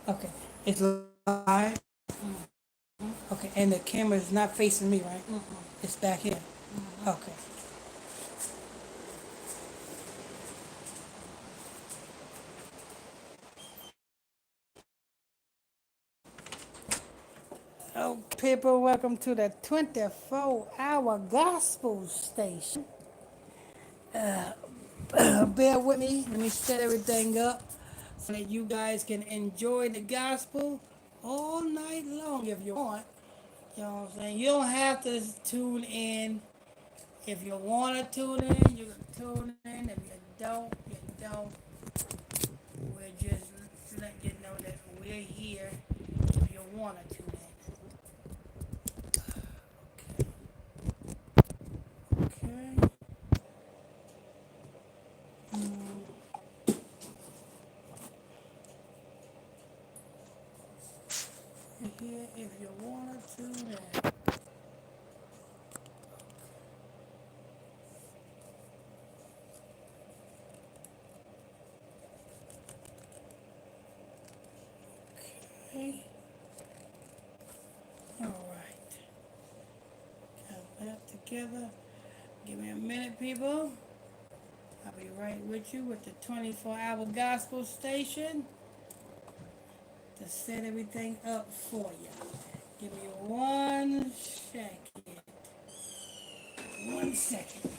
Okay, it's live. Okay, and the camera is not facing me, right? It's back here. Okay. Oh, people, welcome to the 24-hour gospel station. Bear with me. Let me set everything up so that you guys can enjoy the gospel all night long if you want. You know what I'm saying? You don't have to tune in. If you want to tune in, you can tune in. If you don't, you don't. We're just letting you know that we're here if you want to tune in. Okay. We're here if you want to tune in. Okay. All right. Got that together. Give me a minute, people. I'll be right with you with the 24-hour gospel station to set everything up for you. Give me 1 second. 1 second.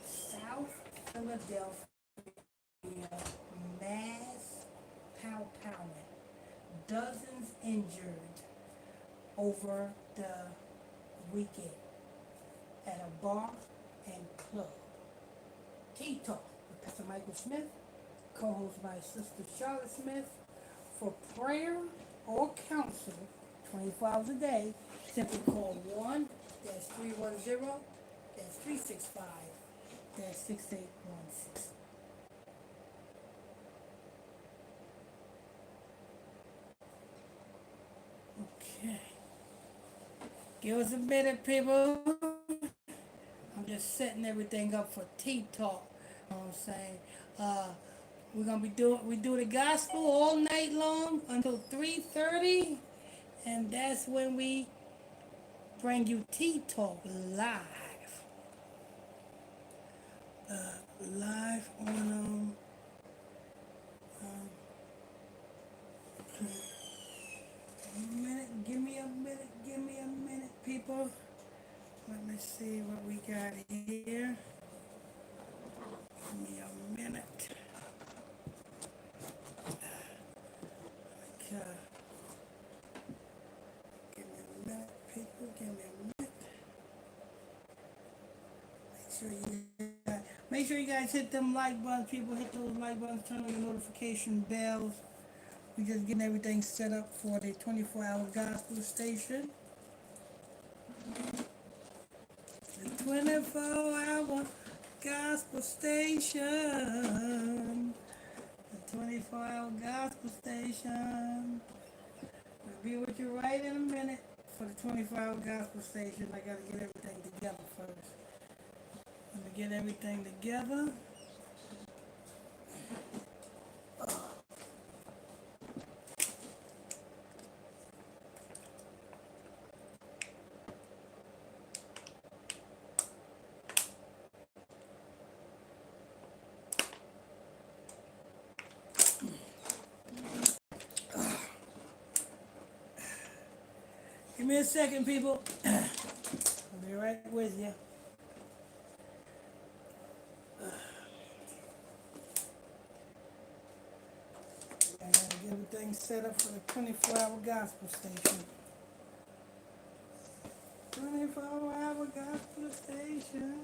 South Philadelphia mass empowerment. Dozens injured over the weekend at a bar and club. Tea Talk with Pastor Michael Smith, co-host by Sister Charlotte Smith. For prayer or counsel, 24 hours a day, simply call 1-310-365-6816. Okay. Give us a minute, people. I'm just setting everything up for Tea Talk. You know what I'm saying? Uh, we're gonna be doing we do the gospel all night long until 3:30, and that's when we bring you Tea Talk live, live on give me a minute, people. Let me see what we got here. Give me a minute. Okay. Give me a minute, people. Give me a minute. Make sure make sure you guys hit them like buttons, people. Hit those like buttons. Turn on your notification bells. We just getting everything set up for the 24-hour gospel station. The 24-hour gospel station. The 24-hour gospel station. We'll be with you right in a minute for the 24-hour gospel station. I gotta get everything together first. Let me get everything together. Give me a second, people. I'll be right with you. I gotta get everything set up for the 24-hour gospel station. 24-hour gospel station.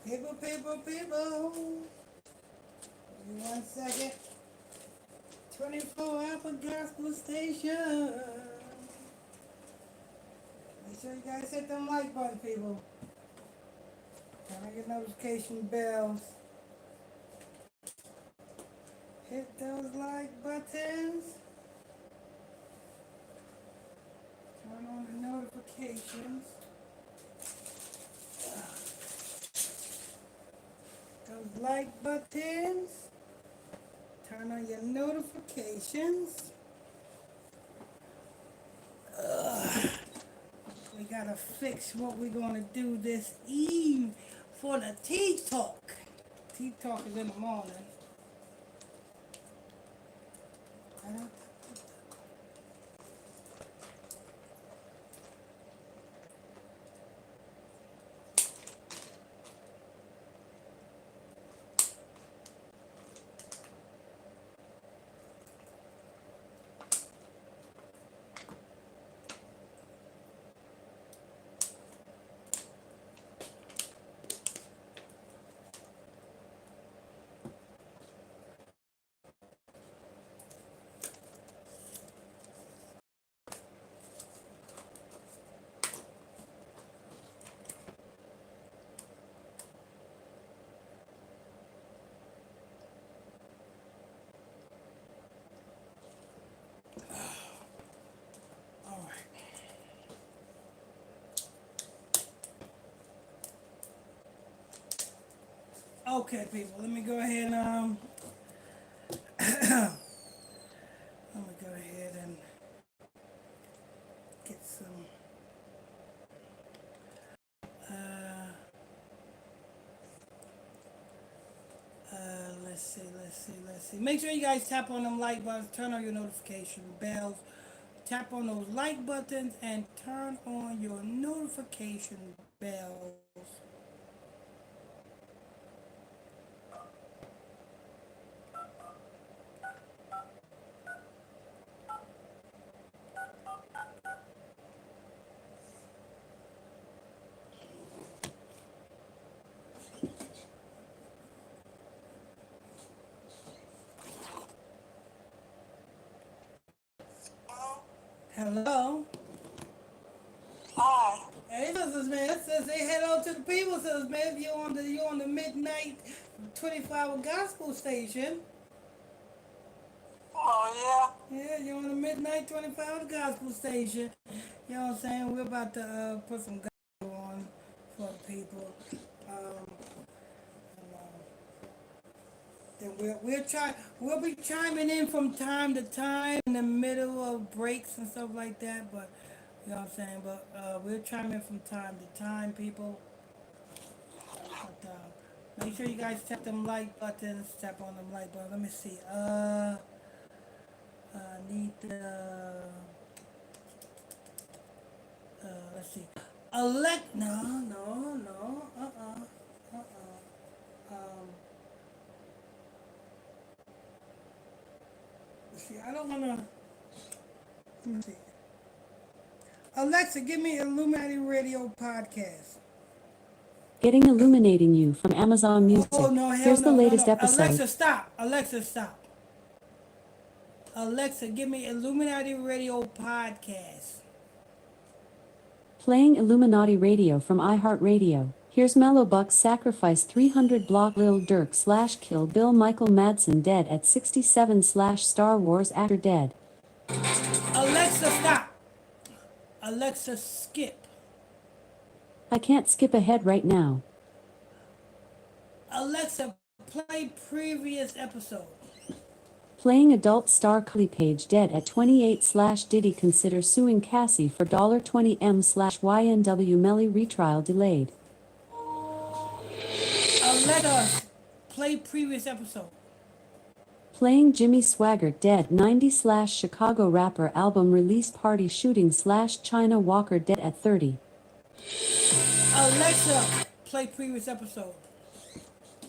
People, people, people. Give me 1 second. 24-hour gospel station. Make sure you guys hit them like button, people. Turn on your notification bells. Hit those like buttons. Turn on the notifications. Those like buttons. Turn on your notifications. We gotta fix what we're gonna do this eve for the tea talk. Tea talk is in the morning. I don't. All right. Okay, people. Let me go ahead and let me go ahead and get some. Let's see. Make sure you guys tap on them like buttons, turn on your notification bells, tap on those like buttons, and turn on your notification bells. Hello. Hi. Hey, Sister Smith. Say hello to the people, Sister Smith. You on the midnight 24-hour gospel station. Oh, Yeah, you're on the midnight 24-hour gospel station. You know what I'm saying? We're about to put some gospel on for the people. Um, and, then we'll be chiming in from time to time in the middle of breaks and stuff like that. But you know what I'm saying? But we'll chime in from time to time, people. But, make sure you guys tap them like buttons. Tap on them like buttons. Let me see. Need the. Let's see. No. Um, let's see. I don't wanna. Let me see. Alexa, give me Illuminati Radio podcast. Getting Illuminating You from Amazon Music. Oh no, hell Here's the no, no, latest no. episode. Alexa, stop. Alexa, stop. Alexa, give me Illuminati Radio podcast. Playing Illuminati Radio from iHeartRadio. Here's Mellow Bucks Sacrifice 300 block Lil Durk / Kill Bill Michael Madsen dead at 67 / Star Wars actor dead. Alexa, stop. Alexa, skip. I can't skip ahead right now. Alexa, play previous episode. Playing adult star Cully Page dead at 28 / Diddy consider suing Cassie for $20M / YNW Melly retrial delayed. Alexa, play previous episode. Playing Jimmy Swaggart dead 90 / Chicago rapper album release party shooting / China Walker dead at 30. Alexa, play previous episode.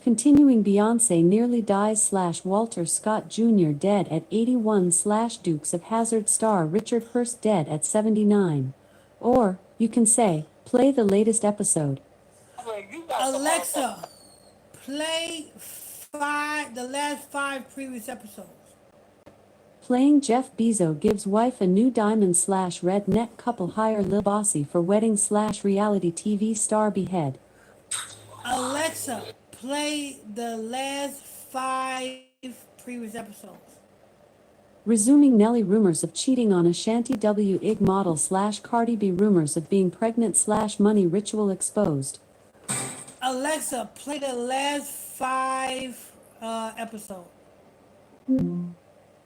Continuing Beyonce nearly dies / Walter Scott Jr. dead at 81 / Dukes of Hazzard star Richard Hurst dead at 79. Or, you can say, play the latest episode. Alexa, play the last 5 previous episodes. Playing Jeff Bezos gives wife a new diamond / redneck couple hire Lil Bossy for wedding / reality TV star behead. Alexa, play the last 5 previous episodes. Resuming Nelly rumors of cheating on Ashanti WIG model / Cardi B rumors of being pregnant / money ritual exposed. Alexa, play the last 5 episodes.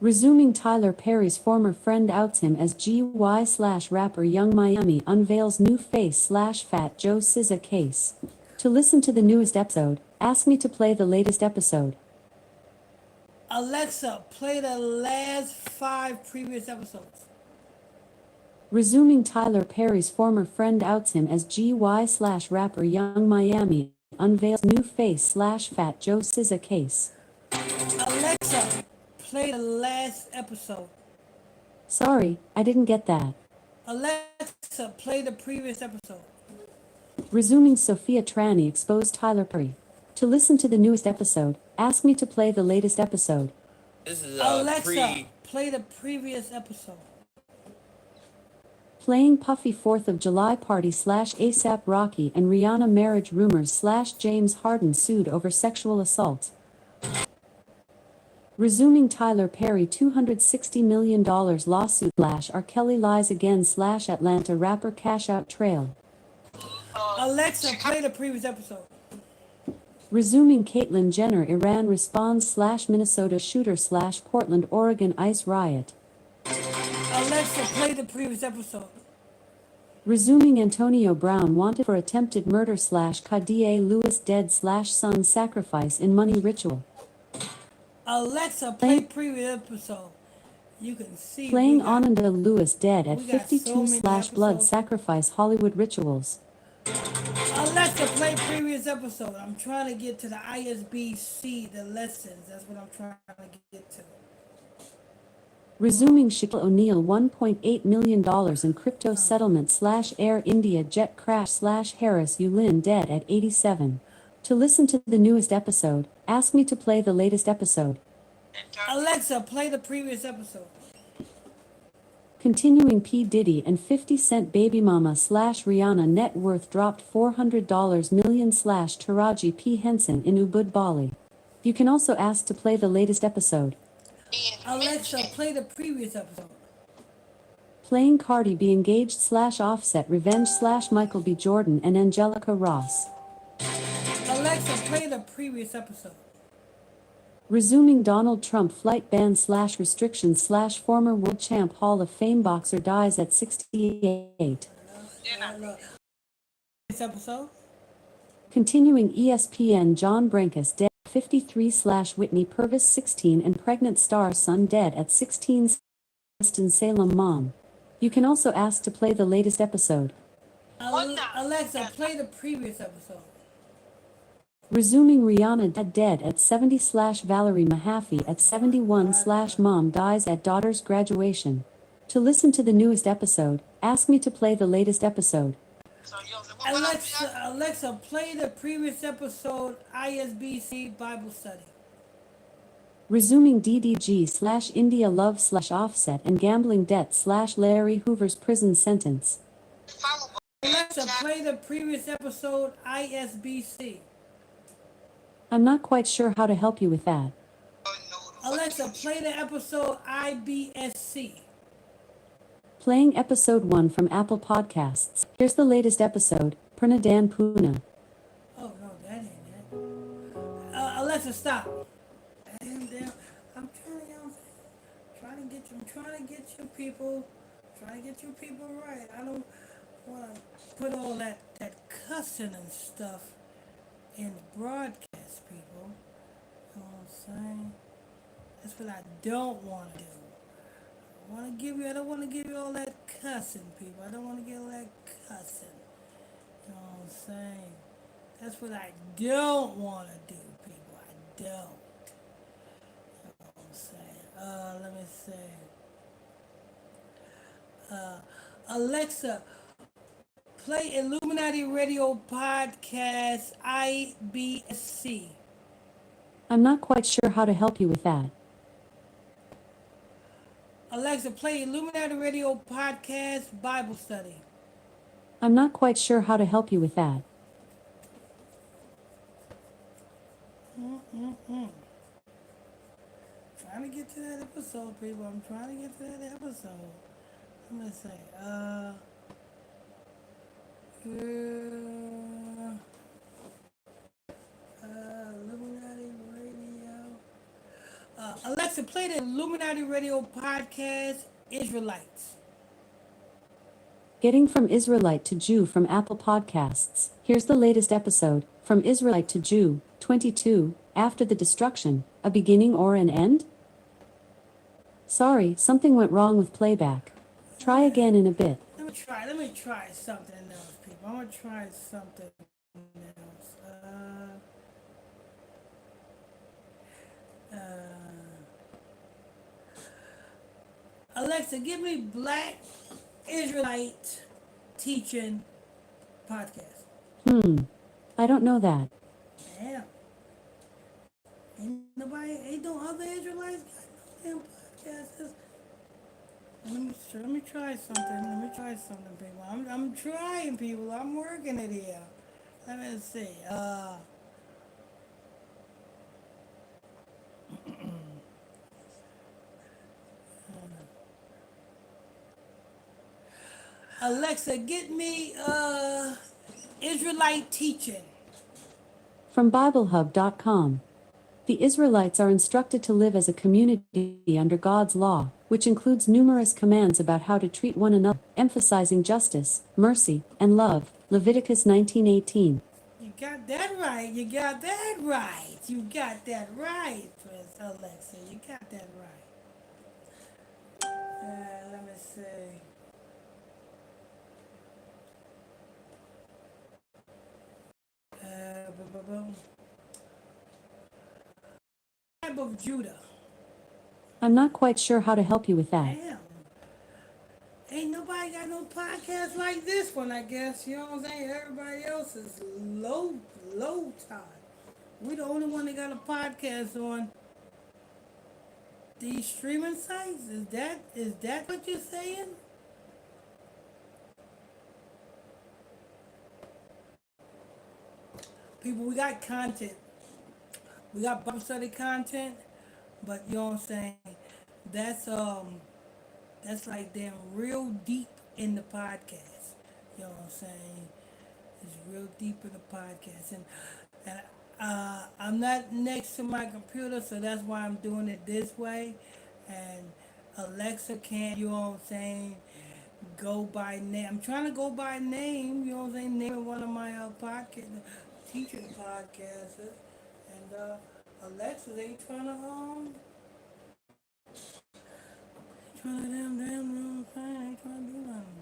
Resuming Tyler Perry's former friend outs him as GY / rapper Young Miami unveils new face / Fat Joe SZA case. To listen to the newest episode, ask me to play the latest episode. Alexa, play the last 5 previous episodes. Resuming Tyler Perry's former friend outs him as GY / rapper Young Miami unveils new face / Fat Joe SZA case. Alexa, play the last episode. Sorry, I didn't get that. Alexa, play the previous episode. Resuming Sophia Tranny exposed Tyler Perry. To listen to the newest episode, ask me to play the latest episode. This is Alexa, play the previous episode. Playing Puffy 4th of July party / ASAP Rocky and Rihanna marriage rumors / James Harden sued over sexual assault. Resuming Tyler Perry $260 million lawsuit / R. Kelly lies again / Atlanta rapper cash out trail. Alexa, play the previous episode. Resuming Caitlyn Jenner Iran responds / Minnesota shooter / Portland Oregon ICE riot. Alexa, play the previous episode. Resuming Antonio Brown wanted for attempted murder / Kadia Lewis dead / son sacrifice in money ritual. Alexa, play previous episode. You can see. Playing Ananda Lewis dead at we got 52 so many / blood episodes. sacrifice Hollywood rituals. Alexa, play previous episode. I'm trying to get to the ISBC, the lessons. That's what I'm trying to get to. Resuming Shaquille O'Neal $1.8 million in crypto settlement / Air India jet crash / Harris Yulin dead at 87. To listen to the newest episode, ask me to play the latest episode. Alexa, play the previous episode. Continuing P. Diddy and 50 Cent baby mama / Rihanna net worth dropped $400 million / Taraji P. Henson in Ubud, Bali. You can also ask to play the latest episode. Alexa, play the previous episode. Playing Cardi B engaged / Offset revenge / Michael B. Jordan and Angelica Ross. Alexa, play the previous episode. Resuming Donald Trump flight ban / restrictions / former world champ Hall of Fame boxer dies at 68. This episode. Continuing ESPN John Brankus dead 53 / Whitney Purvis 16 and pregnant star son dead at 16 Salem mom. You can also ask to play the latest episode. Alexa, play the previous episode. Resuming Rihanna dead at 70 / Valerie Mahaffey at 71 / mom dies at daughter's graduation. To listen to the newest episode, ask me to play the latest episode. Alexa, play the previous episode ISBC Bible study. Resuming DDG / India love / Offset and gambling debt / Larry Hoover's prison sentence. Alexa, play the previous episode ISBC. I'm not quite sure how to help you with that. Alexa, play the episode IBSC. Playing episode 1 from Apple Podcasts. Here's the latest episode, Pernadan Puna. Oh no, that ain't it. Alexa, stop. Damn. I'm trying to get you people. Trying to get you people right. I don't want to put all that cussing and stuff in the broadcast, people. You know what I'm saying? That's what I don't want to do. I don't want to give you all that cussing, people. I don't want to get all that cussing. You know what I'm saying? That's what I don't want to do, people. I don't. You know what I'm saying? Let me see. Alexa, play Illuminati Radio Podcast IBSC. I'm not quite sure how to help you with that. Alexa, play Illuminati Radio Podcast Bible Study. I'm not quite sure how to help you with that. Trying to get to that episode, people. I'm trying to get to that episode. Let me say, Illuminati Radio. Alexa, play the Illuminati Radio Podcast Israelites. Getting from Israelite to Jew from Apple Podcasts. Here's the latest episode, From Israelite to Jew, 22, After the Destruction, A Beginning or an End? Sorry, something went wrong with playback. Try again in a bit. Let me try something else, people. I'm gonna try something else. Alexa, give me Black Israelite Teaching Podcast. I don't know that. Damn. Ain't no other Israelites got no damn podcasts. Let me try something, people. I'm trying, people. I'm working it here. Let me see. Alexa, get me Israelite teaching. From BibleHub.com. The Israelites are instructed to live as a community under God's law, which includes numerous commands about how to treat one another, emphasizing justice, mercy, and love. Leviticus 19:18. You got that right. You got that right. You got that right, Miss Alexa. You got that right. Let me see. Tribe of Judah. I'm not quite sure how to help you with that. Damn. Ain't nobody got no podcast like this one, I guess. You know what I'm saying? Everybody else is low time. We the only one that got a podcast on these streaming sites. Is that what you're saying? People, we got content. We got Bible study content, but you know what I'm saying? That's that's like damn real deep in the podcast. You know what I'm saying? It's real deep in the podcast, and I'm not next to my computer, so that's why I'm doing it this way. And Alexa can't, you know what I'm saying, go by name. I'm trying to go by name, you know what I'm saying, name one of my podcast teacher podcasters, and Alexa ain't trying to damn ain't trying to do nothing.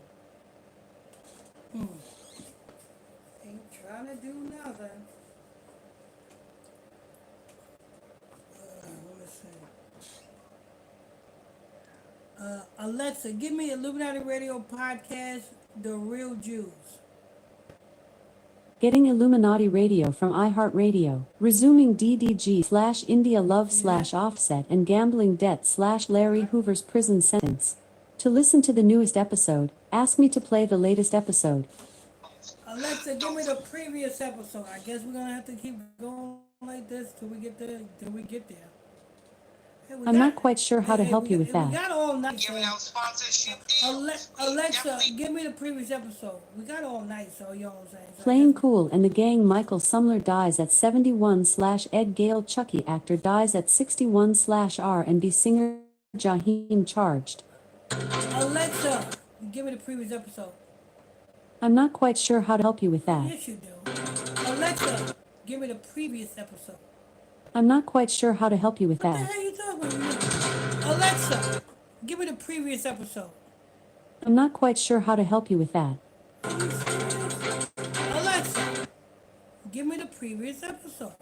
Ain't trying to do nothing. Let me see. Alexa, give me Illuminati Radio podcast, The Real Jews. Getting Illuminati Radio from iHeartRadio. Resuming DDG/India Love/Offset and Gambling Debt/Larry Hoover's prison sentence. To listen to the newest episode, ask me to play the latest episode. Alexa, give me the previous episode. I guess we're gonna have to keep going like this till we get there. Hey, I'm not quite sure how to help you with We that. got all night. Giving out sponsorship deals. Alexa, give me the previous episode. We got all night, so you know what I'm saying. So Playing Cool and the Gang. Michael Sumler dies at 71/Ed Gale. Chucky actor dies at 61/R&B singer Jaheim charged. Alexa, give me the previous episode. I'm not quite sure how to help you with that. Yes, you do. Alexa, give me the previous episode. I'm not quite sure how to help you with What the that. hell are you talking about? Alexa, give me the previous episode. I'm not quite sure how to help you with that. Alexa, give me the previous episode.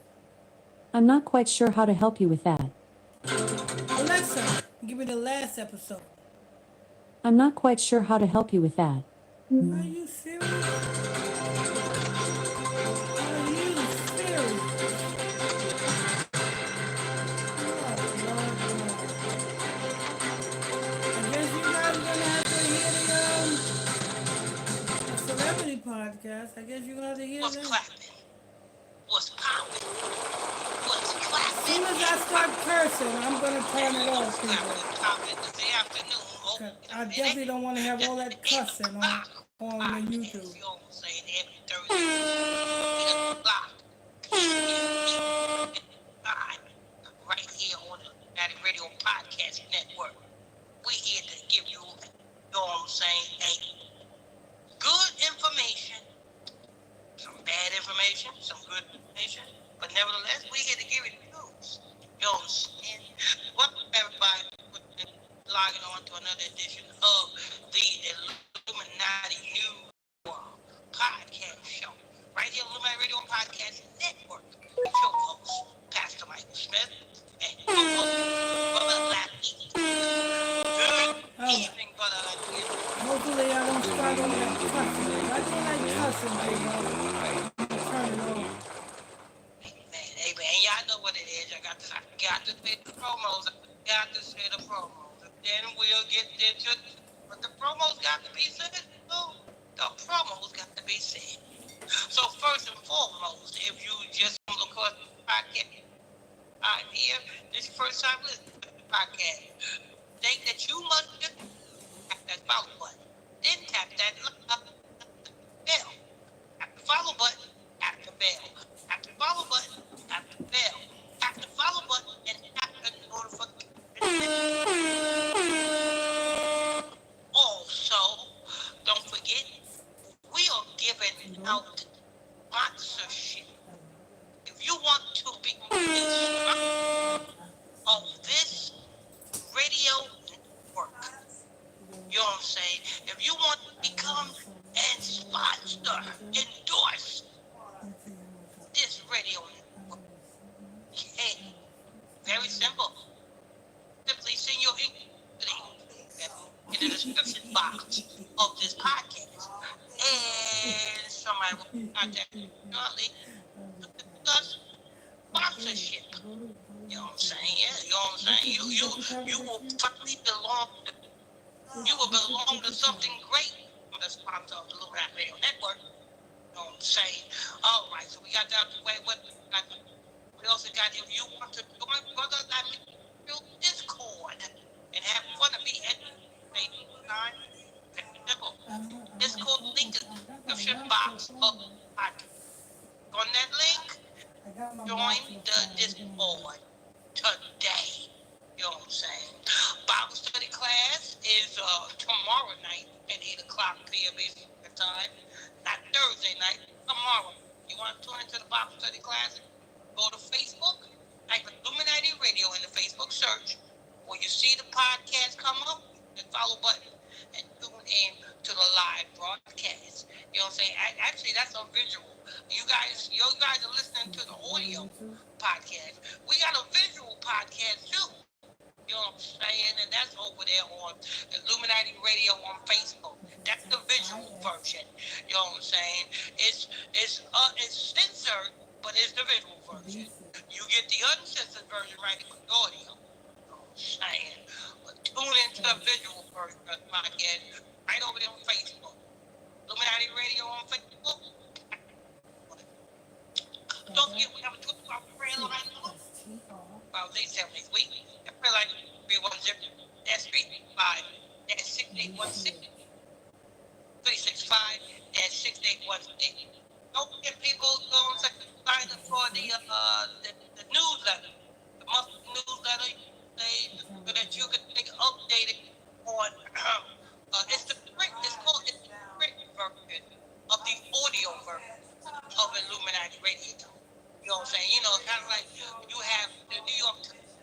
I'm not quite sure how to help you with that. Alexa, give me the last episode. I'm not quite sure how to help you with that. Are you serious? Are you serious? I guess you guys are gonna have to hear the celebrity podcast. I guess you're gonna have to hear What's that. clapping? What's popping? What's As clapping? soon as I start cursing, I'm gonna turn it off, people. Popping this afternoon. 'Cause I definitely don't want to have all that cussing on the YouTube. You know what I'm saying? Every Thursday. 8 o'clock. Right here on the Natty Radio Podcast Network. We're here to give you, you know what I'm saying, good information, some bad information, some good information, but nevertheless, we're here to give you news. You know what I'm saying? Welcome everybody logging on to another edition of the Illuminati News Podcast Show. Right here on Illuminati Radio Podcast Network. With your host, Pastor Michael Smith, and your host, Brother Lappy. Good evening, Brother Lappy. Hopefully I don't start on that cussing. If I don't like cussing, people, turn it off. Amen. Y'all know what it is. I got to say the promos. Then we'll get into it. But the promos got to be said. No, the promos got to be said. So first and foremost, if you just come across the podcast here, this is your first time listening to the podcast, think that you must just tap that follow button. Then tap that bell. Tap the follow button, tap the bell. Tap the follow button, tap the bell. Tap the follow button, and tap the notification. Also, don't forget, we are giving out sponsorship. If you want to be of this radio box of this podcast. And somebody will contact you shortly to discuss sponsorship. You know what I'm saying? Yeah, you know what I'm saying? You will finally belong to something great from the sponsor of the Illuminati Radio Network. You know what I'm saying? All right, so we got that out the way. We also got, if you want to join Brother Lamont through Discord and have fun and be at the same time, Discord link is in the description box of the podcast. On that link, join the Discord today. You know what I'm saying? Bible study class is tomorrow night at 8 o'clock p.m. Eastern time. Not Thursday night, tomorrow. You want to tune into the Bible study class? Go to Facebook, type Illuminati Radio in the Facebook search. When you see the podcast come up, the follow button and tune in to the live broadcast. You know what I'm saying? Actually, that's a visual. You guys are listening to the audio podcast. We got a visual podcast too. You know what I'm saying? And that's over there on Illuminati Radio on Facebook. That's the visual version. You know what I'm saying? It's censored, but it's the visual version. You get the uncensored version right with the audio. You know what I'm saying? But tune into the visual version of the podcast right over there on Facebook. Illuminati Radio on Facebook. Don't forget, we have a 24-hour prayer line number. About 7 days a week. That prayer line is 310-365-6816. 365-6816. Don't forget, people, sign up for the newsletter, the monthly newsletter, so that you can stay updated on. It's the print version of the audio version of Illuminati Radio. You know what I'm saying? You know, kind of like you have the New York Times.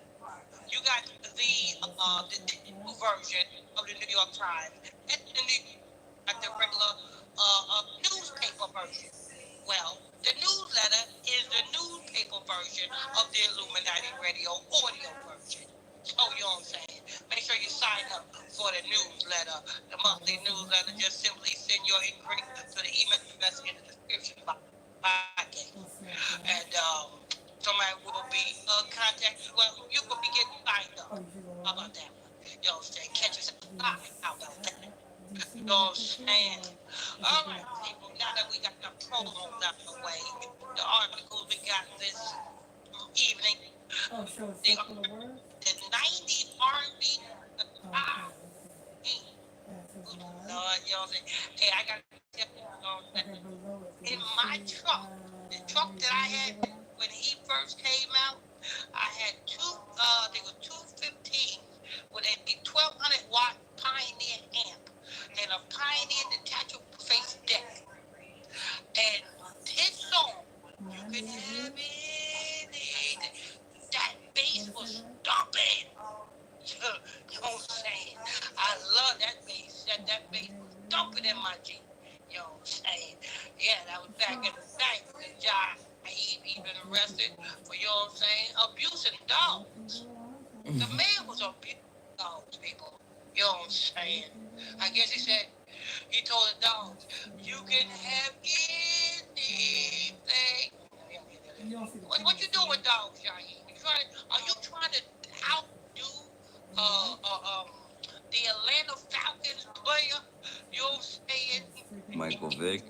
You got the digital version of the New York Times and the regular newspaper version. Well, the newsletter is the newspaper version of the Illuminati Radio audio version. So, you know what I'm saying? Make sure you sign up for the newsletter, the monthly newsletter. Just simply send your inquiry to the email address in the description box. And somebody will be contacting you. Well, you will be getting signed up. How about that? You know what I'm saying? Catch us at the live. How about that? You know what I'm saying? All right, people. Now that we got the promos out the way, the articles we got this evening, the 90s R&B, the top. Lord, you know what I'm saying? Hey, I got to tell you, in my truck, the truck that I had when he first came out, I had they were 215 with a 1200 watt Pioneer amp and a Pioneer detachable face deck. And his song, you can have it, that bass was dumping. You know what I'm saying? I love that bass. That bass was dumping in my Jeep. You know what I'm saying? Yeah, that was back in the day when John he been arrested for, you know what I'm saying, abusing dogs. The man was abusing dogs, people. You know what I'm saying? I guess he told the dogs, you can have anything. What you doing with dogs, Shaheed? Are you trying to outdo the Atlanta Falcons player? You know what I'm saying? Michael Vick.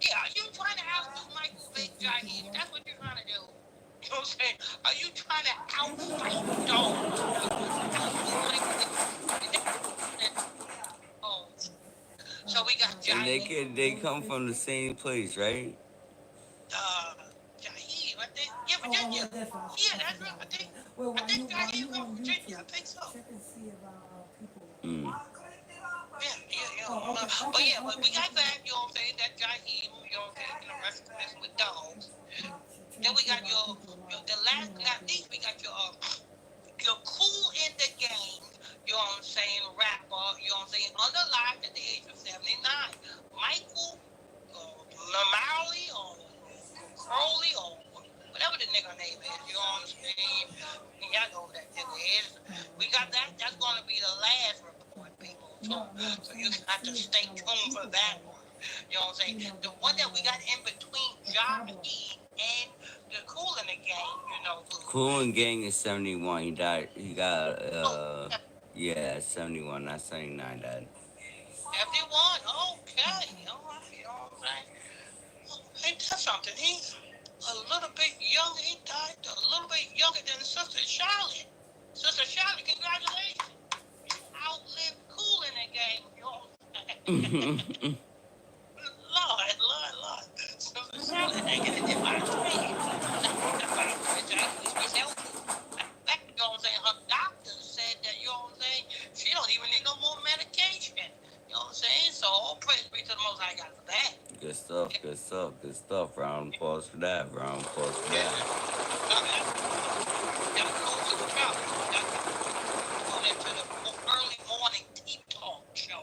Yeah, are you trying to outdo Michael Vick, Shaheed? That's what you're trying to do. You know what I'm saying? Are you trying to outfight dogs? So we got Shaheed. And they come from the same place, right? Shaheed, I think. Yeah, Virginia. Yeah, that's right. I think Shaheed from Virginia. I think so. But we got that, you know what I'm saying, that Shaheed, you know what I'm saying, arrested messing with dogs. Then we got the last but not least, we got your cool in the game, you know what I'm saying, rapper, you know what I'm saying, unalive at the age of 79. Michael Lamarley or Crowley or whatever the nigga name is, you know what I'm saying? And y'all know who that nigga is. We got that. That's going to be the last report, people. too. So you have to stay tuned for that one. You know what I'm saying? The one that we got in between Johnny and the Cool in the Gang, you know. Cool and Gang is 71. He died. He got, Oh, yeah, 71, not 79 died. 71, okay. All right, you know what I'm saying? Ain't that something? He's a little bit younger. He died a little bit younger than Sister Charlotte. Sister Charlotte, congratulations. You outlived Cool in the Gang. You know what I'm saying? Lord. Sister Charlotte hanging in there by a thread. Which was helpful. That, you know what I'm saying? Her doctor said that, you know what I'm saying? She don't even need no more medication. You know what I'm saying? So all praise be to the Most High God for that. Good stuff. Round of applause for that. Round of applause for that. That goes to the crowd. Going into the early morning tea talk show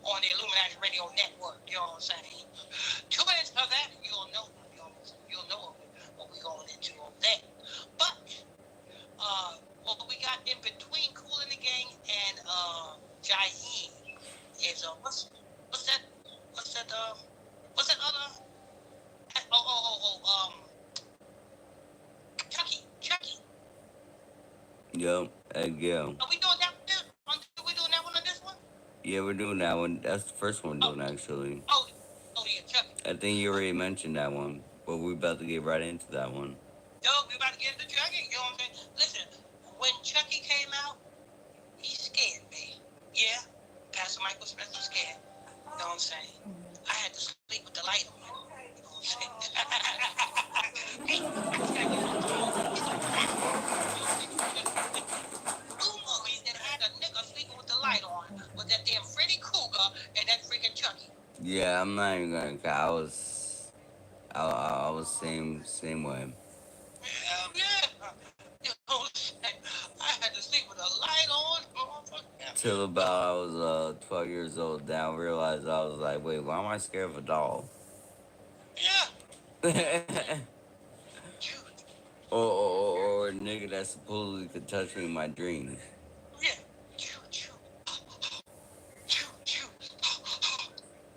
on the Illuminati Radio Network. You know what I'm saying? 2 minutes of that, you'll know what we're going into on that. But what we got in between Cool in the Gang and Jaheim is what's that other Chucky. Yo, Ed Gale. Are we doing that one? Are we doing that one on this one? Yeah, we're doing that one. That's the first one we're doing, actually. Oh yeah, Chucky. I think you already mentioned that one, but we're about to get right into that one. Yo, we about to get into Chucky. You know what I'm saying? Listen, when Chucky came out, he scared me. Yeah, Pastor Michael Smith was scared. You know what I'm saying? I had to sleep with the light on. You know what I'm saying? Hey, I tell you, two movies that had a nigga sleeping with the light on was that damn Freddy Krueger and that freaking Chucky. Yeah, I'm not even gonna. I was same way. Hell yeah. You know what I'm saying? I had to sleep with the light on. Till about I was 12 years old. Then I realized I was like, wait, why am I scared of a doll? Yeah. or a nigga that supposedly could touch me in my dreams. Yeah.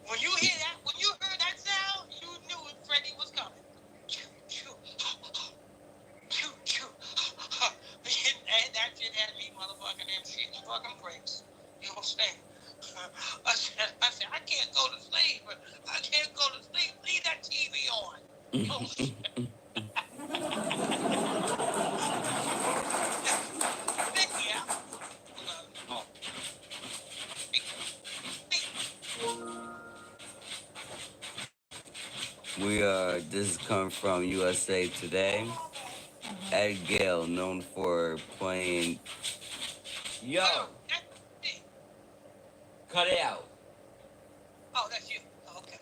When you heard that sound, you knew Freddy was coming. And that shit had me motherfucking in shit fucking breaks. You know what I'm saying? I said, I can't go to sleep. I can't go to sleep. Leave that TV on. Oh, shit. This is coming from USA Today. Ed Gale, known for playing. Yo! Cut it out. Oh, that's you. Oh, okay.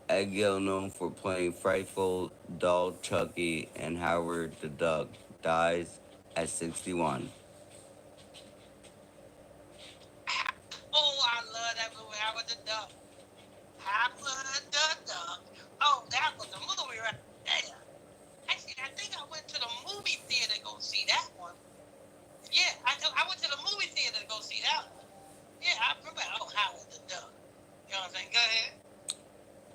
Ed Gale, known for playing frightful doll Chucky and Howard the Duck, dies at 61. Oh, I love that movie, Howard the Duck. Howard the Duck. Oh, that was a movie right there. Actually, I think I went to the movie theater to go see that one. Yeah, I went to the movie theater to go see that one. Yeah, I remember. Oh, Howard the Duck. You know what I'm saying? Go ahead.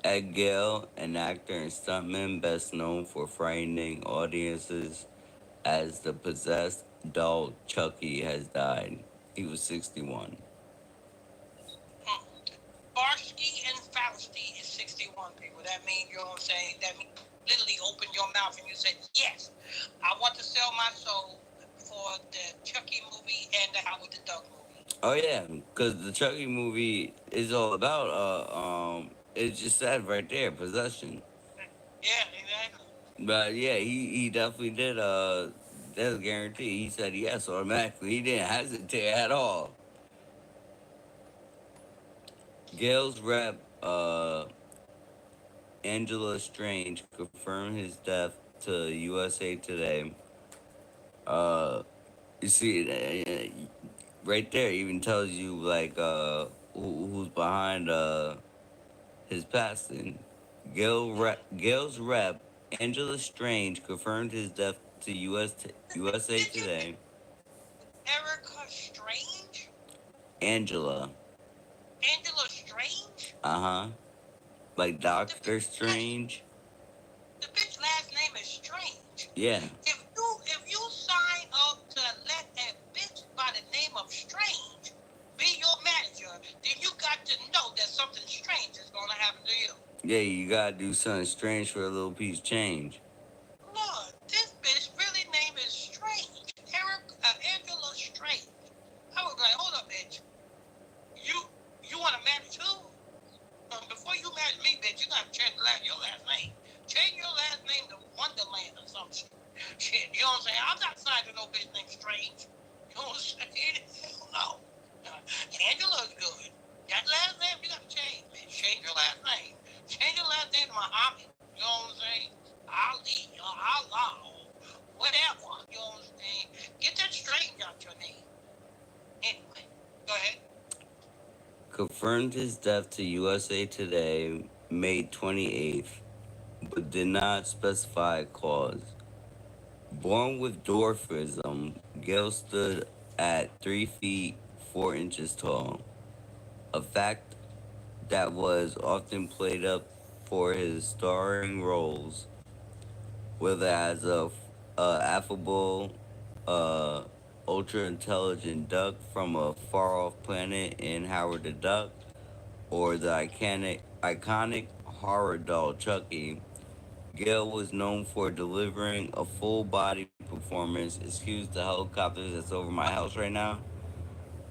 Ed Gale, an actor and stuntman best known for frightening audiences as the possessed doll Chucky, has died. He was 61. Barsky and Fausty is 61 people. That means, you know what I'm saying? That means literally open your mouth and you say, yes, I want to sell my soul for the Chucky movie and the Howard the Duck movie. Oh yeah, because the Chucky movie is all about it just said right there, possession. Yeah, exactly. But yeah, he definitely did that's a guarantee. He said yes automatically. He didn't hesitate at all. Gale's rep Angela Strange confirmed his death to USA Today. You see, right there even tells you like who's behind his passing. Gale's rep Angela Strange confirmed his death to USA Today. Erica Strange? Angela. Uh huh. Like The Doctor bitch last, Strange. the bitch last name is Strange. Yeah. If you sign up to let a bitch by the name of Strange be your manager, then you got to know that something strange is gonna happen to you. Yeah, you gotta do something strange for a little piece of change. Lord, this bitch really name is Strange. Angela Strange. I was like, hold up, bitch. You you want to manage who? Before you manage me, bitch, you gotta change your last name. Change your last name to Wonderland or some shit. Shit, you know what I'm saying? I'm not signed to no bitch named Strange. You know what I'm saying? Hell no. Angela's good. That last name you gotta change, bitch. Change your last name. Change your last name to Muhammad. You know what I'm saying? Ali or Allah or whatever. You know what I'm saying? Get that Strange out your name. Anyway, go ahead. Confirmed his death to USA Today May 28th, but did not specify a cause. Born with dwarfism, Gale stood at 3 feet 4 inches tall, a fact that was often played up for his starring roles, whether as a affable, uh, ultra intelligent duck from a far off planet in Howard the Duck, or the iconic horror doll Chucky. Gale was known for delivering a full body performance. Excuse the helicopters that's over my house right now.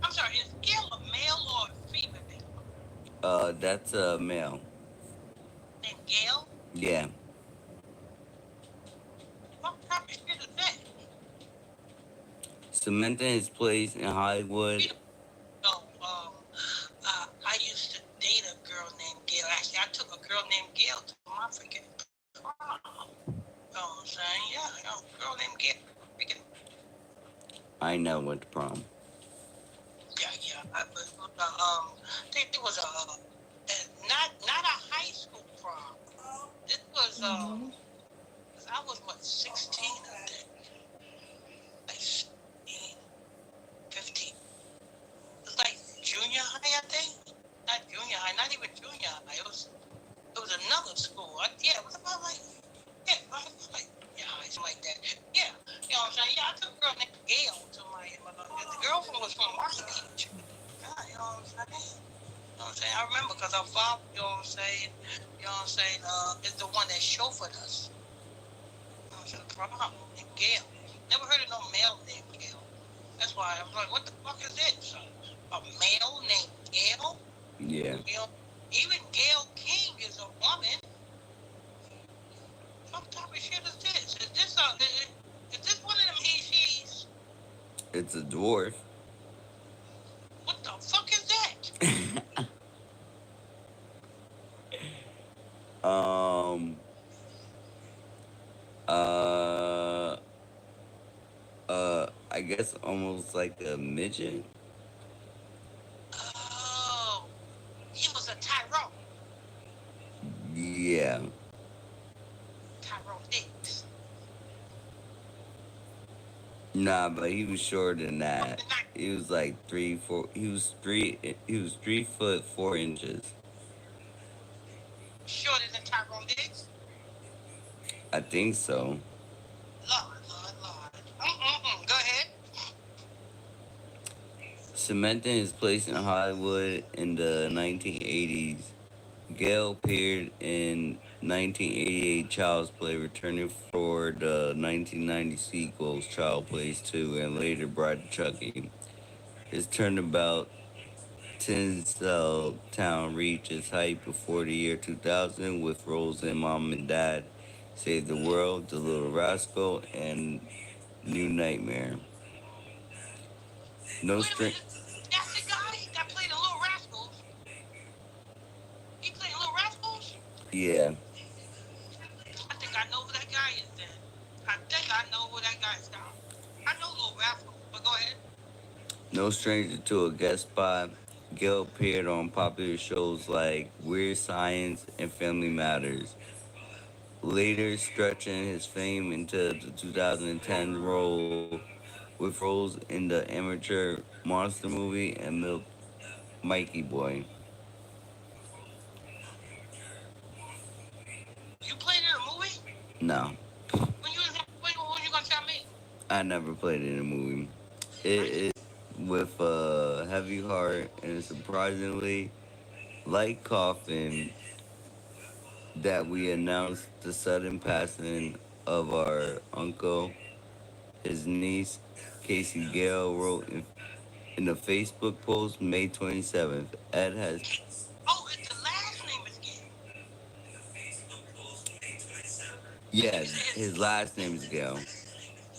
I'm sorry, is Gail a male or a female? That's a male. Named Gail? Yeah. What type of shit is that? Cementing his place in Hollywood. So, I used to date a girl named Gail. Actually, I took a girl named Gail to my freaking prom. You know what I'm saying? Yeah, girl named Gail. Freaking, I never went to prom. yeah. It was not a high school prom. This was I was what 16, I think, like 16, 15. It was like junior high, I think. Not junior high, not even junior high. It was another school. Yeah, it was about like yeah, something like that. Yeah, you know what I'm saying? Yeah, I took a girl named Gail to my the girlfriend was from Marcy Beach. Yeah, you know what I'm saying? You know what I'm saying? I remember because our father, you know what I'm saying? You know what I'm saying? Is the one that chauffeured us. You know what I'm saying? Prom named Gail. Never heard of no male named Gail. That's why I was like, what the fuck is this? A male named Gail? Yeah. You know, even Gail King is a woman. What type of shit is this? Is this one of them HEs? It's a dwarf. What the fuck is that? um. Uh. I guess almost like a midget. Oh, he was a Tyrone. Yeah. Tyrone Diggs. Nah, but he was shorter than that. He was like 3, 4. He was 3 foot 4 inches. Shorter than Tyrone Diggs? I think so. Lord. Go ahead. Cementing his place in Hollywood in the 1980s, Gale appeared in 1988 Child's Play, returning for the 1990 sequels Child Plays 2, and later Bride of Chucky. His turnabout Tinseltown reached its height before the year 2000 with roles in Mom and Dad, Save the World, The Little Rascal, and New Nightmare. No Wait a string. minute. That's the guy that played the Little Rascals. He played Little Rascals? Yeah. I think I know who that guy is then. I think I know who that guy is now. I know Little Rascals, but go ahead. No stranger to a guest spot, Gale appeared on popular shows like Weird Science and Family Matters, later stretching his fame into the 2010 role with roles in the amateur monster movie and Milk Mikey Boy. No, When you gonna tell me? I never played it in a movie. It with a heavy heart and a surprisingly light coffin that we announced the sudden passing of our uncle. His niece, Casey Gale, wrote in a Facebook post May 27th. Ed has. Oh, it's the last name is Gale. Yeah, You said his last name is Gale.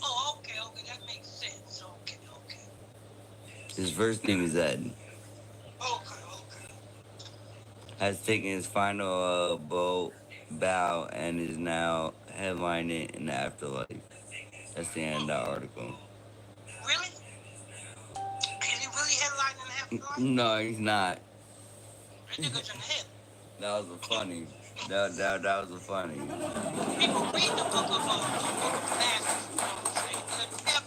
Oh, okay, that makes sense. Okay. His first name is Ed. Okay. Has taken his final bow and is now headlining in the afterlife. That's the end of the article. Really? Is he really headlining the afterlife? No, he's not. That nigga's in hell. That was a funny. That was a funny. People read the book of Matthew, you know what I'm saying? The hell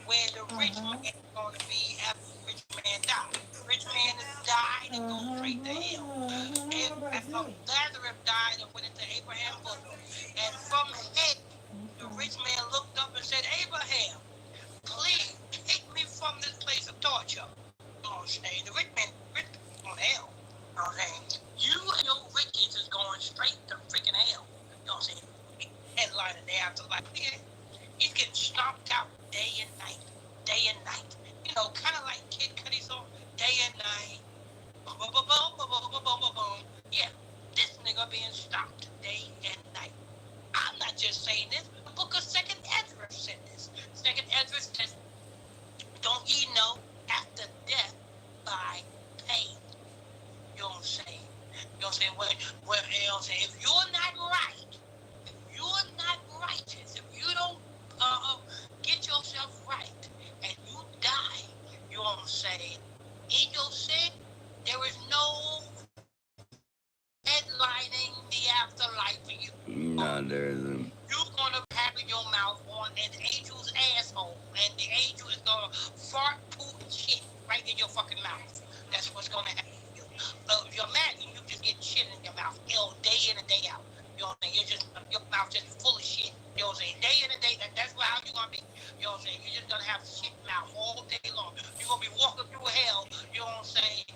where the rich man is going to be after the rich man died. The rich man has died and goes straight to hell. And Lazarus died and went into Abraham's bosom. And from hell, the rich man looked up and said, Abraham, please take me from this place of torture. You know what I'm saying? The rich man from hell. You know what I'm saying? You and your riches is going straight to freaking hell. You know what I'm saying? Headline in the afterlife. Yeah. He's getting stomped out day and night. You know, kind of like Kid Cudi song, day and night. Boom, boom, boom, boom, boom, boom, boom, boom, boom. Yeah, this nigga being stopped day and night. I'm not just saying this. The book of Second Ezra said this. Second Ezra says, don't ye know after death by pain? You know what I'm saying? You know what I'm saying? Well, you know what I'm saying? If you're not right, if you're not righteous, if you don't get yourself right, and you die, you know what I'm saying? In your sin, there is no headlining the afterlife for you. No, there isn't. You're gonna have your mouth on an angel's asshole, and the angel is gonna fart, poop, and shit right in your fucking mouth. That's what's gonna happen to you. If you're mad, you just get shit in your mouth, day in and day out. You know what I'm saying? Your mouth just full of shit. You know what I'm saying? Day in and day, that's how you're gonna be. You know what I'm saying? You're just gonna have shit mouth all day long. You're gonna be walking through hell, you know what I'm saying,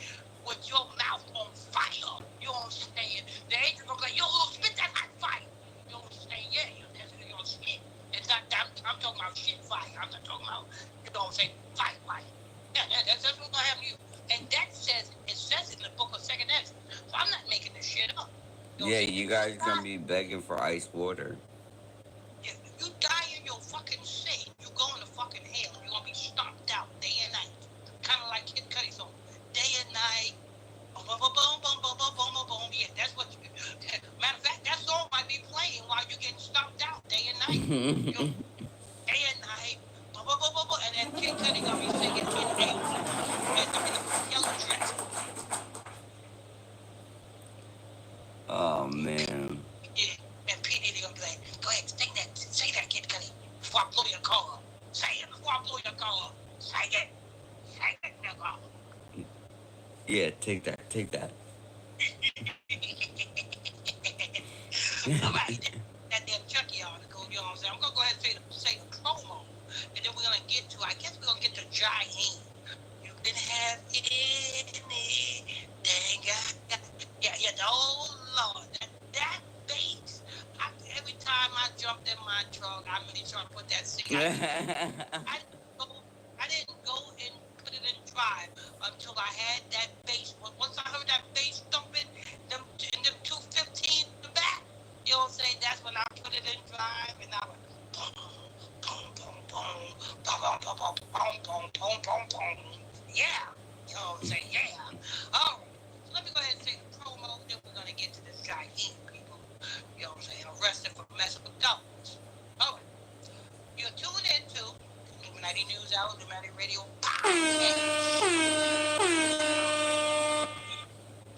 with your mouth on fire. You know what I'm saying? The angel gonna be like, yo, spit that hot fire. You know what I'm saying? Yeah, that's what you're gonna spit. It's not that I'm talking about shit fire. I'm not talking about, you know what I'm saying, fire. Yeah, that's what's gonna happen to you. And that says, it says in the book of Second Ezra. So I'm not making this shit up. Yeah, you guys gonna be begging for ice water. Yeah, you die in your fucking sin, you go into fucking hell. You're gonna be stomped out day and night. Kind of like Kid Cudi song. Day and night. Boom, boom, boom, boom, boom, boom, boom, boom, boom. Yeah, that's what you. Matter of fact, that song might be playing while you're getting stomped out day and night. You know, day and night. Boom, boom, boom, boom, boom. And then Kid Cudi gonna be singing in a yellow dress. Oh man. Yeah, and P. Diddy gonna be like, go ahead, say that, Kid Cudi. Before I blow your car up. Say it before I blow your car up. Say it, nigga. Yeah, take that. All right, that damn Chucky article, you know what I'm saying? I'm gonna go ahead and say the promo, and then we're gonna get to, I guess we're gonna get to Jaheim. You can have anything, yeah, oh Lord, that bass. Every time I jumped in my truck, I made sure I put that cigarette. I didn't go and put it in drive until I had that bass. Once I heard that bass thumping in them 215 in the back, you know what I'm saying? That's when I put it in drive, and I went boom, boom, boom, boom, boom, boom, boom, boom, boom, boom, boom, boom. Yeah, you know what I'm saying? Yeah. All right. So let me go ahead and say the promo, then we're gonna get to this Jaheim people. You know what I'm saying? Arrested for messing with governments. All right. You're tuned into Illuminati News Hour, Illuminati Radio Podcast.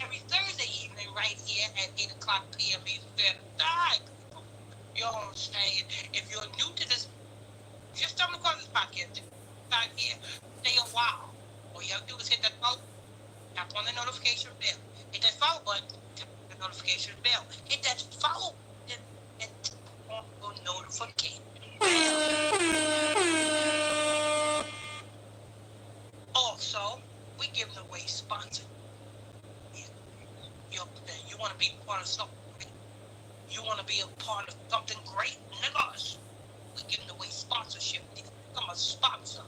Every Thursday evening, right here at 8 o'clock p.m. Eastern Standard Time, people. You know what I'm saying? If you're new to this, just stumble across this podcast, right here, stay a while. All you have to do is hit that follow, tap on the notification bell. Hit that follow button, tap on the notification bell. Hit that follow and on notification. Also, we giving away sponsors. You want to be part of something great. You want to be a part of something great, niggas. We giving away sponsorship. Become a sponsor,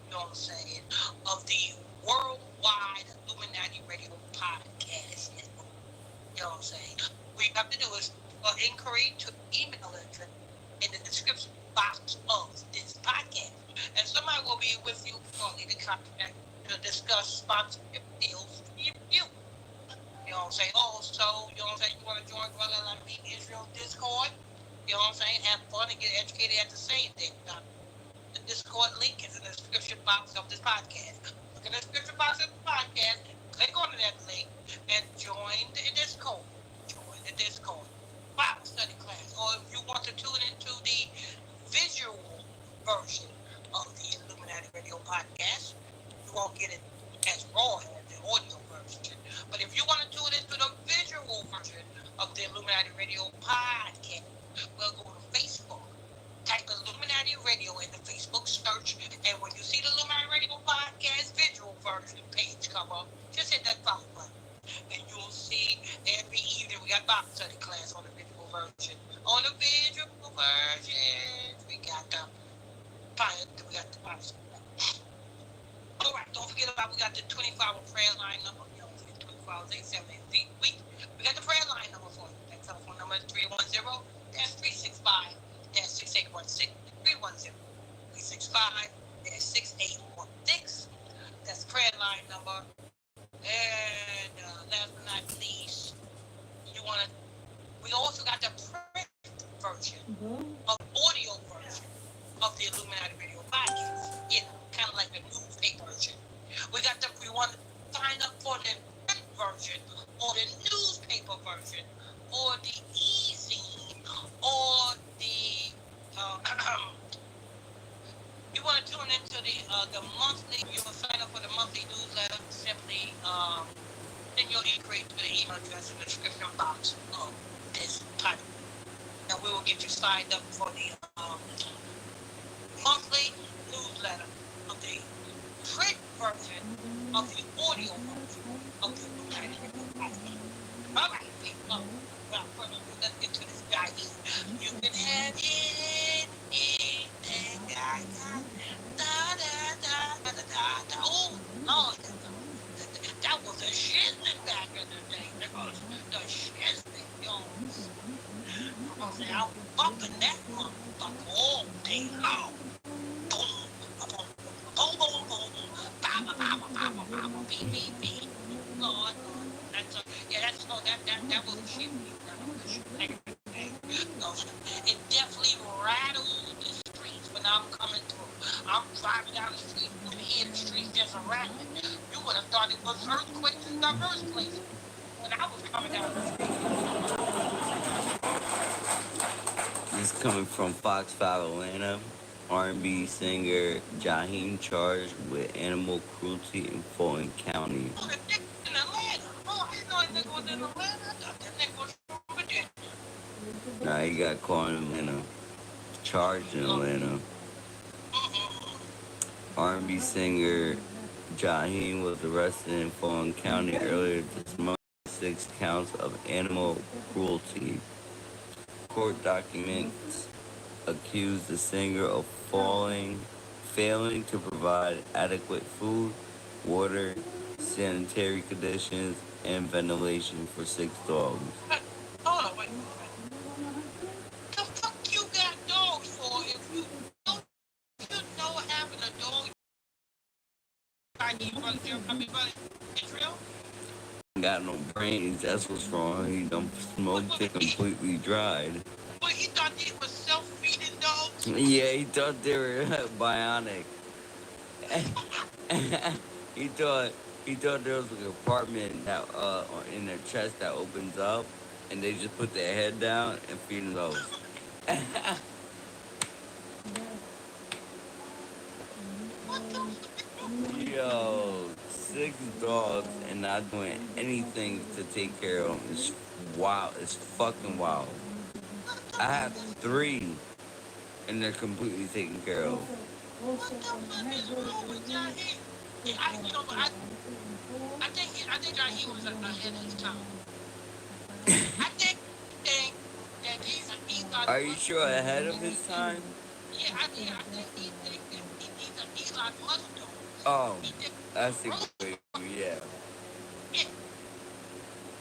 you know what I'm saying, of the Worldwide Illuminati Radio Podcast Network. You know what I'm saying? What you have to do is inquiry to email address in the description box of this podcast. And somebody will be with you shortly to contact to discuss sponsorship deals for you. You know what I'm saying? Oh, so, you know what I'm saying? You want to join Brother Like Me Israel Discord? You know what I'm saying? Have fun and get educated at the same thing. The Discord link is in the description box of this podcast. Look in the description box of the podcast, click on that link, and join the Discord. Join the Discord. Bible study class. Or if you want to tune into the visual version of the Illuminati Radio Podcast, you won't get it as raw as the audio version. But if you want to tune into the visual version of the Illuminati Radio Podcast, we'll go to Facebook. Type Illuminati Radio in the Facebook search, and when you see the Illuminati Radio Podcast visual version page come up, just hit that follow button. And you'll see every evening we got Bible study class on the visual version. On the visual version, we got the Bible study. All right, don't forget about we got the 24-hour prayer line number. 24 hours, 8, 7 days a week. We got the prayer line number for you. That telephone number is 310-365-6816. 310-365-6816. That's the prayer line number. And last but not least, we also got the print version of audio version of the Illuminati Radio Podcast. Kind of like the newspaper version. We want to sign up for the print version or the newspaper version or the e-zine or the you want to tune into the monthly. You will sign up for the monthly newsletter. Simply send your inquiry to the email address in the description box of this title, and we will get you signed up for the monthly newsletter of the print version of the audio version of the Illuminati Radio Podcast. All right, people. Without further ado, let's get to this guy here. You can have anything I got. Oh, Lord. That was a shiznit back in the day. That was the shiznit, yo. I was bumping that motherfucker all day long. Boom, boom, boom, boom, boom. Baba, baba, baba, baba, beep, beep, beep. Lord, that was a shit. It definitely rattled the streets when I'm coming through. I'm driving down the street, you can hear the streets just rattling. You would have thought it was earthquakes in diverse places when I was coming down the street. This is coming from Fox 5 Atlanta. R&B singer Jaheim charged with animal cruelty in Fulton County. Oh, the nigga in Atlanta. Oh, I didn't know that nigga was in Atlanta. I thought that nigga was from Virginia. Nah, he got caught in Atlanta. Charged in Atlanta. R&B singer Jaheim was arrested in Fulton County earlier this month on 6 counts of animal cruelty. Court documents accused the singer of failing to provide adequate food, water, sanitary conditions, and ventilation for 6 dogs. Hold on, wait. The fuck you got dogs for if you don't know having a dog? I need brother Israel. Got no brains, that's what's wrong. He done smoked it completely dried. But he thought they were self-feeding dogs? Yeah, he thought they were bionic. he thought there was a compartment that in their chest that opens up, and they just put their head down and feed them those. What the fuck? Yo, 6 dogs and not doing anything to take care of them. It's wild. It's fucking wild. What the the I fuck? have 3, and they're completely taken care of. What the fuck is wrong with Jaheim? You know, I think Jaheim was ahead of his time. I think that he's an Elon Are you Musk. sure ahead of his time? Yeah, I think he's an Elon Musk though. Oh, He did that's a robot. good. Yeah, Yeah,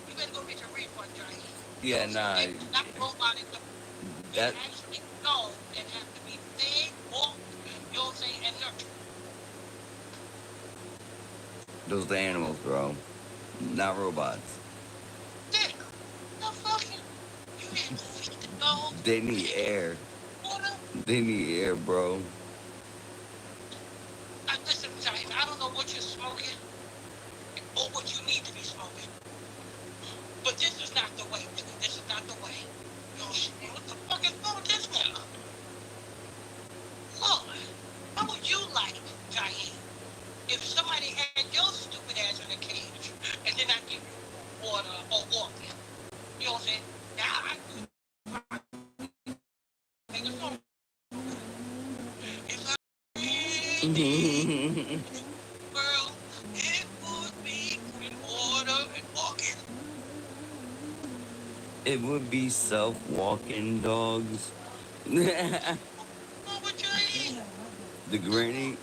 you better go get your refund, Jaheim. You know yeah, what I'm saying? nah, They're not robotic. They're that actually dogs that have to be fed, walked, you know what I'm saying, and nurtured. those are animals, bro, not robots. Dick, the fucking, you have to feed the dogs, They need feed air. the water. They need air, bro. Listen, Jaheim, I don't know what you're smoking or what you need to be smoking, but this is not the way, nigga. This is not the way. You know what the fuck is wrong with this nigga? Lord, how would you like, Jaheim, if somebody had your stupid ass in a cage and then I give you water or walking? You know what I'm saying? Now I think it's wrong. If I did world, it would be clean water and walking. It would be self-walking dogs. the What would you eat? Granny,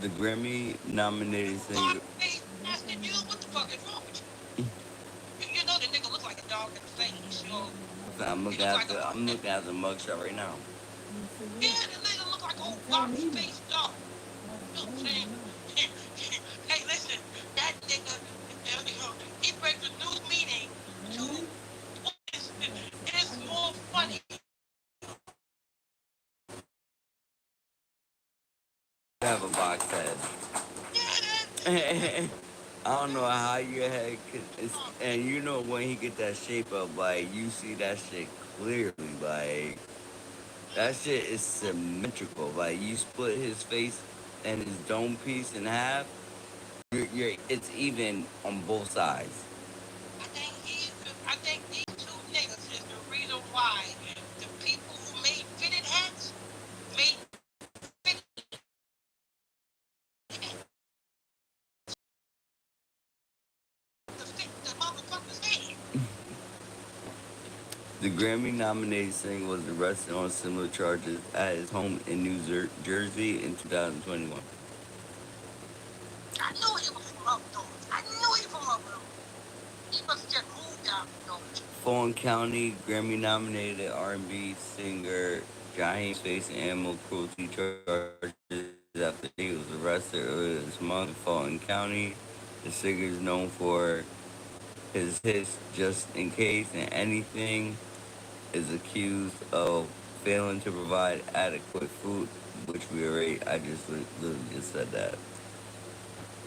the Grammy nominated singer. Hey, asking you what the fuck is wrong with you? You know the nigga look like a dog in the face. You know, I'm he looking look at like a I'm looking at the mugshot right now. yeah, the nigga look like a old box face dog. You know what I'm saying? Hey, listen, that nigga, he brings a new meaning to it's more funny. You have a box head. Yeah, I don't know how your head could, and you know when he get that shape up, like you see that shit clearly, like that shit is symmetrical. Like you split his face and his dome piece in half, it's even on both sides. I think these two niggas is the reason why the people who made fitted hats made fitted hats to fit the motherfucker's head. The Grammy nominated singer was arrested on similar charges at his home in Jersey in 2021. I knew he was from up north. I knew he from up north. He must have just moved down north. Fulton County Grammy nominated R&B singer Jaheim facing animal cruelty charges after he was arrested earlier this month in Fulton County. The singer is known for his hits Just in Case and Anything, is accused of failing to provide adequate food, which I just literally just said that.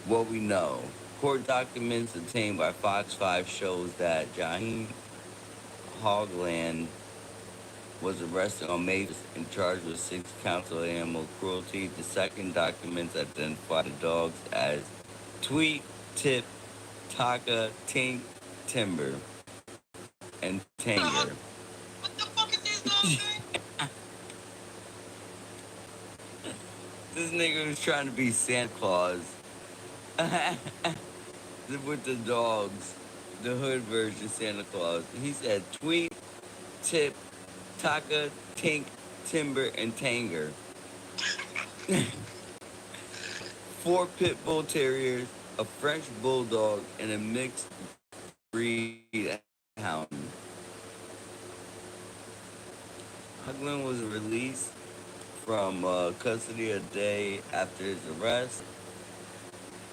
What we know. Court documents obtained by Fox 5 shows that Jaheim Hogland was arrested on May 1st and charged with 6 counts of animal cruelty. The second documents identify the dogs as Tweet, Tip, Taka, Tink, Timber, and Tanger. What the fuck is these dogs saying? This nigga was trying to be Santa Claus with the dogs, the hood version Santa Claus. He said Tweet, Tip, Taka, Tink, Timber, and Tanger. 4 pit bull terriers, a French bulldog, and a mixed breed hound. Hugland was released from custody a day after his arrest.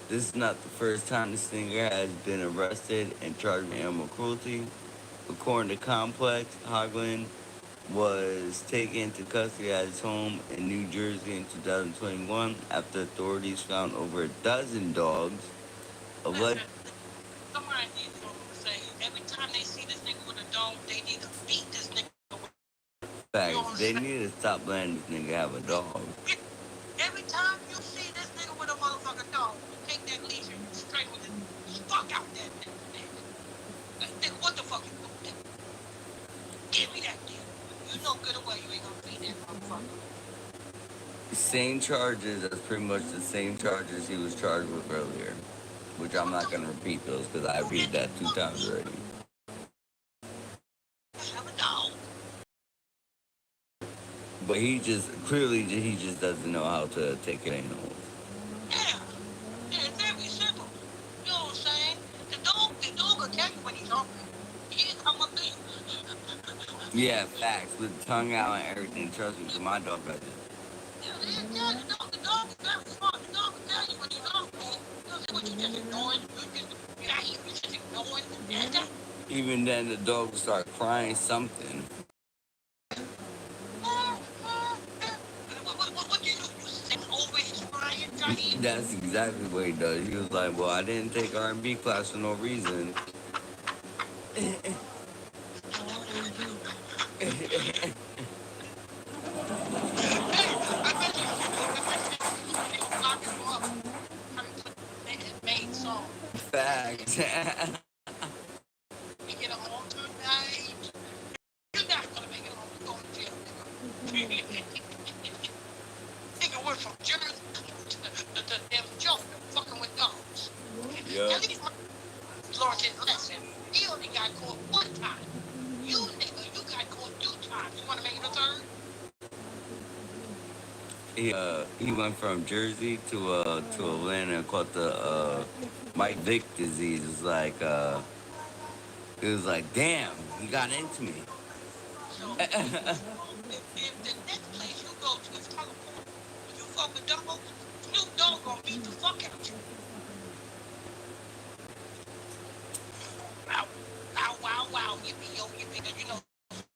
This is not the first time the singer has been arrested and charged with animal cruelty. According to Complex, Hogland was taken into custody at his home in New Jersey in 2021 after authorities found over a dozen dogs. Listen, somebody needs to say every time they see this nigga with a dog, they need to beat this nigga. Facts. They need to stop letting this nigga have a dog. Every time you see this nigga with a motherfucking dog, take that leash and strangle the fuck out that nigga. Like, nigga, what the fuck you doing? Give me that nigga. You Same charges. That's pretty much the same charges he was charged with earlier. Which I'm not gonna repeat those because I repeated that 2 times already. Have a dog. But he just doesn't know how to take care of animals. Yeah. Yeah, it's very simple. You know what I'm saying? The dog will tell you when he's hungry. He come up to you. Yeah, facts with tongue out and everything. Trust me, 'cause my dog does it. Yeah, the dog is very smart. The dog will tell you when he's hungry. You know what you just ignoring? You're not here. You just ignoring. Even then, the dog will start crying something. What do you do? You sit over his crying, Johnny? That's exactly what he does. He was like, "Well, I didn't take R&B class for no reason." Facts. You get a home tonight. You're not gonna make it home. You're going to jail, nigga. Nigga went from Jersey to damn Georgia, fucking with dogs. Yeah. At least learned his lesson. He only got caught 1 time. You nigga, you got caught 2 times. You wanna make it a third? He went from Jersey to Atlanta and caught the Mike Vick disease. It was like, damn, he got into me. So, if the next place you go to is California, if you fuck with Dumbo, Snoop Dogg gonna beat the fuck out you. Wow, wow, wow, wow, yippee, yo, yippee, 'cause you know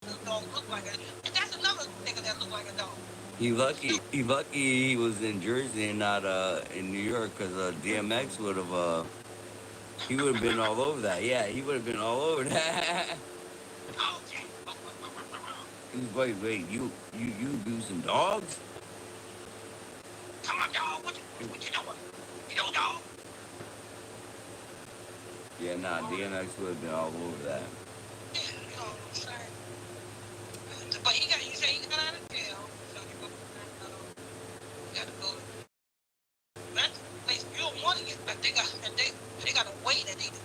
Snoop Dogg look like a, and that's another nigga that look like a dog. He lucky he was in Jersey and not in New York, because DMX would have he would have been all over that. Yeah, he would have been all over that. Okay. He was, wait, you abusing dogs? Come on, dog, what you doing? You know, dog. Yeah, nah, DMX would have been all over that. Yeah, you know what I'm saying? But you say he got out of jail, so you gotta go. That's the place you don't want to get back. They got a way that they do.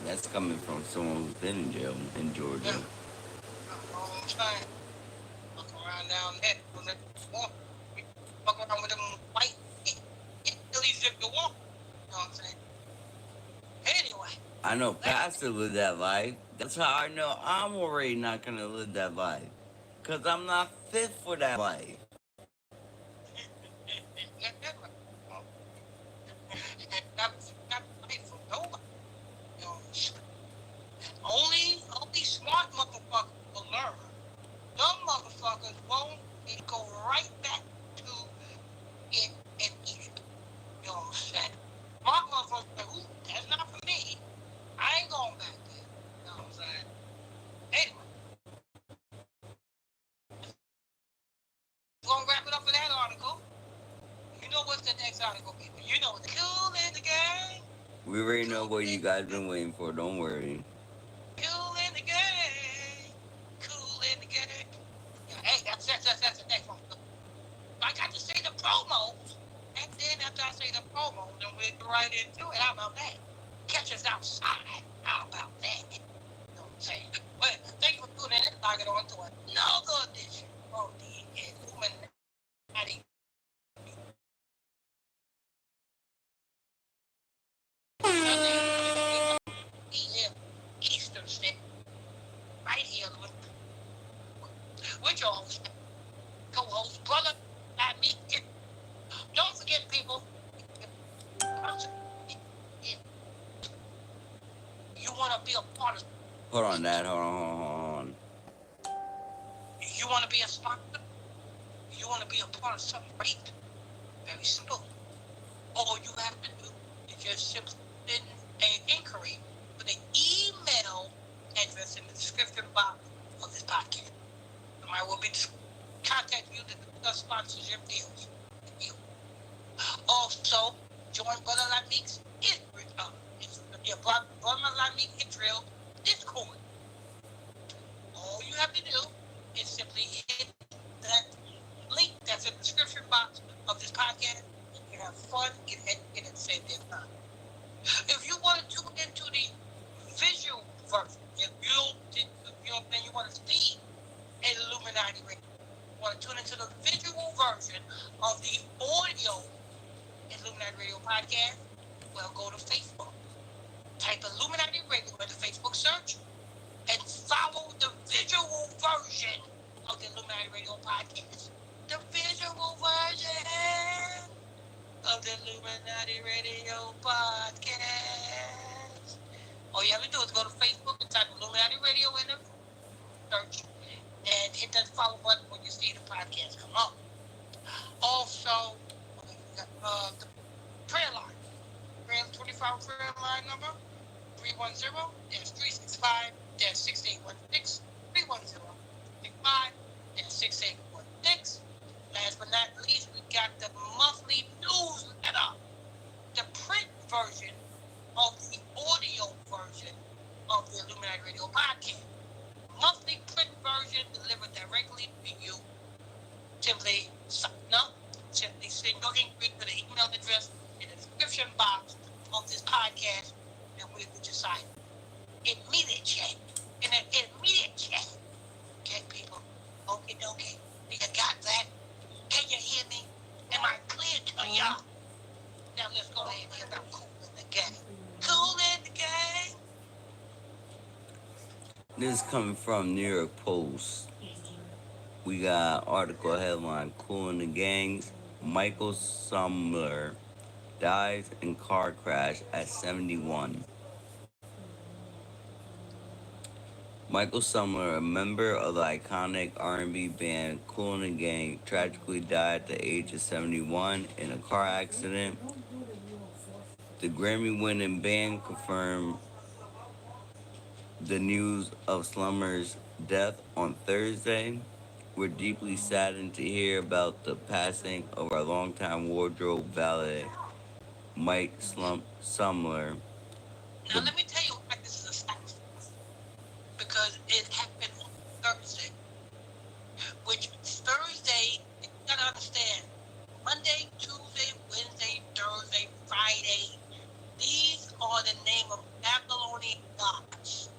That's coming from someone who's been in jail in Georgia. Yeah. You know what I'm saying? Look around down there. Fuck around with them white Phillies if you want. You know what I'm saying? Anyway. I know Pastor lived that life. That's how I know I'm already not gonna live that life. Cause I'm not fit for that life. Only smart motherfuckers will learn. Dumb motherfuckers won't and go right back to it and eat it. You know what I'm saying? Smart motherfuckers say, ooh, that's not for me. I ain't going back there. You know what I'm saying? Anyway. We're gonna wrap it up for that article. You know what's the next article, people? You know, the Kool in the game. We already know what you guys been waiting for. Don't worry. Kool in the game. Kool in the game. Yeah, hey, that's the next one. I got to say the promos. And then after I say the promos, then we'll get right into it. How about that? Catch us outside. How about that? You know what I'm saying? But thank you for tuning in. I'll get on to another edition of the Illuminati. Eastern State, right here with your host, co-host, brother, and me. Don't forget, people, you want to be a part of. Hold on, Dad. Hold on. You want to be a sponsor? You want to be a part of something great? Very simple. All you have to do is just simply send an inquiry with an email address in the description box of this podcast. I will be contact you to discuss sponsorship deals with you. Also, join Brother Lamik's Brother Lamik Israel Discord. All you have to do is simply hit that link that's If you want to tune into the visual version, if you want to see Illuminati Radio, you want to tune into the visual version of the audio Illuminati Radio podcast, well, go to Facebook. Type Illuminati Radio in the Facebook search and follow the visual version of the Illuminati Radio podcast. The visual version of the Illuminati Radio podcast. All you have to do is go to Facebook and type Illuminati Radio in the search and hit that follow button when you see the podcast come up. Also, the prayer line, 24-hour prayer line number, 310-365-6816, 310-65-6816. Last but not least, we got the monthly newsletter, the print version of the audio version of the Illuminati Radio podcast. Monthly print version delivered directly to you. Simply sign up, simply send your inquiry to the email address in the description box of this podcast, and we will just sign immediate check. In an immediate check. Okay, people. Okay. You got that? Can you hear me? Am I clear to y'all? Now let's go ahead and hear about Kool in the Gang. Kool in the Gang. This is coming from New York Post. We got article headline: Kool in the Gang. Michael Sumler dies in car crash at 71. Michael Sumler, a member of the iconic R&B band Kool and the Gang, tragically died at the age of 71 in a car accident. The Grammy-winning band confirmed the news of Sumler's death on Thursday. We're deeply saddened to hear about the passing of our longtime wardrobe valet, Mike Sumler. Now let me tell you why this is a sacrifice. Because it happened on Thursday. Which Thursday, you gotta understand, Monday, Tuesday, Wednesday, Thursday, Friday, these are the name of Babylonian gods.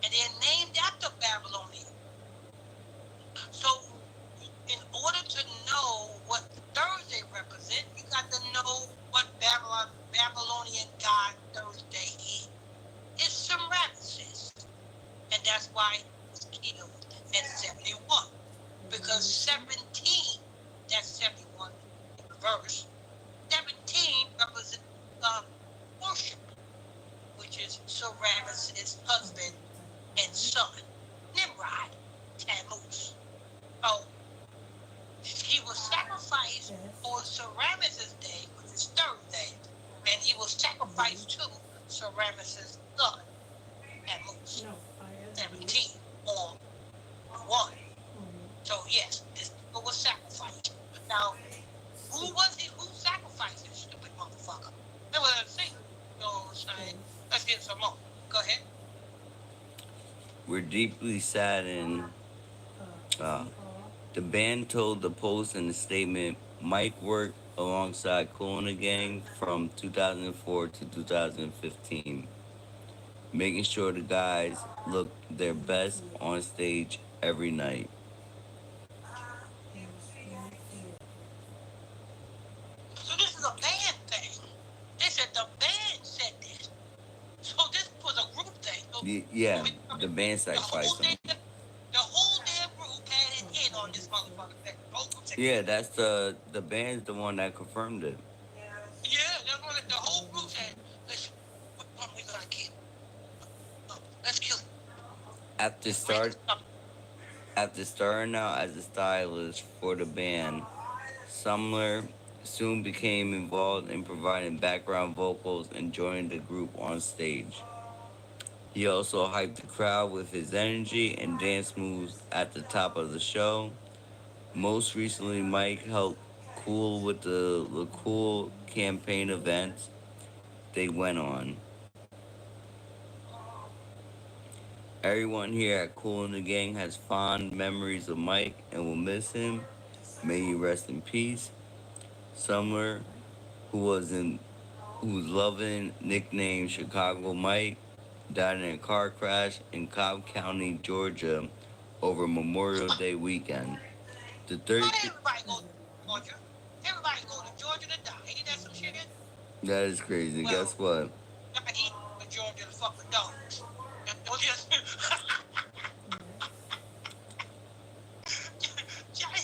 And they're named after Babylonian. So, in order to know what Thursday represents, you got to know what Babylonian god Thursday is. It's Semiramis. And that's why he was killed at 71. Because 17, that's 71 in reverse, 17 represents worship, which is Semiramis' husband and son, Nimrod, Tammuz. So, he was sacrificed on Semiramis' day, which is Thursday, and he was sacrificed to Semiramis' son, Tammuz, 17 or 1. So, yes, this was sacrificed. Now, who was it? Who sacrificed this stupid motherfucker? That's what I'm saying. You know what I'm saying? Let's get some more. Go ahead. We're deeply saddened. The band told the Post in a statement, Mike worked alongside Kool and the Gang from 2004 to 2015, making sure the guys look their best on stage every night. So this is a band thing. They said the band said this. So this was a group thing. So Yeah, the band sacrificed him. The whole damn group had an in on this motherfucker. Yeah, that's the band's the one that confirmed it. Yeah, that's what the whole group said. Listen, what one we gonna kill? Let's kill him. After starting out as a stylist for the band, Sumler soon became involved in providing background vocals and joined the group on stage. He also hyped the crowd with his energy and dance moves at the top of the show. Most recently, Mike helped Kool with the Kool campaign events they went on. Everyone here at Kool and the Gang has fond memories of Mike and will miss him. May he rest in peace. Sumler, who was in who's loving nicknamed Chicago Mike, died in a car crash in Cobb County, Georgia, over Memorial Day weekend. The Not 33 everybody go to Georgia. Everybody go to Georgia to die. Ain't that some shit? that is crazy. Well, Guess what? I eat with Georgia to fuck with dogs. Don't just.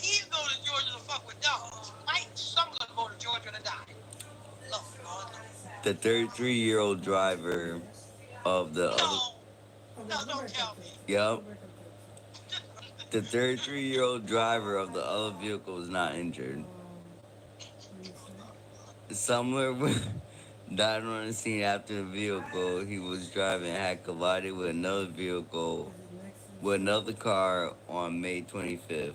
He's going to Georgia to fuck with dogs. Mike, some gonna go to Georgia to die. Lord, Lord, Lord. The 33-year-old driver of the other. No, don't tell me. Yep. The 33-year-old driver of the other vehicle was not injured. Summer died on the scene after the vehicle he was driving had collided with another vehicle, with another car on May 25th.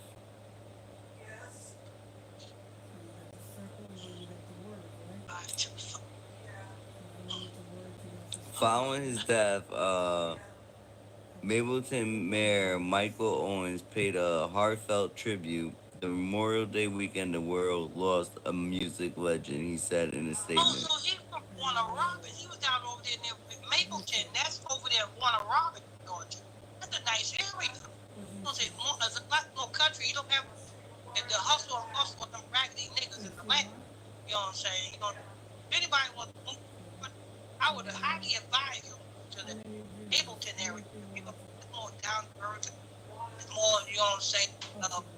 Following his death, Mableton Mayor Michael Owens paid a heartfelt tribute. The Memorial Day weekend, the world lost a music legend, he said in a statement. Oh, so he's from Warner Robins. He was down over there near Mapleton. That's over there in Warner Robins, Georgia. That's a nice area. You don't say there's a lot more country. You don't have the hustle and bustle of them raggedy niggas in the land. You know what I'm saying? You know, if anybody wants to move, I would highly advise you to the Mapleton area. You know, it's more down to earth. It's more, you know what I'm saying,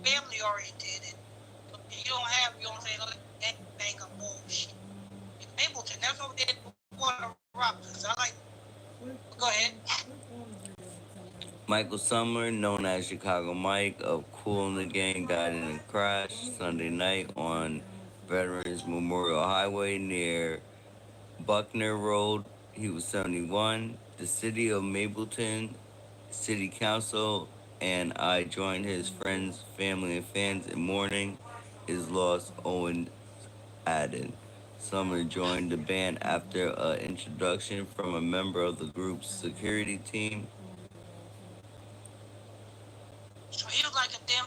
family oriented. You don't have, you know what I'm saying, all that bank of bullshit. Mapleton, that's over there in Warner Robins. I like. Go ahead. Michael Summer, known as Chicago Mike of Kool and the Gang, died in a crash Sunday night on Veterans Memorial Highway near Buckner Road. He was 71. The city of Mapleton City Council and I joined his friends, family, and fans in mourning his loss, Owen added. Summer joined the band after an introduction from a member of the group's security team. So he was like a damn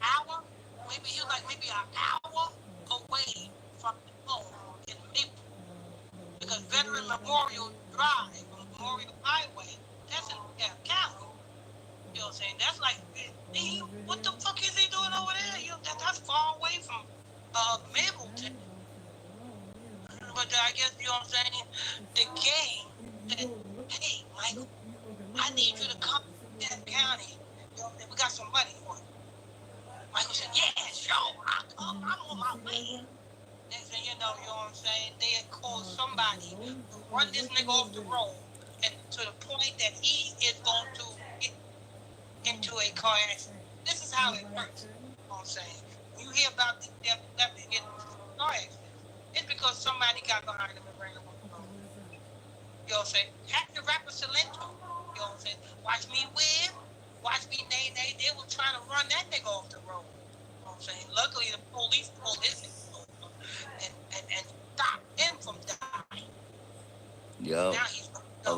hour, maybe he was like maybe an hour away from the home in Maple. Because Veteran Memorial Drive, Memorial Highway, that's in Cobb County. You know what I'm saying? That's like, what the fuck is he doing over there? You know, that's far away from Mapleton. But I guess, you know what I'm saying? The gang said, hey, Michael, I need you to come to that county. You know, we got some money for you. Michael said, yeah, sure, I'll come. I'm on my way. Next thing you know what I'm saying? They had called somebody to run this nigga off the road, and to the point that he is going to get into a car accident. This is how it works. You know what I'm saying? When you hear about the death and get into a car accident, it's because somebody got behind him and ran him off the road. You know what I'm saying? Hack the rapper Salento. You know what I'm saying? Watch me win. Watch me nay. They were trying to run that nigga off the road. You know what I'm saying? Luckily, the police pulled his nigga over and stopped him from dying. Yep. Now he's A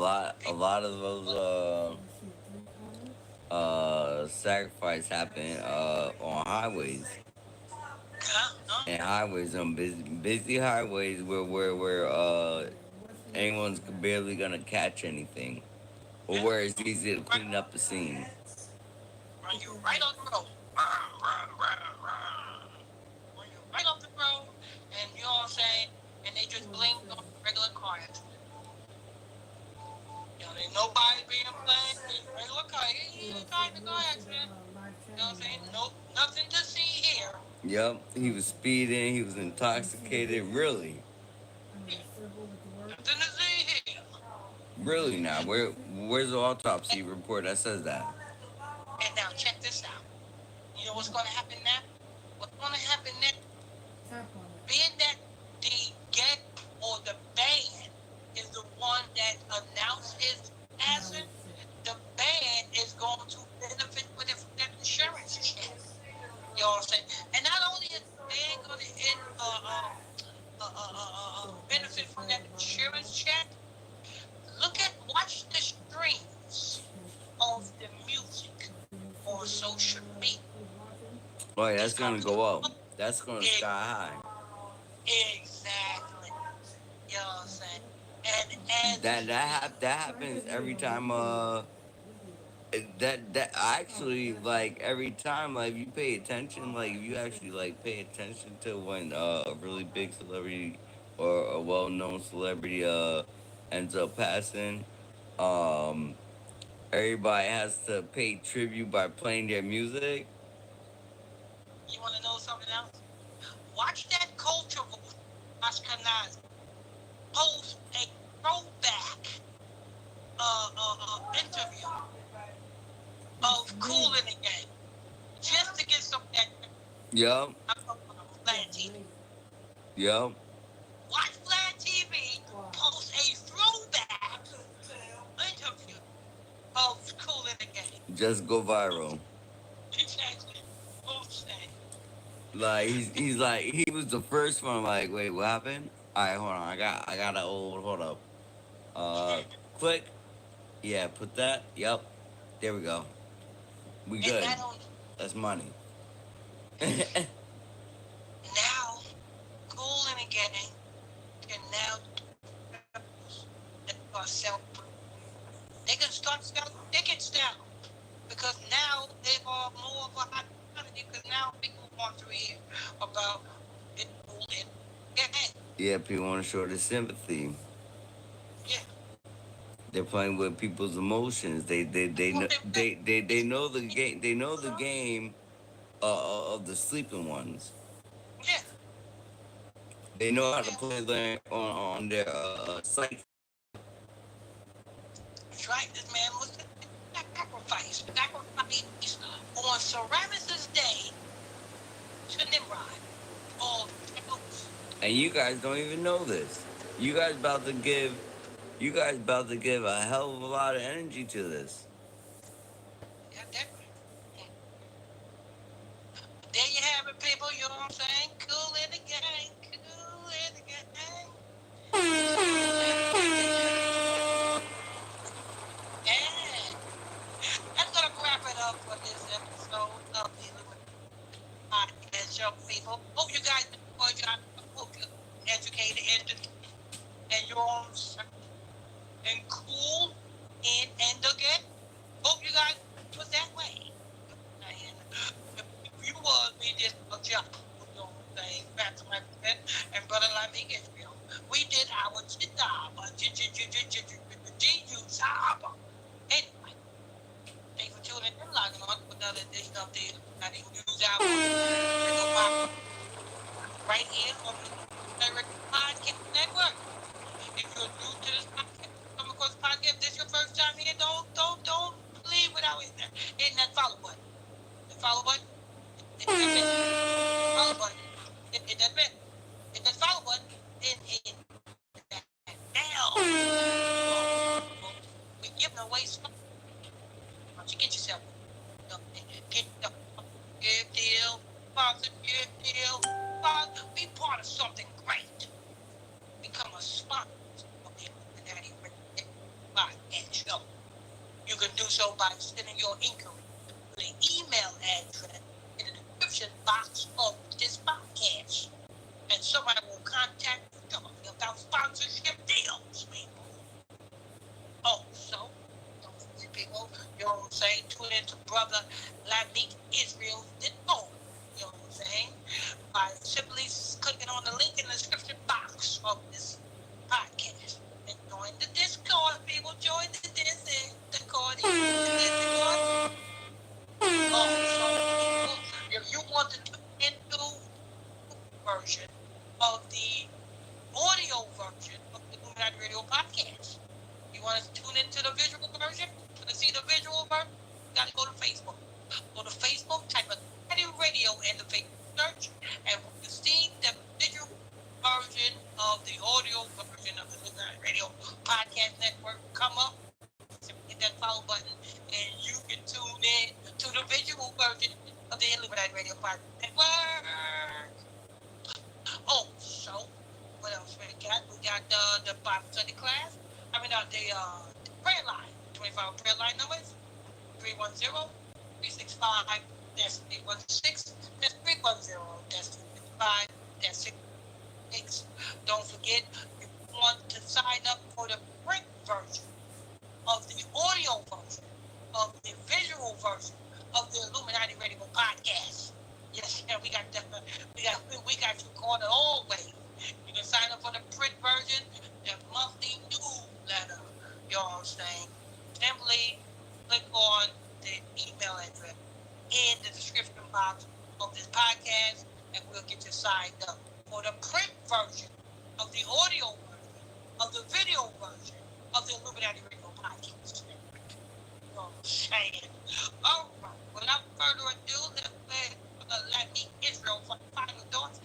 lot of those sacrifice happen on highways. And highways, on busy highways where anyone's barely gonna catch anything, or where it's easy to clean up the scene. Run you right on the road. Run you right off the road, and you know what I'm saying? And they just blame it on regular car accident. You know, ain't nobody being blamed. Regular car, he died in a car accident. You know what I'm saying? No, nothing to see here. Yep, he was speeding, he was intoxicated, really. Nothing to see here. Really now, where's the autopsy report that says that? And now check this out. You know what's going to happen now? What's going to happen next? Being that the gang or the band is the one that announced his passing, the band is going to benefit with it from that insurance check. You know what I'm saying? And not only is the band going to benefit from that insurance check, watch the streams of the music on social media. Oh yeah, that's gonna go up. That's gonna sky high. Exactly. You And that happens every time. That actually, like, every time, like, if you pay attention, like, if you actually, like, pay attention to when a really big celebrity or a well-known celebrity ends up passing, um everybody has to pay tribute by playing their music. you want to know something else? Watch that culture Ashkenaz post a throwback interview of Kool in the Gang just to get some of that. Yup. I'm talking about Vlad TV. Yup. Watch Vlad TV post a throwback interview of Kool in the Gang. Just go viral. Exactly. Like, he's like, he was the first one. Like, wait, what happened? All right, hold on. I got an old. Hold up. Click. Yeah, put that. Yep. There we go. We good. That's money. Now, Kool in the Gang can now sell. They can start selling tickets now because now they are more of a hot commodity because now people want to hear about it. Kool in the Gang. Yeah, people want to show their sympathy. Yeah. They're playing with people's emotions. They know the game. They know the game of the sleeping ones. Yeah. They know how to play on their psyche. That's right. This man was sacrifice on Ceramus' day to Nimrod. All And you guys don't even know this. You guys about to give a hell of a lot of energy to this. yeah, definitely. There you have it, people. You know what I'm saying? Kool in the Gang. Kool in the Gang. And that's going to wrap it up for this episode of the Podcast Show, people. Hope you guys enjoyed it. I hope you're educated and you're on and cool and again. Hope you guys was that way. And if you was, we did a job. You know what I'm saying? Back to my friend and brother Lamik Israel. We did our job. Anyway, thanks for tuning in, logging on to another edition of the News Hour right here on the Direct Podcast Network. If you're new to this podcast, come across the podcast, this is your first time here, don't leave without hitting that follow button. The follow button. Hit that follow button. Hit that bit. Hit that follow button. Hit that bell. We're giving away stuff. Why don't you get yourself get the gift deal, sponsor gift deal, be part of something great. Become a sponsor of the Illuminati Podcast Show. You can do so by sending your inquiry to the email address in the description box of this podcast. And somebody will contact you about sponsorship deals, people. Also, don't forget, people, you know what I'm saying? Tune in to Brother Lamik Israel Ditto. You know what I'm saying? By simply clicking on the link in the description box of this podcast. And join the Discord, people. Join the Discord. Also, people, if you want to tune into version of the audio version of the Illuminati Radio podcast, you want to tune into the visual version? To see the visual version, you got to go to Facebook. Go to Facebook, type in Radio in the Facebook search, and when you see the visual version of the audio version of the Illuminati Radio Podcast Network come up, hit that follow button, and you can tune in to the visual version of the Illuminati Radio Podcast Network. Oh, so what else we got? We got the Bible study class. The prayer line. 24-hour prayer line numbers: 310-365-816. That's 310-365-6. Don't forget, if you want to sign up for We got you covered always. You can sign up for the print version, the monthly newsletter. You know what I'm saying? Simply click on the email address in the description box of this podcast, and we'll get you signed up for the print version of the audio version of the video version of the Illuminati Radio podcast. You know what I'm saying? All right. Without further ado, let me Israel for final thoughts.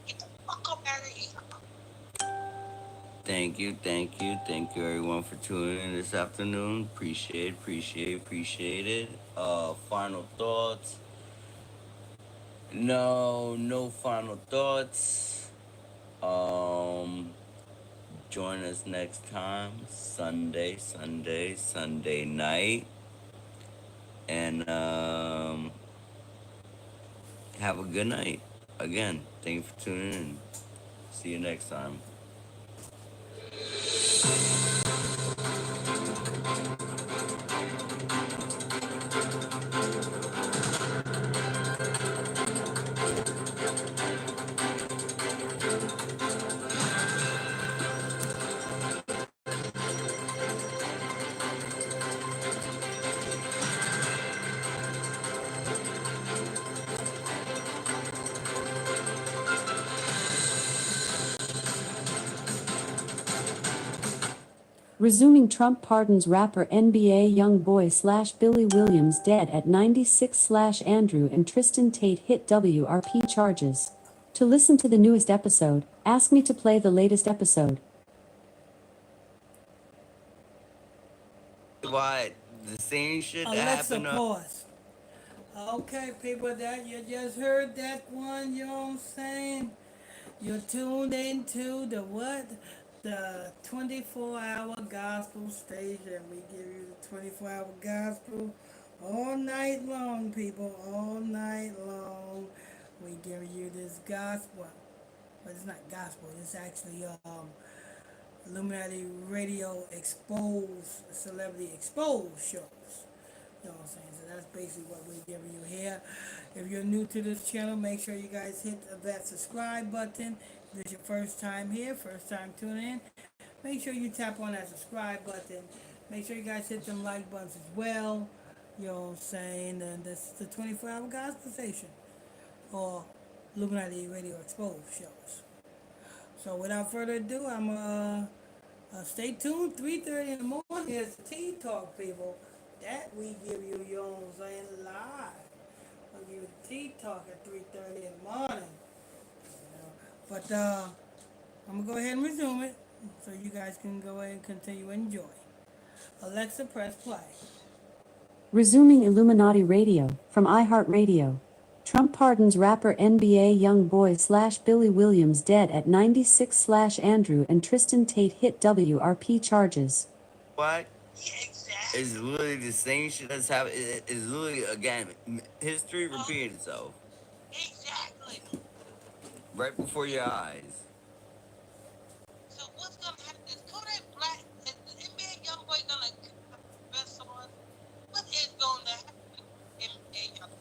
Get the fuck up out of here. Thank you, everyone for tuning in this afternoon. Appreciate it. Final thoughts. No final thoughts. Join us next time, Sunday night. And have a good night. Again, thank you for tuning in. See you next time. Resuming Trump pardons rapper NBA YoungBoy / Billy Williams dead at 96 / Andrew and Tristan Tate hit WRP charges. To listen to the newest episode, ask me to play the latest episode. What? The same shit that Alexa, happened. pause. Okay, people, that you just heard that one, you know what I'm saying? You're tuned into the what? The 24-hour gospel station. We give you the 24-hour gospel all night long, people. All night long. We give you this gospel. But it's not gospel. It's actually Illuminati Radio Expose, Celebrity Expose shows. You know what I'm saying? So that's basically what we're giving you here. If you're new to this channel, make sure you guys hit that subscribe button. If it's your first time here, first time tuning in, make sure you tap on that subscribe button. Make sure you guys hit them like buttons as well. You know what I'm saying? And this is the 24-hour gospel station, or Illuminati Radio Exposed shows. So without further ado, I'm stay tuned. 3:30 in the morning is Tea Talk, people. That we give you, you know what I'm saying, live. We'll give you Tea Talk at 3:30 in the morning. But I'm gonna go ahead and resume it, so you guys can go ahead and continue to enjoy. Alexa, press play. Resuming Illuminati Radio from iHeartRadio. Trump pardons rapper NBA YoungBoy / Billy Williams dead at 96 / Andrew and Tristan Tate hit WRP charges. What? Yeah, exactly. It's literally the same shit that's happened. It's literally, again, history repeated itself. Exactly. Right before your eyes. So what's gonna happen is Kodak Black and the NBA YoungBoy gonna best on. What is gonna happen in NBA YoungBoy?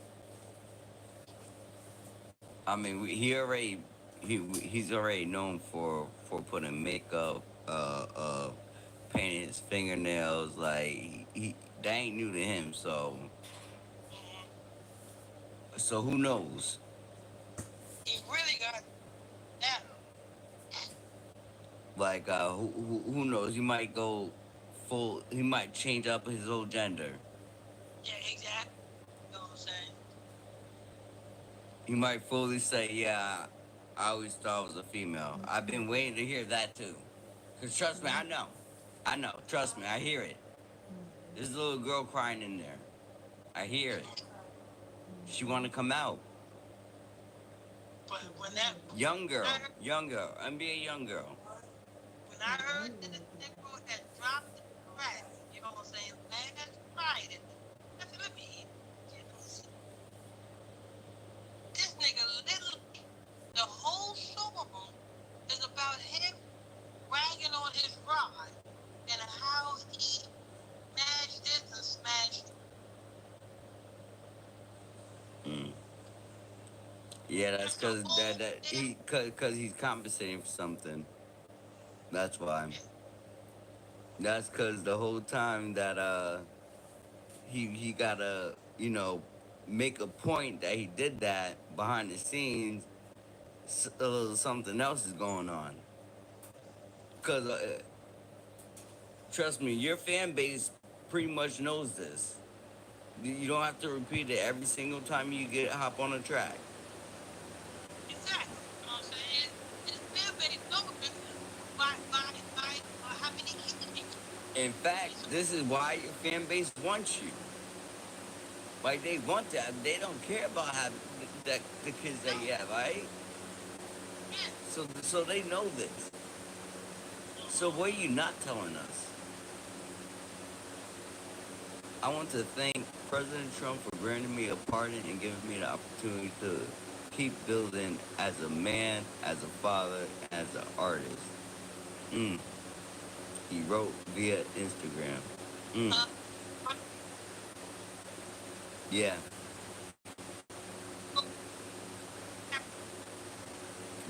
I mean, he's already known for putting makeup, painting his fingernails. Like that ain't new to him. So who knows? He really got that. Like who knows? He might go full. He might change up his whole gender. Yeah, exactly. You know what I'm saying? He might fully say, "Yeah, I always thought I was a female." I've been waiting to hear that too. Cause trust me, I know. Trust me, I hear it. There's a little girl crying in there. I hear it. She want to come out. But when that Young girl, NBA young girl. when I heard that this nigga had dropped the track, you know what I'm saying, last Friday, I said, let me hear this. This nigga literally, the whole song is about him bragging on his ride and how he smashed this and smashed. Yeah, that's That's the because whole that damn. he cause he's compensating for something. That's why. That's because the whole time that he gotta make a point that he did that behind the scenes. Something else is going on. Cause trust me, your fan base pretty much knows this. You don't have to repeat it every single time you get hop on a track. Exactly. You know what I'm saying? And his fan base knows it by how many kids he got. In fact, It's this is why your fan base wants you. Like they want that. They don't care about having the kids that no, you have, right? yeah. So they know this. So what are you not telling us? I want to thank President Trump for granting me a pardon and giving me the opportunity to keep building as a man, as a father, as an artist. Mm. He wrote via Instagram. Mm. Uh, Yeah.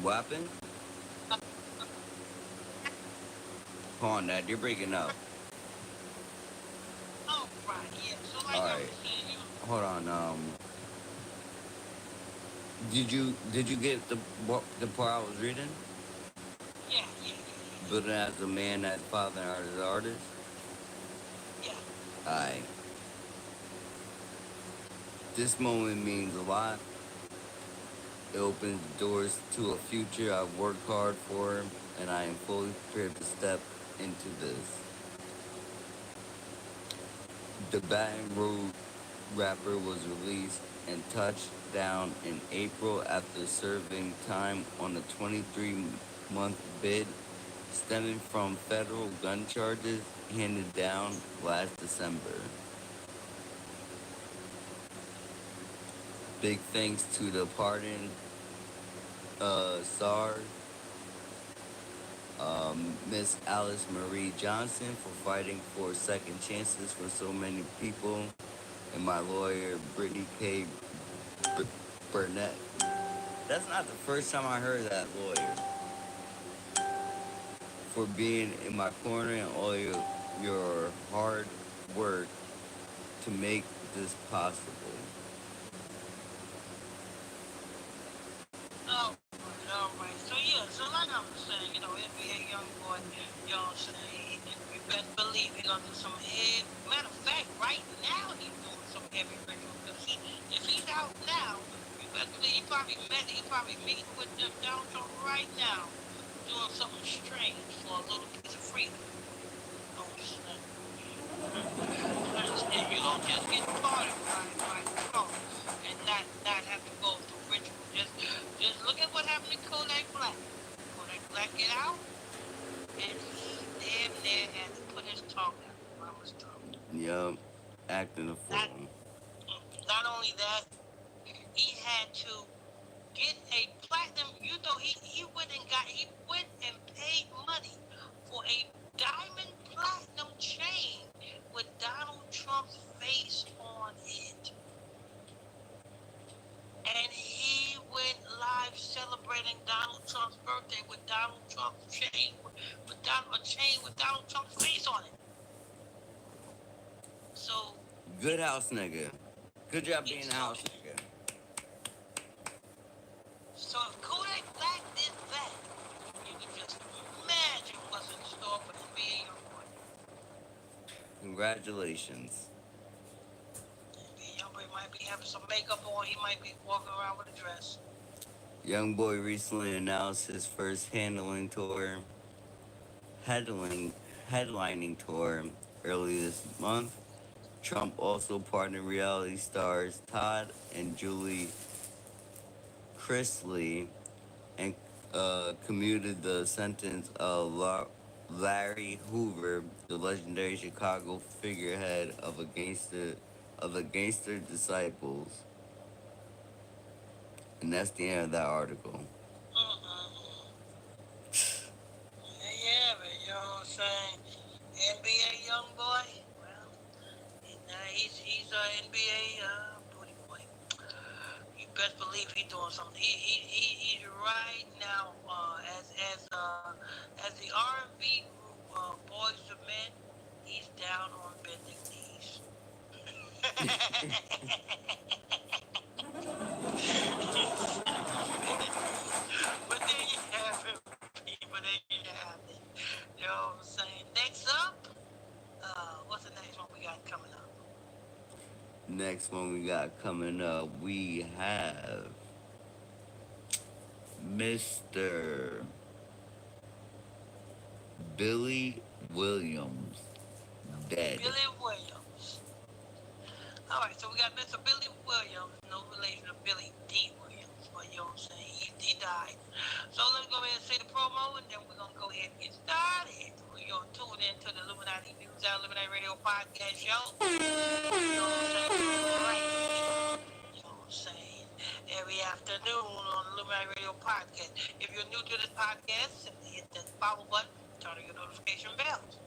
What happened? Hold on, Dad. You're breaking up. oh, right, yeah. So All like I was right. saying, Hold on. Did you get the part I was reading? yeah. Building as a man, as a father, and as an artist. Yeah. Alright. This moment means a lot. It opens doors to a future I've worked hard for, and I am fully prepared to step into this. The Baton Rouge rapper was released and touched down in April after serving time on a 23-month bid stemming from federal gun charges handed down last December. Big thanks to the pardon SARS, Miss Alice Marie Johnson for fighting for second chances for so many people, and my lawyer Brittany K. Burnett. That's not the first time I heard that lawyer. For being in my corner and all your hard work to make this possible. Oh, all right. So yeah, so like I was saying, NBA young boy, you know what I'm saying? You best believe he gonna do some head. Matter of fact, right now he's doing some heavy ritual. Cause if he's out now, you best believe he probably meeting with them down to right now, doing something strange for a little piece of freedom. Oh snap. And you don't just get pardoned by Trump and not have to go through ritual. Just look at what happened to Kodak Black. Kodak Black get out and he damn near had to put his tongue out. Mama's tongue. Yup, acting a Not fool. not only that, he had to get a platinum. He went and paid money for a diamond platinum chain with Donald Trump's face on it. And he went live celebrating Donald Trump's birthday with Donald Trump's chain, a chain with Donald Trump's face on it. So, Good house nigga. Good job being a so, house nigga. so if Kodak Black did that, you can just imagine what's in store for NBA YoungBoy. Congratulations. NBA YoungBoy might be having some makeup on. He might be walking around with a dress. Young boy recently announced his first headlining tour early this month. Trump also pardoned reality stars Todd and Julie Chrisley and commuted the sentence of Larry Hoover, the legendary Chicago figurehead of the gangster disciples. And that's the end of that article. Yeah, but you know what I'm saying? NBA YoungBoy, well, he's a NBA booty boy. He Best believe he's doing something. He's right now as the R&B group Boys to Men. He's down on bending knees. But there you have it, people. There you have it. You know what I'm saying? Next up, what's the next one we got coming up? Next one we got coming up, we have Mr. Billy Williams dead. Billy Williams. All right, so we got Mr. Billy Williams, no relation to Billy D. Williams, but you know what I'm saying? He died. So let's go ahead and say the promo, and then we're going to go ahead and get started. We're going to tune into the Illuminati News Out Illuminati Radio Podcast Show. You know what I'm saying? You know what I'm saying? Every afternoon on the Illuminati Radio Podcast. If you're new to this podcast, simply hit that follow button, turn on your notification bells.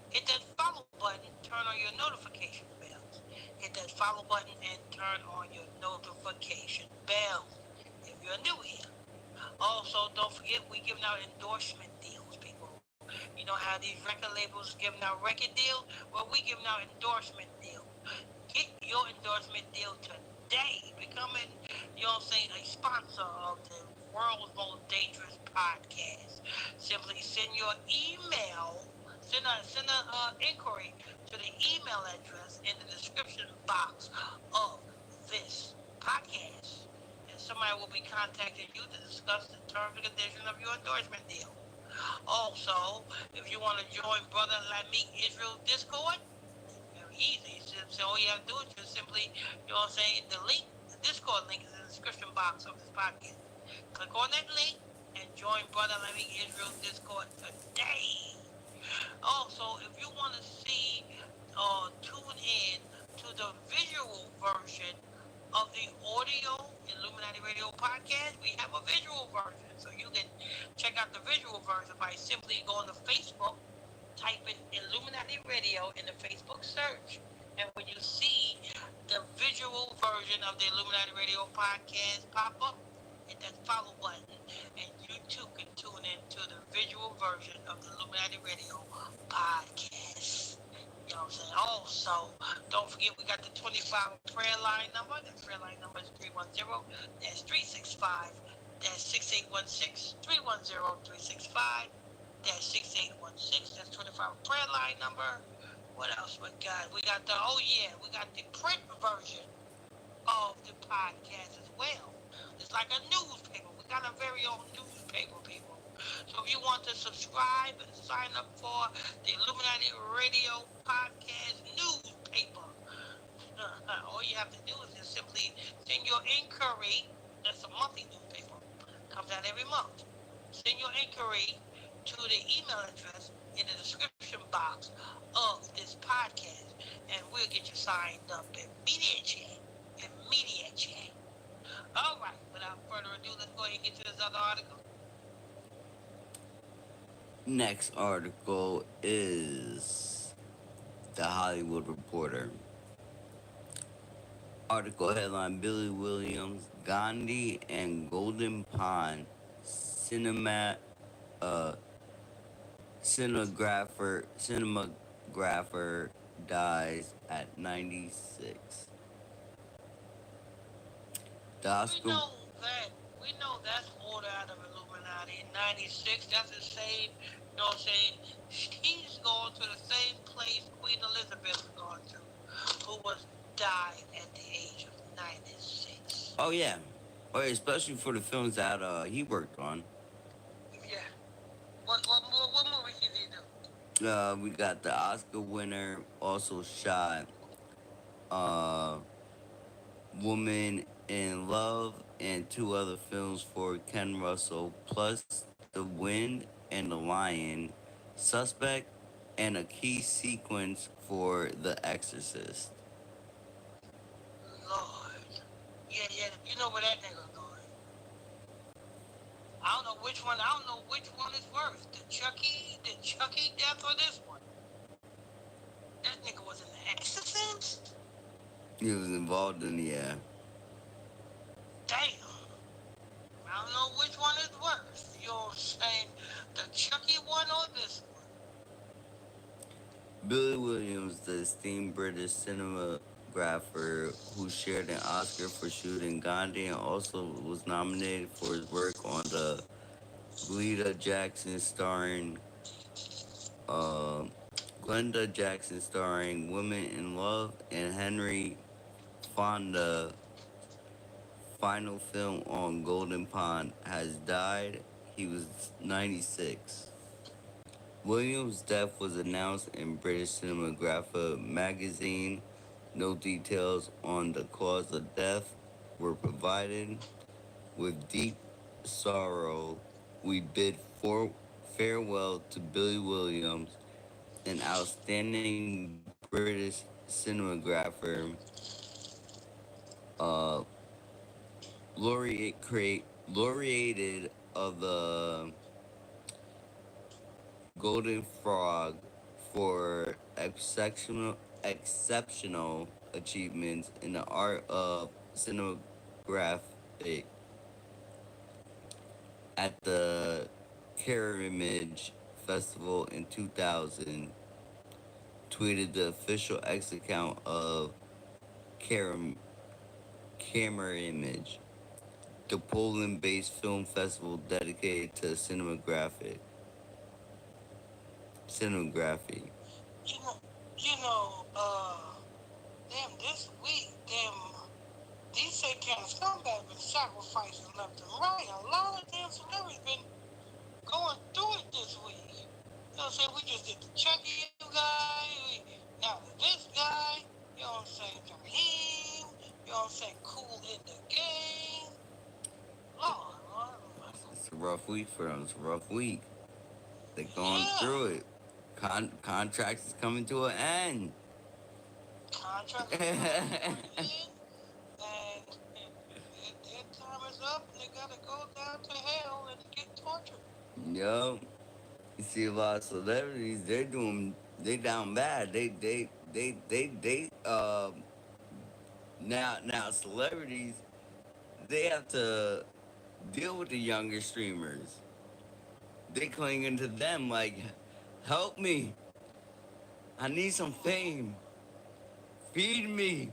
Hit that follow button, turn on your notification bells. Hit that follow button and turn on your notification bells if you're new here. Also, don't forget, we giving out endorsement deals, people. You know how these record labels giving out record deals? Well, we giving out endorsement deals. Get your endorsement deal today. Becoming, you know what I'm saying, a sponsor of the world's most dangerous podcast. Simply send your email, send an inquiry to the email address in the description box of this podcast. And somebody will be contacting you to discuss the terms and conditions of your endorsement deal. Also, if you want to join Brother Lamik Israel Discord, very easy. So all you have to do is just simply, you know what I'm saying, the Discord link is in the description box of this podcast. Click on that link and join Brother Lamik Israel Discord today. Also, if you want to see or tune in to the visual version of the audio Illuminati Radio podcast, we have a visual version. So you can check out the visual version by simply going to Facebook, type in Illuminati Radio in the Facebook search. And when you see the visual version of the Illuminati Radio podcast pop up, hit that follow button, and you too can tune into the visual version of the Illuminati Radio podcast. You know what I'm saying? Also, don't forget we got the 25 prayer line number. The prayer line number is 310-365-6816, 310-365-6816. That's 25 prayer line number. What else we got? We got the print version of the podcast as well. It's like a newspaper. We got a very own newspaper, people. So if you want to subscribe and sign up for the Illuminati Radio Podcast newspaper, all you have to do is just simply send your inquiry. That's a monthly newspaper. Comes out every month. Send your inquiry to the email address in the description box of this podcast, and we'll get you signed up immediately. All right, without further ado, let's go ahead and get to this other article. Next article is The Hollywood Reporter. Article headline: Billy Williams, Gandhi, and Golden Pond cinematographer dies at 96. The Oscar. We know that's order out of Illuminati. 96, that's the same, you know what I'm saying? He's going to the same place Queen Elizabeth was going to, who died at the age of 96. Oh yeah, especially for the films that he worked on. Yeah. What movies did he do? We got the Oscar winner also shot Woman in Love and 2 other films for Ken Russell, plus The Wind and the Lion, Suspect, and a key sequence for The Exorcist. Lord. Yeah, you know where that nigga going. I don't know which one is worse. The Chucky death or this one? That nigga was in The Exorcist? He was involved in, yeah. Damn. Billy Williams, the esteemed British cinematographer who shared an Oscar for shooting Gandhi and also was nominated for his work on the Glenda Jackson starring uh, Glenda Jackson starring Women in Love and Henry Fonda final film on Golden Pond has died. He was 96. Williams' death was announced in British Cinematographer magazine. No details on the cause of death were provided. With deep sorrow, we bid farewell to Billy Williams, an outstanding British cinematographer, uh, laureated of the Golden Frog for exceptional achievements in the art of cinematography at the Caramage Festival in 2000. Tweeted the official X account of Caram Camera Image, the Poland-based film festival dedicated to cinematography. You know, you know, damn, this week, these satanic scumbags been sacrificing left and right. A lot of damn celebrities been going through it this week. You know what I'm saying? We just did the Chucky guy, now this guy, you know what I'm saying, Jaheim, you know what I'm saying, Cool in the Game. Lord. It's a rough week for them. It's a rough week. They're going through it. Contracts is coming to an end. Contracts is coming to an end, and their time is up, and they gotta go down to hell and get tortured. Yo, you see a lot of celebrities. They down bad. Now celebrities, they have to deal with the younger streamers. They clinging to them like, help me. I need some fame. Feed me.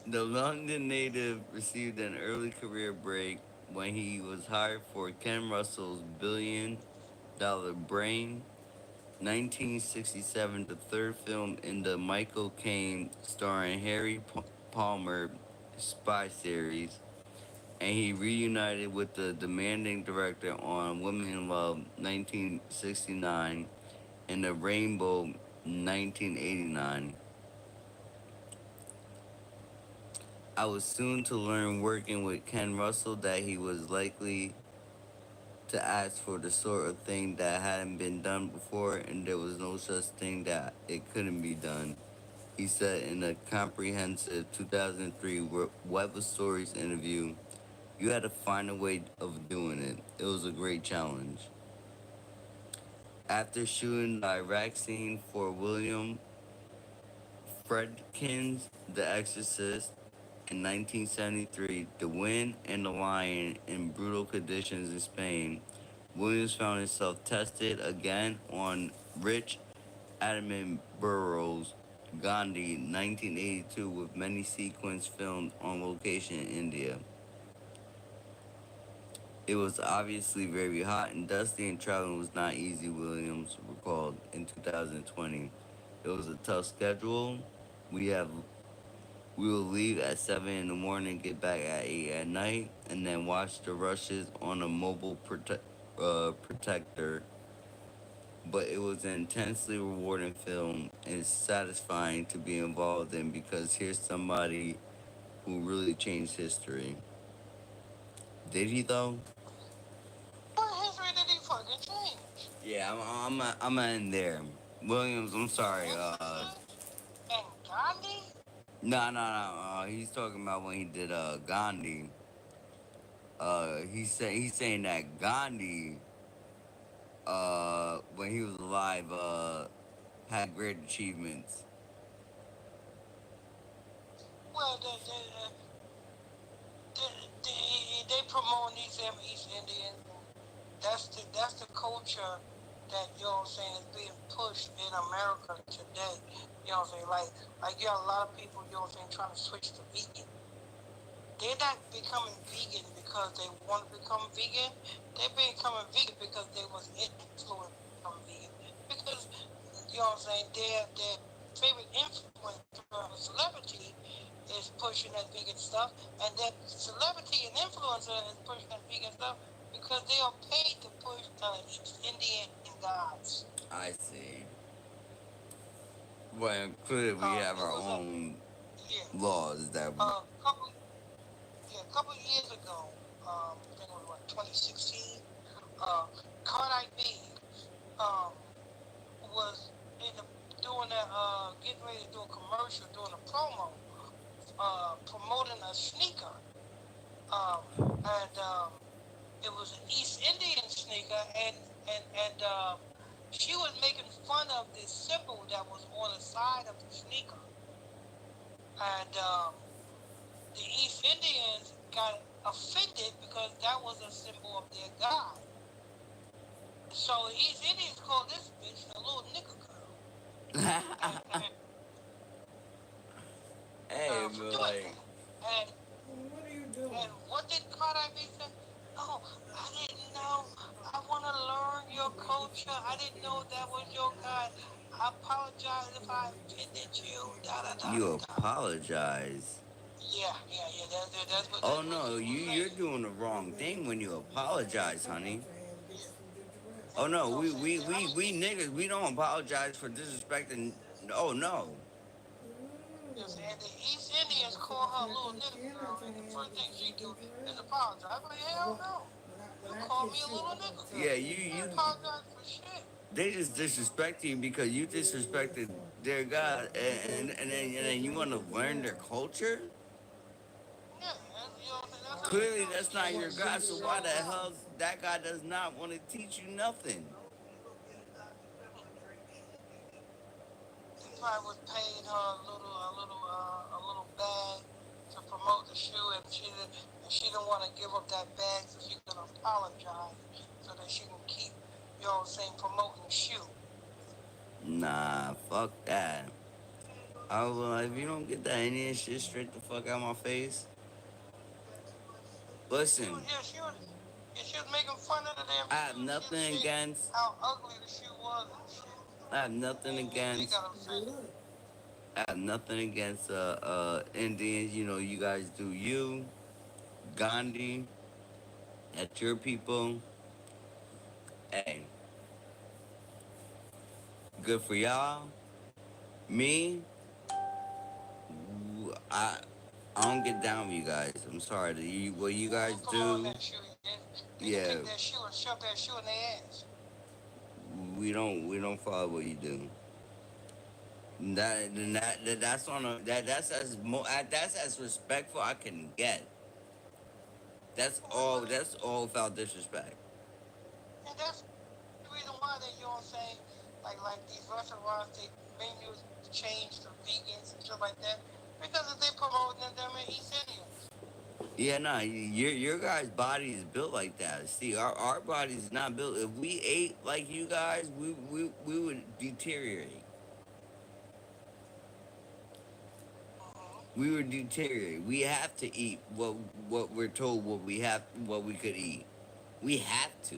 The London native received an early career break when he was hired for Ken Russell's $1 billion Brain, 1967, the third film in the Michael Caine starring Harry Palmer spy series, and he reunited with the demanding director on Women in Love, 1969, and The Rainbow, 1989. I was soon to learn working with Ken Russell that he was likely to ask for the sort of thing that hadn't been done before, and there was no such thing that it couldn't be done, he said in a comprehensive 2003 Web of Stories interview. You had to find a way of doing it. It was a great challenge. After shooting the Iraq scene for William Friedkin's The Exorcist in 1973, The Wind and the Lion in brutal conditions in Spain, Williams found himself tested again on Rich Attenborough's Gandhi 1982 with many sequences filmed on location in India. It was obviously very hot and dusty, and traveling was not easy, Williams recalled in 2020. It was a tough schedule. We will leave at 7 in the morning, get back at 8 at night, and then watch the rushes on a mobile protector. But it was an intensely rewarding film, and it's satisfying to be involved in because here's somebody who really changed history. Did he though? What history did he fucking change? Yeah, I'm in there. Williams, I'm sorry. And Gandhi? No. He's talking about when he did Gandhi. He's saying that Gandhi, when he was alive, had great achievements. Well, they promote these East Indians. That's the culture that, you know what I'm saying, is being pushed in America today. You know what I'm saying? Like you have a lot of people, you know what I'm saying, trying to switch to vegan. They're not becoming vegan because they want to become vegan. They're becoming vegan because they was influenced to become vegan. Because, you know what I'm saying, their favorite influencer, a celebrity, is pushing that vegan stuff, and that celebrity and influencer is pushing that vegan stuff because they are paid to push East Indian gods. I see. Well, clearly we have It our was own yeah, laws that. a couple years ago, I think it was what 2016. Cardi B um, was in the doing that getting ready to do a commercial, doing a promo, promoting a sneaker, and it was an East Indian sneaker, and she was making fun of this symbol that was on the side of the sneaker, and the East Indians got offended because that was a symbol of their god. So the East Indians called this bitch a little nigger girl. Hey, For but doing like, that. And What are you doing? and what did Cardi B say? Oh, I didn't know. I want to learn your culture. I didn't know that was your god. I apologize if I offended you. Da da da you da. apologize. Yeah. That's what Oh she no, was you're saying. doing the wrong thing when you apologize, honey. Yeah. Oh You no, know what I'm saying? I mean, we niggas, we don't apologize for disrespecting. Oh no. yes, and the East Indians call her a little nigger girl, and the first thing she do is apologize. I'm like, hell no. You call me a little nigger girl. Yeah, You apologize for shit. they just disrespect you because you disrespected their God, and then you want to learn their culture. Yeah, you know what I'm saying? That's how you Clearly, know that's not she your was God. So why the so hell that God does not want to teach you nothing? He probably was paying her a little bag to promote the shoe, and she didn't want to give up that bag, so she could apologize so that she can keep, you know what I'm saying, promoting the shoe. Nah, fuck that. I was like, if you don't get that Indian shit straight the fuck out my face, listen. She was making fun of the damn I have shoe. She was nothing saying against. how ugly the shoe was and shit. I have nothing And they against. got upset. I have nothing against Indians. You know, you guys do you, Gandhi. That's your people. Hey, good for y'all. Me, I don't get down with you guys. I'm sorry. What you guys do, That shoe. They can yeah, take that shoe and shove that shoe in their ass. we don't follow what you do. That's on a that's as respectful I can get. That's all without disrespect. And that's the reason why they, you know what I'm saying, like these restaurants, they menus change to vegans and stuff like that because if they promoting them in East Indians. Yeah, nah, your guys' body is built like that. See, our body is not built. If we ate like you guys, we would deteriorate. We would deteriorate. We have to eat what we're told what we could eat. We have to.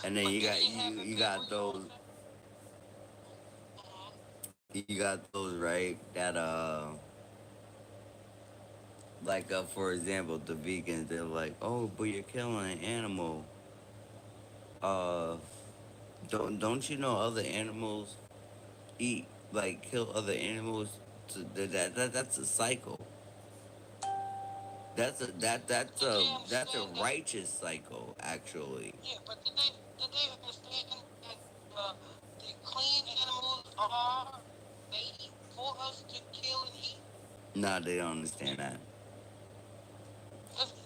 And then But you then got they have you the you people, got you know what those I'm saying? you got those right that like for example the vegans they're like, oh, but you're killing an animal. Uh don't you know other animals eat like kill other animals? That's a cycle. Did they That's a understand that? righteous cycle actually. Yeah, but did they understand that the clean animals are made for us to kill and eat? Nah, they don't understand that.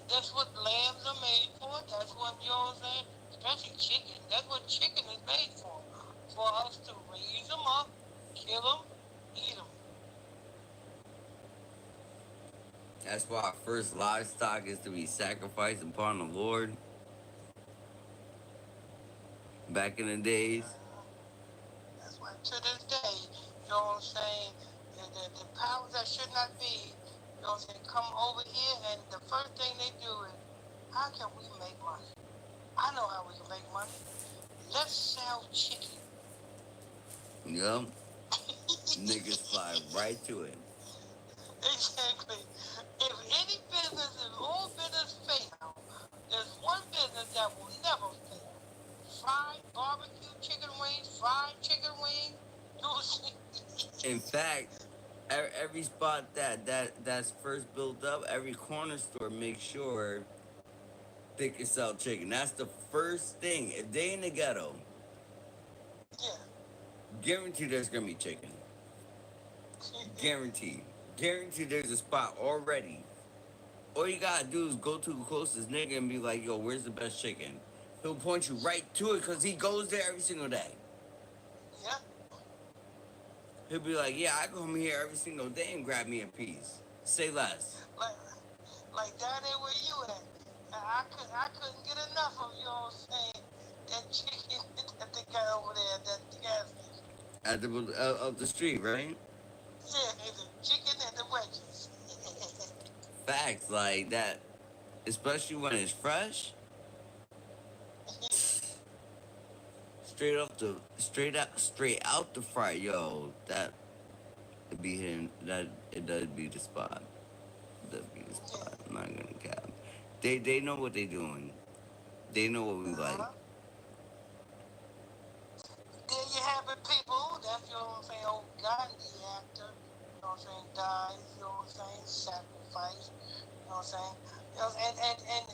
That's what lambs are made for. That's what, you know what I'm saying? Especially chicken. That's what chicken is made for. For us to raise them up, kill them, eat them. That's why our first livestock is to be sacrificed upon the Lord. Back in the days. That's why to this day, you know what I'm saying, the powers that should not be, you know what I'm saying, come over here and the first thing they do is, how can we make money? I know how we can make money. Let's sell chicken. Yup. Niggas fly right to it. Exactly. If any business, if all business fail, there's one business that will never fail. Fried barbecue chicken wings, fried chicken wings. In fact, every spot that's first built up, every corner store makes sure they can sell chicken. That's the first thing. If they in the ghetto, yeah. guaranteed there's gonna be chicken. Guaranteed. Guaranteed there's a spot already. All you gotta do is go to the closest nigga and be like, yo, where's the best chicken? He'll point you right to it because he goes there every single day. Yeah. He'll be like, yeah, I come here every single day and grab me a piece. Say less. Like down there where you at. I couldn't get enough of, you know what I'm saying, that chicken that they got over there at that gas station. At the of the street, right? Yeah, the chicken and the wedges. Facts like that, especially when it's fresh. Straight out the fry, yo. That it be hitting. That it does be the spot. It does be the spot. I'm not gonna cap. They know what they doing. They know what we like. There you have it, people. That's, you know what I'm saying, old Gandhi actor. You know what I'm saying, dies. You know what I'm saying, sacrifice. You know what I'm saying. You know, and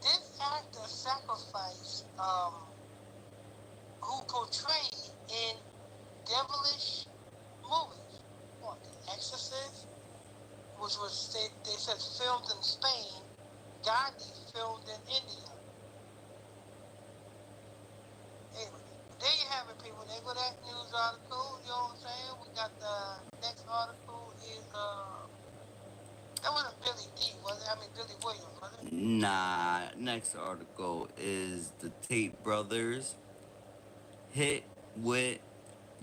this actor sacrificed, who portrayed in devilish movies. What, The Exorcist, which was, they said, filmed in Spain. Gandhi filmed in India. Anyway, there you have it, people. There go that news article. You know what I'm saying? We got the next article is, that wasn't Billy D, was it? I mean, Billy Williams, was it? Nah. Next article is the Tate brothers hit with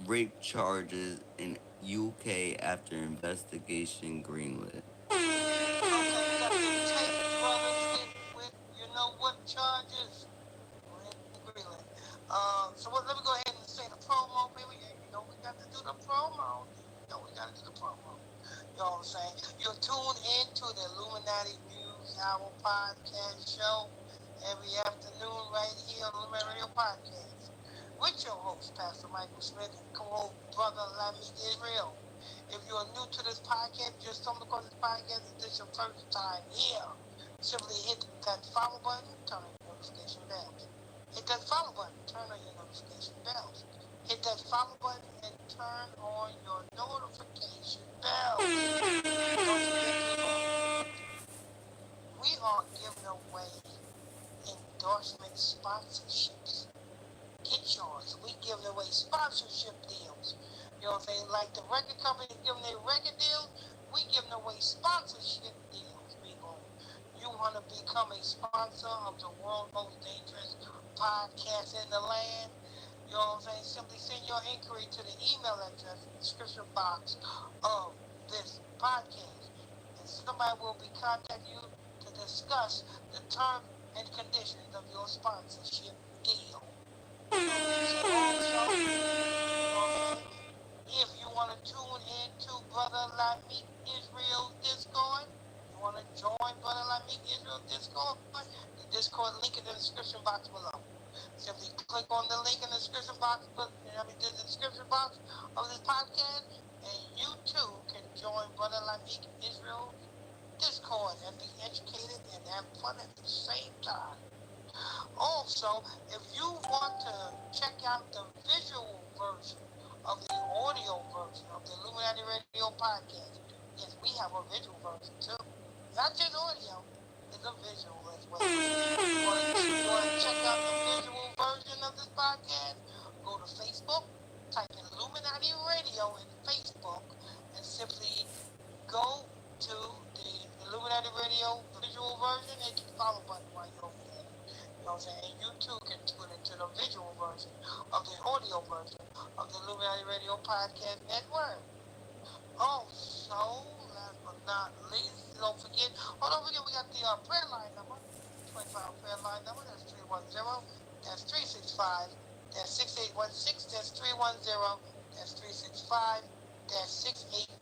rape charges in UK after investigation greenlit. With you know what charges? So let me go ahead and say the promo, baby. You know we got to do the promo. You know we got to do the promo. You know what I'm saying? You're tuned into the Illuminati News Hour podcast show every afternoon right here on the Illuminati Radio Podcast with your host, Pastor Michael Smith, and co-host Brother Lammy Israel. If you are new to this podcast, just stumbled across this podcast, and this is your first time here, simply hit that follow button, turn on your notification bells. Hit that follow button, turn on your notification bells. Hit that follow button and turn on your notification bells. Don't forget, people, we are giving away endorsement sponsorships. Get yours. We giving away sponsorship deals. You know what I'm saying? Like the record company giving their record deals, we giving away sponsorship deals, people. You want to become a sponsor of the world's most dangerous podcast in the land? You know what I'm saying? Simply send your inquiry to the email address in the description box of this podcast. And somebody will be contacting you to discuss the terms and conditions of your sponsorship deal. Also, if you want to tune in to Brother Lamik Israel's Discord, you want to join Brother Lamik Israel's Discord, the Discord link in the description box below. Simply click on the link in the description box, the description box of this podcast, and you too can join Brother Lamik Israel's Discord and be educated and have fun at the same time. Also, if you want to check out the visual version of the audio version of the Illuminati Radio Podcast, yes, we have a visual version too. Not just audio, it's a visual as well. If you want to check out the visual version of this podcast, go to Facebook, type in Illuminati Radio in Facebook, and simply go to the You know what I'm saying? And you too can tune into the visual version of the audio version of the Illuminati Radio Podcast Network. Also, last but not least, don't forget, we got the prayer line number, 25 prayer line number, that's 310, that's 365, that's 6816, that's 310, that's 365, that's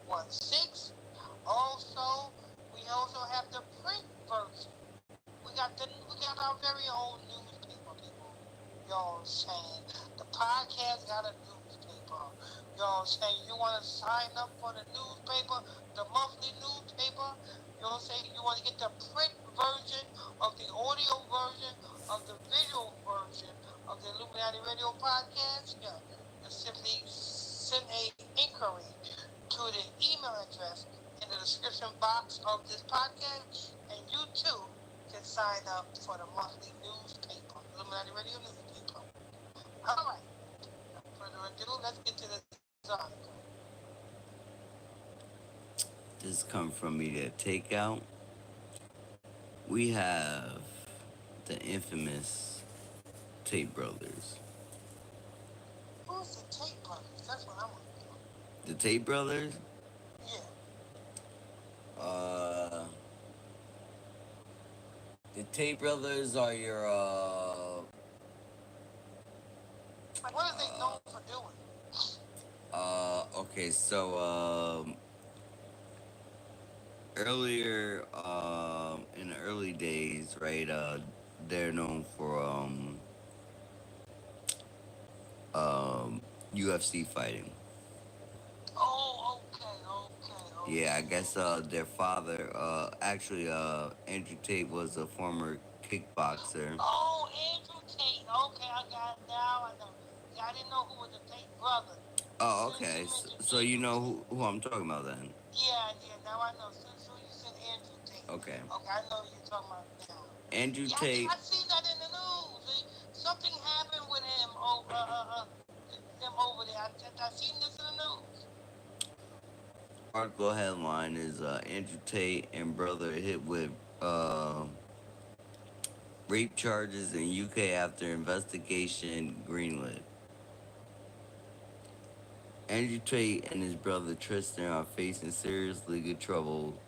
6816. Also, we also have the print version. We got our very own newspaper, people. You know what I'm saying? The podcast got a newspaper. You know what I'm saying? You want to sign up for the newspaper, the monthly newspaper. You know what I'm saying? You want to get the print version of the audio version of the visual version of the Illuminati Radio podcast. Yeah, just simply send a inquiry to the email address in the description box of this podcast, and you too can sign up for the monthly newspaper, Illuminati Radio newspaper. All right. Without further ado, let's get to this article. This come from Media Takeout. We have the infamous Tate brothers. Who's the Tate brothers? That's what I want to know. The Tate brothers? Yeah. The Tate brothers are your What are they known for doing? Okay, so earlier in the early days, right, they're known for UFC fighting. Oh, okay. Yeah, I guess their father, actually, Andrew Tate was a former kickboxer. Oh, Andrew Tate. Okay, I got it now. I know. Yeah, I didn't know who was the Tate brother. Oh, okay. So you know who I'm talking about then? Yeah. Now I know. So you said Andrew Tate. Okay. Okay, I know who you're talking about now. Andrew Yeah, Tate. I seen that in the news. Something happened with him over there. I seen this in the news. Article headline is Andrew Tate and brother hit with rape charges in UK after investigation greenlit. Andrew Tate and his brother Tristan are facing serious legal trouble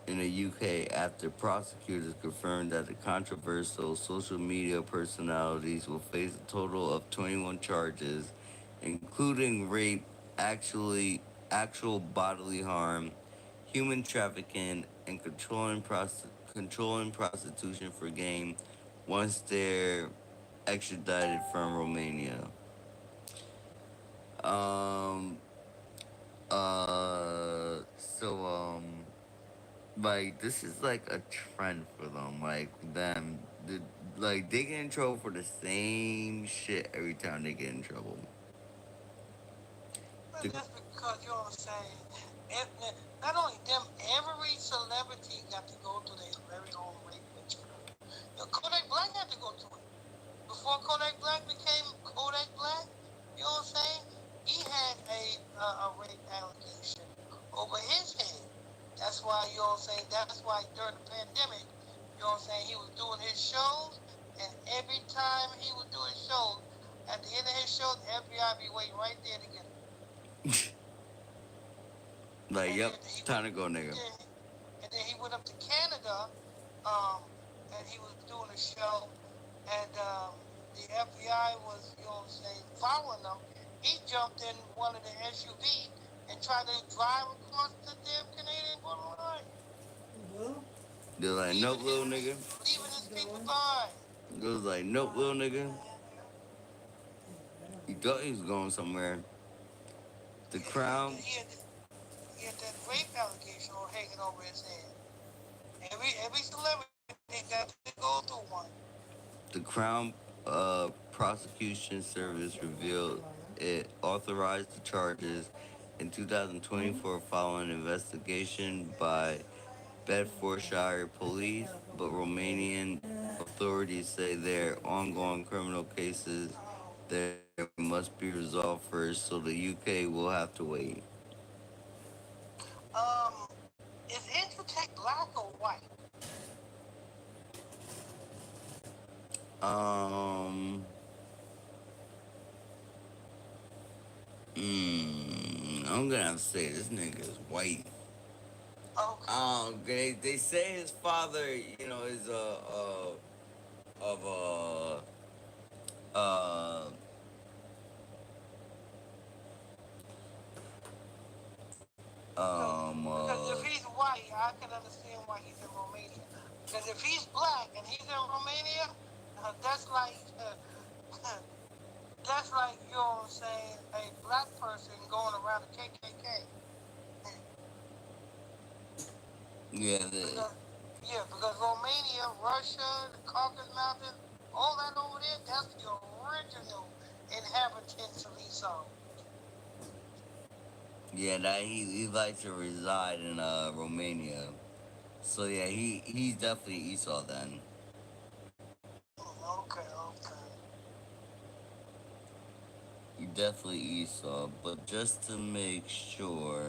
in the UK after prosecutors confirmed that the controversial social media personalities will face a total of 21 charges, including rape, actual bodily harm, human trafficking, and controlling prostitution for gain once they're extradited from Romania. Like, this is like a trend for them. Like, they get in trouble for the same shit every time they get in trouble. Well, that's because, you know what I'm saying? Not only them, every celebrity got to go through their very own rape witchcraft. Kodak Black had to go through it. Before Kodak Black became Kodak Black, you know what I'm saying? He had a rape allegation over his head. That's why, you know what I'm saying, that's why during the pandemic, you know what I'm saying, he was doing his shows, and every time he was doing shows, at the end of his shows, the FBI be waiting right there to get him. Like, yep, time to go, nigga. And then he went up to Canada, and he was doing a show, and the FBI was, you know what I'm saying, following him. He jumped in one of the SUVs and tried to drive across the damn Canadian border line. They're like, nope, little nigga. Leaving his people behind. It was like, nope, little nigga. He thought he was going somewhere. The Crown. He had that rape allegation hanging over his head. Every celebrity got to go through one. The Crown Prosecution Service revealed it authorized the charges in 2024 following an investigation by Bedfordshire police, but Romanian authorities say their ongoing criminal cases there must be resolved first, so the UK will have to wait. Is Andrew Tate black or white? Um, I'm gonna have to say this nigga is white. Okay. They say his father, is of uh Because if he's white, I can understand why he's in Romania. Because if he's black and he's in Romania, that's like that's like, you know what I'm saying, a black person going around the KKK. yeah, Because, yeah, because Romania, Russia, the Caucasus Mountains, all that over there, that's the original inhabitants of Esau. that he likes to reside in Romania. So yeah, he's definitely Esau then. Okay, okay. He definitely Esau, but just to make sure,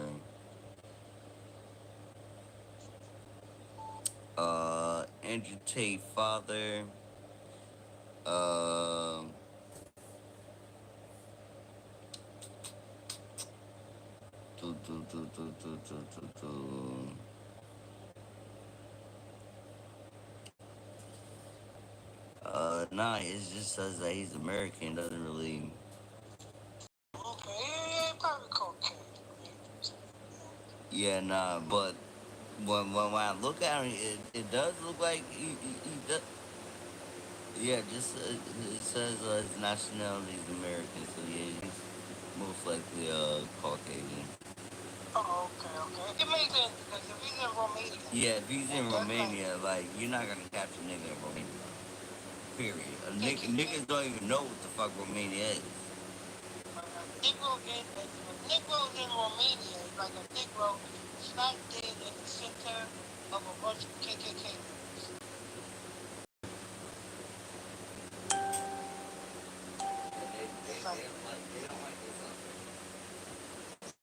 Andrew Tate father, uh, do, do, do, do, do, do, do, do. Nah, it just says that he's American. Doesn't really. Okay, yeah, probably cocaine. Yeah, nah, but when I look at him, it does look like he does. Yeah, just it says his nationality is American, so yeah, he's most likely Caucasian. Oh, okay, okay. It makes sense because if he's in Romania, Yeah, if he's and in that's like, Romania, like you're not gonna catch a nigga in Romania. Period. KKK, Niggas don't even know what the fuck Romania is. a Negro in Romania is like a Negro smack dead in the center of a bunch of KKK members. It's like,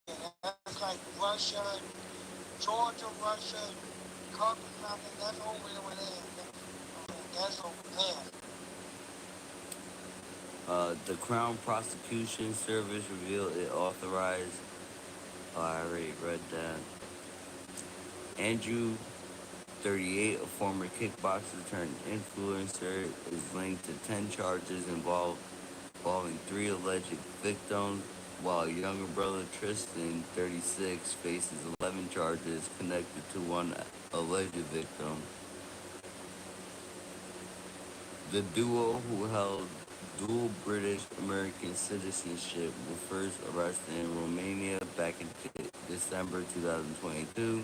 yeah, that's like Russia, Georgia, Russia, Caucasus Mountain, that's over there. That's over there. The Crown Prosecution Service revealed it authorized. Oh, I already read that. Andrew, 38, a former kickboxer turned influencer, is linked to 10 charges involving 3 alleged victims, while younger brother Tristan, 36, faces 11 charges connected to one alleged victim. The duo, who held dual British American citizenship, were first arrested in Romania back in December 2022.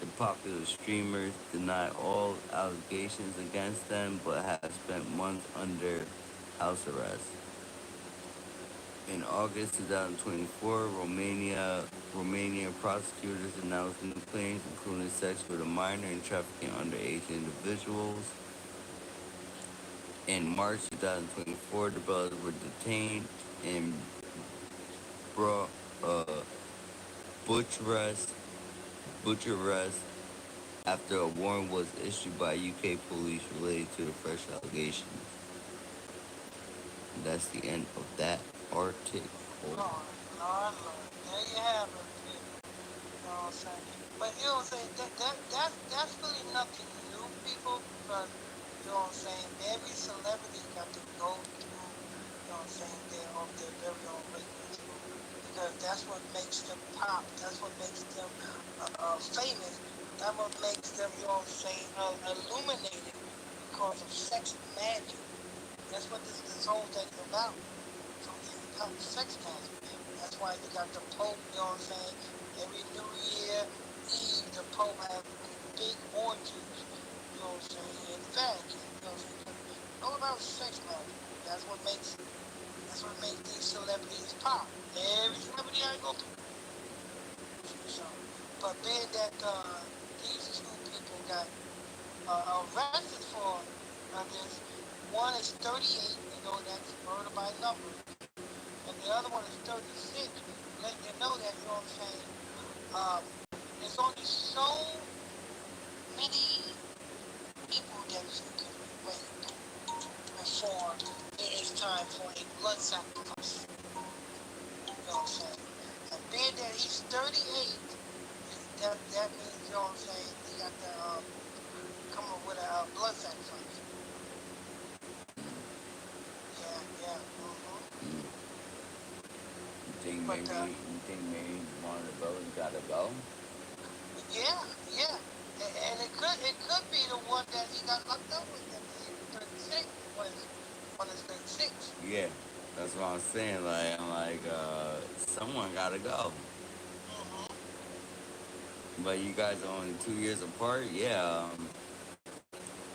The popular streamers deny all allegations against them but have spent months under house arrest. In August 2024, Romania prosecutors announced new claims, including sex with a minor and trafficking underage individuals. In March 2024, the brothers were detained in Bro, uh, Bucharest, Bucharest after a warrant was issued by UK police related to the fresh allegations. That's the end of that article. Lord. There you have it, people. You know what I'm saying? But you know what I'm saying? That's really nothing new, people, because, you know what I'm saying, every celebrity got to go through, you know what I'm saying, their very own radio show. Because that's what makes them pop. That's what makes them famous. That's what makes them, you know what I'm saying, illuminated because of sex magic. That's what this whole thing is about. So it's about sex magic. That's why you got the Pope, you know what I'm saying? Every New Year Eve, the Pope have big orgies, you know what I'm saying? In the Vatican, you know what I'm saying? It's all about sex magic. That's what makes these celebrities pop. Every celebrity I go through. So, but being that these two people got arrested for this, one is 38, you know, that's murder by numbers, and the other one is 36, letting you know that, you know what I'm saying, um, there's only so many people that you can rape. time for a blood sacrifice. You know what I'm saying? And being that he's 38, that means, you know what I'm saying, he got to come up with a blood sacrifice. Yeah. Mm. But, You think maybe one of the brothers gotta go? yeah. And it could be the one that he got locked up with at the age of 36. When it's 36. Yeah, that's what I'm saying. Like, I'm like, someone gotta go. But you guys are only 2 years apart. Yeah,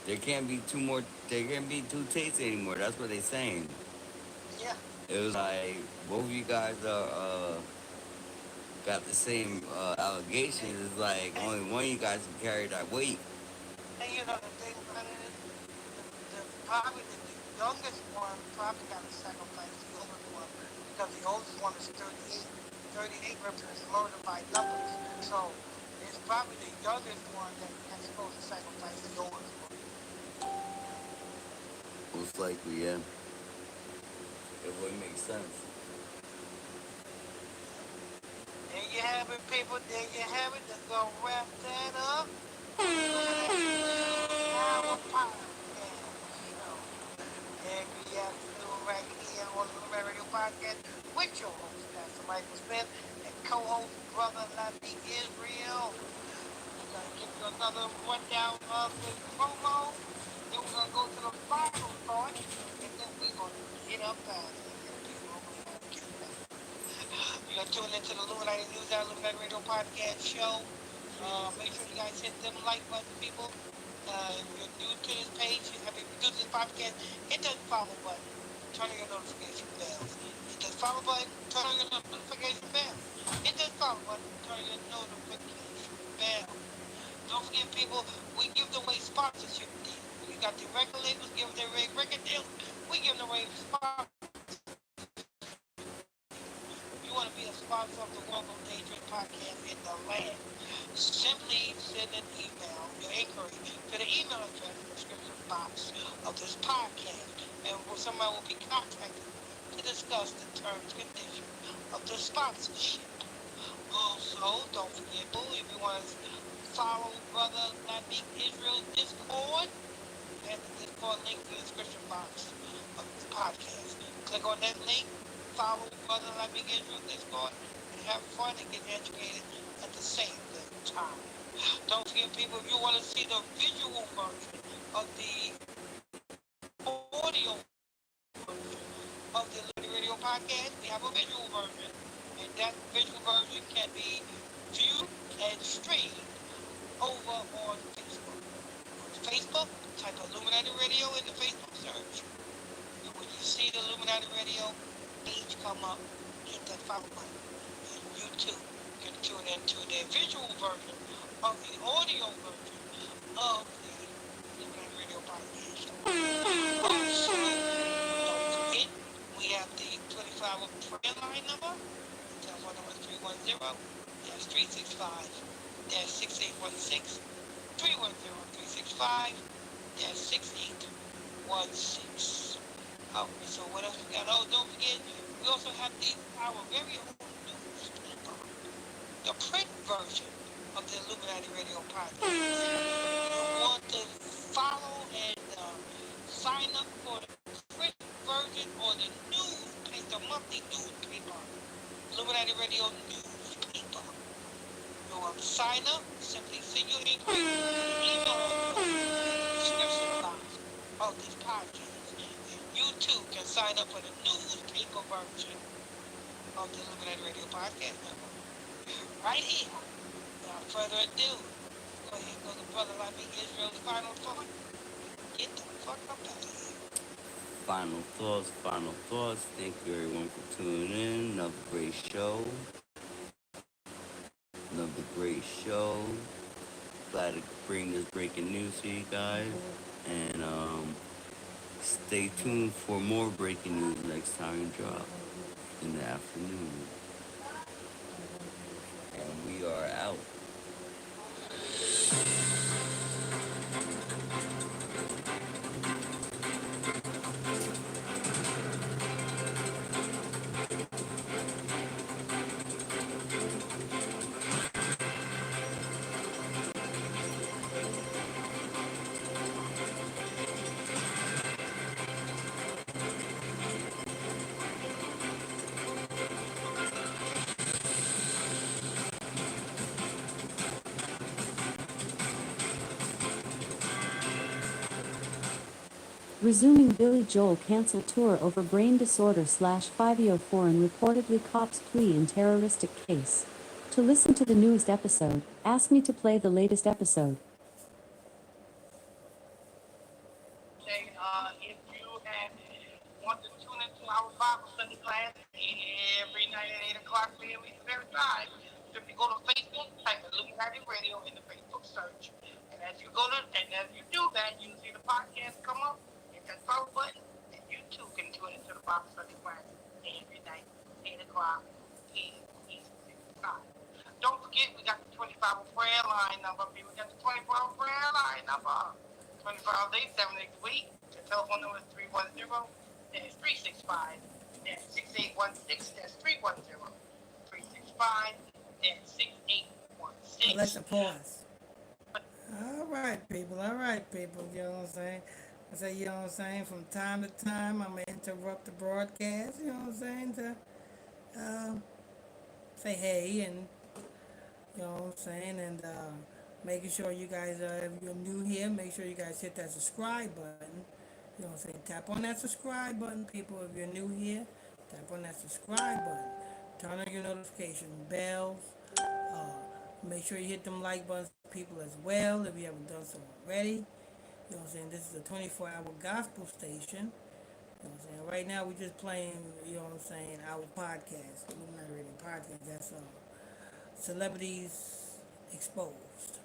there can't be two more. There can't be two Tates anymore. That's what they're saying. Yeah. It was like both of you guys are got the same allegations. It's like only one of you guys can carry that weight. And you know the thing about it is, probably the youngest one probably got to sacrifice the oldest one because the oldest one is 38. 38 represents murder by numbers. So it's probably the youngest one that's supposed to sacrifice the oldest one. Most likely, yeah. It would make sense. There you have it, people. There you have it. That's going to wrap that up. Our podcast show. Every afternoon right here on the Lumen Radio Podcast with your host, Pastor Michael Smith, and co-host, Brother Lavi Israel. We're going to give you another rundown of the promo. Then we're going to go to the final thought, and then we're going to get up out of here. You're tuned into the Illuminati News Hour, Illuminati Radio Podcast show. Make sure you guys hit them like button, people. If you're new to this page, if you're new to this podcast, hit that follow button. Turn on your notification bell. Hit that follow button. Turn on your notification bell. Hit that follow button. Turn on your notification bell. Don't forget, people, we give away sponsorship deals. We got the record labels giving their record deals. We give away sponsorship. You want to be a sponsor of the World of Dangerous podcast in the land, simply send an email, your inquiry, to the email address in the description box of this podcast, and somebody will be contacted to discuss the terms and conditions of the sponsorship. Also, don't forget, if you want to follow Brother Lavi Israel's Discord, there's the Discord link in the description box of this podcast. Click on that link. Follow Brother Lavi Israel Discord and have fun and get educated at the same time. Don't forget, people, if you want to see the visual version of the audio version of the Illuminati Radio Podcast, we have a visual version, and that visual version can be viewed and streamed over on Facebook. On Facebook, type Illuminati Radio in the Facebook search, and when you see the Illuminati Radio page come up, hit that follow button. And you too can tune into the visual version of the audio version of the Illuminati Radio Podcast. Also, don't forget, we have the 24-hour prayer line number. The telephone number is 310-365-6816. 310-365-6816. So what else we got? Oh, don't forget, we also have our very own newspaper, the print version of the Illuminati Radio Podcast. If you want to follow and sign up for the print version or the newspaper, the monthly newspaper, Illuminati Radio newspaper. You want to sign up? Simply send your inquiry to the email description box of this podcast. You too can sign up for the newspaper version of the Illuminati Radio Podcast Network. Right here. Without further ado, go ahead and go to Brother Lavi Israel's final thought. Get the fuck up out of here. Final thoughts. Thank you everyone for tuning in. Another great show. Glad to bring this breaking news to you guys. And stay tuned for more breaking news next time we drop in the afternoon. And we are out. Resuming Billy Joel canceled tour over brain disorder / 504 and reportedly cops plea in terroristic case. To listen to the newest episode, ask me to play the latest episode. Say, if you want to tune into our Bible study class every night at 8 o'clock p.m. Eastern Standard Time, simply go to Facebook, type Illuminati Radio in the Facebook search, and as you do that, you see the podcast come up, hit that follow button, and you too can tune into the Bible study class every night, 8 o'clock p.m. Eastern Standard Time. Don't forget, we got the 24-hour prayer line number. We got the 24-hour prayer line number. 24 days, 7 days a week. The telephone number is 310-365. That's 6816. That's 310-365. That's 6816. Alexa, pause. All right, people. All right, people. You know what I'm saying? I say, you know what I'm saying? From time to time, I'm going to interrupt the broadcast, you know what I'm saying? To say hey and, you know what I'm saying? And making sure you guys, if you're new here, make sure you guys hit that subscribe button. You know what I'm saying? Tap on that subscribe button, people. If you're new here, tap on that subscribe button. Turn on your notification bells. Make sure you hit them like buttons, people, as well, if you haven't done so already. You know what I'm saying? This is a 24-hour gospel station. You know what I'm saying? Right now, we're just playing, you know what I'm saying, our podcast. We're not really podcast. That's Celebrities Exposed.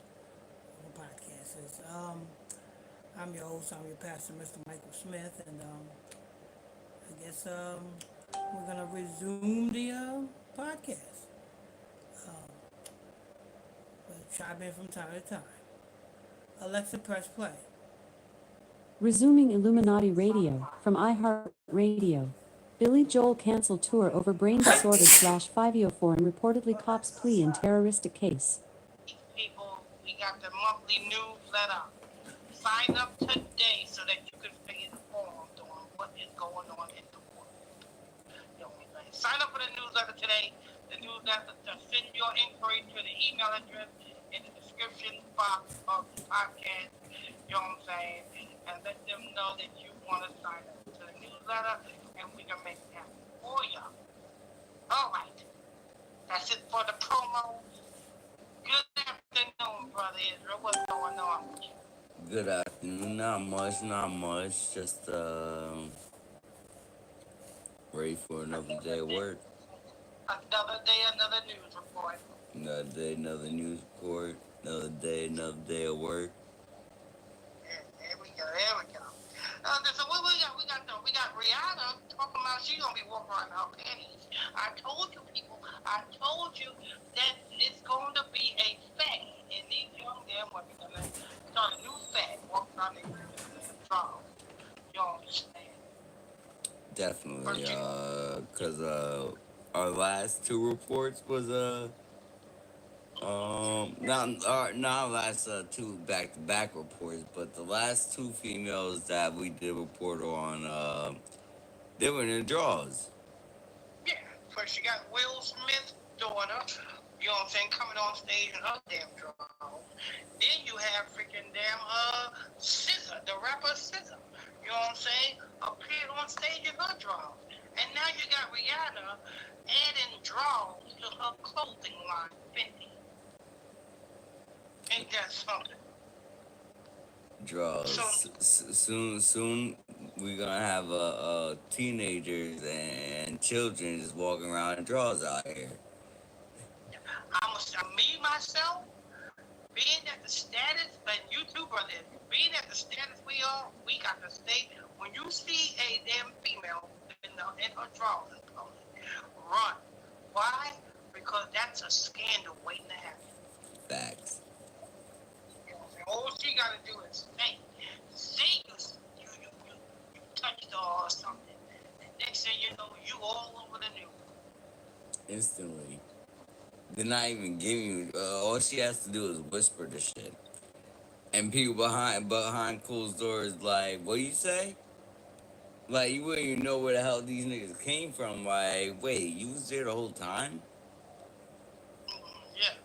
Our podcast is, I'm your host, I'm your pastor, Mr. Michael Smith, and I guess we're going to resume the podcast. But chime in from time to time. Alexa, press play. Resuming Illuminati Radio from iHeartRadio. Billy Joel canceled tour over brain disorder / 504 and reportedly cops plea in terroristic case. People, we got the monthly newsletter. Sign up today so that you can stay informed on what is going on in the world. You know, sign up for the newsletter today. The newsletter, send your inquiry to the email address in the description box of the podcast. You know what I'm saying? And let them know that you want to sign up to the newsletter, and we can make that for you. All right. That's it for the promo. Good afternoon, Brother Israel. What's going on with you? Good afternoon. Not much. Just ready for another day of work. Another day, another news report. Another day, another news report. Another day of work. Yeah, there we go. So what we got though? We got Rihanna talking about she's gonna be walking around her panties. I told you people. I told you that it's going to be a fad, and these young damn women are gonna start a new fad, walking around their drawers. You understand? Definitely. Cause our last two reports was not last two back-to-back reports, but the last two females that we did report on, they were in the draws. Yeah. First you got Will Smith's daughter, you know what I'm saying, coming on stage in her damn drawers. Then you have freaking damn SZA, the rapper SZA. You know what I'm saying? Appeared on stage in her drawers. And now you got Rihanna adding drawers to her clothing line, Fendi. Ain't that something? Draws. Soon we're gonna have teenagers and children just walking around in draws out here. Me myself, being at the status, and you too, brother, being at the status we are, we got to stay. When you see a damn female in her drawers, run. Why? Because that's a scandal waiting to happen. Facts. You know what I'm saying? All she got to do is say you touched her or something. And next thing you know, you all over the news. Instantly. They're not even giving you. All she has to do is whisper the shit, and people behind closed doors like, "What do you say?" Like you wouldn't even know where the hell these niggas came from. Like, wait, you was there the whole time? Yeah,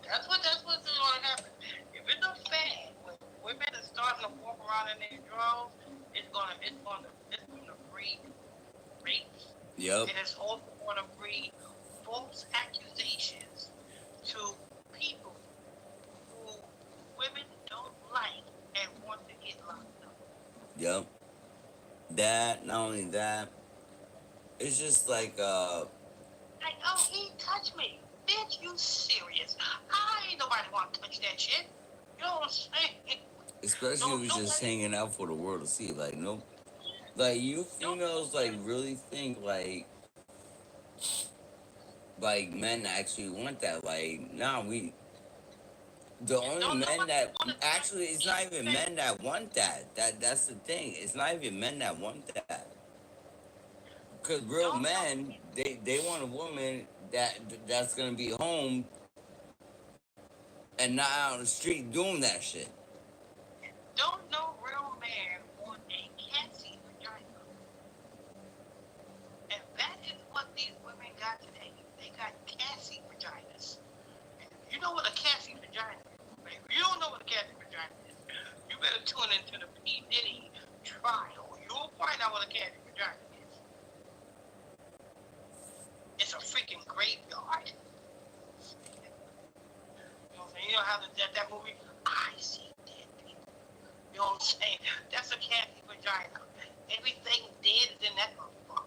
that's what's going to happen. If it's a fad, when women are starting to walk around in their drawers, it's it's gonna breed rapes. Yep. And it's also gonna breed false accusations to people who women don't like and want to get locked up. Yep. That, not only that, it's just like, Like, oh, he touched me. Bitch, you serious? I ain't nobody want to touch that shit. You know what I'm saying? especially No, if it's just nobody, hanging out for the world to see. Like, no, like you no, females, like really think like men actually want that. Like, nah, the only don't men nobody that want to touch actually, it's not even anything. men that want that. That's the thing. It's not even men that want that. Cause real Don't know. men, they want a woman that's gonna be home and not out on the street doing that shit. Don't no real man want a Cassie vagina. And that is what these women got today. They got Cassie vaginas. And you know what a Cassie vagina is? If you don't know what a Cassie vagina is, you better tune into the P. Diddy trial. You'll find out what a Cassie vagina is. It's a freaking graveyard. You know how that movie, I See Dead People. You know what I'm saying? That's a Cassie vagina. Everything dead is in that motherfucker.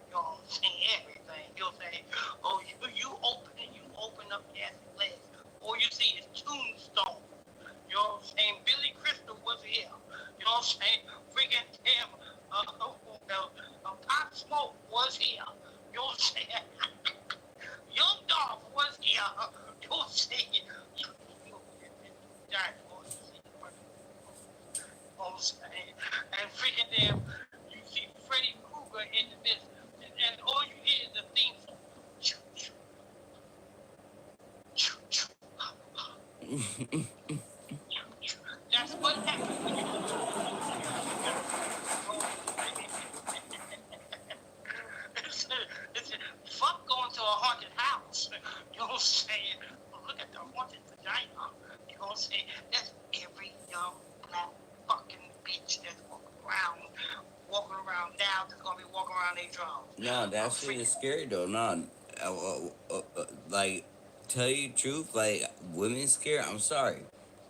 You know what I'm saying? Everything. You'll say, oh, you open up Cassie's legs. All you see is tombstone. You know what I'm saying? Billy Crystal was here. You know what I'm saying? Freaking damn, Pop Smoke was here. You know what I'm saying? Young Dolph was here. You know what I'm saying? Giant boys, you know what I'm saying? And freaking damn, you see Freddy Krueger in this, and all you hear is the theme song. Choo, choo, choo, choo, choo, choo. That's what happens when you go to a haunted house. Fuck going to a haunted house. You know what I'm saying? Look at the haunted vagina. You know what I'm saying? That's every young black fucking bitch that's walking around now that's gonna be walking around their drums. No, that shit is scary though. No, like, tell you the truth, like, women scared. I'm sorry,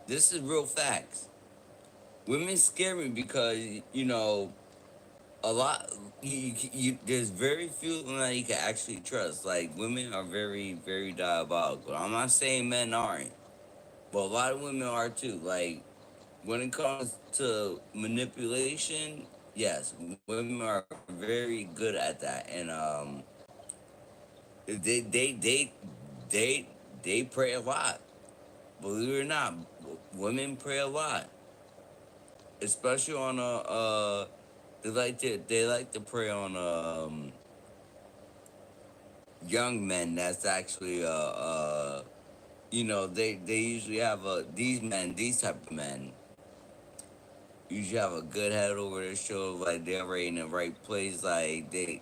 this is real facts. Women scare me because a lot. There's very few women that you can actually trust. Like, women are very, very diabolical. I'm not saying men aren't, but a lot of women are too. Like, when it comes to manipulation, yes, women are very good at that, and they they they they they pray a lot. Believe it or not, women pray a lot, especially on they like to pray on young men. That's actually they usually have these type of men usually have a good head over their shoulder, like they're already in the right place, like they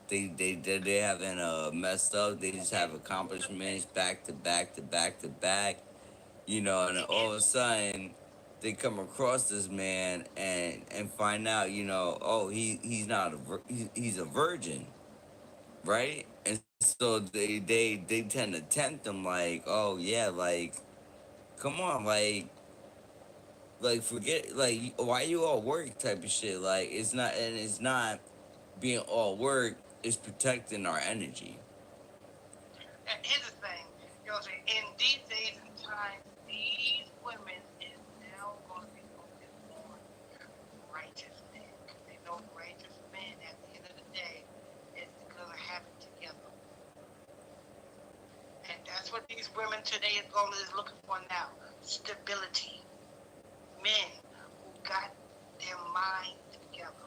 haven't messed up. They just have accomplishments back to back to back to back, and then all of a sudden they come across this man and find out, oh, he's not he's a virgin, right? And so they tend to tempt them, like, oh yeah, like, come on, like forget, like, why you all work type of shit. Like, it's not being all work, it's protecting our energy. And here's the thing, you know what I'm saying? In these days and times, these women is now going to be focused on righteous men. Because they know righteous men at the end of the day is going to have it together. And that's what these women today is looking for now. Stability. Men who got their mind together.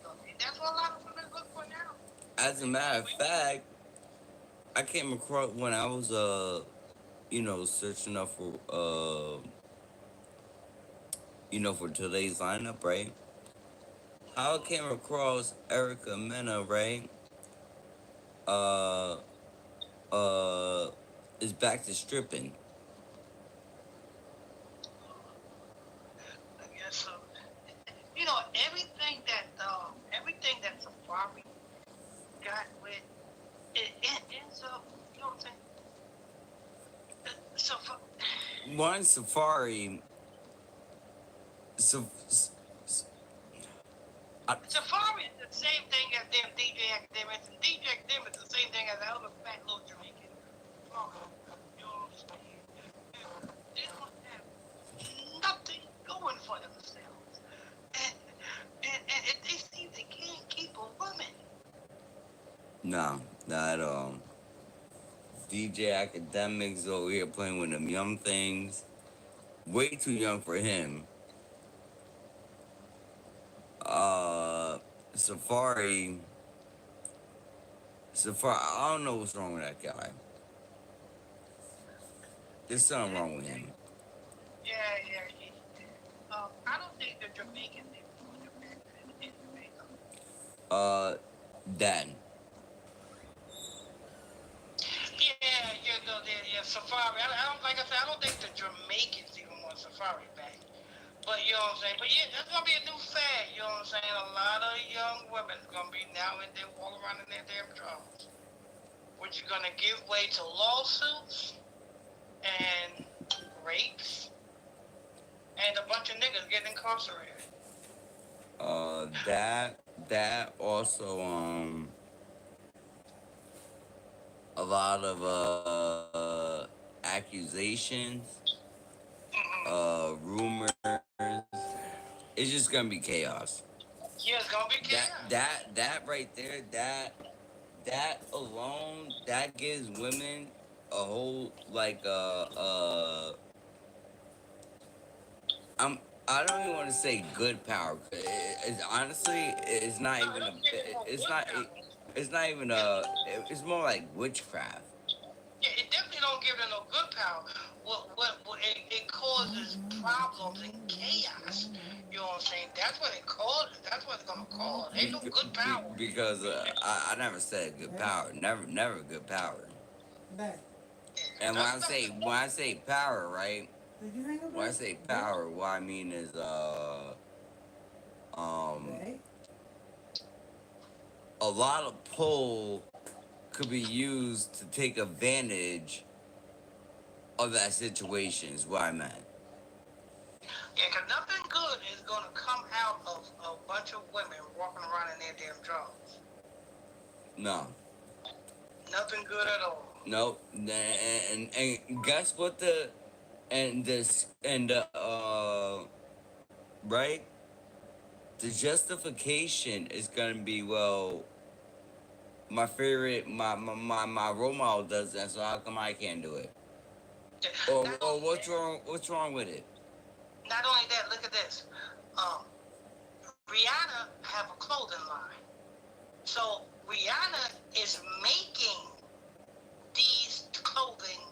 So, that's what a lot of women look for now. As a matter of fact, I came across when I was searching up for for today's lineup, right? How I came across Erica Mena, right? Uh uh is back to stripping. I guess so. You know, every everything that Safari got with it ends up, you know what I'm saying? So One Safari. So, Safari is the same thing as them DJ Academics, and DJ Academics is the same thing as the other fat little Jamaican. You know what I'm saying? They don't have nothing going for themselves. And they see they can't keep a woman. no, not at all. DJ Academics over here playing with them young things. Way too young for him. Safari. I don't know what's wrong with that guy. There's something wrong with him. Yeah. I don't think the Jamaicans even know in Jamaica. Dan. Yeah, Safari. I don't, like I said, I don't think the Jamaicans even want Safari back. But you know what I'm saying? But yeah, that's gonna be a new fad, you know what I'm saying? A lot of young women's gonna be now and then walking around in their damn drawers. Which is gonna give way to lawsuits and rapes and a bunch of niggas getting incarcerated. That also a lot of accusations, rumors. It's just gonna be chaos. Yeah, it's gonna be chaos. That right there, that alone, that gives women a whole like I don't even want to say good power. It's honestly, it's not even a. It's not even a. It's more like witchcraft. Yeah, it definitely don't give them no good power. It causes problems and chaos. You know what I'm saying? That's what it causes. That's what it's gonna cause. Ain't no good power. Because I never said good power. Never good power. Back. And when I say power, right? Did you hang up? When I say power, what I mean is Right. a lot of pull could be used to take advantage of that situation is what I meant. Yeah, because nothing good is going to come out of a bunch of women walking around in their damn drawers. No. Nothing good at all. Nope. And guess what right? The justification is gonna be, well, my role model does that, so how come I can't do it? Yeah. Or what's wrong with it? Not only that, look at this. Rihanna have a clothing line. So Rihanna is making these clothing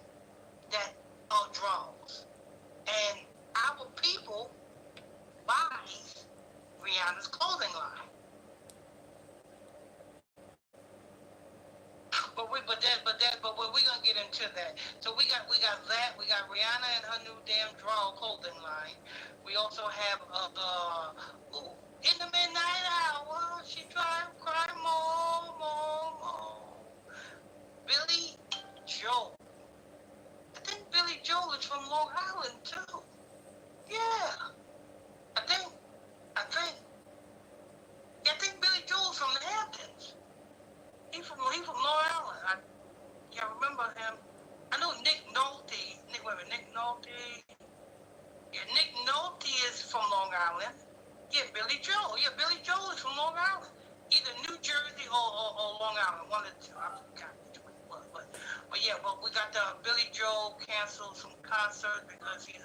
that are draws. And our people buys Rihanna's clothing line. But we're gonna get into that. So we got that. We got Rihanna and her new damn draw clothing line. We also have in the midnight hour, she tried to cry more. Billy Joel. I think Billy Joel is from Long Island too. Yeah. I think Billy Joel's from the Hamptons. He's from Long Island. I remember him. I know Nick Nolte. Nick Nolte. Yeah, Nick Nolte is from Long Island. Yeah, Billy Joel. Yeah, Billy Joel is from Long Island. Either New Jersey or Long Island. One of the two. I forgot which one it was. But yeah, we got the Billy Joel canceled some concerts because he's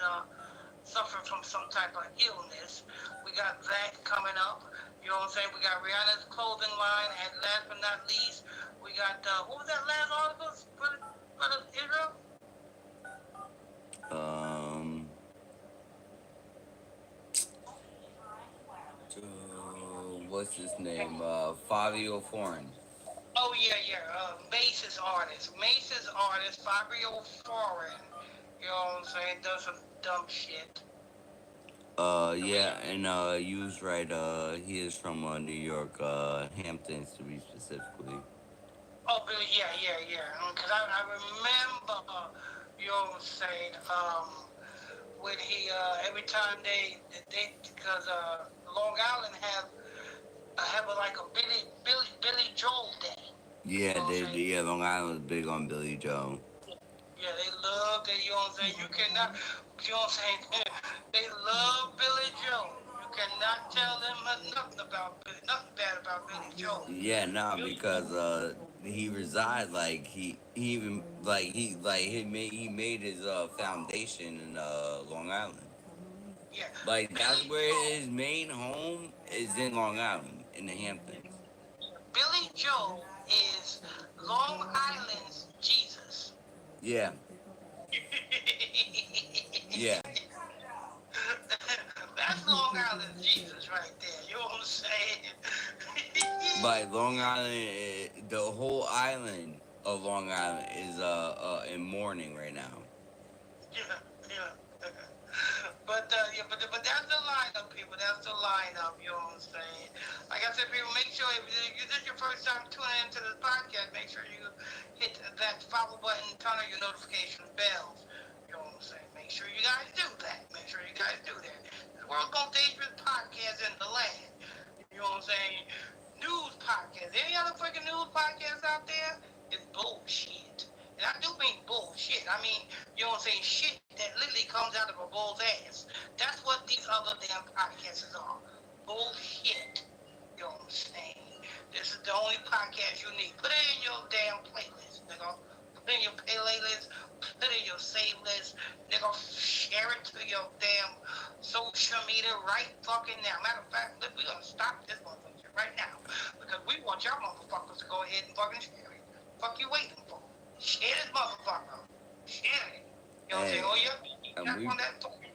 suffering from some type of illness. We got that coming up. You know what I'm saying? We got Rihanna's clothing line, and last but not least, we got what was that last article? Brother Israel? What's his name? Fabio Foreign. Oh yeah. Mace's artist, Fabio Foreign. You know what I'm saying? Does some dumb shit. Yeah, and you was right. He is from New York, Hamptons to be specifically. Oh, Billy, yeah. Because I remember, you know what I'm saying, when he, every time because Long Island have like a Billy Joel day. You Yeah, know what I'm saying? yeah, Long Island's big on Billy Joe. Yeah, they love that, you know what I'm saying? You cannot, you know what I'm saying? They love Billy Joel. You cannot tell them nothing bad about Billy Joel. Yeah, nah, Billy because he resides like he even like he made his foundation in Long Island. Yeah, Like that's Billy where Joel. his main home is, in Long Island in the Hamptons. Billy Joel is Long Island's Jesus. Yeah, yeah. That's Long Island's Jesus right there. You know what I'm saying? By Long Island, the whole island of Long Island is in mourning right now. yeah. But that's the lineup, people. That's the lineup. You know what I'm saying? Like I said, people, make sure if this is your first time tuning into this podcast, make sure you hit that follow button, turn on your notification bells. You know what I'm saying? Make sure you guys do that. Make sure you guys do that. The world's most dangerous podcast in the land. You know what I'm saying? News podcast. Any other freaking news podcast out there is bullshit. And I do mean bullshit. I mean, you know what I'm saying? Shit that literally comes out of a bull's ass. That's what these other damn podcasts are. Bullshit. You know what I'm saying? This is the only podcast you need. Put it in your damn playlist, nigga. Put it in your playlist. Put it in your save list. Nigga, share it to your damn social media right fucking now. Matter of fact, we're gonna stop this motherfucker right now. Because we want y'all motherfuckers to go ahead and fucking share it. Fuck you waiting for? Share this motherfucker. Share it. You know what I'm saying? Hey, Oh, yeah. and Tap we on that fucking.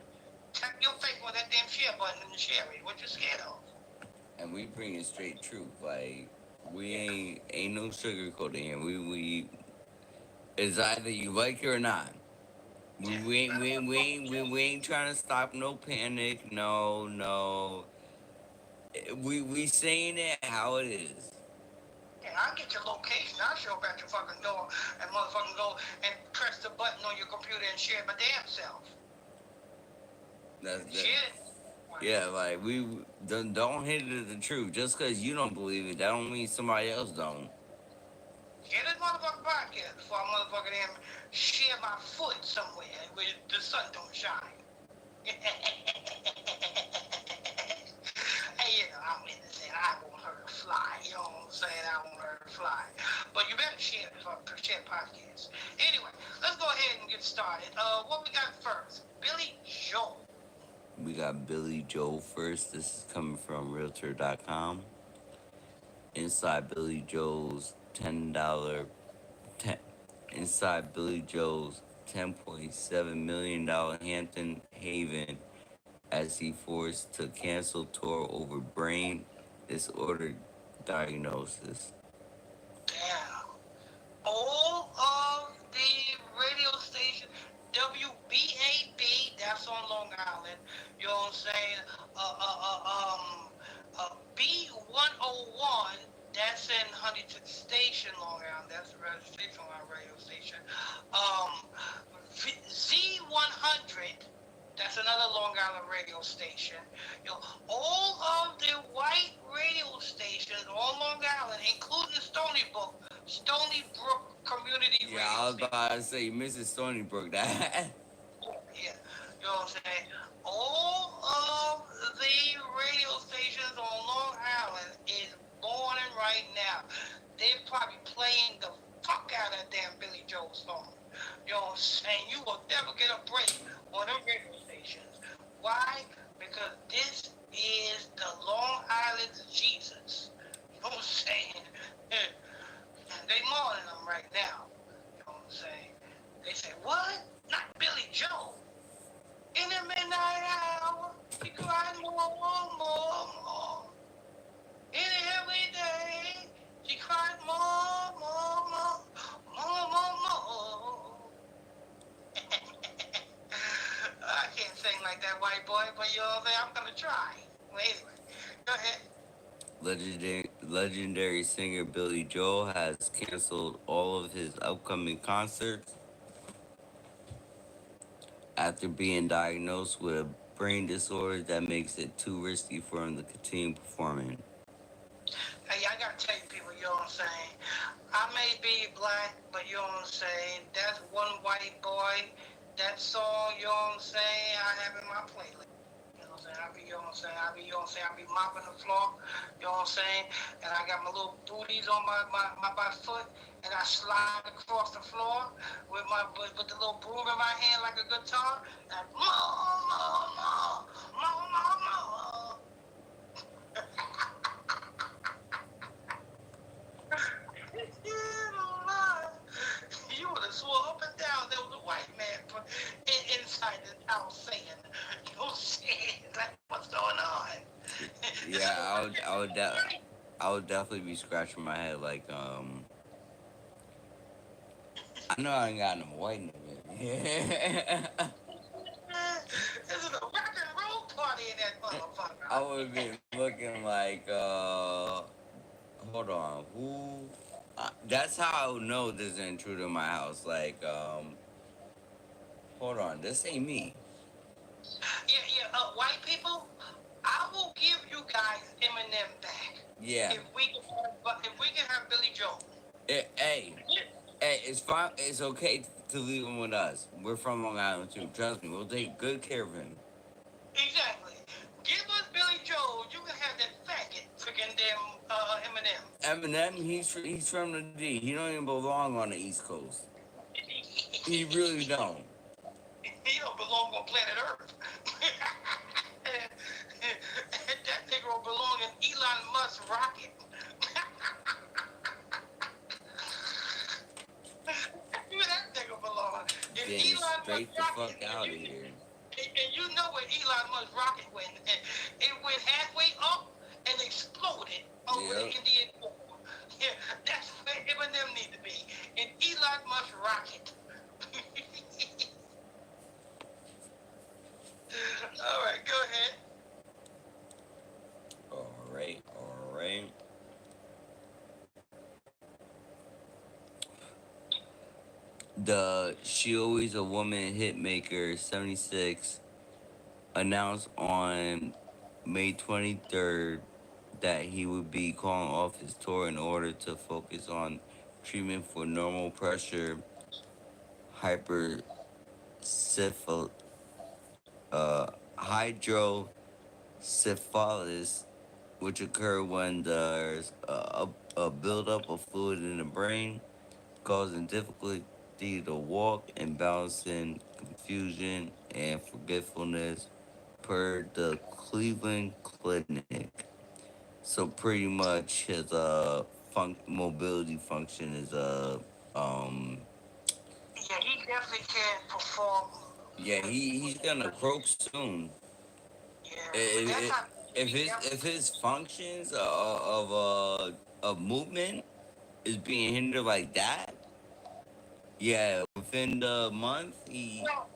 Tap your face on that damn share button and share it. What you scared of? and we bring it straight truth. Like we ain't no sugarcoating here. We it's either you like it or not. Yeah. We ain't trying to stop no panic. No. We saying it how it is. Yeah, I'll get your location. I'll show up at your fucking door and motherfucking go and press the button on your computer and share it my damn self. That's that. Shit. Yeah, like we don't hit it as the truth. Just because you don't believe it, that don't mean somebody else don't. Share this motherfucking podcast before I motherfucking damn share my foot somewhere where the sun don't shine. Hey, you know, I'm innocent. I won't hurt a fly. You know what I'm saying? I won't hurt a fly. But you better share podcasts. Anyway, let's go ahead and get started. What we got first? Billy Joel. We got Billy Joel first. This is coming from Realtor.com. Inside Billy Joel's ten, inside Billy Joel's $10.7 million Hampton Haven, as he forced to cancel tour over brain disorder diagnosis. Damn. All of the radio station, WBAB, that's on Long Island. You know what I'm saying? B101, that's in Huntington Station, Long Island. That's the registration on our radio station. Z100. That's another Long Island radio station. You know, all of the white radio stations on Long Island, including Stony Brook Community Radio. Yeah, I was about to say Mrs. Stony Brook. That. Yeah, you know what I'm saying? All of the radio stations on Long Island is boiling right now. They're probably playing the fuck out of damn Billy Joel song. You know what I'm saying? You will never get a break on them radio stations. Why? Because this is the Long Island Jesus. You know what I'm saying? They mourning them right now. You know what I'm saying? They say, what? Not Billy Joel. In the midnight hour, he cried more. In every day, she cried more. I can't sing like that, white boy, but you know what I'm saying? I'm gonna try. Well, anyway, go ahead. Legendary singer Billy Joel has canceled all of his upcoming concerts after being diagnosed with a brain disorder that makes it too risky for him to continue performing. Hey, I gotta tell you, people, you know what I'm saying? I may be black, but you know what I'm saying? That's one white boy. That song, you know what I'm saying? I have in my playlist. You know what I'm saying? You know what I'm saying? You know what I'm saying? I be mopping the floor, you know what I'm saying? And I got my little booties on my foot, and I slide across the floor with the little broom in my hand like a guitar. And more. You would have swore up and down there was a white man inside this house saying, "No shit, like what's going on?" Yeah, I would definitely be scratching my head like I know I ain't got no white nigga. Yeah. This is a rock and roll party in that motherfucker. I would be looking like hold on, who that's how I would know there's an intruder in my house. Like hold on, this ain't me. Yeah. White people, I will give you guys Eminem back. Yeah. If we can have Billy Joel. Hey, it's fine. It's okay to leave him with us. We're from Long Island too. Trust me, we'll take good care of him. Exactly. Give us Billy Joel. You can have that faggot freaking damn Eminem. Eminem, he's from the D. He don't even belong on the East Coast. He really don't. He don't belong on planet Earth. That nigga belong in Elon Musk's rocket. Where that nigga belong? In Getting Elon straight Musk's the rocket. fuck out of here. And you know where Elon Musk's rocket went. It went halfway up and exploded over the Indian Ocean. Yeah, that's where Eminem need to be. In Elon Musk's rocket. All right, go ahead. All right. The She Always a Woman hitmaker 76 announced on May 23rd that he would be calling off his tour in order to focus on treatment for normal pressure hypercephalus, hydrocephalus, which occur when there's a buildup of fluid in the brain, causing difficulty to walk and balancing, confusion, and forgetfulness, per the Cleveland Clinic. So pretty much his mobility function is Yeah, he definitely can perform. yeah, he's gonna croak soon. Yeah, but that's If, not. if his functions of movement is being hindered like that, yeah, within the month Well, you gotta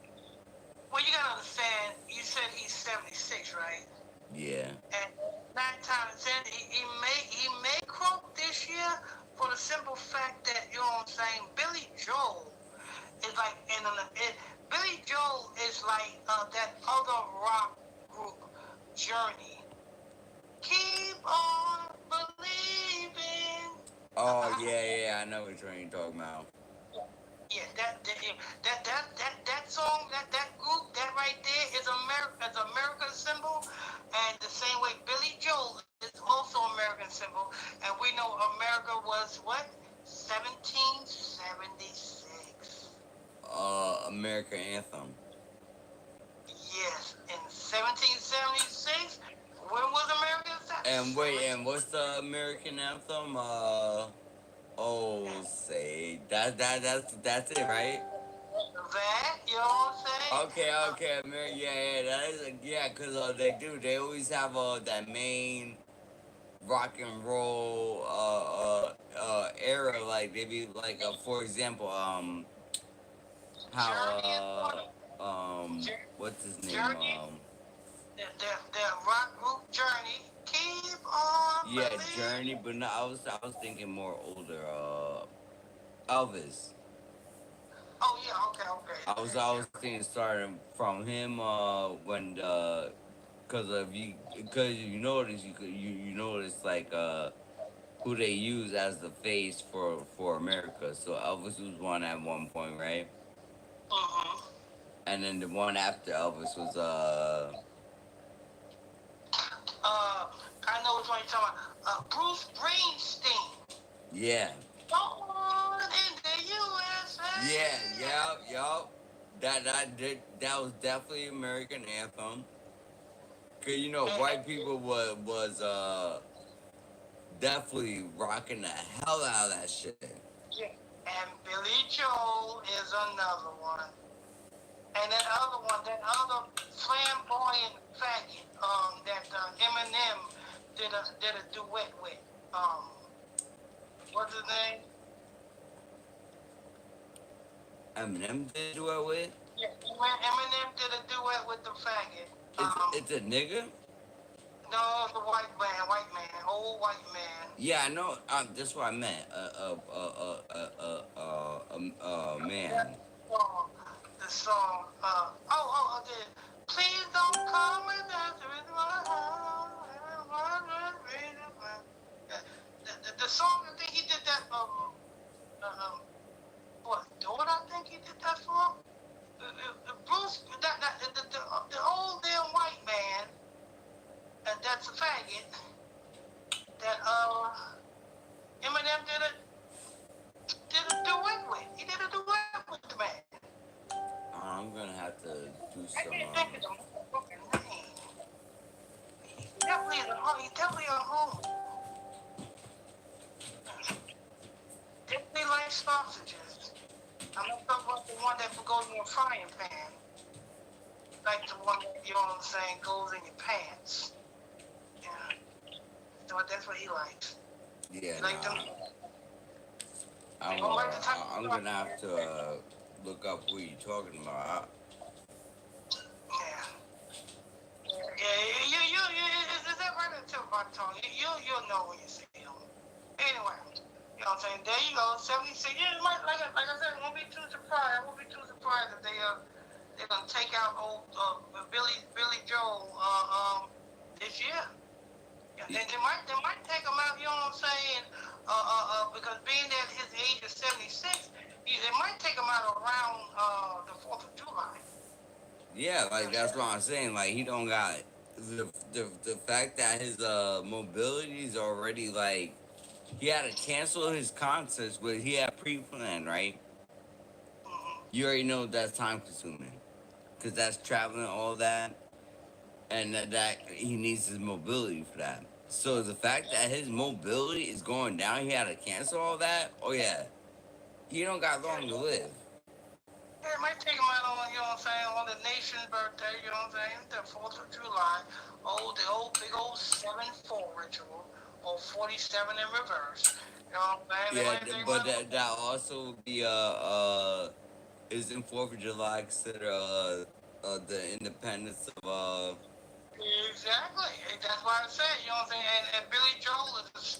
understand. You said he's 76, right? yeah. And 9 times 10, he may croak this year for the simple fact that you know what I'm saying. Billy Joel is like Billy Joel is like that other rock group, Journey. Keep on believing. Oh yeah, I know what you're talking about. Yeah, that song, that group, that right there is American symbol, and the same way Billy Joel is also American symbol, and we know America was what 1776. American Anthem. Yes, in 1776. When was America? And what's the American anthem? Say that's it, right? That, you know what I'm saying? Okay, yeah, that is cause they always have that main rock and roll era, like they be like for example how what's his name their rock group Journey. Keep on Yeah, believing. Journey, but no, I was thinking more older. Elvis. Oh yeah, okay, okay, I was yeah. thinking starting from him when because of you because you notice you notice like who they use as the face for America. So Elvis was one at one point, right? Mm-hmm. And then the one after Elvis was I know which one you're talking about. Bruce Springsteen. yeah. Born in the USA. Yeah, yup. That was definitely American anthem. Cause you know And, white people definitely rocking the hell out of that shit. yeah. And Billy Joel is another one. And that other flamboyant faggot, that Eminem did a duet with. Um, what's his name? Eminem did do it with. Yeah, Eminem did a duet with the faggot. It's a nigga. No, the white man, old white man. Yeah, I know. That's what I meant. Man. song, the song, please don't come and dance with my heart. The song, I think he did that, what, Daughter, I think he did that for? Bruce, the old damn white man, and that's a faggot, that, Eminem did a duet with. He did a duet with the man. I'm gonna have to do I some. can't think of the motherfucking name. He's definitely a home. Definitely like sausages. I'm not talking about the one that goes in a frying pan. Like the one that, you know what I'm saying, goes in your pants. Yeah. So that's what he likes. Yeah, He like them. I'm gonna have to look up who you're talking about. Yeah. Yeah, is that right on the tip of my tongue? You'll know when you see him. Anyway, you know what I'm saying? There you go, 76. Yeah, like I said, I won't be too surprised. I won't be too surprised if they're gonna take out old Billy Joel this year. Yeah, they might take him out. You know what I'm saying? Because being at his age of 76, they might take him out around the 4th of July. Yeah, like that's what I'm saying. Like he don't got the fact that his mobility is already like he had to cancel his concerts, but he had pre-planned, right? Mm-hmm. You already know that's time consuming, cause that's traveling all that, and that he needs his mobility for that. So the fact that his mobility is going down, he had to cancel all that. Oh yeah, he don't got long to live. Yeah, it might take him out on, you know what I'm saying, on the nation's birthday, you know what I'm saying, the 4th of July. Oh, the old, big old 7-4 ritual, or 47 in reverse. You know what I'm saying? They Yeah, might take him but out. that also be isn't Fourth of July consider the independence of Exactly. That's why I said, you know what I'm saying? And Billy Joel is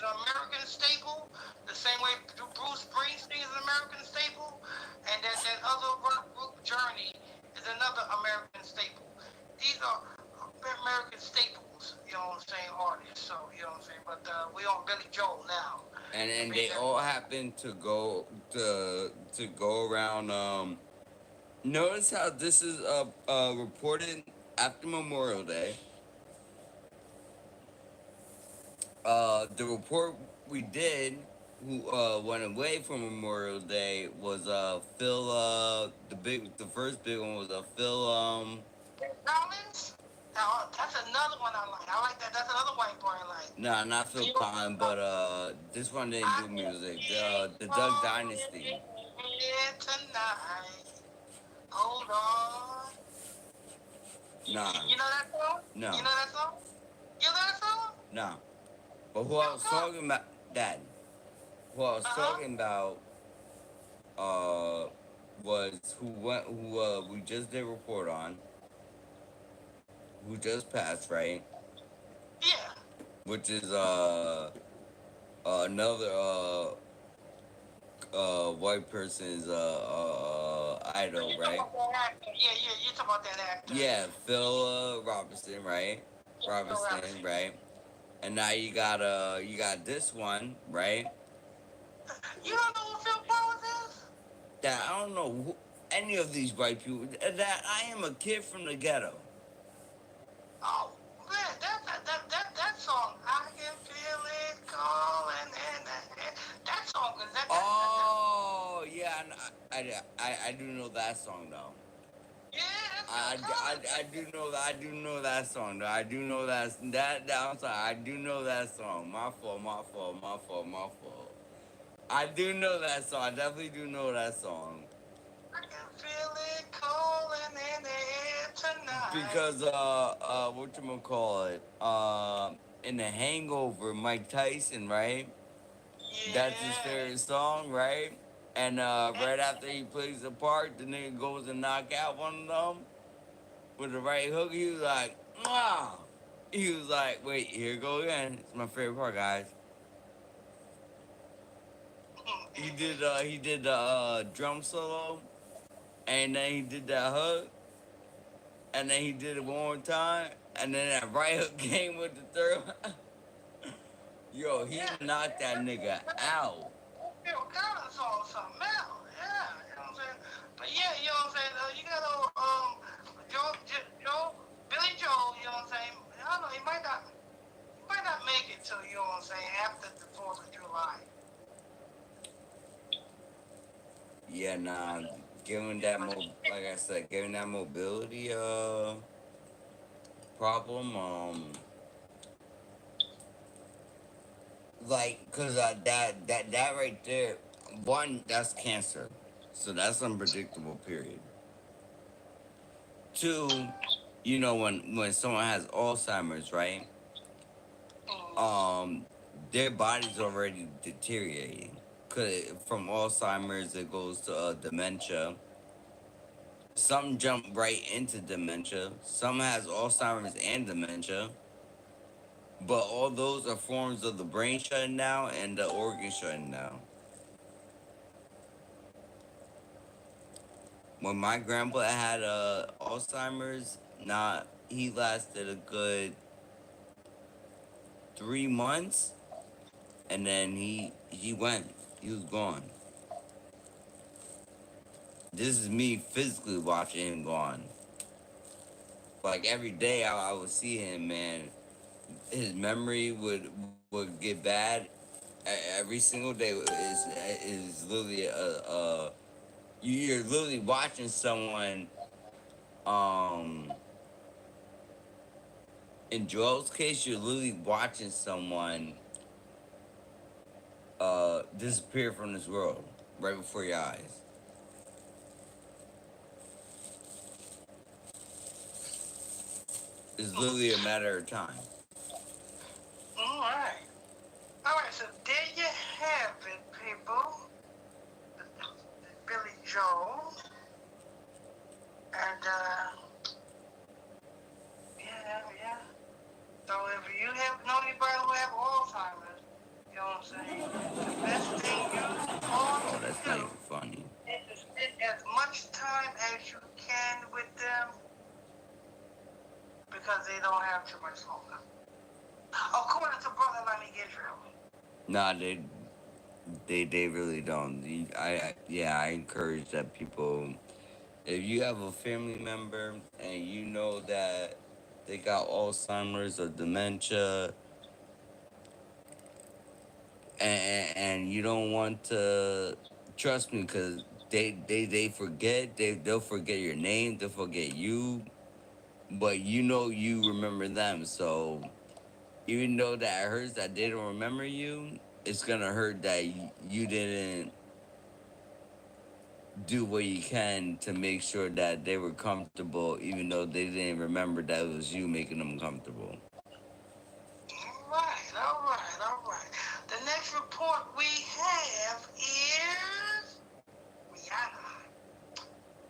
an American staple, the same way Bruce Springsteen is an American staple, and that other rock group Journey is another American staple. These are American staples, you know what I'm saying, artists. So, you know what I'm saying? But we on Billy Joel now. and they all happen to go around. Notice how this is reported after Memorial Day. The report we did, who went away from Memorial Day, was Phil. The first big one was Phil. Collins? Now, that's another one I like. I like that. That's another white boy I like. Nah, not Phil Collins, but this one didn't do music. The Doug Dynasty. Here tonight. Hold on. Nah, You know that song? no, You know that song? You know that song? no. But who I was talking about, Dad? Who I was talking about was who we just did report on, who just passed, right? Yeah. Which is another white person's idol, You talking right? about that actor? Yeah, you talking about that actor? Yeah, Phil Robinson, right? Phil Robinson, right? And now you got this one, right? You don't know who Phil Collins is? That I don't know any of these white people. That I am a kid from the ghetto. Oh man, that song, I can feel it calling, and that song is that. Oh yeah, I do know that song though. Yeah, that's Phil Collins. I do know that song though. I do know that I'm sorry. I do know that song. My fault. My fault. My fault. My fault. I do know that song. I definitely do know that song. I can feel it calling in the air tonight. Because whatchamacallit, in the Hangover, Mike Tyson, right? Yeah. That's his favorite song, right? And right after he plays the part, the nigga goes and knock out one of them with the right hook. He was like, "Mwah!" He was like, "Wait, here we go again." It's my favorite part, guys. He did the drum solo, and then he did that hook, and then he did it one more time, and then that right hook came with the third one. Yo, he knocked that nigga out. Phil Collins on something else. Yeah, you know what I'm saying? But yeah, you know what I'm saying? You got Billy Joel, you know what I'm saying? I don't know, he might not make it till, you know what I'm saying, after the 4th of July. Yeah, nah, given that like I said, given that mobility problem, like, cause that right there, one, that's cancer, so that's unpredictable. Period. Two, you know, when someone has Alzheimer's, right? Um, their body's already deteriorating. Cause from Alzheimer's it goes to dementia. Some jump right into dementia. Some has Alzheimer's and dementia. But all those are forms of the brain shutting down and the organ shutting down. When my grandpa had Alzheimer's, he lasted a good 3 months, and then he went. He was gone. This is me physically watching him gone. Like every day, I would see him, man. His memory would get bad every single day. Is literally you're literally watching someone. Um, in Joel's case, you're literally watching someone disappear from this world right before your eyes. It's literally a matter of time. All right. All right, so there you have it, people. Billy Joel. And, yeah. So if you know anybody who have Alzheimer's, you know what I'm saying? The best thing you ought Oh, to that's not do even funny. is to spend as much time as you can with them because they don't have too much longer. According to Brother Lenny Israel. Nah, they really don't. I encourage that people, if you have a family member and you know that they got Alzheimer's or dementia, and you don't want to trust me, because they forget, they'll forget your name, they'll forget you, but you remember them. So even though that hurts that they don't remember you, it's gonna hurt that you didn't do what you can to make sure that they were comfortable, even though they didn't remember that it was you making them comfortable. All right. The next report we have is Rihanna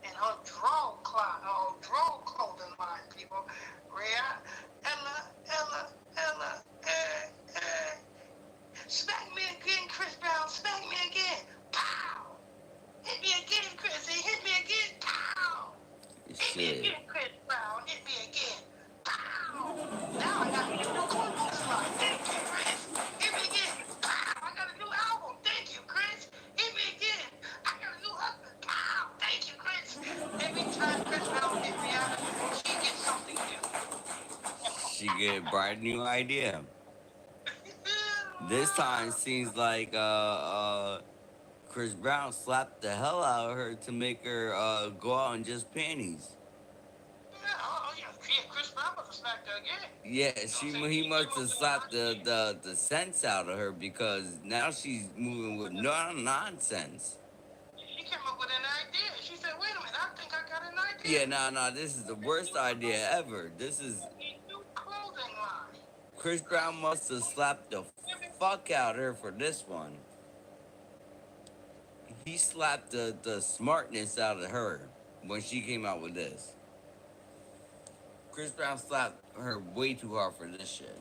and her draw clothing line, people. get a bright new idea. This time seems like Chris Brown slapped the hell out of her to make her go out in just panties. Yeah, Chris Brown must have smacked her again. Yeah, he must have slapped the sense out of her because now she's moving with no nonsense. She came up with an idea. She said, "Wait a minute, I think I got an idea." Yeah, nah, this is the worst idea ever. This is A new clothing line. Chris Brown must have slapped the fuck out of her for this one. He slapped the smartness out of her when she came out with this. Chris Brown slapped her way too hard for this shit.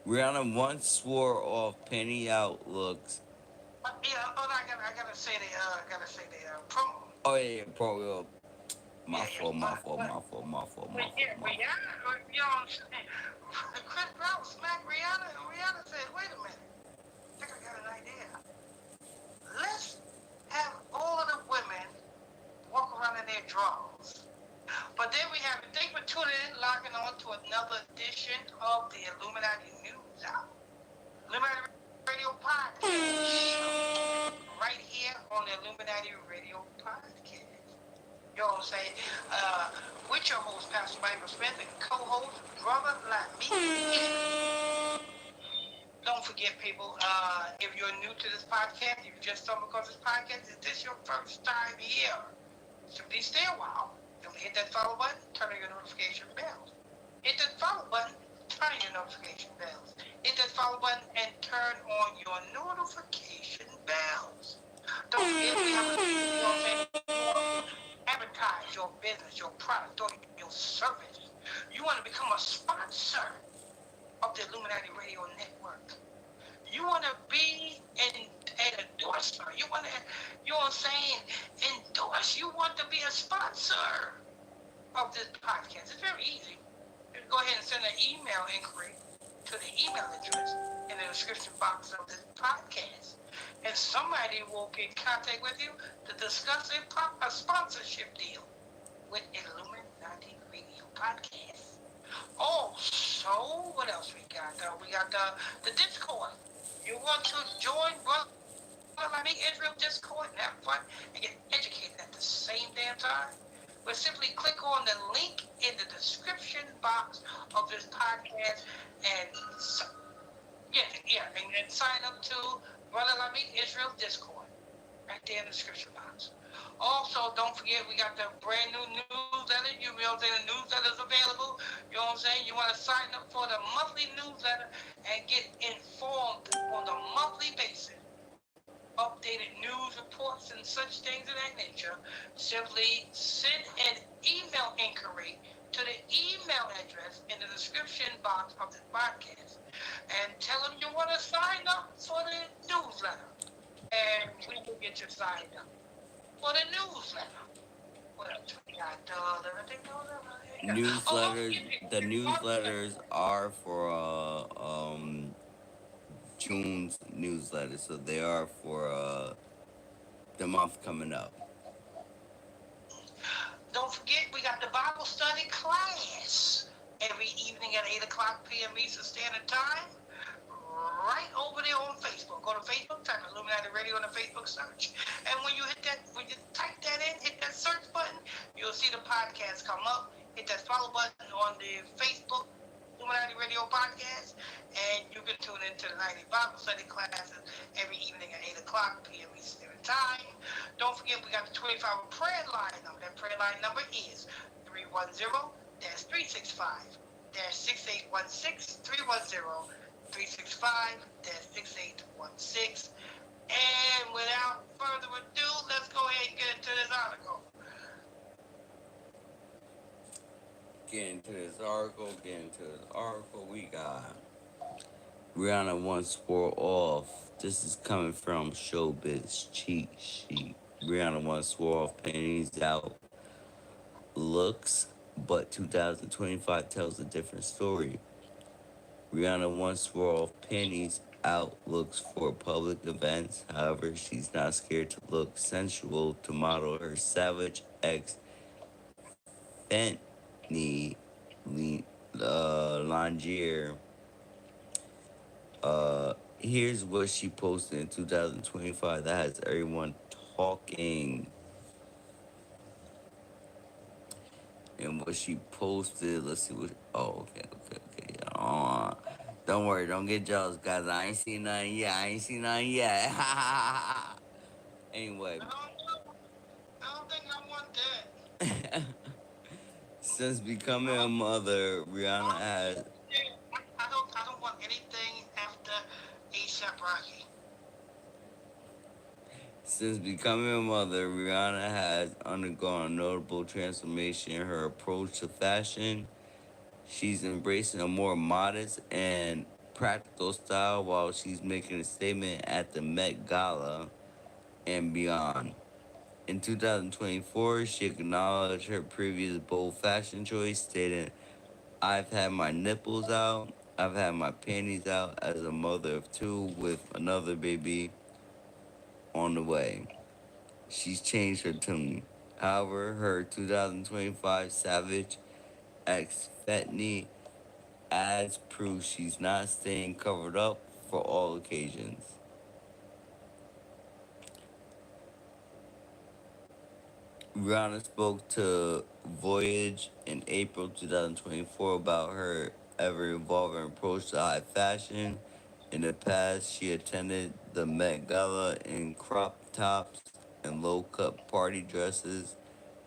Rihanna once swore off penny outlooks. Yeah, but I gotta say the promo. Oh yeah, bro. My fault. Yeah, Rihanna, you know what I'm saying? Chris Brown smacked Rihanna, and Rihanna said, "Wait a minute, I think I got an idea. Let's have all of the women walk around in their drawers." But there we have it. Thanks for tuning in, logging on to another edition of the Illuminati News Hour. Illuminati Radio Podcast. Right here on the Illuminati Radio Podcast. You know what I'm saying? With your host, Pastor Michael Smith, and co-host, Brother Lamy. Don't forget, people, if you're new to this podcast, if you just stumbled across this podcast, is this your first time here? Simply stay a while. Don't hit that follow button, turn on your notification bells. Hit that follow button, turn on your notification bells. Hit that follow button and turn on your notification bells. Don't forget, we have to advertise your business, your product, or your service. You want to become a sponsor of the Illuminati Radio Network. You want to be an endorser. You want to, you know what I'm saying, endorse. You want to be a sponsor of this podcast. It's very easy. You go ahead and send an email inquiry to the email address in the description box of this podcast. And somebody will get in contact with you to discuss a sponsorship deal with Illuminati Radio Podcast. Also, what else we got? We got the Discord. You want to join Brother Lamy Israel Discord and have fun and get educated at the same damn time? But simply click on the link in the description box of this podcast and and sign up to Brother Lamy Israel Discord right there in the description box. Also, don't forget, we got the brand new newsletter. You know what I'm saying? The newsletter is available. You know what I'm saying? You want to sign up for the monthly newsletter and get informed on a monthly basis. Updated news reports and such things of that nature. Simply send an email inquiry to the email address in the description box of the podcast and tell them you want to sign up for the newsletter. And we will get you signed up for the newsletter. What else we got? Newsletters. The newsletters are for June's newsletter, so they are for the month coming up. Don't forget, we got the Bible study class every evening at 8 o'clock p.m. Eastern Standard Time. Right over there on Facebook. Go to Facebook, type Illuminati Radio in the Facebook search. And when you type that in, hit that search button, you'll see the podcast come up. Hit that follow button on the Facebook Illuminati Radio Podcast, and you can tune into the nightly Bible study classes every evening at 8 o'clock p.m. Eastern Standard Time. Don't forget, we got the 24-hour prayer line number. That prayer line number is 310-365-6816, 310-365-6816. And without further ado, let's go ahead and get into this article. Get into this article. We got Rihanna once swore off. This is coming from Showbiz Cheat Sheet. Rihanna once swore off panties out looks, but 2025 tells a different story. Rihanna once swore off panties out looks for public events. However, she's not scared to look sensual to model her Savage X Fenty Longier. Here's what she posted in 2025 that has everyone talking. And what she posted, let's see what. Oh, okay. Don't worry, don't get jealous, guys. I ain't seen nothing yet. Anyway, I don't think I want that. since becoming a mother, Rihanna has. I don't want anything after ASAP Rocky. Since becoming a mother, Rihanna has undergone a notable transformation in her approach to fashion. She's embracing a more modest and practical style while she's making a statement at the Met Gala and beyond. In 2024, she acknowledged her previous bold fashion choice, stating, I've had my nipples out, I've had my panties out as a mother of two with another baby on the way. She's changed her tune. However, her 2025 Savage X Fetney ads prove she's not staying covered up for all occasions. Rihanna spoke to Voyage in April 2024 about her ever evolving approach to high fashion. In the past, she attended the Met Gala in crop tops and low cut party dresses.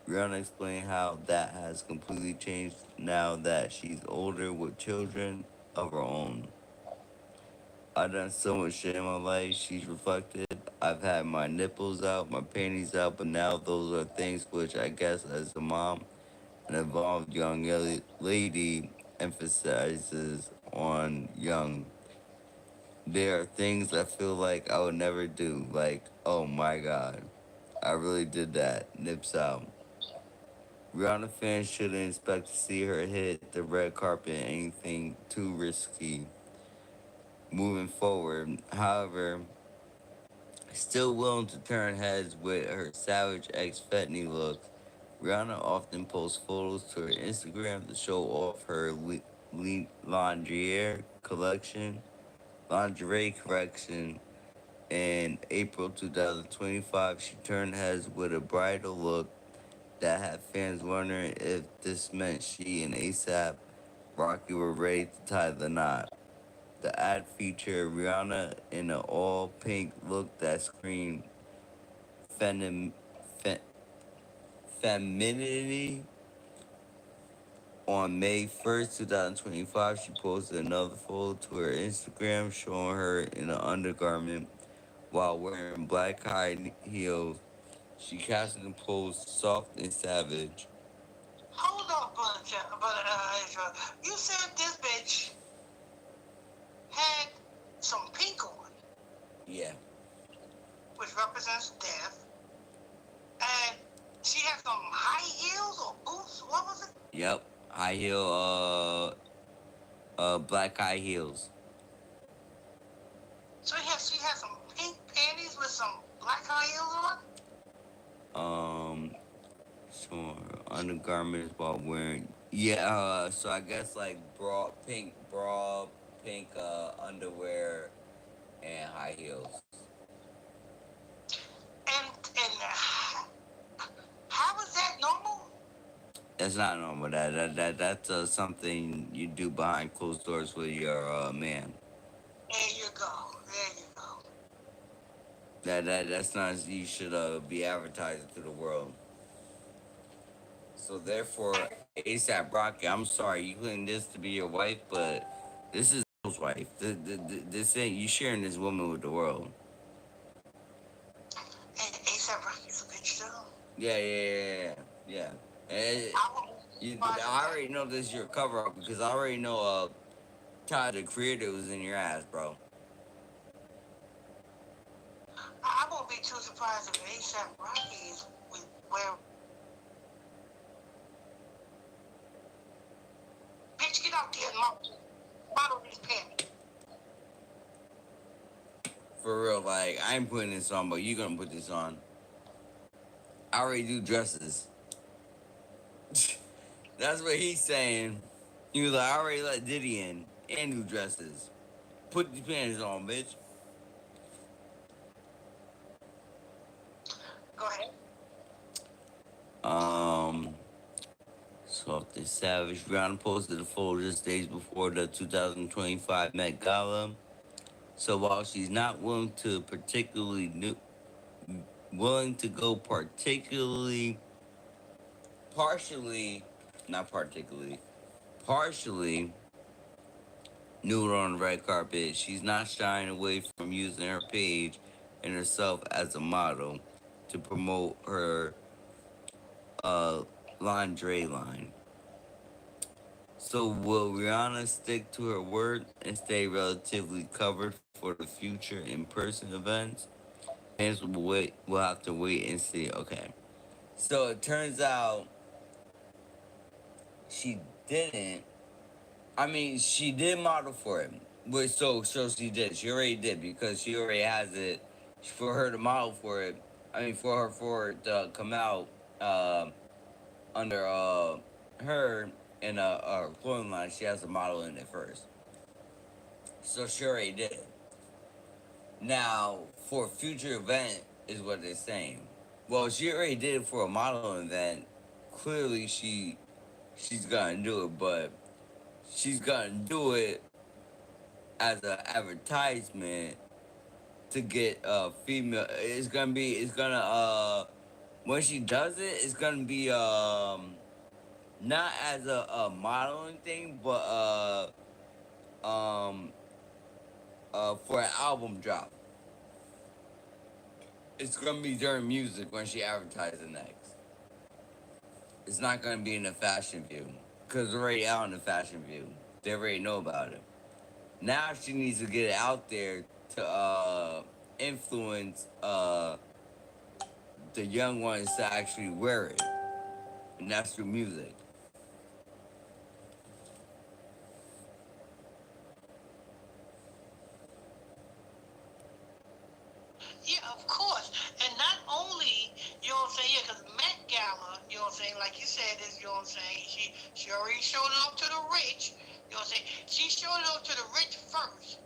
Rihanna explained how that has completely changed now that she's older with children of her own. I've done so much shit in my life, she's reflected. I've had my nipples out, my panties out, but now those are things which I guess as a mom, an evolved young lady emphasizes on young. There are things I feel like I would never do, like, oh my god, I really did that, nips out. Rihanna fans shouldn't expect to see her hit the red carpet anything too risky moving forward. However, still willing to turn heads with her Savage X Fetney look, Rihanna often posts photos to her Instagram to show off her lingerie collection. In April 2025, she turned heads with a bridal look that had fans wondering if this meant she and ASAP Rocky were ready to tie the knot. The ad featured Rihanna in an all pink look that screamed feminine, fe- femininity. On May 1st, 2025, she posted another photo to her Instagram showing her in an undergarment while wearing black high heels. She captioned the post soft and savage. Hold on, brother Ezra. You said this bitch had some pink on, Yeah. which represents death, and she had some high heels or boots. What was it? Yep. High heel, black high heels. So she had some pink panties with some black high heels on. Sure. Undergarments while wearing. Yeah. So I guess like pink bra, pink underwear, and high heels. And how is that normal? That's not normal. That's something you do behind closed doors with your man. There you go. That's not. You should be advertising to the world. So therefore, ASAP Rocky, I'm sorry you claim this to be your wife, but this is his wife. This ain't you sharing this woman with the world. And ASAP Rocky's a bitch too. Yeah. And I already know this is your cover up because I already know Tyler the Creator was in your ass, bro. I won't be too surprised if ASAP Rocky is where. Bitch, get out there and model these pants. For real, like I ain't putting this on, but you gonna put this on. I already do dresses. That's what he's saying. He was like, I already let Diddy in and new dresses. Put these panties on, bitch. Go ahead. Um, Soft Savage. Rihanna posted a photo just days before the 2025 Met Gala. So while she's not willing to go partially, not particularly, partially nude on the red carpet, she's not shying away from using her page and herself as a model to promote her uh, lingerie line. So will Rihanna stick to her word and stay relatively covered for the future in-person events? Fans will wait. We'll have to wait and see. Okay. So it turns out she didn't. I mean, she did model for it. But so she did. She already did because she already has it. For her to model for it, I mean, for it to come out uh, under her in a clothing line, she has to model in it first. So she already did it. Now, for a future event, is what they're saying. Well, she already did it for a modeling event. Clearly, she's gonna do it, but she's gonna do it as an advertisement to get female. It's gonna when she does it, it's gonna be not as a modeling thing, but um for an album drop. It's gonna be during music when she advertises next. It's not gonna be in the fashion view because it's already out in the fashion view. They already know about it. Now she needs to get it out there to influence the young ones to actually wear it, and that's through music. Yeah, of course. And not only, you know what I'm saying, yeah, because Met Gala, you know what I'm saying, like you said, is, you know what I'm saying, she already showed it off to the rich. You know what I'm saying? She showed it off to the rich first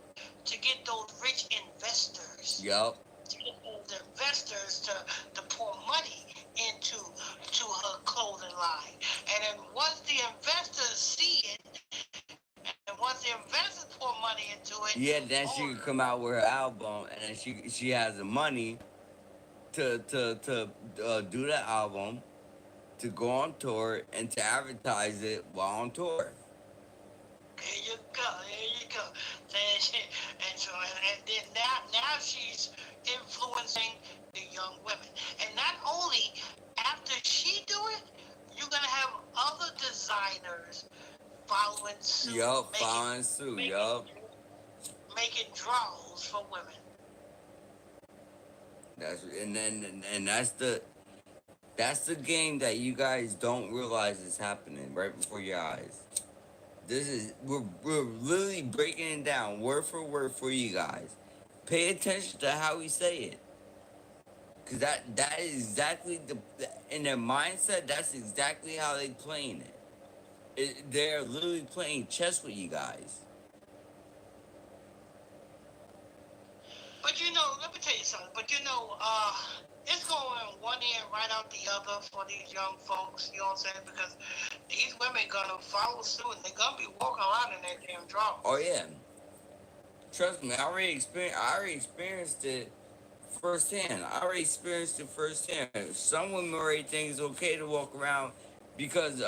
to get those rich investors. Yup. To get those investors to pour money to her clothing line. And then once the investors see it, and once the investors pour money into it, Yeah, then she can come out with her album, and then she has the money to do the album, to go on tour, and to advertise it while on tour. There you go. There you go. And so, and then now she's influencing the young women. And not only after she do it, you're gonna have other designers following suit. Yup, following suit. Yup. Making draws for women. That's the game that you guys don't realize is happening right before your eyes. We're literally breaking it down word for you guys. Pay attention to how we say it, cause that is exactly in their mindset. That's exactly how they playing it. They're literally playing chess with you guys. But you know, let me tell you something. But you know, it's going one ear right out the other for these young folks. You know what I'm saying? Because these women gonna follow suit, and they're gonna be walking around in their damn drawers. Oh yeah, trust me. I already experienced it firsthand. I already experienced it firsthand. Some women already think it's okay to walk around because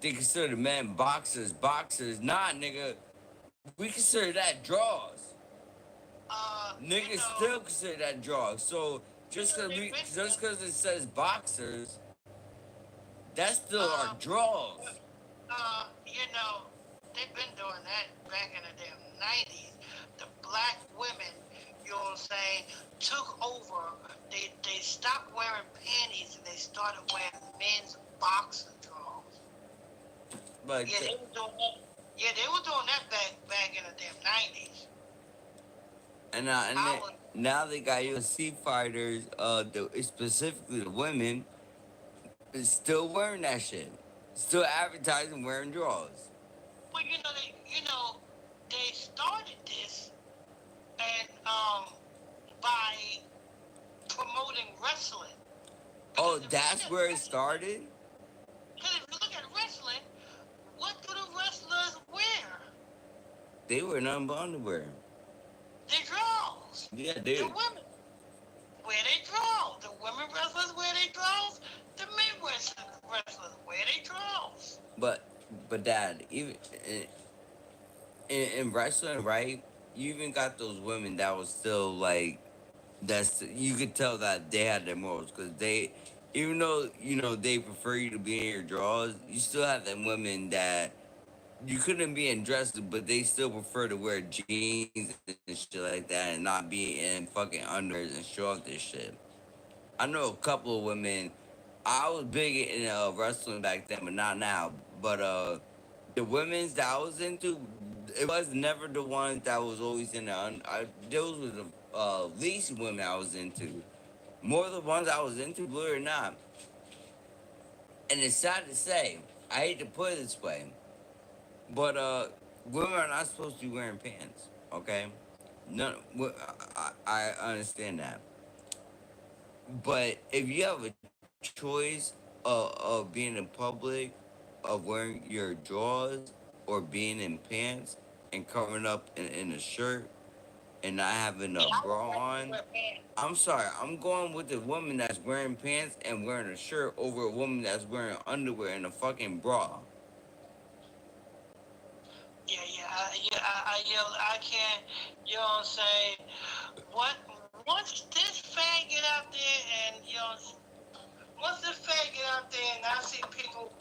they consider men boxers. Boxers, nah, nigga. We consider that draws. Niggas still consider that draws. So just cause it says boxers, that's still our draws. You know, they've been doing that back in the damn 90s. The black women, you know what I'm saying, took over. They stopped wearing panties and they started wearing men's boxer drawers. But yeah, they were doing that. Yeah, they were doing that back in the damn 90s. And now they got UFC fighters, specifically the women, is still wearing that shit. Still advertising wearing drawers. Well, they started this and by promoting wrestling. Oh, Because if you look that's at where it wrestling, started. because if you look at wrestling, what do the wrestlers wear? They were nothing but underwear. They draws. Yeah, The dude. women wear they draws. The women wrestlers wear they draws. The men wrestlers wear they draws. But dad, even in wrestling, right? You even got those women that was still like that's you could tell that they had their morals because they, even though they prefer you to be in your drawers, you still have them women that you couldn't be in dresses, but they still prefer to wear jeans and shit like that and not be in fucking underwears and show off this shit. I know a couple of women. I was big in wrestling back then, but not now. But the women's that I was into, it was never the ones that was always in the. Those were the least women I was into. More the ones I was into, believe it or not. And it's sad to say, I hate to put it this way, but women are not supposed to be wearing pants. Okay, no, I understand that. But if you have a choice of being in public, of wearing your drawers, or being in pants and covering up in a shirt and not having See, a I would bra rather on, wear pants. I'm sorry, I'm going with the woman that's wearing pants and wearing a shirt over a woman that's wearing underwear and a fucking bra. I can't. You know what I'm saying? What once this fad get out there, and once this fad get out there, and I see people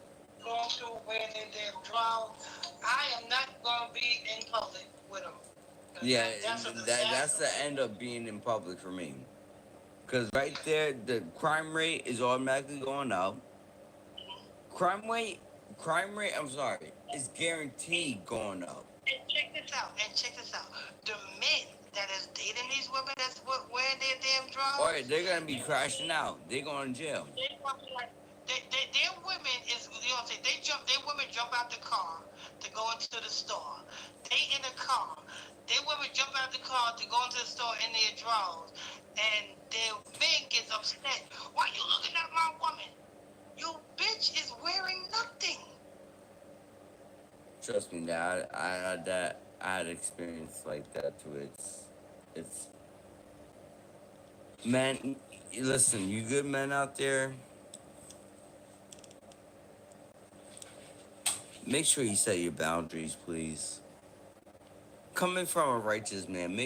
going through wearing their drawers, I am not gonna be in public with them. Yeah, That's a that's disaster. the end of being in public for me. Cause right there, the crime rate is automatically going up. Crime rate, crime rate. I'm sorry, is guaranteed going up. And check this out. And check this out. The men that is dating these women that's wearing their damn All right, drawers, they're gonna be crashing out. They're going to jail. they probably like their women is their women jump out the car to go into the store. They in the car. Their women jump out the car to go into the store in their drawers, and their men gets upset. Why you looking at my woman? You bitch is wearing nothing. Trust me, that I had that. I had experience like that too. It's man. Listen, you good men out there, make sure you set your boundaries, please. Coming from a righteous man,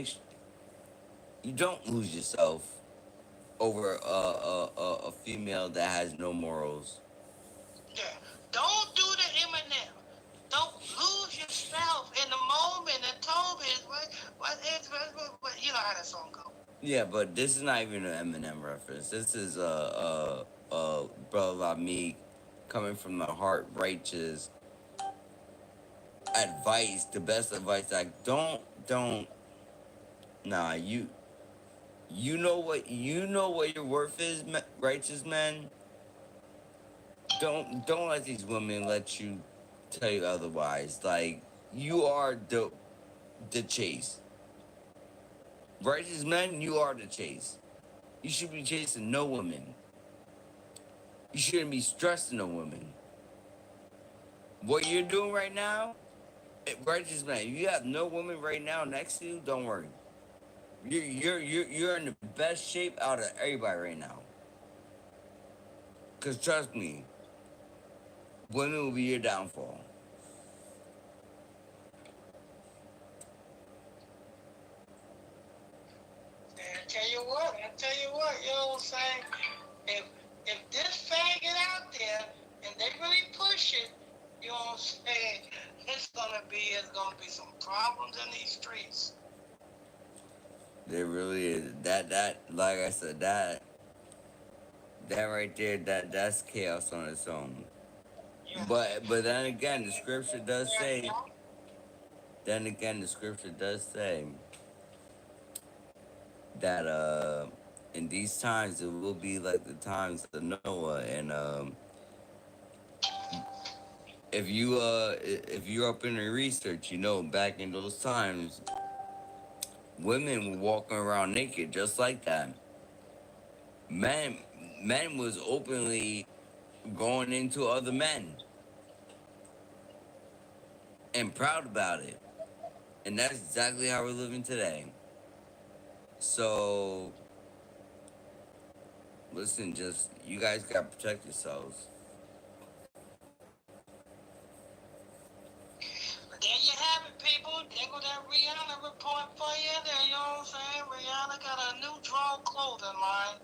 you don't lose yourself over a female that has no morals. Yeah. Don't do the Eminem. Don't lose yourself in the moment. And Toby is what you know how that song go. Yeah, but this is not even an Eminem reference. This is Brother Meek coming from the heart, righteous advice, the best advice. Like, don't. Nah, you know what your worth is, righteous men. Don't let these women let you tell you otherwise. Like, you are the chase. Righteous men, you are the chase. You should be chasing no woman. You shouldn't be stressing a woman. What you're doing right now, righteous man, if you have no woman right now next to you, don't worry. You're in the best shape out of everybody right now. Cause trust me, women will be your downfall. And I tell you what, you know what I'm saying? If if this faggot out there and they really push it, you know what I'm saying, it's gonna be some problems in these streets. There really is that like I said that right there that's chaos on its own. Yeah. But then again, the scripture does Yeah, say. yeah. Then again, the scripture does say that in these times it will be like the times of Noah, and if you're up in the research, back in those times, women were walking around naked just like that. Men men was openly going into other men and proud about it. And that's exactly how we're living today. So listen, just you guys gotta protect yourselves. But there you have it, people. There go that Rihanna report for you. There, you know what I'm saying? Rihanna got a new draw clothing line.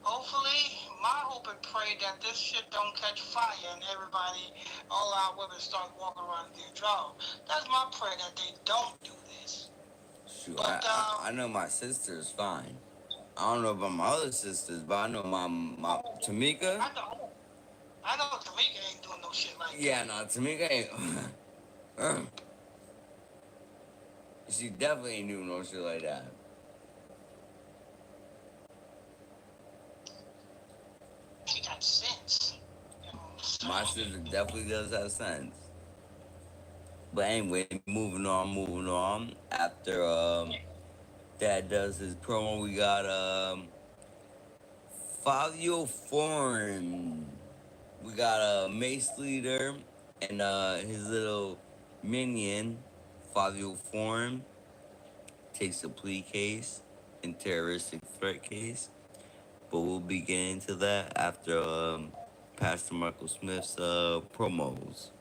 Hopefully, my hope and pray that this shit don't catch fire and everybody, all our women start walking around in their draw. That's my prayer that they don't do this. Shoot, But I know my sister's fine. I don't know about my other sisters, but I know my Tamika. I know Tamika ain't doing no shit like Yeah, that. no, Tamika ain't. She definitely ain't doing no shit like that. She got sense. You know, so. My sister definitely does have sense. But anyway, moving on. After Dad does his promo, we got Fabio Foreign. We got a Mace Leader and his little minion, Fabio Foreign, takes a plea case and terroristic threat case. But we'll be getting to that after Pastor Michael Smith's promos.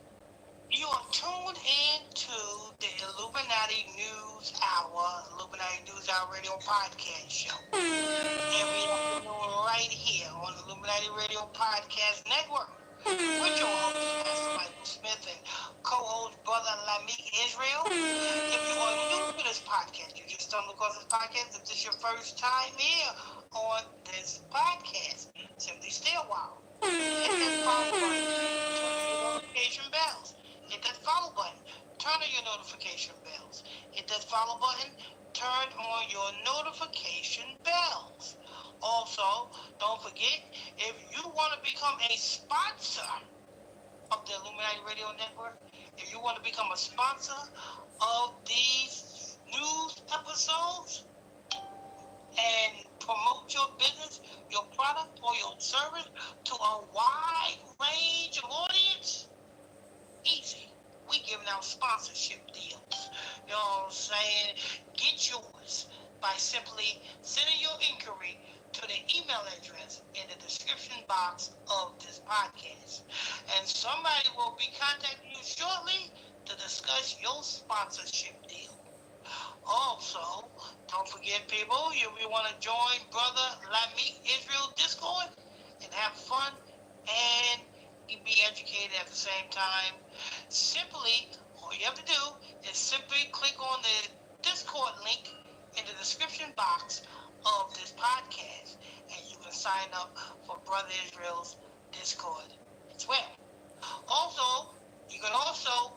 You are tuned in to the Illuminati News Hour, Illuminati News Hour Radio Podcast Show. Every afternoon right here on the Illuminati Radio Podcast Network. With your host, Pastor Michael Smith, and co-host Brother Lamik Israel. If you are new to this podcast, you just stumbled across this podcast. If this is your first time here on this podcast, simply stay a while. Hit that follow button, turn on your notification bells. Hit that follow button, turn on your notification bells. Hit that follow button, turn on your notification bells. Also, don't forget, if you want to become a sponsor of the Illuminati Radio Network, if you want to become a sponsor of these news episodes and promote your business, your product, or your service to a wide range of audience, easy. We giving out sponsorship deals. You know what I'm saying? Get yours by simply sending your inquiry to the email address in the description box of this podcast. And somebody will be contacting you shortly to discuss your sponsorship deal. Also, don't forget, people, if you want to join Brother Lamik Israel Discord and have fun and be educated at the same time, simply, all you have to do is simply click on the Discord link in the description box of this podcast, and you can sign up for Brother Israel's Discord as well. Also, you can also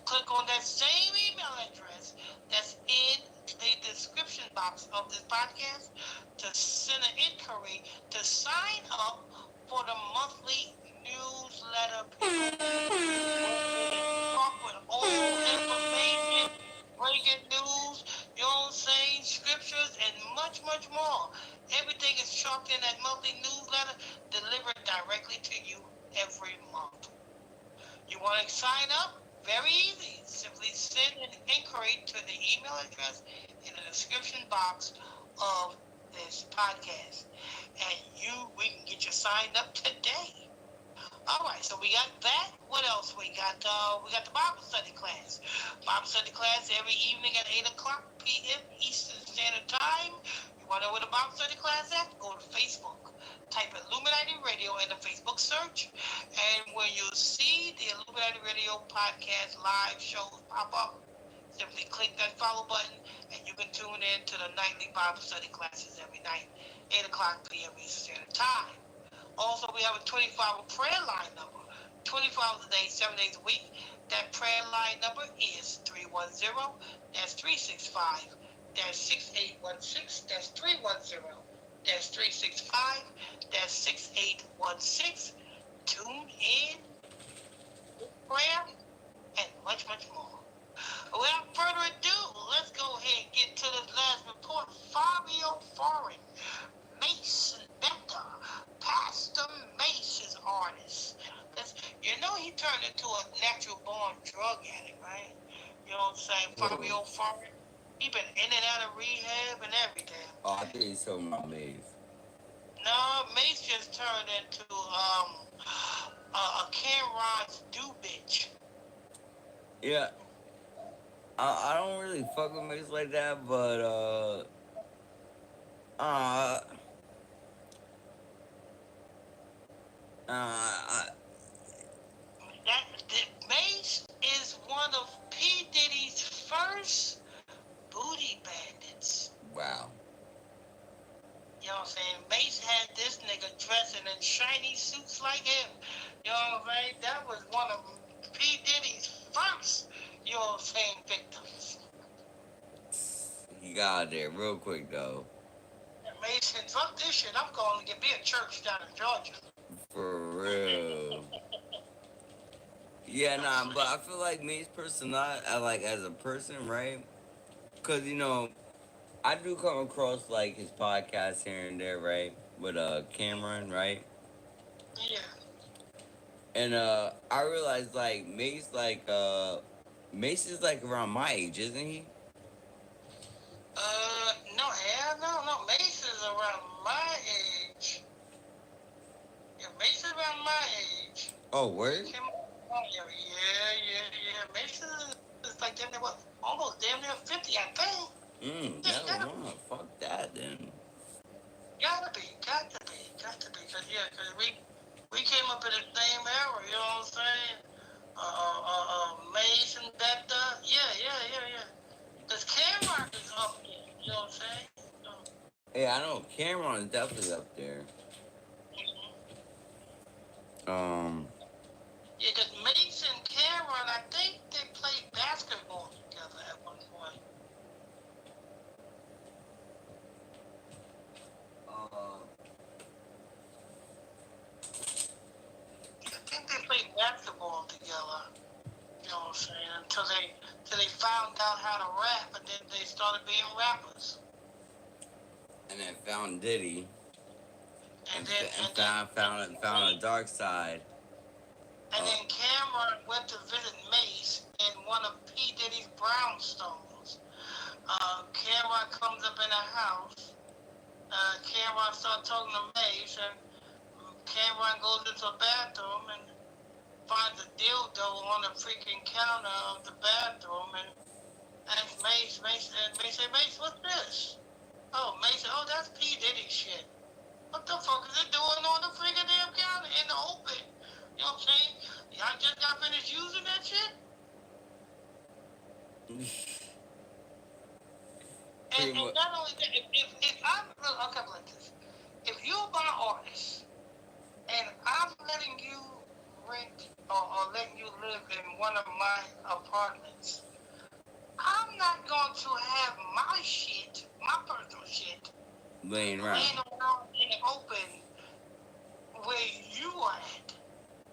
click on that same email address that's in the description box of this podcast to send an inquiry to sign up for the monthly newsletter. Talk with all information, breaking news, you know what I'm saying, scriptures, and much, much more. Everything is chalked in that monthly newsletter delivered directly to you every month. You want to sign up? Very easy. Simply send an inquiry to the email address in the description box of this podcast. And we can get you signed up today. All right, so we got that. What else we got? We got the Bible study class. Bible study class every evening at 8 o'clock p.m. Eastern Standard Time. You want to know where the Bible study class at? Go to Facebook. Type Illuminati Radio in the Facebook search. And when you see the Illuminati Radio podcast live shows pop up, simply click that follow button and you can tune in to the nightly Bible study classes every night, 8 o'clock p.m. Eastern Standard Time. Also, we have a 24-hour prayer line number, 24 hours a day, 7 days a week. That prayer line number is 310, that's 365, that's 6816, that's 310, that's 365, that's 6816. Tune in prayer, and much, much more. Without further ado, let's go ahead and get to this last report. Fabio Foreign, Mason Bender, Pastor Mace's artist. You know he turned into a natural born drug addict, right? You know what I'm saying? Fabio Foreign. He been in and out of rehab and everything. Oh, I think he's talking about Mace. No, Mace just turned into a Cameron's do bitch. Yeah. I don't really fuck with Mace like that, but uh, uh, Mace is one of P. Diddy's first booty bandits. wow. You know what I'm saying? Mace had this nigga dressing in shiny suits like him. You know what I'm saying? That was one of P. Diddy's first, you know what I'm saying, victims. He got out there real quick though. Mace said, fuck this shit, I'm going to get me a church down in Georgia. For real. Yeah, nah, but I feel like Mace's personality, like as a person, right? Cause you know, I do come across like his podcast here and there, right? With Cameron, right? Yeah. And I realized like Mace Mace is like around my age, isn't he? No, hell no. Mace is around my age. Yeah, Mace is around my age. Oh, word? Yeah. Mace is like damn near what? Almost damn near 50, I think. That's wrong. Fuck that then. Gotta be. Cause we came up in the same era, you know what I'm saying? Mace and Bector. Yeah. Cause Cameron is up there, you know what I'm saying? Yeah, I know Cameron is definitely up there. Yeah, cause Mace and Cameron, I think they played basketball together at one point. I think they played basketball together. You know what I'm saying? Until they found out how to rap, and then they started being rappers. And then found Diddy. And Found a dark side. And then Cameron went to visit Mace in one of P. Diddy's brownstones. Cameron comes up in the house. Cameron starts talking to Mace, and Cameron goes into the bathroom and finds a dildo on the freaking counter of the bathroom and asks Mace, said, Mace, what's this? Oh, Mace said, oh, that's P. Diddy shit. What the fuck is it doing on the freaking damn counter in the open? You know what I'm saying? Y'all just got finished using that shit? and not only that, if I'm like this, if you're my artist and I'm letting you rent or letting you live in one of my apartments, I'm not going to have my shit, my personal shit, laying around in the open where you are at.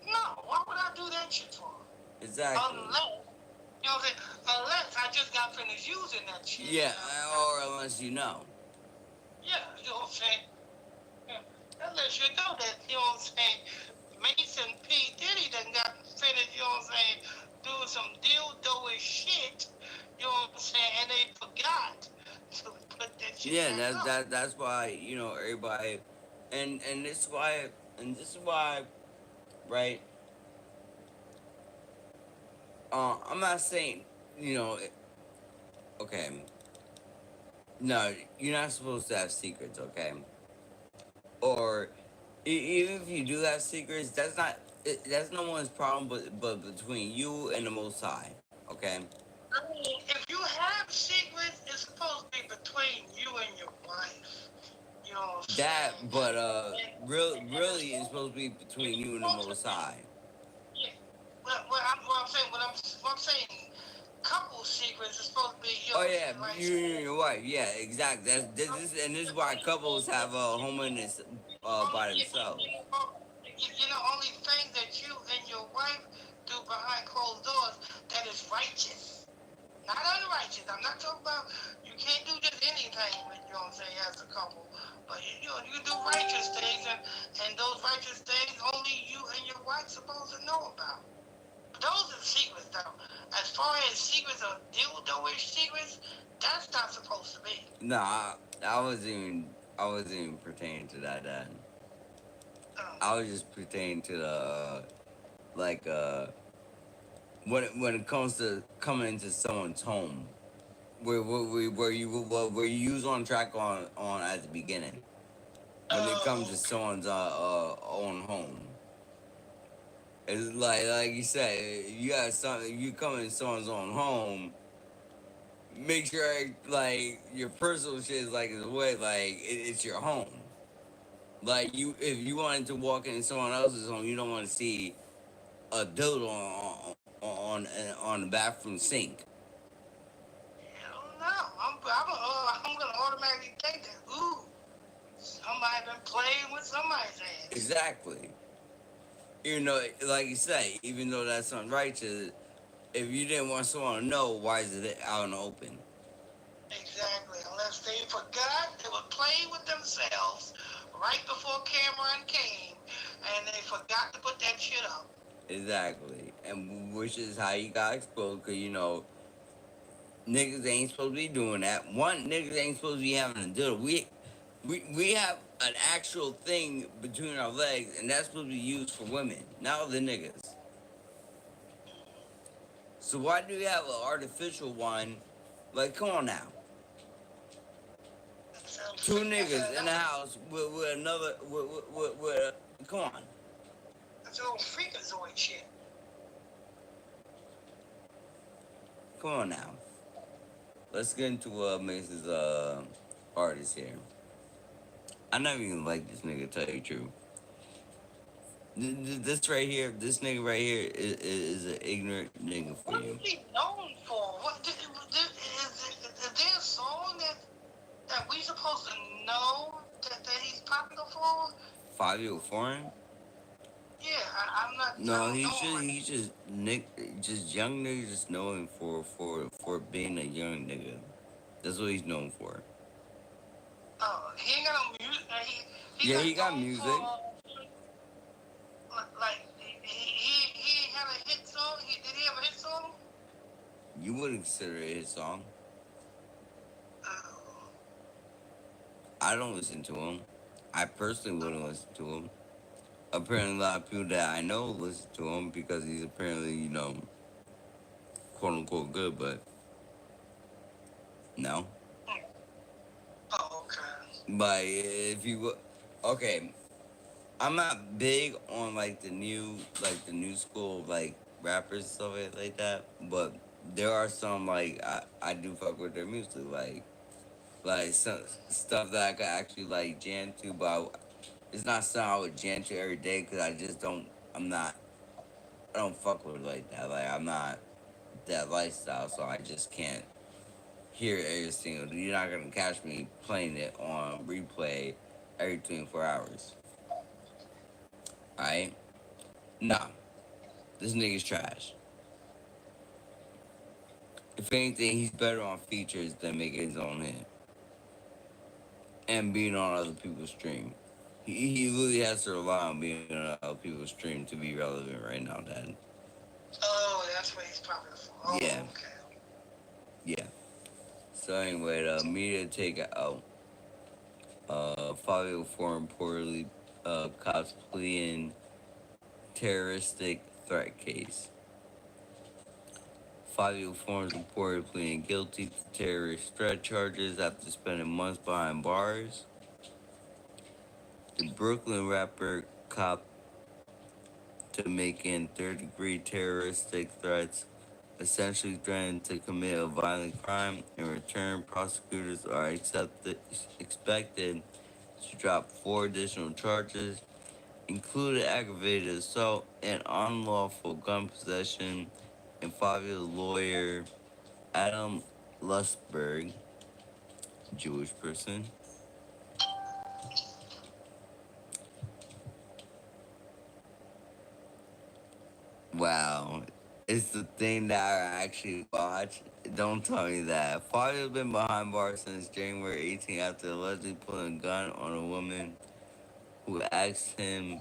No, why would I do that shit for? Exactly. Unless, you know what I'm saying? Unless I just got finished using that shit. Yeah, or unless you know. Yeah, you know what I'm saying? Yeah. That lets you know that, you know what I'm saying, Mason P. Diddy done got finished, you know what I'm saying, doing some dildo-ish shit, you know what I'm saying, and they forgot to put that shit back up. That's why, you know, everybody and this is why right? I'm not saying, you know, okay. No, you're not supposed to have secrets, okay? Or even if you do have secrets, that's no one's problem, but between you and the Most High, okay? I mean, if you have secrets, it's supposed to be between you and your wife. You know what I'm saying? But really, it's supposed to be between you and the Most High. Yeah. What I'm saying, couple secrets is supposed to be your. Oh yeah, you and your wife. Yeah, exactly. This is why couples have holiness by themselves. You know, only thing that you and your wife do behind closed doors that is righteous, not unrighteous. I'm not talking about you can't do just anything with, you know what I'm saying, as a couple. But you know, you do righteous things, and those righteous things only you and your wife supposed to know about. Those are secrets, though. As far as secrets or dildo-ish secrets, that's not supposed to be. Nah, I wasn't even pertaining to that. Dad. Um, I was just pertaining to the like when it comes to coming into someone's home, where you use on track on at the beginning. When it comes to okay. someone's own home, it's like you said, you got something. You come in someone's own home. Make sure like your personal shit is like the way like it's your home. Like you, if you wanted to walk into someone else's home, you don't want to see a dildo on the bathroom sink. Hell no. I'm gonna automatically think that, ooh, somebody been playing with somebody's ass. Exactly. You know, like you say, even though that's unrighteous, if you didn't want someone to know, why is it out in the open? Exactly. Unless they forgot, they were playing with themselves right before Cameron came, and they forgot to put that shit up. Exactly. And which is how you got exposed, because, you know, niggas ain't supposed to be doing that. One, niggas ain't supposed to be having a dildo. We have an actual thing between our legs, and that's supposed to be used for women, not the niggas. So why do you have an artificial one? Like, come on now. Two niggas in the house with another come on. That's old freakazoid shit. Come on now. Let's get into Mace's artist here. I never even like this nigga, tell you the truth. This right here, this nigga right here is an ignorant nigga for What you. is he known for? Is there a song that we supposed to know that he's popular for? 5 year foreign? Yeah, I'm not. No, I don't know. he's just just young niggas just know him for being a young nigga. That's what he's known for. He ain't got no music. Yeah, he got known music. Like he had a hit song. Did he have a hit song? You wouldn't consider it his song. Oh. I don't listen to him. I personally wouldn't listen to him. Apparently, a lot of people that I know listen to him because he's apparently, you know, quote unquote good, but no. Oh, okay. But if you okay, I'm not big on like the new school like rappers and stuff like that, but there are some like I do fuck with their music, like some stuff that I could actually like jam to, but it's not something I would jam to every day because I just don't. I don't fuck with it like that. Like I'm not that lifestyle, so I just can't hear it every single. You're not gonna catch me playing it on replay every 24 hours. Alright? Nah. This nigga's trash. If anything, he's better on features than making his own hit. And being on other people's stream. He really has to rely on being on other people's stream to be relevant right now, Dad. Oh, that's what he's popular for. Oh, Yeah. Okay. Yeah. So anyway, the media take out Fabio Foreign reportedly cosplaying terroristic threat case. Fabio Foreign reported pleading guilty to terrorist threat charges after spending months behind bars. The Brooklyn rapper copped to making third-degree terroristic threats, essentially threatening to commit a violent crime. In return, prosecutors are expected to drop 4 additional charges, including aggravated assault and unlawful gun possession. And Fabio's lawyer, Adam Lusberg, Jewish person. Wow, It's the thing that I actually watch. Don't tell me that. Fabio's been behind bars since January 18 after allegedly putting a gun on a woman who asked him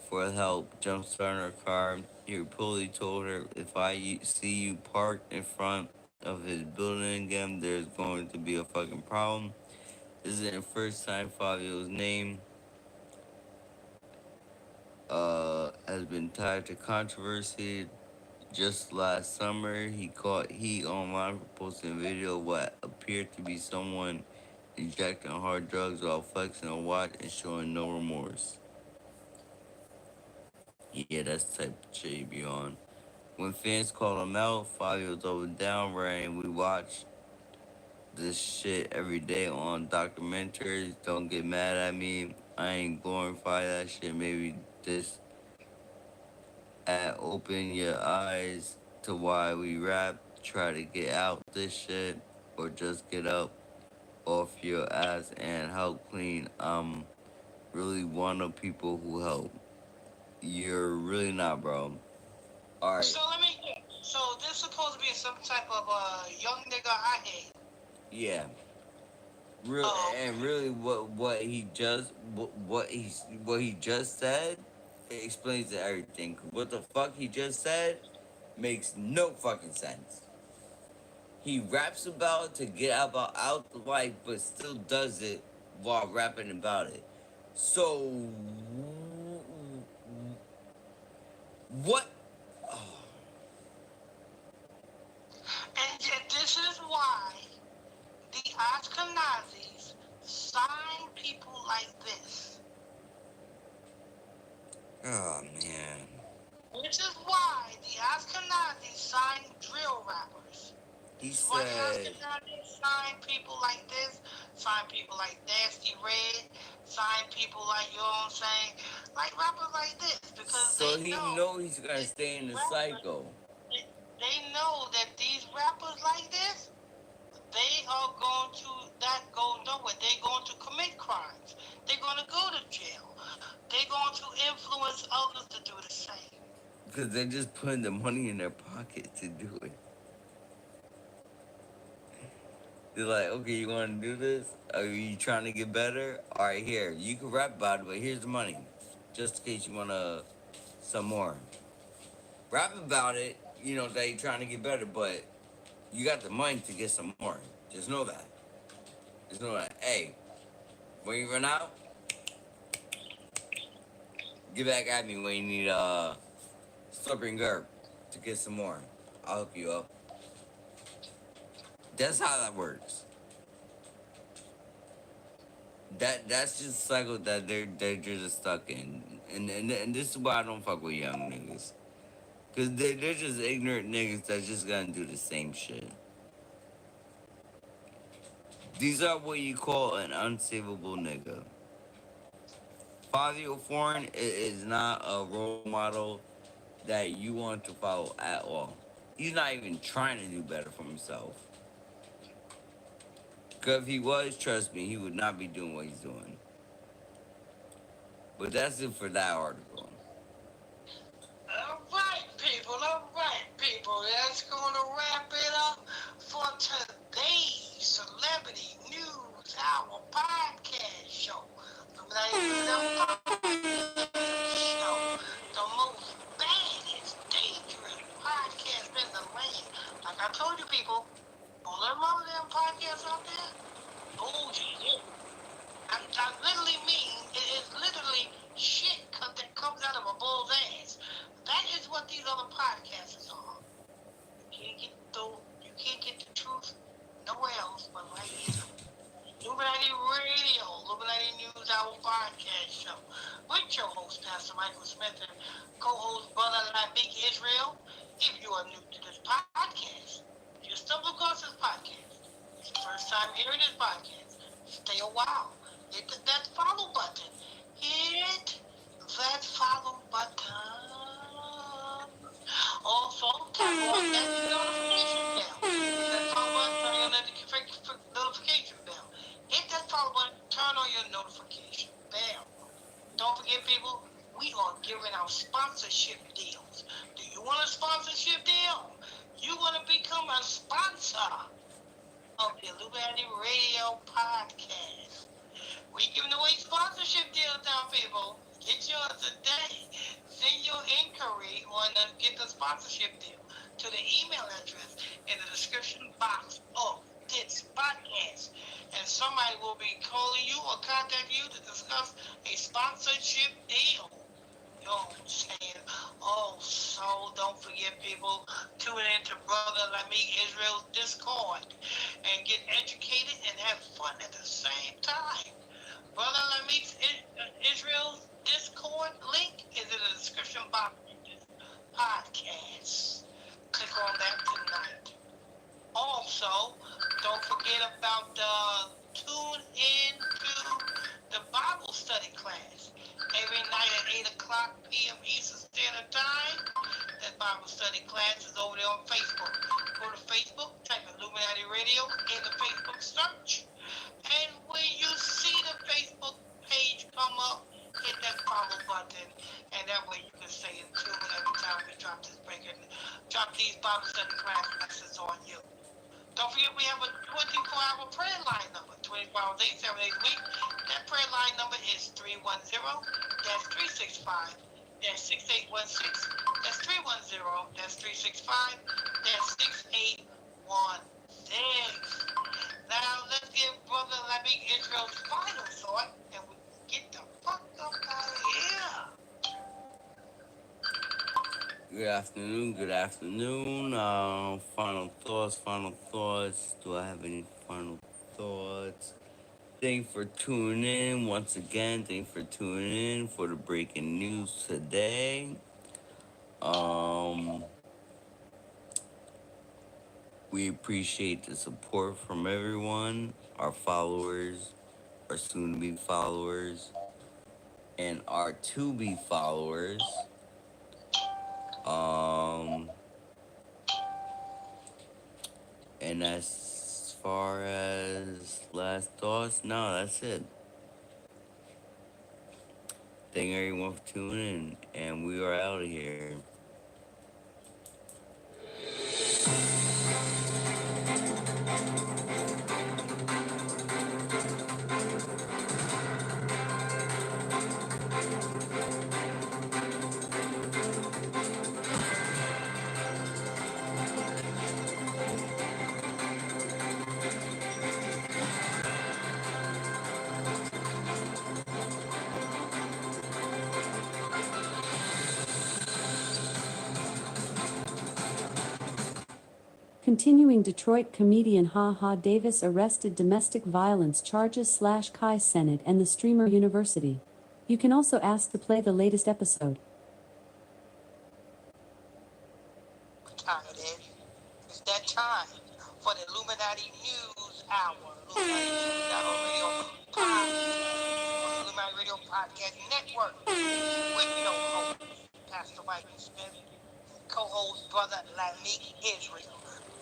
for help jumpstarting her car. He reportedly told her, "If I see you parked in front of his building again, there's going to be a fucking problem." This isn't the first time Fabio's name has been tied to controversy. Just last summer, he caught heat online for posting a video of what appeared to be someone injecting hard drugs while flexing a watch and showing no remorse. Yeah, that's the type of shit you be on. When fans called him out, Fabio doubled down, right? We watch this shit every day on documentaries. Don't get mad at me. I ain't glorify that shit. Maybe this open your eyes to why we rap. Try to get out this shit or just get up off your ass and help clean. I'm really one of people who help. You're really not, bro. Alright. So let me get. So this supposed to be some type of young nigga I hate. Yeah. Really, and really, what he just what he just said explains everything. What the fuck he just said makes no fucking sense. He raps about it to get out the life, but still does it while rapping about it. So what? Oh. And yet this is why the Ashkenazis sign people like this. Oh man. Which is why the Ashkenazis sign drill rappers. He Why said. Ashkenazis sign people like this, sign people like Nasty Red, sign people like, you know what I'm saying, like rappers like this, because So they he know he's gonna stay in the rappers, cycle. They know that these rappers like this, they are going to not go nowhere. They're going to commit crimes. They're going to go to jail. They're going to influence others to do the same. Because they're just putting the money in their pocket to do it. They're like, okay, you want to do this? Are you trying to get better? All right, here. You can rap about it, but here's the money. Just in case you want some more. Rap about it, that you're trying to get better, but you got the money to get some more. Just know that. Just know that. Hey, when you run out, get back at me when you need slippery and Gerb to get some more. I'll hook you up. That's how that works. That's just a cycle that they're just stuck in, and this is why I don't fuck with young niggas, cause they're just ignorant niggas that's just gonna do the same shit. These are what you call an unsavable nigga. Fabio Foreign is not a role model that you want to follow at all. He's not even trying to do better for himself. Because if he was, trust me, he would not be doing what he's doing. But that's it for that article. All right, people. That's going to wrap it up for today's Celebrity News Hour podcast show. The most baddest, dangerous podcast in the land. Like I told you, people, all them other damn podcasts out there, oh yeah. I literally mean it is literally shit that comes out of a bull's ass. That is what these other podcasts are. You can't get the truth nowhere else but right here. Illuminati Radio, Illuminati News Hour podcast show with your host, Pastor Michael Smith, and co-host Brother Labik Israel. If you are new to this podcast, if you stumble across this podcast, it's your first time hearing this podcast, stay a while. Hit that follow button. Hit that follow button. Also, tap on that notification bell. That follow button, turn on that notification bell. Hit that follow button, turn on your notification bell. Don't forget, people, we are giving out sponsorship deals. Do you want a sponsorship deal? the Illuminati Radio Podcast. We giving away sponsorship deals now, people. Get yours today. Send your inquiry on get the sponsorship deal to the email address in the description box of this podcast. And somebody will be calling you or contacting you to discuss a sponsorship deal. You know what I'm saying? Also, don't forget, people, tune in to Brother Lamik Israel's Discord and get educated and have fun at the same time. Brother Lamik Israel's Discord link is in the description box of this podcast. Click on that tonight. Also, don't forget about tune in to the Bible study class every night at 8 o'clock p.m. Eastern Standard Time. That Bible study class is over there on Facebook. Go to Facebook, type Illuminati Radio in the Facebook search. And when you see the Facebook page come up, hit that follow button. And that way you can stay in tune every time we drop these Bible study class lessons on you. Don't forget we have a 24-hour prayer line number, 24 hours, 7 days a week. That prayer line number is 310-365-6816. That's 310-365-6816. Now let's give Brother Lamik Israel's final thought, and we can get the fuck up out of here. Good afternoon. Final thoughts. Do I have any final thoughts? Thanks for tuning in once again. Thanks for tuning in for the breaking news today. We appreciate the support from everyone, our followers, our soon-to-be followers, and our to-be followers. And as far as last thoughts, no, that's it. Thank everyone for tuning in, and we are out of here. Continuing Detroit comedian Ha Ha Davis arrested domestic violence charges / Kai Senate and the Streamer University. You can also ask to play the latest episode. Time it is. It's that time for the Illuminati News Hour. Illuminati Radio Podcast Network. With your host, Pastor Michael Smith, co-host Brother Lamik Israel.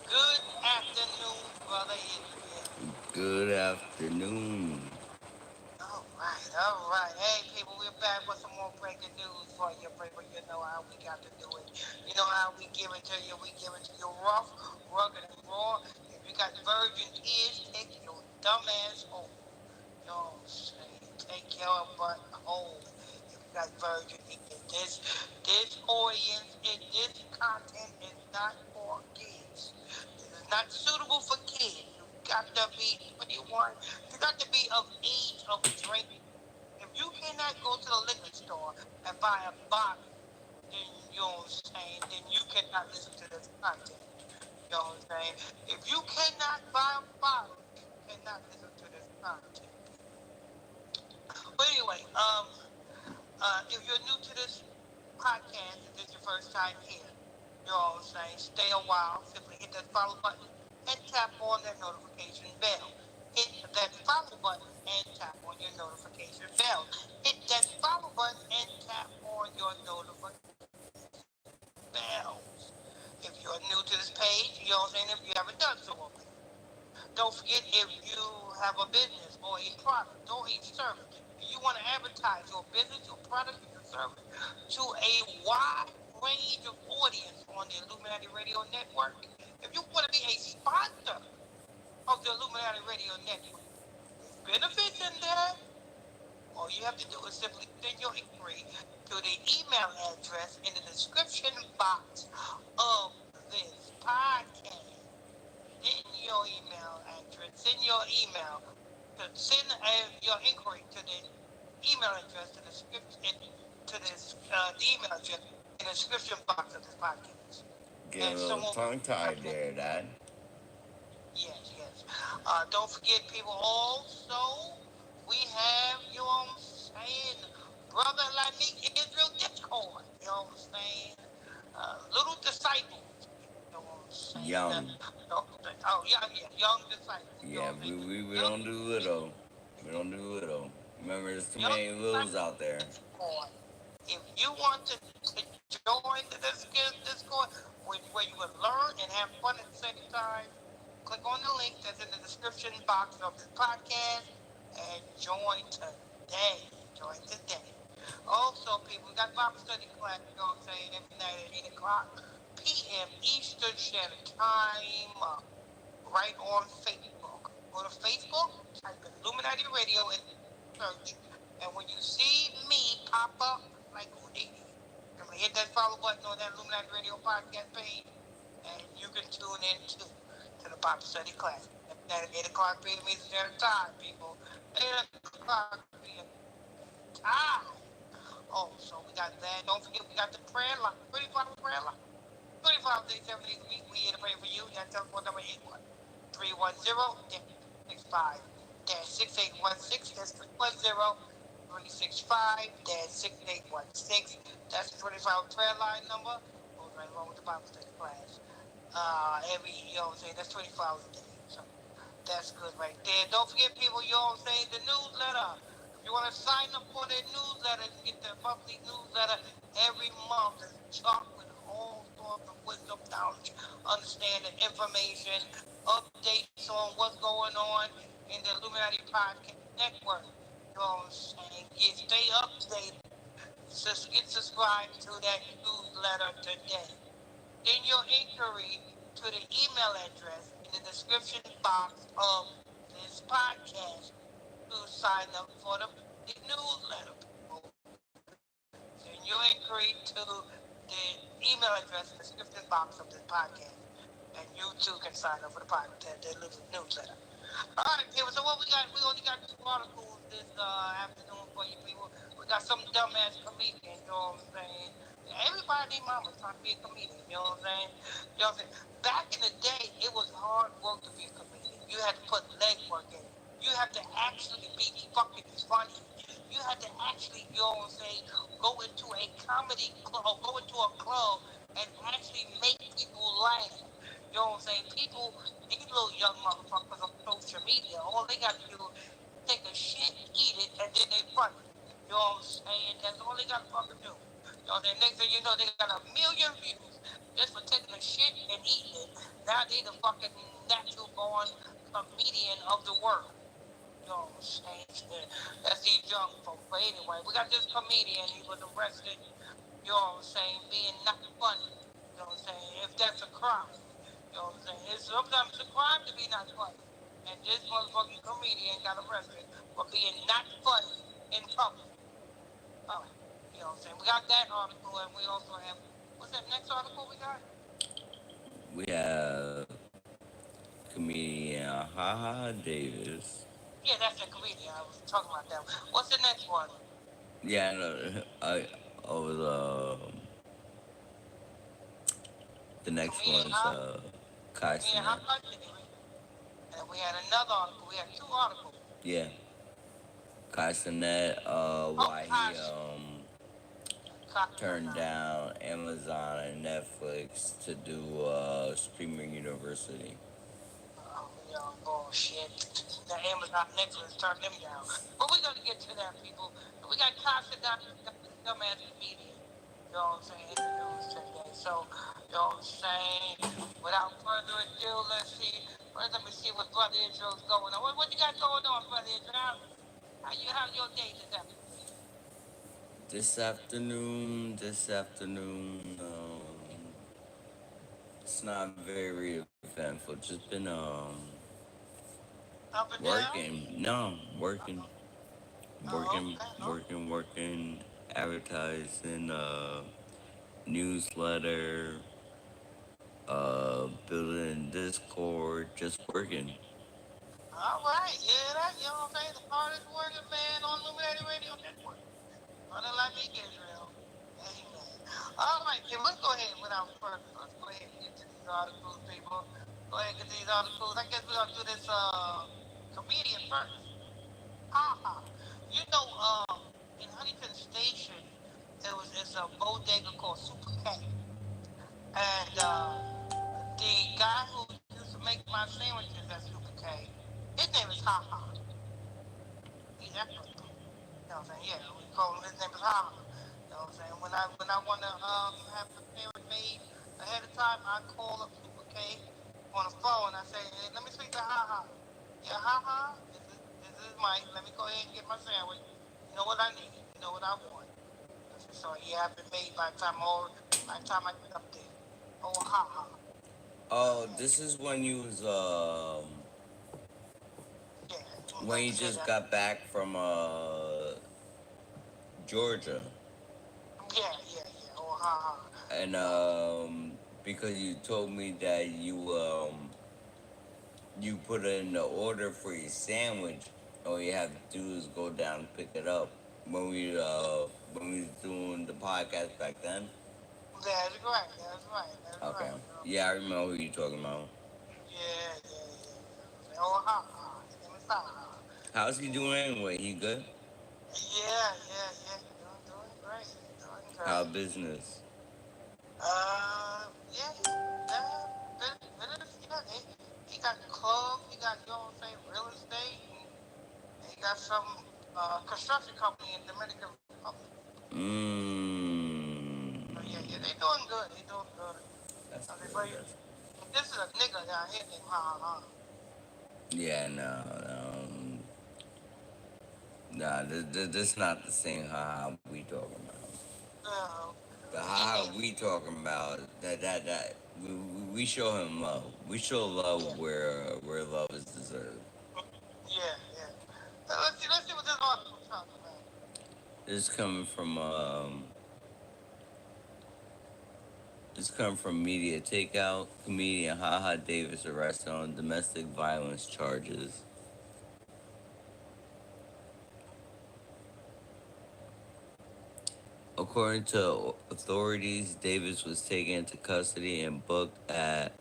Good afternoon, Brother Israel. Good afternoon. All right. Hey, people, we're back with some more breaking news for you, people. You know how we got to do it. You know how we give it to you. We give it to you rough, rugged, and raw. If you got virgin ears, take your dumb ass home. You know what I'm saying? Take your butt home. If you got virgin ears. This audience, this content is not for kids. It is not suitable for kids. You got to be, what do you want? You got to be of age of drinking. If you cannot go to the liquor store and buy a bottle, then you know what I'm saying, then you cannot listen to this content. You know what I'm saying? If you cannot buy a bottle, you cannot listen to this content. But anyway, if you're new to this podcast and this is your first time here, you know what I'm saying, stay a while, simply hit that follow button and tap on that notification bell. Hit that follow button and tap on your notification bell. Hit that follow button and tap on your notification bells. If you're new to this page, you know what I'm saying, if you haven't done so already. Don't forget, if you have a business or a product or a service, you want to advertise your business, your product, your service to a wide range of audience on the Illuminati Radio Network. If you want to be a sponsor of the Illuminati Radio Network. Benefits in there. All you have to do is simply send your inquiry to the email address in the description box of this podcast. Send your email address. Send your email. Send your inquiry to the email address to the script to this the email address in the description box of this podcast. Get a little tongue tied there, Dad. Yes, yes. Don't forget, people. Also, we have, you know what I'm saying, Brother Lanik Israel Discord. You know what I'm saying? Little disciples. You know what I'm saying? Young. Young disciples. Yeah, we don't do little. We don't do little. Remember, there's too many littles out there. If you want to join the Discord, where you will learn and have fun at the same time, click on the link that's in the description box of this podcast and join today. Join today. Also, people, we got Bible study class, you know what I'm saying, every night at 8 o'clock p.m. Eastern Standard Time, right on Facebook. Go to Facebook, type in Illuminati Radio and search. And when you see me pop up like Houdini, remember hit that follow button on that Illuminati Radio podcast page, and you can tune in to the Bible study class. At 8 o'clock p.m. Eastern Standard Time, people. 8 o'clock p.m. time. Oh, so we got that. Don't forget, we got the prayer line, 25 prayer line. 25 days, 7 days a week. We here to pray for you. That telephone number 310-65-6816. That's 310-365-6816. That's the 25 prayer line number. Goes right along with the Bible study class. Every, you know what I'm saying, that's 24 hours a day. So that's good right there. Don't forget, people, you know what I'm saying, the newsletter. If you want to sign up for their newsletter and get the monthly newsletter every month, it's chock with all sorts of wisdom, knowledge, understanding, information, updates on what's going on in the Illuminati Podcast Network. You know what I'm saying? Stay updated. Just get subscribed to that newsletter today. Send your inquiry to the email address in the description box of this podcast to sign up for the newsletter. Send your inquiry to the email address in the description box of this podcast, and you too can sign up for the podcast, the newsletter. All right, people. So what we got? We only got 2 articles this afternoon for you people. We got some dumbass comedian. You know what I'm saying? Everybody, mama's trying to be a comedian. You know what I'm saying? You know what I'm saying? Back in the day, it was hard work to be a comedian. You had to put legwork in. You had to actually be fucking funny. You had to actually, you know what I'm saying, go into a comedy club, or go into a club and actually make people laugh. You know what I'm saying? People, these little young motherfuckers on social media, all they got to do is take a shit, eat it, and then they funny. You know what I'm saying? That's all they got to fucking do. You know, the next thing you know, they got 1 million views just for taking a shit and eating it. Now they the fucking natural born comedian of the world. You know what I'm saying? That's these young folks. But anyway, we got this comedian. He was arrested, you know what I'm saying, being not funny. You know what I'm saying? If that's a crime. You know what I'm saying? It's sometimes a crime to be not funny. And this motherfucking comedian got arrested for being not funny in public. All right. You know what I'm saying? We got that article, and we also have, what's that next article we got? We have comedian Haha Davis. Yeah, that's that comedian. I was talking about that one. What's the next one? Yeah, no, the next Comedian one's Kai Comedian Cenat. And we had another article. We had 2 articles. Yeah. Kai Cenat, why he turned down Amazon and Netflix to do Streamer University. Bullshit. The Amazon Netflix turned them down. But we're gonna get to that, people. We got Tasha Dr. Dumbass comedian. You know what I'm saying? In the news today. So, you know what I'm saying? Without further ado, let's see. First, let me see what Brother Israel's going on. What you got going on, Brother Israel? How's your day this afternoon? This afternoon, it's not very eventful. Just been Up and down? Working. No, working. Oh, Working, okay. Oh, working, working. Advertising, newsletter, building Discord, just working. all right. Yeah, that, you know what I'm saying? The hardest working man on Illuminati Radio Network. Running like me, Israel. Amen. All right, then let's go ahead without further. Let's go ahead and get to these articles, people. Go ahead and get these articles. I guess we're gonna do this comedian first. Ha. You know, in Huntington Station, it's a bodega called Super K, and the guy who used to make my sandwiches at Super K, his name is Ha. He's excellent. You know what I'm saying? Yeah, we call him. His name is Ha. You know what I'm saying? When I want to have the sandwich made ahead of time, I call up Super K on the phone. I say, hey, let me speak to Ha. Yeah, Ha. This is Mike. Let me go ahead and get my sandwich. You know what I need. You know what I want. So yeah, I've been made by the time I get up there. Oh, Ha. Oh, this is when you was Yeah, when you just got back from Georgia, Yeah. Oh, Ha. and because you told me that you put in the order for your sandwich, all you have to do is go down and pick it up. When we was doing the podcast back then. That's right. Okay. You know? Yeah, I remember who you talking about. Yeah. Oh, Ha. His name is Ha. How's he doing anyway? He good? Yeah. Doing great. How business? Yeah. Yeah. He got clubs. He got, you know what I'm saying, real estate. And he got some construction company in Dominican Republic. Mmm. So yeah, they doing good. They doing good. That's So good. this is a nigga down here named Ha. Yeah, no. Nah, this not the same haha we talking about. The haha we talking about, that we show him love. We show love where love is deserved. Yeah. Let's see what this article talking about. This is coming from Media Takeout. Comedian Haha Davis arrested on domestic violence charges. According to authorities, Davis was taken into custody and booked at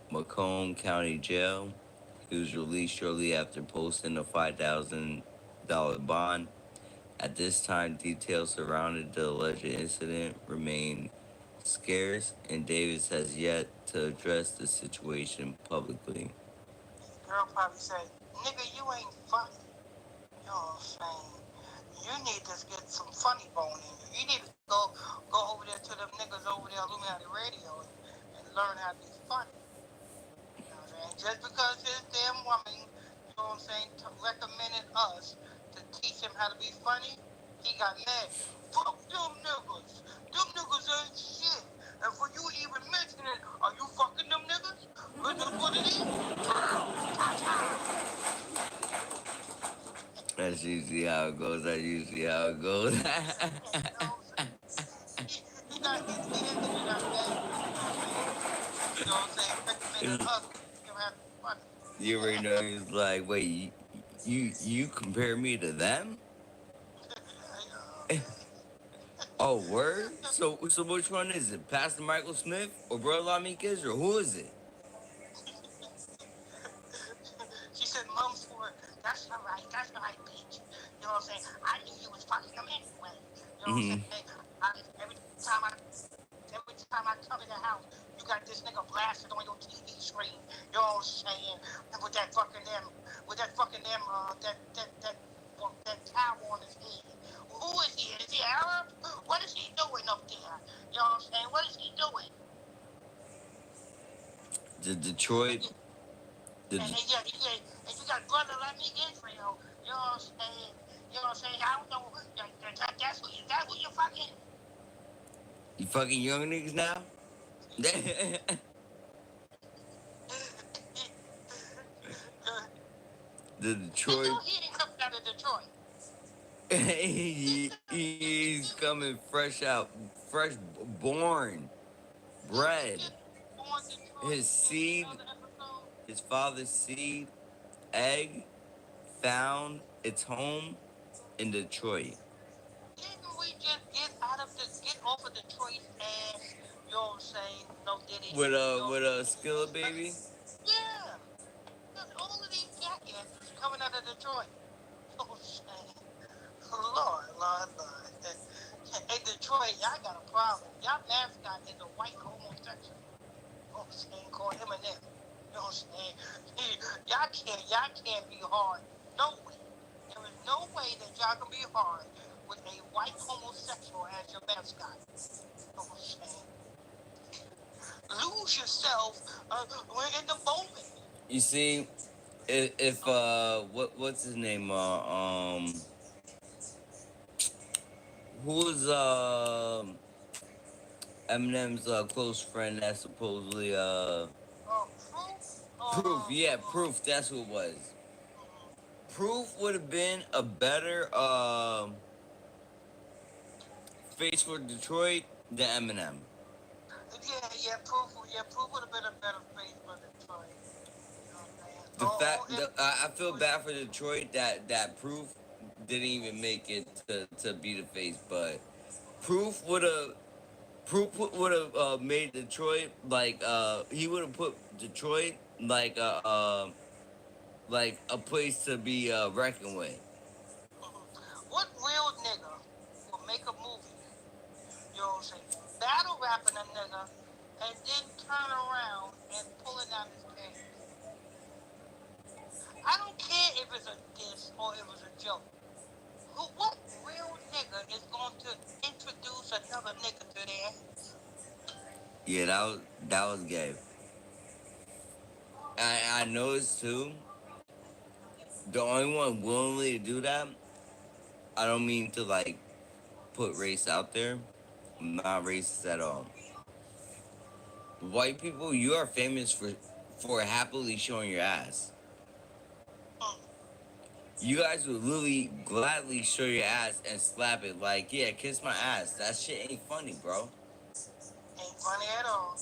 Macomb County Jail. He was released shortly after posting a $5,000 bond. At this time, details surrounding the alleged incident remain scarce, and Davis has yet to address the situation publicly. The girl probably said, nigga, you ain't funny. You know what I'm saying? You need to get some funny bone in you. You need to go over there to them niggas over there Illuminati Radio and learn how to be funny. You know what I'm saying? Just because his damn woman, you know what I'm saying, recommended us to teach him how to be funny, he got mad. Fuck them niggas. Them niggas ain't shit. And for you even mentioning it, are you fucking them niggas? What it is? That's usually how it goes. You know what I'm saying? He got mad. You know what I'm saying? Recommended us to teach him how to be funny. You already know he's like, wait, you compare me to them? Oh, word? So which one is it? Pastor Michael Smith or Brother Lamik Israel? Who is it? She said, Mom's for that's all right, bitch. You know what I'm saying? I knew you was fucking them anyway. You know what I'm saying? Every time I come in the house, you got this nigga blasted on your TV screen. You know what I'm saying? With that fucking that towel on his head. Who is he? Is he Arab? What is he doing up there? You know what I'm saying? What is he doing? The Detroit. And you got brother like me, Israel. You know what I'm saying? I don't know. That's who you fucking. You fucking young niggas now? the You Detroit. know he ain't coming out of Detroit. He's coming fresh out, fresh born, Didn't he bred. just born Detroit His in the seed, other episode? his father's seed, egg, found its home in Detroit. Didn't we just get off of Detroit's ass? You know what I'm saying? No Diddy. With a Skilla baby. Yeah. Because all of these jackasses coming out of Detroit. Oh shit. Lord. Hey Detroit, y'all got a problem. Y'all mascot is a white homosexual. You know what I'm saying? Called Eminem. You know what I'm saying? Y'all can't be hard. No way. There is no way that y'all can be hard with a white homosexual as your mascot. You know what I'm saying? Lose yourself in the moment. You see, if what's his name? Who's Eminem's close friend that supposedly Proof. Proof, yeah, Proof, that's who it was. Proof would have been a better face for Detroit than Eminem. Proof would have been a better face for Detroit. You know what I'm saying? I feel bad for Detroit that Proof didn't even make it to be the face, but Proof would have made Detroit he would have put Detroit like a place to be reckoned with. What real nigga will make a movie? You know what I'm saying? Battle rapping a nigga and then turn around and pulling out his pants. I don't care if it's a diss or if it's a joke. What real nigga is going to introduce another nigga to their ass? Yeah, that was gay. I noticed too. The only one willingly to do that. I don't mean to like put race out there. I'm not racist at all. White people, you are famous for happily showing your ass. You guys would literally gladly show your ass and slap it like, yeah, kiss my ass. That shit ain't funny, bro. Ain't funny at all.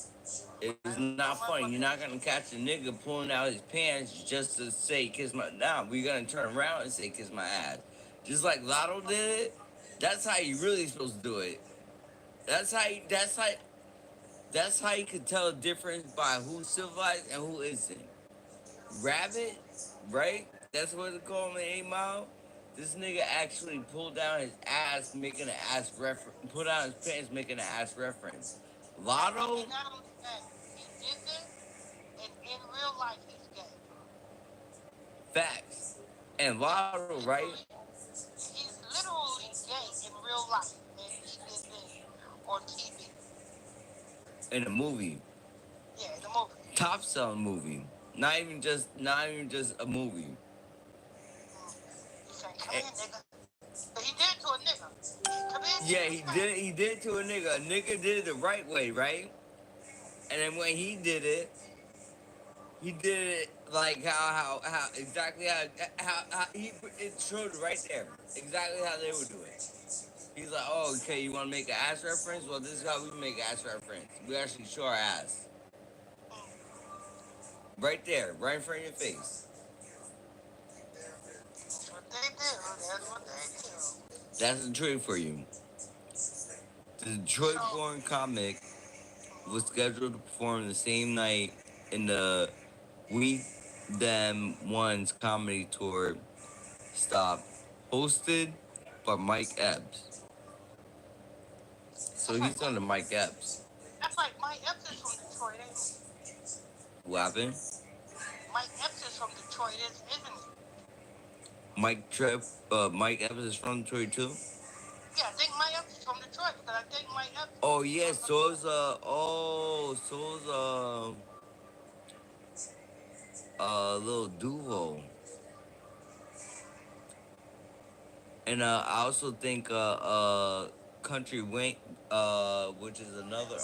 It's not funny. You're not gonna catch a nigga pulling out his pants just to say kiss my. Nah, we're gonna turn around and say kiss my ass. Just like Lotto did it. That's how you really supposed to do it. That's how. That's how you could tell the difference by who's civilized and who isn't. Rabbit, right? That's what they call him in 8 Mile. This nigga actually pulled down his ass, making an ass reference. Put out his pants, making an ass reference. Lotto. And not only that, he did that, and in real life he's gay. Facts. And Lotto, right? He's literally gay in real life, and he did this on TV. In a movie. Yeah, in the movie. Top selling movie. Not even just a movie. He said, "Come here, nigga." But he did it to a nigga. Come here. Yeah, he did it to a nigga. A nigga did it the right way, right? And then when he did it like how exactly how he it showed right there exactly how they would do it. He's like, oh, okay, you want to make an ass reference? Well, this is how we make an ass reference. We actually show our ass. Right there, right in front of your face. That's what they do. That's the truth for you. The Detroit-born comic was scheduled to perform the same night in the We Them Ones comedy tour stop, hosted by Mike Epps. So he's on the Mike Epps. That's like Mike Epps is from Detroit, ain't he? What happened? Mike Epps is from Detroit, isn't he? Mike Epps is from Detroit too? Yeah, I think Mike Epps is from Detroit because I think Mike Epps. Oh yeah, so is Lil Duval. And I also think Country Wayne, which is another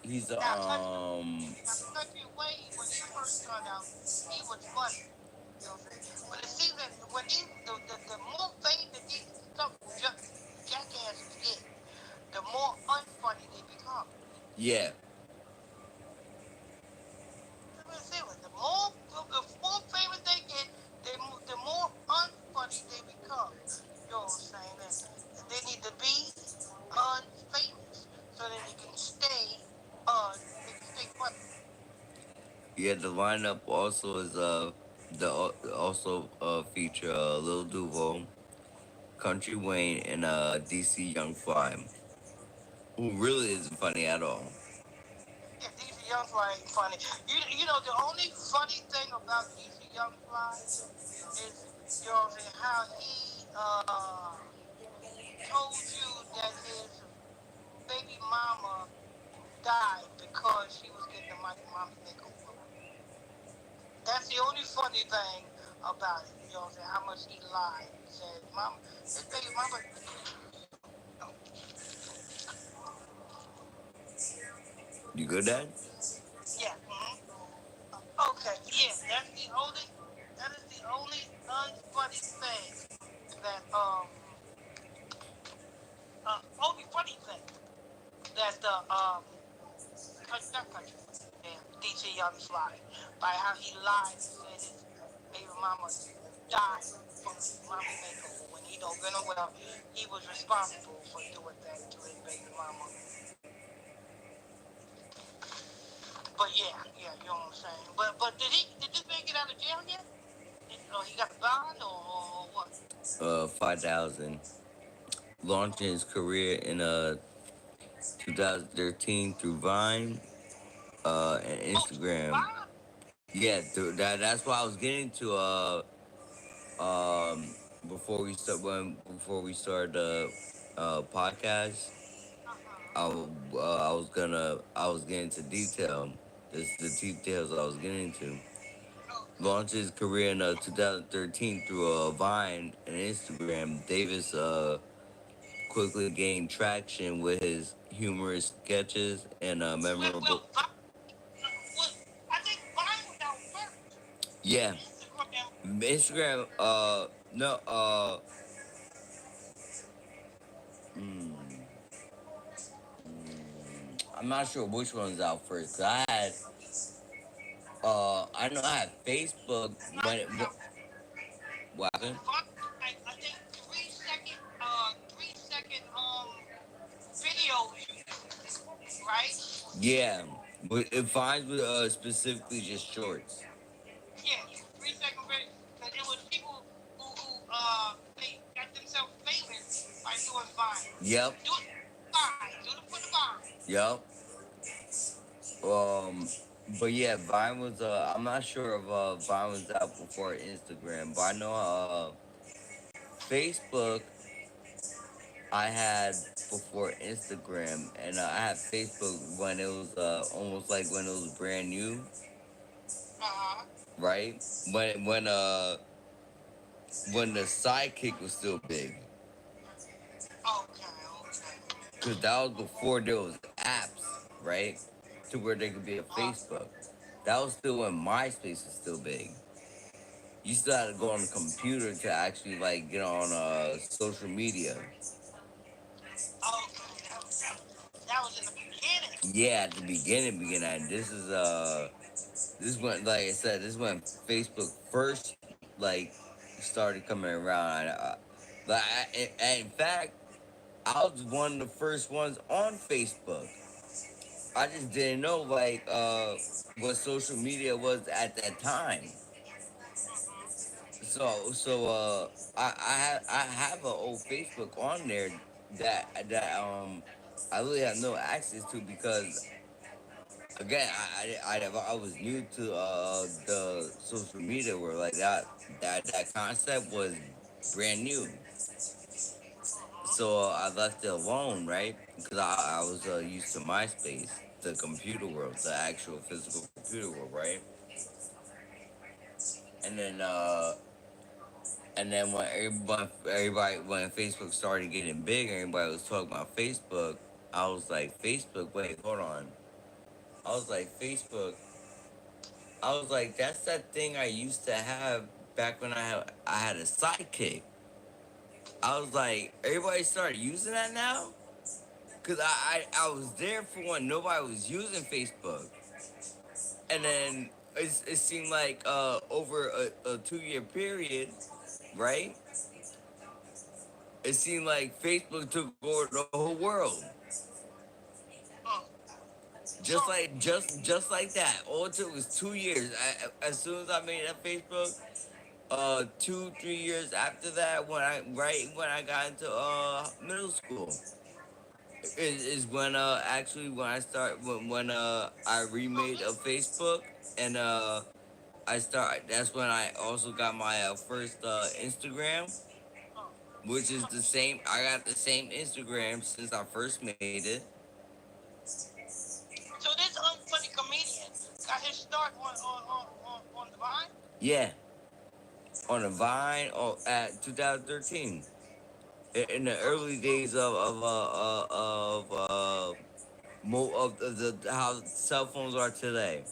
he's Country Wayne, when he what's funny. You know what I'm saying? But it seems that when the more fame that these some jackasses get, the more unfunny they become. Yeah, That's what it seems like. The more famous they get, the more unfunny they become. You know what I'm saying? And they need to be unfamous so that they can stay funny. yeah. The lineup also is also feature Lil Duval, Country Wayne, and DC Young Fly, who really isn't funny at all. Yeah, DC Young Fly ain't funny. You know the only funny thing about DC Young Fly is you know what I'm saying, how he told you that his baby mama died because she was getting a mommy makeover. That's the only funny thing about it. You know what I'm saying? How much he lied. He said, "Mom, his baby mama." You good, Dad? Yeah. Okay. Yeah. That is the only unfunny thing that only funny thing that the not country, damn, DJ Young Fly, by how he lied and said his baby mama died from mommy makeover when he don't gonna well he was responsible for doing that to his baby mama. But yeah, you know what I'm saying. But did this man get out of jail yet? Or he got a bond or what? 5,000. Launching his career in 2013 through Vine and Oh, Instagram. bond? Yeah, that's what I was getting to um before we start the podcast. I was getting to detail. This is the details I was getting to. Okay. Launched his career in 2013 through Vine and Instagram. Davis quickly gained traction with his humorous sketches and memorable. Well, what I think Vine was out first. Yeah, Instagram. Instagram. No. Mm, I'm not sure which one's out first. 'Cause I had. I know I had Facebook when Vine it. was out. What happened? I think 3 second 3 second videos you do, right? Yeah, but it finds with specifically just shorts. Yeah, 3 second video. Because it was people who they got themselves famous by doing Vine. Yep. Do it Vine. Do it for the Vine. Yep. Um, but yeah, Vine was. I'm not sure if Vine was out before Instagram, but I know Facebook I had before Instagram, and I had Facebook when it was almost like when it was brand new, Uh-huh. right? When the sidekick was still big, Okay. because that was before there was apps, right? To where they could be a Facebook. That was still when MySpace was still big. You still had to go on the computer to actually like get on social media. Okay. That was in the beginning. Yeah, at the beginning. This when, like I said, this when Facebook first like started coming around. And in fact, I was one of the first ones on Facebook. I just didn't know like what social media was at that time. I have an old Facebook on there that I really have no access to because again I was new to the social media where like that concept was brand new. So I left it alone, right? Because I was used to MySpace, the computer world, the actual physical computer world, right? And then when when Facebook started getting big, everybody was talking about Facebook. I was like, Facebook, wait, hold on. I was like, Facebook, I was like, that's that thing I used to have back when I had a sidekick. I was like, everybody started using that now? Cause I was there for when nobody was using Facebook. And then it seemed like over a 2 year period, right? It seemed like Facebook took over the whole world. Mm. Just So, like just like that. All it took was 2 years. As soon as I made that Facebook, 2 3 years after that, when I got into middle school, is when actually when I start when I remade a Facebook and that's when I also got my first Instagram, uh, which is the same. I got the same Instagram since I first made it. so this unfunny comedian got his start on the Vine. Yeah, on a Vine at 2013. In the early days of the how cell phones are today,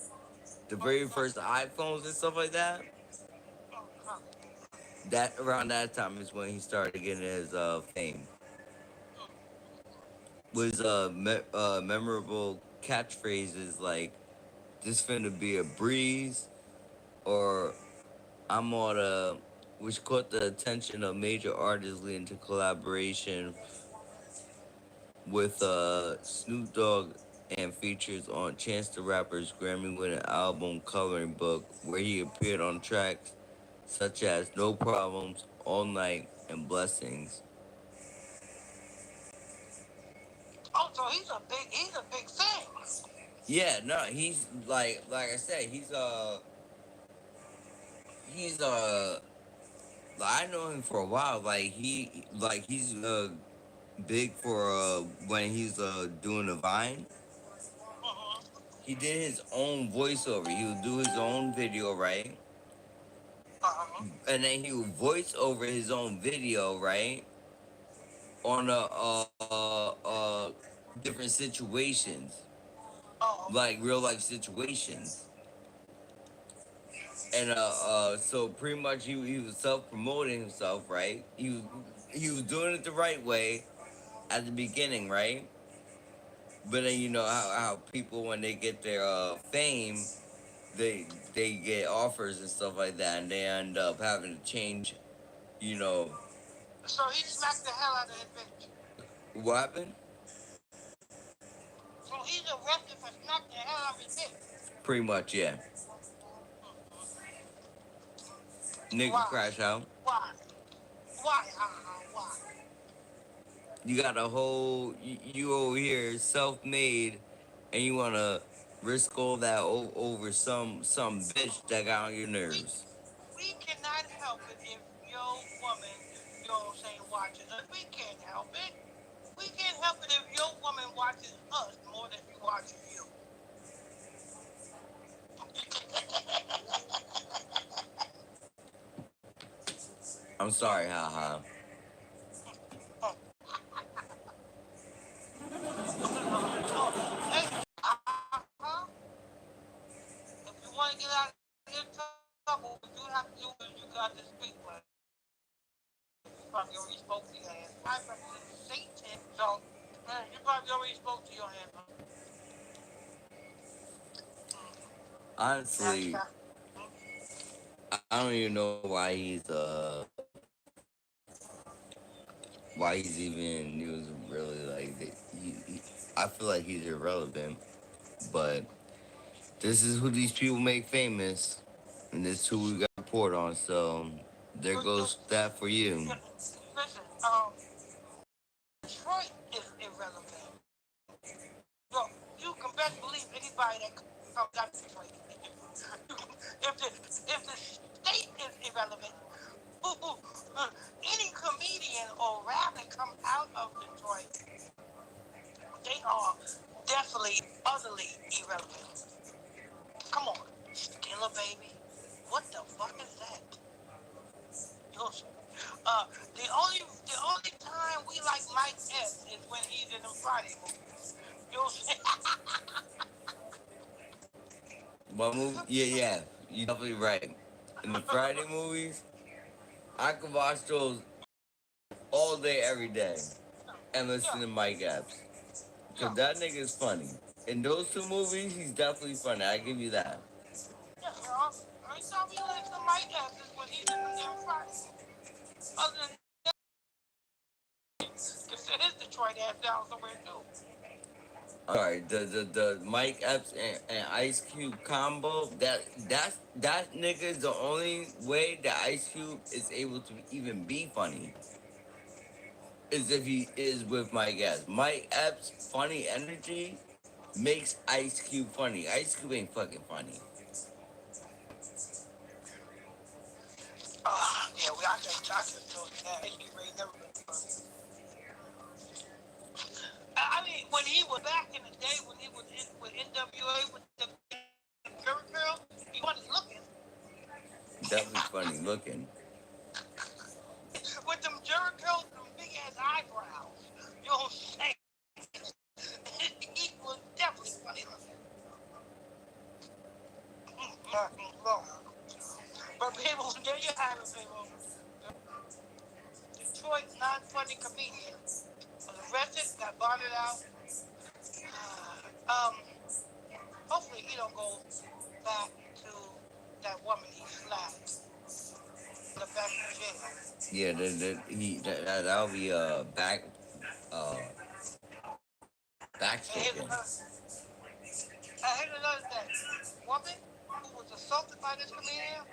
the very first iPhones and stuff like that. Uh, That around that time is when he started getting his fame. Was memorable catchphrases like "This finna be a breeze" or "I'm on a," which caught the attention of major artists leading to collaboration with Snoop Dogg and features on Chance the Rapper's Grammy-winning album Coloring Book, where he appeared on tracks such as No Problems, All Night, and Blessings. oh, so he's a big fan. Yeah, no, he's like I said, he's I know him for a while. He's big for when he's doing a Vine. Mm-hmm. He did his own voiceover. He would do his own video, right? Uh-huh. And then he would voice over his own video, right? On different situations, Oh, okay. like real life situations. And so pretty much he was self promoting himself, right? He was doing it the right way at the beginning, right? But then you know how people when they get their fame, they get offers and stuff like that, and they end up having to change, you know, So he smacked the hell out of his bitch. what happened? So he's arrested for smacking the hell out of his bitch. Pretty much, yeah. Nigga Why? crash out. Why? Why? Why? You got a whole you over here self made, and you wanna risk all that over some bitch that got on your We nerves. we cannot help it if your woman, you know what I'm saying, watches us. We can't help it. We can't help it if your woman watches us more than she watches you. I'm sorry, haha. Oh, hey, uh-huh. If you want to get out of your trouble, what you have to do is you got to speak with. You probably already spoke to your hand. I represent Satan, so you probably already spoke to your hand. That's Honestly, that. I don't even know why he's even he was really like I feel like he's irrelevant, but this is who these people make famous, and this is who we got to report on. So there goes that for you. Listen, Detroit is irrelevant. So you can best believe anybody that comes out of Detroit. If the state is irrelevant, any comedian or rapper that come out of Detroit, they are definitely utterly irrelevant. Come on, Skilla baby, what the fuck is that? You'll see. The only time we like Mike S is when he's in the Friday movies. You'll see. What movie? Yeah. You definitely right. In the Friday movies, I could watch those all day, every day, and listen Yeah, to Mike Epps. Cause yeah, that nigga is funny. In those two movies, he's definitely funny. I give you that. yeah. Every time we listen to Mike Evans when he's in the damn Friday. Other than consider his Detroit ass down somewhere too. I'm sorry, the Mike Epps and Ice Cube combo. That nigga is the only way that Ice Cube is able to even be funny. Is if he is with Mike Epps. Mike Epps' funny energy makes Ice Cube funny. Ice Cube ain't fucking funny. Yeah, I just told you that. He really never been funny. I mean, when he was back in the day, when he was with NWA with the Jerry Curl, he wasn't looking. Definitely funny looking. With them Jerry Curls and them big ass eyebrows. You know what I'm saying? He was definitely funny looking. But people, there you have it, people. Detroit non-funny comedian was arrested, got bonded out. Um, hopefully he don't go back to that woman he slapped. The back in jail. Yeah, that'll be uh And here's backstroking. another thing. Woman who was assaulted by this comedian,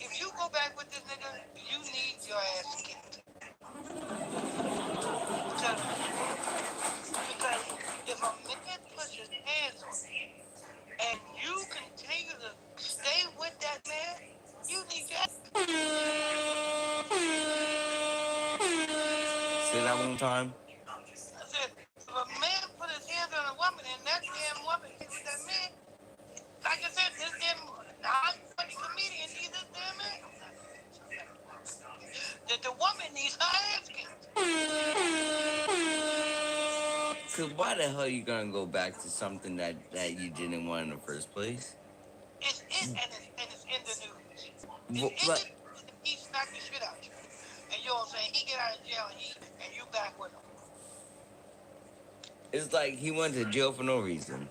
if you go back with this nigga, you need your ass kicked. Because if a man puts his hands on you and you continue to stay with that man, you need your ass. Say that one time. I said, if a man put his hands on a woman and that damn woman is with that man, like I said, this damn non-funny comedian needs this damn man. That the woman needs her ass kicked. Cause why the hell you gonna go back to something that you didn't want in the first place? It's in and it's in the news. It's in the news Like, and he smacked the shit out you. And you know what I'm saying? He get out of jail and you back with him. it's like he went to jail for no reason,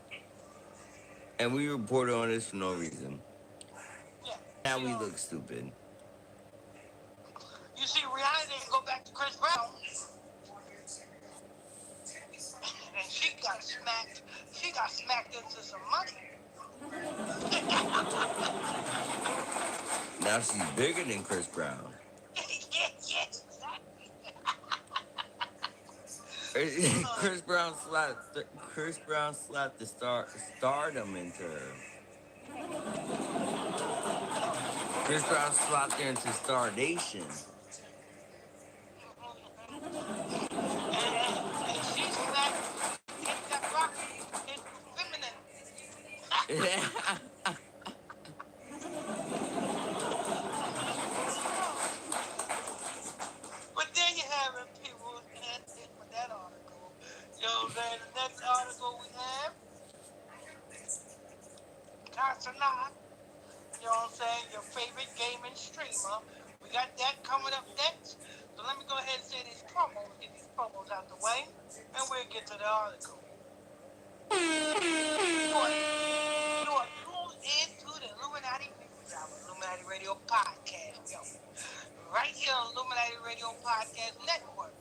and we reported on this for no reason. Yeah. Now You we know, look stupid. you see, Rihanna didn't go back to Chris Brown. And she got smacked. She got smacked into some money. Now she's bigger than Chris Brown. Yes, exactly. Chris Brown slapped the stardom into her. Chris Brown slapped her into Stardation. And she smacked that rock in feminine. But there you have it, people. That's it for that article. You know what I'm saying? The next article we have, Casanat. You know what I'm saying? Your favorite gaming streamer. We got that coming up next. So let me go ahead and say these promos, get these promos out the way, and we'll get to the article. You are tuned into the Illuminati News Hour, Illuminati Radio Podcast, yo. Right here on Illuminati Radio Podcast Network.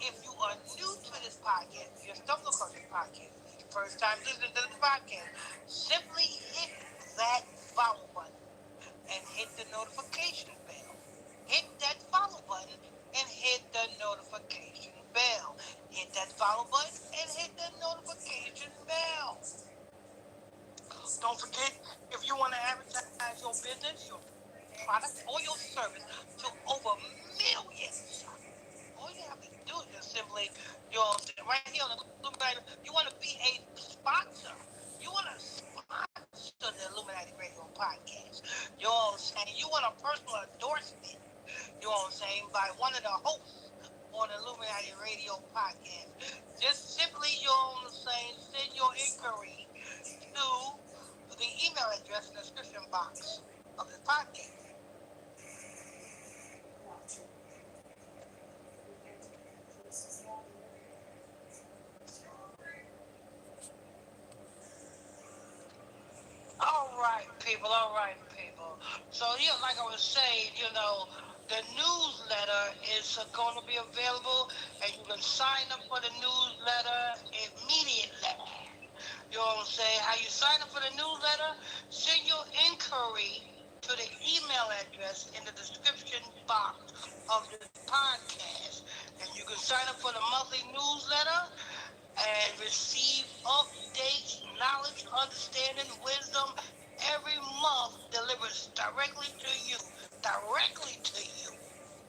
If you are new to this podcast, if you're stumbled across this podcast, first time listening to this podcast, simply hit that follow button and hit the notification bell. Hit that follow button and hit the notification bell. Hit that follow button and hit the notification bell. Don't forget, if you want to advertise your business, your product, or your service to over millions, all you have to do is just simply, right here on the Illuminati, you want to be a sponsor. You want to sponsor the Illuminati Radio Podcast. You know what I'm saying? You want a personal endorsement, you know what I'm saying, by one of the hosts on the Illuminati Radio Podcast. Just simply, you know what I'm saying, send your inquiry to the email address in the description box of this podcast. All right, people. All right, people. So, like I was saying, the newsletter is going to be available, and you can sign up for the newsletter immediately. You know what I'm saying? How you sign up for the newsletter? Send your inquiry to the email address in the description box of this podcast, and you can sign up for the monthly newsletter and receive updates, knowledge, understanding, wisdom every month delivers directly to you. Directly to you.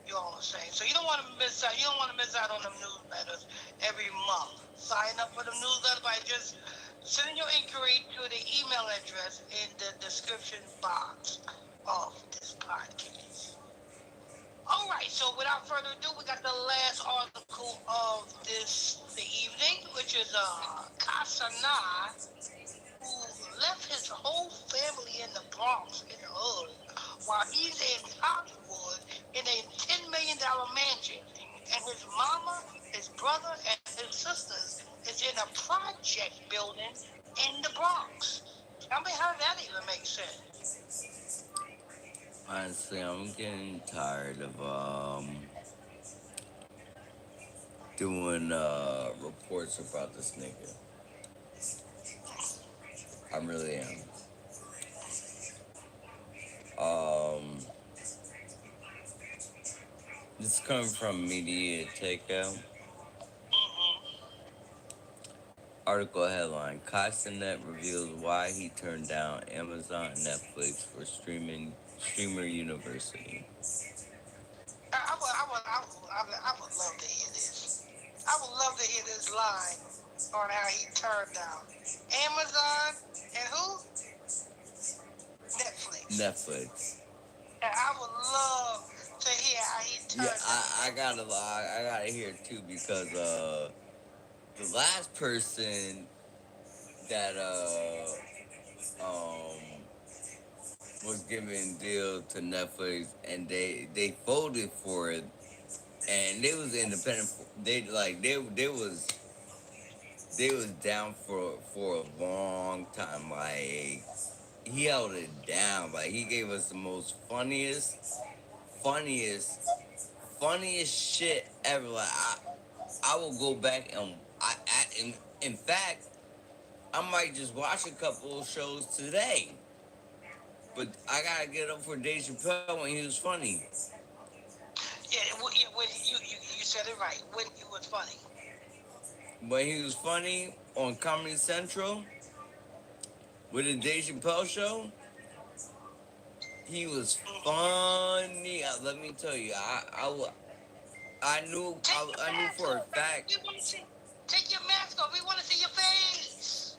You know what I'm saying? So you don't want to miss out. You don't want to miss out on the newsletters every month. Sign up for the newsletter by just sending your inquiry to the email address in the description box of this podcast. All right, so without further ado, we got the last article of the evening, which is Kasana, who left his whole family in the Bronx in the hood, while he's in Hollywood in a $10 million mansion, and his mama, his brother, and his sisters is in a project building in the Bronx. Tell me how that even makes sense. Honestly, I'm getting tired of doing reports about this nigga. I really am. This coming from Media Takeout. Article headline: Castanet reveals why he turned down Amazon and Netflix for streamer University. I would love to hear this. I would love to hear this line on how he turned down Amazon and who? Netflix. Netflix. And I would love to hear how he turned down. I gotta hear it too, because the last person that was giving deal to Netflix, and they folded for it, and they was independent. They was down for a long time. Like, he held it down. Like, he gave us the most funniest funniest shit ever. Like, I will go back and in fact, I might just watch a couple of shows today. But I gotta get up for Dave Chappelle when he was funny. When you said it right. When he was funny. When he was funny on Comedy Central with the Dave Chappelle show, he was funny. Let me tell you, I knew for a fact. Take your mask off. We want to see your face.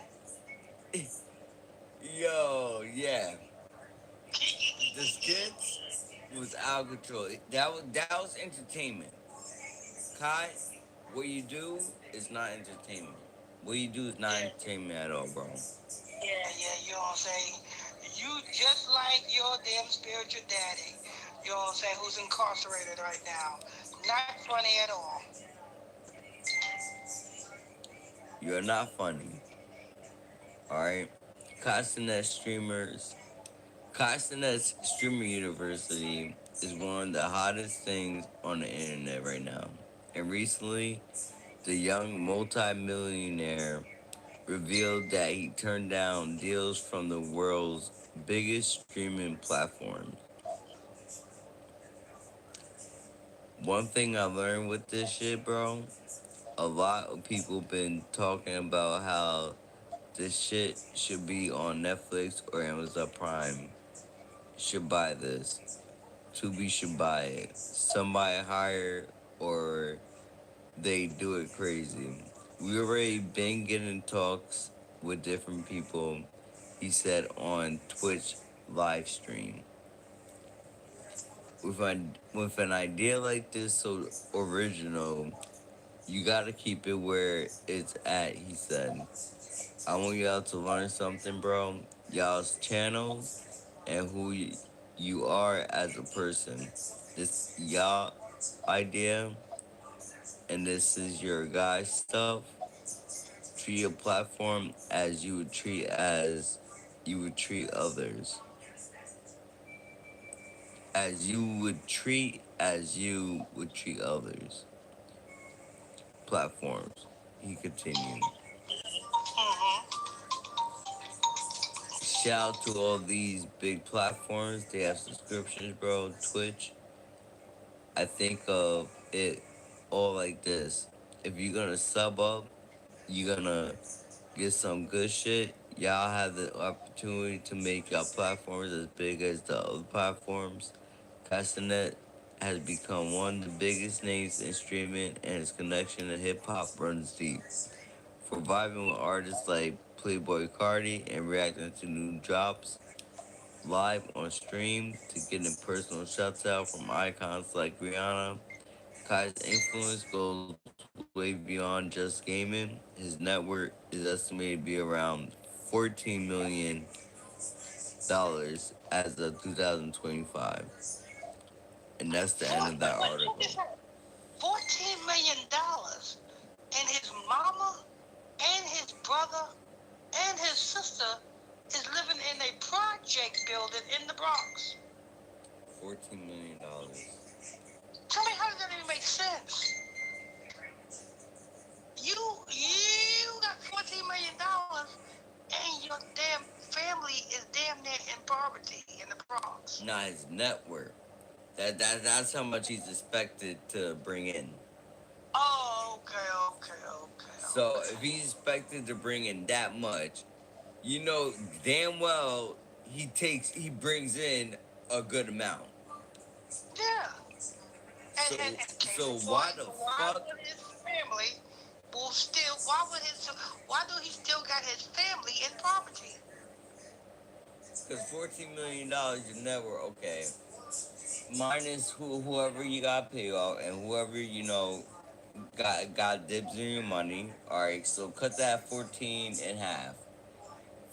Yo, yeah. The skits was out of control. That was entertainment. Kai, what you do is not entertainment. What you do is not entertainment at all, bro. Yeah, you know what I'm saying? You just like your damn spiritual daddy, you know what I'm saying, who's incarcerated right now. Not funny at all. You're not funny. Alright? Castanet Streamer University is one of the hottest things on the internet right now. And recently, the young multi-millionaire revealed that he turned down deals from the world's biggest streaming platforms. One thing I learned with this shit, bro, a lot of people been talking about how this shit should be on Netflix or Amazon Prime. Should buy this. Tubi should buy it. Somebody hire, or they do it crazy. We already been getting talks with different people, he said on Twitch live stream. With an idea like this so original, you gotta keep it where it's at, he said. I want y'all to learn something, bro. y'all's channel and who you are as a person. This y'all idea, and this is your guys' stuff. Treat your platform as you would treat others. As you would treat others. Platforms. He continued. Mm-hmm. Shout out to all these big platforms. They have subscriptions, bro. Twitch. I think of it all like this. If you're gonna sub up, you're gonna get some good shit. Y'all have the opportunity to make your platforms as big as the other platforms. Castanet has become one of the biggest names in streaming, and its connection to hip hop runs deep. For vibing with artists like Playboy Cardi and reacting to new drops live on stream, to getting personal shouts out from icons like Rihanna, Kai's influence goes way beyond just gaming. His network is estimated to be around $14 million as of 2025. And that's the end of that article. $14 million, and his mama and his brother and his sister is living in a project building in the Bronx. $14 million. Tell me, how does that even make sense? You got $14 million, and your damn family is damn near in poverty in the Bronx. Not his network. That's how much he's expected to bring in. Oh, okay. So if he's expected to bring in that much, you know damn well he brings in a good amount. Yeah. So why the fuck? Would his family will still? Why do he still got his family in poverty? Because $14 million your network, okay. Minus whoever you got pay off and whoever got dibs in your money. All right, so cut that 14 in half.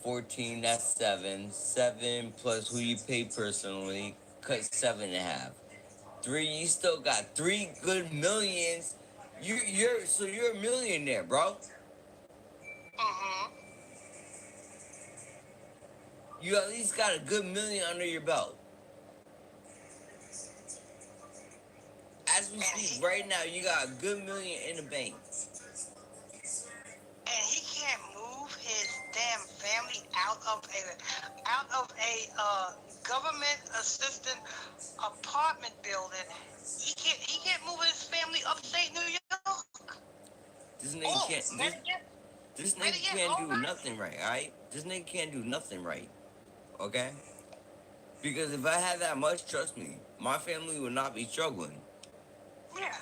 14, that's 7. 7 plus who you pay personally, cut 7 in half. 3, you still got 3 good millions. You're a millionaire, bro. Mm-hmm. You at least got a good million under your belt. As we speak right now, you got a good million in the bank. And he can't move his damn family out of a government assistant apartment building. He can't move his family upstate New York. This nigga can't do nothing right, alright? This nigga can't do nothing right. Okay? Because if I had that much, trust me, my family would not be struggling. Yeah.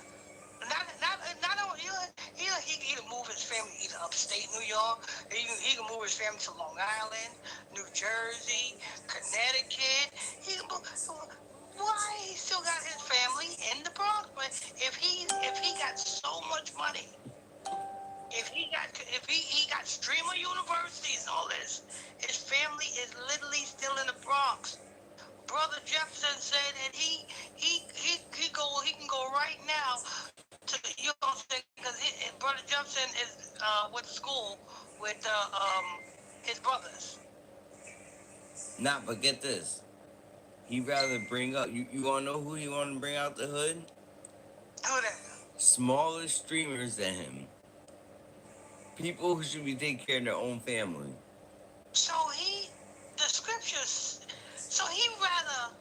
Not only he can move his family either upstate New York, he can move his family to Long Island, New Jersey, Connecticut. Why he still got his family in the Bronx? But if he got so much money, if he got Streamer Universities and all this, his family is literally still in the Bronx. Brother Jefferson said that he can go right now to because Brother Jefferson is with school with his brothers. Nah, but get this. He'd rather bring up you wanna know who he wanna bring out the hood? Who that? Smaller streamers than him. People who should be taking care of their own family. So the scriptures. So he rather.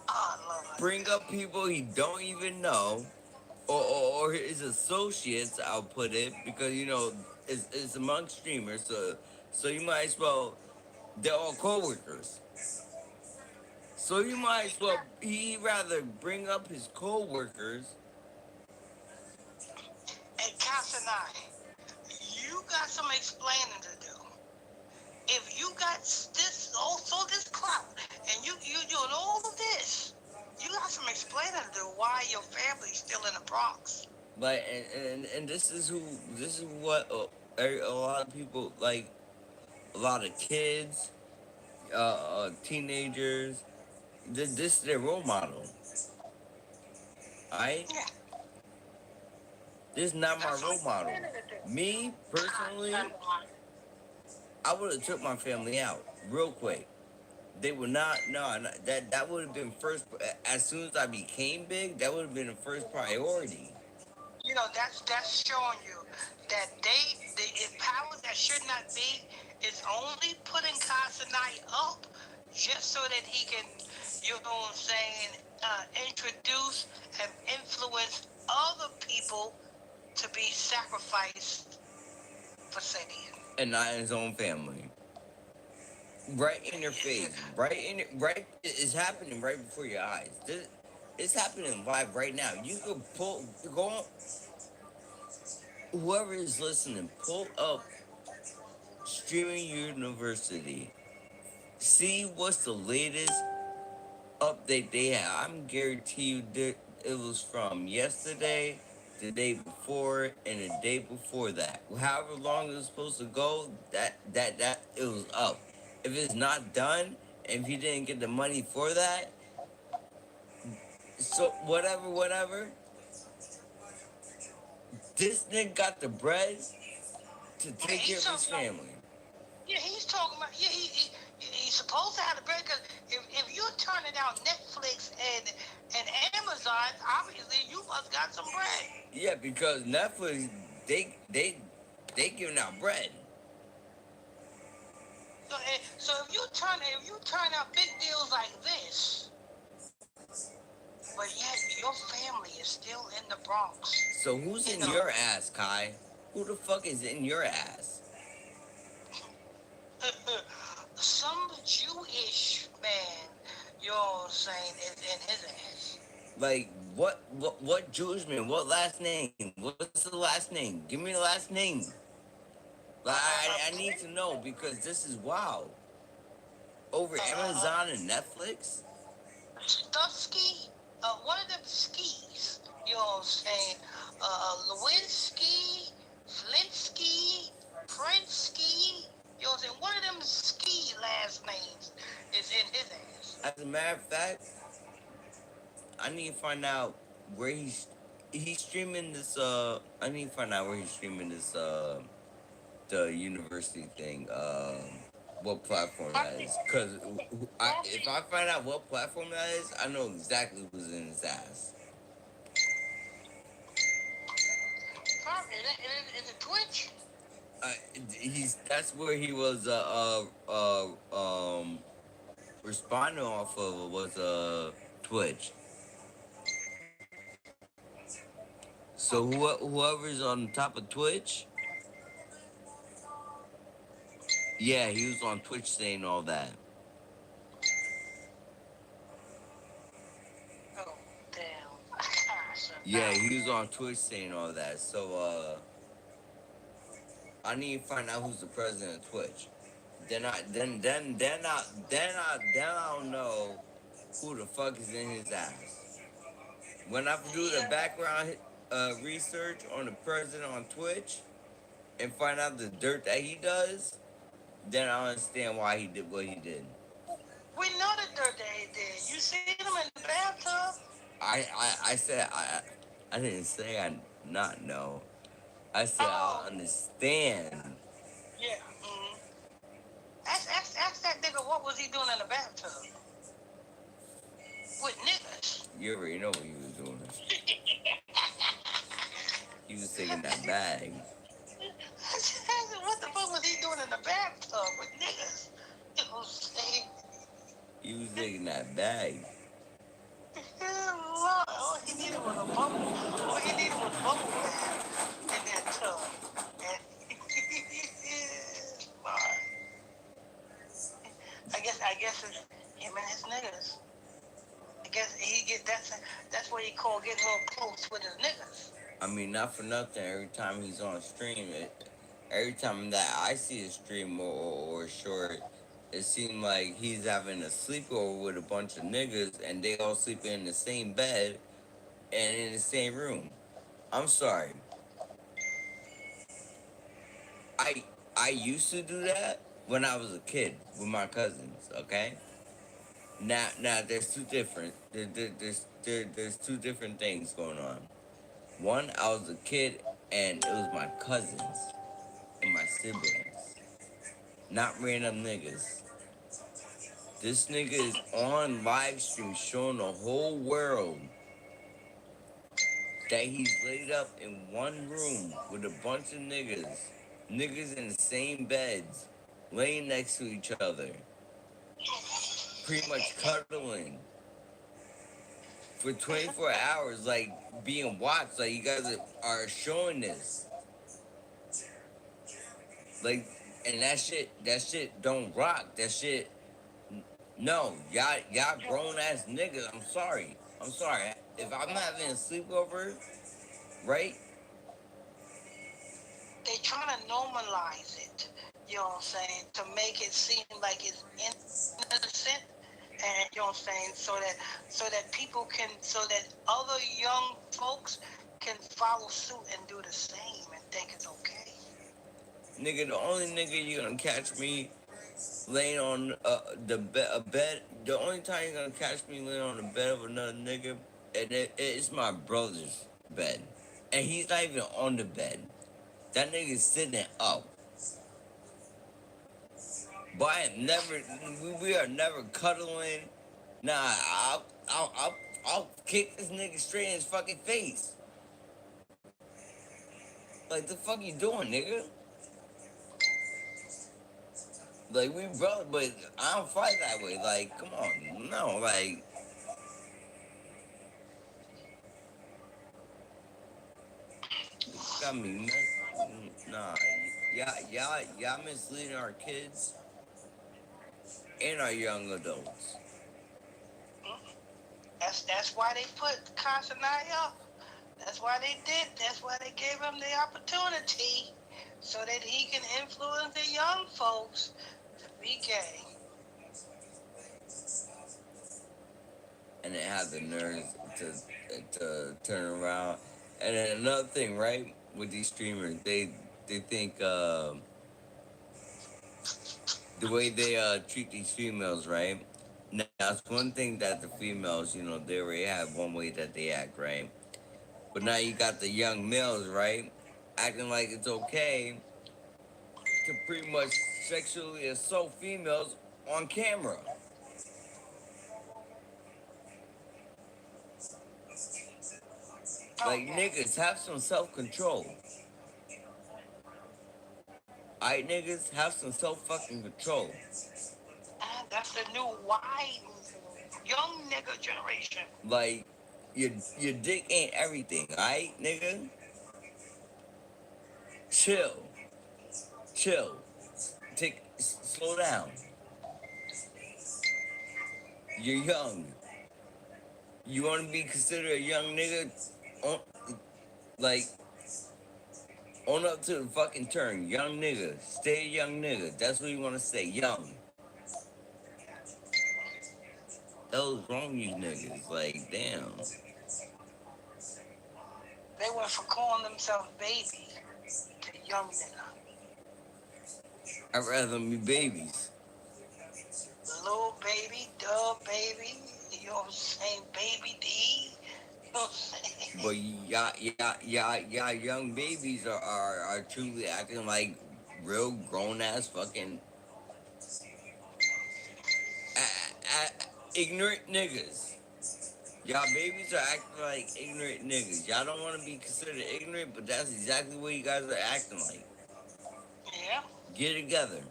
Oh Lord. Bring up people he don't even know, or his associates. I'll put it because it's among streamers, so you might as well. They're all coworkers. So you might as well. He'd rather bring up his coworkers. And Casanai, you got some explaining to do. If you got this clout, and you doing all of this, you got some explaining to do why your family's still in the Bronx. Like, and this is what a lot of people like. a lot of kids, teenagers. This is their role model. Alright? Yeah. This is not my That's role what I'm model. planning to do. Me, personally, I would have took my family out real quick. They would not. No, that would have been first. As soon as I became big, that would have been the first priority. You know, that's showing you that the powers that should not be is only putting Casanite up just so that he can, you know what I'm saying, introduce and influence other people to be sacrificed for Satan. And not his own family. Right in your face. Right in. Right. It's happening right before your eyes. It's happening live right now. You could go on. Whoever is listening, pull up Streaming University. See what's the latest update they have. I'm guarantee you that it was from yesterday, the day before, and the day before that. However long it was supposed to go, that it was up. If it's not done, if you didn't get the money for that, so whatever. This nigga got the bread to take care of his family. Yeah, he's talking about. Yeah, he's supposed to have the bread because if you're turning out Netflix and Amazon, obviously you must got some bread. Yeah, because Netflix they giving out bread. So if you turn out big deals like this, but yet your family is still in the Bronx. So who's in your ass, Kai? Who the fuck is in your ass? Some Jewish man, you know what I'm saying, is in his ass. Like what Jewish man? What last name? What's the last name? Give me the last name. Like I need to know because this is wild. Over Amazon and Netflix? Stuffsky, one of them skis, you know what I'm saying? Lewinsky, Flinsky, Prinsky, you know what I'm saying? One of them ski last names is in his ass. As a matter of fact, I need to find out where he's streaming this. I need to find out where he's streaming this. The university thing. What platform that is? Because if I find out what platform that is, I know exactly who's in his ass. Is it Twitch? That's where he was responding off of was Twitch. So whoever's on top of Twitch, yeah, he was on Twitch saying all that. Oh, damn. Yeah, he was on Twitch saying all that. So I need to find out who's the president of Twitch. Then I don't know who the fuck is in his ass. When I do the background research on the president on Twitch and find out the dirt that he does, then I understand why he did what he did. We know the dirt that he did. You seen him in the bathtub? I said I didn't say I not know. I said I understand. Yeah. Mm-hmm. Ask that nigga what was he doing in the bathtub with niggas. You already know what he was doing. He was taking that bag. What the fuck was he doing in the bathtub with niggas? You know what I'm saying? He was taking that bag. Lord, all he needed was a bubble. All he needed was bubble bath in that tub. And Lord. I guess it's him and his niggas. I guess that's what he called getting real close with his niggas. I mean, not for nothing. Every time he's on stream, every time that I see a stream or short, it seems like he's having a sleepover with a bunch of niggas, and they all sleeping in the same bed and in the same room. I'm sorry. I used to do that when I was a kid with my cousins. Okay. Now, there's two different. There's two different things going on. One, I was a kid, and it was my cousins and my siblings, not random niggas. This nigga is on live stream showing the whole world that he's laid up in one room with a bunch of niggas in the same beds, laying next to each other, pretty much cuddling for 24 hours, like being watched. Like you guys are showing this, like, and that shit don't rock. That shit, no, y'all grown ass niggas. I'm sorry. If I'm having a sleepover, right? They trying to normalize it. You know what I'm saying? To make it seem like it's innocent, and you know what I'm saying, so that people can, so that other young folks can follow suit and do the same and think it's okay. Nigga, the only nigga you gonna catch me laying on a bed. The only time you're gonna catch me laying on the bed of another nigga, and it's my brother's bed, and he's not even on the bed. That nigga's sitting up. But I am never. We are never cuddling. Nah, I'll kick this nigga straight in his fucking face. Like the fuck you doing, nigga? Like we brother, but I don't fight that way. Like, come on, no, like. Got me nah, y'all misleading our kids and our young adults. That's why they put Casanai up. That's why they did. That's why they gave him the opportunity, so that he can influence the young folks to be gay. And they have the nerves to turn around. And then another thing, right, with these streamers, they think the way they treat these females, right? Now it's one thing that the females, they already have one way that they act, right? But now you got the young males, right, acting like it's okay to pretty much sexually assault females on camera. Like, niggas, have some self-control. Alright, niggas, have some self-fucking control. That's the new white young nigga generation. Like, your dick ain't everything, alright, nigga? Chill. Slow down. You're young. You want to be considered a young nigga? Own up to the fucking term, young nigga. Stay a young nigga. That's what you want to say, young. Those wrong, you niggas. Like, damn. They went from calling themselves baby to young nigga. I'd rather them be babies. Little baby, dub baby, you know what I'm saying, baby D. You know what I'm saying? But y'all young babies are truly acting like real grown ass fucking ignorant niggas. Y'all babies are acting like ignorant niggas. Y'all don't want to be considered ignorant, but that's exactly what you guys are acting like. Yeah. Get it together.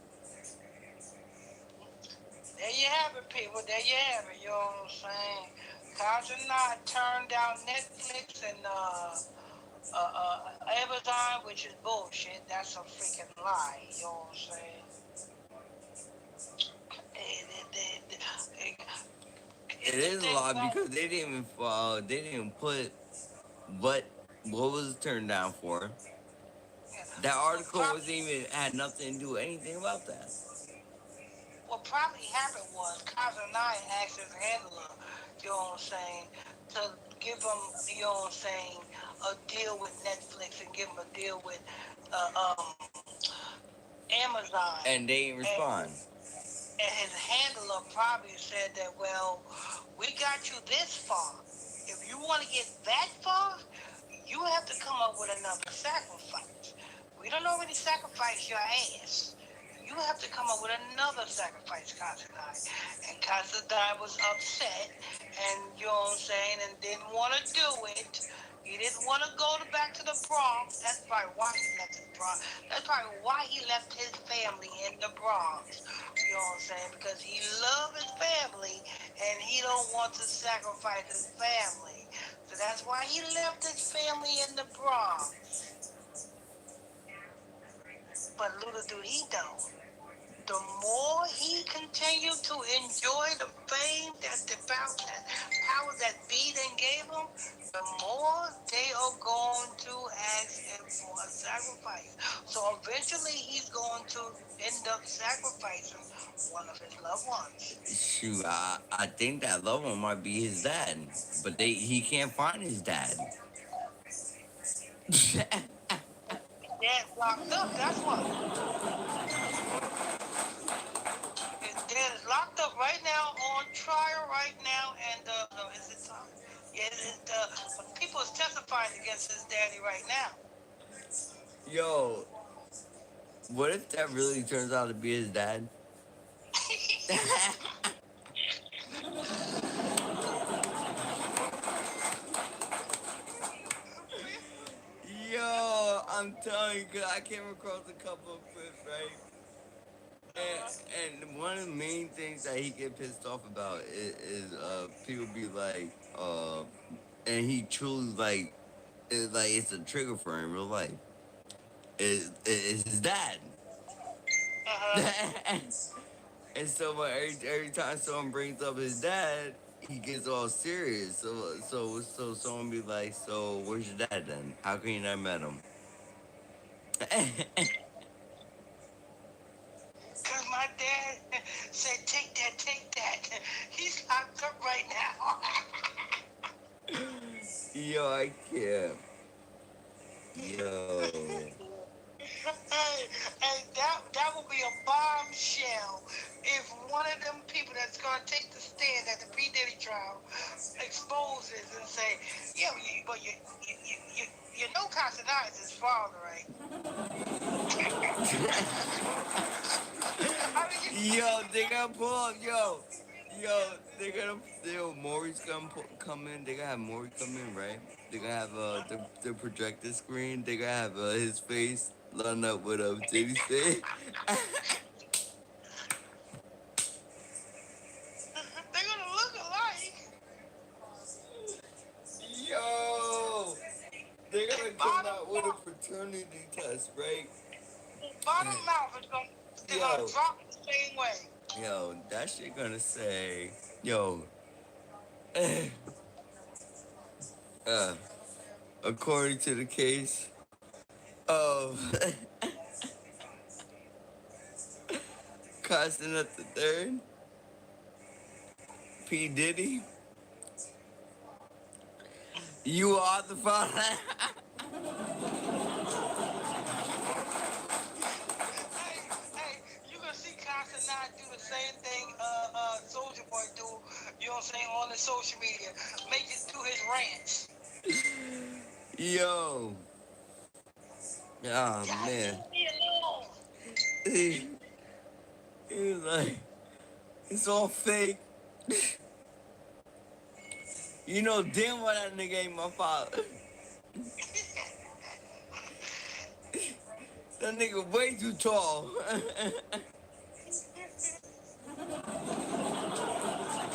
There you have it, people. There you have it. You know what I'm saying? Kajana turned down Netflix and Amazon, which is bullshit. That's a freaking lie. You know what I'm saying? It is a lot because they didn't even put what was turned down for. That article wasn't even had nothing to do with anything about that. What probably happened was Kazanai asked his handler, you know what I'm saying, to give him, you know what I'm saying, a deal with Netflix and give him a deal with Amazon. And they ain't respond. And his handler probably said that, well, we got you this far. If you want to get that far, you have to come up with another sacrifice. We don't already sacrifice your ass. You have to come up with another sacrifice, Constantine. And Constantine was upset, and you know what I'm saying, and didn't want to do it. He didn't want to go back to the Bronx. That's probably why he left the Bronx. That's probably why he left his family in the Bronx. You know what I'm saying? Because he loved his family, and he don't want to sacrifice his family. So that's why he left his family in the Bronx. But little do he know, the more he continued to enjoy the fame that the power that Biden gave him, the more they are going to ask him for a sacrifice. So eventually he's going to end up sacrificing one of his loved ones. Shoot, I think that loved one might be his dad, but he can't find his dad. Dad's locked up, that's what. His dad is locked up right now, on trial right now, and is it time? Yeah, people is testifying against his daddy right now. Yo, what if that really turns out to be his dad? Yo, I'm telling you, 'cause I came across a couple of clips, right? And one of the main things that he get pissed off about is people be like, and he truly like, it's a trigger for him in real life. Is his dad. And so every time someone brings up his dad, he gets all serious. So someone be like, so where's your dad then? How can you not met him? Cause my dad said, take that. He's locked up right now. Yo, I can't. Yo. Hey, that would be a bombshell if one of them people that's gonna take the stand at the P. Diddy trial exposes and say, yeah, but you know Casanova is his father, right? Yo, they gotta pull up, yo, Maury's gonna come in. They gonna have Maury come in, right? They gonna have the projector screen. They gonna have his face lined up with Diddy's face. They're gonna look alike. Yo, they're gonna come out with a paternity test, right? Bottom mouth is gonna drop the same way. Yo, that shit gonna say, yo, according to the case of Constant the Third, P. Diddy, you are the father. Hey, you gonna see Constant do the same thing Soldier Boy do, you know what I'm saying, on the social media. Make it do his rants. Yo. Oh, man. He was like, it's all fake. You know damn well that nigga ain't my father. That nigga way too tall.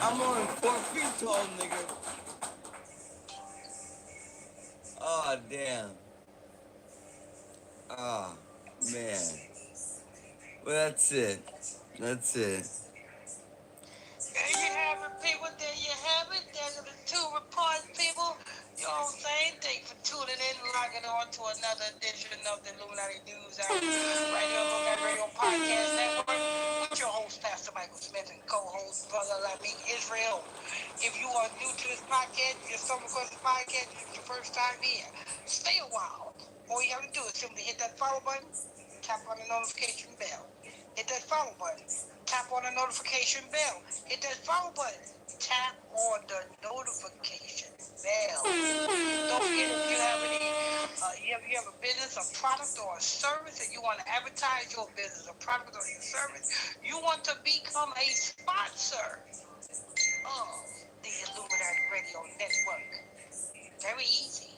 I'm only 4 feet tall, nigga. Oh, damn. Oh, man. Well, that's it. That's it. There you have it, people. There you have it. There's the 2 reports, people. You know what I'm saying? Thank you for tuning in and logging on to another edition of the Illuminati News Hour right here on the Illuminati Radio Podcast Network with your host, Pastor Michael Smith, and co-host, Brother Lamik Israel. If you are new to this podcast, your stumble across this podcast, it's your first time here, stay a while. All you have to do is simply hit that follow button, tap on the notification bell. Hit that follow button. Tap on the notification bell. Hit that follow button. Tap on the notification bell. Don't forget if you have any, you have a business, a product, or a service, and you want to advertise your business, a product, or your service, you want to become a sponsor of the Illuminati Radio Network. Very easy.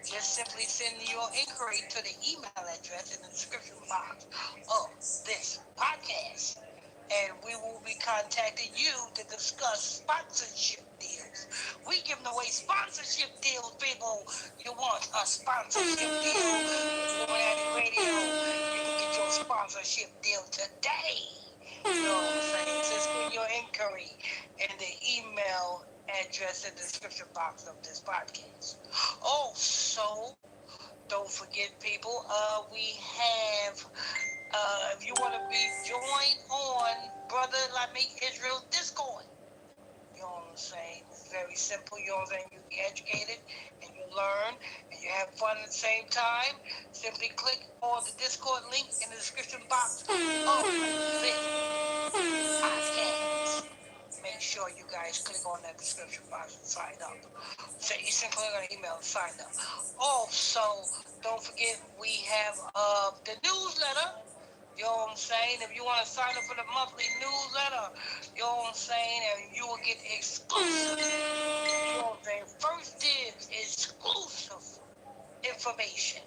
Just simply send your inquiry to the email address in the description box of this podcast. And we will be contacting you to discuss sponsorship deals. We giving away sponsorship deals, people. You want a sponsorship deal? Illuminati Radio. You can get your sponsorship deal today. You know what I'm saying? Just send your inquiry in the email address in the description box of this podcast. Also, don't forget, people, we have, if you want to be joined on Brother Lamik Israel Discord, you know what I'm saying? It's very simple, you know what I'm saying? You get educated and you learn and you have fun at the same time. Simply click on the Discord link in the description box of this podcast. Make sure you guys click on that description box and sign up. So you simply click on the email and sign up. Also, don't forget we have the newsletter. You know what I'm saying? If you want to sign up for the monthly newsletter, you know what I'm saying? And you will get exclusive, you know what I'm saying? First dibs, exclusive information.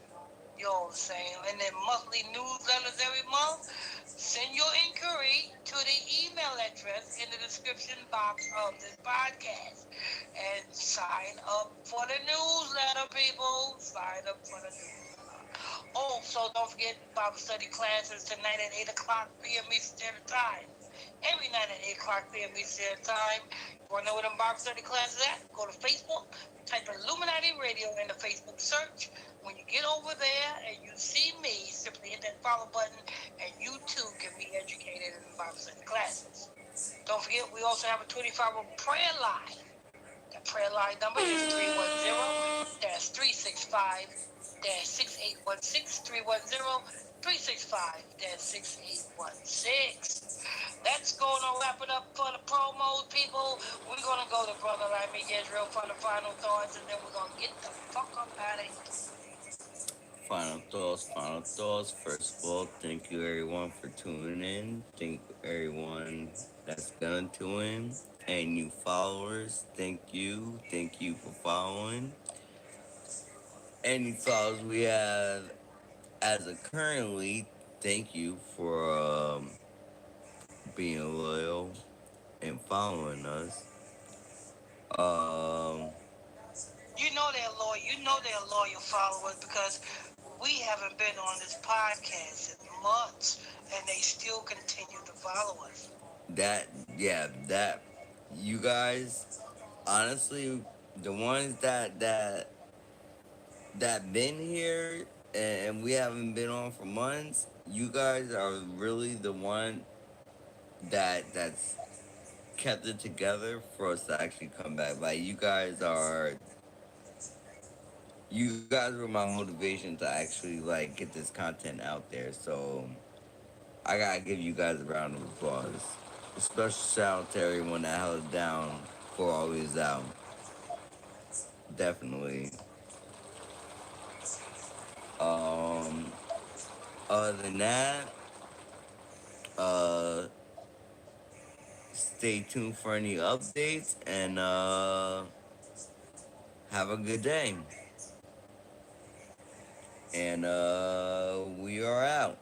You know what I'm saying? And then monthly newsletters every month. Send your inquiry to the email address in the description box of this podcast. And sign up for the newsletter, people. Sign up for the newsletter. Also, don't forget Bible study classes tonight at 8 o'clock p.m. Eastern Standard Time. Every night at 8 o'clock p.m. Eastern Standard Time. You want to know where them Bible study classes at? Go to Facebook. Type Illuminati Radio in the Facebook search. When you get over there and you see me, simply hit that follow button, and you too can be educated in the Bible study classes. Don't forget, we also have a 24-hour prayer line. The prayer line number is 310-365-6816, 310-365-6816. That's going to wrap it up for the promos, people. We're going to go to Brother Lamik Israel for the final thoughts, and then we're going to get the fuck up out of here. Final thoughts. First of all, thank you everyone for tuning in. Thank you everyone that's gonna tune in. And new followers, thank you for following. Any followers we have as of currently, thank you for being loyal and following us. You know they're loyal followers because we haven't been on this podcast in months, and they still continue to follow us. That you guys, honestly, the ones that been here and we haven't been on for months, you guys are really the one that's kept it together for us to actually come back. Like you guys were my motivation to actually like get this content out there. So I gotta give you guys a round of applause. A special shout out to everyone that held it down for always out. Definitely. Other than that, stay tuned for any updates and have a good day. And we are out.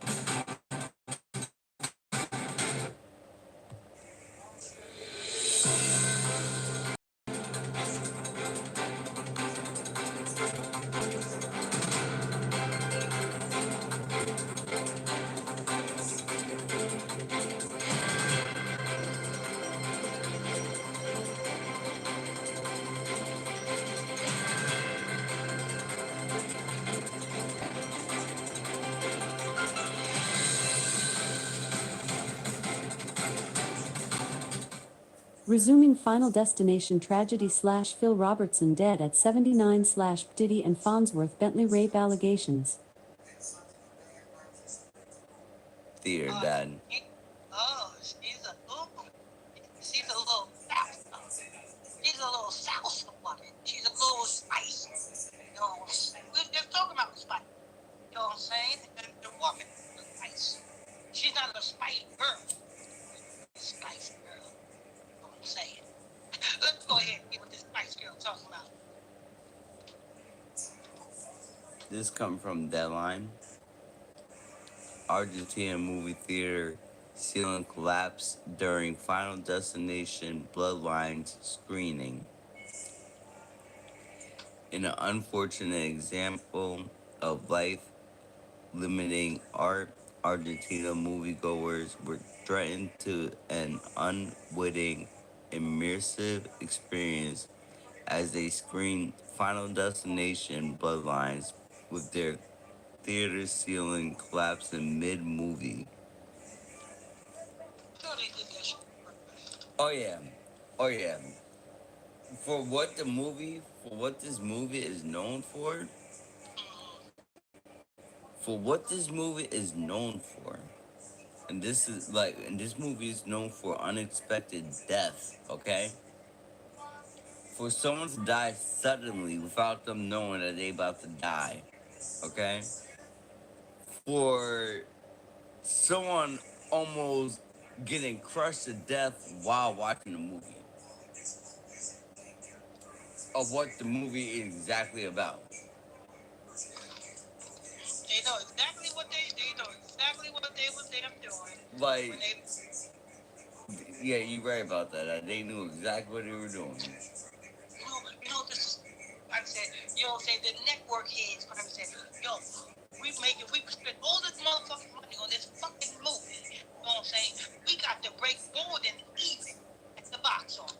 Resuming Final Destination Tragedy / Phil Robertson dead at 79 / Diddy and Farnsworth Bentley rape allegations. theater, Uh, Dad. oh, she's a little salsa. She's a little salsa woman. She's a little spice. You know, we're just talking about spice. You know what I'm saying? The woman is spice. She's not a spice girl. Spice girl. You know what I'm saying? Let's go ahead and get what this spice girl talking about. This comes from Deadline. Argentina movie theater ceiling collapsed during Final Destination Bloodlines screening. In an unfortunate example of life limiting art, Argentina moviegoers were threatened to an unwitting, immersive experience as they screened Final Destination Bloodlines with their theater ceiling collapsing mid-movie. Sure they did that shit. Oh yeah, oh yeah. For what this movie is known for what this movie is known for, and this movie is known for unexpected death. Okay, for someone to die suddenly without them knowing that they about to die. Okay, for someone almost getting crushed to death while watching the movie of what the movie is exactly about. They know exactly what they know exactly what they was there doing. Like, When they, yeah, you're right about that. They knew exactly what they were doing. this is, I said, you know what I'm saying, the network heads, what I'm saying, yo, we spend all this motherfucking money on this fucking movie, you know what I'm saying, we got to break more than even at the box office.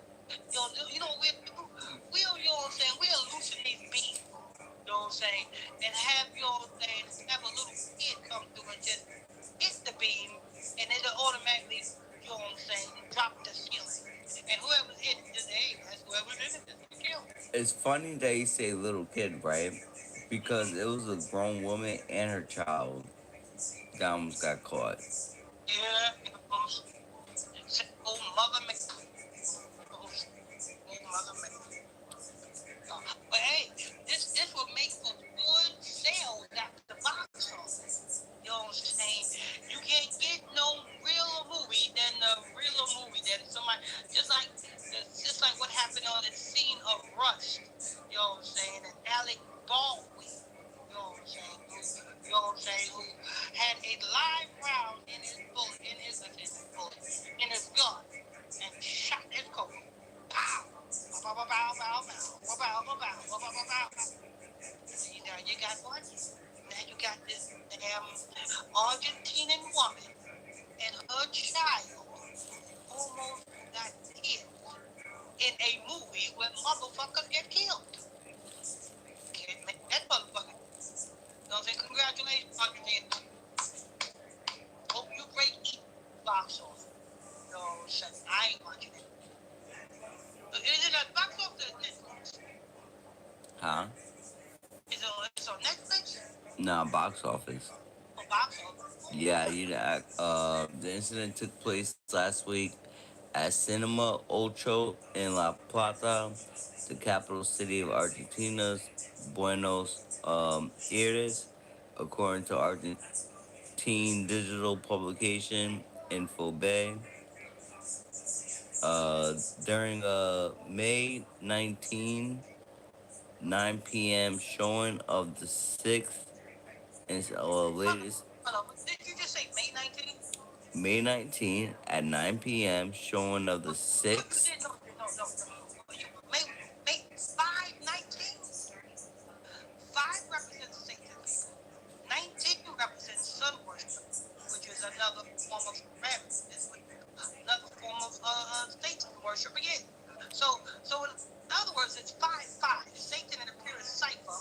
You know, you know what I'm saying, we'll loosen these beams, you know what I'm saying, and have, you know what I'm saying, have a little kid come through and just hit the beam, and it'll automatically, you know what I'm saying, drop the ceiling. And whoever's hit it, just, hey, that's whoever's in it, just kill. It's funny that you say little kid, right? Because it was a grown woman and her child that almost got caught. Yeah, old Mother Mc. Old Mother Mc. But hey, this will make for good sales at the box office. You know what I'm saying? You can't get no realer movie than the realer movie that somebody just like what happened on the scene of Rust. You know what I'm saying? And Alec Baldwin. You know what I'm saying? You know what I'm saying? Who had a live round in his bullet, in his gun, and shot his coat. Pow! Pow! Pow! Pow! Pow! Pow! Pow! Pow! Pow! Pow! Now you got what? Now you got this damn Argentinian woman and her child almost got killed in a movie where motherfuckers get killed. Can't make that motherfucker. You know what I'm saying? Congratulations, Argentina. Hope you break each box office. You know what I'm saying? I ain't watching it. Is it a box office or Netflix? Huh? It's on Netflix? Nah, box office. Or box office? Yeah, the incident took place last week at Cinema Ocho in La Plata, the capital city of Argentina's Buenos Aires, according to Argentine digital publication Infobae. During a May 19, 9 p.m. showing of the sixth and latest Did you just say May 19th? May 19 at 9 p.m. showing of the sixth. No. May 5/19. 5 represents Satan. 19 represents sun worship, which is another form of another form of Satan worship again. So in other words, it's 5/5. Satan in the pure cipher.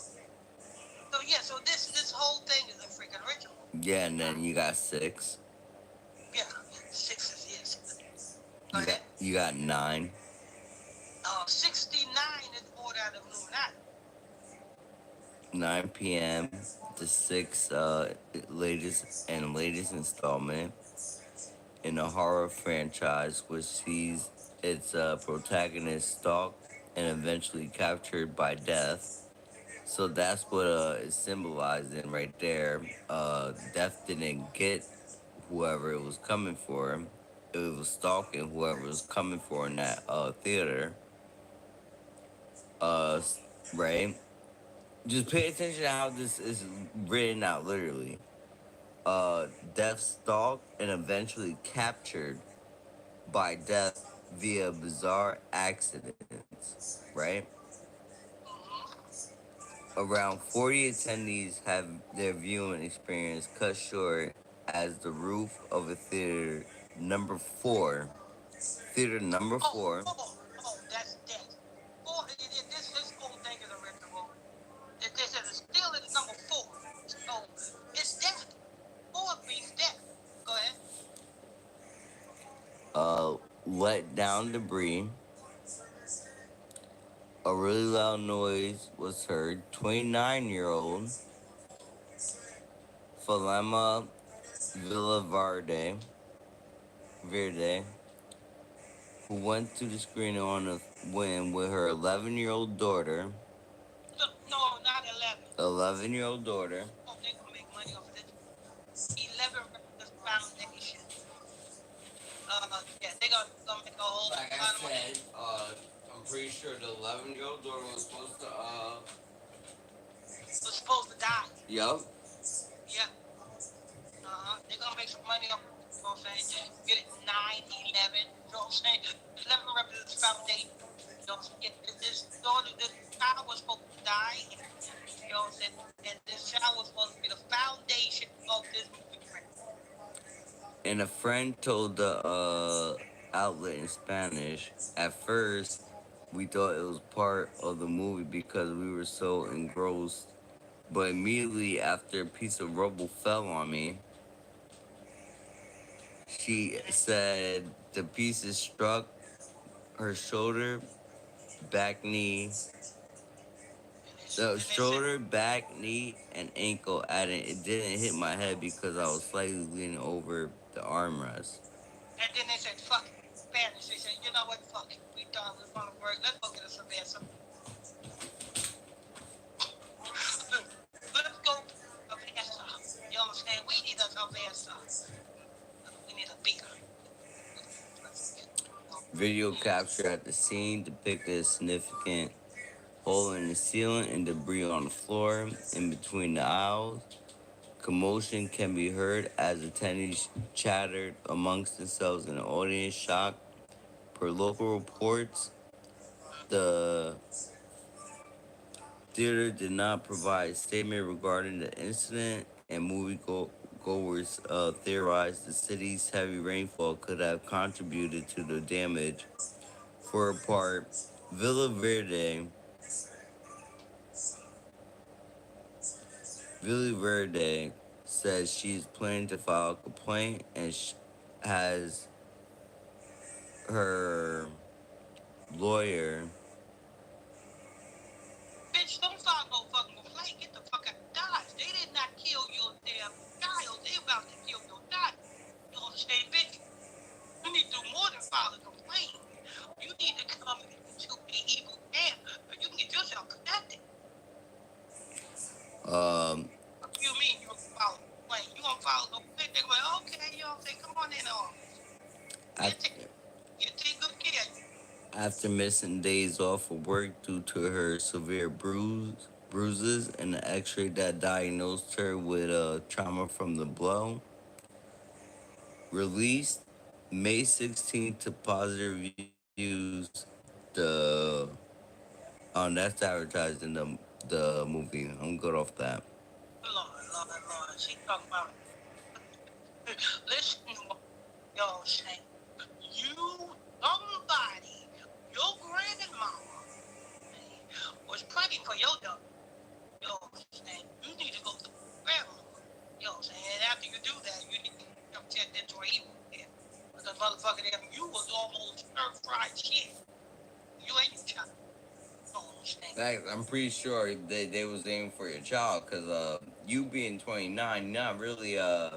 So yeah, so this whole thing is a freaking ritual. Yeah, and then you got 6. Yeah, 6 is yes. You got 9. 69 is order out of Illuminati. 9 p.m. The sixth latest installment in a horror franchise, which sees its protagonist stalked and eventually captured by death. So that's what it's symbolizing right there. Death didn't get whoever it was coming for. It was stalking whoever was coming for in that theater. Uh, right? Just pay attention to how this is written out, literally. Death stalked and eventually captured by death via bizarre accidents, right? Around 40 attendees have their viewing experience cut short as the roof of a theater number four. Theater number Oh, four. that's death. Four, this whole thing is a ritual. They said it's still at number 4. So it's death. 4 means death. Go ahead. Let down debris. A really loud noise was heard. 29-year-old Falema Verde, who went to the screening on a whim with her 11-year-old daughter. No, not 11. 11-year-old daughter. Oh, they're going to make money off of this. 11 Records Foundation. Yeah, they're going to make a whole Like lot I of money. said, I'm pretty sure the 11-year-old daughter was supposed to, Was supposed to die. Yup. Yeah. They're going to make some money off, you know what I'm saying? Get it 9/11, you know what I'm saying? 11 Records Foundation. You know what I'm saying? This child was supposed to die, you know what I'm saying? And this child was supposed to be the foundation of this movie. And a friend told the outlet in Spanish. At first, we thought it was part of the movie because we were so engrossed. But immediately after a piece of rubble fell on me, she said the pieces struck her shoulder, back, knee, shoulder, back, knee, and ankle. It didn't hit my head because I was slightly leaning over the armrest. And then they said, fuck it. Spanish. They said, you know what? Fuck it. We thought we were going to work. Let's go get a cerveza. Let's go a cerveza. You know what I'm saying? We need a cerveza. We need a beer. Video capture at the scene depicted a significant hole in the ceiling and debris on the floor in between the aisles. Commotion can be heard as attendees chattered amongst themselves in the audience, shocked. Per local reports, the theater did not provide a statement regarding the incident, and moviegoers theorized the city's heavy rainfall could have contributed to the damage. For a part, Villa Verde says she's planning to file a complaint and has her lawyer. Bitch, don't file no fucking complaint. Get the fuck out of Dodge. They did not kill your damn child. They about to kill your daughter. You know what I'm saying, bitch? You need to do more than file a complaint. You need to come into an evil camp. You can get yourself protected. What do you mean you gonna file a complaint? You gonna file a complaint? They're going, okay, you know what I'm saying? Come on in, you take good care. After missing days off of work due to her severe bruises and the x-ray that diagnosed her with trauma from the blow, released May 16th to positive reviews. That's advertised in the movie. I'm good off that. Lord. She talking about, listen, y'all saying, somebody, your grandmama, was praying for your daughter. You know what I'm saying? You need to go to grandma. You know what I'm saying? And after you do that, you need to come check into her evil. Because motherfucker, you was almost stir-fried shit. You ain't your child. You know what I'm saying? fact, I'm pretty sure they was aiming for your child, cause you being 29, you're not really They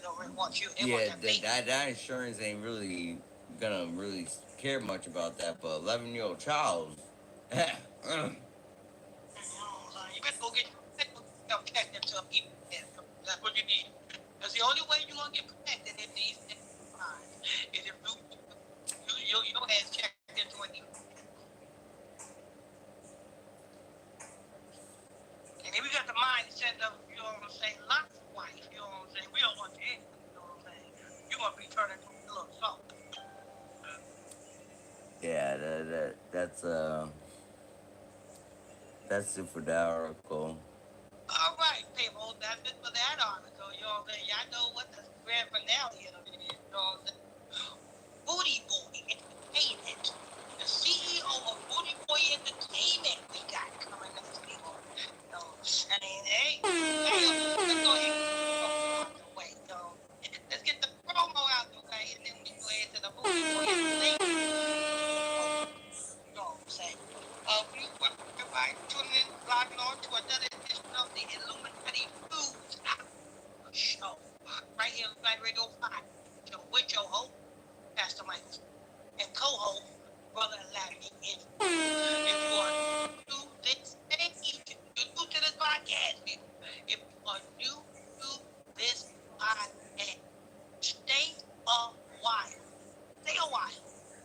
don't really want you. They want yeah, that baby. that insurance ain't really gonna really care much about that. But 11-year-old child, You better go get yourself checked into a people. That's what you need. That's the only way you're gonna get protected in these times. Is if your ass checked into a people. And if we got the mindset of, you know what I'm saying, Lot's wife, you know what I'm saying, we don't want you in, you know what I'm saying, you're gonna be turning into a little salt. yeah, that's it for that article. All right, people, that's it for that article, you know what I'm saying, y'all know what the grand finale of it is, you know what I'm saying. Booty Boy Entertainment, the CEO of Booty Boy Entertainment, we got coming up, people. You know, I mean, hey, let's go ahead and get the promo out the way. So, let's get the promo out the way, and then we go ahead to the Booty Boy Entertainment. You know what I'm saying? We welcome everybody tuning in, logging on to another edition of the Illuminati News Show, right here on Black Radio 5. With your host, Pastor Michael, and co-host, Brother Larry. If you are new to this page, if you're new to this podcast, people, if you are new to this podcast, stay a while. Stay a while.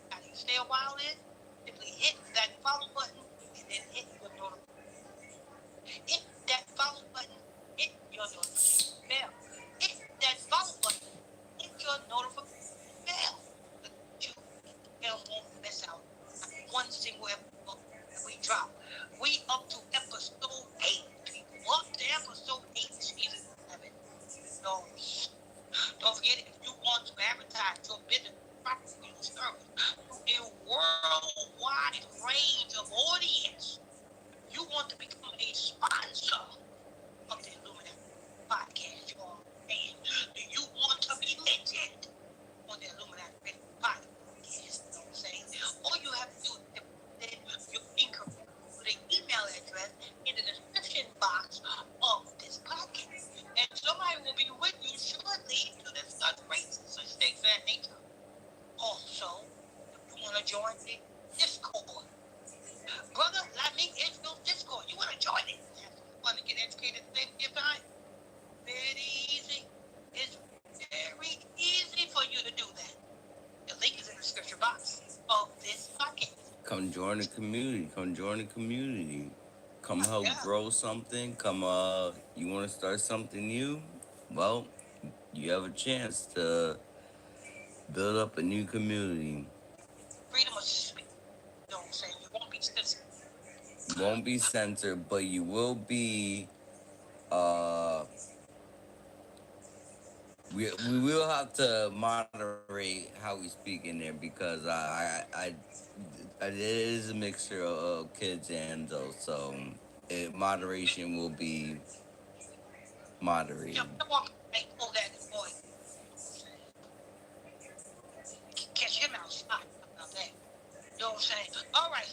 How do you stay a while is? Simply hit that follow button and then hit your notification. Hit that follow button, hit your notification bell. Hit that follow button, hit your notification bell. You won't miss out on one single episode that we drop. We up to episode 8, people. Up to episode 8, season 7. So, don't forget, if you want to advertise your business, property, or service to a worldwide range of audience, you want to become a sponsor of the Illuminati podcast, you know what I'm saying? Do you want to be mentioned on the Illuminati podcast? All you have to do is send your inquiry to the email address in the description box of this podcast. And somebody will be with you shortly to discuss races and things of that nature. Also, if you want to join the Discord, Brother Laming Israel Discord, you want to join it? You want to get educated at the same time? Very easy. It's very easy for you to do that. The link is in the description box of this podcast. Come join the community. Come help grow something. You want to start something new? Well, you have a chance to build up a new community. Freedom of speech. You know what I'm saying? You won't be censored. You won't be censored, but you will be. We will have to moderate how we speak in there because it is a mixture of kids and adults, so moderation will be moderated. Yeah, I want to pull that boy. Catch him outside about that. You know what I'm saying? All right.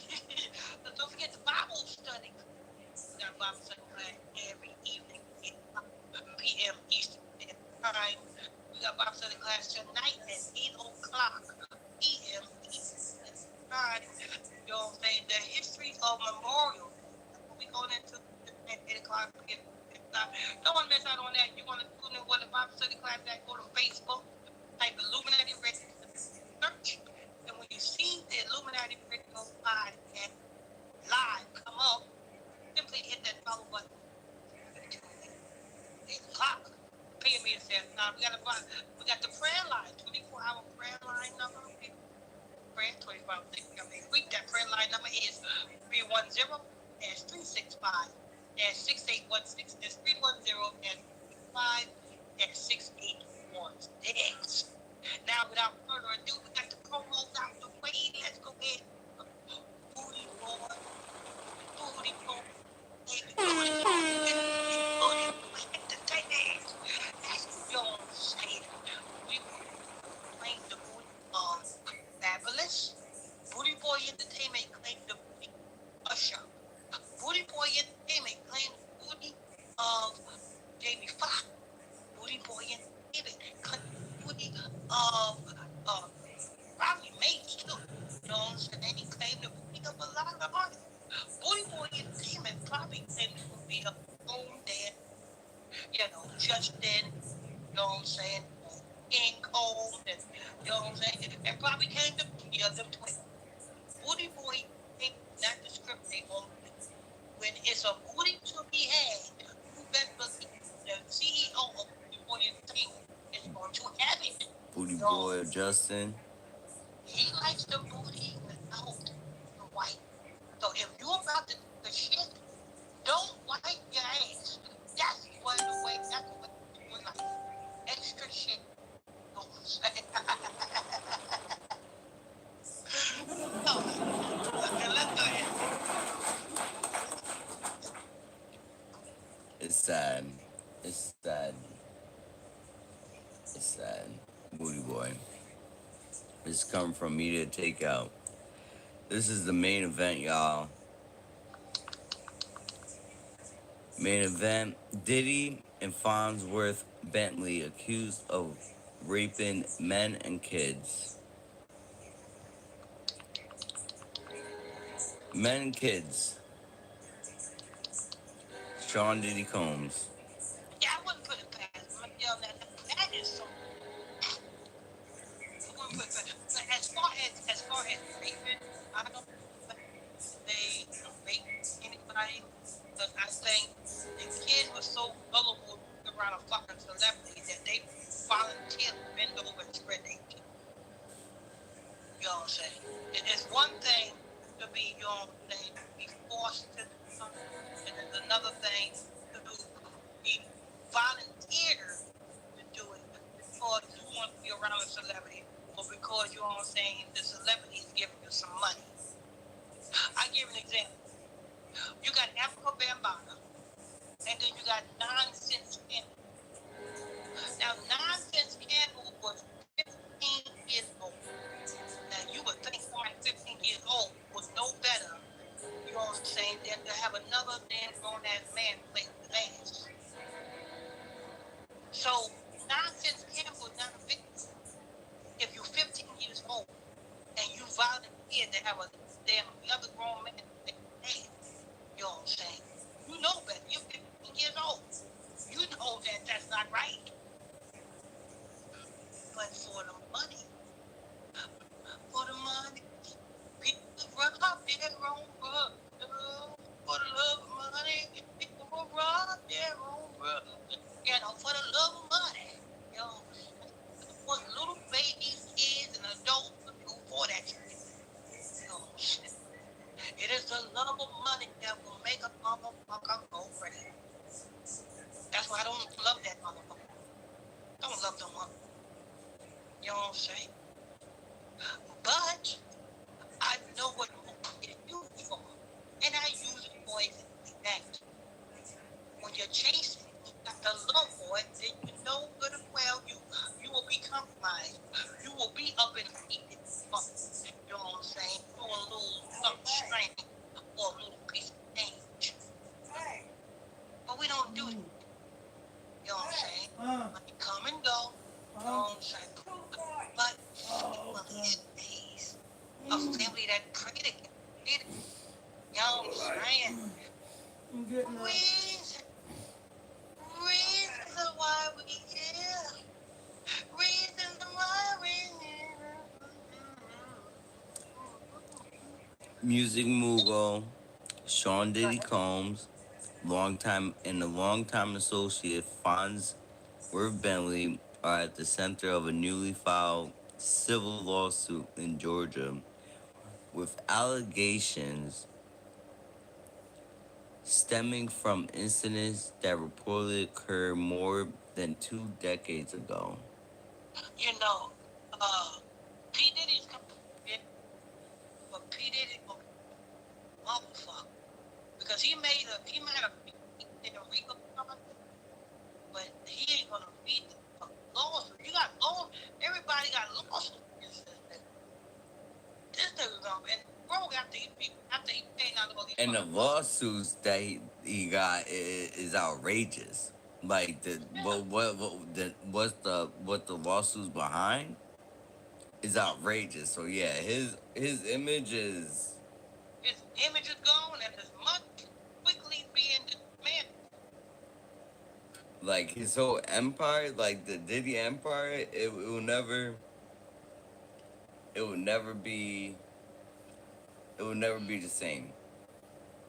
But don't forget the Bible study. We got a Bible study class every evening at 5 p.m. Eastern Time. We got Bible study class tonight at 8 o'clock p.m. Eastern Time. You know what I'm saying? The history of Memorial. That's what we're going into at 8 o'clock p.m. Don't want to miss out on that. You want to tune in with the Bible study class that go to Facebook, type Illuminati Radio search, and when you see the Illuminati Radio podcast live come up, simply hit that follow button. 8 o'clock. Pay me to say now we got the prayer line, 24-hour prayer line number. Prayer 24 hours. Week that prayer line number is 310-365-6816. It's 310-5-6816. Now, without further ado, we got the promos out the way. Let's go ahead. Booty boy. Entertainment. That's your saying. We claim the booty of Fabulous. Booty Boy Entertainment claimed the booty of Justin. He likes the booty without the white. So if you about the shit, don't wipe your ass. That's what the way. That's the way we like extra shit. Don't say. Okay, let's go ahead. It's sad. It's sad. It's sad. Booty boy. This come from Media Takeout. This is the main event, y'all. Main event. Diddy and Farnsworth Bentley accused of raping men and kids. Men and kids. Sean Diddy Combs. Yeah, I wouldn't put it past him. That is so. I wouldn't put it past him. But as far as raping, I don't think they rape anybody. Because I think the kids were so gullible around a fucking celebrity that they volunteered to bend over and spread their cheek. You know what I'm saying? It's one thing to be, you know what I'm saying, be forced to do something, and there's another thing to be volunteered to do it because you want to be around a celebrity or because, you know what I'm saying, the celebrity is giving you some money. I give an example. You got Africa Bambaataa, and then you got Nonsense Campbell. Now, Nonsense Campbell was 15 years old. Now, you would think somebody 15 years old was no better, you know what I'm saying, than to have another damn grown-ass man play with ass. So, Nonsense Campbell is not a victim. If you're 15 years old and you volunteer to have a damn other grown man play with ass, you know what I'm saying? You know better. You're 15 years old. You know that that's not right. But for the money, people run up their own brother. For the love of money, people will rob their own brother. You know, for the love of money. You know, what little babies, kids, and adults will do for that shit. You know, it is the love of money that will make a motherfucker go crazy. That's why I don't love that motherfucker. Don't love the motherfucker. You know what I'm saying? But I know what it's used for. And I use it for exactly. When you're chasing, you got the love for it, then you know good and well you will be compromised. You will be up in heat. You know what I'm saying? For a little something strange or a little piece of change. But we don't do it. You know what I'm saying? Money come and go. You know what I'm saying? But one of these days, a family that prayed against it. You know what I'm saying? Reason why we here. Reason why we here. Music mogul Sean Diddy Combs, longtime associate Farnsworth Bentley are at the center of a newly filed civil lawsuit in Georgia with allegations stemming from incidents that reportedly occurred more than 2 decades ago. You know, P. Diddy's coming in, but P. Diddy will be motherfucker. Because he might have in a Rico comment, but he ain't gonna beat the lawsuit. You got laws, everybody got lawsuits against this nigga. This nigga gonna be broke after he paid out all these And the fucking lawsuits that he got is outrageous. Like what the lawsuits behind is outrageous. So yeah, his image is gone and his money quickly being dismantled. like his whole empire, like the Diddy empire. It will never be the same.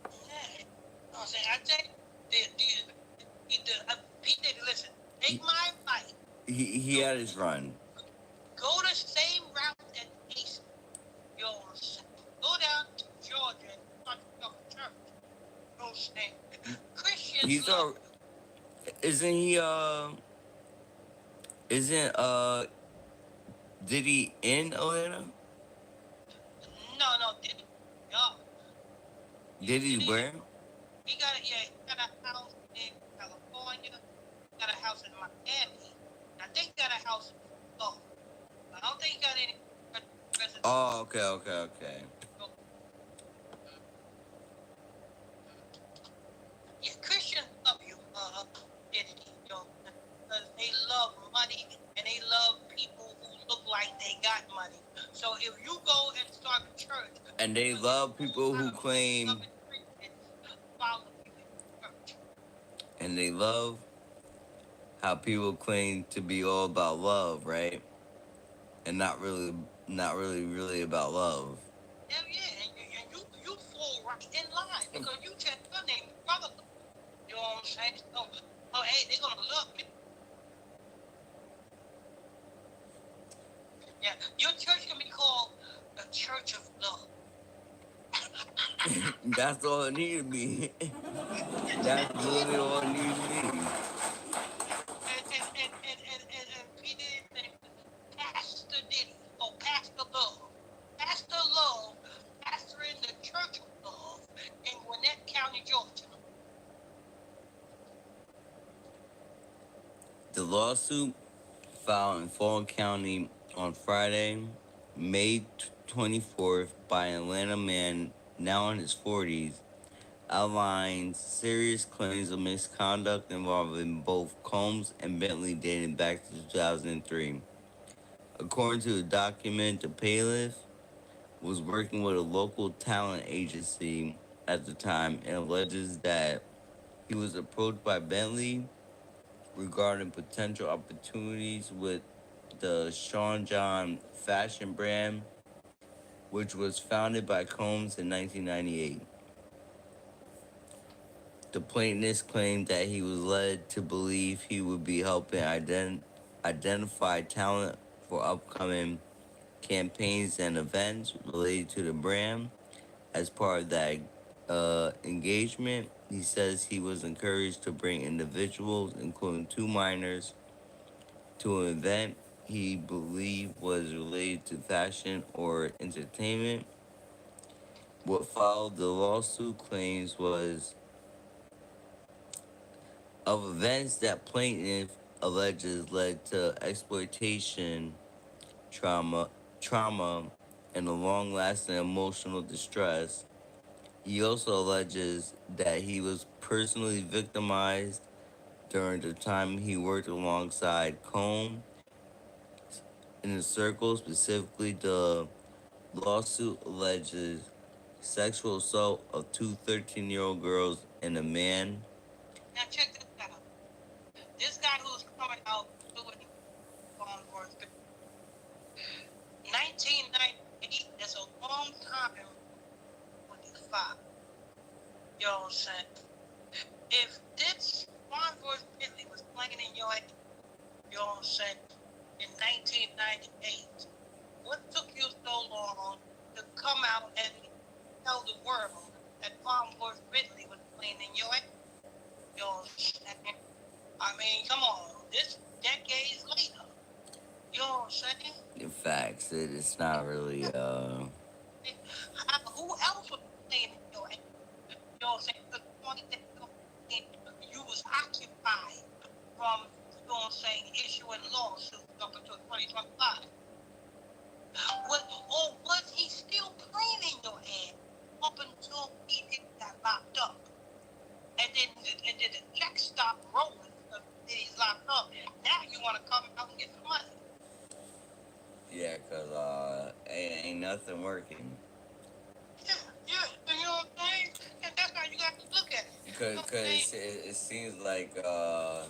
Yeah. I'm saying, I think P. Diddy, listen, take my advice. He had his run. Go to He's love. a. Isn't he? Isn't Diddy in Atlanta? No, Diddy. Yeah, Diddy's Diddy. where? He got a house in California. Got a house in Miami. I think he got a house in Florida. I don't think he got any residence. Oh, okay. Yeah, Christians love you, Diddy, because they love money and they love people who look like they got money. So if you go and start a church, And they love people who claim. follow you in church. And they love how people claim to be all about love, right? And not really about love. Hell yeah, and you fall right in line because you tell your name, brother. You know what I'm saying? Hey, they're gonna love me. Yeah, your church can be called the Church of Love. That's all it need to be. That's really all it need to be. And P. Diddy's name is Pastor Diddy, or Pastor Love. Pastor Love, pastoring the Church of Love in Gwinnett County, Georgia. The lawsuit filed in Fulton County on Friday, May 24th, by an Atlanta man now in his 40s, outlines serious claims of misconduct involving both Combs and Bentley dating back to 2003. According to the document, the bailiff was working with a local talent agency at the time and alleges that he was approached by Bentley regarding potential opportunities with the Sean John fashion brand, which was founded by Combs in 1998. The plaintiff claimed that he was led to believe he would be helping identify talent for upcoming campaigns and events related to the brand. As part of that engagement, he says he was encouraged to bring individuals, including two minors, to an event he believed was related to fashion or entertainment. What followed the lawsuit claims was of events that plaintiff alleges led to exploitation, trauma, trauma, and a long-lasting emotional distress. He also alleges that he was personally victimized during the time he worked alongside Combs in the circle. Specifically, the lawsuit alleges sexual assault of two 13-year-old girls and a man. Now check this out. This guy who's coming out doing Farnsworth, 1998, that's a long time when he's 5. You know what I'm saying? If this Farnsworth Bentley was playing in your head, you know what I'm saying, in 1998, what took you so long to come out and tell the world that Farnsworth Bentley was playing in your head? You know what I'm saying? I mean, come on, this decades later. You know what I'm saying? In fact, it's not really. Who else was playing in your head? You know what I'm saying? The point that you was occupied from, you know what I'm saying, issuing lawsuits up until 2025. Or was he still playing in your head up until he got locked up? And then the check stopped rolling because he's locked up. Now you want to come out and get some money. Yeah, cause ain't nothing working. Yeah, you know what I'm saying? And that's how you got to look at it. Cause it seems like the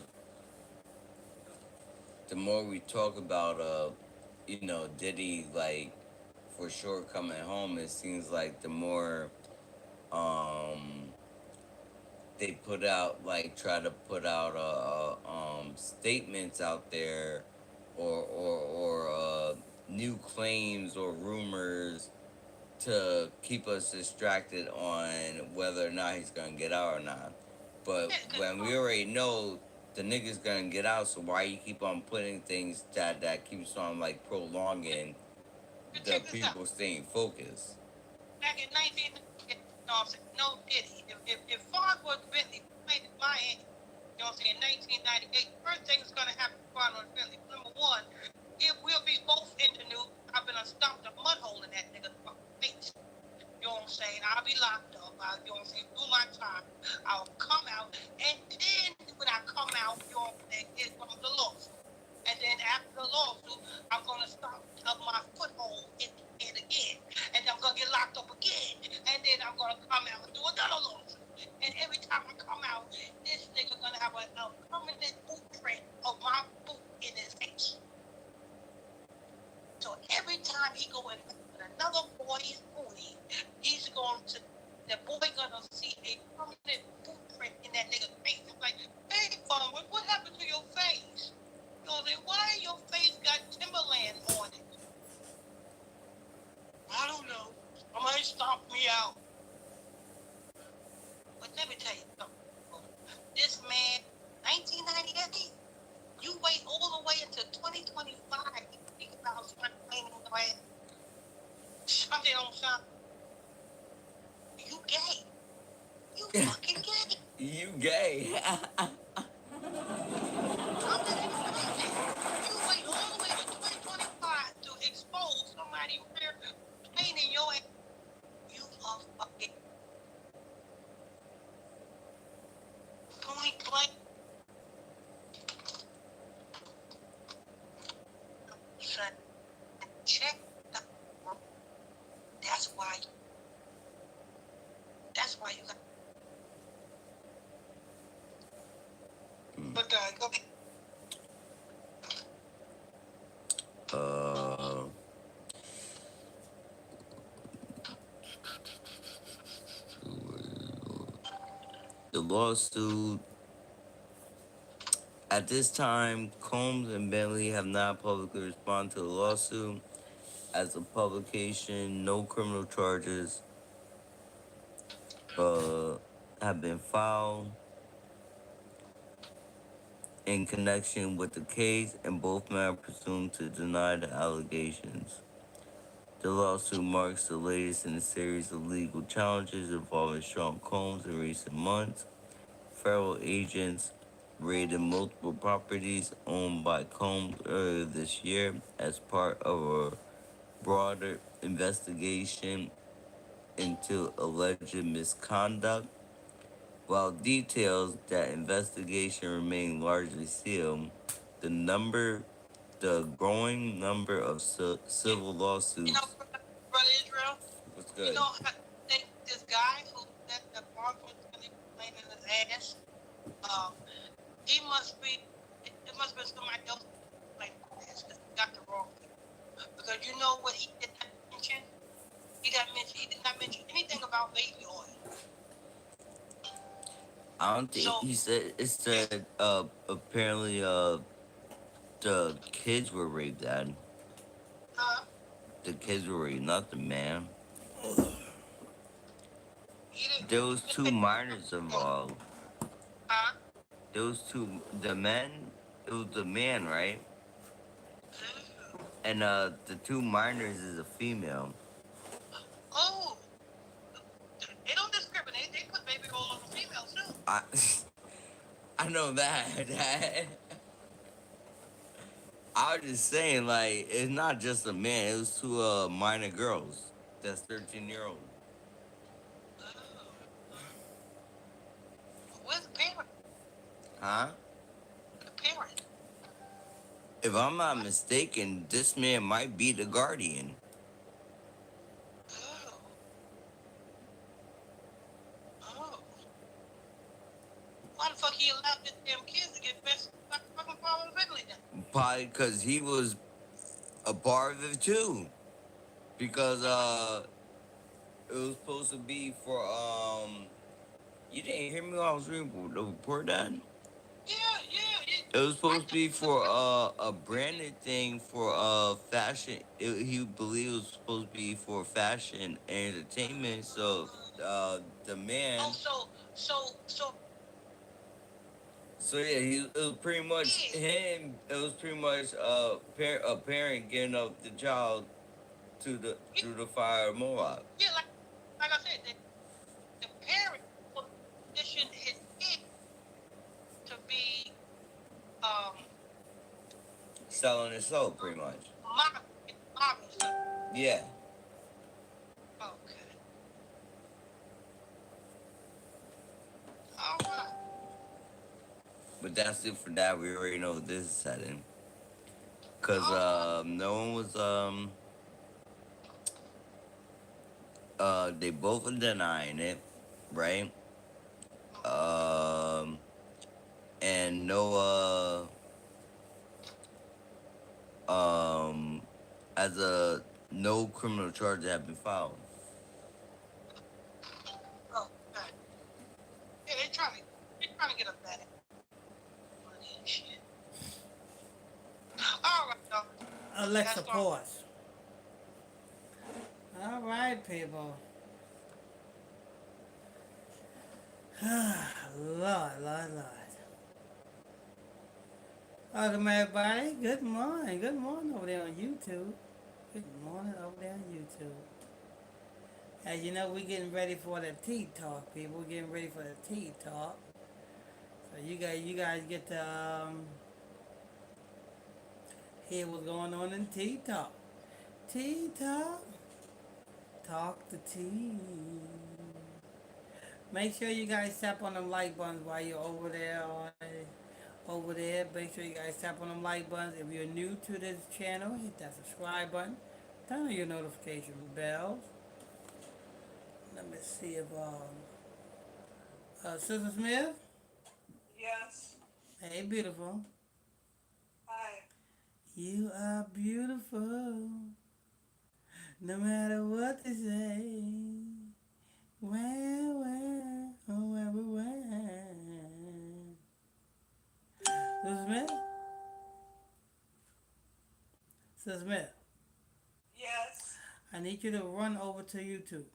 more we talk about Diddy, like, for sure coming home, it seems like the more they try to put out statements out there, or new claims or rumors to keep us distracted on whether or not he's gonna get out or not. But Yeah, when we already know the nigga's gonna get out, so why you keep on putting things that keeps on like prolonging the check this out. people staying focused? Back in 1998, you know what I'm saying? No Diddy. If Farnsworth Bentley played in Miami, you know what I'm saying, in 1998, first thing that's going to happen to Farnsworth Bentley, number one, it will be both in the news. I've been stopped a mud hole in that nigga's face. You know what I'm saying? I'll be locked up. You know what I'm saying? Do my time. I'll come out. And then when I come out, you know what I'm saying? Here comes the lawsuit. And then after the lawsuit, I'm going to stop up my foothold in it again. And I'm going to get locked up again. And then I'm going to come out and do another lawsuit. And every time I come out, this nigga going to have a permanent footprint of my boot in his face. So every time he go in with another boy's booty, he's going to, the boy gonna see a permanent footprint in that nigga's face. I'm like, hey, Farmer, what happened to your face? You know, then why your face got Timberland on it? I don't know. Somebody stomped me out. But let me tell you something. This man, 1998, you wait all the way until 2025 to think about complaining about something on something. You gay. You fucking gay. You gay. I'm not even saying that. You wait all the way to 2025 to expose somebody here complaining your ass. You are fucking point blank. Son, check the room. That's why you got. But go ahead. The lawsuit. At this time, Combs and Bentley have not publicly responded to the lawsuit. As a publication, no criminal charges have been filed in connection with the case, and both men are presumed to deny the allegations. The lawsuit marks the latest in a series of legal challenges involving Sean Combs in recent months. Federal agents raided multiple properties owned by Combs earlier this year as part of a broader investigation into alleged misconduct. While details that investigation remain largely sealed, the growing number of civil lawsuits. You know, Brother Israel, What's good? you know, I think this guy who said that Mark was really playing in his ass, he must be, it must be somebody else playing in his ass because he got the wrong people. Because you know what he did not mention? He did not mention anything about baby oil. I don't think he said it's the apparently the kids were raped, Dad. The kids were raped, not the man. There was two minors involved. There was two. The men. It was the man, right? And the two minors is a female. Oh, they don't discriminate. They put baby oil on the female too. I know that. I was just saying, like, it's not just a man. It was two minor girls. That's 13-year-old. Where's the parent? Huh? The parent. If I'm not mistaken, this man might be the guardian. Why the fuck he allowed this damn kids to get best fucking problem Bentley then? Probably because he was a part of it too. Because it was supposed to be for you didn't hear me when I was reading the report, Dad? Yeah. It was supposed to be for a branded thing for fashion. He believed it was supposed to be for fashion and entertainment. So the man. Oh, so So yeah, it was pretty much Yeah, him. It was pretty much a parent getting up the child to the yeah, through the fire of Moab, yeah. Like I said, the parent will position his kid to be um selling his soul pretty much. model son. Yeah, Okay. All right. but that's it for that. We already know this is setting because All right. no one was they both are denying it, right? Um, and no as a no criminal charges have been filed. Okay. Yeah, they trying to get a better money and shit. All right, though. Alexa, That's all. pause. All right, people. Lord. Welcome, everybody. Good morning. Good morning over there on YouTube. Good morning over there on YouTube. As you know, we're getting ready for the tea talk, people. We're getting ready for the tea talk. So you guys get to hear what's going on in tea talk. Tea talk. Talk the tea. Make sure you guys tap on them like buttons while you're over there. Over there, make sure you guys tap on them like buttons. If you're new to this channel, hit that subscribe button. Turn on your notification bells. Let me see if Sister Smith. Yes. Hey, beautiful. Hi. You are beautiful, no matter what they say. When. Sister Smith? Sister Smith, Yes. I need you to run over to YouTube.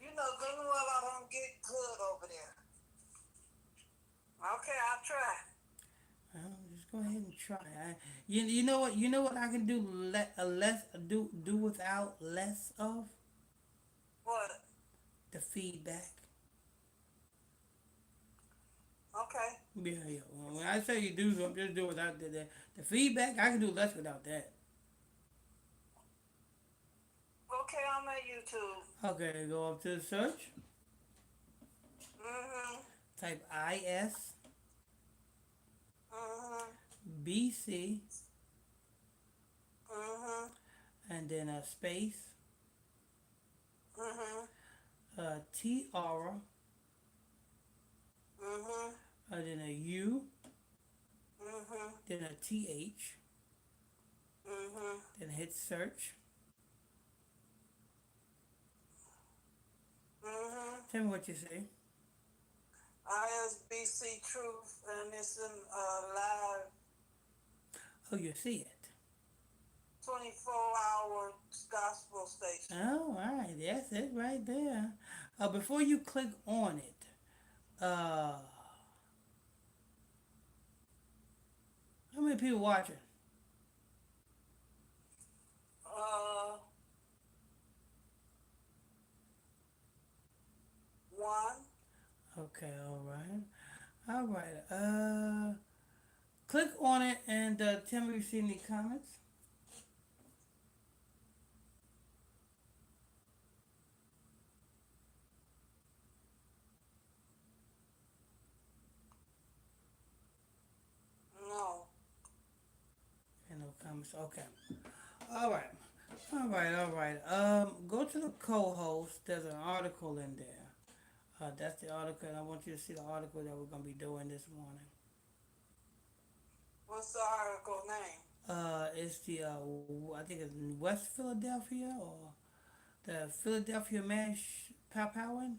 You know good and well I don't get good over there. Okay, I'll try. Well, just go ahead and try. You know what? You know what I can do do without less of What? the feedback. Okay. Yeah. When I say you do something, just do it without the feedback. I can do less without that. Okay, I'm at YouTube. Okay, go up to the search. Mm-hmm. Type IS Mm-hmm. BC Mm-hmm. and then a space Mm-hmm. Tiara Mm-hmm. and then a U Mm-hmm. then a TH Mm-hmm. then hit search. Mm-hmm. Tell me what you see. ISBC Truth, and it's in live Oh, you see it. 24-hour gospel station. All right, that's it right there. Before you click on it, how many people watching? Uh, One. Okay, all right. Click on it and tell me if you see any comments. No. And no comments. Okay. All right. All right. Go to the co-host. There's an article in there. That's the article. And I want you to see the article that we're gonna be doing this morning. What's the article name? It's the I think it's West Philadelphia or the Philadelphia Man Powin.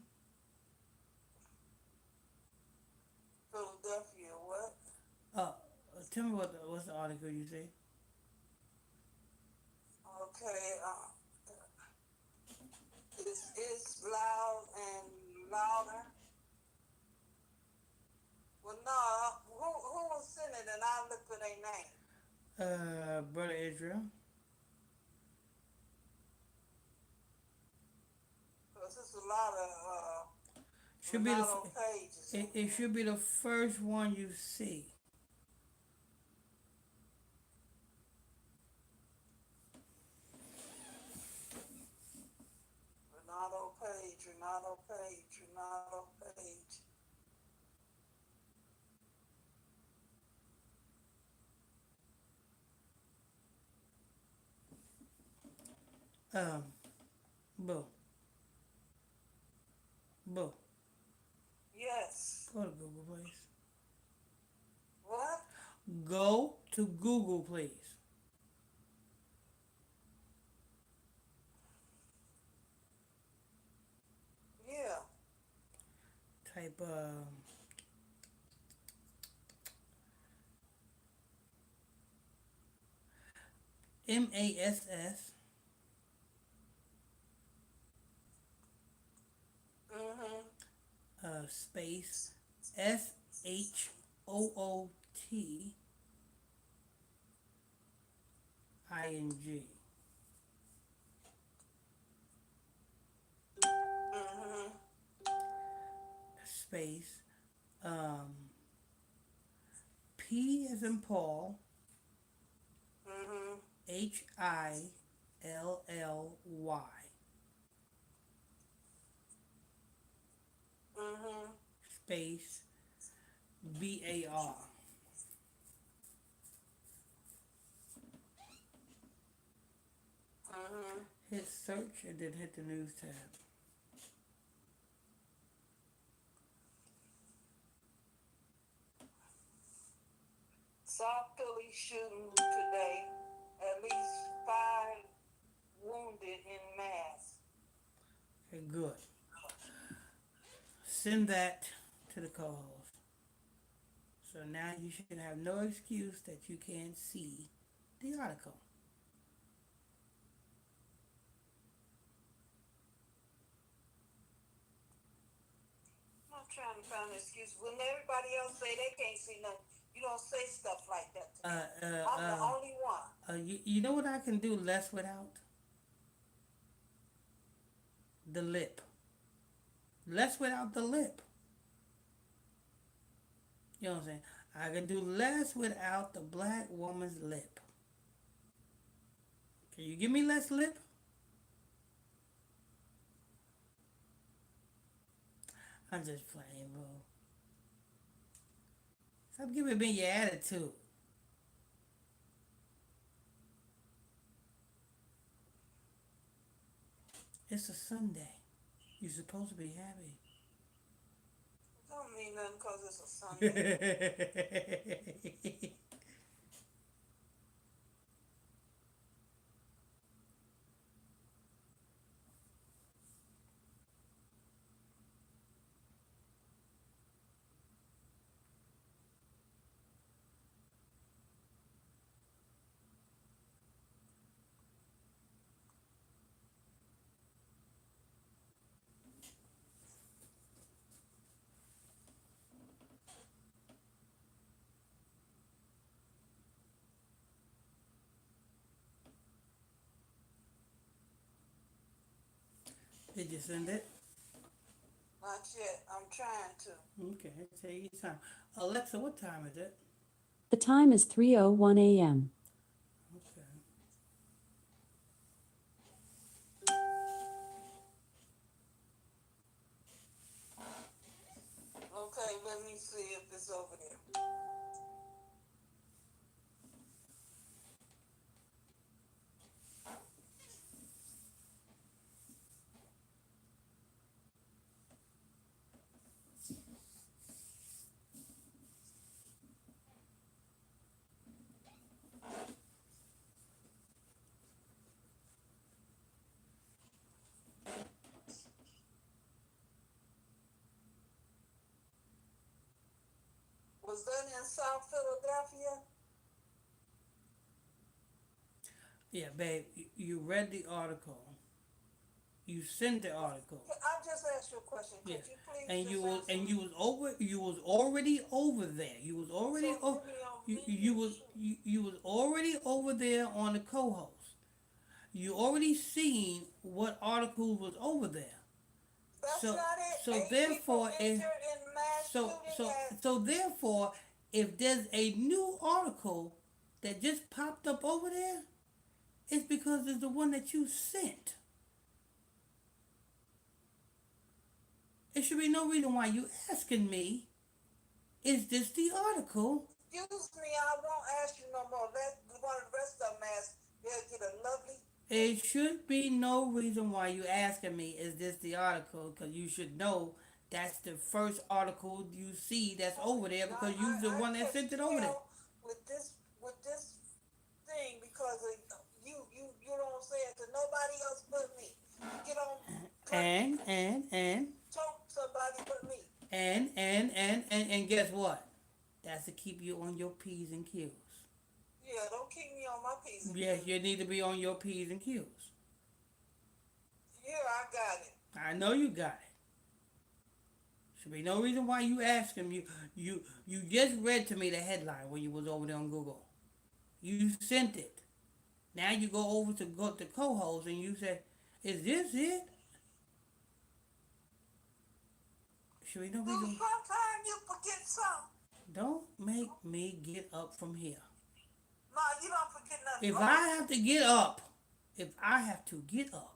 Philadelphia. What? Uh, Tell me what's the article you see. Okay. It's loud and louder. look for their name? Brother Israel. Because there's a lot of Should be Ronaldo pages in it there. should be the first one you see. Ronaldo page, Ronaldo page, Ronaldo page. Um, Boo, Boo, Yes. go to Google, please. What? Go to Google, please. Yeah. Type MASS Mm-hmm. space SHOOTING Mm-hmm. space um, P as in Paul, Mm-hmm. HILLY Mm-hmm. space BAR. Mm-hmm. Hit search and then hit the news tab. South Philly shooting today. At least 5 wounded in mass. Okay, good. Send that to the co-host. So now you should have no excuse that you can't see the article. I'm not trying to find an excuse. When everybody else say they can't see nothing, you don't say stuff like that to me. I'm the only one. You know what I can do less without? The lip. Less without the lip. You know what I'm saying? I can do less without the black woman's lip. Can you give me less lip? I'm just playing, bro. Stop giving me your attitude. It's a Sunday. You're supposed to be happy. Don't mean nothing because it's a Sunday. Did you send it? Not yet. I'm trying to. Okay, take your time. Alexa, what time is it? The time is 3:01 a.m. Okay. Okay, let me see if it's over there. Was that in South Philadelphia? Yeah, babe, you read the article. You sent the article. I just asked you a question. Could Yes. you please And just answer me? you was already over there. You was already So oh, give me a you minute. you was already over there on the co-host. You already seen what article was over there. That's So not it. so 8 people therefore if injured in mass so shooting so at. so therefore if there's a new article that just popped up over there, it's because it's the one that you sent. There should be no reason why you asking me, is this the article? Excuse me, I won't ask you no more. Let one of the rest of them ask. They'll get a lovely. It should be no reason why you asking me, is this the article? Because you should know that's the first article you see that's over there Now, because you're the I one that couldn't sent it over there. tell with this thing because you don't say it to nobody else but me. You get on And talk somebody but me. and guess what? That's to keep you on your P's and Q's. Yeah, don't keep me on my P's and Yes, Q's. you need to be on your P's and Q's. Yeah, I got it. I know you got it. Should be no reason why you asking you just read to me the headline when you was over there on Google. You sent it. Now you go over to go to co-host and you say, "Is this it?" Should be no Do reason. sometimes you forget something? Don't make me get up from here. No, you don't forget nothing. If I have to get up, if I have to get up,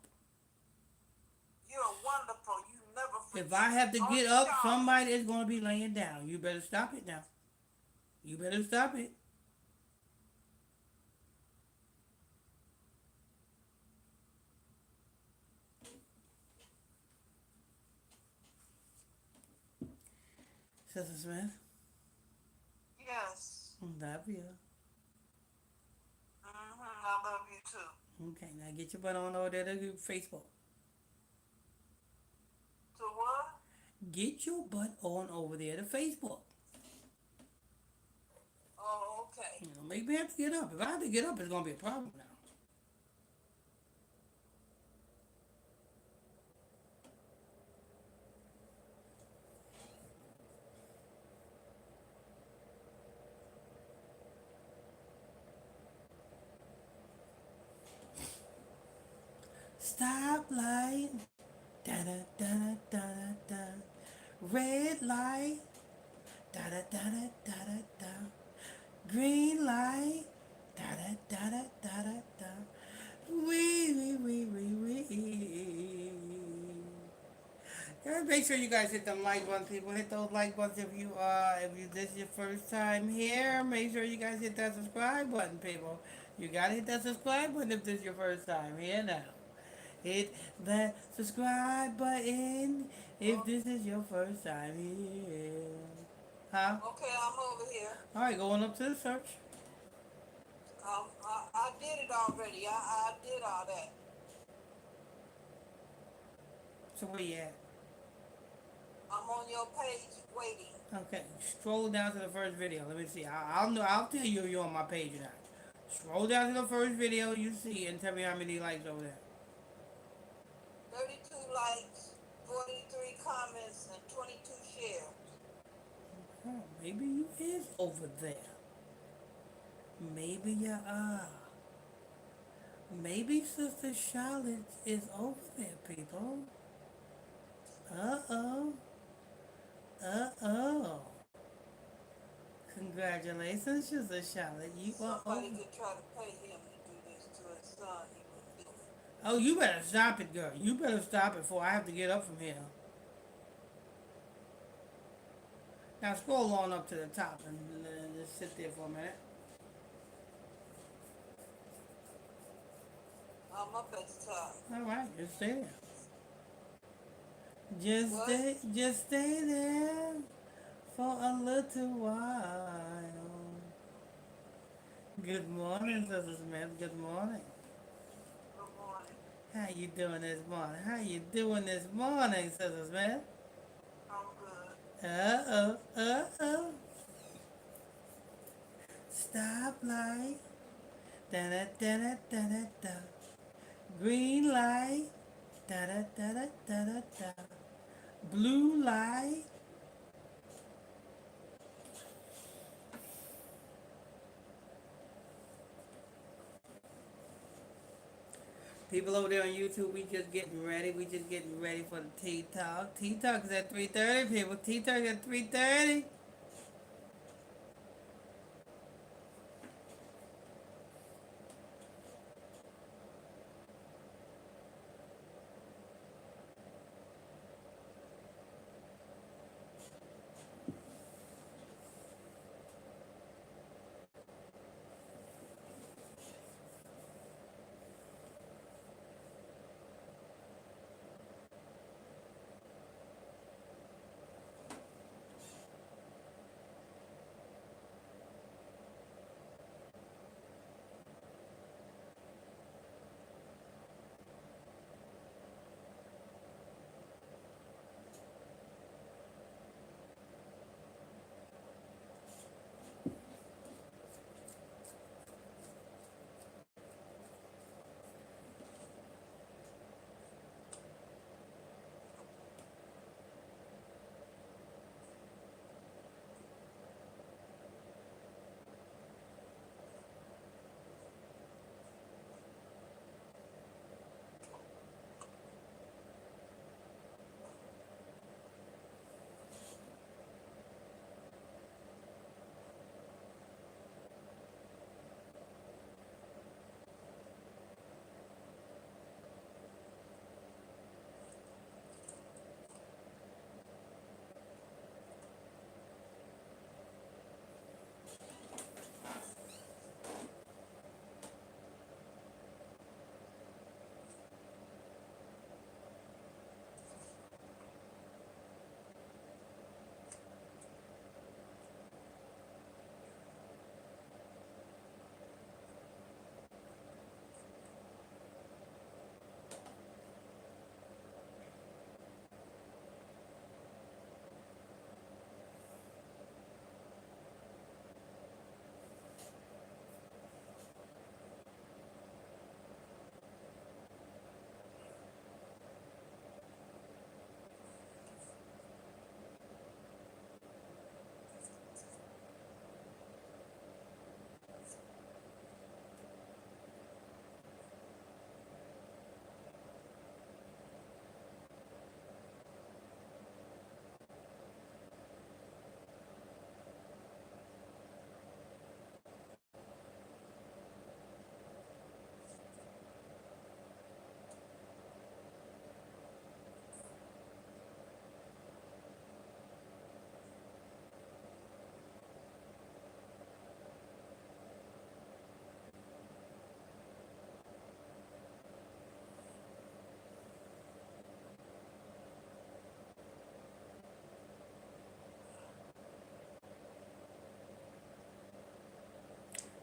You're wonderful. You never forget. if I have to Don't get you up, tell me. somebody is gonna be laying down. You better stop it now. You better stop it. Sister Smith, Yes. love you. I love you too. Okay, now get your butt on over there to Facebook. To what? Get your butt on over there to Facebook. Oh, okay. You know, make me have to get up. If I have to get up, it's gonna be a problem now. Stop light, da da da da da da. Red light, da da da da da da da. Green light, da da da da da da da. Wee. Guys, make sure you guys hit them like buttons, people. Hit those like buttons if you this is your first time here. Make sure you guys hit that subscribe button, people. You gotta hit that subscribe button if this is your first time here now. Hit that subscribe button if this is your first time here. Huh? Okay, I'm over here. Alright, going up to the search. I did it already. I did all that. So where you at? I'm on your page waiting. Okay, scroll down to the first video. Let me see. I'll know. I'll tell you if you're on my page or not. Scroll down to the first video you see and tell me how many likes over there. 32 likes, 43 comments, and 22 shares. Oh, maybe you is over there. Maybe you are. Maybe Sister Charlotte is over there, people. Uh-oh. Uh-oh. Congratulations, Sister Charlotte. You are Somebody over. could try to pay him to do this to his son. He wouldn't do it. Oh, you better stop it, girl. You better stop it before I have to get up from here. Now scroll on up to the top and just sit there for a minute. I'm up at the top. All right, just stay there. What? Just stay there for a little while. Good morning, Sister Smith. Good morning. Good morning. How you doing this morning? How you doing this morning, Sister Smith? I'm good. Uh-oh. Stop light. Da-da-da-da-da-da. Green light. Da da da da da da da. Blue light. People over there on YouTube, we just getting ready. We just getting ready for the Tea Talk. Tea Talk is at 3:30, people. Tea Talk is at 3:30.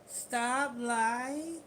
Stoplight.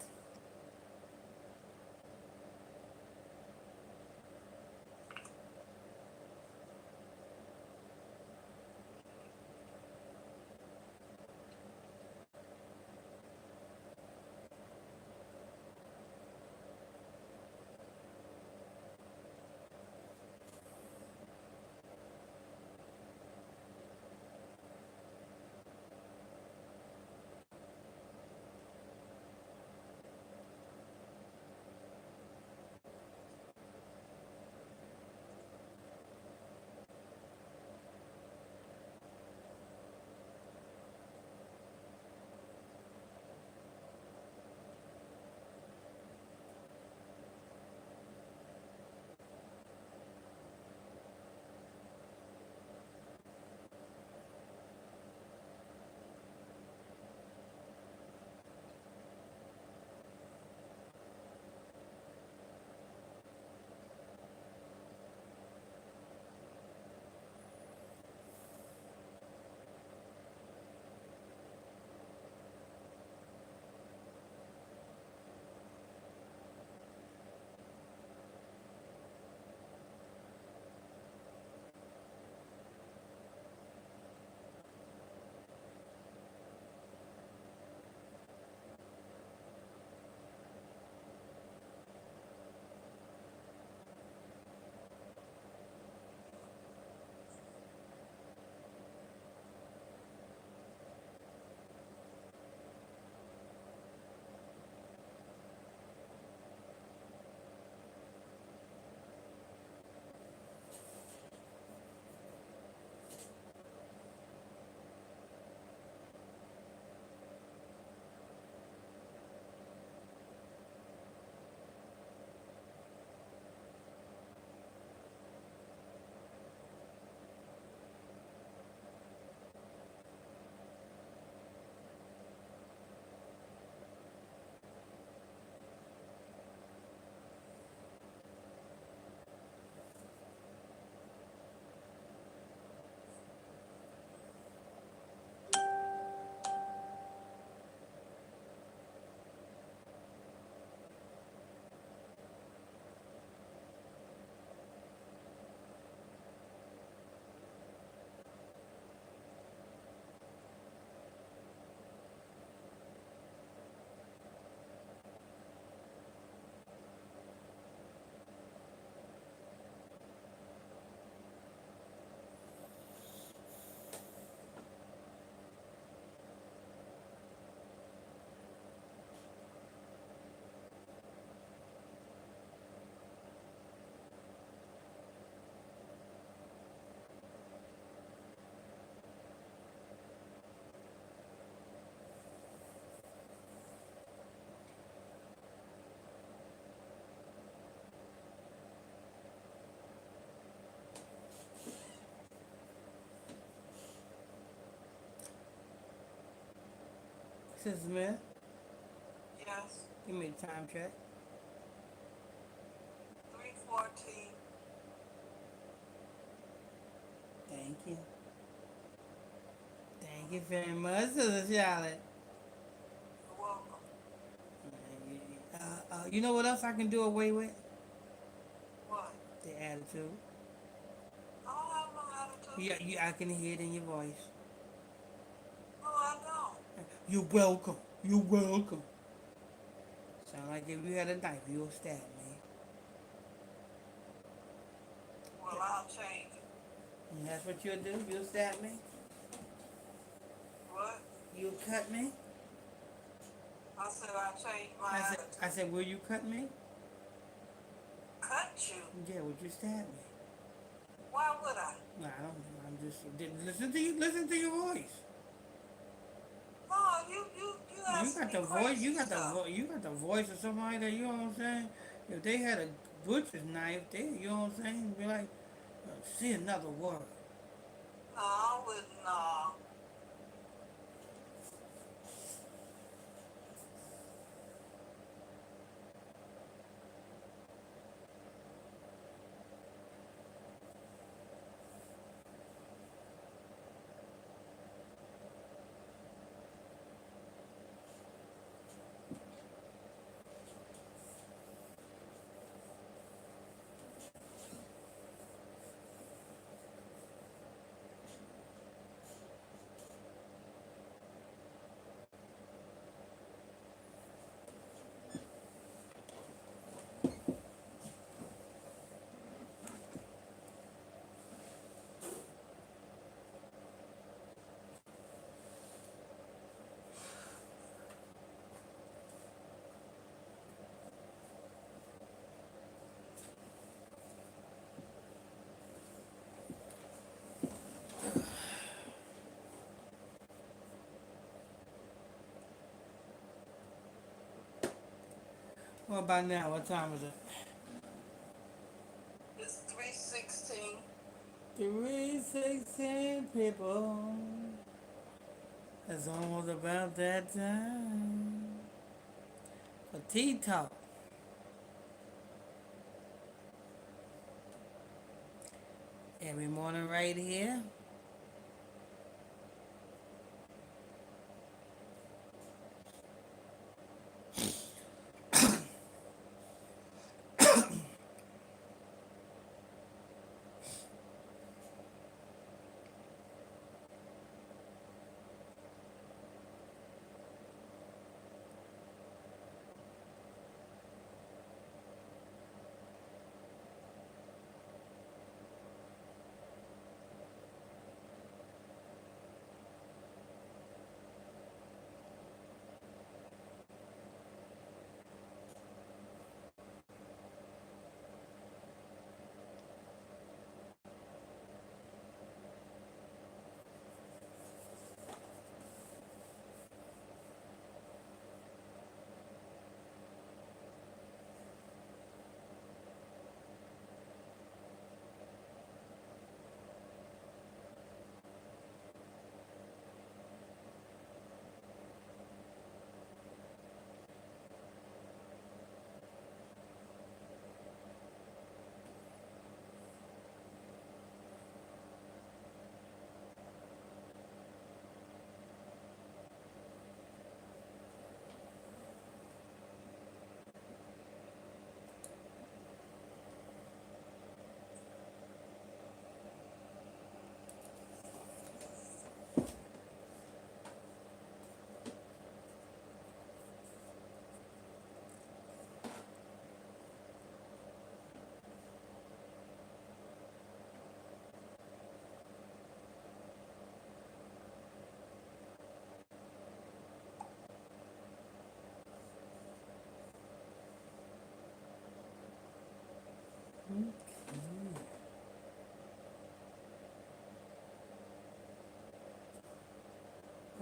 Sister Smith, Yes. give me the time check. 3:14. Thank you. Thank you very much, Sister Charlotte. You're welcome. You know what else I can do away with? What? The attitude. I don't have no attitude. I can hear it in your voice. No, I don't. You're welcome. You're welcome. Sound like if you had a knife, you would stab me. Well, I'll change it. And that's what you'll do? You'll stab me? What? You'll cut me? I said I changed my attitude. I said, will you cut me? Cut you? Yeah, would you stab me? Why would I? No, I don't. I'm just listen to you. Listen to your voice. No, you You asking got me the voice. crazy You got stuff. you got the voice of somebody that you know what I'm saying. If they had a butcher's knife, you know what I'm saying, be like, see another word. No, I wouldn't. No. What about now? What time is it? It's 3:16. 3:16 people. It's almost about that time for tea talk. Every morning right here.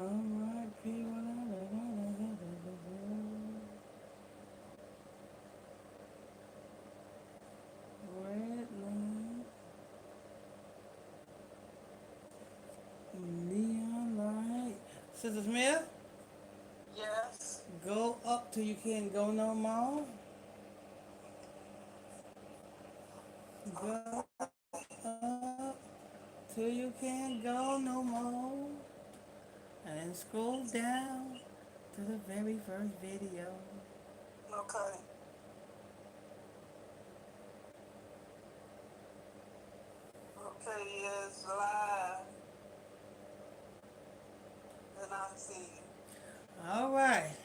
Alright, people. Red light, neon light. Sister Smith, Yes. Go up till you can't go no more. Go up till you can't go no more. And then scroll down to the very first video. Okay. Okay, it's live. And I see you. All right.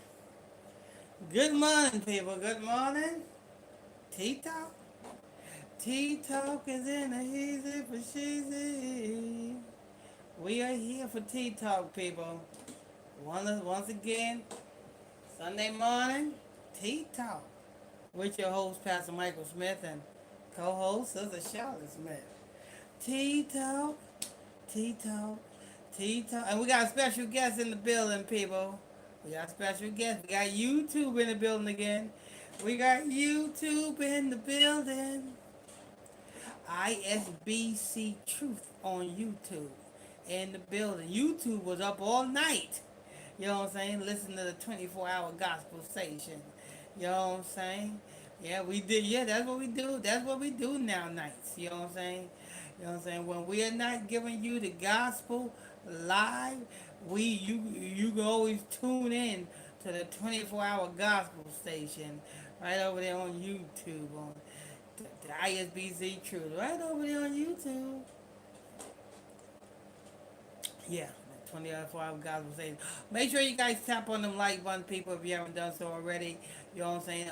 Good morning, people. Good morning. Tea Talk. Tea Talk is in a easy for cheesy. We are here for Tea Talk, people. Once again, Sunday morning, Tea Talk. With your host, Pastor Michael Smith, and co-host, Sister Charlotte Smith. Tea Talk, Tea Talk, Tea Talk. And we got special guests in the building, people. We got special guests. We got YouTube in the building again. We got YouTube in the building. ISBC Truth on YouTube in the building. YouTube was up all night. You know what I'm saying? Listen to the 24-hour gospel station. You know what I'm saying? Yeah, we did. Yeah, that's what we do. That's what we do now nights. You know what I'm saying? You know what I'm saying? When we are not giving you the gospel live, you can always tune in to the 24-hour gospel station right over there on YouTube on the ISBC Truth right over there on YouTube. Yeah, 24-hour gospel station. Make sure you guys tap on them like button, people, if you haven't done so already. You know what I'm saying?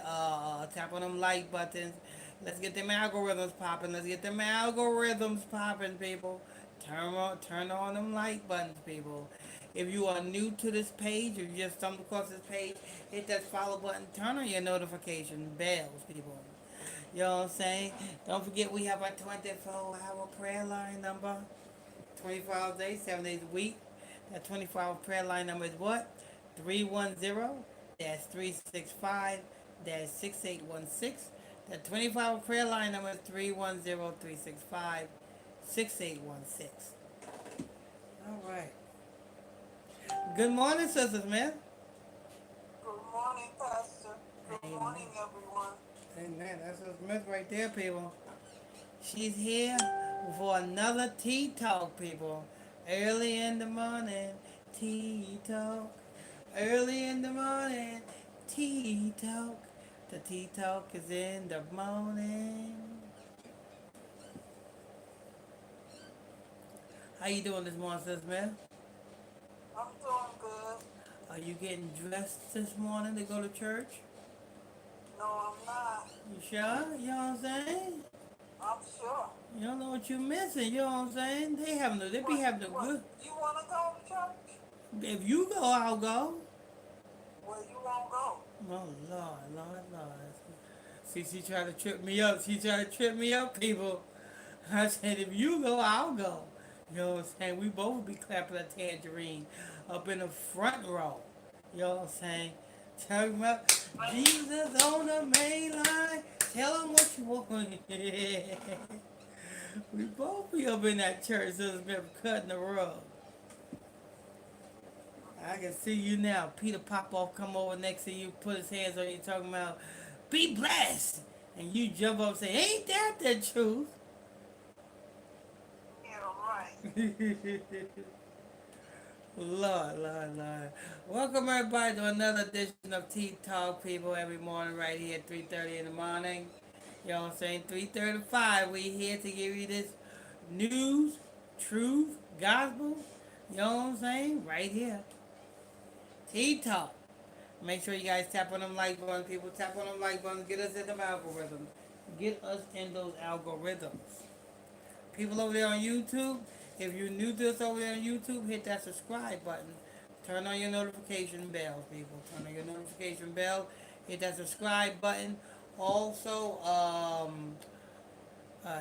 Tap on them like buttons. Let's get them algorithms popping. Let's get them algorithms popping, people. Turn on them like buttons, people. If you are new to this page, if you just stumbled across this page, hit that follow button. Turn on your notification bells, people. You know what I'm saying? Don't forget we have our 24-hour prayer line number. 24 hours a day, 7 days a week. That 24-hour prayer line number is what? 310-365-6816. That 24-hour prayer line number is 310-365-6816. All right. Good morning, Sister Smith. Good morning, Pastor. Good Amen. morning, everyone. Amen. That's Sister Smith right there, people. She's here for another Tea Talk, people. Early in the morning, Tea Talk. Early in the morning, Tea Talk. The Tea Talk is in the morning. How you doing this morning, Sister Smith? I'm doing good. Are you getting dressed this morning to go to church? No, I'm not. You sure? You know what I'm saying? I'm sure. You don't know what you're missing. You know what I'm saying? They be having a good. You want to go to church? If you go, I'll go. Well, you won't go. Oh Lord. See, she tried to trip me up. She tried to trip me up, people. I said, if you go, I'll go. You know what I'm saying? We both would be clapping a tangerine up in the front row. You know what I'm saying? Talking about Jesus on the main line. Tell him what you want. We both be up in that church, Sister Smith, cutting the rug. I can see you now. Peter Popoff come over next to you, put his hands on you, talking about, be blessed. And you jump up and say, ain't that the truth? Yeah, right. Lord. Welcome everybody to another edition of Tea Talk, people, every morning right here at 3:30 in the morning. You know what I'm saying? 3:35, we here to give you this news, truth, gospel. You know what I'm saying? Right here. Tea Talk. Make sure you guys tap on them like buttons, people. Tap on them like buttons. Get us in them algorithms. Get us in those algorithms. People over there on YouTube, if you're new to us over there on YouTube, hit that subscribe button. Turn on your notification bell, people. Turn on your notification bell. Hit that subscribe button. Also,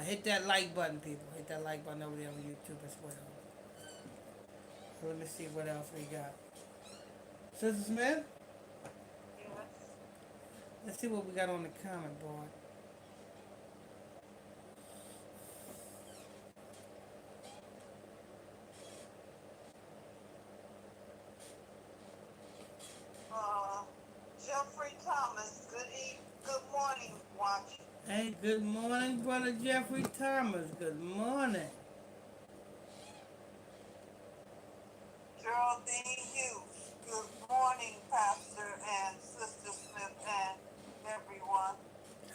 hit that like button, people. Hit that like button over there on YouTube as well. So let me see what else we got. Sister Smith? Yes. Let's see what we got on the comment board. Good morning, Brother Jeffrey Thomas. Good morning. Geraldine Hughes. Good morning, Pastor and Sister Smith and everyone.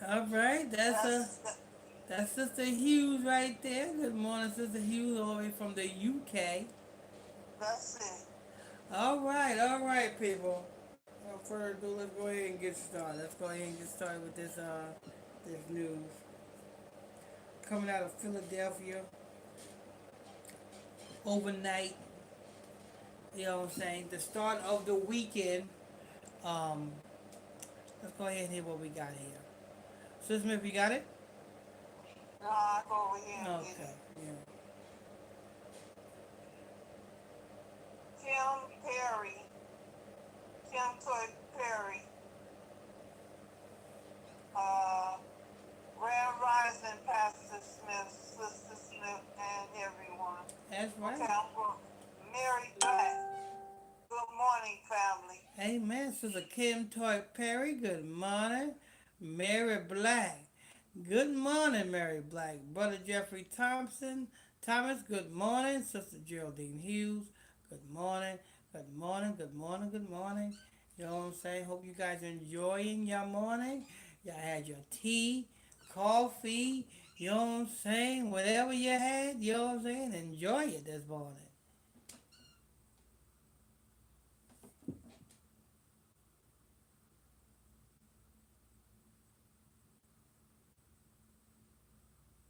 All right, That's the, that's Sister Hughes right there. Good morning, Sister Hughes, all the way from the UK. that's it. All right, people. Without further ado, let's go ahead and get started. Let's go ahead and get started with this news coming out of Philadelphia overnight. You know what I'm saying? The start of the weekend. Um, let's go ahead and hear what we got here. Sister Smith, you got it? No, I go over here and get Okay. it. Yeah. Tim Perry, Tim Toy Perry, uh, Grand Rising, Pastor Smith, Sister Smith, and everyone. That's Okay, right. I'm going. Mary Black. Good morning, family. Amen. Sister Kim Toy Perry, good morning. Mary Black. Good morning, Mary Black. Brother Jeffrey Thomas, good morning. Sister Geraldine Hughes, good morning. Good morning, good morning, good morning. You know what I'm saying? Hope you guys are enjoying your morning. Y'all had your tea, coffee, you know what I'm saying? Whatever you had, you know what I'm saying? Enjoy it this morning.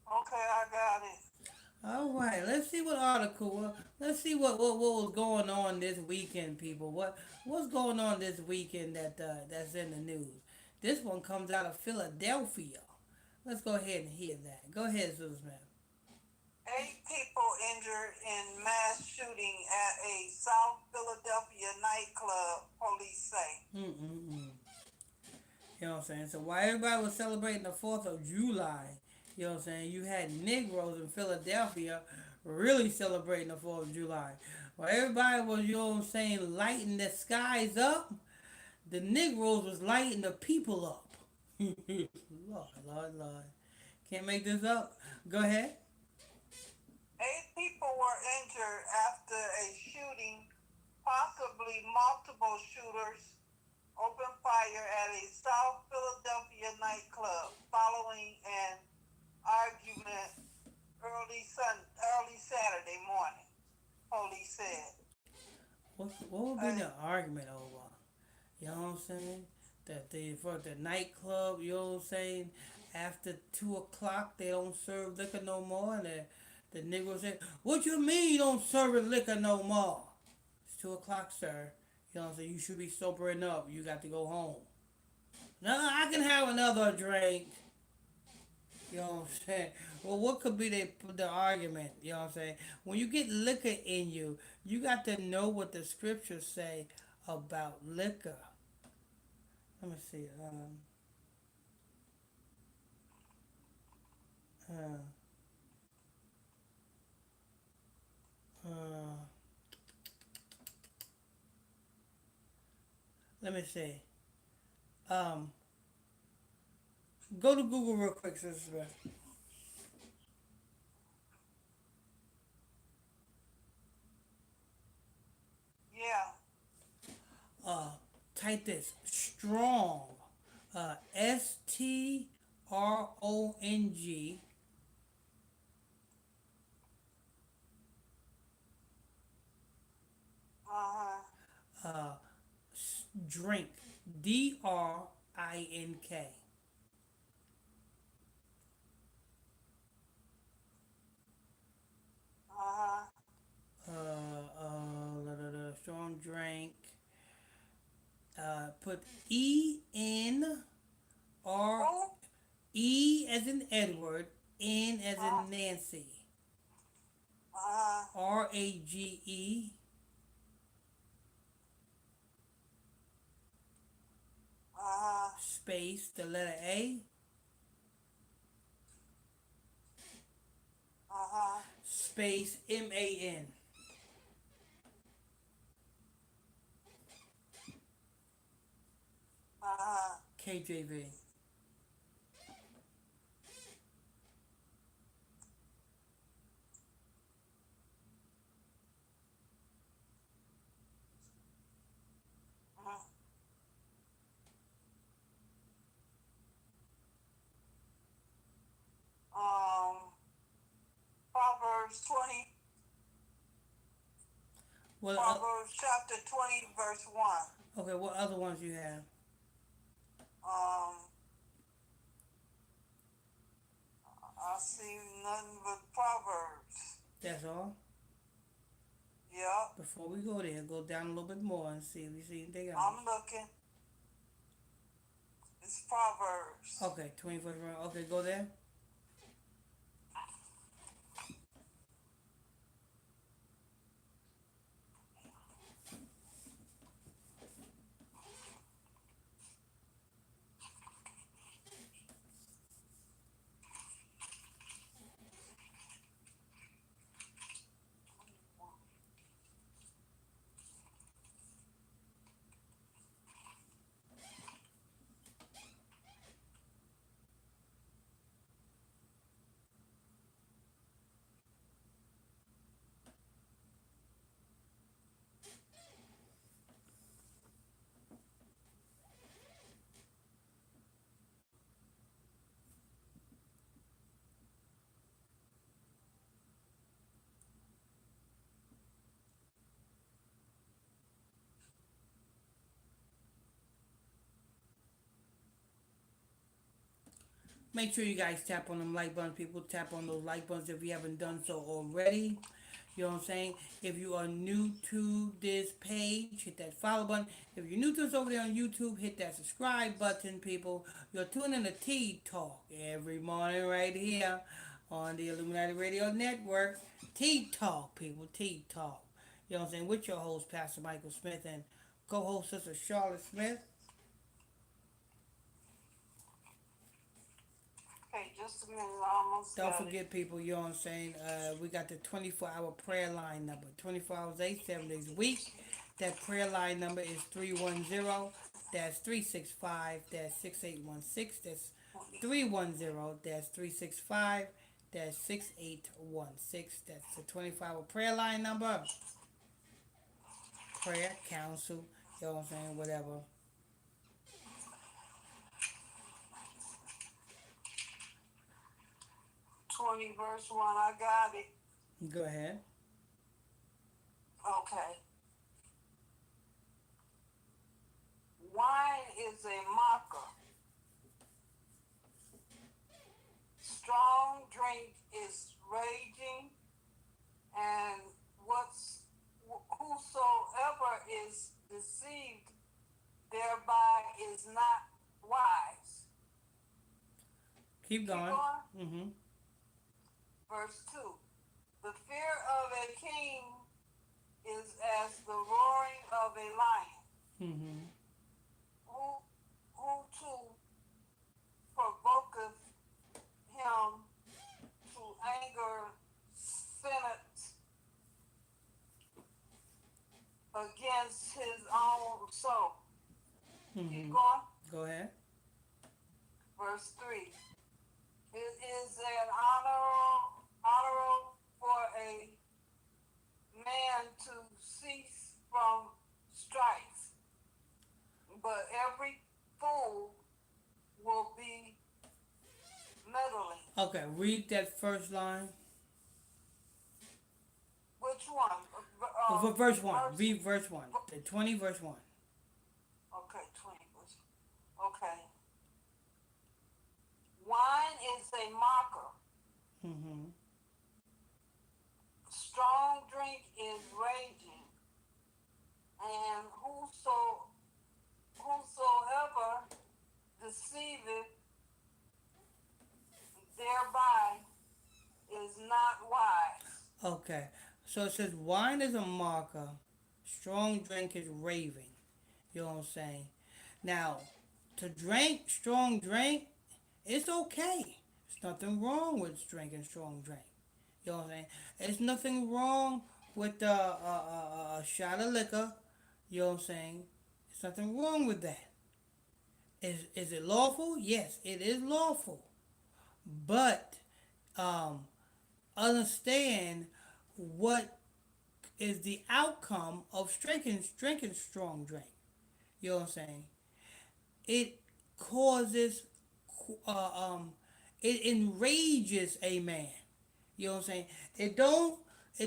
Okay, I got it. All right, let's see what article. Let's see what was going on this weekend, people. What's going on this weekend that's in the news? This one comes out of Philadelphia. Let's go ahead and hear that. Go ahead, Susan. 8 people injured in mass shooting at a South Philadelphia nightclub, police say. Mm-mm-mm. You know what I'm saying? So while everybody was celebrating the 4th of July, you know what I'm saying, you had Negroes in Philadelphia really celebrating the 4th of July. While everybody was, you know what I'm saying, lighting the skies up, the Negroes was lighting the people up. Lord, Lord, Lord. Can't make this up. Go ahead. 8 people were injured after a shooting, possibly multiple shooters opened fire at a South Philadelphia nightclub following an argument early Saturday morning, police said. What would be the argument over? You know what I'm saying? That they for the nightclub, you know what I'm saying? After 2 o'clock, they don't serve liquor no more, and the nigga said, "What you mean you don't serve liquor no more? It's 2 o'clock, sir. You know what I'm saying? You should be sobering up. You got to go home. No, I can have another drink." You know what I'm saying? Well, what could be the argument? You know what I'm saying? When you get liquor in you, you got to know what the scriptures say about liquor. Let me see. Uh, uh, Let me see. Um, Go to Google real quick, sister. Yeah. Uh, Type this strong. STRONG. Uh-huh. Uh, Drink. DRINK. Uh-huh. Strong drink. Put EN R Who? E as in Edward, N as Uh, in Nancy, uh-huh. RAGE Uh-huh. space the letter A Uh-huh. space MAN. Uh-huh. KJV. Proverbs 20, What? Proverbs chapter 20, verse 1. Okay. What other ones you have? Um, I see nothing but Proverbs. That's all. Yep, Before we go there, go down a little bit more and see if you see anything else. I'm looking. It's Proverbs. Okay, 21st round. Okay, go there. Make sure you guys tap on them like buttons. People tap on those like buttons if you haven't done so already. You know what I'm saying? If you are new to this page, hit that follow button. If you're new to us over there on YouTube, hit that subscribe button, people. You're tuning in to Tea Talk every morning right here on the Illuminati Radio Network. Tea Talk, people. Tea Talk. You know what I'm saying? With your host, Pastor Michael Smith, and co-host, Sister Charlotte Smith. Okay, just a minute. I almost Don't got it. forget, people, you know what I'm saying? We got the 24-hour prayer line number. 24 hours, 8, 7 days a week. That prayer line number is 310. That's 365. That's 6816. That's 310. That's 365. That's 6816. That's the 24-hour prayer line number. Prayer, counsel, you know what I'm saying? Whatever. 20, verse 1. I got it. Go ahead. Okay. Wine is a mocker. Strong drink is raging, and whosoever is deceived thereby is not wise. Keep going. Mm-hmm. Verse 2. The fear of a king is as the roaring of a lion. Mm-hmm. Who too provoketh him to anger, sinneth against his own soul. Mm-hmm. Keep going. Go ahead. Verse 3. It is an honor for a man to cease from strife, but every fool will be meddling. Okay, read that first line. Which one? For verse 1. Read verse 1. The 20, verse 1. Okay, 20. Okay. Wine is a mocker. Mm-hmm. Strong drink is raging. And whosoever deceiveth thereby is not wise. Okay. So it says wine is a marker, strong drink is raving. You know what I'm saying? Now, to drink strong drink, it's okay. There's nothing wrong with drinking strong drink. You know what I'm saying? There's nothing wrong with a shot of liquor. You know what I'm saying? There's nothing wrong with that. Is it lawful? Yes, it is lawful. But understand what is the outcome of drinking strong drink. You know what I'm saying? It causes, uh, um, it enrages a man. You know what I'm saying? It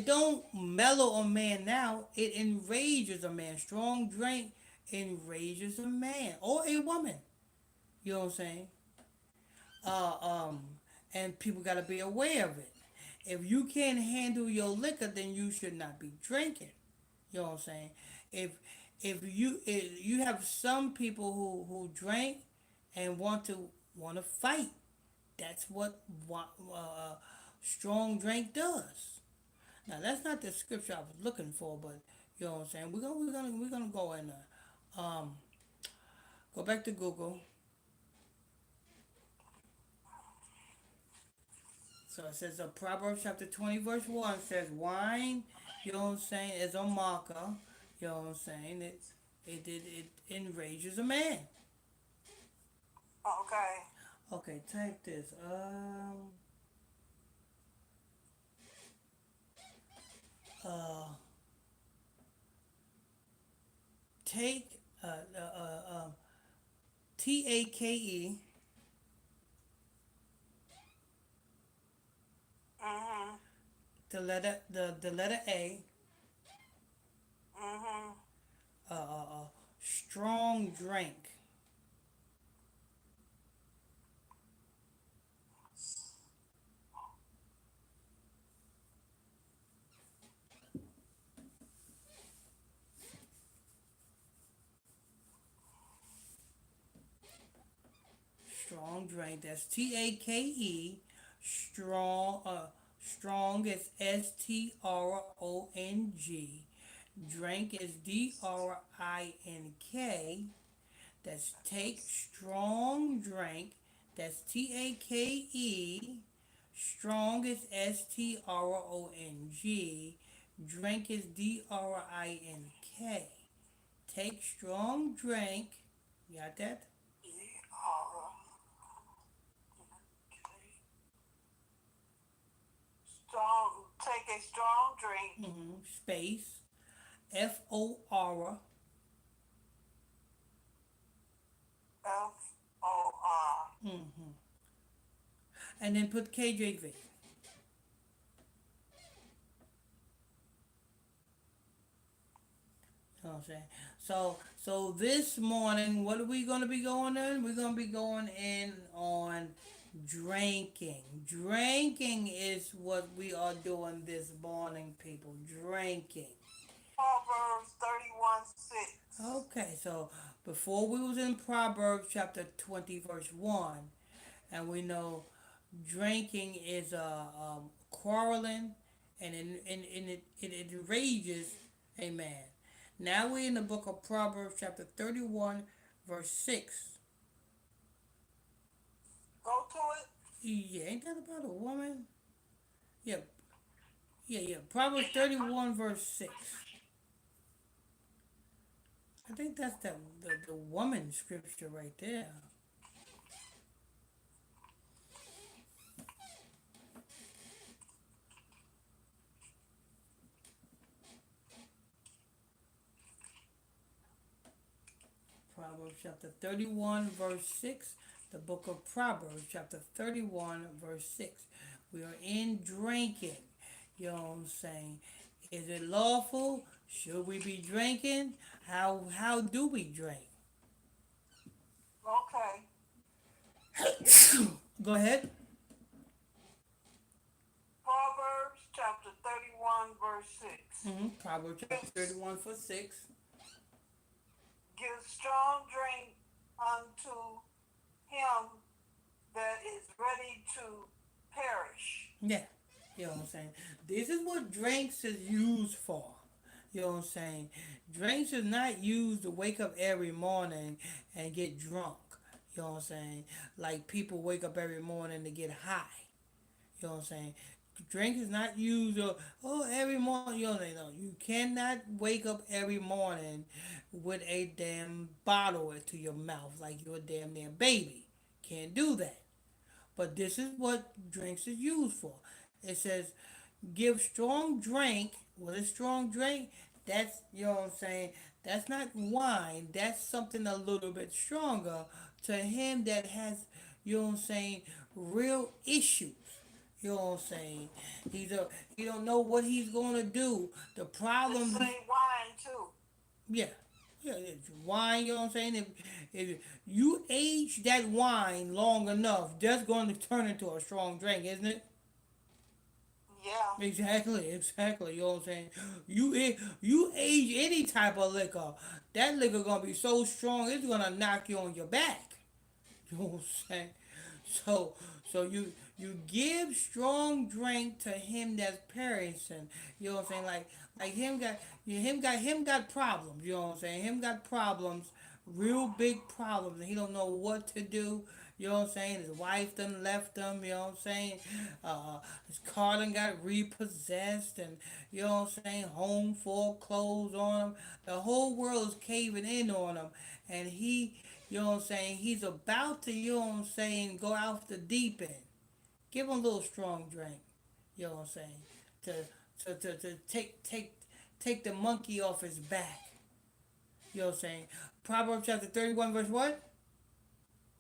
don't mellow a man now. It enrages a man. Strong drink enrages a man or a woman. You know what I'm saying? Uh, um, and people got to be aware of it. If you can't handle your liquor, then you should not be drinking. You know what I'm saying? If if you have some people who drink and want to fight, that's what strong drink does. Now that's not the scripture I was looking for, but you know what I'm saying. We're gonna go in there. Go back to Google. So it says Proverbs chapter 20 verse 1 says wine, you know what I'm saying, is a marker, you know what I'm saying, it enrages a man. Okay. Okay, type this. Uh take TAKE, Mhm. the letter A, Mhm. strong drink. Strong drink. That's TAKE. Strong. Strong is STRONG. Drink is DRINK. That's take strong drink. That's TAKE. Strong is STRONG. Drink is DRINK. Take strong drink. You got that? Strong. Take a strong drink. Space. FOR. FOR. And then put KJV. You know what I'm saying? So this morning, what are we gonna be going in? We're gonna be going in on drinking. Drinking is what we are doing this morning, people. Drinking. Proverbs 31:6. Okay, so before we was in Proverbs chapter 20 verse 1, and we know drinking is quarreling, and it rages a man. Now we're in the book of Proverbs chapter 31 verse 6. Go to it. Yeah, ain't that about a woman? Yeah, yeah. Proverbs 31 verse 6. I think that's the woman scripture right there. Proverbs chapter 31, verse 6. The book of Proverbs chapter 31, verse 6. We are in drinking. You know what I'm saying? Is it lawful? Should we be drinking? How do we drink? Okay. Go ahead. Proverbs chapter 31 verse 6. Proverbs chapter 31, verse 6. Give strong drink unto him that is ready to perish. Yeah. You know what I'm saying? This is what drinks is used for. You know what I'm saying? Drinks is not used to wake up every morning and get drunk. You know what I'm saying? Like people wake up every morning to get high. You know what I'm saying? Drink is not used every morning. You know what I'm saying? No, you cannot wake up every morning with a damn bottle to your mouth like you're a damn near baby. Can't do that. But this is what drinks is used for. It says, give strong drink. What is strong drink? That's, you know what I'm saying? That's not wine. That's something a little bit stronger to him that has, you know what I'm saying, real issues. You know what I'm saying? He don't know what he's gonna do. The They problem, say wine too. yeah, yeah, it's wine. You know what I'm saying? If you age that wine long enough, that's going to turn into a strong drink, isn't it? Yeah. Exactly, exactly. You know what I'm saying? You age any type of liquor, that liquor gonna be so strong it's gonna knock you on your back. You know what I'm saying? So so you give strong drink to him that's perishing. You know what I'm saying? Like him got problems. You know what I'm saying? Him got problems, real big problems, and he don't know what to do. You know what I'm saying? His wife done left him. You know what I'm saying? His car done got repossessed, and you know what I'm saying? Home foreclosed on him. The whole world is caving in on him, and you know what I'm saying? He's about to, you know what I'm saying, go out the deep end. Give him a little strong drink. You know what I'm saying? To take the monkey off his back. You know what I'm saying? Proverbs chapter 31 verse what?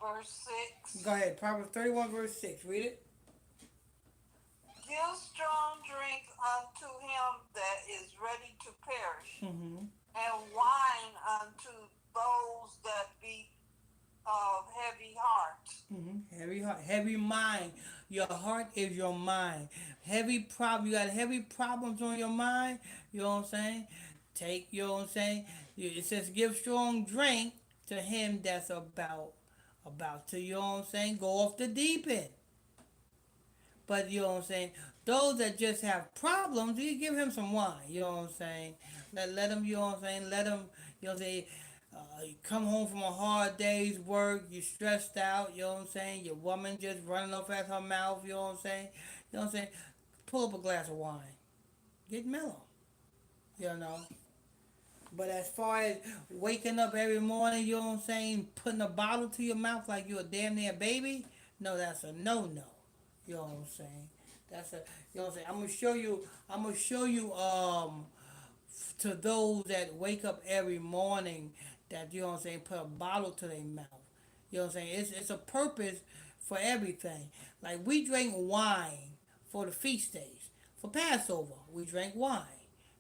Verse 6. Go ahead. Proverbs 31 verse 6. Read it. Give strong drink unto him that is ready to perish, Mm-hmm. and wine unto those that be of heavy heart. Mm-hmm. Heavy heart, heavy mind. Your heart is your mind. Heavy problem. You got heavy problems on your mind. You know what I'm saying? Take. You know what I'm saying? It says give strong drink to him that's about to. You know what I'm saying? Go off the deep end. But you know what I'm saying? Those that just have problems, you give him some wine. You know what I'm saying? Let him. You know what I'm saying? Let him. You know what I'm saying? You come home from a hard day's work, you're stressed out, you know what I'm saying? Your woman just running off at her mouth, you know what I'm saying? You know what I'm saying? Pull up a glass of wine. Get mellow, you know? But as far as waking up every morning, you know what I'm saying? Putting a bottle to your mouth like you're a damn near baby, no, that's a no-no. You know what I'm saying? That's a, you know what I'm saying? I'm gonna show you, to those that wake up every morning that you know what I'm saying put a bottle to their mouth. You know what I'm saying? It's a purpose for everything. Like we drink wine for the feast days. For Passover, we drink wine.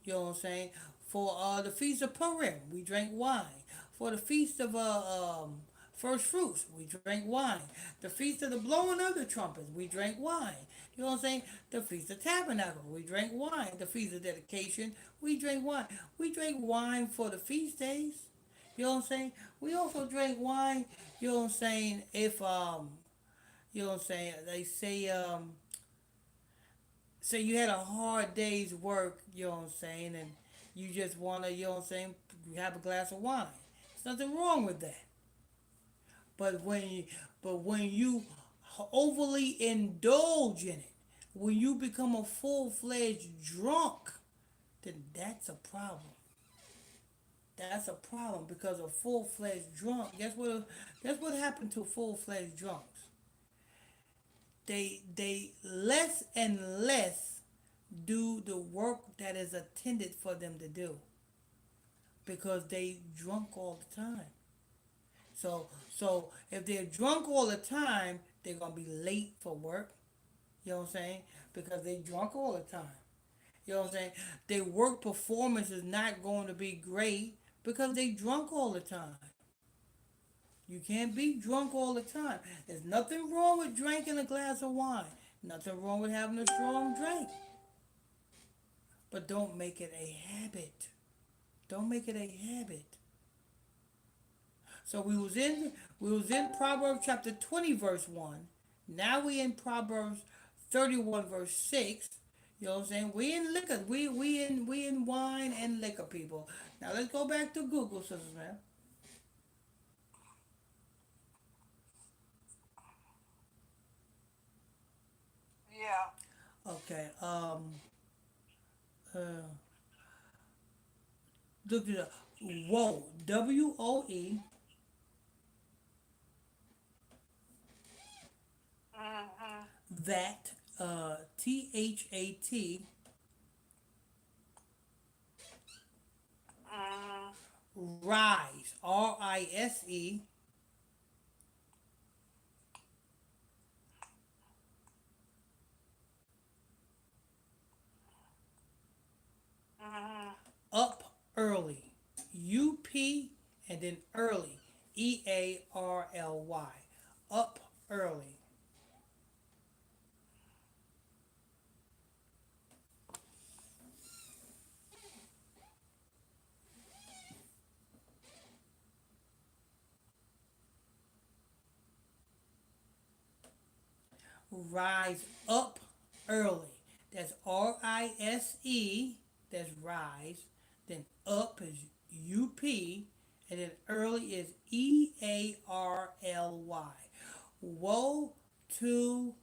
You know what I'm saying? For the feast of Purim, we drink wine. For the feast of first fruits, we drink wine. The feast of the blowing of the trumpets, we drink wine. You know what I'm saying? The feast of tabernacle, we drink wine. The feast of dedication, we drink wine. We drink wine for the feast days. You know what I'm saying? We also drink wine. You know what I'm saying? If you know what I'm saying? They say you had a hard day's work. You know what I'm saying? And you just wanna, you know what I'm saying? You have a glass of wine. There's nothing wrong with that. But when you overly indulge in it, when you become a full-fledged drunk, then that's a problem. That's a problem because a full-fledged drunk. Guess what happened to full-fledged drunks? They less and less do the work that is intended for them to do because they drunk all the time. So if they're drunk all the time, they're gonna be late for work. You know what I'm saying? Because they drunk all the time. You know what I'm saying? Their work performance is not going to be great because they drunk all the time. You can't be drunk all the time. There's nothing wrong with drinking a glass of wine. Nothing wrong with having a strong drink. But don't make it a habit. Don't make it a habit. So we was in Proverbs chapter 20 verse 1. Now we in Proverbs 31 verse 6. You know what I'm saying? We in liquor. We in wine and liquor, people. Now let's go back to Google, sisters, man. Yeah. Okay. Uh look it up. Whoa. WOE. Mm-hmm. That. THAT. Mm-hmm. Rise. RISE. and then early, Early, up early. Rise up early. That's RISE. That's rise. Then up is UP. And then early is EARLY. Woe to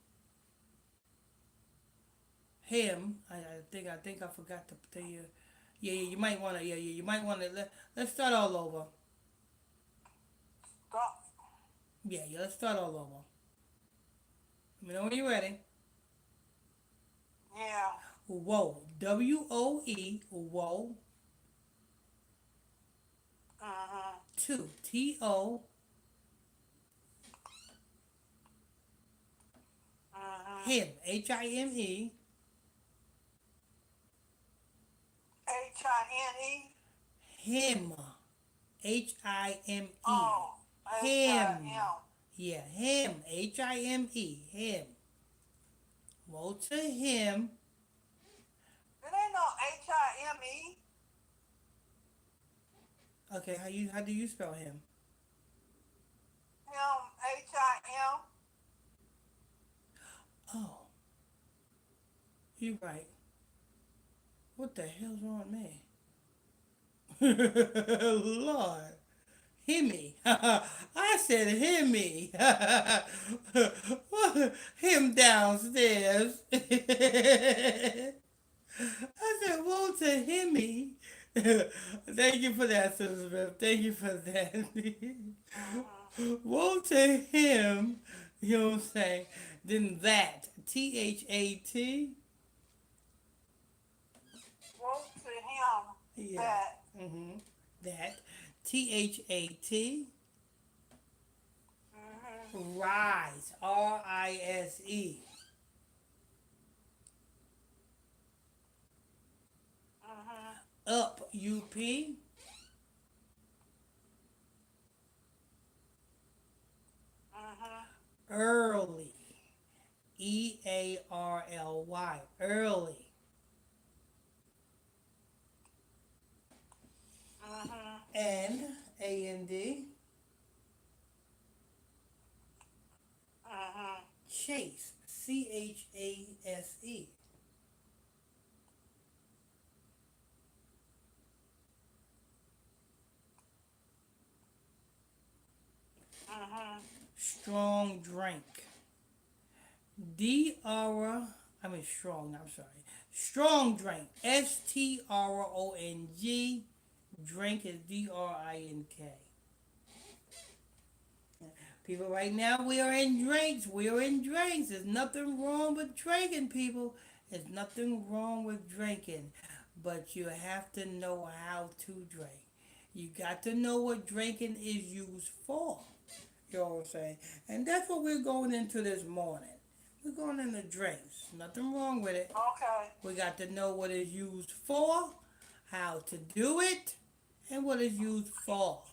him. I think I forgot to tell you. Yeah, you might wanna you might wanna let's start all over. Stop. Yeah, let's start all over. Let me know when you're ready. Yeah. Woe. WOE. Woe. Mm-hmm. To TO. Mm-hmm. Him. HIME. HINE. Him. HIME. Oh. Him. HIM. Yeah, him. HIME. Him. Woe to him. It ain't no HIME. Okay, how do you spell him? Him. HIM. Oh, you right. What the hell's wrong with me? Lord. Himmy. I said himmy. Him downstairs. I said, woe to himmy. Thank you for that, Sister Smith. Thank you for that. Woe to him. You know what I'm saying? Then that. THAT. Woe to him. Yeah. That. Mm-hmm. That. THAT. Mm-hmm. Rise. RISE. Mm-hmm. Up. UP. Mm-hmm. Early. EARLY. Early. Mm-hmm. And AND. Mm-hmm. Chase. CHASE. Mm-hmm. Strong drink. DR. I mean strong. I'm sorry. Strong drink. STRONG. Drink is DRINK. People, right now we are in drinks. We are in drinks. There's nothing wrong with drinking, people. There's nothing wrong with drinking. But you have to know how to drink. You got to know what drinking is used for. You know what I'm saying? And that's what we're going into this morning. We're going into drinks. Nothing wrong with it. Okay. We got to know what it's used for, how to do it, and what it's used for.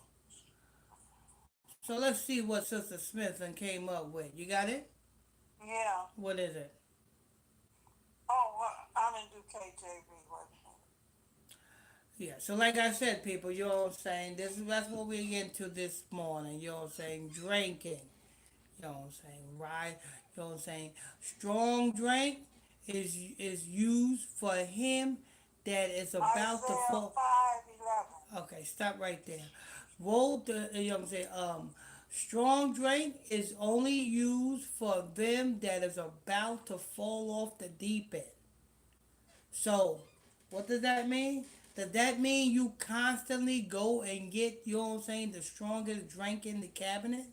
So let's see what Sister Smith came up with. You got it? Yeah. What is it? Oh, well, I didn't do KJV. Yeah, so like I said, people, you know what I'm saying? That's what we're getting to this morning. You know what I'm saying? Drinking. You know what I'm saying? Right? You know what I'm saying? Strong drink is used for him that is about to Isaiah fall. 5:11. Okay, stop right there. Roll the, you know what I'm saying? Strong drink is only used for them that is about to fall off the deep end. So, what does that mean? Does that mean you constantly go and get, you know what I'm saying, the strongest drink in the cabinet?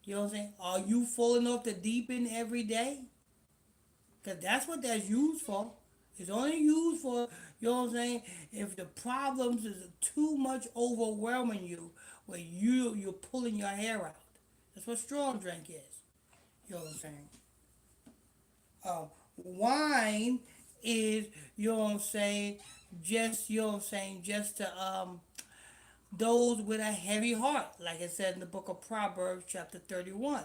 You know what I'm saying? Are you falling off the deep end every day? Because that's what that's used for. It's only used for, you know what I'm saying, if the problems is too much overwhelming you, where you're pulling your hair out. That's what strong drink is. You know what I'm saying? Wine is, you know what I'm saying, just, you know what I'm saying, just to those with a heavy heart, like it said in the book of Proverbs, chapter 31.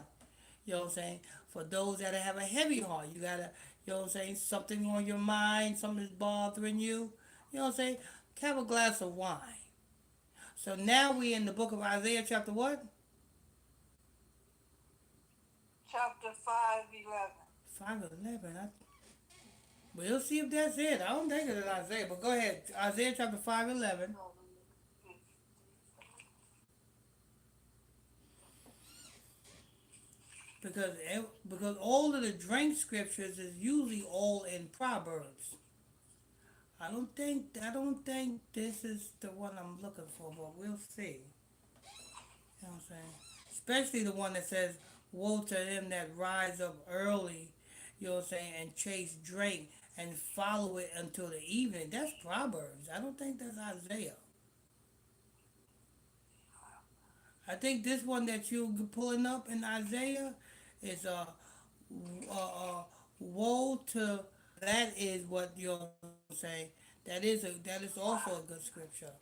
You know what I'm saying? For those that have a heavy heart, you gotta, you know what I'm saying, something on your mind, something's bothering you. You know what I'm saying? Have a glass of wine. So now we in the book of Isaiah, chapter what? Chapter 5:11. 5:11. We'll see if that's it. I don't think it's Isaiah, but go ahead. Isaiah chapter 5:11. Because all of the drink scriptures is usually all in Proverbs. I don't think this is the one I'm looking for, but we'll see. You know what I'm saying? Especially the one that says, "Woe to them that rise up early," you know what I'm saying, and chase drink and follow it until the evening. That's Proverbs. I don't think that's Isaiah. I think this one that you're pulling up in Isaiah is woe to, that is what you're saying. That is also a good scripture.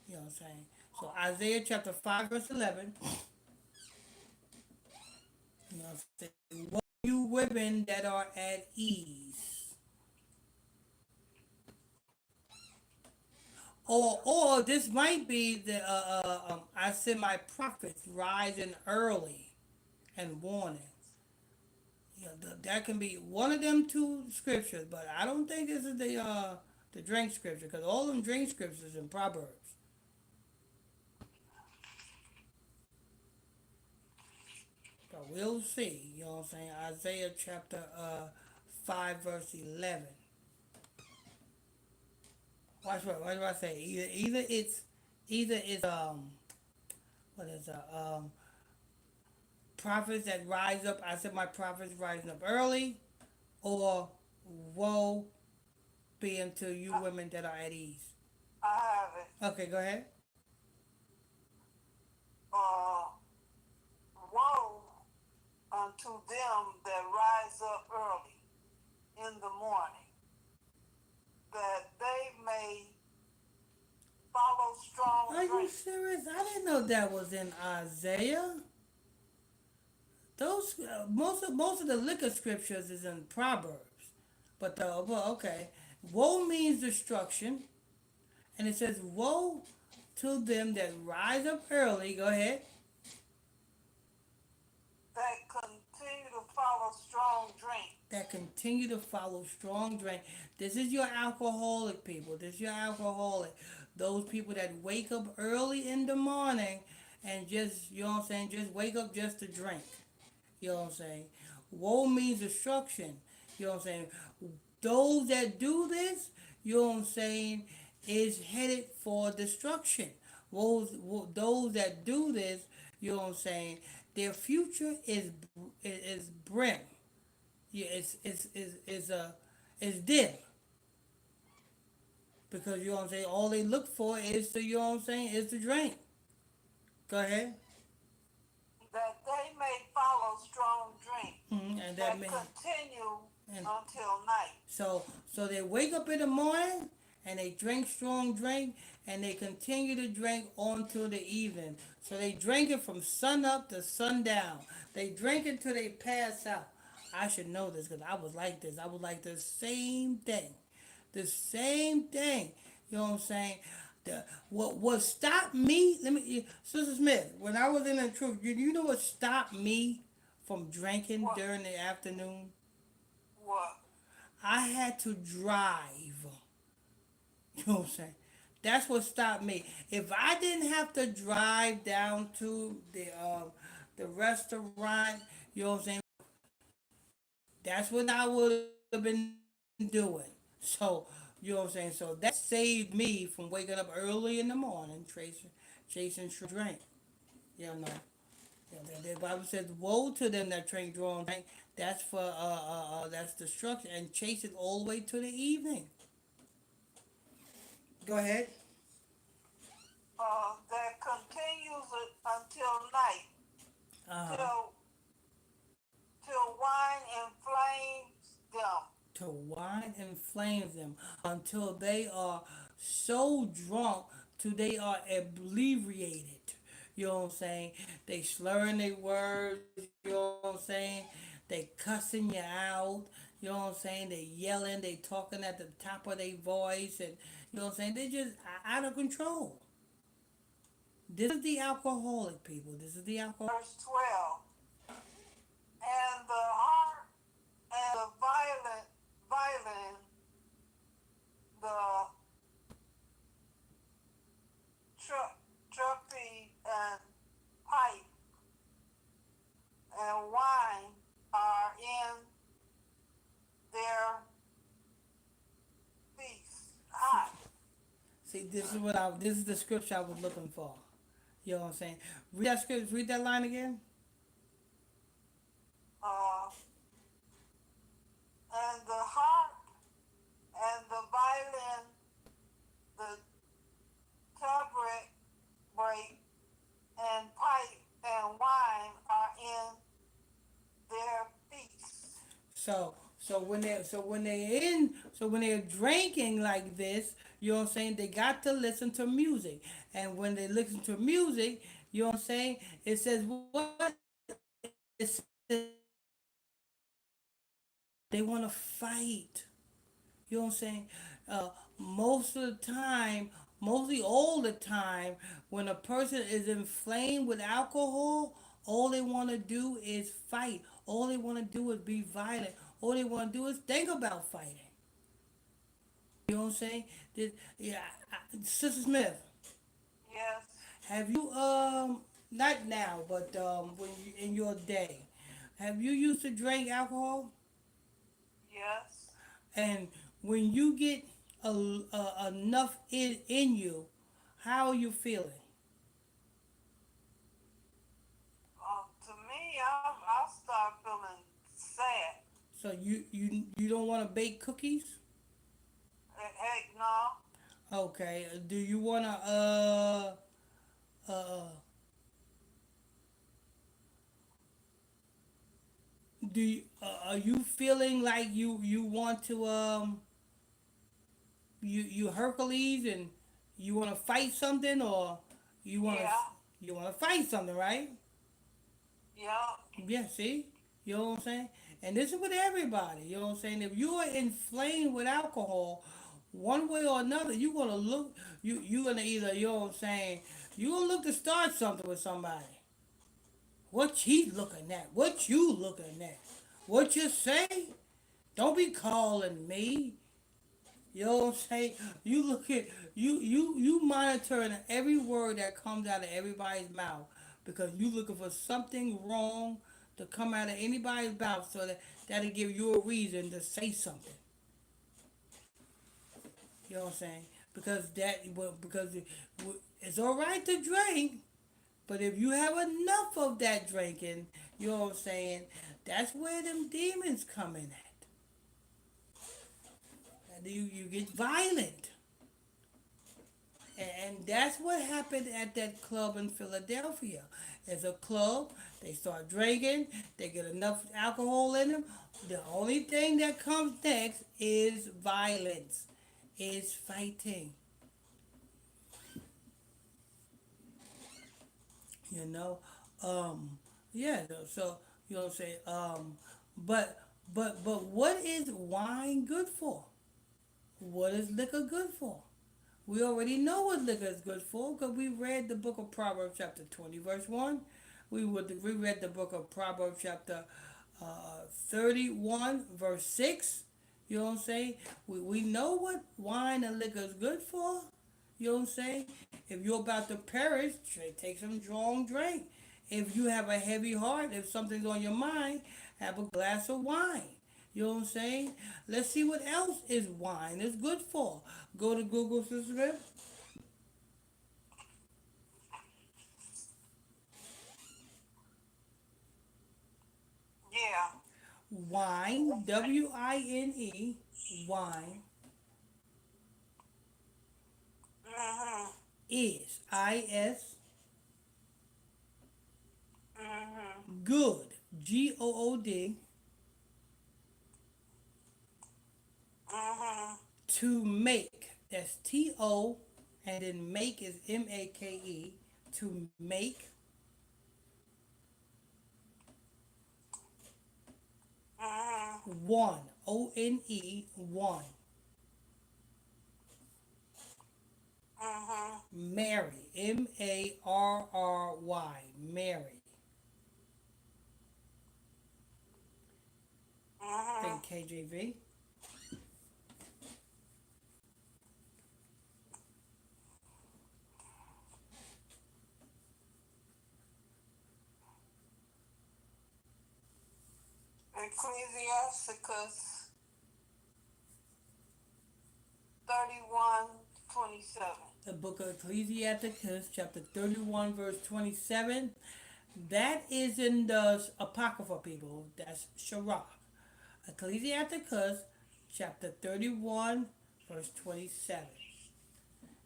You know what I'm saying? So Isaiah chapter 5 verse 11. You know what I'm saying? Woe you women that are at ease. Or this might be the I send my prophets rising early and warning. You know, that can be one of them two scriptures, but I don't think this is the drink scripture, because all them drink scriptures in Proverbs. But we'll see. You know what I'm saying? Isaiah chapter 5 verse 11. Watch what do I say? Either it's what is prophets that rise up. I said my prophets rising up early, or woe be unto you women that are at ease. I have it. Okay, go ahead. Uh, Woe unto them that rise up early in the morning, that they may follow strong Are you drink. serious? I didn't know that was in Isaiah. Those most of the liquor scriptures is in Proverbs, but okay, woe means destruction, and it says woe to them that rise up early. Go ahead. That continue to follow strong drink. That continue to follow strong drink. This is your alcoholic people. This is your alcoholic. Those people that wake up early in the morning and just, you know what I'm saying, just wake up just to drink. You know what I'm saying? Woe means destruction. You know what I'm saying? Those that do this, you know what I'm saying, is headed for destruction. Those that do this, you know what I'm saying, their future is brim. Yeah, it's dim, because you know what I'm saying. All they look for is to, you know what I'm saying, is to drink. Go ahead. That they may follow strong drink. And That that may continue and until night. so they wake up in the morning and they drink strong drink, and they continue to drink on to the evening. So they drink it from sun up to sundown. They drink it till they pass out. I should know this because I was like this. I was like the same thing. The same thing. You know what I'm saying? What stopped me, Sister Smith, when I was in the truth, you know what stopped me from drinking What? during the afternoon? What? I had to drive. You know what I'm saying? That's what stopped me. If I didn't have to drive down to the restaurant, you know what I'm saying? That's what I would have been doing. So, you know what I'm saying? So that saved me from waking up early in the morning, chasing drink. You know. Yeah, the Bible says, "Woe to them that drink strong drink." That's for that's destruction, and chase it all the way to the evening. Go ahead. That continues until night, Uh, till wine inflames them. to wine and flames them until they are so drunk till they are obliterated. You know what I'm saying? They slurring their words, you know what I'm saying? They cussing you out, you know what I'm saying? They yelling, they talking at the top of their voice, and you know what I'm saying? They just out of control. This is the alcoholic people. This is the alcohol. Verse 12. And the heart and the violent, the trumpet and pipe and wine are in their feast. Hot. See, this is the scripture I was looking for. You know what I'm saying? Read that script. Read that line again. Uh, and the heart and the violin, the tabret break, and pipe and wine are in their feast. So when they're drinking like this, you know what I'm saying, they got to listen to music. And when they listen to music, you know what I'm saying, it says what? It says they want to fight. You know what I'm saying? Most of the time, mostly all the time, when a person is inflamed with alcohol, all they want to do is fight. All they want to do is be violent. All they want to do is think about fighting. You know what I'm saying? Yeah, Sister Smith, Yes, have you not now, but when you, in your day, have you used to drink alcohol? yes. And when you get enough in you, how are you feeling? To me, I'll start feeling sad. So you don't want to bake cookies? Heck no. Okay. Do you want to uh are you feeling like you want to you Hercules and you want to fight something, or you want to Yeah, you want to fight something, right? yeah, Yeah, see? You know what I'm saying? And this is with everybody. You know what I'm saying? If you are inflamed with alcohol, one way or another, you're gonna look you're gonna either, you know what I'm saying, you're gonna look to start something with somebody. What he's looking at, what you looking at, what you say, don't be calling me. You know what I'm saying? You look at you monitoring every word that comes out of everybody's mouth because you looking for something wrong to come out of anybody's mouth so that'll give you a reason to say something. You know what I'm saying? It's all right to drink, but if you have enough of that drinking, you know what I'm saying? That's where them demons come in at. And you get violent. And that's what happened at that club in Philadelphia. It's a club, they start drinking, they get enough alcohol in them. The only thing that comes next is violence, is fighting. You know, um, yeah. So you know what I'm saying. But but what is wine good for? What is liquor good for? We already know what liquor is good for because we read the book of Proverbs chapter 20 verse 1. We read the book of Proverbs chapter 31 verse 6. You know what I'm saying? We know what wine and liquor is good for. You know what I'm saying? If you're about to perish, take some strong drink. If you have a heavy heart, if something's on your mind, have a glass of wine. You know what I'm saying? Let's see what else is wine is good for. Go to Google, Sister Smith. yeah. Wine, W-I-N-E, wine Mhm, is, I-S, mhm, good, G-O-O-D, mhm, to make, that's T-O-M-A-K-E, And then make is M-A-K-E, to make. One, O-N-E, one. Marry, M-A-R-R-Y, marry. Then KJV. Ecclesiasticus 31:27. The book of Ecclesiasticus, chapter 31, verse 27. That is in the Apocrypha, people. That's Shirah. Ecclesiasticus, chapter 31, verse 27.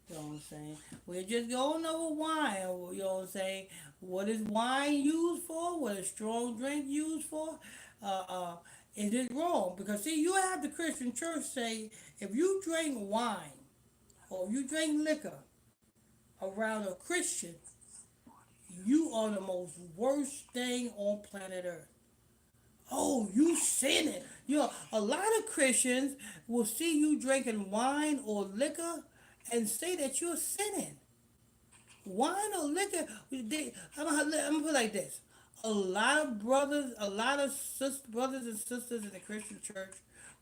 You know what I'm saying? We're just going over wine. You know what I'm saying? What is wine used for? What is strong drink used for? Uh, uh, is it wrong? Because see, you have the Christian church say if you drink wine or you drink liquor around a Christian, you are the most worst thing on planet Earth. Oh, you sinning. You know, a lot of Christians will see you drinking wine or liquor and say that you're sinning. Wine or liquor, I'm gonna put it like this. A lot of brothers, a lot of brothers and sisters in the Christian church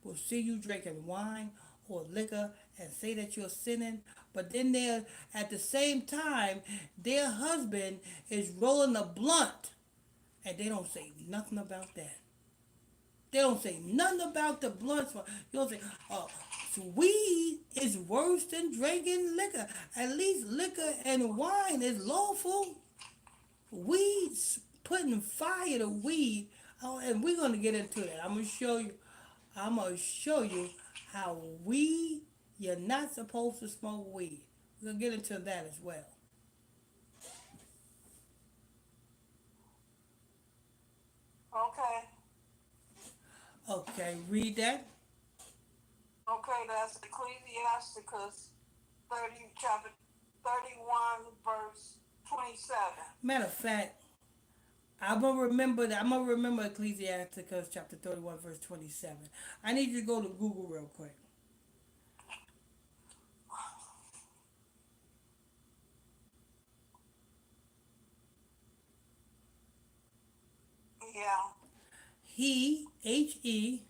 will see you drinking wine or liquor and say that you're sinning, but then they're, at the same time, their husband is rolling a blunt and they don't say nothing about that. They don't say nothing about the blunts. You don't say, weed is worse than drinking liquor. At least liquor and wine is lawful. Weed's putting fire to weed. Oh, and we're gonna get into that. I'm gonna show you how weed. You're not supposed to smoke weed. We're gonna get into that as well. Okay. Okay, read that. Okay, that's Ecclesiasticus chapter 31, verse 27. Matter of fact, I'm gonna remember that. I'm gonna remember Ecclesiasticus chapter 31, verse 27. I need you to go to Google real quick. Yeah. He, He,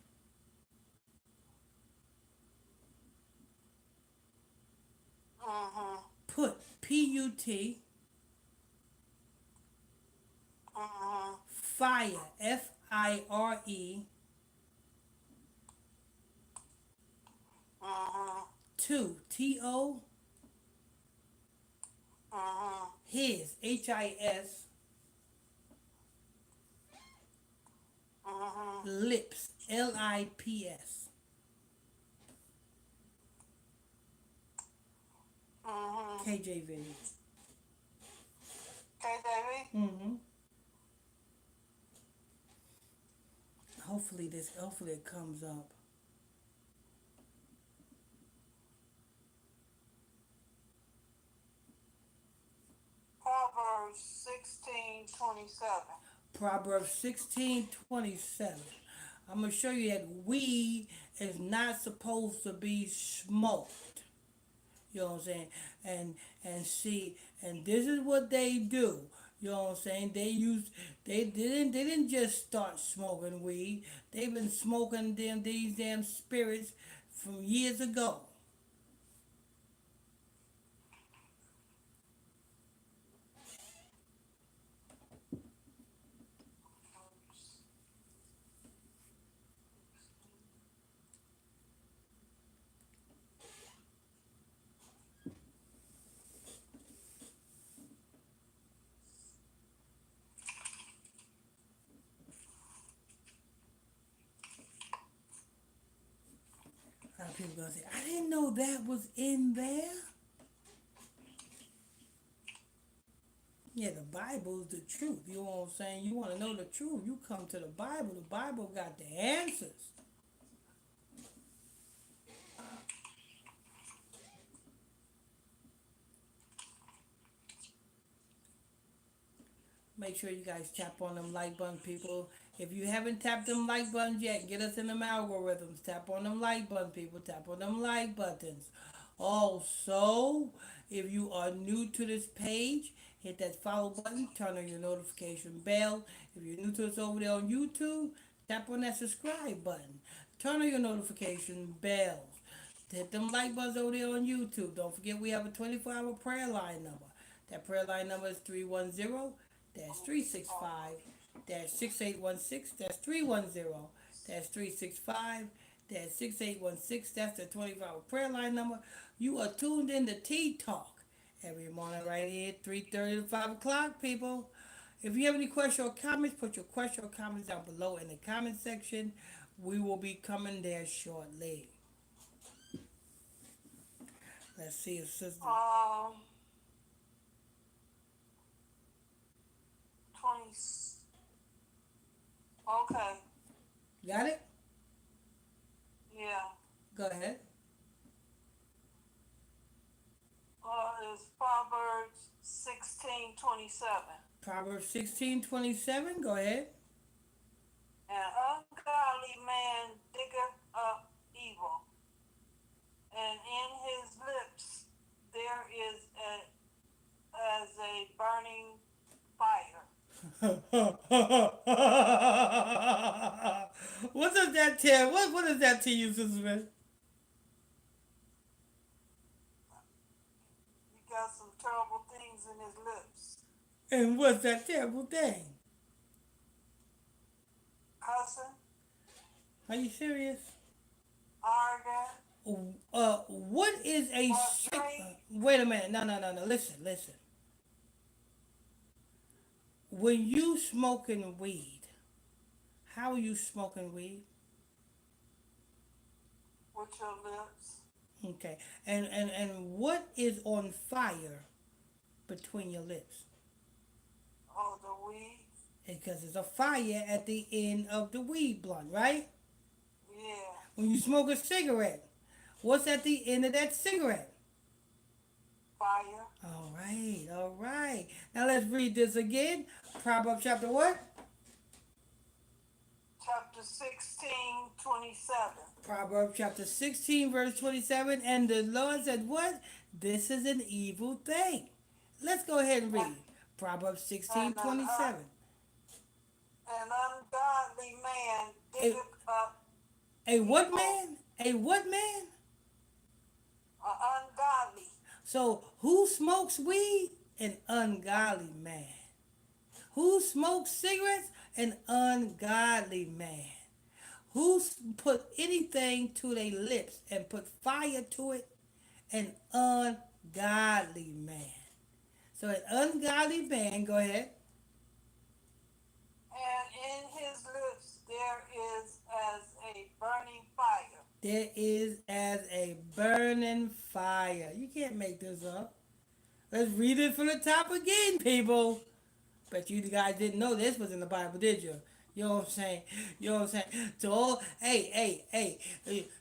put, P-U-T, fire, F-I-R-E, to, T-O, his, H-I-S, lips, L-I-P-S. KJV. KJV? Hopefully it comes up. Proverbs 16:27. Proverbs 16:27. I'm going to show you that weed is not supposed to be smoked. You know what I'm saying? And see, and this is what they do. You know what I'm saying? They didn't just start smoking weed. They've been smoking these damn spirits from years ago. A lot of people gonna say, I didn't know that was in there. Yeah, the Bible's the truth. You know what I'm saying? You want to know the truth, you come to the Bible. The Bible got the answers. Make sure you guys tap on them like button, people. If you haven't tapped them like buttons yet, get us in them algorithms. Tap on them like button, people. Tap on them like buttons. Also, if you are new to this page, hit that follow button, turn on your notification bell. If you're new to us over there on YouTube, tap on that subscribe button. Turn on your notification bells. Hit them like buttons over there on YouTube. Don't forget we have a 24-hour prayer line number. That prayer line number is 310-365-6816. That's 310-365-6816. That's the 24-hour prayer line number. You are tuned in to Tea Talk every morning right here at 3:30 to 5 o'clock, people. If you have any questions or comments, put your question or comments down below in the comment section. We will be coming there shortly. Let's see if Sister... 20. Okay. Got it? Yeah. Go ahead. It's Proverbs 16:27. Proverbs 16:27. Go ahead. An ungodly man diggeth up evil, and in his lips there is as a burning fire. What does that tell? What does that to you, Sister Smith? He got some terrible things in his lips. And what's that terrible thing? Cussing, Are you serious? arguing, What is a wait a minute? No. Listen. When you smoking weed, how are you smoking weed? with your lips. Okay. And what is on fire between your lips? Oh, the weed. Because there's a fire at the end of the weed blunt, right? Yeah. When you smoke a cigarette, what's at the end of that cigarette? Fire. All right. Now let's read this again. Proverbs chapter what? Chapter 16:27. Proverbs chapter 16, verse 27. And the Lord said, what? This is an evil thing. Let's go ahead and read. Proverbs 16:27. An ungodly man diggeth up. A what man? A what man? Ungodly. So who smokes weed? An ungodly man. Who smokes cigarettes? An ungodly man. Who put anything to their lips and put fire to it? An ungodly man. So an ungodly man, go ahead. And in his lips there is as a burning fire. There is as a burning fire. You can't make this up. Let's read it from the top again, people. But you guys didn't know this was in the Bible, did you? You know what I'm saying? You know what I'm saying? So, hey,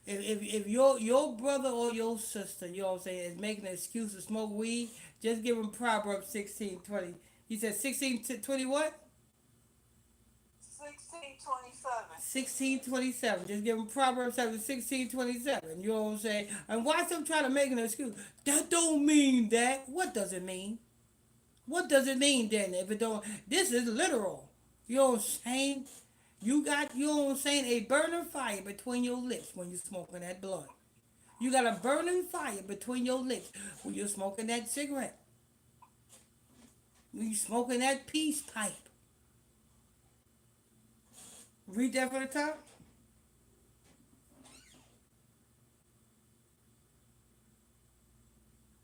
if your brother or your sister, you know what I'm saying, is making an excuse to smoke weed, just give him Proverbs 16:20. He said 16:20 what? 16:27. 16:27. Just give him Proverbs 16:27. You know what I'm saying? And why some trying to make an excuse? That don't mean that. What does it mean? What does it mean then? If it don't, this is literal. You know what I'm saying? You got, you know what I'm saying, a burning fire between your lips when you're smoking that blunt. You got a burning fire between your lips when you're smoking that cigarette. When you're smoking that peace pipe. Read that from the top.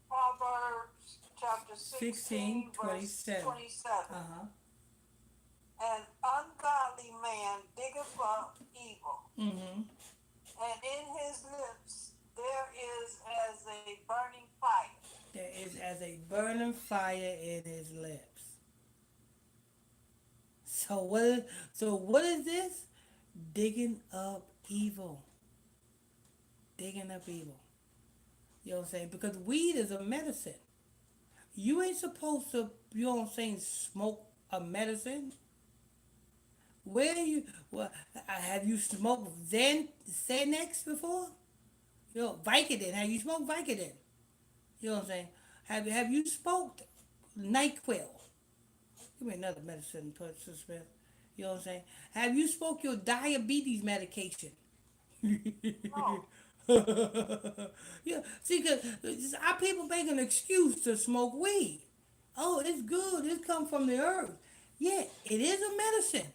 Proverbs chapter 16 verse 16:27. 27. Uh-huh. An ungodly man diggeth up evil, Mm-hmm. and in his lips there is as a burning fire. There is as a burning fire in his lips. So what is this? Digging up evil. Digging up evil. You know what I'm saying? Because weed is a medicine. You ain't supposed to, you know what I'm saying, smoke a medicine? Where you, well, have you smoked Xanax before? You know, Vicodin. Have you smoked Vicodin? You know what I'm saying? Have you smoked NyQuil? Give me another medicine, Sister Smith. You know what I'm saying? Have you smoked your diabetes medication? No. Yeah, see, cause our people make an excuse to smoke weed. Oh, it's good. It comes from the earth. Yeah, it is a medicine,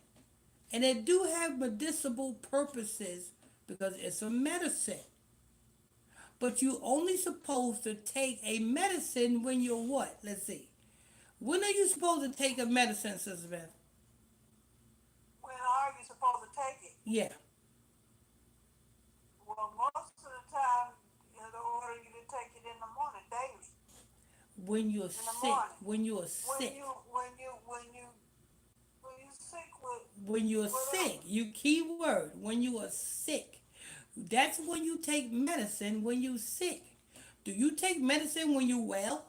and it do have medicinal purposes because it's a medicine. But you only supposed to take a medicine when you're what? Let's see. When are you supposed to take a medicine, Sister Beth? When are you supposed to take it? Yeah. Well, most of the time, they order you to take it in the morning, daily. When you're In the sick. morning. When you're When sick. you sick with When you're whatever. sick. You key word. When you are sick. That's when you take medicine when you're sick. Do you take medicine when you're well?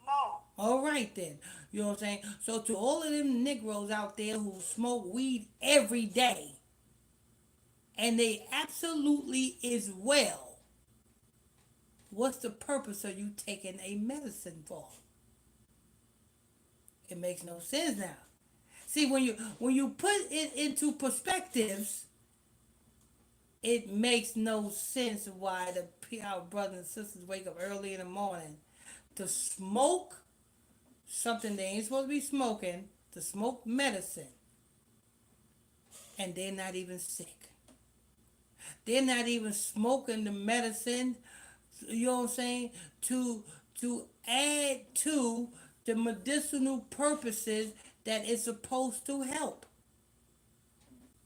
No. All right then. You know what I'm saying? So to all of them Negroes out there who smoke weed every day, and they absolutely is well, what's the purpose of you taking a medicine for? It makes no sense now. See, when you put it into perspectives, it makes no sense why our brothers and sisters wake up early in the morning to smoke something they ain't supposed to be smoking, to smoke medicine, and they're not even sick. They're not even smoking the medicine, you know what I'm saying, to add to the medicinal purposes that it's supposed to help.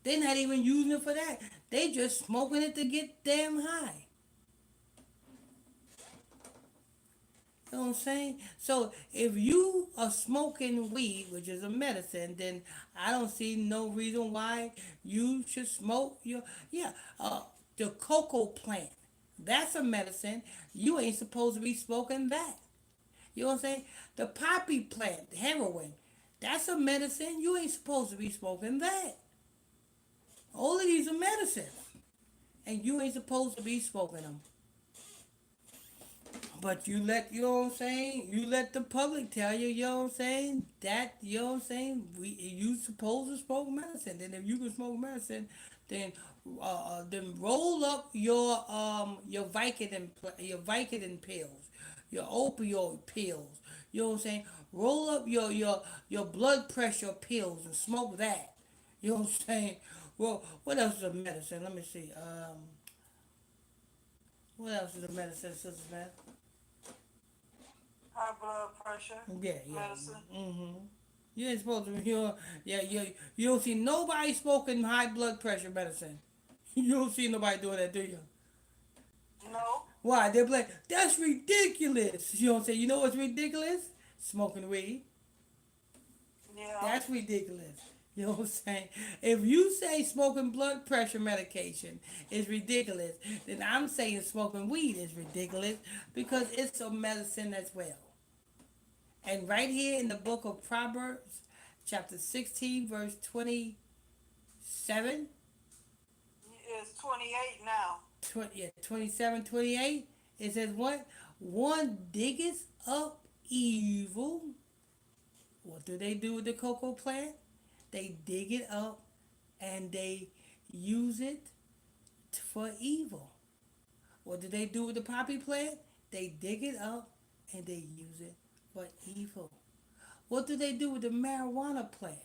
They're not even using it for that. They just smoking it to get damn high. You know what I'm saying? So if you are smoking weed, which is a medicine, then I don't see no reason why you should smoke uh, the cocoa plant. That's a medicine. You ain't supposed to be smoking that. You know what I'm saying? The poppy plant, heroin, that's a medicine. You ain't supposed to be smoking that. All of these are medicines, and you ain't supposed to be smoking them. But you know what I'm saying? You let the public tell you, you know what I'm saying? That, you know what I'm saying? You supposed to smoke medicine. Then if you can smoke medicine, then roll up your Vicodin pills, your opioid pills. You know what I'm saying? Roll up your blood pressure pills and smoke that. You know what I'm saying? Well, what else is a medicine? Let me see. What else is a medicine, Sister Man? High blood pressure. Yeah, yeah. Medicine. Mm-hmm. You ain't supposed to. You don't see nobody smoking high blood pressure medicine. You don't see nobody doing that, do you? No. Why? They're like, that's ridiculous. You don't say. You know what's ridiculous? Smoking weed. Yeah. That's ridiculous. You know what I'm saying? If you say smoking blood pressure medication is ridiculous, then I'm saying smoking weed is ridiculous because it's a medicine as well. And right here in the book of Proverbs, chapter 16, verse 27, It's 28 now. 27, 28, it says what? One diggeth up evil. What do they do with the cocoa plant? They dig it up and they use it for evil. What do they do with the poppy plant? They dig it up and they use it for evil. What do they do with the marijuana plant?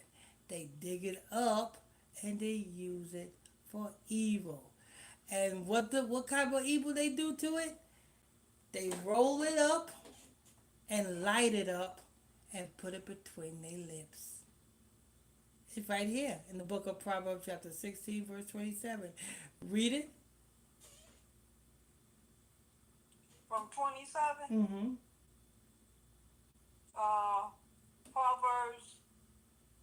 They dig it up and they use it for evil. And what kind of evil they do to it? They roll it up and light it up and put it between their lips. It's right here in the book of Proverbs chapter 16 verse 27. Read it. From 27. Mm-hmm. Proverbs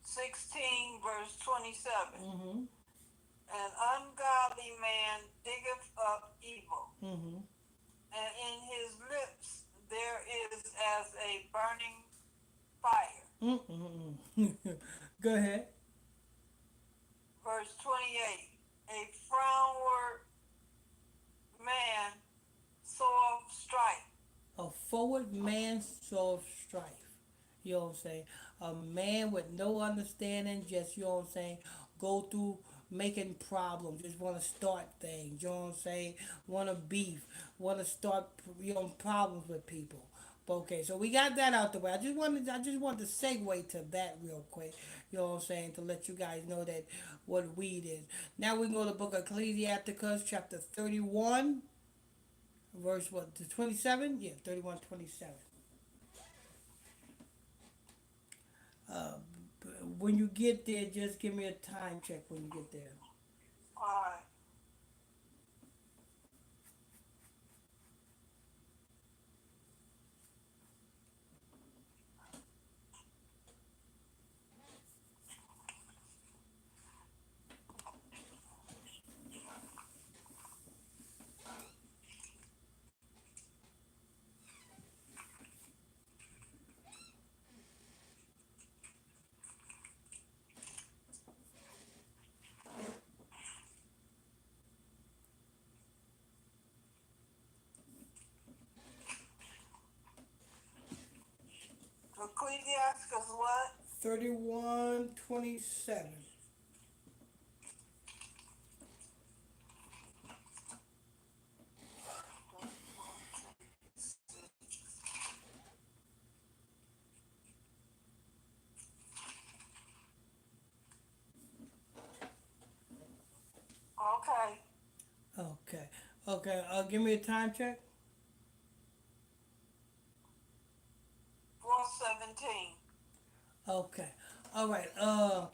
16 verse 27. Mm-hmm. An ungodly man diggeth up evil, Mm-hmm. and in his lips there is as a burning fire. Go ahead. Verse 28. A frownward man sore strife. A forward man solves strife. You know what I'm saying? A man with no understanding, just, you know what I'm saying, go through making problems, just want to start things, you know what I'm saying? Want to beef, want to start, problems with people. Okay, so we got that out the way. I just wanted to segue to that real quick. You know what I'm saying? To let you guys know that what weed is. Now we can go to the book of Ecclesiasticus, chapter 31, verse what? To 27? Yeah, 31, 27. Uh, when you get there, just give me a time check when you get there. Alright. Ecclesiasticus what? 31, 27. Okay. Okay. Okay. Give me a time check. 417. Okay. All right.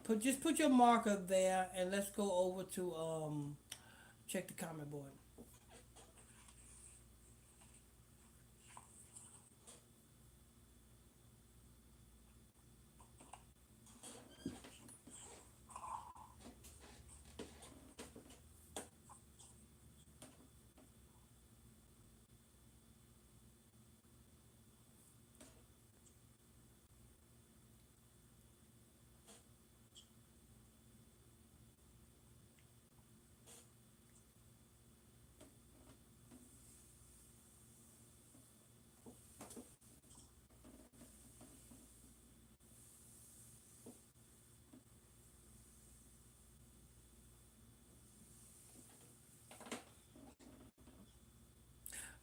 Put your marker there, and let's go over to check the comment board.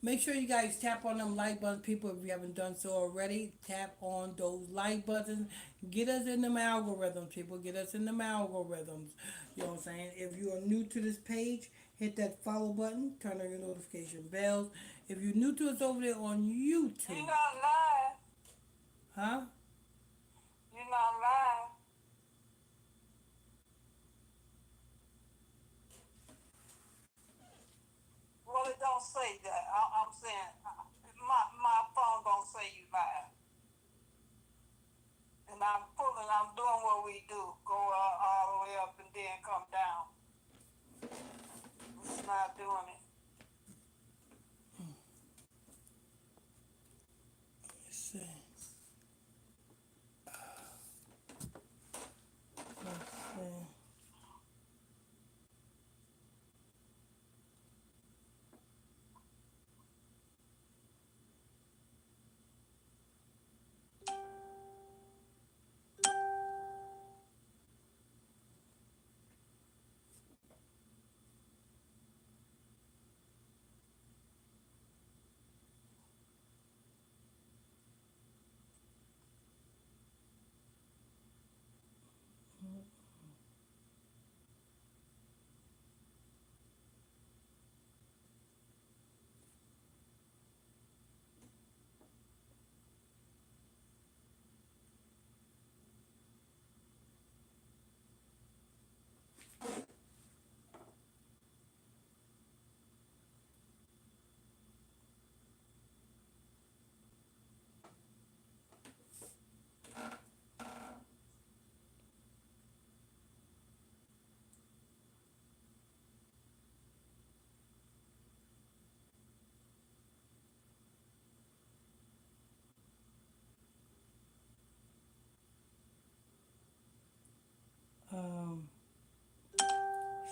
Make sure you guys tap on them like buttons, people. If you haven't done so already, tap on those like buttons. Get us in them algorithms, people. Get us in them algorithms. You know what I'm saying? If you are new to this page, hit that follow button. Turn on your notification bells. If you're new to us over there on You're YouTube, not live. huh? You're not live. Well, it don't say that. I'm saying my phone don't say you live. And I'm pulling. I'm doing what we do. Go all the way up and then come down. It's not doing it. Let's see. Let's see.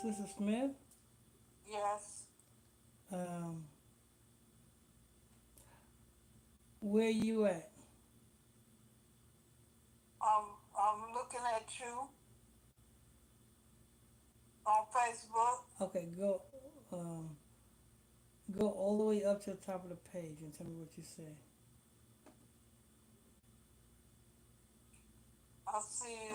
Sister Smith. Yes. Um, where you at? I'm looking at you on Facebook. Okay, um, go all the way up to the top of the page and tell me what you say. I see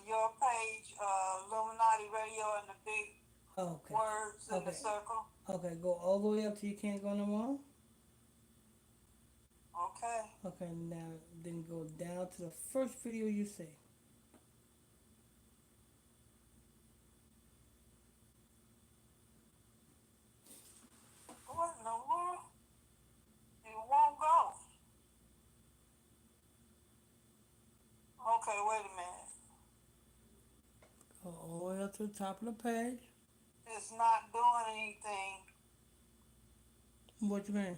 your page, Illuminati Radio, and the big Okay. words in the Okay. circle. Okay, go all the way up till you can't go no more. Okay. Okay, now then go down to the first video you see. What in the world? It won't go. Okay, wait a minute. Go all the way up to the top of the page. It's not doing anything. What you mean?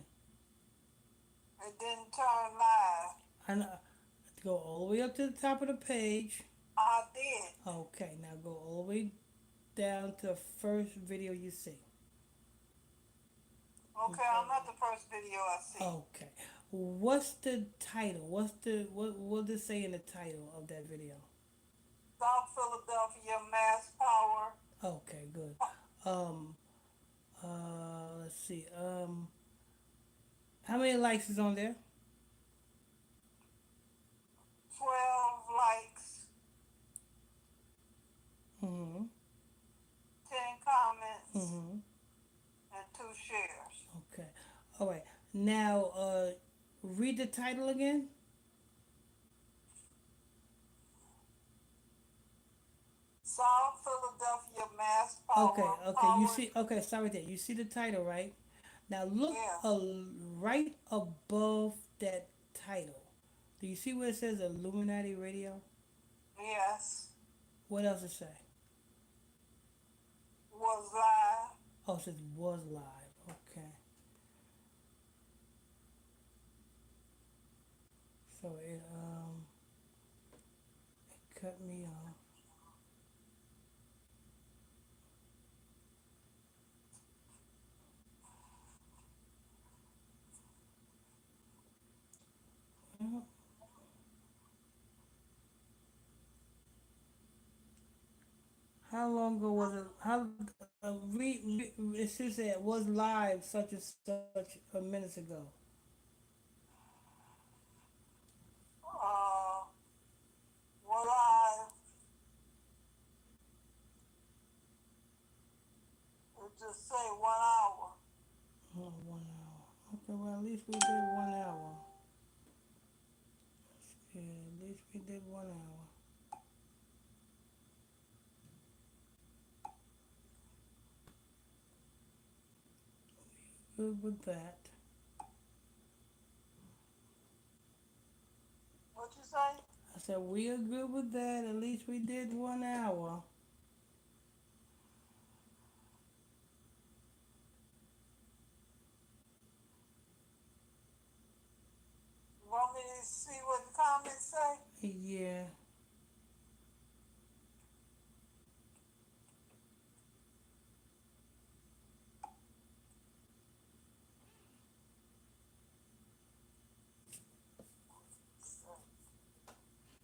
It didn't turn live. I know. Go all the way up to the top of the page. I did. Okay, now go all the way down to the first video you see. Okay, I'm at the first video I see. Okay. What's the title? What does it say in the title of that video? South Philadelphia Mass Power. Okay, good. Let's see. How many likes is on there? 12 likes, Mm-hmm. 10 comments, Mm-hmm. and 2 shares. Okay. All right. Now, read the title again. South Philadelphia Mass Power. Okay. Okay. You see. Okay. Start right there. You see the title, right? Now look Yeah. right above that title. Do you see where it says Illuminati Radio? Yes. What else it say? Was live. Oh, it says was live. Okay. So it cut me off. Well, how long ago was it? How it says that it was live such and such a minutes ago. Was live. It just say 1 hour. Oh, 1 hour. Okay, well at least we did 1 hour. Yeah, at least we did 1 hour. Good with that. What you say? I said we are good with that. At least we did 1 hour. Want me to see what the comments say? Yeah.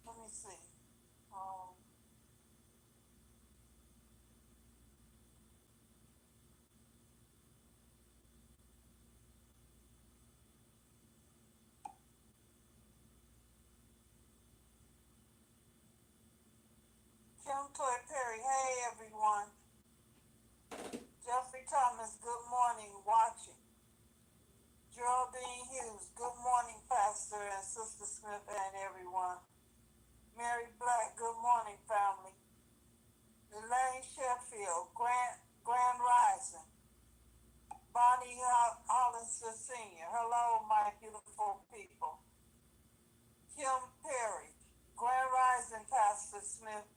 Let me see. Um, Kim Toy Perry, hey everyone. Jeffrey Thomas, good morning, watching. Geraldine Hughes, good morning, Pastor and Sister Smith and everyone. Mary Black, good morning, family. Elaine Sheffield, Grand Rising. Bonnie Hollister Sr., hello, my beautiful people. Kim Perry, Grand Rising, Pastor Smith,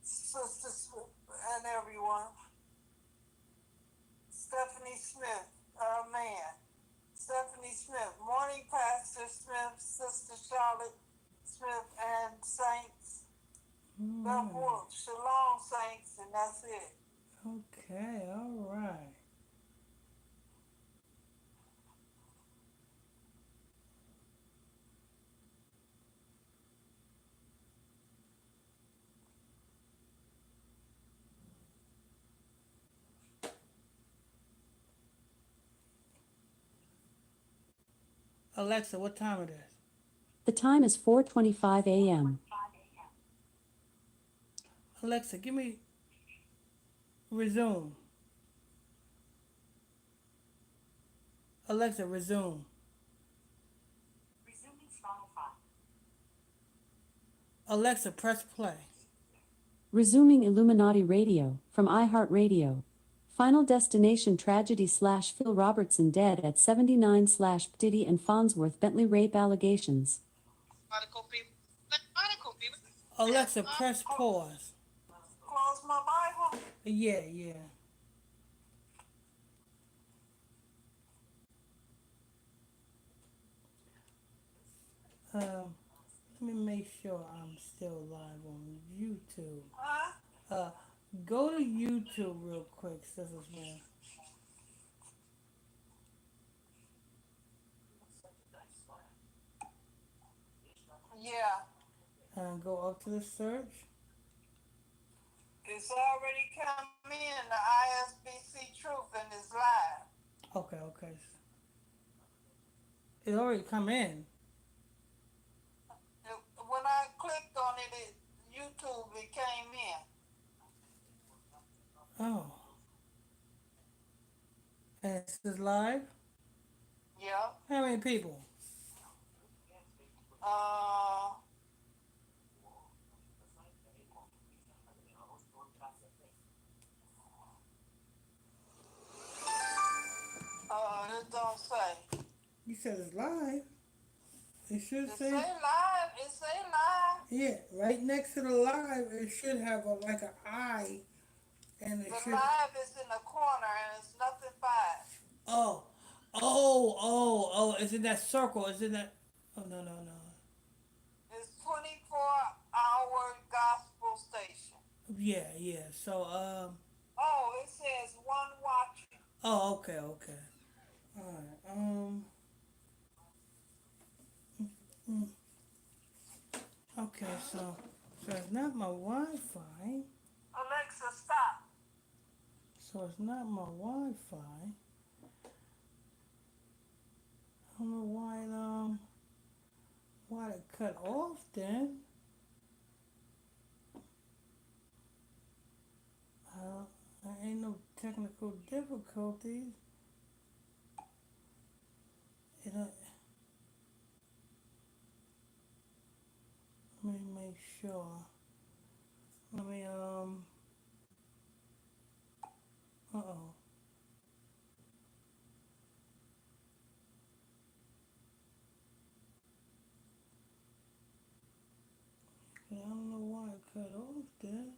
Sister Smith, and everyone. Stephanie Smith, man. Stephanie Smith, morning, Pastor Smith, Sister Charlotte Smith, and Saints. Beth Wolf, Shalom, Saints, and that's it. Okay, all right. Alexa, what time it is? The time is 4:25 a.m. Alexa, give me resume. Alexa, resume. Alexa, press play. Resuming Illuminati Radio from iHeartRadio. Final Destination Tragedy / Phil Robertson dead at 79 / Diddy and Farnsworth Bentley rape allegations. Article people. Article people. Alexa, press pause. Close my Bible. Yeah, yeah. Let me make sure I'm still live on YouTube. Huh? Go to YouTube real quick, Sisters Man. Yeah. And go up to the search. It's already come in, the ISBC Truth, and it's live. Okay, okay. It already come in. When I clicked on it, YouTube, it came in. Oh. And it says live? Yep. How many people? It don't say. You said it's live. It should It say. say live. It say live. Yeah, right next to the live, it should have like an eye, and it The should. live is in the corner, and it's nothing five. Oh, it's in that circle. It's in that. Oh no. It's 24-hour gospel station. Yeah. So Oh, it says one watching. Oh, okay. All right. Mm, okay. So it's not my Wi-Fi. Alexa, stop. So it's not my Wi-Fi. I don't know why it cut off then. There ain't no technical difficulties. It, let me make sure. Let me uh-oh. I don't know why it cut off then.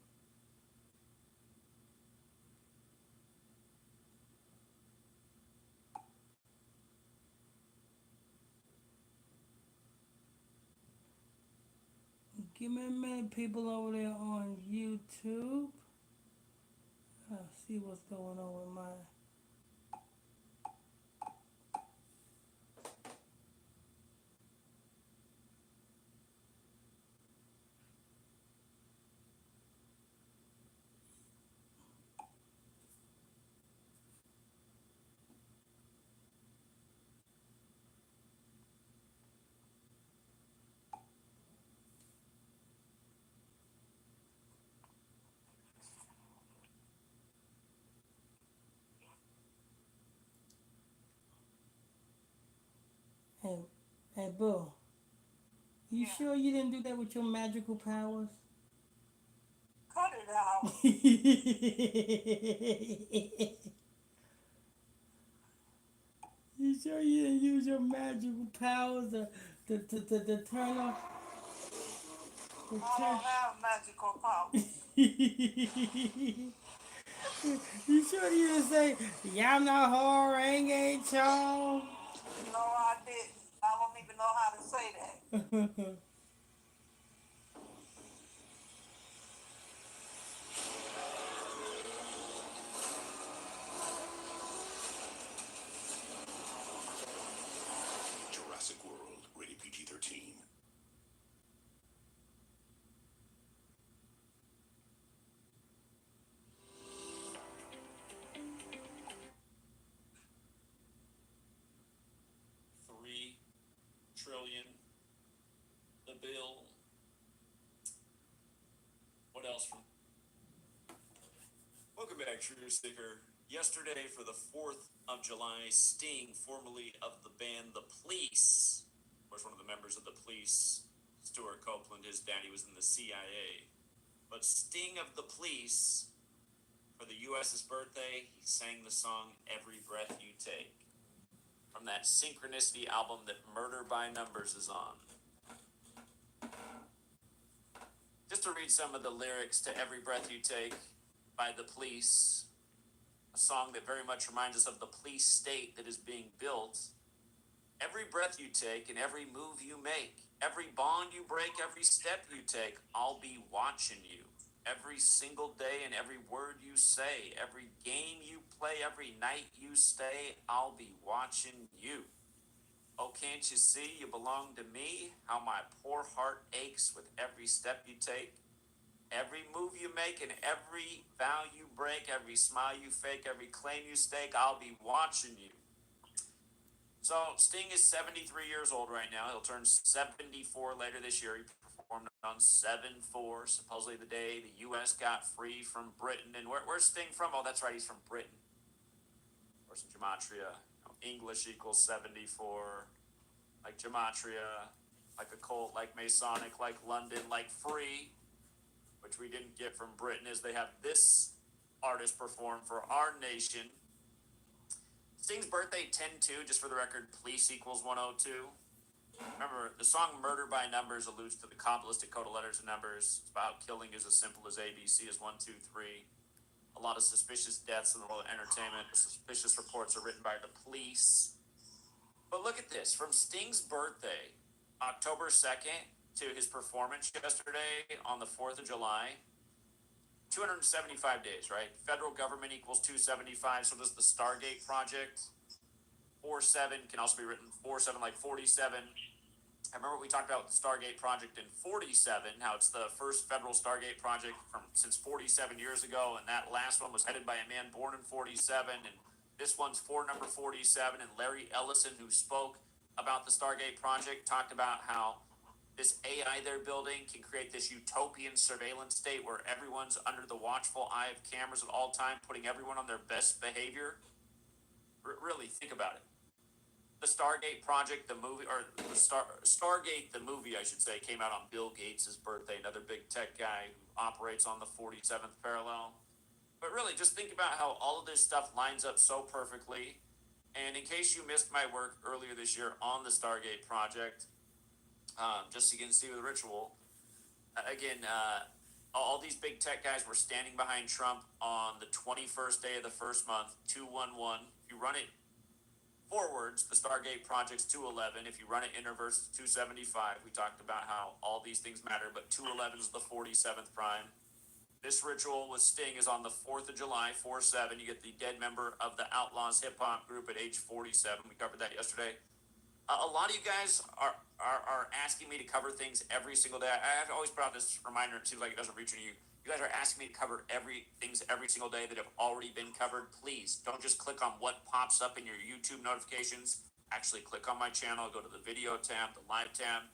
Give me a minute, people over there on YouTube. I'll see what's going on with my. Hey, Boo. You Yeah. sure you didn't do that with your magical powers? Cut it out. You sure you didn't use your magical powers to turn off? I don't have magical powers. You sure you didn't say Yamna Horenge Cho? No, I didn't. I don't even know how to say that. True Sticker. Yesterday, for the 4th of July, Sting, formerly of the band The Police, was one of the members of The Police, Stuart Copeland, his daddy was in the CIA. But Sting of The Police, for the U.S.'s birthday, he sang the song Every Breath You Take, from that Synchronicity album that Murder by Numbers is on. Just to read some of the lyrics to Every Breath You Take by The Police, a song that very much reminds us of the police state that is being built. Every breath you take and every move you make, every bond you break, every step you take, I'll be watching you. Every single day and every word you say, every game you play, every night you stay, I'll be watching you. Oh, can't you see you belong to me? How my poor heart aches with every step you take. Every move you make and every vow you break, every smile you fake, every claim you stake, I'll be watching you. So Sting is 73 years old right now. He'll turn 74 later this year. He performed on 7/4, supposedly the day the U.S. got free from Britain. And where's Sting from? Oh, that's right, he's from Britain. Of course, in gematria, English equals 74, like gematria, like occult, like Masonic, like London, like free, which we didn't get from Britain, is they have this artist perform for our nation. Sting's birthday, 10/2, just for the record, police equals 102. Remember, the song Murder by Numbers alludes to the Kabbalistic code of letters and numbers. It's about how killing is as simple as ABC is 1, 2, 3. A lot of suspicious deaths in the world of entertainment. The suspicious reports are written by the police. But look at this. From Sting's birthday, October 2nd, to his performance yesterday on the 4th of July, 275 days, right? Federal government equals 275, so does the Stargate project. 47 can also be written 47, like 47. I remember we talked about the Stargate project in 47, how it's the first federal Stargate project since 47 years ago, and that last one was headed by a man born in 47, and this one's for number 47, and Larry Ellison, who spoke about the Stargate project, talked about how this AI they're building can create this utopian surveillance state where everyone's under the watchful eye of cameras at all time, putting everyone on their best behavior. Really, think about it. The Stargate project, the movie, or the Stargate, the movie, I should say, came out on Bill Gates' birthday, another big tech guy who operates on the 47th parallel. But really, just think about how all of this stuff lines up so perfectly. And in case you missed my work earlier this year on the Stargate project, just so you can see the ritual. Again, all these big tech guys were standing behind Trump on the 21st day of the first month, 211. If you run it forwards, the Stargate project's 211. If you run it inverse, it's 275. We talked about how all these things matter, but 211 is the 47th prime. This ritual with Sting is on the 4th of July, 4/7. You get the dead member of the Outlaws hip hop group at age 47. We covered that yesterday. A lot of you guys are asking me to cover things every single day. I have to always put out this reminder. It seems like it doesn't reach you. You guys are asking me to cover things every single day that have already been covered. Please don't just click on what pops up in your YouTube notifications. Actually click on my channel, go to the video tab, the live tab.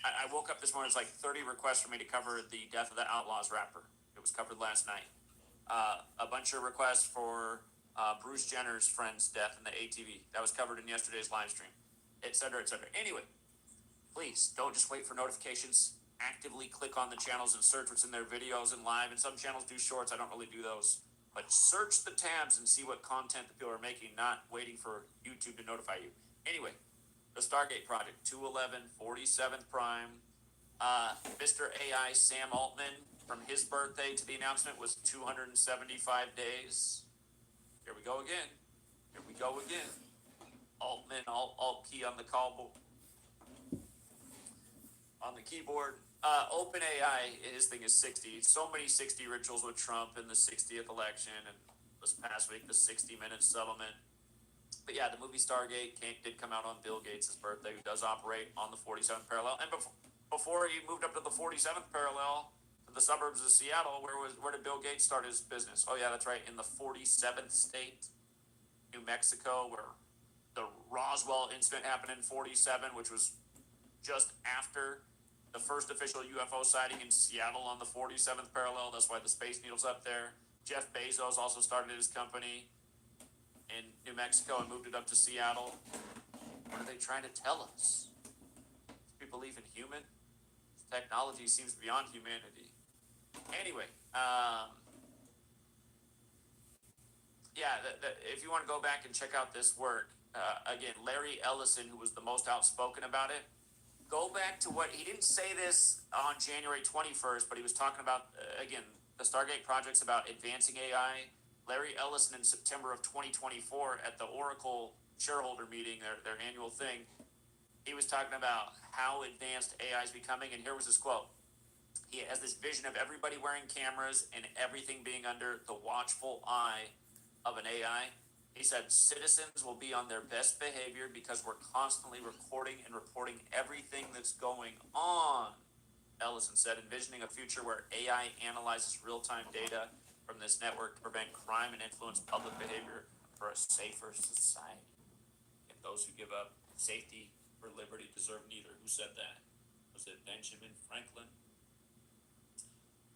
I woke up this morning, it's like 30 requests for me to cover the death of the Outlaws rapper. It was covered last night. A bunch of requests for Bruce Jenner's friend's death in the ATV. That was covered in yesterday's live stream. Etc., etc. Anyway, please don't just wait for notifications. Actively click on the channels and search what's in their videos and live. And some channels do shorts. I don't really do those. But search the tabs and see what content the people are making, not waiting for YouTube to notify you. Anyway, the Stargate project, 211, 47th prime. Mr. AI Sam Altman, from his birthday to the announcement, was 275 days. Here we go again. Here we go again. Altman, alt key on the call on the keyboard. OpenAI, his thing is 60. So many 60 rituals with Trump in the 60th election, and this past week the 60-minute settlement. But yeah, the movie Stargate did come out on Bill Gates' birthday, who does operate on the 47th parallel. And before he moved up to the 47th parallel, to the suburbs of Seattle, where did Bill Gates start his business? Oh yeah, that's right, in the 47th state, New Mexico, where the Roswell incident happened in 47, which was just after the first official UFO sighting in Seattle on the 47th parallel. That's why the Space Needle's up there. Jeff Bezos also started his company in New Mexico and moved it up to Seattle. What are they trying to tell us? Do we believe in human? Technology seems beyond humanity. Anyway, if you want to go back and check out this work, again, Larry Ellison, who was the most outspoken about it, go back to what he didn't say this on January 21st, but he was talking about, again, the Stargate project's about advancing AI. Larry Ellison in September of 2024 at the Oracle shareholder meeting, their annual thing, he was talking about how advanced AI is becoming, and here was his quote. He has this vision of everybody wearing cameras and everything being under the watchful eye of an AI. He said citizens will be on their best behavior because we're constantly recording and reporting everything that's going on. Ellison said, envisioning a future where AI analyzes real-time data from this network to prevent crime and influence public behavior for a safer society. And those who give up safety for liberty deserve neither. Who said that? Was it Benjamin Franklin?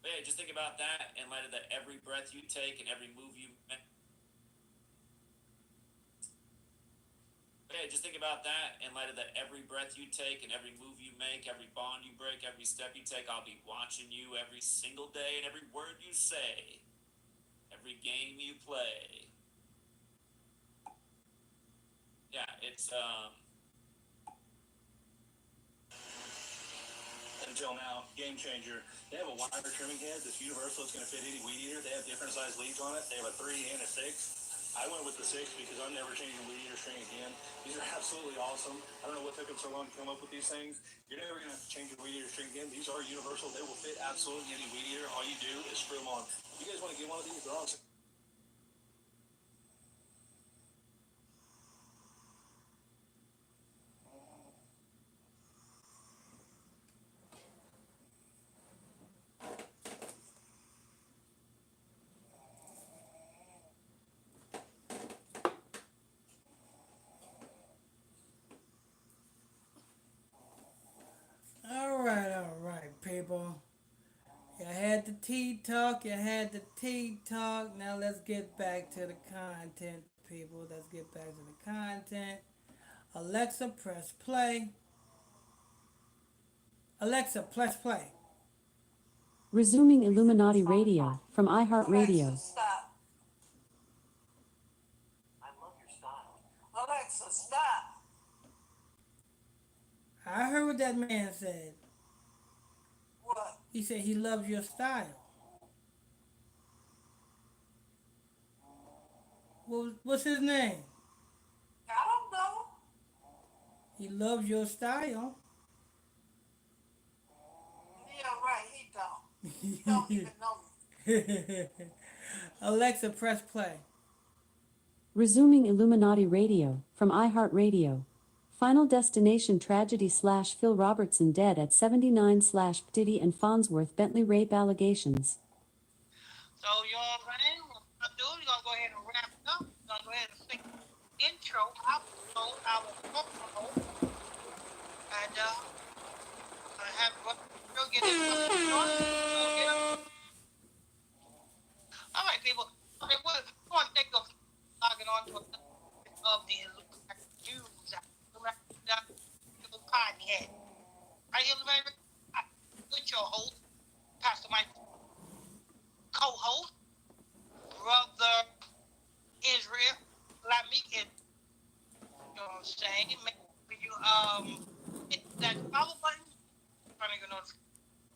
But yeah, just think about that in light of that every breath you take and every move you make. Just think about that in light of that every breath you take and every move you make, every bond you break, every step you take. I'll be watching you every single day and every word you say, every game you play. Yeah, it's Until now, game changer. They have a wire trimming head that's universal. It's going to fit any weed eater. They have different size leads on it. They have a 3 and a 6. I went with the 6 because I'm never changing weed eater string again. These are absolutely awesome. I don't know what took them so long to come up with these things. You're never going to have to change your weed eater string again. These are universal. They will fit absolutely any weed eater. All you do is screw them on. You guys want to get one of these? They're on. All right, people. You had the tea talk, you had the tea talk. Now let's get back to the content, people. Let's get back to the content. Alexa, press play. Alexa, press play. Resuming Illuminati Radio from iHeartRadio. Alexa, stop. I love your style. Alexa, stop. I heard what that man said. What? He said he loves your style. What's his name? I don't know. He loves your style. Yeah, right. He don't. He don't even know. Alexa, press play. Resuming Illuminati Radio from iHeartRadio. Final Destination Tragedy / Phil Robertson dead at 79 / Diddy and Farnsworth Bentley rape allegations. So, you know what I'm saying? What we're going to do, we're going to go ahead and wrap it up. We're going to go ahead and sing the intro, outro, our promo, and have we'll get it. All right, people. Okay, we're going to take a logging on to another of the Jews podcast. Right here, with your host, Pastor Mike, co-host, Brother Israel Lamik, you know what I'm saying? Make sure you hit that follow button.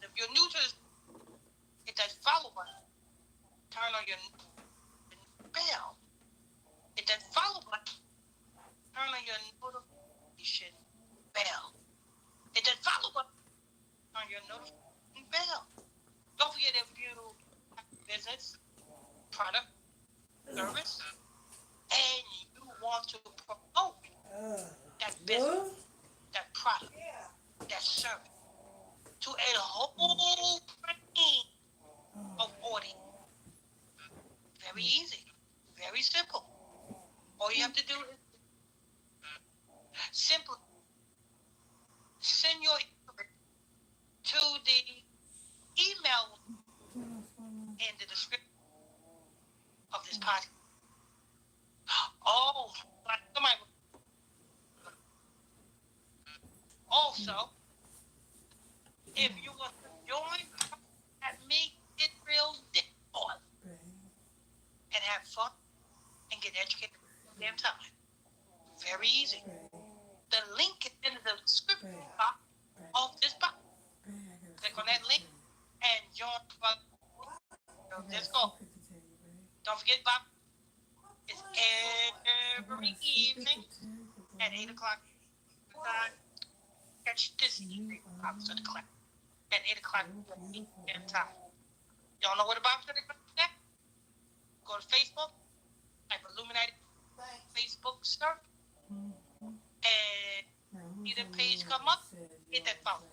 If you're new to this, hit that follow button. Turn on your bell. Hit that follow button. Turn on your notification bell. Hit that follow button. Turn on your notification bell. Don't forget, if you have business, product, service, and you want to promote that business, that product, that service to a whole range of audience. Very easy, very simple. All you have to do is simply send your inquiry to the email in the description podcast. Oh, like somebody. Also, if you want to join at Meet Israel's Discord and have fun and get educated at the same time, very easy. The link is in the description box of this box. Click on that link and join. Let's go. Don't forget, Bob. It's every evening at 8 o'clock. Catch this evening, Bible study class at 8 o'clock Eastern time. Y'all know where the Bible study class is at? Go to Facebook, type Illuminati Facebook search, and see the page come up. Hit that follow.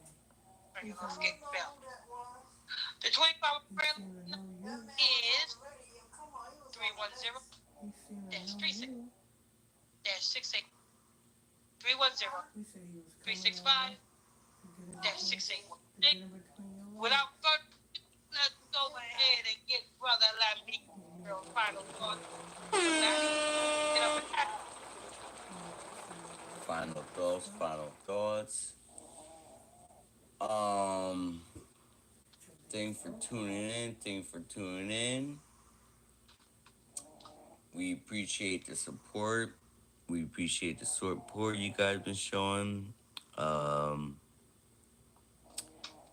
Turn your notification bell. The 24-hour prayer is 310-36-68. 310-365-681. Without further ado, let's go ahead and get Brother Lammy final thoughts. Get up and act. Final thoughts. Thanks for tuning in. We appreciate the support. We appreciate the support you guys been showing.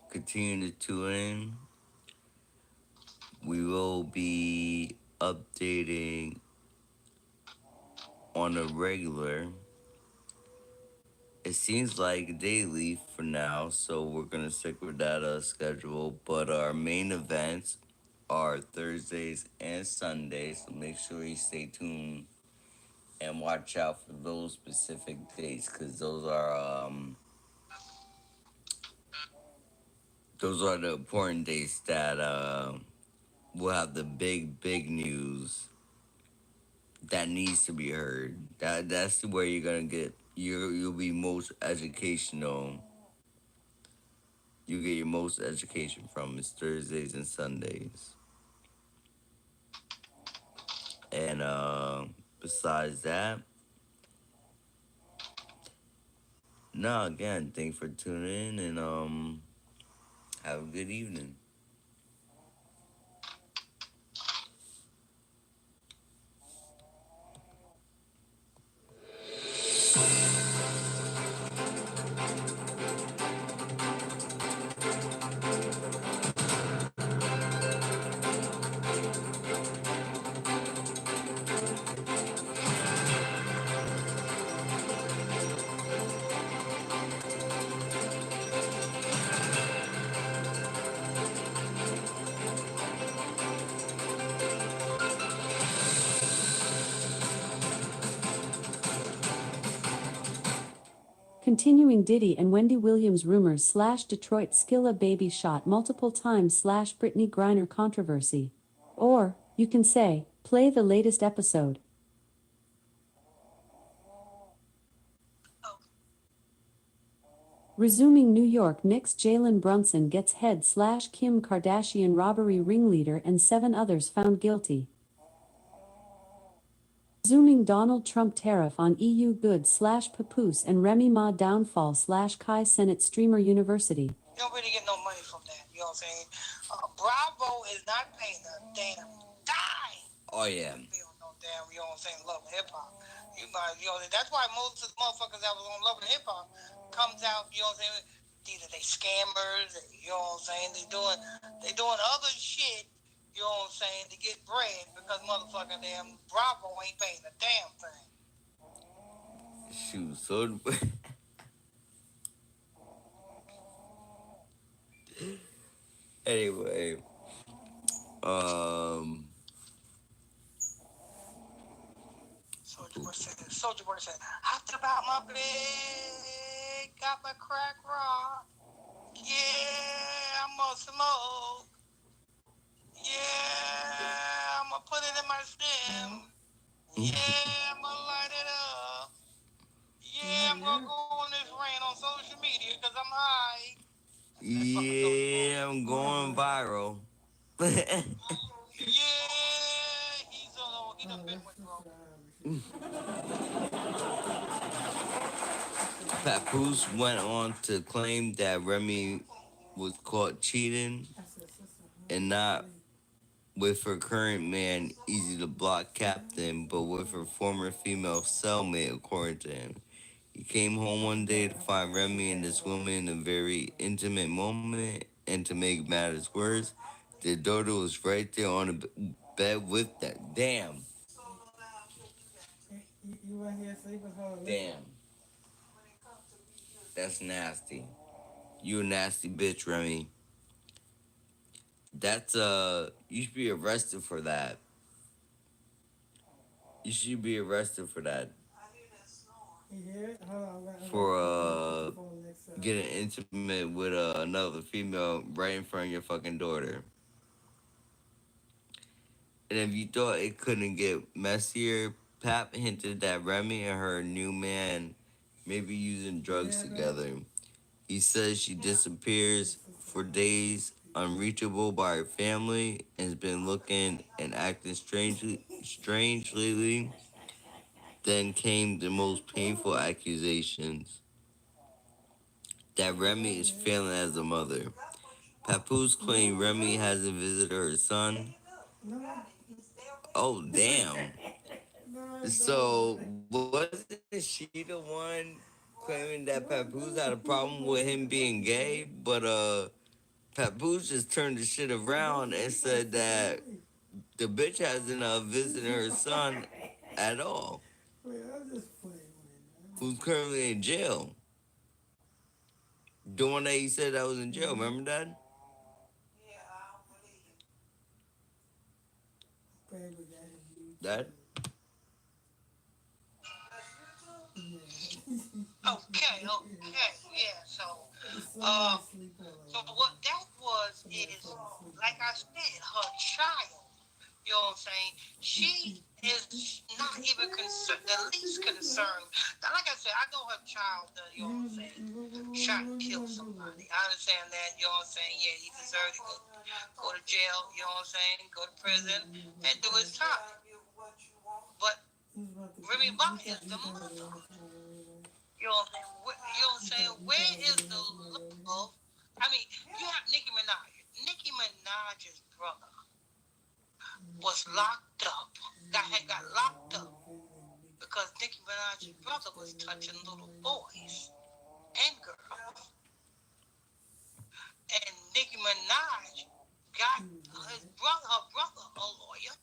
Continue to tune in. We will be updating on a regular. It seems like daily for now, so we're gonna stick with that schedule. But our main events are Thursdays and Sundays, so make sure you stay tuned and watch out for those specific dates, because those are the important dates that we'll have the big news that needs to be heard. That's where you're gonna get you'll be most educational. You get your most education from is Thursdays and Sundays. And besides that, again, thanks for tuning in, and have a good evening. Continuing Diddy and Wendy Williams rumors / Detroit Skilla baby shot multiple times / Brittany Griner controversy. Or, you can say, play the latest episode. Resuming New York Knicks Jalen Brunson gets head / Kim Kardashian robbery ringleader and 7 others found guilty. Resuming Donald Trump tariff on EU goods / Papoose and Remy Ma downfall / Kai Senate streamer University. You don't really get no money from that. You know what I'm saying? Bravo is not paying a damn dime. Oh yeah. No damn, you know what I'm saying? Love and hip hop. That's why most of the motherfuckers that was on Love and Hip Hop comes out. You know what I'm saying? Either they scammers. You know what I'm saying? They doing other shit. You know what I'm saying, to get bread because motherfucking damn Bravo ain't paying a damn thing. Shoot, so anyway, Soulja Boy said, I thought about my bed, got my crack rock. Yeah, I'm gonna smoke. Yeah, I'm gonna put it in my stem. Yeah, I'm gonna light it up. Yeah, I'm gonna go on this rant on social media because I'm high. yeah, I'm going viral. Yeah, he's he done been with, bro. Papoose went on to claim that Remy was caught cheating and not with her current man, Easy the Block Captain, but with her former female cellmate, according to him. He came home one day to find Remy and this woman in a very intimate moment, and to make matters worse, their daughter was right there on the bed with that. Damn. You went here sleeping her. Damn. That's nasty. You a nasty bitch, Remy. That's you should be arrested for that. You should be arrested for that. You hear it? Hold on. For getting intimate with another female right in front of your fucking daughter. And if you thought it couldn't get messier, Pap hinted that Remy and her new man may be using drugs together. He says she disappears for days, unreachable by her family, and has been looking and acting strange lately. Then came the most painful accusations that Remy is failing as a mother. Papoose claimed Remy hasn't visited her son. Oh, damn. So, wasn't she the one claiming that Papoose had a problem with him being gay? But, Papoose just turned the shit around and said that the bitch hasn't visited her son at all, Wait, I'm just playing with it. who's currently in jail. The one that he said that was in jail, remember that? Yeah, I don't believe it. Baby, that is you. That? Okay, yeah. So what that was is, like I said, her child. You know what I'm saying? She is not even concerned, the least concerned. Now, like I said, I know her child, you know what I'm saying, shot and killed somebody. I understand that, you know what I'm saying? Yeah, he deserved to go to jail, you know what I'm saying, go to prison, and do his time. But Remy Ma is the mother. You know what I'm saying? Where is the love? I mean, you have Nicki Minaj. Nicki Minaj's brother was locked up. Got locked up because Nicki Minaj's brother was touching little boys and girls. And Nicki Minaj got her brother a lawyer,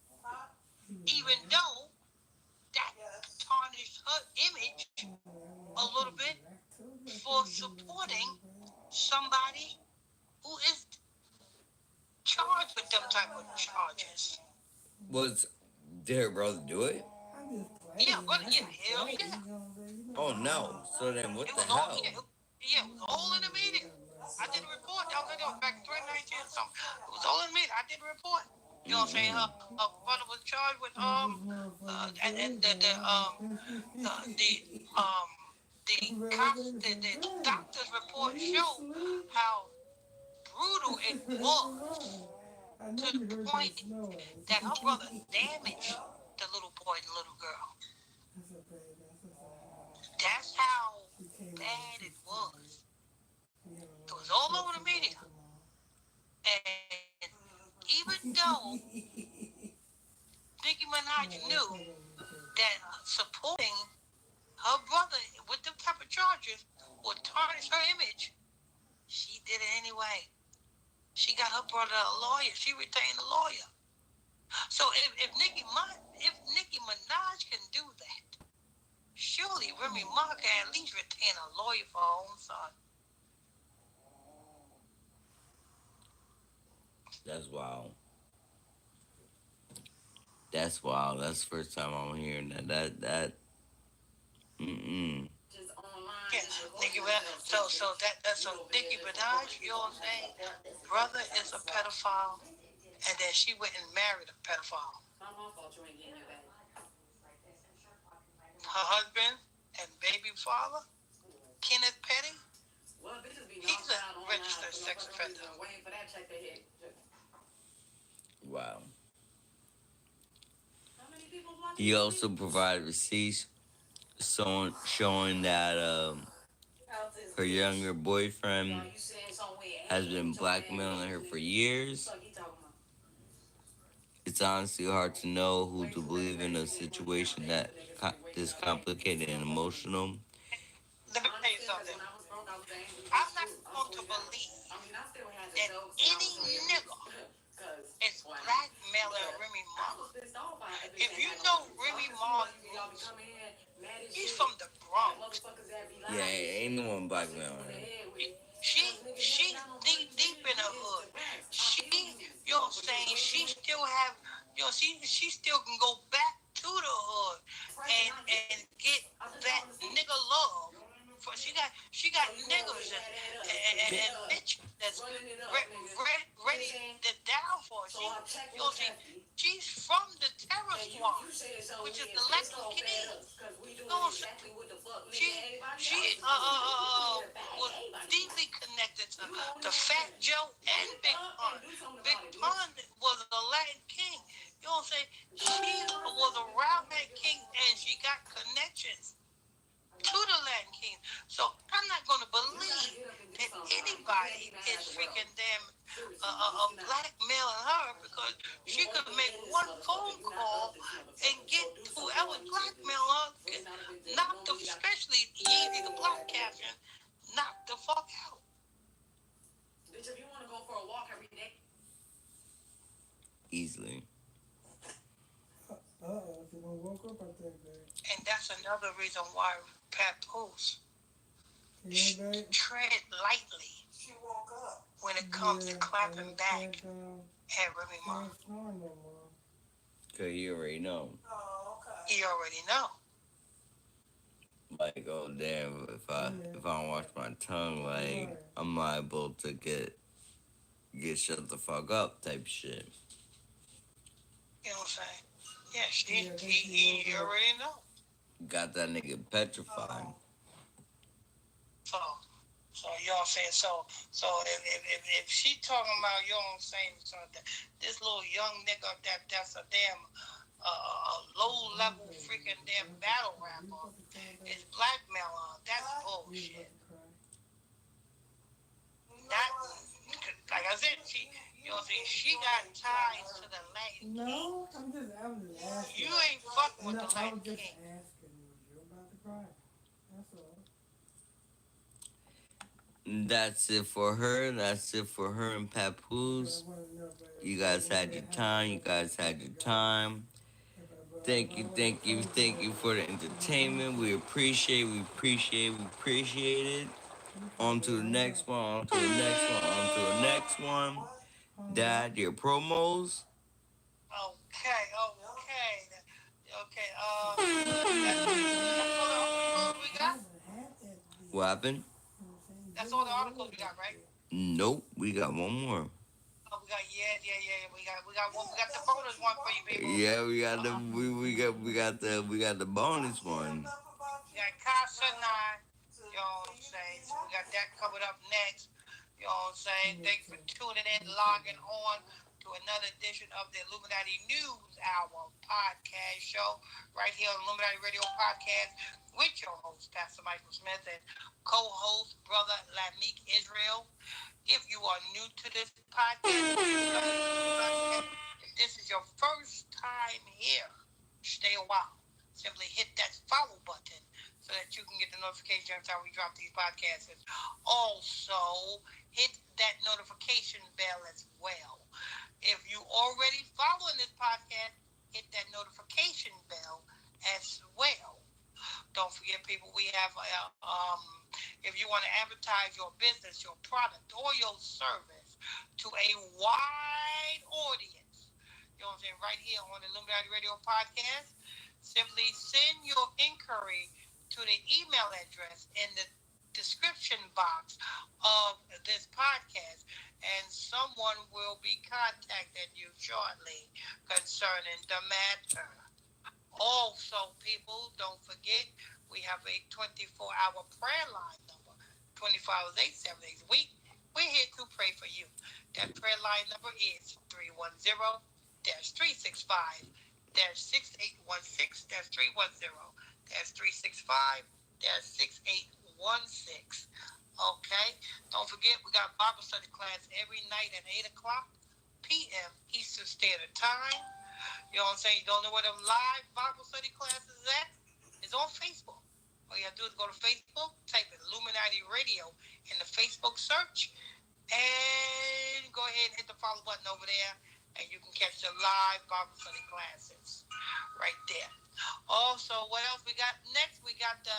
even though that tarnished her image a little bit for supporting somebody who is charged with them type of charges. Did her brother do it? Yeah, but yeah, hell yeah. Oh no. So then what It the was all, hell? yeah, it was all in the media. I did a report. That was back in 2019 or something. It was all in the media. I did a report. You know what I'm saying? Her brother was charged with the doctor's report showed how brutal it was, to the point that her brother damaged the little boy and little girl. That's how bad it was. It was all over the media. And even though Nicki Minaj knew that supporting her brother with them type of charges would tarnish her image, she did it anyway. She got her brother a lawyer. She retained a lawyer. So if Nicki Minaj can do that, surely Remy Ma can at least retain a lawyer for her own son. That's wild. That's wild. That's the first time I'm hearing that. That. Yes, Nicki Minaj. So Nicki Minaj, you know what I'm saying? Brother is a pedophile, and then she went and married a pedophile. Her husband and baby father, Kenneth Petty, he's a registered sex offender. Wow. He also provided receipts showing that her younger boyfriend has been blackmailing her for years. It's honestly hard to know who to believe in a situation that this complicated and emotional. Let me tell you something. I'm not going to believe that any nigga is blackmailing Remy Ma. If you know Remy Ma, he's from the Bronx. Yeah, ain't no one blackmailing her. She's deep in the hood. She, you know what I'm saying? She still have, you know, she still can go back to the hood and get that nigga love. For she got niggas and bitches that's ready to down for her. She, you know, she's from the terror squad, which is the Latin Kings. You know what I'm saying? She was deeply connected to Fat Joe and Big Pun. Big Pun was a Latin king. You know what I'm saying? She was around that king and she got connections to the Latin king. So I'm not going to believe that anybody is freaking damn blackmailing her because she could make one phone call and get whoever blackmail her, knock the, especially Yeezy the Black Captain, knock the fuck out. Bitch, if you want to go for a walk every day. Easily. She gonna woke up, I think, babe. And that's another reason why Papoose tread lightly She woke up. when it comes to clapping back at Remy Ma. Can't snore no more. Cause you already know. Oh, okay. You already know. Like, oh damn, if I don't watch my tongue, like I'm liable to get shut the fuck up type shit. You know what I'm saying? Yeah, he already know. Got that nigga petrified. So you know what I'm saying? So if she talking about, you know what I'm saying, so this little young nigga that's a damn low level freaking damn battle rapper is blackmailing, that's bullshit. That, like I said, you know what I'm saying, she got ties to the Latin king. No, I'm just asking. You ain't fucking with No, the I Latin was just king. asking. You're about to cry. That's all. That's it for her. That's it for her and Papoose. You guys had your time. You guys had your time. Thank you for the entertainment. We appreciate it. On to the next one. Dad, your promos. Okay. That's all we got? What happened? That's all the articles we got, right? Nope, we got one more. Oh, we got we got one. We got the bonus one for you, people. Yeah, we got the bonus one. We got Casa 9. You know what I'm saying? So we got that covered up next. You know what I'm saying? Thanks for tuning in, logging on to another edition of the Illuminati News Hour podcast show right here on Illuminati Radio Podcast with your host, Pastor Michael Smith, and co-host, Brother Lamik Israel. If you are new to this podcast, if this is your first time here, stay a while. Simply hit that follow button so that you can get the notification every time we drop these podcasts. And also, hit that notification bell as well. If you already following this podcast, hit that notification bell as well. Don't forget, people, we have, if you want to advertise your business, your product, or your service to a wide audience, you know what I'm saying, right here on the Illuminati Radio Podcast, simply send your inquiry to the email address in the description box of this podcast, and someone will be contacting you shortly concerning the matter. Also, people, don't forget, we have a 24-hour prayer line number, 24 hours, 7 days a week. We're here to pray for you. That prayer line number is 310-365-9228. 365-6816. Okay? Don't forget, we got Bible study class every night at 8 o'clock p.m. Eastern Standard Time. You know what I'm saying? You don't know where the live Bible study class is at? It's on Facebook. All you have to do is go to Facebook, type in Illuminati Radio in the Facebook search, and go ahead and hit the follow button over there, and you can catch the live Bible study classes right there. Also, what else we got next? We got the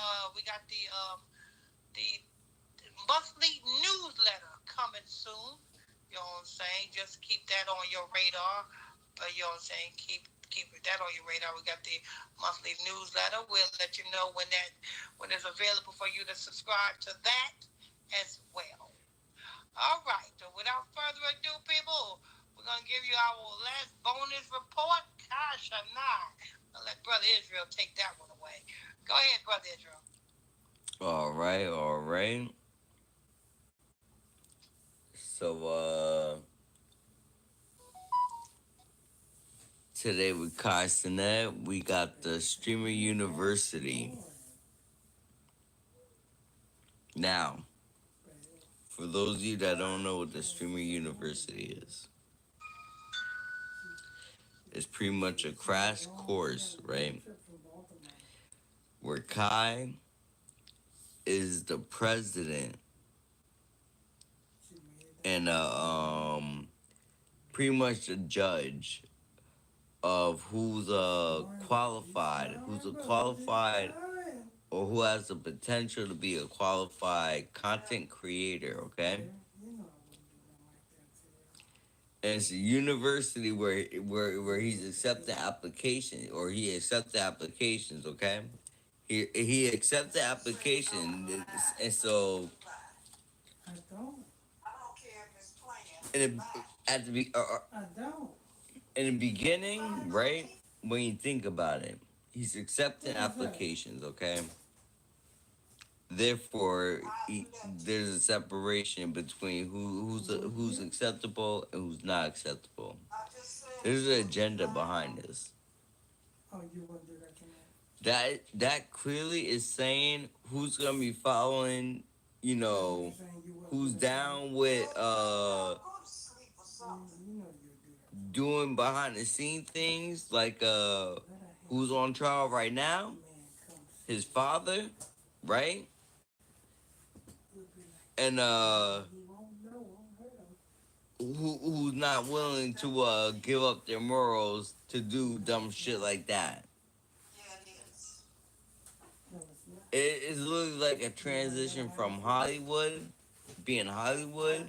monthly newsletter coming soon. You know what I'm saying? Just keep that on your radar. But you know what I'm saying? Keep that on your radar. We got the monthly newsletter. We'll let you know when it's available for you to subscribe to that as well. All right. So without further ado, people, we're gonna give you our last bonus report. Gosh, I'm not. I'll let Brother Israel take that one away. Go ahead, Brother Israel. All right. So, today with Castanet, we got the Streamer University. Now, for those of you that don't know what the Streamer University is, it's pretty much a crash course, right? Where Kai is the president and pretty much a judge of who's qualified or who has the potential to be a qualified content creator, okay? And it's a university where he's accepting applications, or he accepts the applications, okay? He accepts the application, and so I don't. in the beginning, right? When you think about it, he's accepting applications, okay? Therefore, there's a separation between who's acceptable and who's not acceptable. There's an agenda behind this. Oh, you want to do that tonight? That clearly is saying who's gonna be following, you know, who's down with doing behind the scene things, like who's on trial right now, his father, right? And who's not willing to give up their morals to do dumb shit like that. It's literally like a transition from Hollywood, being Hollywood,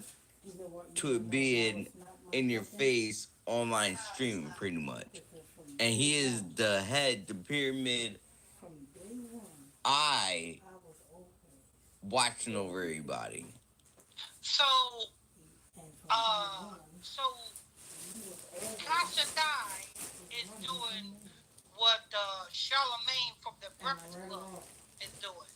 to it being in your face online streaming, pretty much. And he is the head, the pyramid eye watching over everybody. So Kasha Dai is doing what Charlemagne from the Breakfast Club is doing.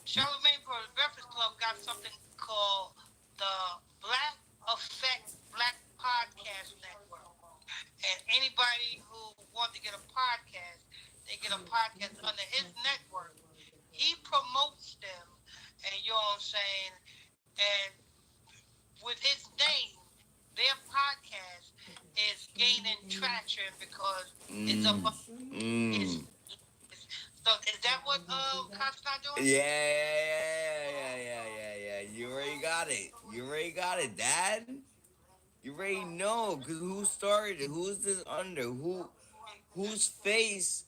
Charlemagne from the Breakfast Club got something called the Black Effect Black Podcast Network. And anybody who wants to get a podcast, they get a podcast under his network. He promotes them, and you know what I'm saying? And with his name, their podcast is gaining traction because it's a. So is that what Cops not doing? Yeah. You already got it, Dad. You already know, because who started it? Who's this under? Whose face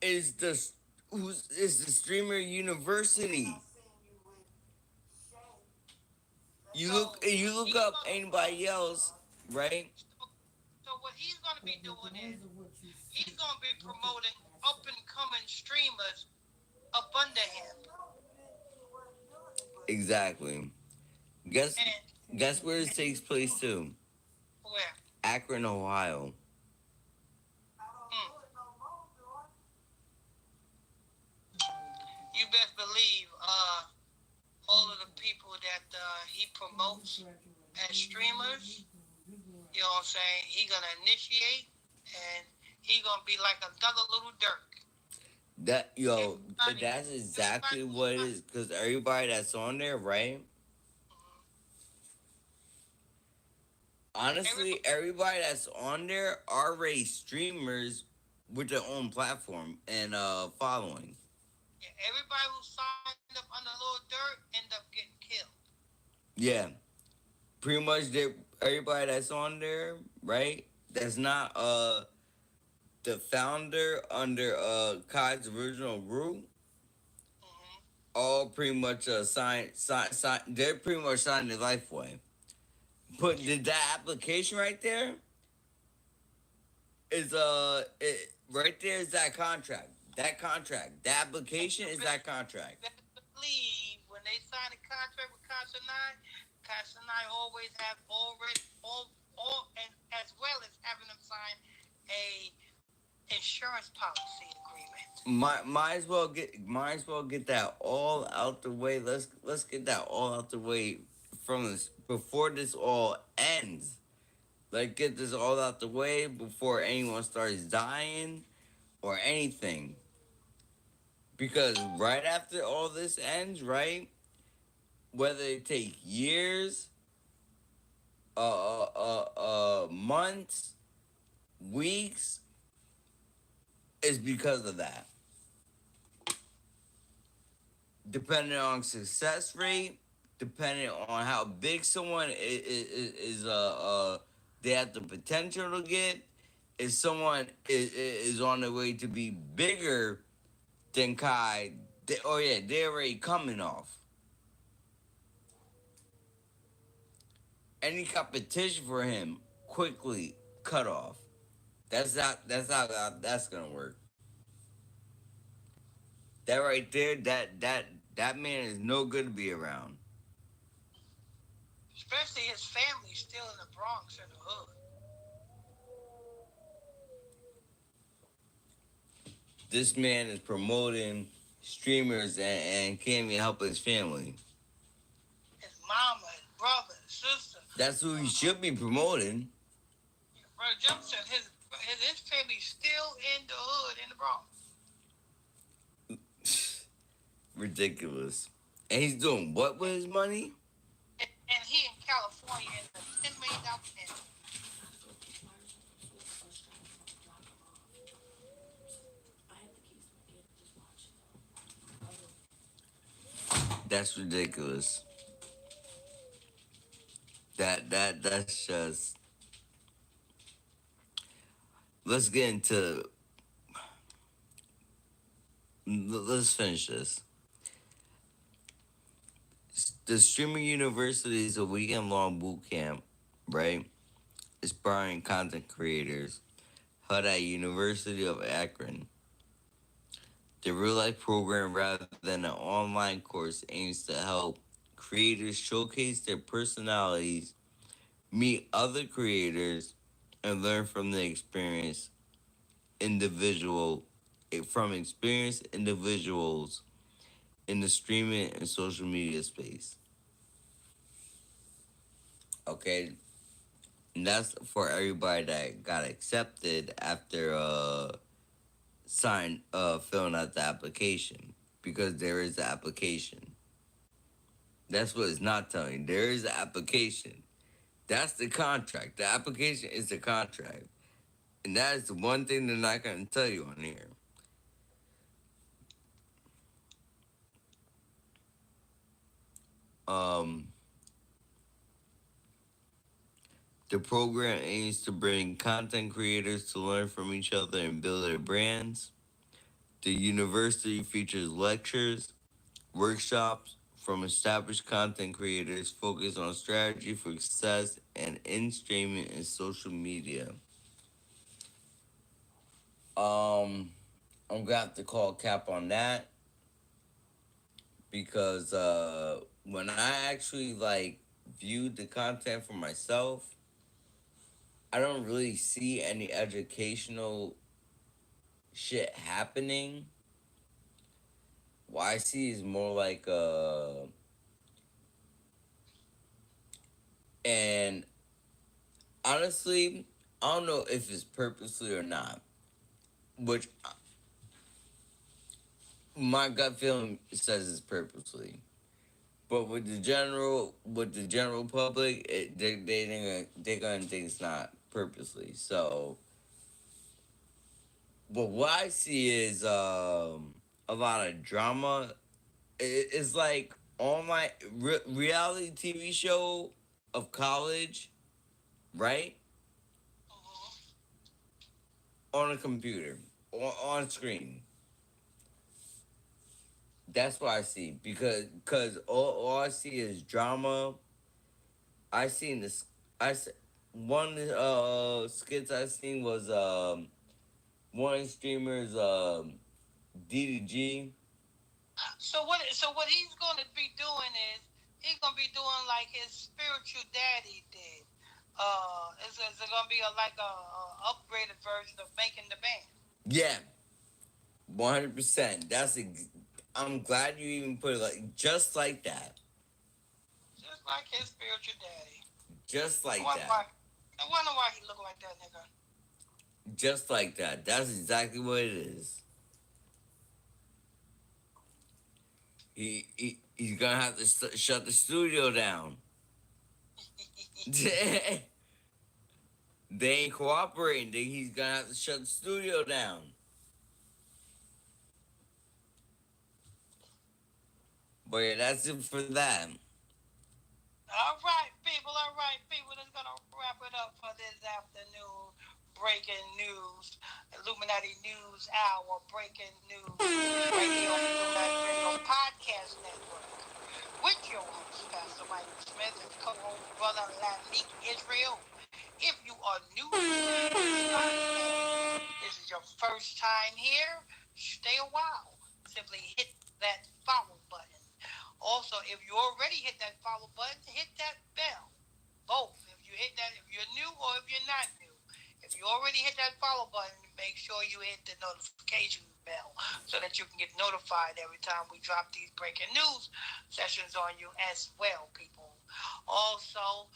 is the Streamer University? You look up anybody else, right? So what he's gonna be doing is he's gonna be promoting up and coming streamers up under him. Exactly. Guess where it takes place too? Where? Akron, Ohio. You best believe all of the people that he promotes as streamers, you know what I'm saying, he gonna initiate, and He gonna be like another little Dirk. That's exactly what it is. Because everybody that's on there, right? Honestly, everybody that's on there are already streamers with their own platform and following. Yeah, everybody who signed up under Lil Durk end up getting killed. Yeah, pretty much. Everybody that's on there, right? That's not the founder under Kai's original group. All pretty much sign. They're pretty much signed their life away. Put that application right there is right there is that contract. That contract. The application is that contract. Believe when they sign a contract with Casa 9 always have already all and as well as having them sign a insurance policy agreement. Might as well get that all out the way. Let's get that all out the way from this before this all ends. Like get this all out the way before anyone starts dying or anything. Because right after all this ends, right? Whether it take years, months, weeks, is because of that. Depending on success rate, depending on how big someone is they have the potential to get. If someone is on their way to be bigger than Kai, they're already coming off. Any competition for him quickly cut off. That's how that's gonna work. That right there, that man is no good to be around. Especially his family's still in the Bronx in the hood. This man is promoting streamers and can't even help his family. His mama, his brother, his sister. That's who he should be promoting. Brother Johnson, his family's still in the hood in the Bronx. Ridiculous. And he's doing what with his money? And he in California in the $10 million pen. That's ridiculous. That's just. Let's get into. Let's finish this. The Streaming University is a weekend-long boot camp, right? Inspiring content creators, held at University of Akron. The real-life program, rather than an online course, aims to help creators showcase their personalities, meet other creators, and learn from the experienced individuals in the streaming and social media space. Okay, and that's for everybody that got accepted after filling out the application, because there is the application. That's what it's not telling you. There is an application. That's the contract. The application is the contract. And that is the one thing they're not going to tell you on here. The program aims to bring content creators to learn from each other and build their brands. The university features lectures, workshops from established content creators focused on strategy for success and in streaming and social media. I'm gonna have to call cap on that because when I actually viewed the content for myself, I don't really see any educational shit happening. What I see is more like and honestly, I don't know if it's purposely or not. which my gut feeling says it's purposely. But with the general public, they're gonna think it's not purposely. So, but what I see is a lot of drama. It's like online reality TV show of college, right? Mhm. On a computer, on screen. That's what I see because all I see is drama. I seen this. I s- One skits I seen was one streamer's DDG. So what he's going to be doing is he's going to be doing like his spiritual daddy did. It's going to be a upgraded version of making the band. Yeah, 100%. I'm glad you even put it like just like that. Just like his spiritual daddy. Just like I wonder that. why. I wonder why he look like that nigga. Just like that. That's exactly what it is. He's gonna have to shut the studio down. They ain't cooperating. He's gonna have to shut the studio down. But yeah, that's it for that. All right, people. That's gonna wrap it up for this afternoon. Breaking news, Illuminati News Hour. Breaking news, Radio Illuminati Radio Podcast Network. With your host, Pastor Michael Smith, and co-host Brother Lanique Israel. If you are new to this podcast, this is your first time here, stay a while. Simply hit that follow button. Also, if you already hit that follow button, hit that bell. Both. If you're new or if you're not new. If you already hit that follow button, make sure you hit the notification bell so that you can get notified every time we drop these breaking news sessions on you as well, people. Also,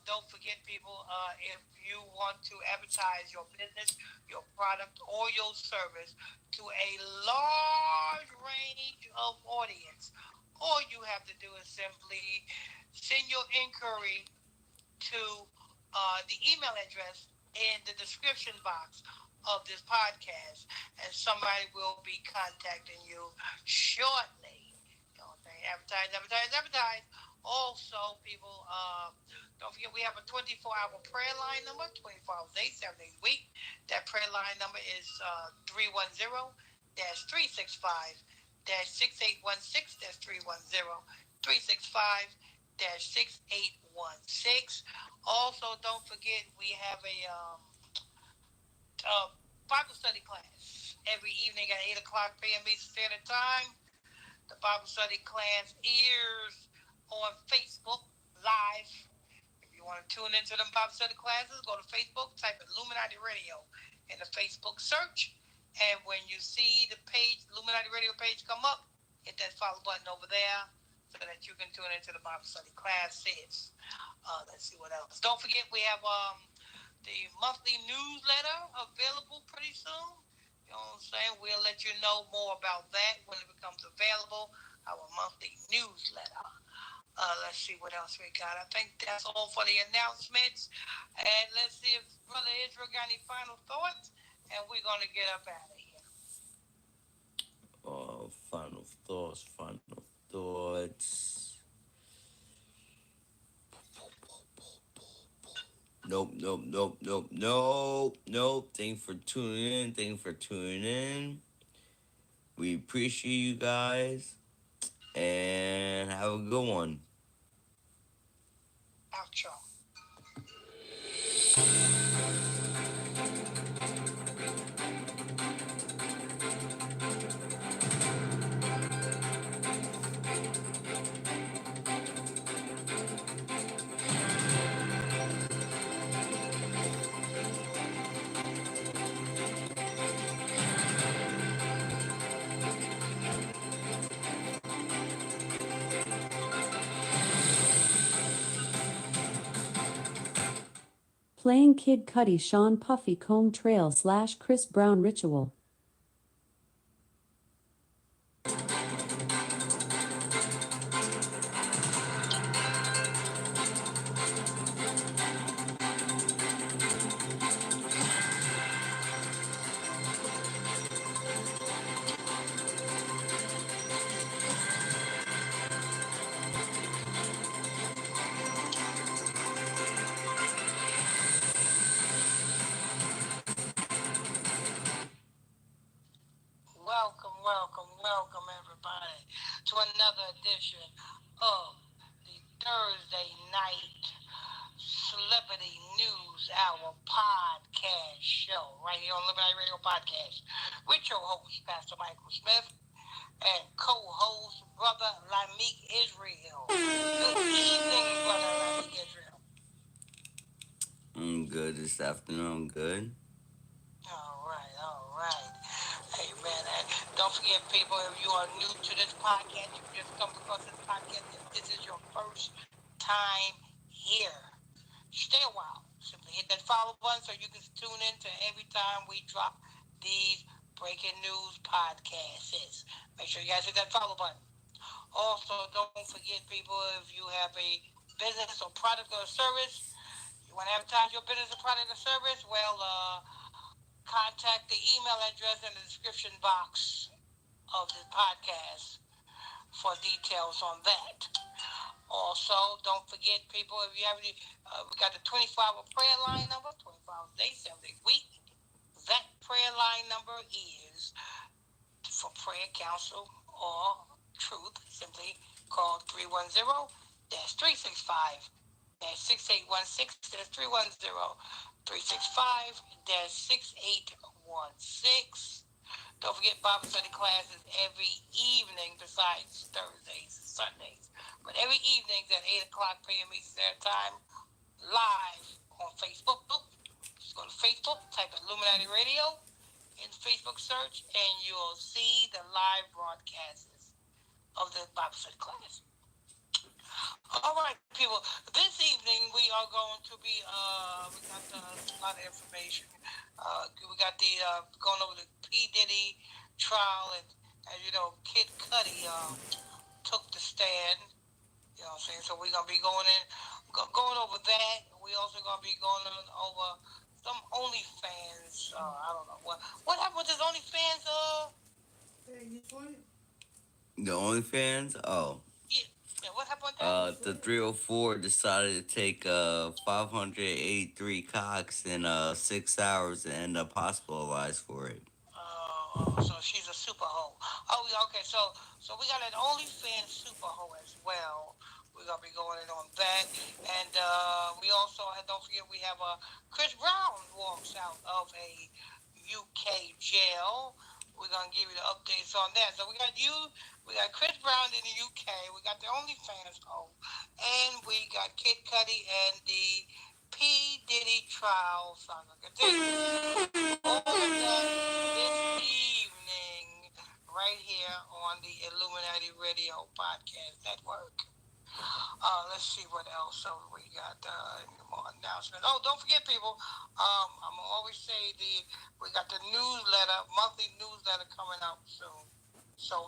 don't forget, people, if you want to advertise your business, your product, or your service to a large range of audience, all you have to do is simply send your inquiry to the email address in the description box of this podcast, and somebody will be contacting you shortly. You know what I'm saying? Advertise. Also, people, don't forget we have a 24-hour prayer line number, 24 hours a day, 7 days a week. That prayer line number is 310-365 6816. That's 310-365-6816. Also, don't forget we have a Bible study class every evening at 8 o'clock p.m. Eastern Standard Time. The Bible study class airs on Facebook Live. If you want to tune into them Bible study classes, go to Facebook, type Illuminati Radio in the Facebook search. And when you see the page, Illuminati Radio page come up, hit that follow button over there so that you can tune into the Bible study classes. Let's see what else. Don't forget we have the monthly newsletter available pretty soon. You know what I'm saying? We'll let you know more about that when it becomes available, our monthly newsletter. Let's see what else we got. I think that's all for the announcements. And let's see if Brother Israel got any final thoughts. And we're going to get up out of here. Final thoughts. Nope. Thanks for tuning in. We appreciate you guys. And have a good one. Outro. Playing Kid Cudi Sean Puffy Comb Trail / Chris Brown Ritual. Welcome, everybody, to another edition of the Thursday night Celebrity News Hour podcast show right here on Liberty Radio Podcast with your host, Pastor Michael Smith, and co-host, Brother Lameek Israel. Good evening, Brother Lameek Israel. I'm good this afternoon. I'm good. All right. Hey, man, and don't forget, people, if you are new to this podcast, you just come across this podcast, if this is your first time here, stay a while. Simply hit that follow button so you can tune in to every time we drop these breaking news podcasts. Make sure you guys hit that follow button. Also, don't forget, people, if you have a business or product or service, you want to advertise your business or product or service, well, contact the email address in the description box of the podcast for details on that. Also, don't forget, people, if you have any, we got the 24-hour prayer line number, 24 hours a day, 7 days a week. That prayer line number is for prayer, counsel, or truth. Simply call 310-365-6816. That's 310-365-6816. Don't forget Bible study classes every evening besides Thursdays and Sundays. But every evening at 8 o'clock p.m. Eastern Standard Time, live on Facebook. Just go to Facebook, type in Illuminati Radio in Facebook search, and you'll see the live broadcasts of the Bible study class. All right, people. This evening we are going to be, we got a lot of information. We got the, going over the P. Diddy trial, and as you know, Kid Cudi took the stand. You know what I'm saying? So we're going to be going over that. We also going to be going over some OnlyFans. I don't know. What happened with this OnlyFans? The OnlyFans? Oh. Yeah, what happened with that? The 304 decided to take 583 cocks in 6 hours and end up hospitalized for it. So she's a super hoe. Oh, okay. So we got an OnlyFans super hoe as well. We're gonna be going in on that, and we also don't forget we have Chris Brown walks out of a UK jail. We're gonna give you the updates on that. So we got Chris Brown in the UK. We got the OnlyFans hoe, and we got Kid Cudi and the P. Diddy trial saga. All of that this evening, right here on the Illuminati Radio Podcast Network. Let's see what else we got. Any more announcements? Oh, don't forget, people. I'm gonna always say we got the monthly newsletter coming out soon. So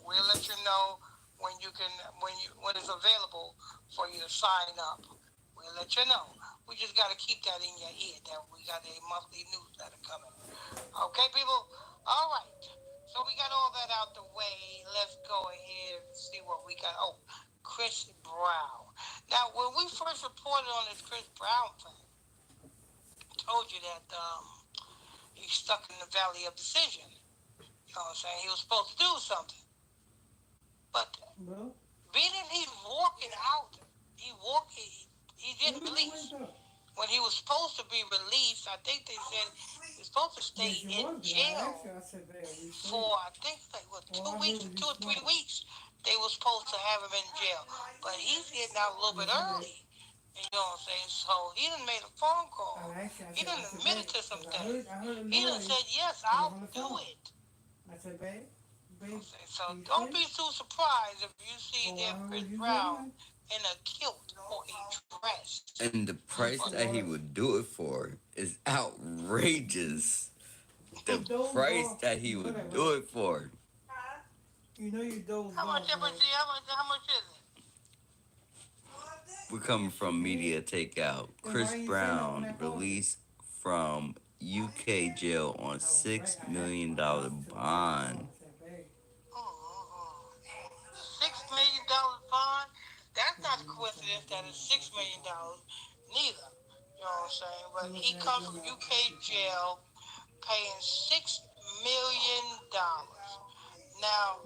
we'll let you know when it's available for you to sign up. We'll let you know. We just got to keep that in your ear that we got a monthly newsletter coming. Okay, people? All right. So we got all that out the way. Let's go ahead and see what we got. Oh, Chris Brown. Now, when we first reported on this Chris Brown thing, I told you that he's stuck in the valley of decision. You know what I'm saying? He was supposed to do something. But being that he's walking out, he didn't release. When he was supposed to be released, I think they said he was supposed to stay in jail for, I think, 2 weeks, 2 or 3 weeks. They were supposed to have him in jail. But he's getting out a little bit early. You know what I'm saying? So he done made a phone call. He done admitted to some things. He done said, yes, I'll do it. I said, babe. So don't be too surprised if you see Chris Brown in a kilt or a dress. And the price that he would do it for is outrageous. The price that he would do it for. Huh? You know you doze How much? off, How much? right? How much is it? We're coming from Media Takeout. Chris Brown released from UK jail on $6 million bond. $6 million fine. That's not a coincidence that it's $6 million. Neither. You know what I'm saying? But he comes from UK jail, paying $6 million. Now,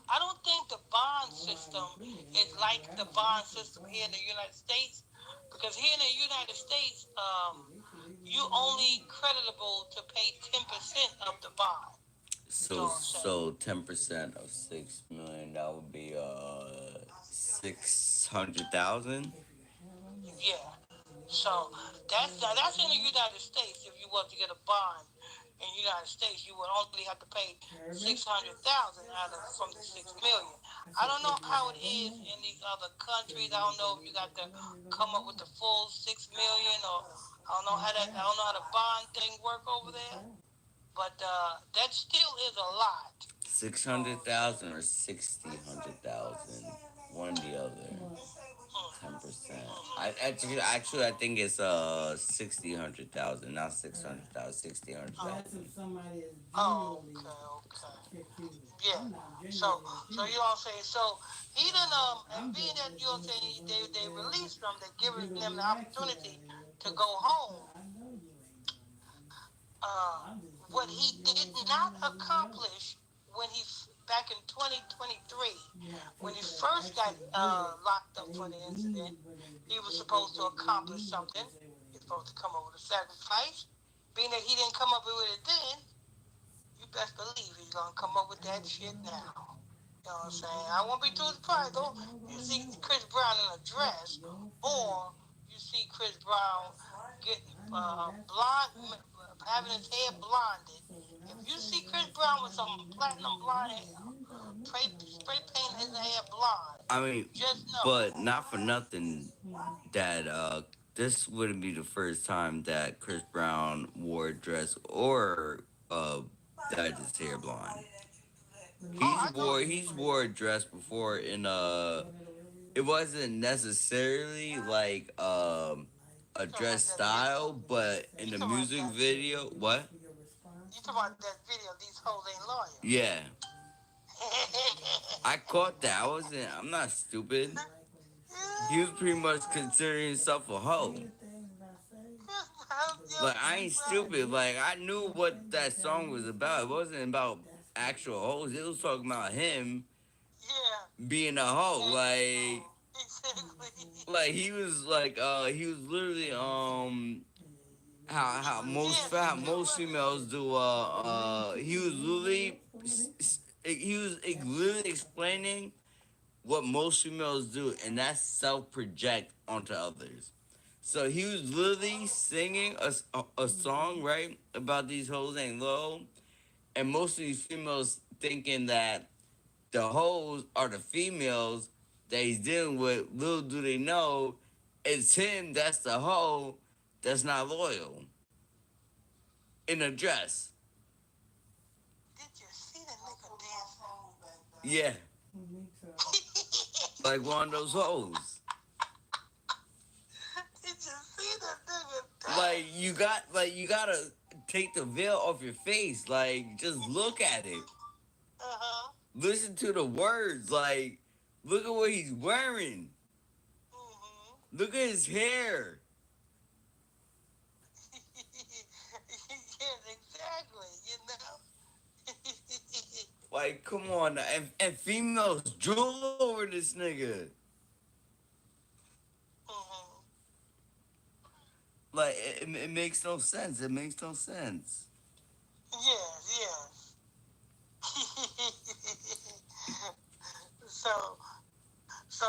I don't think the bond system is like the bond system here in the United States, because here in the United States, you only creditable to pay 10% of the bond. So 10% of 6 million, that would be 600,000. Yeah. So that's in the United States. If you want to get a bond in the United States, you would only have to pay 600,000 from the 6 million. I don't know how it is in these other countries. I don't know if you got to come up with the full 6 million, or I don't know how the bond thing work over there. But that still is a lot. 600,000 or 600,000, one or the other. 10%. Actually, I think it's 600,000, not 600,000. 600,000. Oh, okay. Yeah. So you know what I'm saying? So he done and being that you know what I'm saying, they released them, they giving them the opportunity to go home. What he did not accomplish when he back in 2023, when he first got locked up for the incident, he was supposed to accomplish something. He was supposed to come up with a sacrifice. Being that he didn't come up with it then, you best believe he's gonna come up with that shit now. You know what I'm saying? I won't be too surprised though. You see Chris Brown in a dress, or you see Chris Brown getting blonde, having his hair blonded. If you see Chris Brown with some platinum blonde hair, spray paint his hair blonde. I mean, just know. But not for nothing that this wouldn't be the first time that Chris Brown wore a dress or dyed his hair blonde. He's wore a dress before in it wasn't necessarily like a dress style, but in the music video, what? You talking about that video? These hoes ain't loyal. Yeah. I caught that. I'm not stupid. He was pretty much considering himself a hoe. Like, I ain't stupid. Like, I knew what that song was about. It wasn't about actual hoes. It was talking about him being a hoe. Like he was literally how most females do he was literally explaining what most females do, and that's self-project onto others. So he was literally singing a song, right, about these hoes ain't low, and most of these females thinking that the hoes are the females that he's dealing with. Little do they know, it's him that's the hoe that's not loyal in a dress. Did you see the nigga dancing? Yeah. Like one of those hoes. Did you see the nigga Like you gotta take the veil off your face. Like, just look at it. Uh-huh. Listen to the words. Like, look at what he's wearing. Mm-hmm. Look at his hair. Yes, exactly. You know. Like, come on. And females drool over this nigga. Mm-hmm. Like, it makes no sense. It makes no sense. Yes. So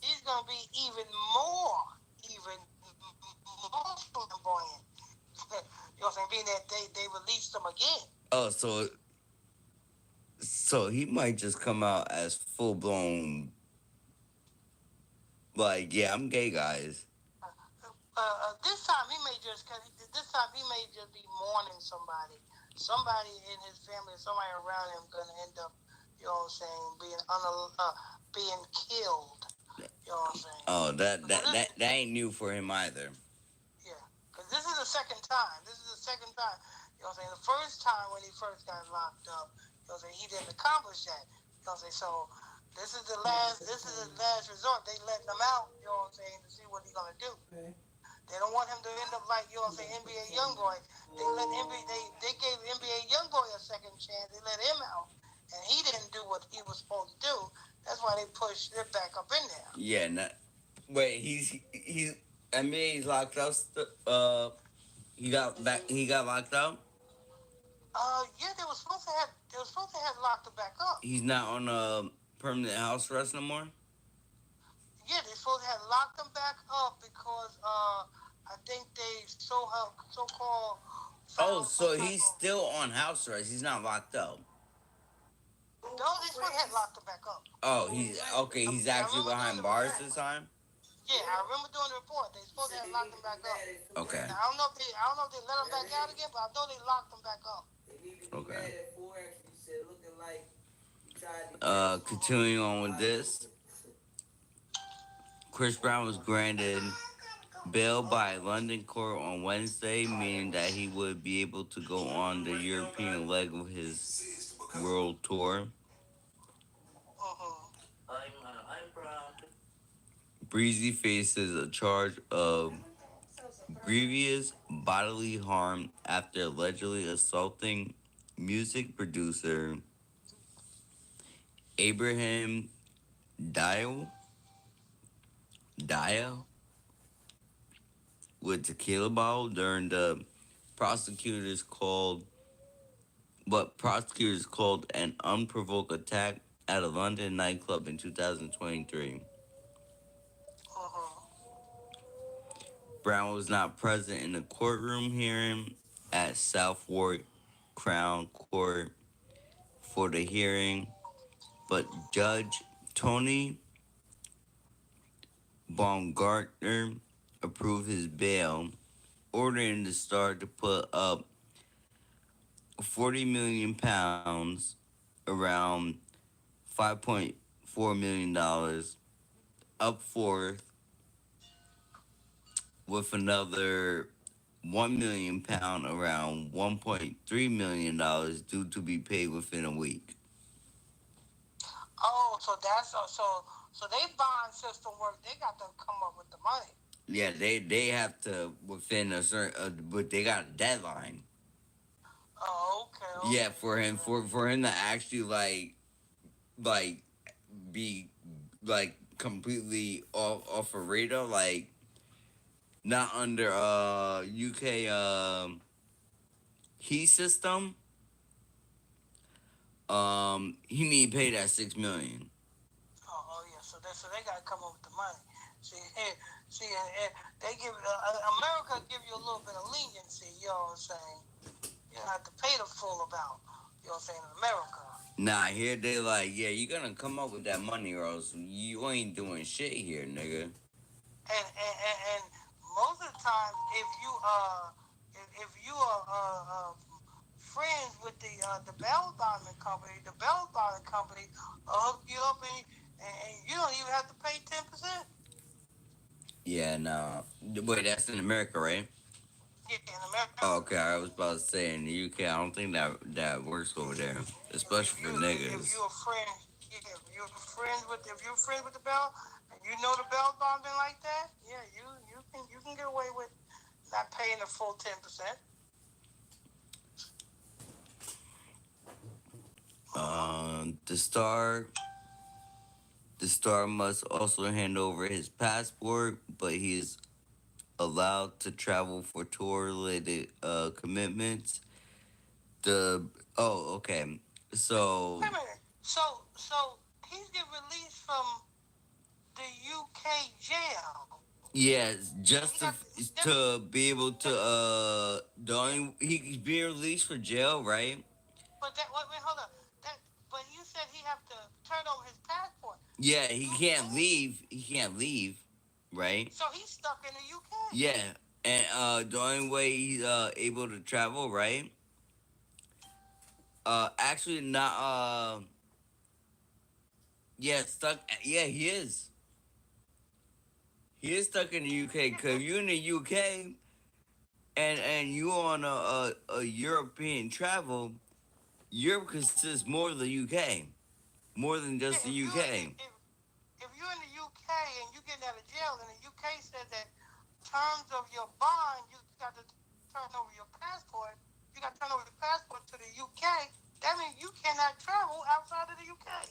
he's gonna be even more flamboyant. You know what I'm saying? Being that they released him again. Oh, so he might just come out as full blown Like, yeah, I'm gay, guys. This time he may just be mourning somebody. Somebody in his family, somebody around him, gonna end up, you know what I'm saying, being killed. You know what I'm saying? Oh, that ain't new for him either. Yeah, because this is the second time. You know what I'm saying? The first time when he first got locked up, you know what I'm saying, he didn't accomplish that. You know what I'm saying? So this is the last resort. They letting him out, you know what I'm saying, to see what he's gonna do. Okay. They don't want him to end up like, you know what I'm saying, NBA YoungBoy. They gave NBA YoungBoy a second chance. They let him out, and he didn't do what he was supposed to do. That's why they pushed it back up in there. Yeah, wait, he's NBA's locked up. He got locked up. Yeah, they were supposed to have locked him back up. He's not on a permanent house arrest no more. Yeah, they supposed to have locked him back up because I think they so-called. Oh, so he's still on house arrest. He's not locked up. No, they supposed to have locked him back up. Oh, he's okay. He's actually behind bars this time. Yeah, I remember doing the report. They supposed to have locked him back up. Okay. Now, I don't know if they let him back out again, but I know they locked him back up. Okay. Continuing on with this, Chris Brown was granted bail by a London court on Wednesday, meaning that he would be able to go on the European leg of his world tour. Breezy faces a charge of grievous bodily harm after allegedly assaulting music producer Abraham Dial with tequila bottle during what prosecutors called an unprovoked attack at a London nightclub in 2023. Brown was not present in the courtroom hearing at Southwark Crown Court for the hearing, but Judge Tony Baumgartner approved his bail, ordering the star to put up £40 million, around $5.4 million, up fourth, with another £1 million, around $1.3 million, due to be paid within a week. Oh, so that's so they bond system work. They got to come up with the money. Yeah, they have to within a certain, but they got a deadline. Oh, okay. Yeah, for him to actually like be like completely off a radar, like not under UK key system. He need to pay that $6 million. Oh yeah, so they got to come up with the money. See, and they give America give you a little bit of leniency. You know what I'm saying? You don't have to pay the full amount. You know what I'm saying? In America. Nah, here they like, yeah, you gonna come up with that money, or else you ain't doing shit here, nigga. And most of the time, if you are friends with the bail bonding company, hook you up and you don't even have to pay 10%. Yeah, no. Wait, that's in America, right? Yeah, in America. Oh, okay, I was about to say in the UK, I don't think that works over there, especially for niggas. If you're friends with the bail, and you know the bail bonding like that, yeah, you can get away with not paying the full 10%. The star must also hand over his passport, but he is allowed to travel for tour-related commitments. Okay. So. Wait a minute. So he's getting released from the UK jail. Yes, just to be able to he's being released for jail, right? But wait, hold on. But you said he have to turn over his passport. Yeah, he can't leave. He can't leave. right? So he's stuck in the UK. Yeah, and the only way he's able to travel, right? Actually, not. Yeah, stuck. Yeah, he is. He is stuck in the UK because you in the UK and you on a European travel. Europe consists more of the UK, more than Yeah, just the UK. if you're in the UK and you get out of jail, and the UK says that terms of your bond, you got to turn over your passport. You got to turn over your passport to the UK. That means you cannot travel outside of the UK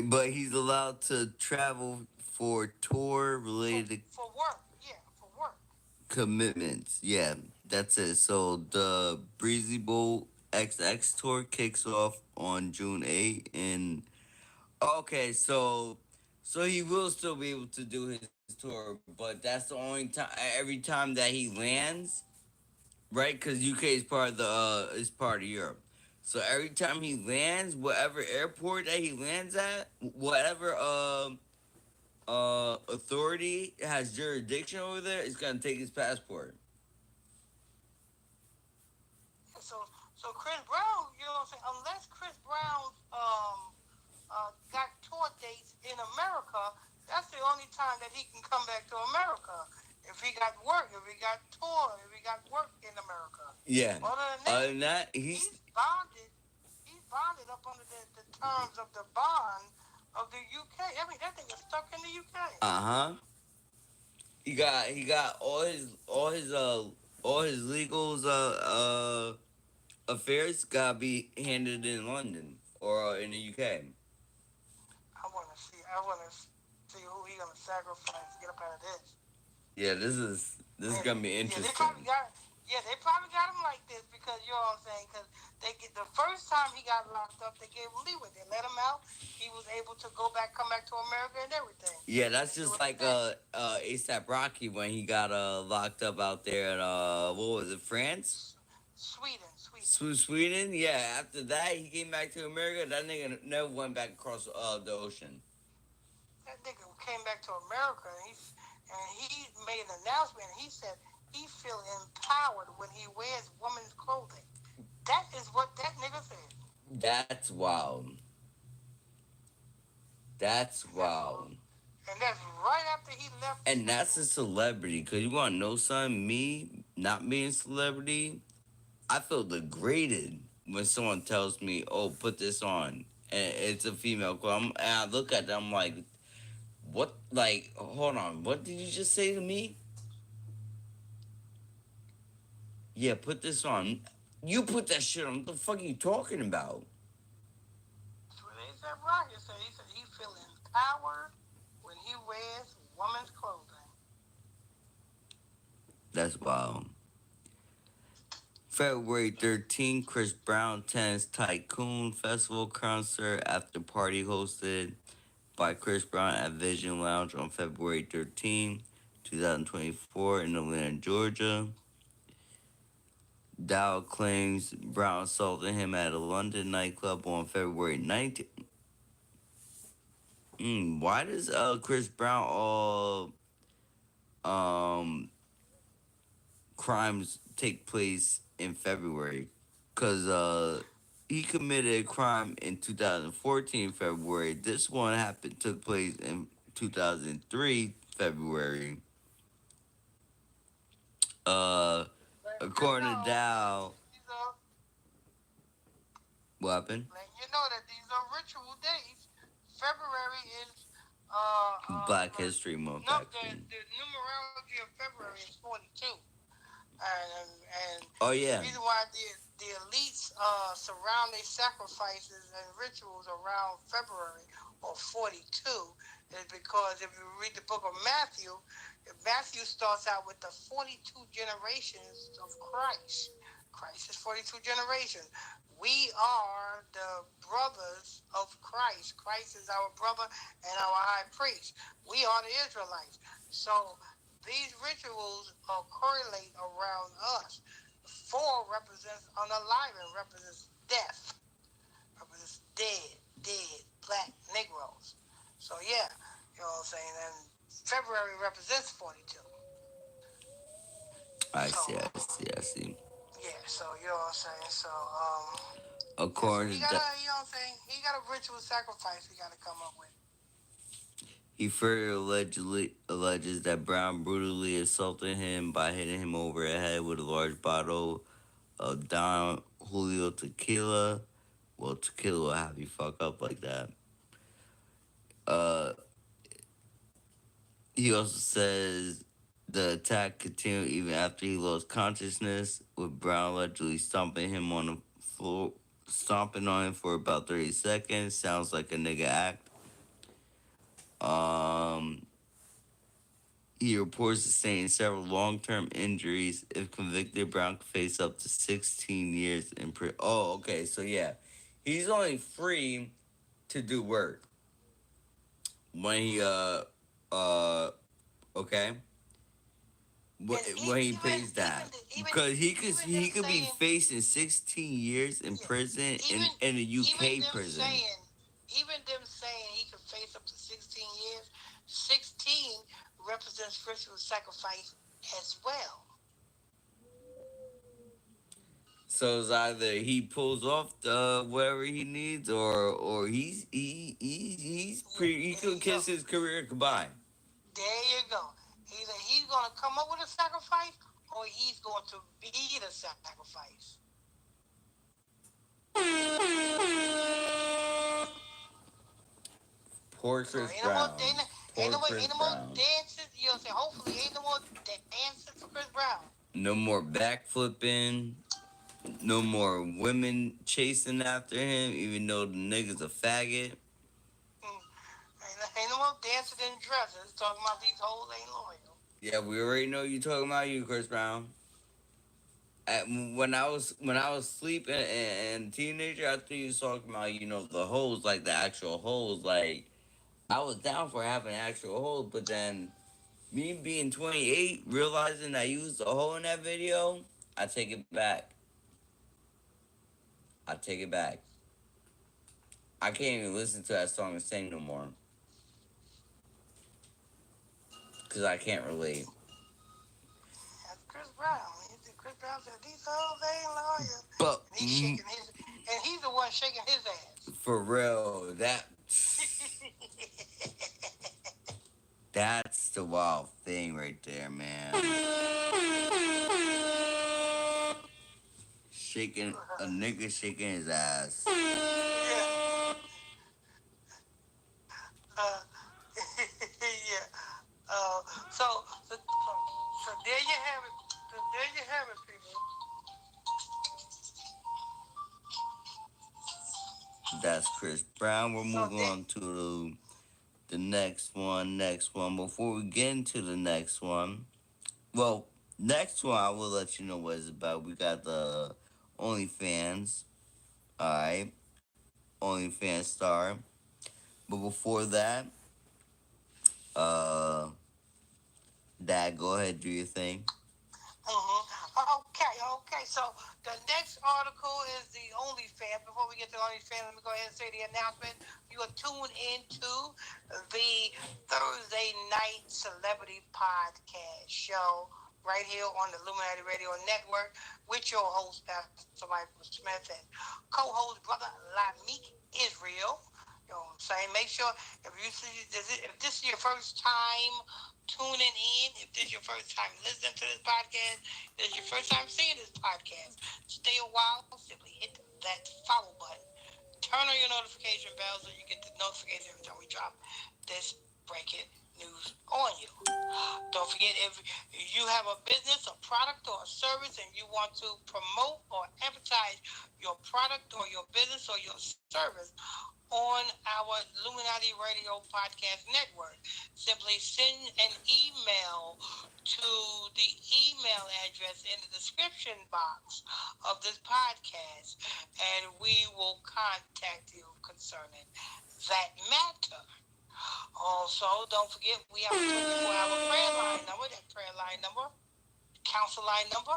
But he's allowed to travel for tour related for work. Yeah, for work. commitments. Yeah, that's it. So the Breezy Bowl XX tour kicks off on June 8th. And okay, so he will still be able to do his tour, but that's the only time. Every time that he lands, right? Because UK is part of Europe. So every time he lands, whatever airport that he lands at, whatever authority has jurisdiction over there is gonna take his passport. So Chris Brown, you know what I'm saying? Unless Chris Brown got tour dates in America, that's the only time that he can come back to America. If he got work, if he got tour, if he got work in America. Yeah. Other than that, he's bonded. He's bonded up under the terms of the bond of the UK. I mean, that thing is stuck in the UK. He got all his legals affairs gotta be handled in London or in the UK. I want to see who he gonna sacrifice to get up out of this. Yeah, this is gonna be interesting. They probably got him like this because you know what I'm saying. Because the first time he got locked up, they gave him leeway. They let him out. He was able to come back to America and everything. Yeah, that's just like ASAP Rocky when he got locked up out there in what was it, France? Sweden. Yeah, after that he came back to America. That nigga never went back across the ocean. That nigga came back to America and he made an announcement. And he said he feel empowered when he wears women's clothing. That is what that nigga said. That's wild. That's wild. And that's right after he left. And that's a celebrity. Because you want to know something? Me, not being a celebrity, I feel degraded when someone tells me, oh, put this on. And it's a female clothes. And I look at them, I'm like, what? Like, hold on. What did you just say to me? Yeah, put this on. You put that shit on. What the fuck are you talking about? That's what ASAP Rocky said. He said he feel empowered when he wears women's clothing. That's wild. February 13th, Chris Brown attends Tycoon Festival concert after party hosted by Chris Brown at Vision Lounge on February 13, 2024 in Atlanta, Georgia. Dow claims Brown assaulted him at a London nightclub on February 19th. Why does Chris Brown all crimes take place in February? Because he committed a crime in 2014 February. This one took place in 2003 February. According to Dow. What happened? You know that these are ritual days. February is Black History Month. No, the numerology of February is 42. And oh yeah. The reason why the elites surround their sacrifices and rituals around February or 42 is because if you read the book of Matthew, Matthew starts out with the 42 generations of Christ. Christ is 42 generations. We are the brothers of Christ. Christ is our brother and our high priest. We are the Israelites. So these rituals correlate around us. 4 represents unalive, represents death, represents dead, black Negroes. So yeah, you know what I'm saying? And February represents 42. I see. Yeah, so you know what I'm saying. So According he to got that, a, you know what I'm saying. He got a ritual sacrifice he got to come up with. he further alleges that Brown brutally assaulted him by hitting him over the head with a large bottle of Don Julio tequila. Well, tequila will have you fuck up like that. He also says the attack continued even after he lost consciousness, with Brown allegedly stomping him on the floor, stomping on him for about 30 seconds. Sounds like a nigga act. He reports sustaining several long-term injuries. If convicted, Brown could face up to 16 years in prison. Oh, okay, so yeah, he's only free to do work when he okay. When he pays that, because he could be facing 16 years in prison in a UK prison. Even them saying he could face up to 16 years, 16 represents ritual sacrifice as well. So it's either he pulls off whatever he needs, or he could kiss his career goodbye. There you go. Either he's gonna come up with a sacrifice, or he's going to be the sacrifice. Poor Chris Brown. Ain't no more dances. You know what I'm saying? Hopefully, ain't no more dancing for Chris Brown. No more backflipping. No more women chasing after him, even though the nigga's a faggot. Ain't no more dancing in dresses. Talking about these hoes ain't loyal. Yeah, we already know you talking about you, Chris Brown. When I was sleeping and teenager, I thought you was talking about, you know, the hoes, like the actual hoes. Like, I was down for having actual hoes, but then me being 28, realizing I used a hoe in that video, I take it back. I can't even listen to that song and sing no more. Because I can't relate. That's Chris Brown. Chris Brown said, these hoes ain't loyal. But and he's the one shaking his ass. For real, that's the wild thing right there, man. A nigga shaking his ass. Yeah. So there you have it. People. That's Chris Brown. We're moving on to the next one. Before we get into the next one, well, next one I will let you know what it's about. We got the OnlyFans. Alright. OnlyFans star. But before that, Dad, go ahead, do your thing. Okay. So the next article is the OnlyFans. Before we get to OnlyFans, let me go ahead and say the announcement. You are tuned into the Thursday Night Celebrity Podcast show right here on the Illuminati Radio Network with your host, Pastor Michael Smith, and co-host, Brother Lameek Israel. You know what I'm saying? Make sure if this is your first time tuning in, if this is your first time listening to this podcast, this is your first time seeing this podcast, stay a while, simply hit that follow button. Turn on your notification bell so you get the notification every time we drop this breaking news on you. Don't forget, if you have a business, a product, or a service, and you want to promote or advertise your product or your business or your service on our Illuminati Radio Podcast Network, simply send an email to the email address in the description box of this podcast, and we will contact you concerning that matter. Also, don't forget, we have a 24-hour prayer line number. That prayer line number, council line number,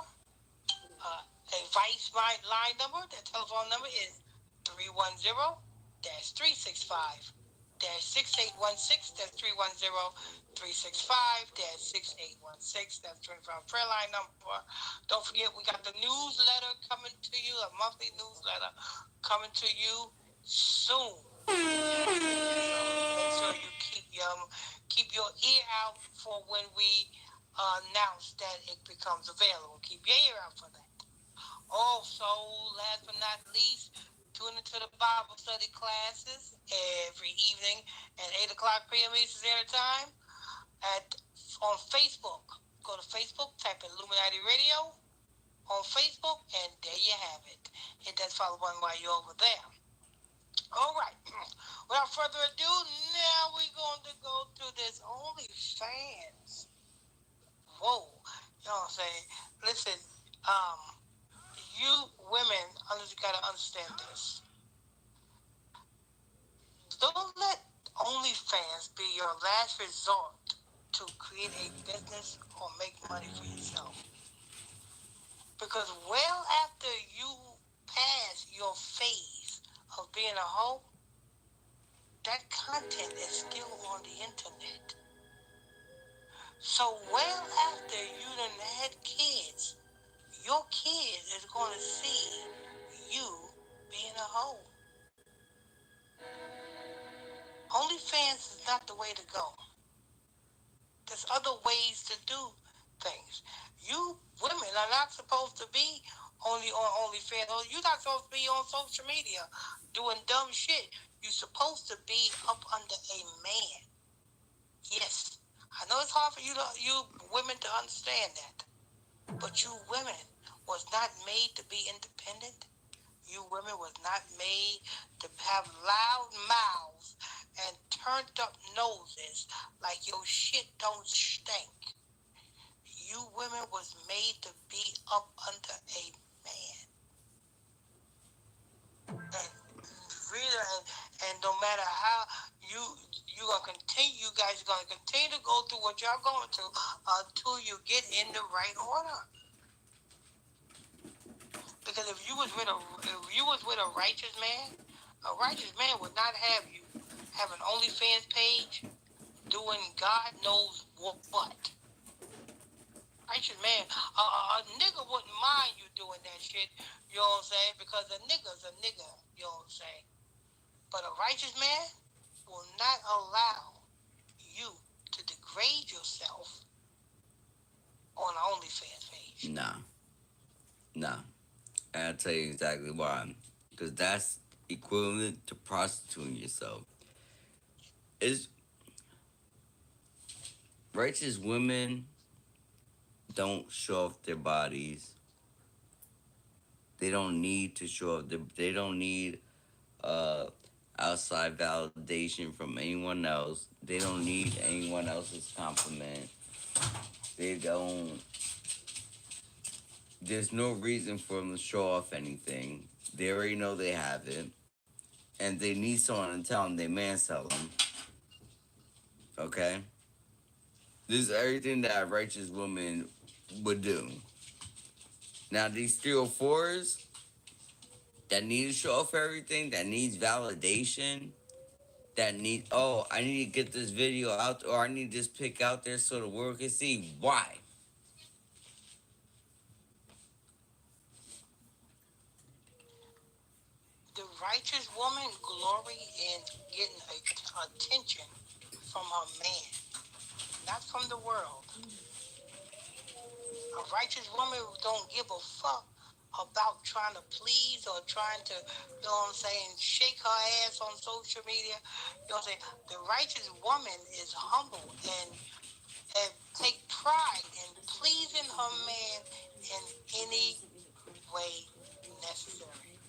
advice line number. That telephone number is 310-365-1111. 6816, that's 310-365, 6816, that's 25 prayer line number. Don't forget, we got the newsletter coming to you, a monthly newsletter coming to you soon. So make sure you keep your ear out for when we announce that it becomes available. Keep your ear out for that. Also, last but not least, tune into the Bible study classes every evening at 8 o'clock p.m. Eastern Standard Time on Facebook. Go to Facebook, type in Illuminati Radio on Facebook, and there you have it. Hit that follow button while you're over there. All right. Without further ado, now we're going to go to this OnlyFans. Whoa. You know what I'm saying? Listen, you women gotta understand this. Don't let OnlyFans be your last resort to create a business or make money for yourself. Because well after you pass your phase of being a hoe, that content is still on the internet. So well after you done had kids, your kid is going to see you being a hoe. OnlyFans is not the way to go. There's other ways to do things. You women are not supposed to be only on OnlyFans. You're not supposed to be on social media doing dumb shit. You're supposed to be up under a man. Yes, I know it's hard for you women to understand that. But you women was not made to be independent. You women was not made to have loud mouths and turned up noses like your shit don't stink. You women was made to be up under a man. And no matter how you gonna continue, you guys are gonna continue to go through what y'all going through until you get in the right order. Because if you was with a righteous man would not have you have an OnlyFans page doing God knows what. Righteous man, a nigga wouldn't mind you doing that shit, you know what I'm saying? Because a nigga's a nigga, you know what I'm saying? But a righteous man will not allow you to degrade yourself on an OnlyFans page. Nah. I'll tell you exactly why. Because that's equivalent to prostituting yourself. It's righteous women don't show off their bodies. They don't need to show off they don't need outside validation from anyone else. They don't need anyone else's compliment. They don't there's no reason for them to show off anything. They already know they have it. And they need someone to tell them they mansell them. Okay? This is everything that a righteous woman would do. Now, these 304s that need to show off everything, that needs validation, that need, oh, I need to get this video out, or I need this pic out there so the world can see. Why? The righteous woman glory in getting attention from her man, not from the world. A righteous woman don't give a fuck about trying to please or trying to, you know what I'm saying, shake her ass on social media. You know what I'm saying? The righteous woman is humble and take pride in pleasing her man in any way necessary.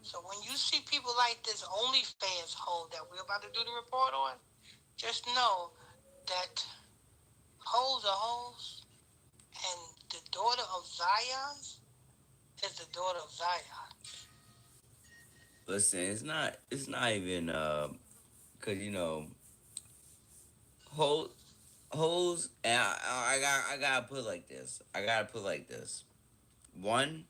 So when you see people like this OnlyFans hole that we're about to do the report on, just know that hoes are hoes, and the daughter of Zion is the daughter of Zion. Listen, it's not even, cause you know, hoes, and I gotta put it like this. One,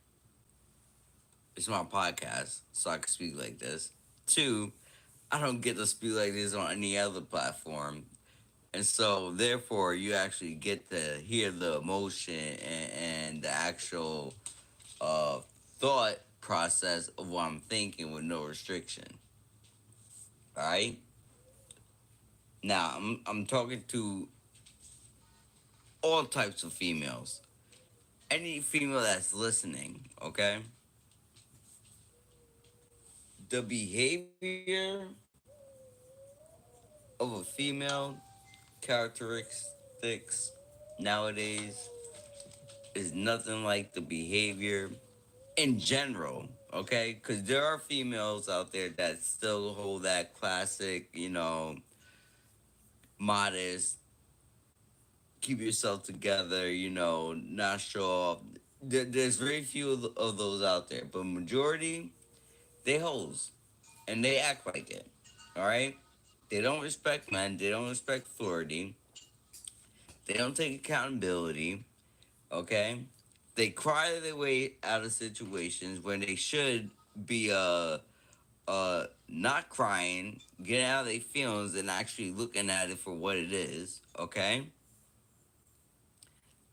It's my podcast, so I can speak like this. Two, I don't get to speak like this on any other platform. And so, therefore, you actually get to hear the emotion and the actual uh, thought process of what I'm thinking with no restriction. All right? Now, I'm talking to all types of females. Any female that's listening, okay? The behavior of a female characteristics nowadays is nothing like the behavior in general, okay? Because there are females out there that still hold that classic, modest, keep yourself together, not show off. There's very few of those out there, but majority, they hoes and they act like it, all right? They don't respect men, they don't respect authority, they don't take accountability, okay? They cry their way out of situations when they should be not crying, getting out of their feelings and actually looking at it for what it is, okay?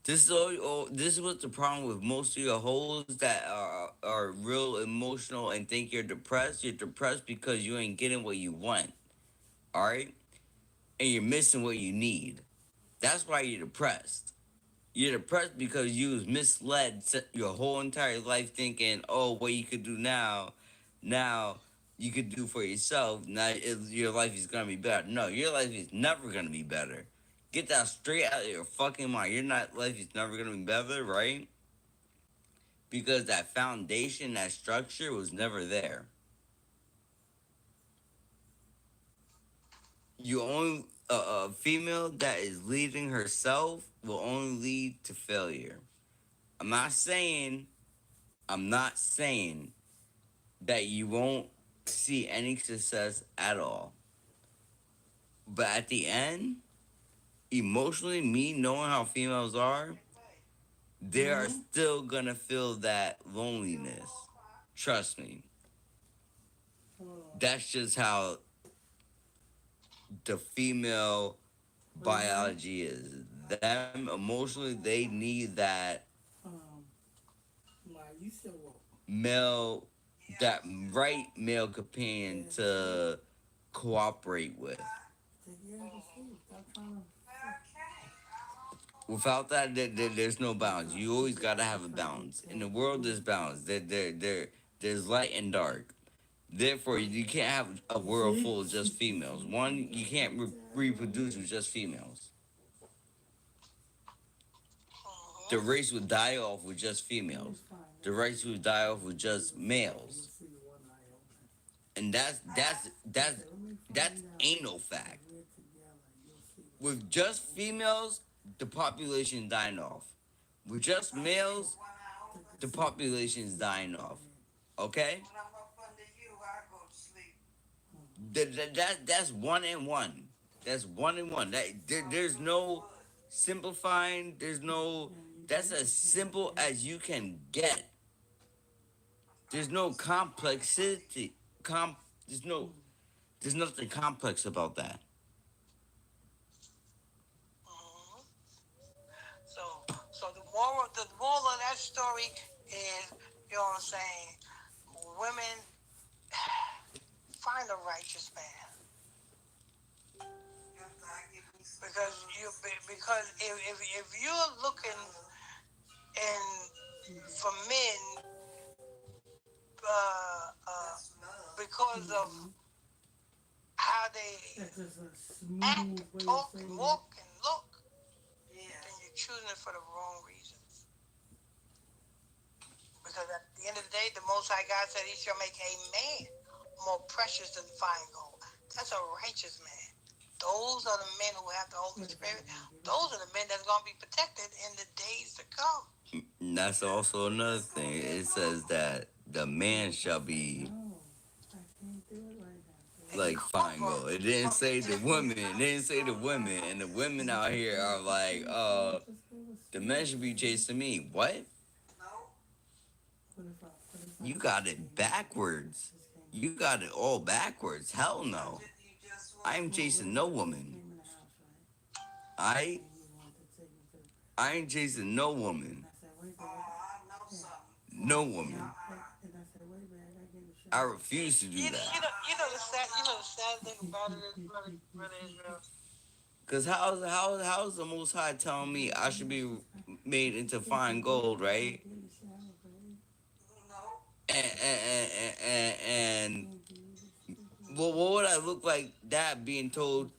This is what's the problem with most of your hoes that are real emotional and think you're depressed. You're depressed because you ain't getting what you want, all right? And you're missing what you need. That's why you're depressed. You're depressed because you was misled your whole entire life thinking, oh, what you could do now you could do for yourself. Now your life is gonna be better. No, your life is never gonna be better. Get that straight out of your fucking mind. Your life is never gonna be better, right? Because that foundation, that structure was never there. You only a female that is leading herself will only lead to failure. I'm not saying that you won't see any success at all. But at the end, emotionally, me knowing how females are, they are still gonna feel that loneliness. Trust me. That's just how the female biology is. Them emotionally, they need that You still woke. male, that right male companion to cooperate with. Stop trying to. Without that, there's no balance. You always gotta have a balance. In the world, there's balance. There's light and dark. Therefore, you can't have a world full of just females. One, you can't reproduce with just females. The race would die off with just females. The race would die off with just males. And that's anal fact. With just females, the population dying off. With just males, the population is dying off. Okay? When I'm up under you, I go to sleep. That's one and one. That's one and one. There's no simplifying. There's no. That's as simple as you can get. There's no complexity. There's nothing complex about that. So the moral of that story is, you know what I'm saying, women, find a righteous man. Because if you're looking for men because of how they act, talk, and walk, and look, then you're choosing it for the wrong reasons. Because at the end of the day, the Most High God said He shall make a man more precious than fine gold. That's a righteous man. Those are the men who have the Holy Spirit. Those are the men that's going to be protected in the days to come. And that's also another thing. It says that the man shall be like fine gold. It didn't say the women. It didn't say the women. And the women out here are like, the men should be chasing me. What? You got it backwards. You got it all backwards. Hell no. I am chasing no woman. I ain't chasing no woman. No woman. I refuse to do You that. know the sad thing about it is, brother Israel. Cause how's the Most High telling me I should be made into fine gold, right? And what would I look like that being told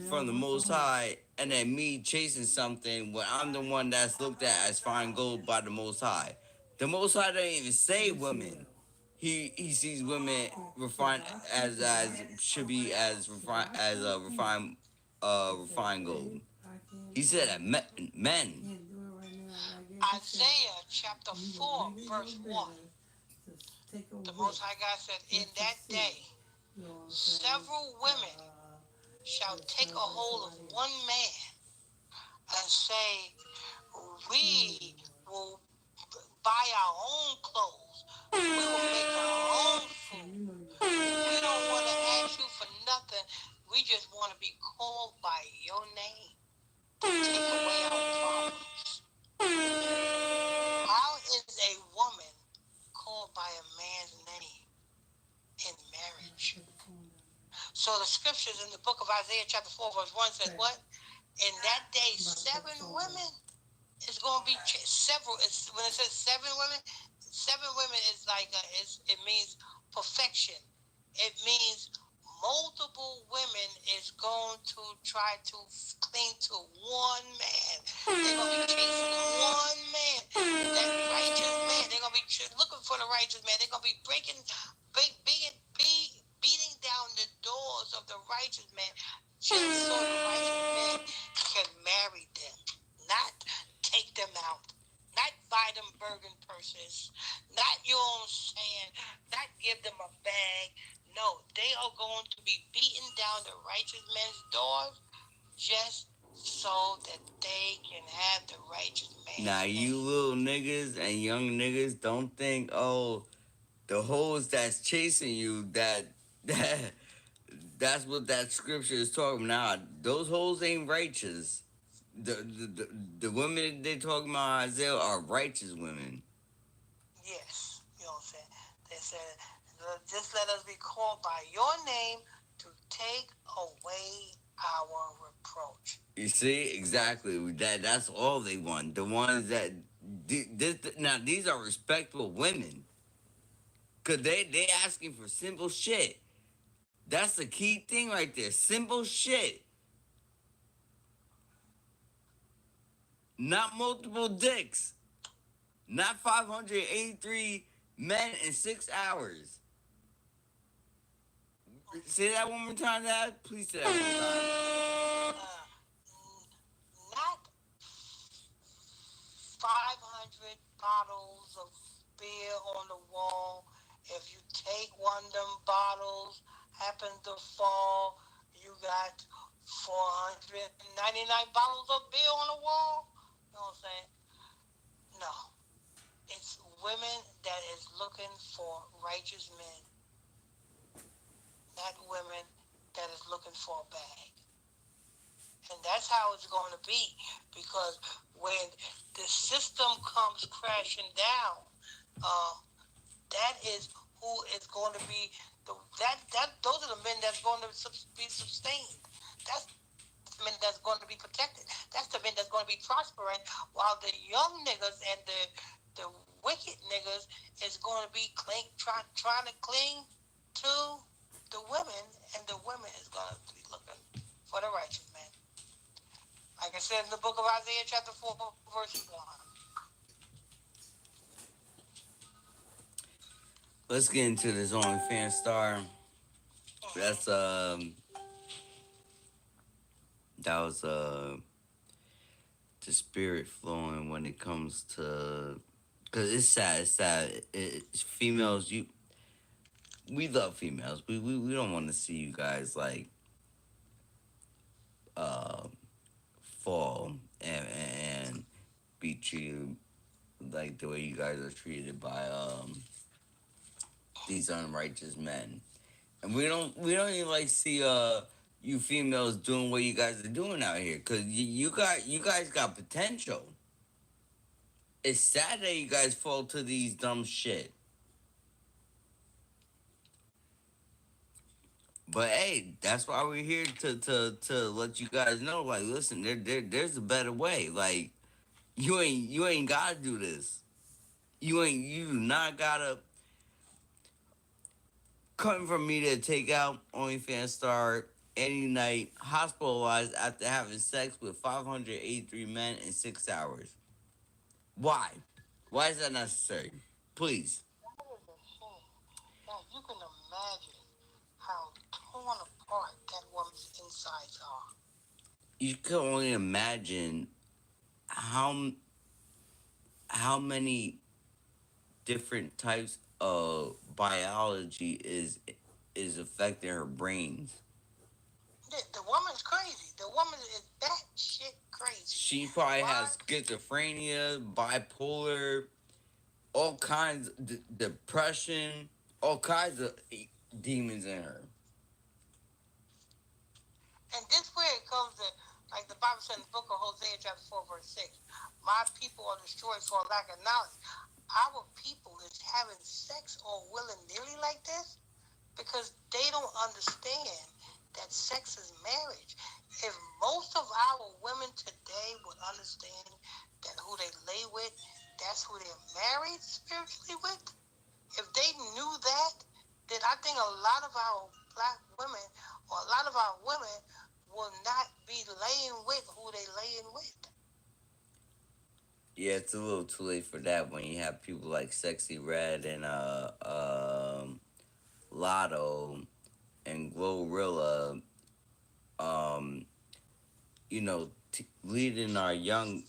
from the Most High, and then me chasing something when I'm the one that's looked at as fine gold by the Most High? The Most High doesn't even say women. He sees women refined as should be as refined gold. He said that men. Isaiah chapter 4, verse 1. The Most High God said, in that day, several women shall take a hold of one man and say, we will buy our own clothes. We will make our own food. We don't want to ask you for nothing. We just want to be called by your name to take away our problems. How is a woman called by a man's name in marriage? So the scriptures in the book of Isaiah chapter 4 verse 1 says what? In that day, 7 women is going to be several. When it says 7 women is like it means perfection. It means multiple women is going to try to cling to one man. They're going to be chasing one man, that righteous man. They're going to be looking for the righteous man. They're going to be beating down the doors of the righteous man just so the righteous man can marry them, not take them out, not buy them Bergen purses, not, you know what I'm saying, not give them a bag. No, they are going to be beating down the righteous man's doors just so that they can have the righteous man. Now you little niggas and young niggas don't think, oh, the hoes that's chasing you, that's what that scripture is talking about. Now, those hoes ain't righteous. The women they talking about Isaiah are righteous women. Yes, you know what I'm saying? They said, just let us be called by your name to take away our reproach. You see, exactly. That's all they want. The ones that now these are respectable women, cause they asking for simple shit. That's the key thing right there. Simple shit. Not multiple dicks. Not 583 men in 6 hours. Say that one more time, Dad. Please say that one more time. Not 500 bottles of beer on the wall. If you take one of them bottles, happen to fall, you got 499 bottles of beer on the wall. You know what I'm saying? No. It's women that is looking for righteous men, not women that is looking for a bag. And that's how it's going to be, because when the system comes crashing down, that is who is going to be those are the men that's going to be sustained. That's the men that's going to be protected. That's the men that's going to be prospering, while the young niggas and the wicked niggas is going to be trying to cling to the women, and the women is going to be looking for the righteous man. Like I said in the book of Isaiah chapter 4, verse 1. Let's get into this OnlyFans star. That's that was the spirit flowing when it comes to, cause it's sad. It's females. We love females. We don't want to see you guys like fall and be treated like the way you guys are treated by these unrighteous men. And we don't even like see you females doing what you guys are doing out here, cause you guys got potential. It's sad that you guys fall to these dumb shit. But hey, that's why we're here to let you guys know. Like, listen, there's a better way. Like, you ain't gotta do this. You do not gotta come from me to take out OnlyFans star any night hospitalized after having sex with 583 men in 6 hours. Why? Why is that necessary? Please. That is a shame. Now you can imagine how torn apart that woman's insides are. You can only imagine how many different types of biology is affecting her brains. The woman's crazy. The woman is batshit crazy. She probably has schizophrenia, bipolar, all kinds of depression, all kinds of demons in her. And this way it comes to, like the Bible said in the book of Hosea chapter 4 verse 6, my people are destroyed for a lack of knowledge. Our people is having sex all willy-nilly like this because they don't understand that sex is marriage. If most of our women today would understand that who they lay with, that's who they're married spiritually with, if they knew that, then I think a lot of our black women or a lot of our women will not be laying with who they laying with. Yeah, it's a little too late for that when you have people like Sexy Red and Lotto and Glorilla, leading our young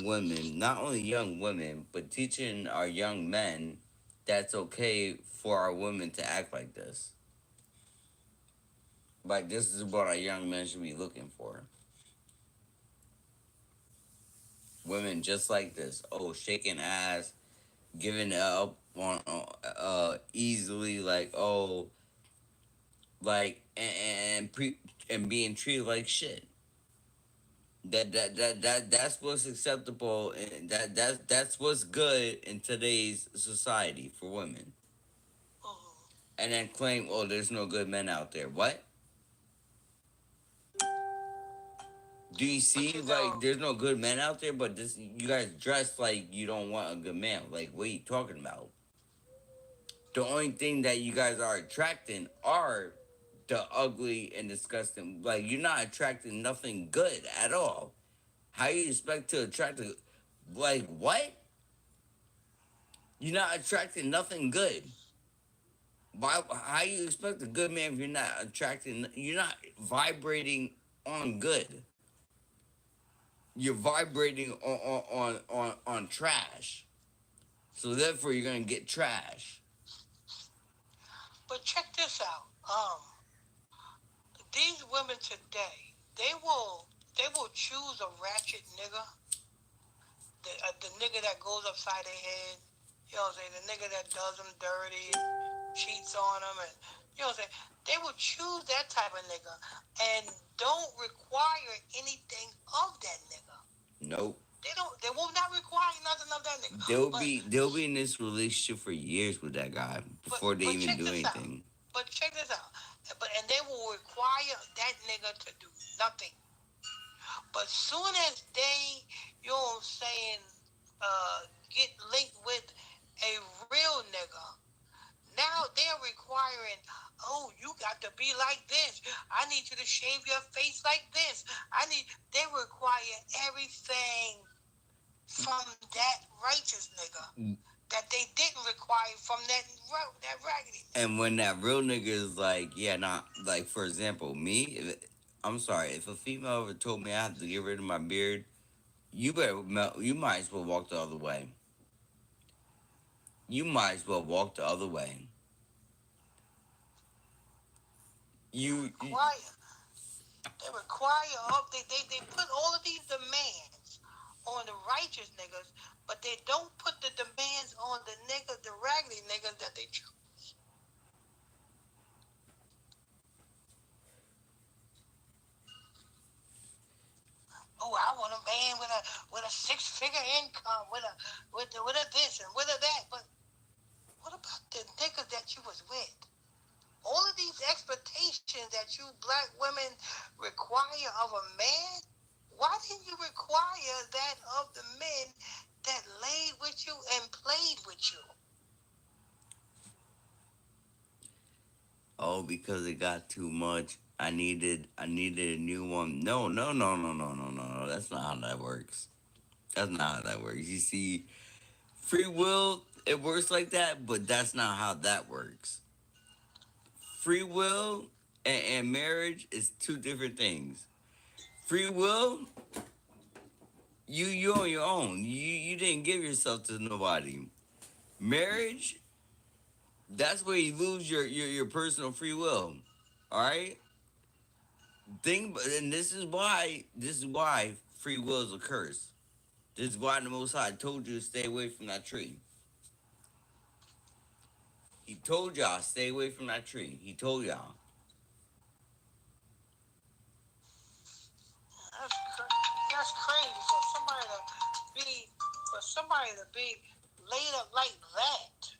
women, not only young women, but teaching our young men that's okay for our women to act like this. Like, this is what our young men should be looking for. Women just like this. Oh, shaking ass, giving up on easily, like, oh, like, and being treated like shit. That's what's acceptable, and that's what's good in today's society for women. And then claim, oh, there's no good men out there. What? Do you see, like, there's no good men out there, but this, you guys dress like you don't want a good man. Like, what are you talking about? The only thing that you guys are attracting are the ugly and disgusting. Like, you're not attracting nothing good at all. How you expect to attract a, like, what? You're not attracting nothing good. Why? How you expect a good man if you're not attracting? You're not vibrating on good. You're vibrating on trash. So therefore, you're gonna get trash. But check this out. These women today, they will choose a ratchet nigga, the nigga that goes upside their head. You know what I'm saying? The nigga that does them dirty, and cheats on them, and you know what I'm saying? They will choose that type of nigga and don't require anything of that nigga. Nope. They will not require nothing of that nigga. They'll be in this relationship for years with that guy before they even do anything. But check this out. And they will require that nigga to do nothing. But soon as they, you know what I'm saying, get linked with a real nigga, now they're requiring, oh, you got to be like this. I need you to shave your face like this. They require everything from that righteous nigga that they didn't require from that raggedy nigga. And when that real nigga is like, yeah, not, like, for example, me, I'm sorry, if a female ever told me I have to get rid of my beard, you might as well walk the other way. You might as well walk the other way. They put all of these demands on the righteous niggas, but they don't put the demands on the raggedy niggas that they choose. oh, I want a man with a 6-figure income, with a this and with a that. But what about the nigga that you was with? All of these expectations that you black women require of a man, why didn't you require that of the men that laid with you and played with you? Oh, because it got too much. I needed a new one. No. That's not how that works. That's not how that works. You see, free will, it works like that, but that's not how that works. Free will and marriage is two different things. Free will, you on your own. You didn't give yourself to nobody. Marriage, that's where you lose your personal free will. All right. And this is why free will is a curse. This is why the Most High told you to stay away from that tree. He told y'all stay away from that tree. He told y'all. That's crazy for somebody to be laid up like that.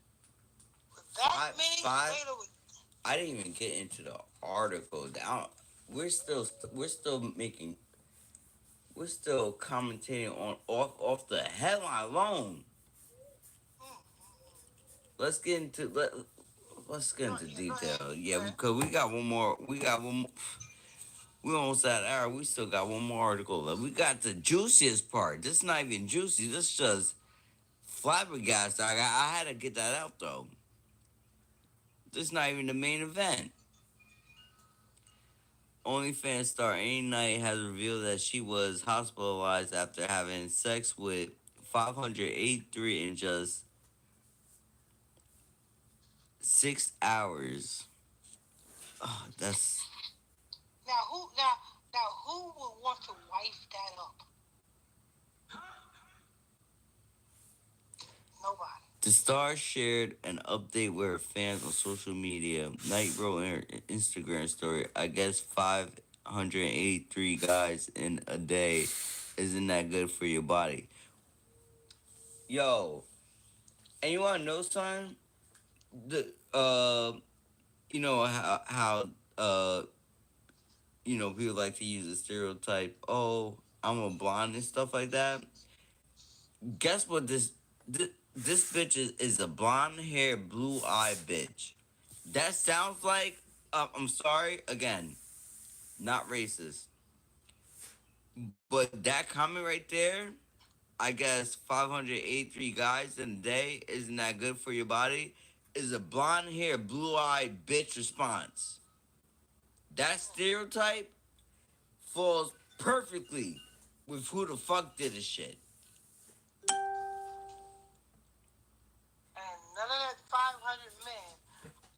With that many later with. I didn't even get into the article. We're still commentating on off the headline alone. Let's get into detail. Yeah, because we got one more. We almost at an hour. We still got one more article left. We got the juiciest part. This is not even juicy. This is just flabbergasted. I had to get that out though. This is not even the main event. OnlyFans star Any Knight has revealed that she was hospitalized after having sex with 583 in just 6 hours. Oh, that's Now who would want to wife that up? Nobody. the star shared an update with her fans on social media. Knight wrote in her Instagram story, I guess 583 guys in a day isn't that good for your body. Yo, and you wanna know something? You know how people like to use a stereotype. Oh, I'm a blonde and stuff like that. Guess what? This bitch is a blonde hair, blue eye bitch. That sounds like. I'm sorry again, not racist, but that comment right there. I guess 583 guys in a day isn't that good for your body. Is a blonde hair, blue eye bitch response. That stereotype falls perfectly with who the fuck did this shit. And none of that 500 men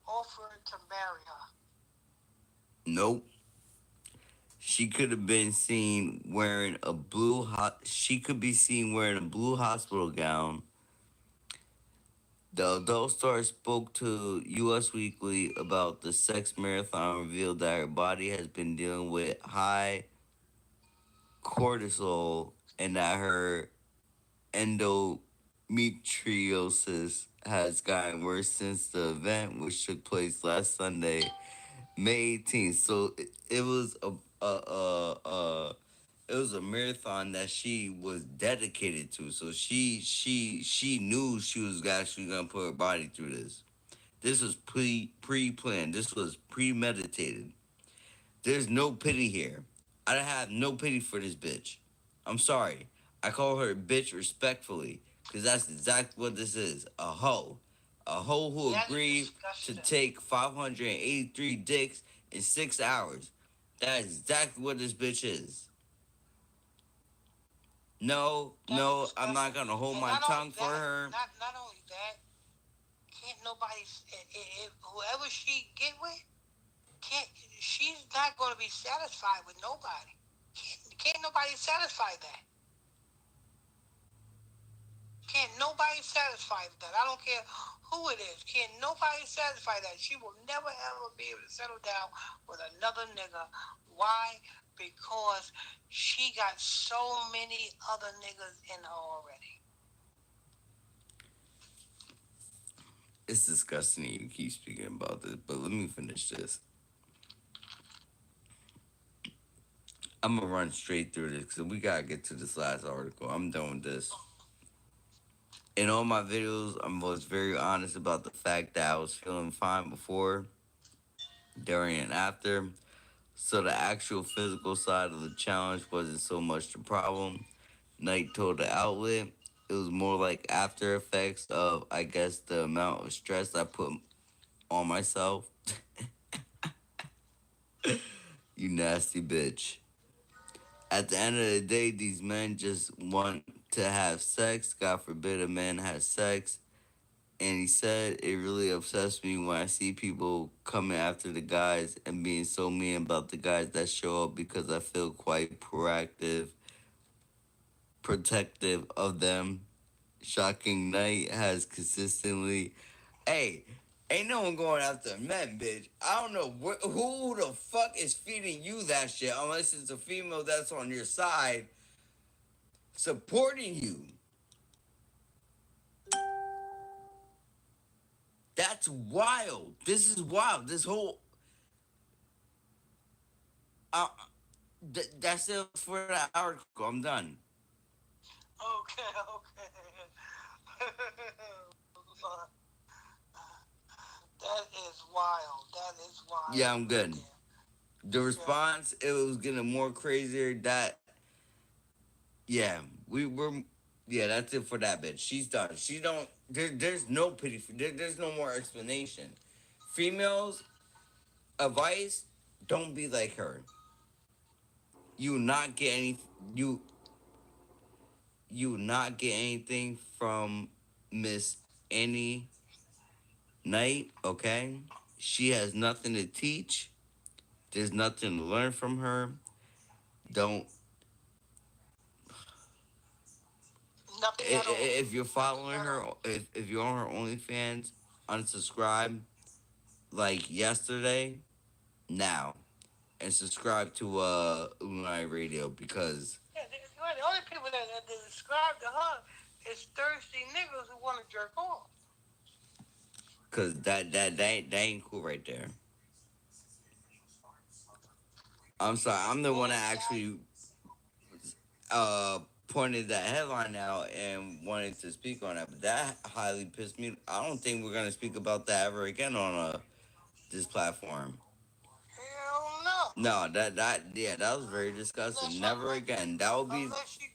offered to marry her. Nope. She could have been seen wearing a blue hospital gown. The adult star spoke to US Weekly about the sex marathon, revealed that her body has been dealing with high cortisol and that her endometriosis has gotten worse since the event, which took place last Sunday, May 18th. So it was a marathon that she was dedicated to. So she knew she was actually gonna put her body through this. This was pre-planned. This was premeditated. There's no pity here. I have no pity for this bitch. I'm sorry. I call her a bitch respectfully, because that's exactly what this is. A hoe. A hoe who agreed to take 583 dicks in 6 hours. That is exactly what this bitch is. No, I'm not gonna hold my tongue for her. Not only that, can't nobody, whoever she get with, she's not gonna be satisfied with nobody. Can't nobody satisfy that. Can't nobody satisfy that. I don't care who it is. Can't nobody satisfy that. She will never ever be able to settle down with another nigga. Why? Because she got so many other niggas in her already. It's disgusting you keep speaking about this, but let me finish this. I'm gonna run straight through this because we gotta get to this last article. I'm done with this. In all my videos, I was very honest about the fact that I was feeling fine before, during, and after. So the actual physical side of the challenge wasn't so much the problem. Knight told the outlet it was more like after effects of, I guess, the amount of stress I put on myself. You nasty bitch. At the end of the day, these men just want to have sex. God forbid a man has sex. And he said it really upsets me when I see people coming after the guys and being so mean about the guys that show up because I feel quite proactive, protective of them. Shocking Knight has consistently. Hey, ain't no one going after men, bitch. I don't know who the fuck is feeding you that shit unless it's a female that's on your side supporting you. That's wild. This is wild. This whole. That's it for the article. I'm done. Okay. That is wild. That is wild. Yeah, I'm good. The response, it was getting more crazier. That, yeah, we were, yeah, that's it for that bitch. She's done. She don't. There's no pity. There's no more explanation. Females, advice: don't be like her. You will not get any. You will not get anything from Miss Annie Knight. Okay, she has nothing to teach. There's nothing to learn from her. Don't. Nothing at all. If you're following her, if you're on her OnlyFans, unsubscribe like yesterday, now, and subscribe to Illuminati Radio because Yeah, the only people that describe to her is thirsty niggas who want to jerk off. that ain't cool right there. I'm sorry, I'm the one that actually pointed that headline out and wanted to speak on that, but that highly pissed me. I don't think we're gonna speak about that ever again on this platform. Hell no. No, that was very disgusting. Never again. That would be. Unless she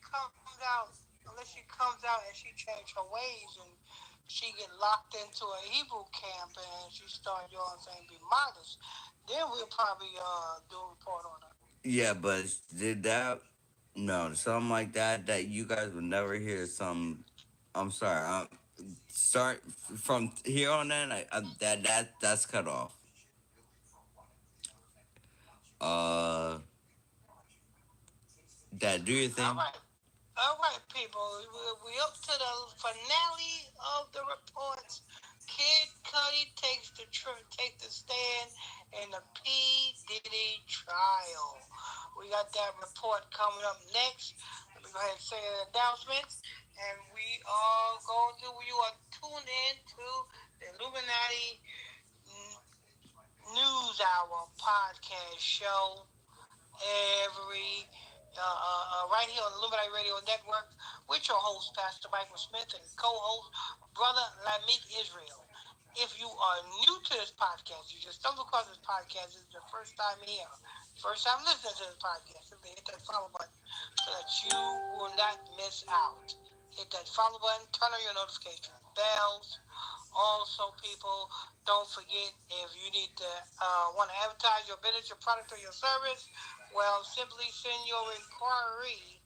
comes out and she change her ways and she get locked into a Hebrew camp and she start, you know what I'm saying, be modest, then we'll probably do a report on her. Yeah, but did that? No, something like that you guys would never hear. Some. I'm sorry. Start from here on in. That's cut off. That do your thing. All right, people. We up to the finale of the reports. Kid Cudi takes the stand in the P. Diddy trial. We got that report coming up next. Let me go ahead and say the announcements. And we are going to, you are tuned in to the Illuminati News Hour podcast show every right here on the Illuminati Radio Network with your host, Pastor Michael Smith, and co-host, Brother Lamik Israel. If you are new to this podcast, you just stumbled across this podcast, this is your first time here, first time listening to this podcast, simply hit that follow button so that you will not miss out. Hit that follow button, turn on your notification bells. Also, people, don't forget, if you need to want to advertise your business, your product, or your service, well, simply send your inquiry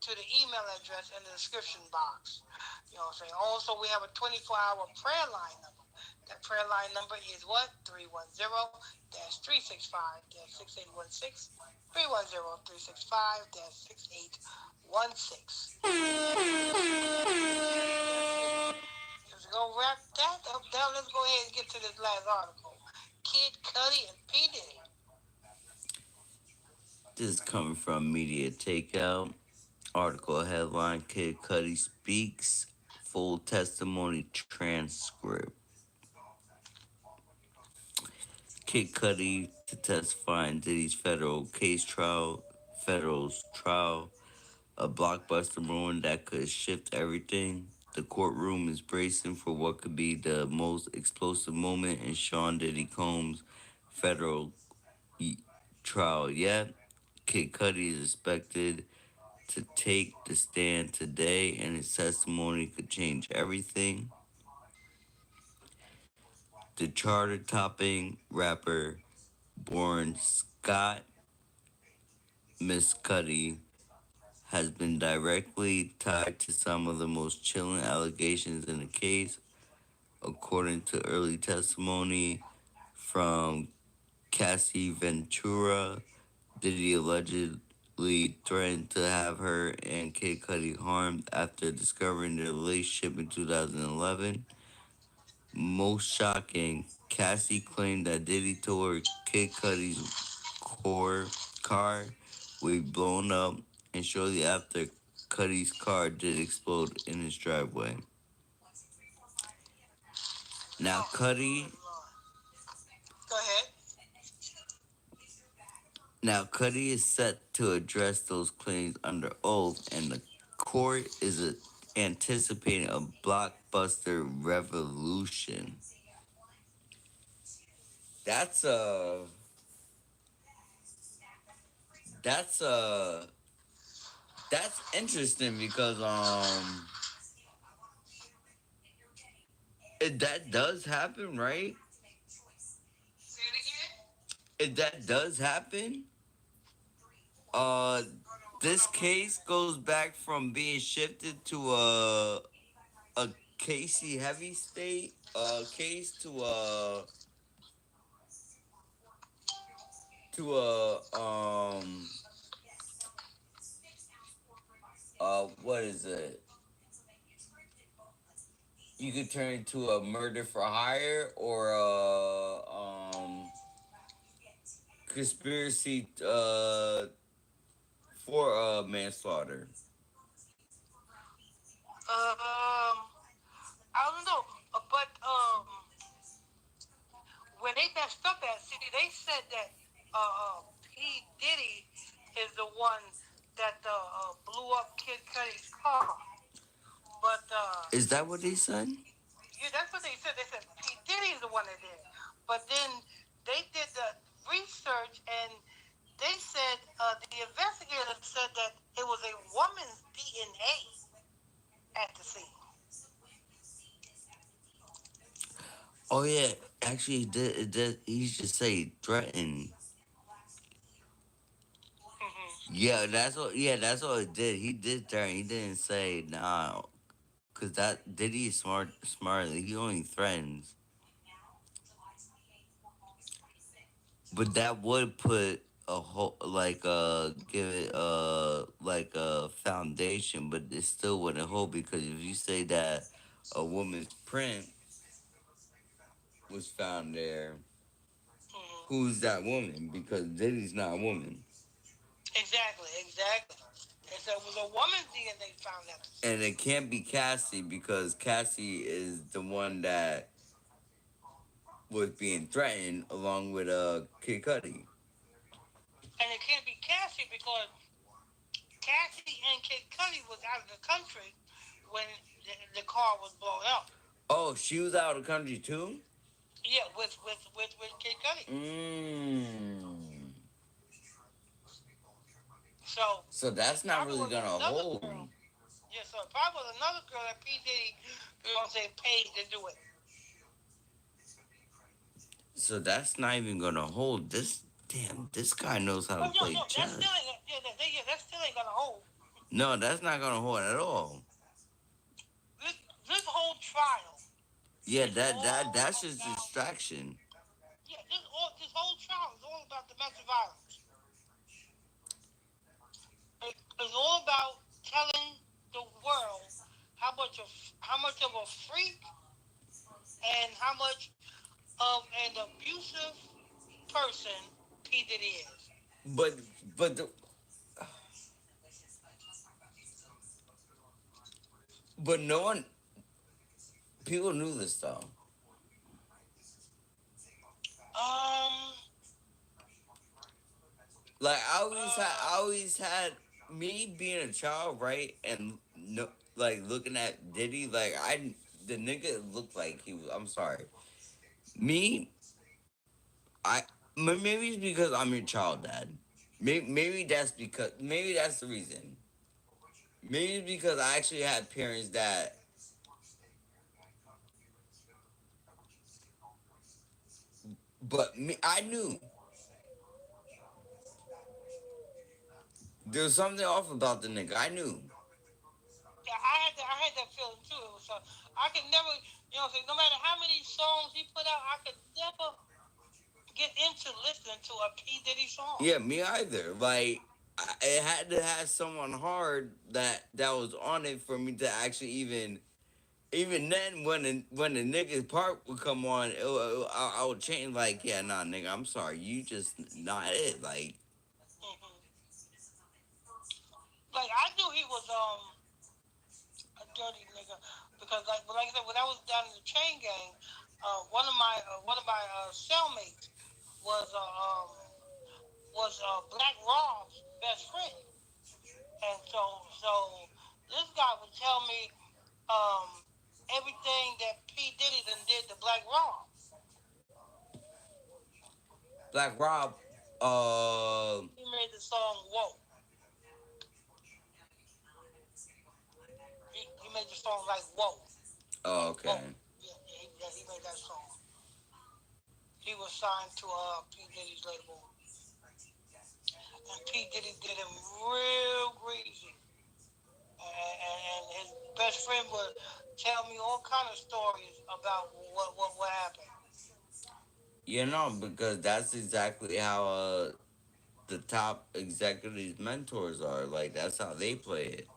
to the email address in the description box. You know what I'm saying? Also, we have a 24-hour prayer line number. That prayer line number is what? 310-365-6816. 310-365-6816. If you gonna wrap that up. Now let's go ahead and get to this last article. Kid Cudi and P. Diddy. This is coming from Media Takeout. Article headline: Kid Cudi speaks. Full testimony transcript. Kid Cudi to testify in Diddy's federal trial, a blockbuster moment that could shift everything. The courtroom is bracing for what could be the most explosive moment in Sean Diddy Combs' federal trial yet. Kid Cudi is expected to take the stand today, and his testimony could change everything. The charter-topping rapper Born Scott Cudi has been directly tied to some of the most chilling allegations in the case, according to early testimony from Cassie Ventura. Diddy allegedly threatened to have her and Kid Cudi harmed after discovering their relationship in 2011. Most shocking, Cassie claimed that Diddy told her Kid Cudi's car would be blown up, and shortly after, Cudi's car did explode in his driveway. Now, Cudi Go ahead. Cudi is set to address those claims under oath, and the court is anticipating a blockbuster revolution. That's interesting because if that does happen, right? Say it again. If that does happen, this case goes back from being shifted to a Casey Heavy State case to what is it? You could turn it to a murder for hire or conspiracy for manslaughter. I don't know, but when they messed up that city, they said that P. Diddy is the one that blew up Kid Cudi's car. But is that what they said? Yeah, that's what they said. They said P. Diddy is the one that did it. But then they did the research, and they said the investigators said that it was a woman's DNA at the scene. Oh yeah, actually, it did. He should say threatened. Yeah, that's what. Yeah, that's what it did. He did threaten. He didn't say nah, cause that Diddy is smart. He only threatens. But that would put a whole give it like a foundation, but it still wouldn't hold because if you say that a woman's print was found there, who's that woman? Because Diddy's not a woman. Exactly. And so it was a woman's DNA found that. And it can't be Cassie because Cassie is the one that was being threatened along with Kid Cudi. And it can't be Cassie because Cassie and Kid Cudi was out of the country when the car was blown up. Oh, she was out of the country too? Yeah, with Kid Cudi. So that's not really gonna hold. Girl. Yeah, so it probably was another girl that P. Diddy, paid to do it. So that's not even gonna hold. This guy knows how to play chess. That still ain't gonna hold. No, that's not gonna hold at all. This whole trial. Yeah, that's just distraction. Yeah, this whole trial is all about domestic violence. It's all about telling the world how much of a freak and how much of an abusive person P. Diddy is. But but the, but no one, people knew this though. Um, Like I always had me being a child, right? And no, like looking at Diddy, like the nigga looked like he was. I'm sorry, me. I maybe it's because I'm your child, dad. Maybe that's the reason. Maybe it's because I actually had parents that, but me, I knew there was something off about the nigga. I knew. yeah, I had that feeling too. It was, I could never, no matter how many songs he put out, I could never get into listening to a P Diddy song. Yeah, me either. Like it had to have someone hard that was on it for me to actually even then when the nigga's part would come on, I would change like, yeah, nah, nigga, I'm sorry, you just not it. Like, Hmm. Like I knew he was a dirty nigga because like I said, when I was down in the chain gang, one of my cellmates was Black Rob's best friend, and so this guy would tell me um, everything that P Diddy done did to Black Rob. Black Rob, He made the song "Whoa." He made the song like "Whoa," oh, like okay, "Whoa." Yeah, he made that song. He was signed to P Diddy's label, and P Diddy did him real greasy. And his best friend would tell me all kind of stories about what happened. because that's exactly how the top executives mentors are. Like that's how they play it.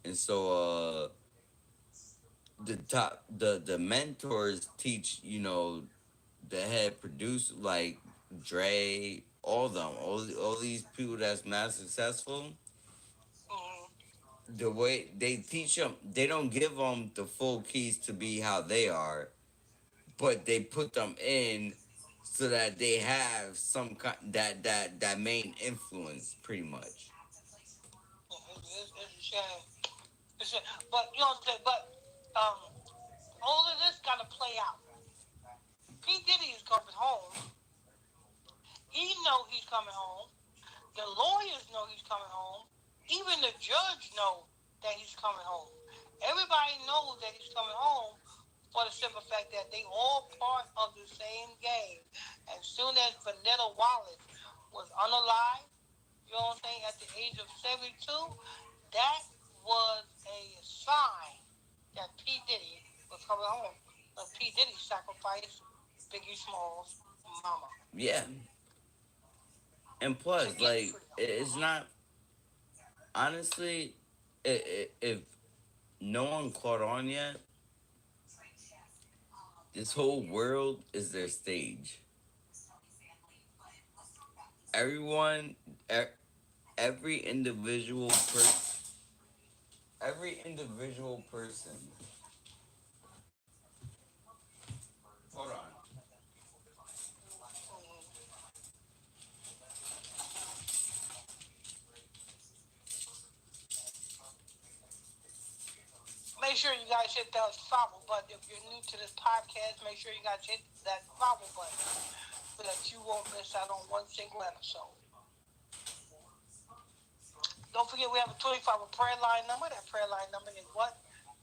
And so the mentors teach, the head producer, like Dre, all them, all these people that's not successful. Mm-hmm. The way they teach them, they don't give them the full keys to be how they are, but they put them in so that they have some kind that main influence, pretty much. It's a shame. It's a, but you know what I'm saying. But um, all of this got to play out. P Diddy is coming home. He know he's coming home. The lawyers know he's coming home. Even the judge know that he's coming home. Everybody knows that he's coming home for the simple fact that they all part of the same game. As soon as Vanetta Wallace was unalive, you know what I'm saying, at the age of 72, that was a sign that P. Diddy was coming home. But P. Diddy sacrificed Biggie Smalls' mama Yeah, and to plus, get like freedom. it's not honestly, if no one caught on yet, this whole world is their stage. Everyone, every individual person. Hold on. Make sure you guys hit that follow button. If you're new to this podcast, make sure you guys hit that follow button so that you won't miss out on one single episode. Don't forget we have a 24-hour prayer line number. That prayer line number is what?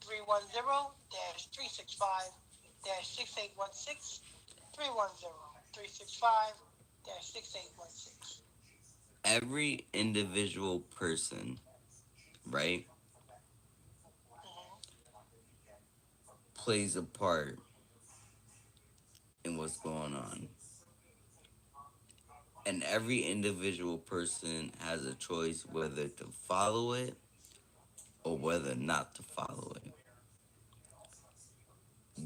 310-365-6816. 310-365-6816. Every individual person, right, Mm-hmm. plays a part in what's going on. And every individual person has a choice whether to follow it or whether not to follow it.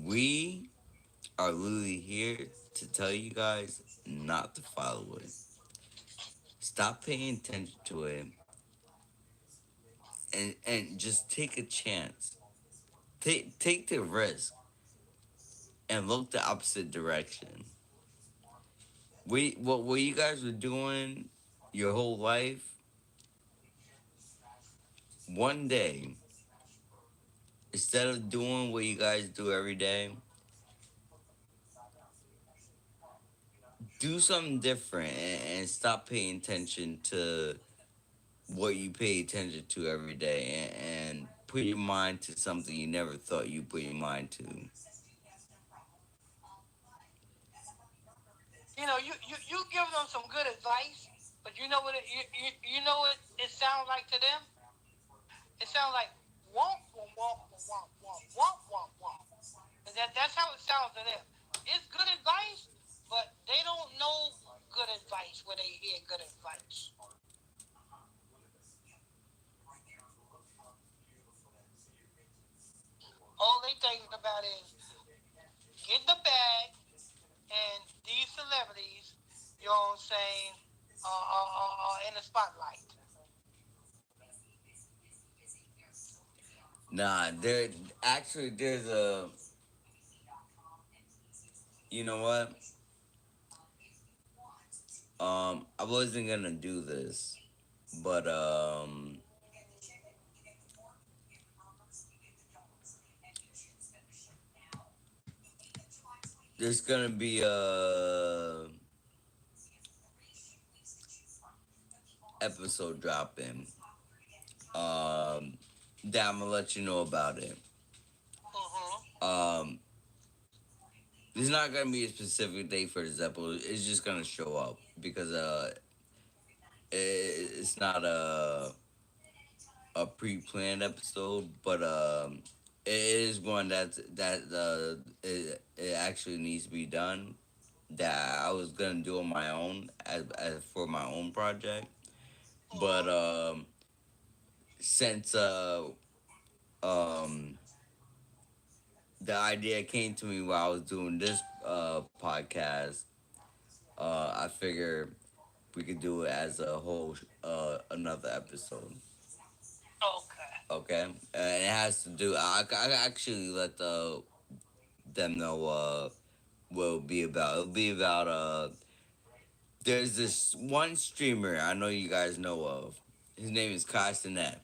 We are literally here to tell you guys not to follow it. Stop paying attention to it and just take a chance. Take the risk and look the opposite direction. What you guys were doing your whole life, one day, instead of doing what you guys do every day, do something different and stop paying attention to what you pay attention to every day and put your mind to something you never thought you put your mind to. You know, you give them some good advice, but you know what you know what it sounds like to them? It sounds like womp womp womp womp womp womp womp womp. That's how it sounds to them. It's good advice, but they don't know good advice when they hear good advice. All they thinking about is get the bag and these celebrities, you know what I'm saying, in the spotlight. Nah, there's a, you know what? I wasn't gonna do this, but there's gonna be a episode dropping. That I'm gonna let you know about it. Mm-hmm. There's not gonna be a specific date for this episode. It's just gonna show up because it's not a pre-planned episode, but it is one it actually needs to be done. That I was gonna do on my own as for my own project, but since um the idea came to me while I was doing this podcast, I figured we could do it as a whole another episode. Okay. Okay, and it has to do. I actually let them know what it'll be about. It'll be about there's this one streamer I know you guys know of. His name is Kai Cenat.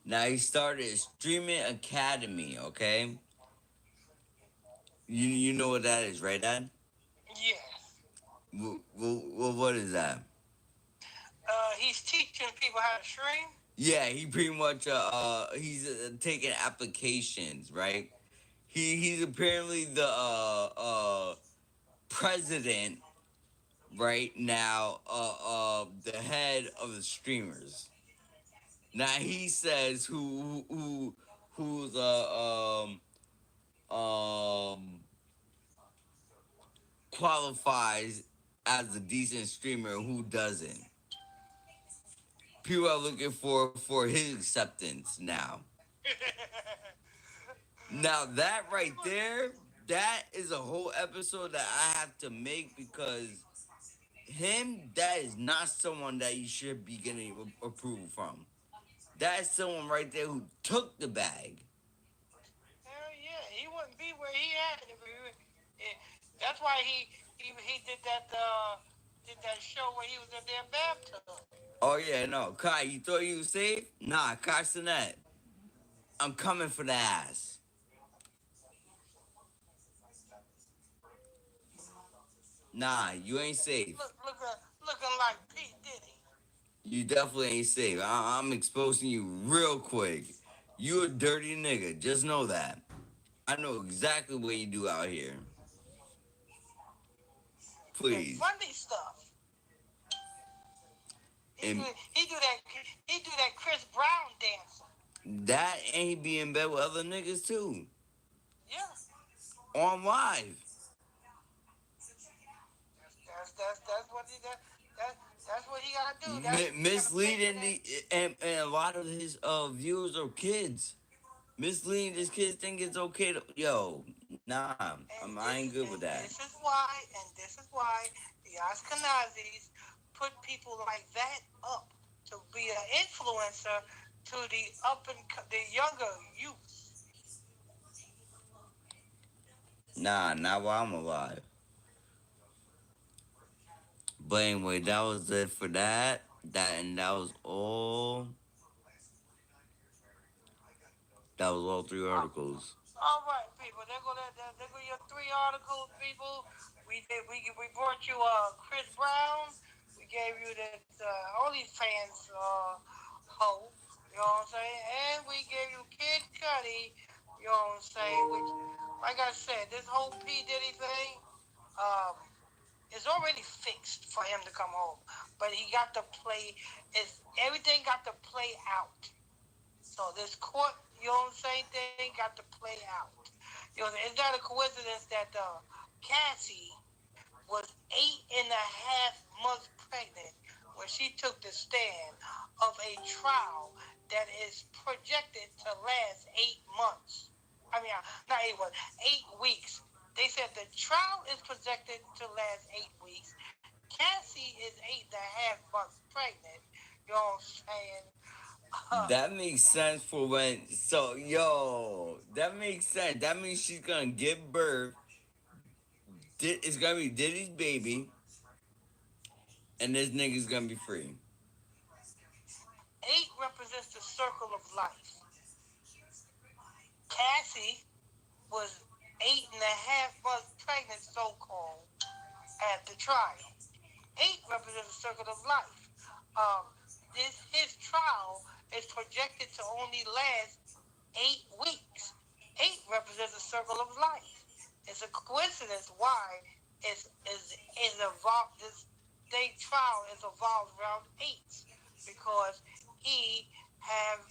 Now he started a streaming academy. Okay, you know what that is, right, Dad? Yeah. What is that? He's teaching people how to stream. Yeah, he pretty much he's taking applications, right? He's apparently the president right now, the head of the streamers. Now he says who's qualifies as a decent streamer and who doesn't. People are looking for his acceptance now. Now that right there, that is a whole episode that I have to make because that is not someone that you should be getting approval from. That is someone right there who took the bag. Hell yeah, he wouldn't be where he at if that's why he did that show where he was in their bathtub. Oh yeah, no, Kai, you thought you was safe? Nah, Kai Cenat, I'm coming for the ass. Nah, you ain't safe. Looking like Pete Diddy. You definitely ain't safe. I'm exposing you real quick. You a dirty nigga. Just know that. I know exactly what you do out here. Please. Funny stuff. He do that Chris Brown dancing. That and he be in bed with other niggas too. Yeah. On live. That's what he gotta do. Misleading and a lot of his viewers are kids. Misleading this kids think it's okay to yo, nah, And I ain't good with that. this is why the Ashkenazis put people like that up to be an influencer to the younger youth. Nah, not while I'm alive. But anyway, that was it for that. That was all. That was all 3 articles. All right, people. There go your 3 articles, people. We brought you Chris Brown. We gave you that OnlyFans hoe. You know what I'm saying? And we gave you Kid Cudi. You know what I'm saying? Which, like I said, this whole P Diddy thing is already fixed for him to come home. But he got to play. Everything got to play out. So this court, you know what I'm saying, thing got to play out. You know, it's not a coincidence that Cassie was 8.5 months pregnant when she took the stand of a trial that is projected to last 8 months. I mean, not 8 months, 8 weeks. They said the trial is projected to last 8 weeks. Cassie is 8.5 months pregnant. You know what I'm saying? That makes sense for when. So, yo, that makes sense. That means she's gonna give birth. It's gonna be Diddy's baby, and this nigga's gonna be free. 8 represents the circle of life. Cassie was 8.5 months pregnant, so called, at the trial. 8 represents the circle of life. His trial is projected to only last 8 weeks. 8 represents the circle of life. It's a coincidence why is involved. This state trial is evolved around 8 because he have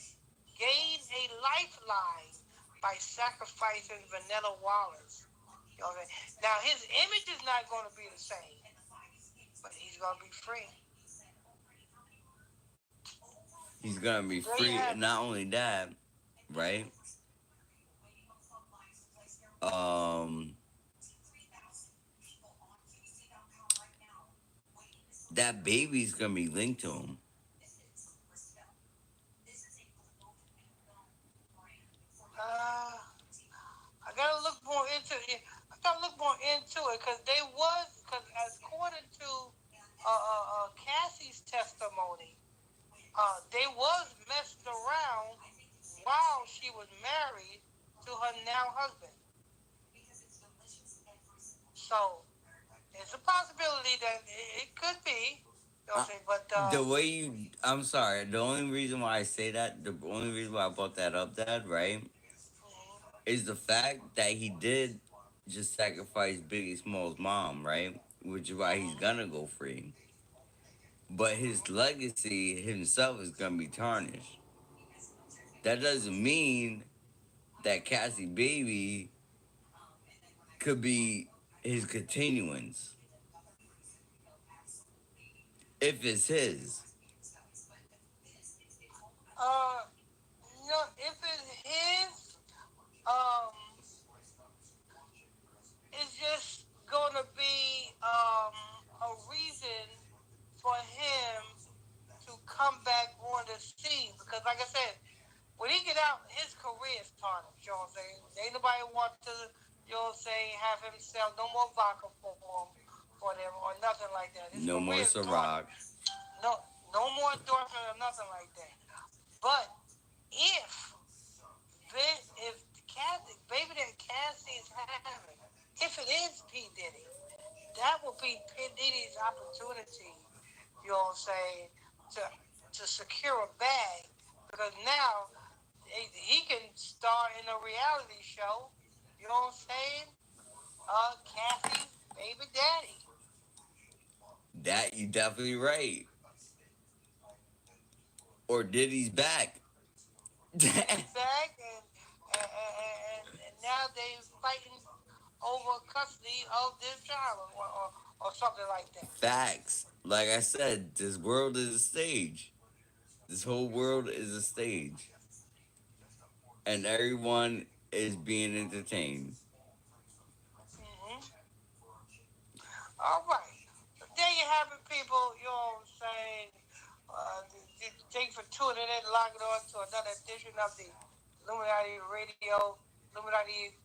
gained a lifeline by sacrificing Vanilla Wallace. You know what I mean? Now his image is not going to be the same, but he's going to be free. He's gonna be free. Not only that, right? That baby's gonna be linked to him. I gotta look more into it. Because according to Cassie's testimony, they was messing around while she was married to her now husband. So it's a possibility that it could be. You know what I'm saying? But The way you, I'm sorry. The only reason why I say that, the only reason why I brought that up, Dad, right, is the fact that he did just sacrifice Biggie Smalls' mom, right, which is why he's gonna go free. But his legacy himself is gonna be tarnished. That doesn't mean that Cassie Baby could be his continuance if it's his. if it's his, um, it's just gonna be a reason for him to come back on the scene because, like I said, when he get out, his career is tarnished. You know what I'm saying? Ain't nobody want to, you know what I'm saying, have him sell no more vodka for them or nothing like that. His No more Ciroc. No more endorsement or nothing like that. But if baby that Cassie is having, if it is P Diddy, that will be P Diddy's opportunity. You know what I'm saying, to secure a bag because now he can star in a reality show. You know what I'm saying? Cassie's baby daddy. That you definitely right. Or Diddy's back. Diddy's back, and now they fighting over custody of this child or something like that. Facts. Like I said, this world is a stage. This whole world is a stage. and everyone is being entertained. Mm-hmm. All right. So there you have it, people. You know what I'm saying? Thanks for tuning in, logging on to another edition of the Illuminati Radio, Illuminati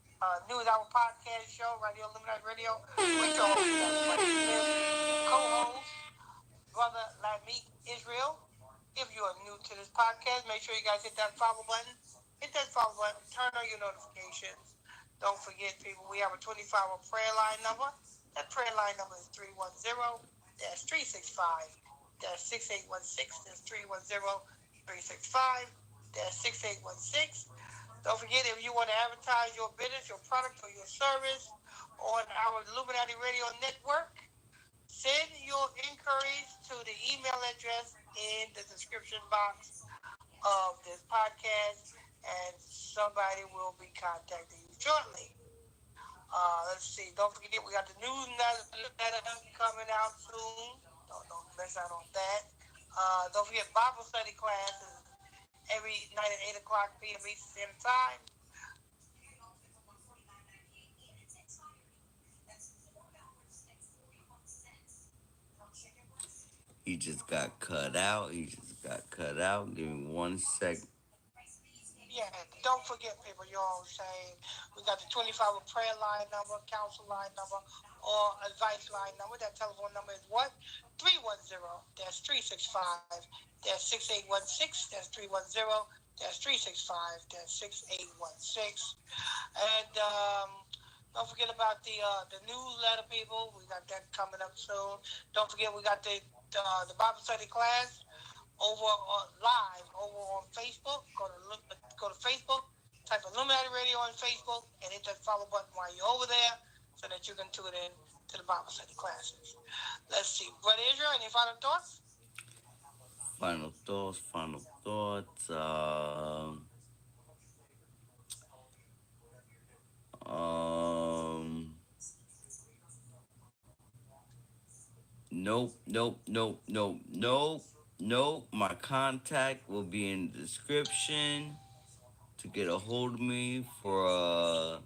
News Hour podcast show, Radio Illuminati Radio, with your host, Mike Smith, co-host, Brother Lamik Israel. If you are new to this podcast, make sure you guys hit that follow button. Hit that follow button. Turn on your notifications. Don't forget, people, we have a 24-hour prayer line number. That prayer line number is 310-365-6816. That's 310-365-6816. Don't forget, if you want to advertise your business, your product, or your service on our Illuminati Radio Network, send your inquiries to the email address in the description box of this podcast, and somebody will be contacting you shortly. Let's see. Don't forget, we got the newsletter coming out soon. Don't miss out on that. Don't forget, Bible study classes every night at 8 o'clock p.m. Eastern Standard Time. He just got cut out. Give me 1 second. Yeah, don't forget, people, you know what I'm saying? We got the 25-hour prayer line number, council line number, or advice line number. That telephone number is what? 310-665-6816. That's 310-365-6816. And don't forget about the newsletter, people. We got that coming up soon. Don't forget, we got the Bible study class over live over on Facebook. Go to Facebook, type Illuminati Radio on Facebook, and hit that follow button while you're over there, so that you can tune in to the Bible study classes. Let's see, Brother Israel, any final thoughts? Final thoughts. Nope. My contact will be in the description to get a hold of me for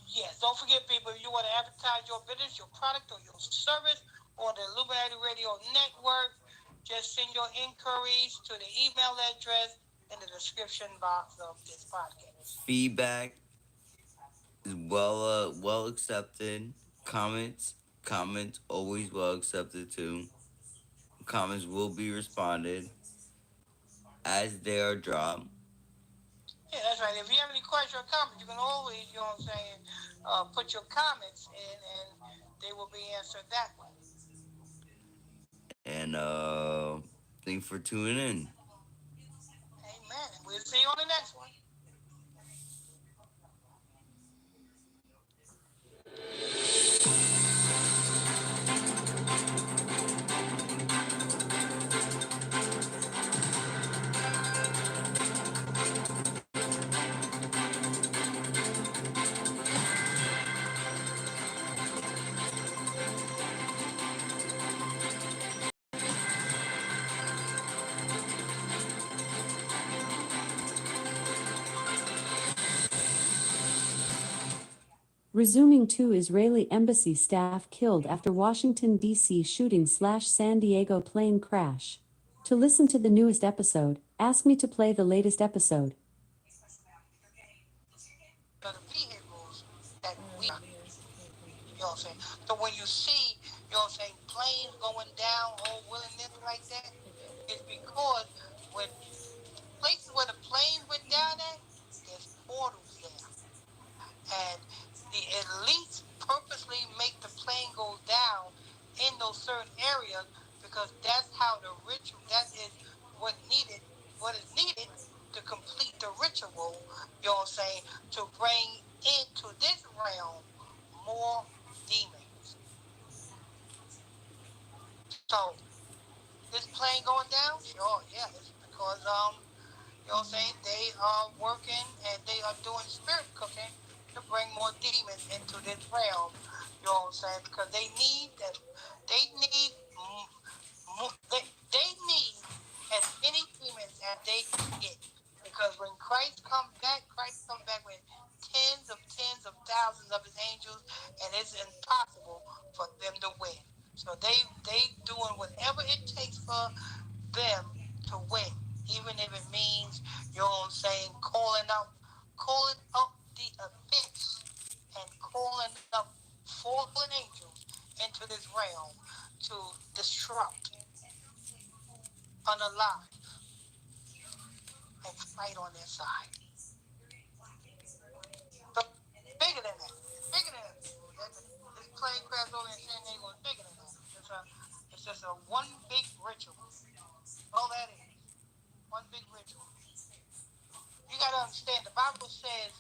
Yes, don't forget, people, if you want to advertise your business, your product, or your service on the Illuminati Radio Network, just send your inquiries to the email address in the description box of this podcast. feedback is well accepted. Comments always well accepted too. Comments will be responded as they are dropped. Yeah, that's right. If you have any questions or comments, you can always, you know what I'm saying, put your comments in, and they will be answered that way. And thanks for tuning in. Amen. We'll see you on the next one. Resuming to Israeli embassy staff killed after Washington, D.C. shooting/San Diego plane crash. To listen to the newest episode, ask me to play the latest episode. The vehicles that we, you know what I'm saying? So when you see, you know what I'm saying, planes going down all willy-nilly like that, it's because when places where the plane went down at, there's portals there. And the elites purposely make the plane go down in those certain areas because that's how the ritual, that is what is needed to complete the ritual, you know what I'm saying, to bring into this realm more demons. So, this plane going down? Sure, yeah, it's because, you know what I'm saying, they are working and they are doing spirit cooking to bring more demons into this realm, you know what I'm saying? Because they need as many demons as they can get. Because when Christ comes back, they doing whatever it takes for them to win, even if it means, you know what I'm saying, calling up the abyss and calling up fallen angels into this realm to disrupt, unalive, and fight on their side. But bigger than that. It's bigger than that. This plane crash over in San Diego is bigger than that. It's just a one big ritual. All that is. One big ritual. You got to understand, the Bible says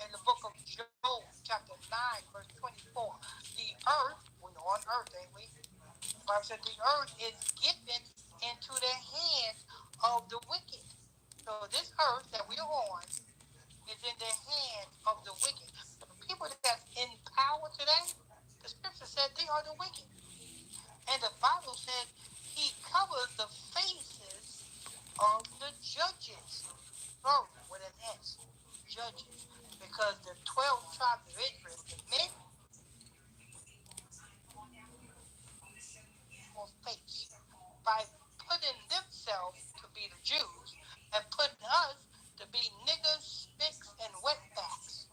in the book of Job, chapter 9, verse 24, the earth, we're on earth, ain't we? The Bible said the earth is given into the hands of the wicked. So this earth that we're on is in the hands of the wicked. The people that's in power today, the scripture said they are the wicked. And the Bible said he covers the faces of the judges. Oh, with an S, judges. Because the 12 tribes of Israel, the men will face by putting themselves to be the Jews and putting us to be niggers, spicks, and wetbacks.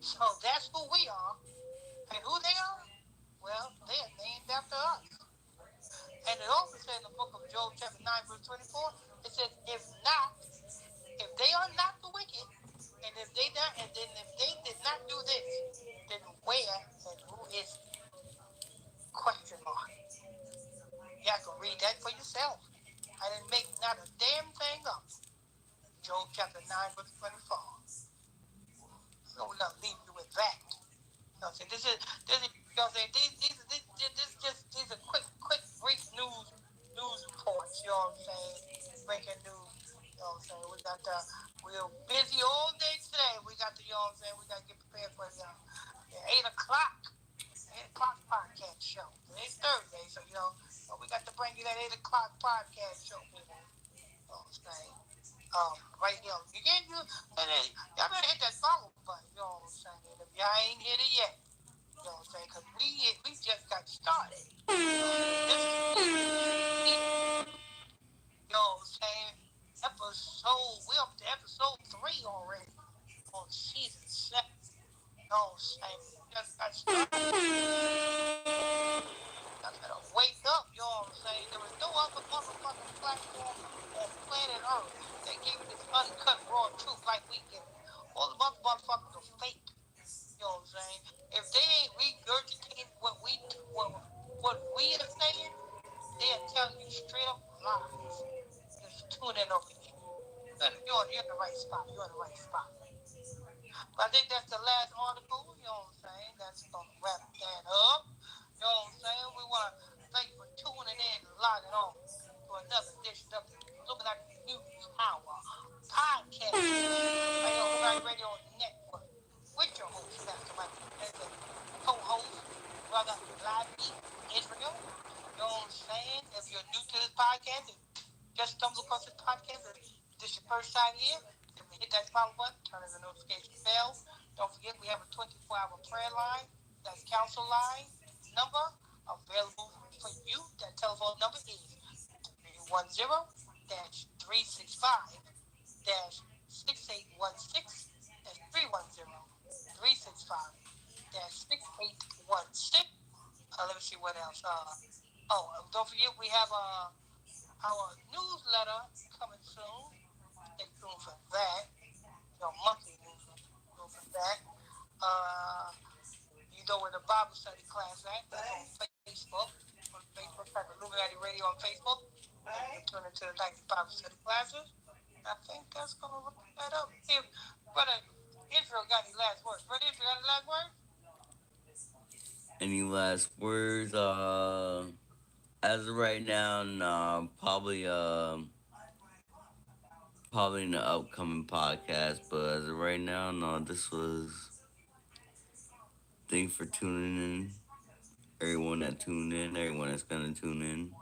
So that's who we are. And who they are? Well, they are named after us. And it also says in the book of Job, chapter 9, verse 24, it says, if they are not the wicked, and if they did not do this, then where and who is it? Question mark. Y'all can read that for yourself. I didn't make not a damn thing up. Job chapter 9, verse 24. So we're gonna leave you with that. You know what I'm saying? This is you know what I'm saying? These are quick, brief news reports, you know what I'm saying? Breaking news. You know what I'm saying? We're busy all day today. We got the, you know what I'm saying, we gotta get prepared for the 8 o'clock podcast show. Today's Thursday, so you know, we got to bring you that 8 o'clock podcast show, people. You know what I'm saying? Right here. You can't do, y'all better hit that follow button, you know what I'm saying? If y'all ain't hit it yet, you know what I'm saying? Because we just got started. You know what I'm saying? We're up to episode 3 already on season 7. You know what I'm saying? We just got started. I gotta wake up, you know what I'm saying? There was no other motherfucking platform on planet Earth that gave you this uncut raw truth like we give it. All the motherfuckers are fake. You know what I'm saying? If they ain't regurgitating what we are saying, they'll tell you straight up lies. Just tune in over here. You're in the right spot. You're in the right spot. But I think that's the last article, you know what I'm saying? That's gonna wrap that up. You know what I'm saying? We want to thank you for tuning in and logging on to another edition of the Illuminati News Hour podcast right here on Illuminati Radio Network with your host, Pastor Mike, and the co-host, Brother Lavi Israel. You know what I'm saying? If you're new to this podcast, just stumble across this podcast, if this is your first time here, then hit that follow button, turn on the notification bell. Don't forget, we have a 24-hour prayer line. That's council line number available for you. That telephone number is 310-365-6816. That's 310-365-6816. Let me see what else. Don't forget, we have our newsletter coming soon. Stay tuned for that. Your monthly newsletter for that. You know where the Bible study class at? That's on Facebook. On Facebook, type Illuminati Radio on Facebook. You tune into the nightly Bible study classes. I think that's gonna wrap that up. If Brother Israel got any last words? Brother Israel got any last words? Any last words? As of right now, nah. Probably in the upcoming podcast. But as of right now, no. This was. Thanks for tuning in. Everyone that tuned in. Everyone that's gonna tune in.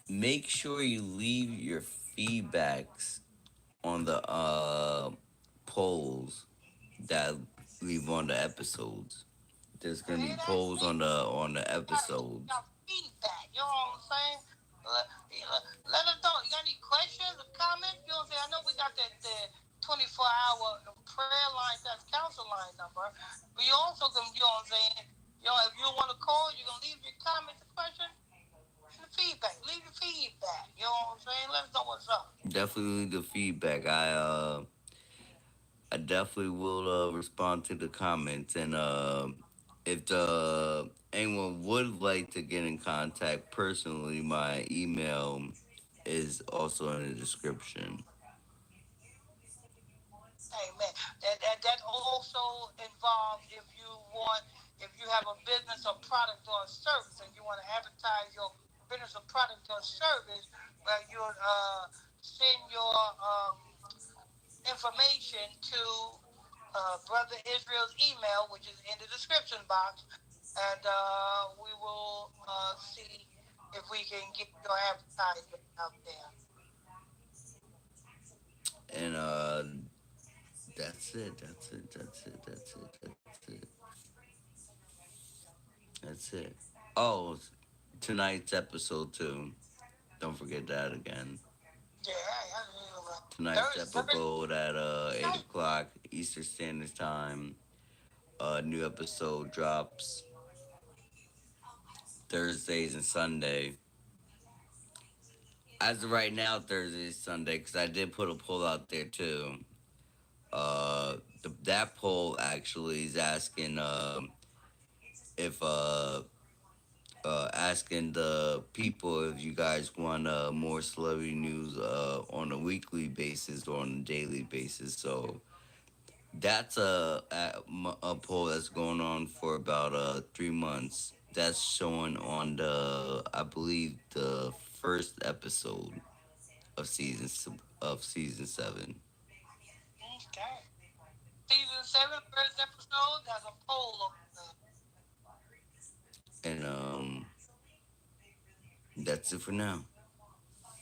Make sure you leave your feedbacks on the polls that leave on the episodes. There's gonna be Yeah, that's polls me. on the episodes. Got feedback. You know what I'm saying? Let us know. You got any questions or comments? You know what I'm saying? I know we got the 24-hour prayer line, that's council line number. But you also can, you know what I'm saying? You know, if you want to call, you can leave your comments and questions and the feedback. Leave your feedback. You know what I'm saying? Let us know what's up. Definitely the feedback. I definitely will respond to the comments, and if anyone would like to get in contact personally, my email is also in the description. Amen. That also involves if you have a business or product or service and you want to advertise your business or product or service, where you send your information to Brother Israel's email, which is in the description box, and we will see if we can get your advertisement out there. And that's it. That's it. That's it. That's it. That's it. That's it. Oh, tonight's episode too. Don't forget that again. Yeah, Tonight's Thursday. episode at 8 o'clock Eastern Standard Time. New episode drops Thursdays and Sunday. As of right now, Thursday, Sunday, because I did put a poll out there too. That poll actually is asking if asking the people if you guys want more celebrity news on a weekly basis or on a daily basis. So that's a poll that's going on for about 3 months. That's showing on the, I believe, the first episode of season 7. Okay. Season 7, first episode, there's a poll of And that's it for now.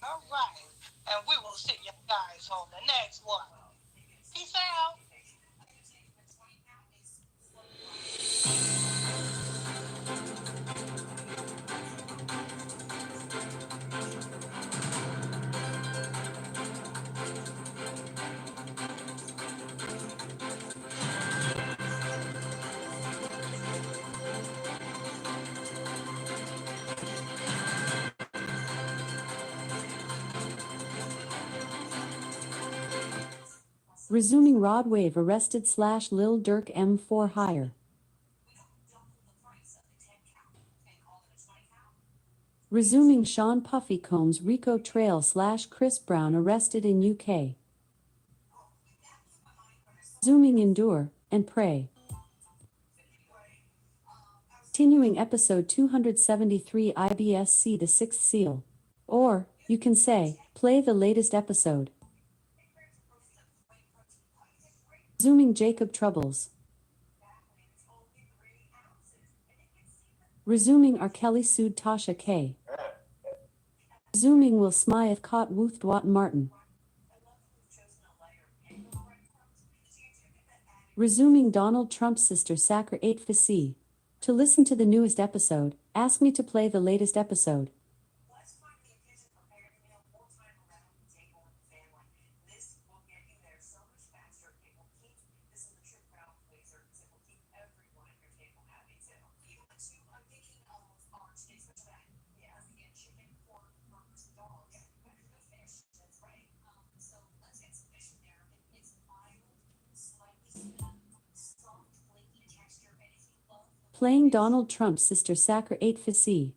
all right. And we will see you guys on the next one. Peace out. Resuming Rod Wave arrested / Lil Durk M4 hire. Resuming Sean Puffy Combs Rico Trail / Chris Brown arrested in UK. Resuming Endure and Pray. Continuing episode 273 IBSC The Sixth Seal. Or, you can say, play the latest episode. Resuming Jacob Troubles. Resuming R. Kelly sued Tasha K. Resuming Will Smythe caught Woothwat Martin. Resuming Donald Trump's sister Sacker 8 Fasi. To listen to the newest episode, ask me to play the latest episode. Playing Donald Trump's sister Sacker 8 Fasi.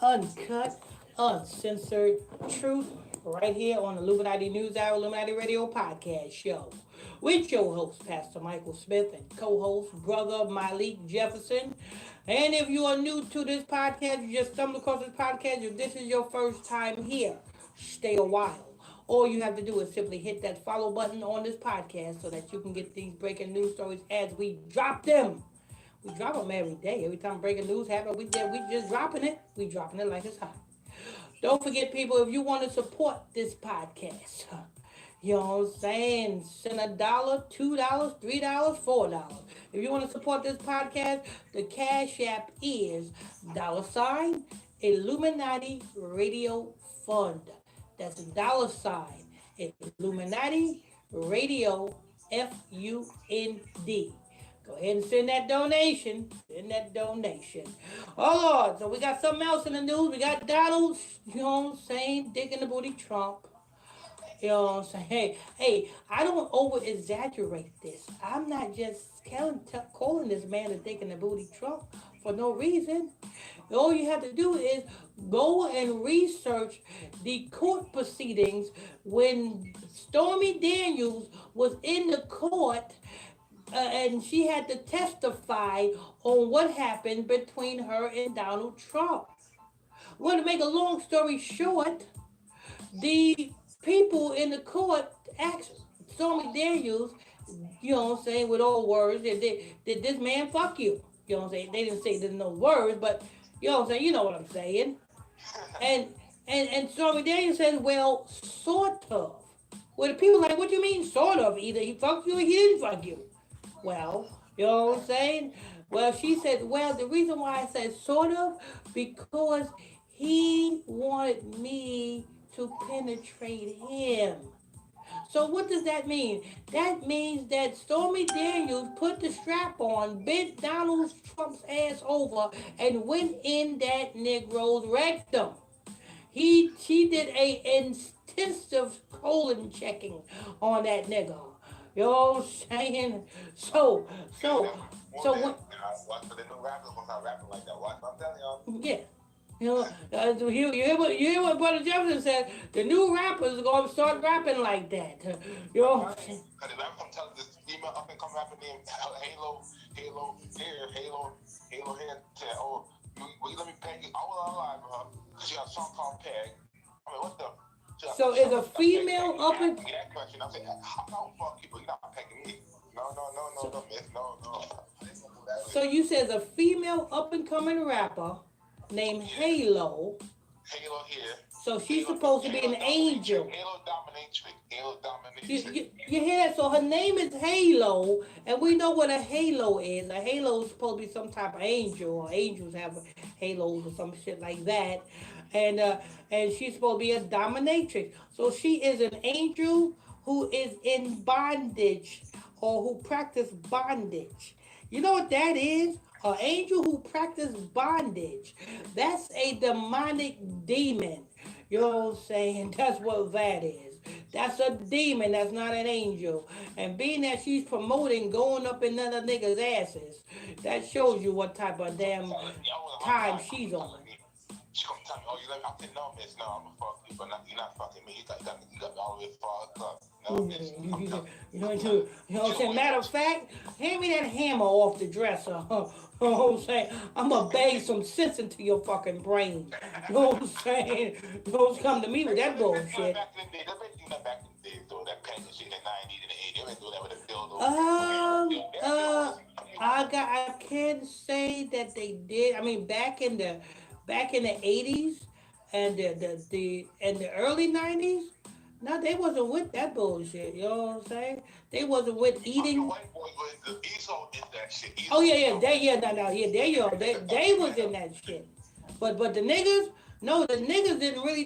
Uncut, uncensored truth right here on the Illuminati News Hour, Illuminati Radio Podcast Show. With your host, Pastor Michael Smith, and co-host, Brother Malik Jefferson. And if you are new to this podcast, you just stumbled across this podcast, if this is your first time here, stay a while. All you have to do is simply hit that follow button on this podcast so that you can get these breaking news stories as we drop them. We drop them every day. Every time breaking news happens, we just dropping it. We dropping it like it's hot. Don't forget, people, if you want to support this podcast, you know what I'm saying? Send $1, $2, $3, $4. If you want to support this podcast, the Cash App is $ Illuminati Radio Fund. That's $ Illuminati Radio FUND. Go ahead and send that donation. Send that donation. Oh Lord, so we got something else in the news. We got Donald, you know what I'm saying, digging the booty Trump. You know what I'm saying? Hey, I don't over exaggerate this. I'm not just calling this man a dick in the booty Trump for no reason. All you have to do is go and research the court proceedings when Stormy Daniels was in the court and she had to testify on what happened between her and Donald Trump. Well, to make a long story short, the people in the court asked Stormy Daniels, you know what I'm saying, with all words, did this man fuck you? You know what I'm saying? They didn't say there's no words, but you know what I'm saying? You know what I'm saying. And and Stormy Daniels says, well, sort of. Well, the people like, what do you mean, sort of? Either he fucked you or he didn't fuck you. Well, you know what I'm saying? Well, she said, well, the reason why I said sort of, because he wanted me to penetrate him. So what does that mean? That means that Stormy Daniels put the strap on, bent Donald Trump's ass over, and went in that Negro's rectum. She did a intensive colon checking on that nigga. You know what I'm saying? So what? Watch for the new rappers gonna start rapping like that. Watch, I'm telling y'all. Yeah. You know, you hear what Brother Jefferson said? The new rappers are gonna start rapping like that. You know. Because the rapper, I'm telling this female up and come rapper named Halo Hair said, oh, will you let me peg you? I was alive with her. She got a song called Peg. I mean, what the? So is a female up and? That question. I said, I'm not fuck you, but you're not pegging me. No, miss, no. So you said a female up and coming rapper named Halo. Halo here. So she's supposed to be an angel. Halo dominatrix. You hear that? So her name is Halo, and we know what a halo is. A halo is supposed to be some type of angel, or angels have halos or some shit like that. And she's supposed to be a dominatrix. So she is an angel who is in bondage or who practice bondage. You know what that is? An angel who practice bondage. That's a demonic demon. You know what I'm saying? That's what that is. That's a demon. That's not an angel. And being that she's promoting going up in other niggas' asses, that shows you what type of damn time she's on. She gonna tell me, oh, you like, I said, no, miss, no, I'm gonna fuck you, but you're not fucking me. You got me all the way fucked up. No, miss. You know what I'm saying? Matter of fact, hand me that hammer off the dresser. You know what I'm saying? I'm gonna bang some sense into your fucking brain. You know what I'm saying? Don't come to me with that bullshit. Back in the day, they been doing that back in the day, though. That pagan shit in the 90s and the 80s. They been doing that with a dildo. I can't say that they did. I mean, back in the 80s and the early 90s. No, they wasn't with that bullshit. You know what I'm saying? They wasn't with eating. The white boys was the ESO is that shit. ESO. Oh yeah, there you go. They was in that shit. But the niggas, no, the niggas didn't really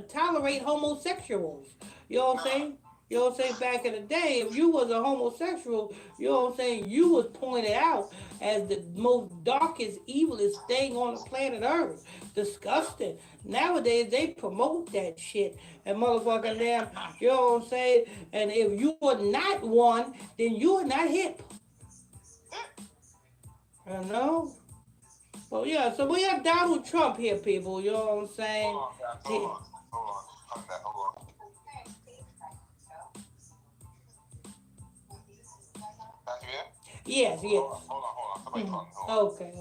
tolerate homosexuals. You know what I'm saying? You know what I'm saying? Back in the day, if you was a homosexual, you know what I'm saying, you was pointed out as the most darkest, evilest thing on the planet Earth. Disgusting. Nowadays, they promote that shit. And motherfucking damn, you know what I'm saying? And if you are not one, then you are not hip. You know? Well, yeah, so we have Donald Trump here, people. You know what I'm saying? Hold on. Yes. Hold on. Somebody Okay.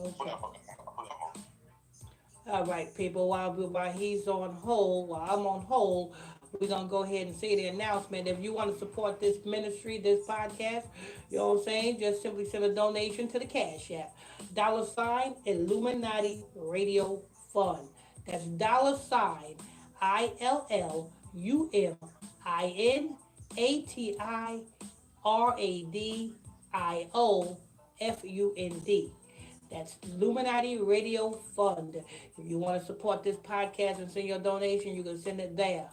All right, people. While he's on hold, while I'm on hold, we're gonna go ahead and say the announcement. If you want to support this ministry, this podcast, you know what I'm saying, just simply send a donation to the Cash App. $ Illuminati Radio Fund. That's $ILLUMINATIRADIOFUND. That's Illuminati Radio Fund. If you want to support this podcast and send your donation, you can send it there.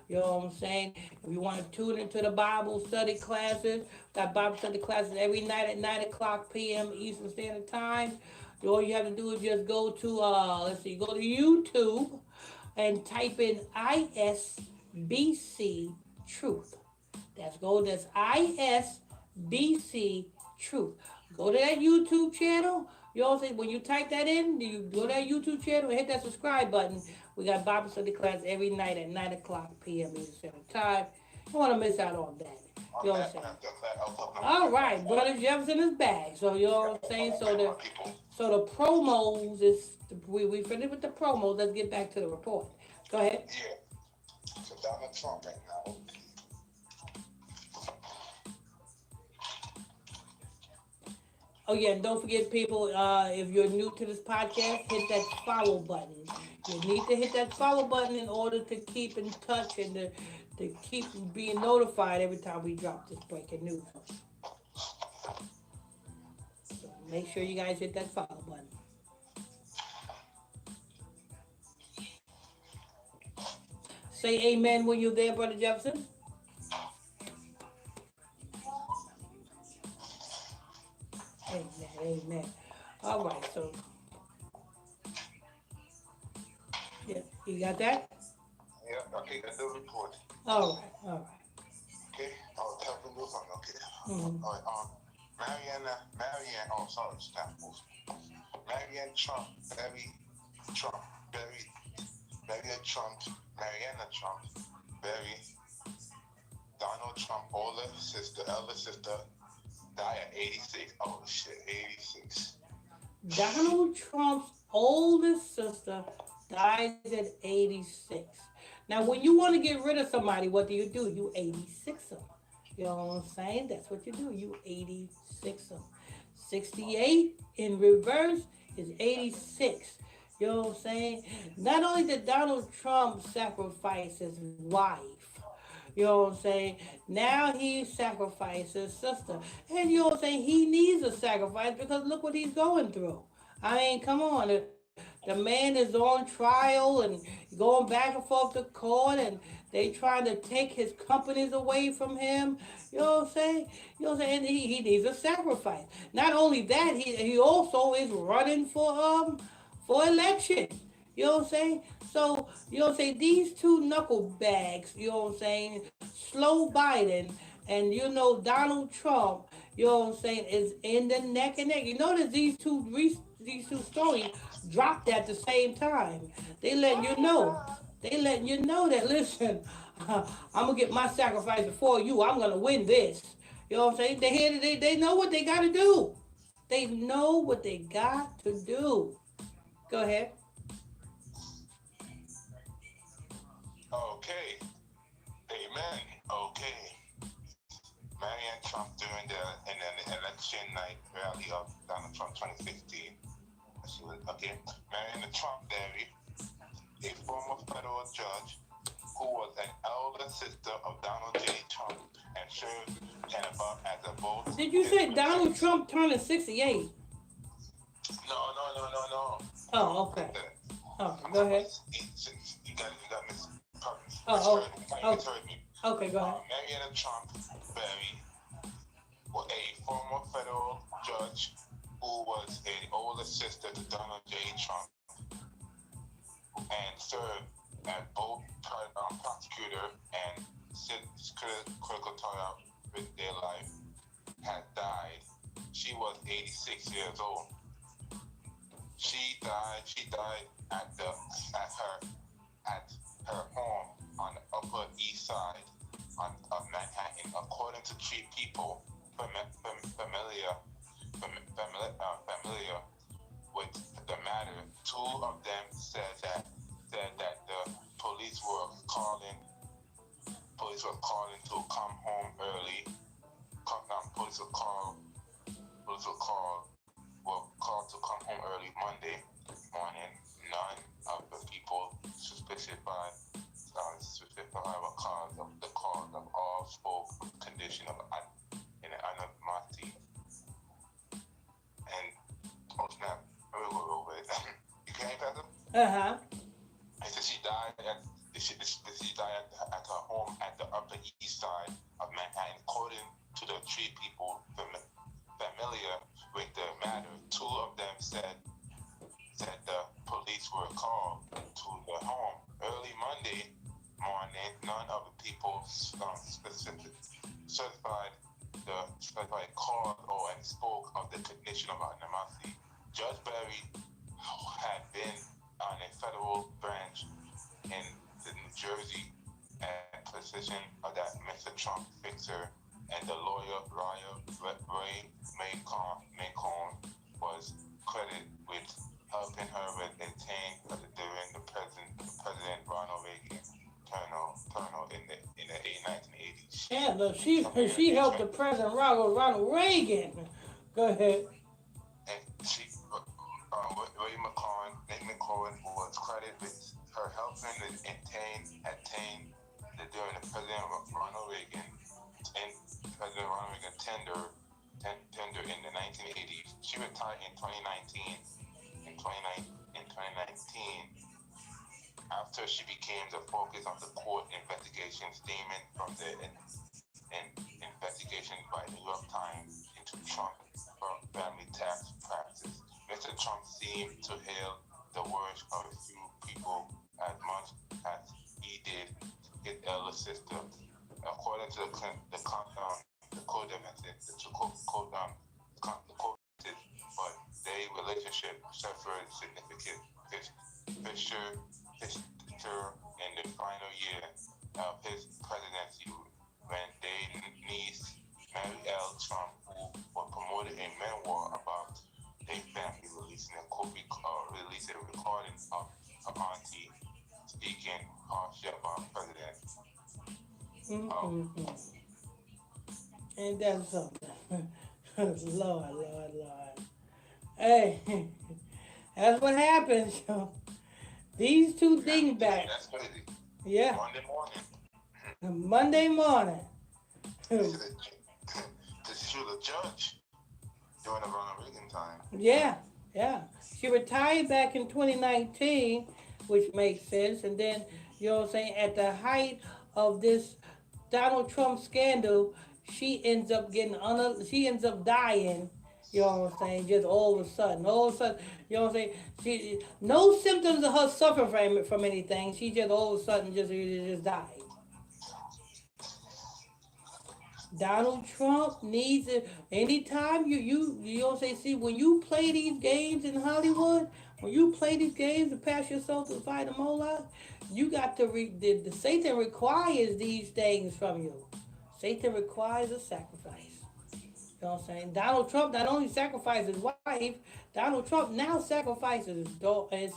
You know what I'm saying? If you want to tune into the Bible study classes, got Bible study classes every night at 9 o'clock p.m. Eastern Standard Time. All you have to do is just go to, go to YouTube and type in ISBC Truth. That's ISBC Truth. Go to that YouTube channel. You know what I'm saying? When you type that in, you go to that YouTube channel and hit that subscribe button. We got Bible study class every night at 9 o'clock p.m. Eastern Time. You don't want to miss out on that. You know what I'm saying? All right, Brother Jefferson is back. So you know what I'm saying? So the promos is we finished with the promos. Let's get back to the report. Go ahead. Yeah. So Donald Trump right now. Oh yeah, and don't forget, people, if you're new to this podcast, hit that follow button. You need to hit that follow button in order to keep in touch and to keep being notified every time we drop this breaking news. So make sure you guys hit that follow button. Say amen when you're there, Brother Jefferson. Amen. All right, so yeah, you got that? Yeah, okay, that's the report. All right. Okay, I'll tell the news on, okay. Mm-hmm. All right, Marianne, oh, sorry, stop. Marianne Trump, Marianne Trump, Donald Trump, elder sister, died at 86. Oh shit, 86. Donald Trump's oldest sister dies at 86. Now, when you want to get rid of somebody, what do? You 86 them. You know what I'm saying? That's what you do. You 86 them. 68 in reverse is 86. You know what I'm saying? Not only did Donald Trump sacrifice his wife, you know what I'm saying? Now he sacrificed his sister. And you know what I'm saying? He needs a sacrifice because look what he's going through. I mean, come on. The man is on trial and going back and forth to court and they trying to take his companies away from him. You know what I'm saying? You know what I'm saying? And he needs a sacrifice. Not only that, he also is running for election. You know what I'm saying? So, you know what I'm saying? These two knucklebags, you know what I'm saying? Slow Biden and, you know, Donald Trump, you know what I'm saying, is in the neck and neck. You notice these two stories dropped at the same time. They letting you know that, listen, I'm going to get my sacrifice before you. I'm going to win this. You know what I'm saying? They know what they got to do. They know what they got to do. Go ahead. Okay. Amen. Okay. Marianne Trump during the election night rally of Donald Trump 2016. Marianne Trump Berry, a former federal judge who was an elder sister of Donald J. Trump and served and above as a vote. Did you say Donald Trump turning 68? No. Oh, okay. Oh, go ahead. You got Miss. Okay. Okay, go ahead. Marianne Trump Berry was a former federal judge who was an older sister to Donald J. Trump and served as both prosecutor and critical trial with their life, has died. She was 86 years old. She died at her home on the Upper East Side of Manhattan, according to three people familiar with the matter. Two of them said that the police were calling to come home early. Police were called to come home early Monday morning. None of the people suspicious by the cause of all spoke condition of in the anonymity. And oh snap, wait. You can't pass them? Uh-huh. He said she died at her home at the Upper East Side of Manhattan. According to the three people familiar with the matter, two of them said the police were called to the home early Monday morning. None of the people certified called or and spoke of the condition of anonymity. Judge Berry had been on a federal branch in the New Jersey and position of that Mr. Trump fixer, and the lawyer Ray Macon was credited with helping her with obtain during the President Ronald Reagan term in the 1980s. Yeah, look, she helped the President Ronald Reagan. Go ahead. And she, Ray McCoy was credited with her helping to attain during the President Ronald Reagan tender in the 1980s. She retired in 2019. In 2019, after she became the focus of the court investigation stemming from the investigation by New York Times into Trump family tax practices. Mr. Trump seemed to hail the words of a few people as much as he did his elder sister. According to the code but their relationship suffered significant fissure in the final year of his presidency when their niece, Mary L. Trump, who was promoted a memoir about their family, released a recording of her auntie speaking harshly about President. Ain't that something? Lord. Hey, that's what happens, yo. These two dingbats. That's crazy. Yeah. Monday morning. Monday morning. To shoot a judge during the Ronald Reagan time. Yeah. She retired back in 2019, which makes sense. And then, you know what I'm saying, at the height of this Donald Trump scandal, she ends up dying, you know what I'm saying, just all of a sudden, you know what I'm saying, she, no symptoms of her suffering from anything, she just all of a sudden just died. Donald Trump needs it. Anytime you know what I'm saying, see, when you play these games in Hollywood, when you play these games to pass yourself to fight a Moloch, you got to the Satan requires these things from you. Satan requires a sacrifice. You know what I'm saying? Donald Trump not only sacrificed his wife, Donald Trump now sacrifices his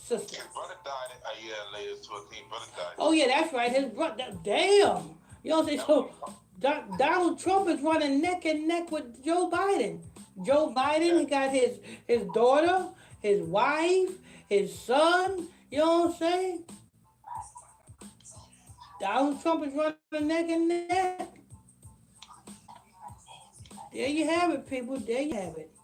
sister. His brother died a year later, so his brother died. Oh yeah, that's right. His brother. Damn. You know what I'm saying? So Donald Trump is running neck and neck with Joe Biden. Joe Biden, he got his daughter, his wife, his son. You know what I'm saying? Donald Trump is running neck and neck. There you have it, people. There you have it.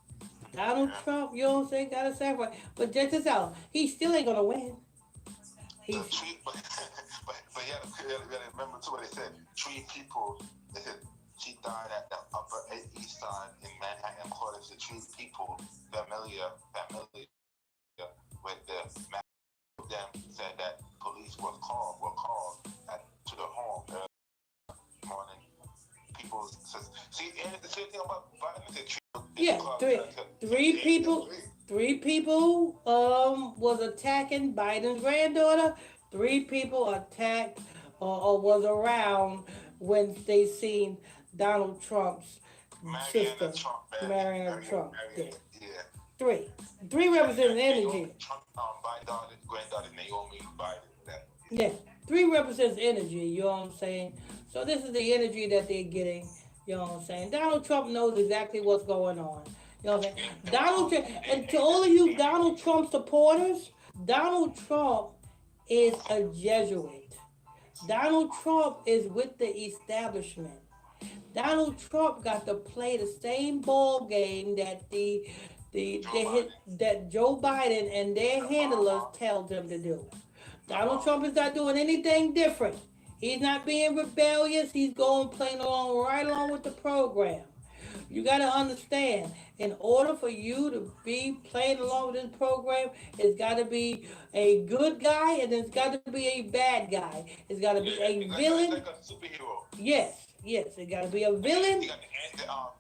Donald Trump, you know what I'm saying, got a sacrifice. But check this out. He still ain't going to win. But yeah, remember too what they said. 3 people, they said she died at the Upper East Side in Manhattan. According to 3 people familiar with the matter, them said that police were called to the home early morning. People see, and the same thing about Biden. Yeah, three people was attacking Biden's granddaughter. 3 people attacked or was around when they seen Donald Trump's sister, Marianne Trump. Yeah. 3 represents energy. Trump, Biden's granddaughter, Naomi Biden. Yeah, 3 represents energy, you know what I'm saying? So this is the energy that they're getting, you know what I'm saying? Donald Trump knows exactly what's going on. You know what I'm saying? Donald Trump, and to all of you Donald Trump supporters, Donald Trump is a Jesuit. Donald Trump is with the establishment. Donald Trump got to play the same ball game that that Joe Biden and their handlers tell them to do. Donald Trump is not doing anything different. He's not being rebellious. He's going playing along right along with the program. You got to understand, in order for you to be playing along with this program, it's got to be a good guy and it's got to be a bad guy. It's got to be a villain. Like a superhero. Yes, yes, it got to be a villain. You got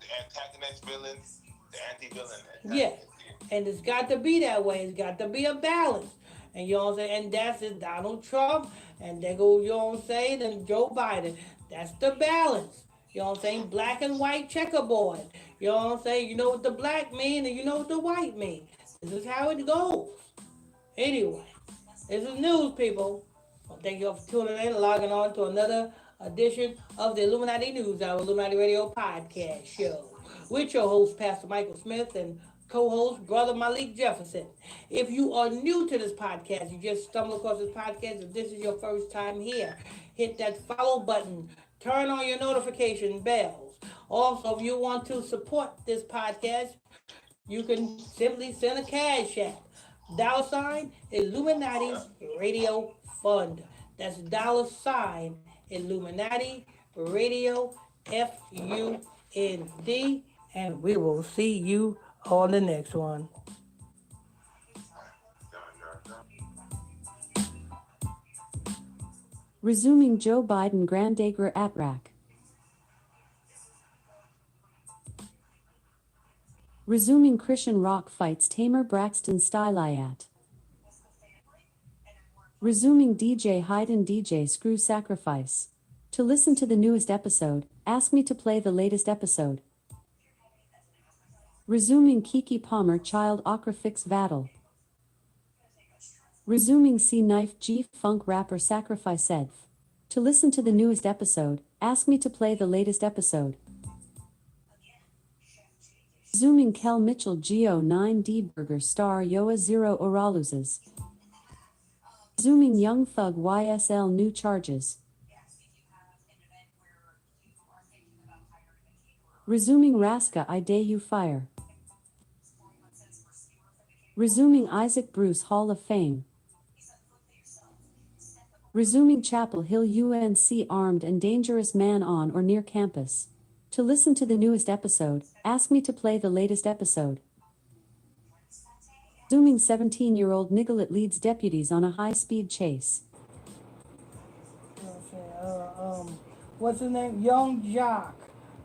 the antagonist villain, the anti-villain. Yes, and it's got to be that way. It's got to be a balance. And you know what I'm saying? And that's it, Donald Trump, and there go, you know what I'm saying, and Joe Biden. That's the balance. You know what I'm saying? Black and white checkerboard. You know what I'm saying? You know what the black mean and you know what the white mean. This is how it goes. Anyway, this is news, people. Well, thank you all for tuning in and logging on to another edition of the Illuminati News, our Illuminati Radio podcast show. With your host, Pastor Michael Smith, and co-host, Brother Malik Jefferson. If you are new to this podcast, you just stumbled across this podcast, if this is your first time here, hit that follow button. Turn on your notification bells. Also, if you want to support this podcast, you can simply send a cash app. $ Illuminati Radio Fund. That's $ Illuminati Radio FUND. And we will see you on the next one. Resuming Joe Biden Grandacre at rack. Resuming Christian Rock fights Tamer Braxton Styliat. Resuming DJ Hayden DJ Screw Sacrifice. To listen to the newest episode, ask me to play the latest episode. Resuming Kiki Palmer Child Okra Fix Battle. Resuming C Knife G Funk Rapper Sacrifice Edf. To listen to the newest episode, ask me to play the latest episode. Resuming Kel Mitchell Geo 9D Burger Star Yoa 0 Oraluzes. Resuming Young Thug YSL New Charges. Resuming Raska I Day You Fire. Resuming Isaac Bruce Hall of Fame. Resuming Chapel Hill UNC Armed and Dangerous Man on or near campus. To listen to the newest episode, ask me to play the latest episode. Resuming 17-year-old Nicolette leads deputies on a high-speed chase. What's his name? Young Jock.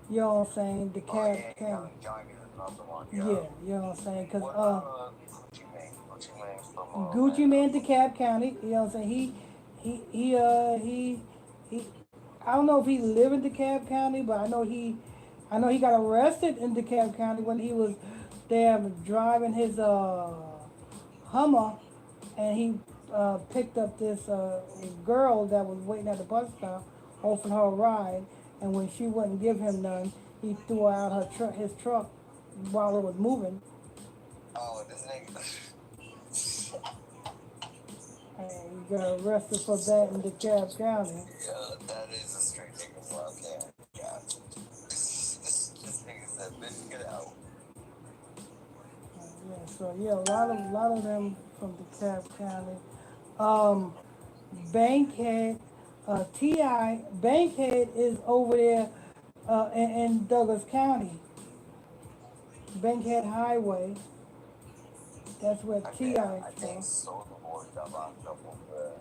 You know what I'm saying? The cat. Young Jock is another one. Yeah, you know what I'm saying? Because Gucci Mane. Gucci Mane, DeKalb County. You know what I'm saying? He I don't know if he lived in DeKalb County, but I know he got arrested in DeKalb County when he was there driving his Hummer, and he picked up this girl that was waiting at the bus stop, offering her a ride, and when she wouldn't give him none, he threw her out his truck while it was moving. Oh, this nigga. And he got arrested for that in DeKalb County. Yeah, that is a straight nigga for out there. Yeah. This nigga said, bitch, get out. Yeah, so yeah, a lot of them from DeKalb County. Bankhead, T.I. Bankhead is over there in Douglas County. Bankhead Highway. That's where T.I. I think Soulja Boy got locked up over there.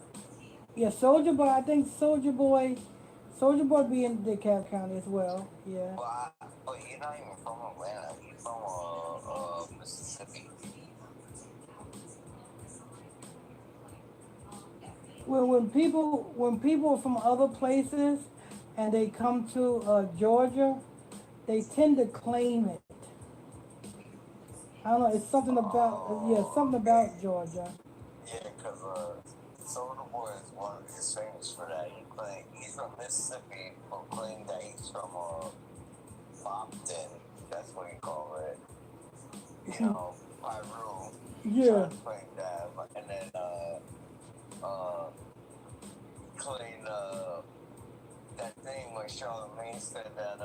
Yeah, Soulja Boy. I think Soulja Boy be in DeKalb County as well. Yeah. Well, you're not even from Atlanta. You're from Mississippi. Well, when people from other places and they come to Georgia, they tend to claim it. I don't know. It's something about Georgia. Yeah, because Soulja Boy is famous for that. He's from Mississippi, but claimed that he's from Boston. That's what he called it. You know, Pyru. Yeah. Claimed that, and then clean that thing where Charlamagne said that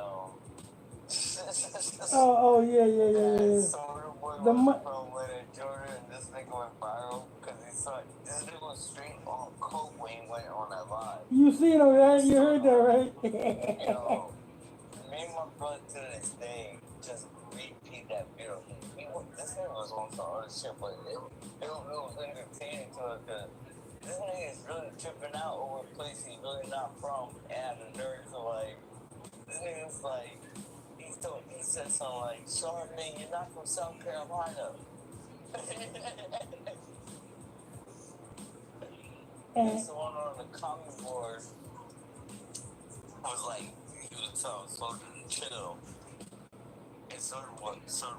Oh, yeah. that Soda Boy The was mo- from Winter Jordan, and this nigga went viral because he saw this nigga was straight on coke when he went on that live. You seen him, right? You heard that, right? Yo, me and my brother to this day just repeat that video. This nigga was on some other shit, but it was entertaining to us because this nigga is really tripping out over a place he's really not from, and the nerds are like, this nigga's like, he said something like, sorry man, you're not from South Carolina. And someone on the comment board was like, he was telling Soda to chill. And Soda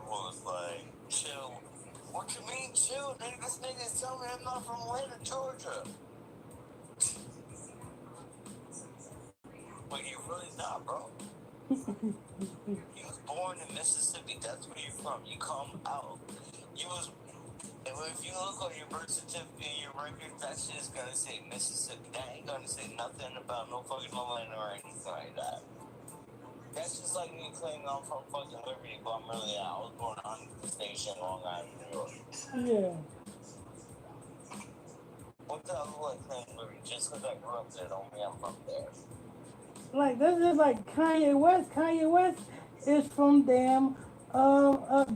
was like, chill. What you mean chill, nigga? This nigga is telling me I'm not from Atlanta, Georgia. But you're really not, bro. You was born in Mississippi. That's where you're from. You come out. If you look on your birth certificate, your record, that shit's gonna say Mississippi. That ain't gonna say nothing about no fucking Atlanta or anything like that. That's just like me claiming I'm from fucking Liberty, but I'm really not. I was born on the station, Long Island, New York. Yeah. What the hell do I claim Liberty? Just because I grew up there, don't mean I'm from there. Like, this is like Kanye West. Kanye West is from damn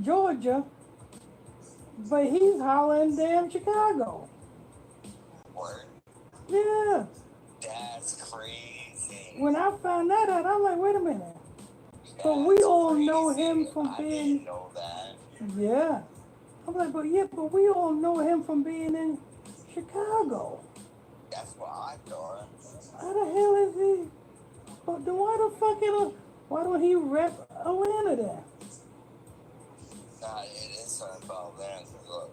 Georgia, but he's hollering damn Chicago. Word? Yeah. That's crazy. When I found that out, I'm like, wait a minute. But we all know him from being. I didn't know that. Yeah. I'm like, but we all know him from being in Chicago. That's what I thought. How the hell is he? But then why don't he rep Atlanta then? Nah, it is something about Atlanta. Look,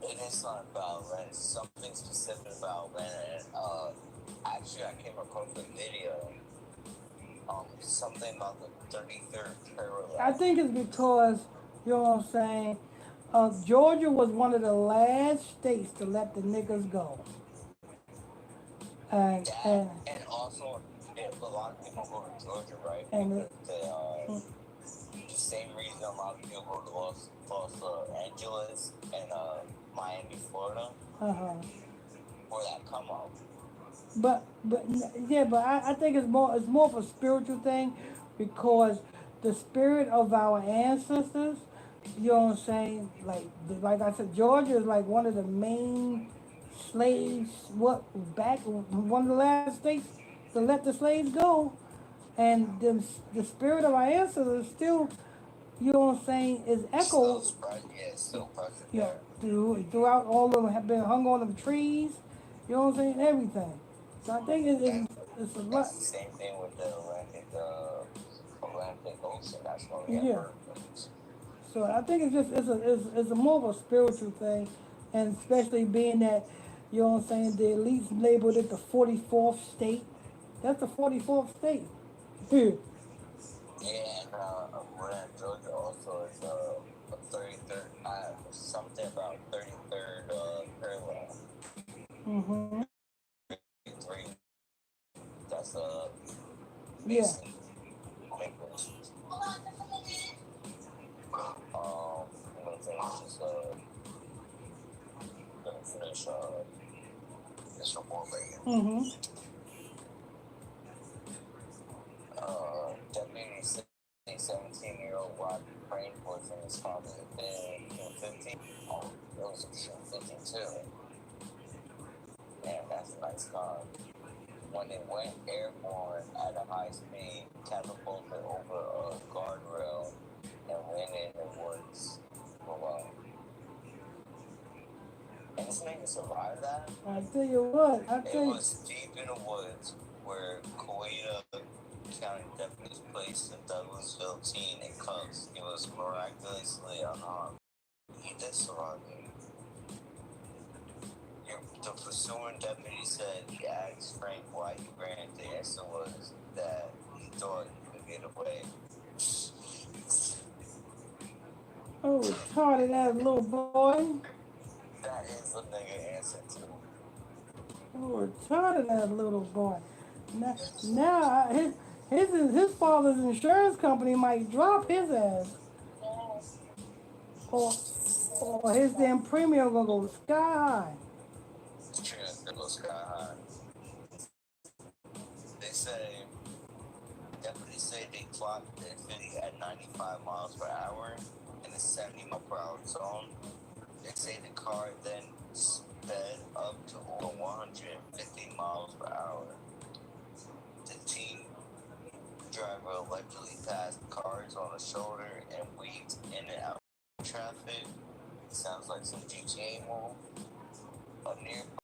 it is something about Atlanta. Something specific about Atlanta. And, actually, I came across a video. Something about the 33rd parallel. I think it's because, you know what I'm saying, Georgia was one of the last states to let the niggas go. And also, a lot of people go to Georgia, right? And the same reason a lot of people go to Los Angeles and Miami, Florida. Where that come up. But I think it's more of a spiritual thing, because the spirit of our ancestors, you know what I'm saying, like I said, Georgia is like one of the main slaves, one of the last states to let the slaves go, and the spirit of our ancestors still, you know what I'm saying, is echoed. Still present. Yeah, throughout all of them have been hung on them trees, you know what I'm saying, everything. So I think it's a lot. It's the same thing with the Atlantic Ocean. That's why we have earthquakes. So I think it's a more of a spiritual thing, and especially being that, you know what I'm saying, the elites labeled it the 44th state. That's the 44th state. Yeah, and we're in Georgia also is a 33rd, something about 33rd parallel. Mm-hmm. That's yeah. Language. Gonna finish this report right here. Mm-hmm. Deputy 17-year-old Rob Crane was in his father's bed in 15. Oh, it was 52. Damn, that's a nice car. When it went airborne at a high speed, catapulted over a guardrail and went in the woods below. And this nigga survived that? I tell you what, It was deep in the woods where Coweta County deputies placed a Douglasville teen in cuffs. He was miraculously unharmed. He did survive it. The pursuing deputy said he asked Frank why he ran. The answer was that he thought he could get away. Oh, retarded ass little boy. That is a nigga answer too. Oh, retarded that little boy. Now his father's insurance company might drop his ass, or his damn premium gonna go sky high. It's true, that goes sky high. They say, deputies say they clocked the Infiniti at 95 miles per hour in a 70 mile per hour zone. They say the car then sped up to over 150 miles per hour. The teen driver allegedly passed cars on the shoulder and weaved in and out of traffic. Sounds like some GTA move. A nearby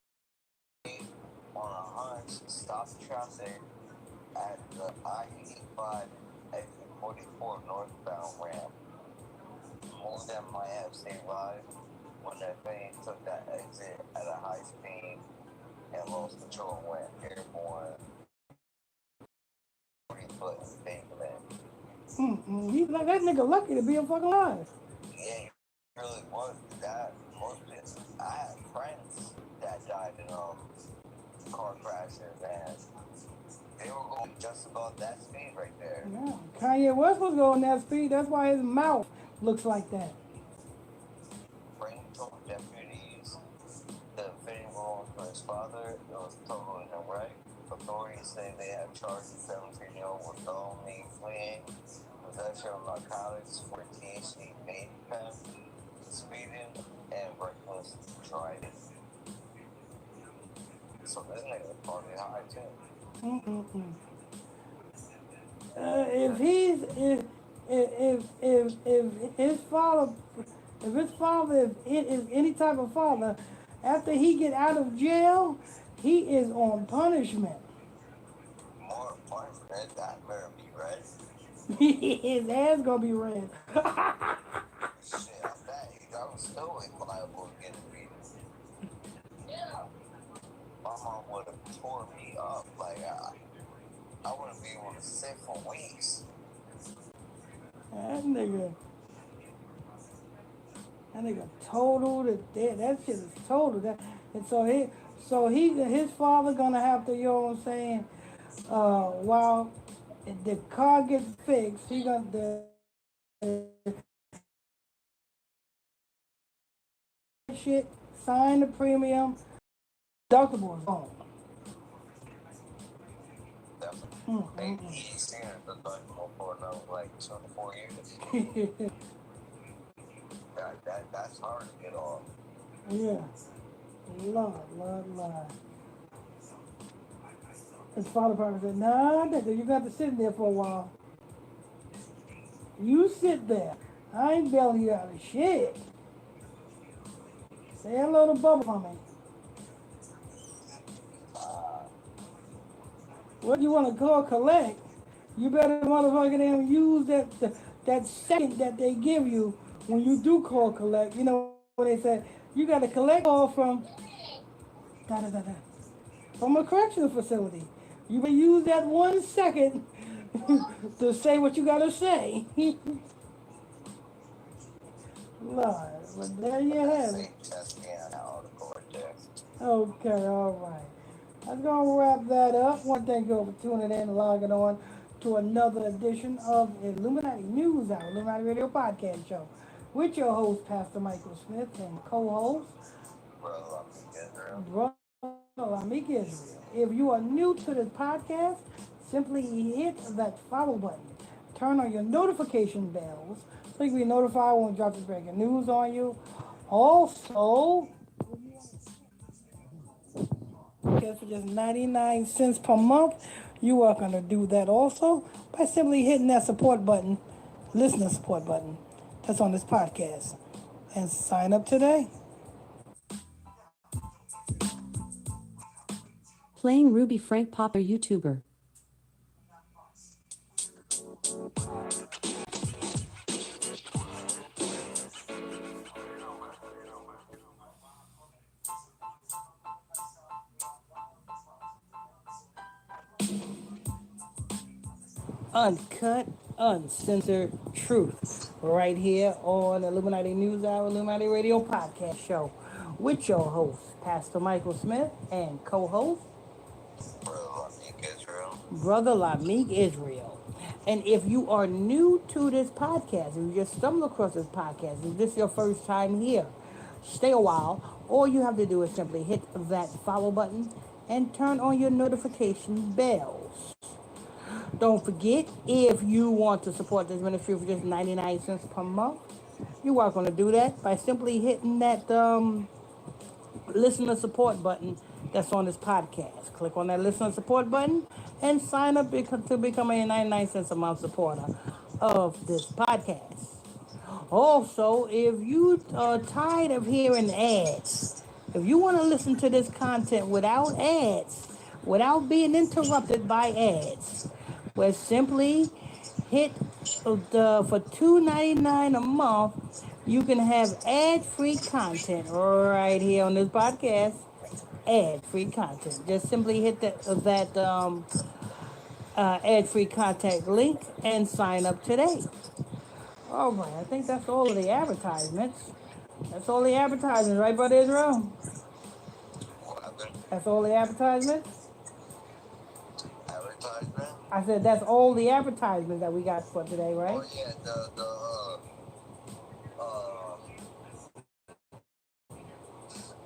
on a hunch stopped traffic at the I-85 exit 44 northbound ramp. More than might have stayed live when the van took that exit at a high speed and lost control and went airborne. 40-foot embankment. He's like that nigga lucky to be fucking alive. Yeah, he really was. That most people, I have friends that died in car crashes, and they were going just about that speed right there. Yeah, Kanye West was going that speed. That's why his mouth looks like that. Frank told deputies the Infiniti belonged to his father. It was totally incorrect. Authorities say they have charged the 17-year-old with felony fleeing, possession of narcotics for THC vape pen, speeding, and reckless driving. So this nigga is probably high too. If his father is any type of father, after he get out of jail, he is on punishment. More punishment, that better be red. His ass gonna be red. Shit, I bet I'm still liable to get beat. Yeah. My mom would have tore me up. Like, I wouldn't be able to sit for weeks. That nigga total to dead. That shit is total. And so his father gonna have to, you know what I'm saying, while the car gets fixed, he gonna shit, sign the premium, deductible is gone. Definitely. He's seen the deductible for another like 2 to 4 years. That's hard to get off. Yeah. Lord. His father probably said, nah, nigga, you got to sit there for a while. You sit there. I ain't bailing you out of shit. Say hello to Bubba for me. What you want to call collect? You better motherfucking damn use that second that they give you when you do call collect. You know what they said? You got to collect call from from a correctional facility. You better use that 1 second to say what you got to say. Lord, but there you have it. Okay, all right. I'm going to wrap that up. I want to thank you all for tuning in and logging on to another edition of Illuminati News Hour, Illuminati Radio Podcast Show, with your host, Pastor Michael Smith, and co-host, Brother Lamik Israel. If you are new to this podcast, simply hit that follow button. Turn on your notification bells so you can be notified when we drop this breaking news on you. Also, for just 99 cents per month, you are going to do that also by simply hitting that support button, listener support button that's on this podcast, and sign up today. Playing Ruby Frank Popper YouTuber. Uncut, uncensored truth right here on Illuminati News Hour, Illuminati Radio Podcast Show, with your host, Pastor Michael Smith, and co-host, Brother Lamik Israel. And if you are new to this podcast, if you just stumbled across this podcast, if this is your first time here, stay a while. All you have to do is simply hit that follow button and turn on your notification bells. Don't forget, if you want to support this ministry for just 99 cents per month, you're welcome to do that by simply hitting that listener support button that's on this podcast. Click on that listener support button and sign up to become a 99 cents a month supporter of this podcast. Also, if you are tired of hearing ads, if you want to listen to this content without ads, without being interrupted by ads, well, simply hit for $2.99 a month. You can have ad-free content right here on this podcast. Ad-free content. Just simply hit that ad-free contact link and sign up today. All right, I think that's all of the advertisements. That's all the advertisements, right, Brother Israel? That's all the advertisements? Advertisement? I said that's all the advertisements that we got for today, right? Oh yeah,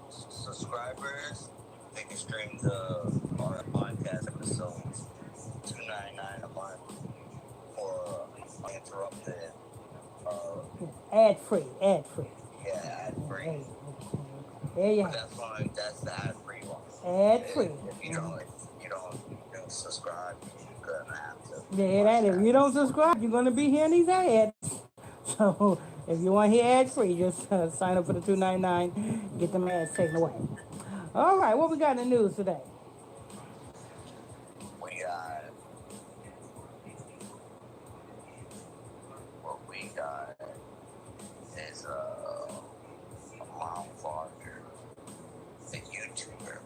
subscribers, they can stream our podcast episodes $2.99 a month for uninterrupted. Ad free. Yeah, ad free. There you But have it. that's the ad free one. Ad free. If you don't subscribe, you're gonna have to. Yeah, that. If you don't subscribe, you're gonna be hearing these ads. So if you want to hear ad free, just sign up for the $2.99. Get them ads taken away. All right, what we got in the news today? What we got is Mom Vlogger, the YouTuber.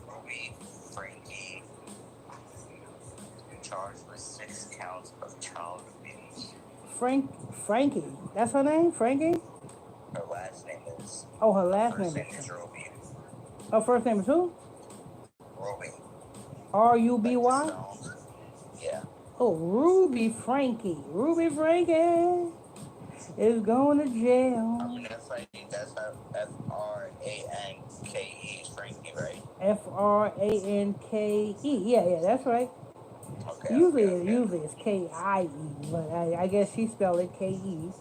Ruby Frankie charged with 6 counts of child abuse. Frankie, that's her name, Frankie? Her last name is. Oh, her last name is Ruby. Her first name is who? Ruby. R-U-B-Y? Yeah. Oh, Ruby Frankie. Ruby Frankie is going to jail. I mean, that's F-R-A-N-K-E, Frankie, right? F-R-A-N-K-E. Yeah, that's right. Okay. Usually it's K-I-E, but I guess she spelled it K-E.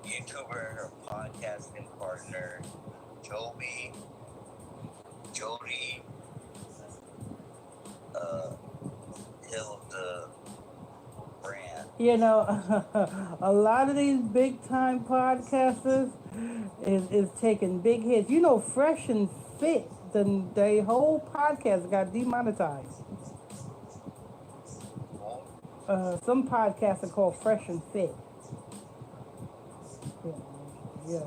YouTuber and her podcasting partner, Jody, Hildebrand. You know, a lot of these big time podcasters is taking big hits. You know, Fresh and Fit, the whole podcast got demonetized. Some podcasts are called Fresh and Fit. Yeah.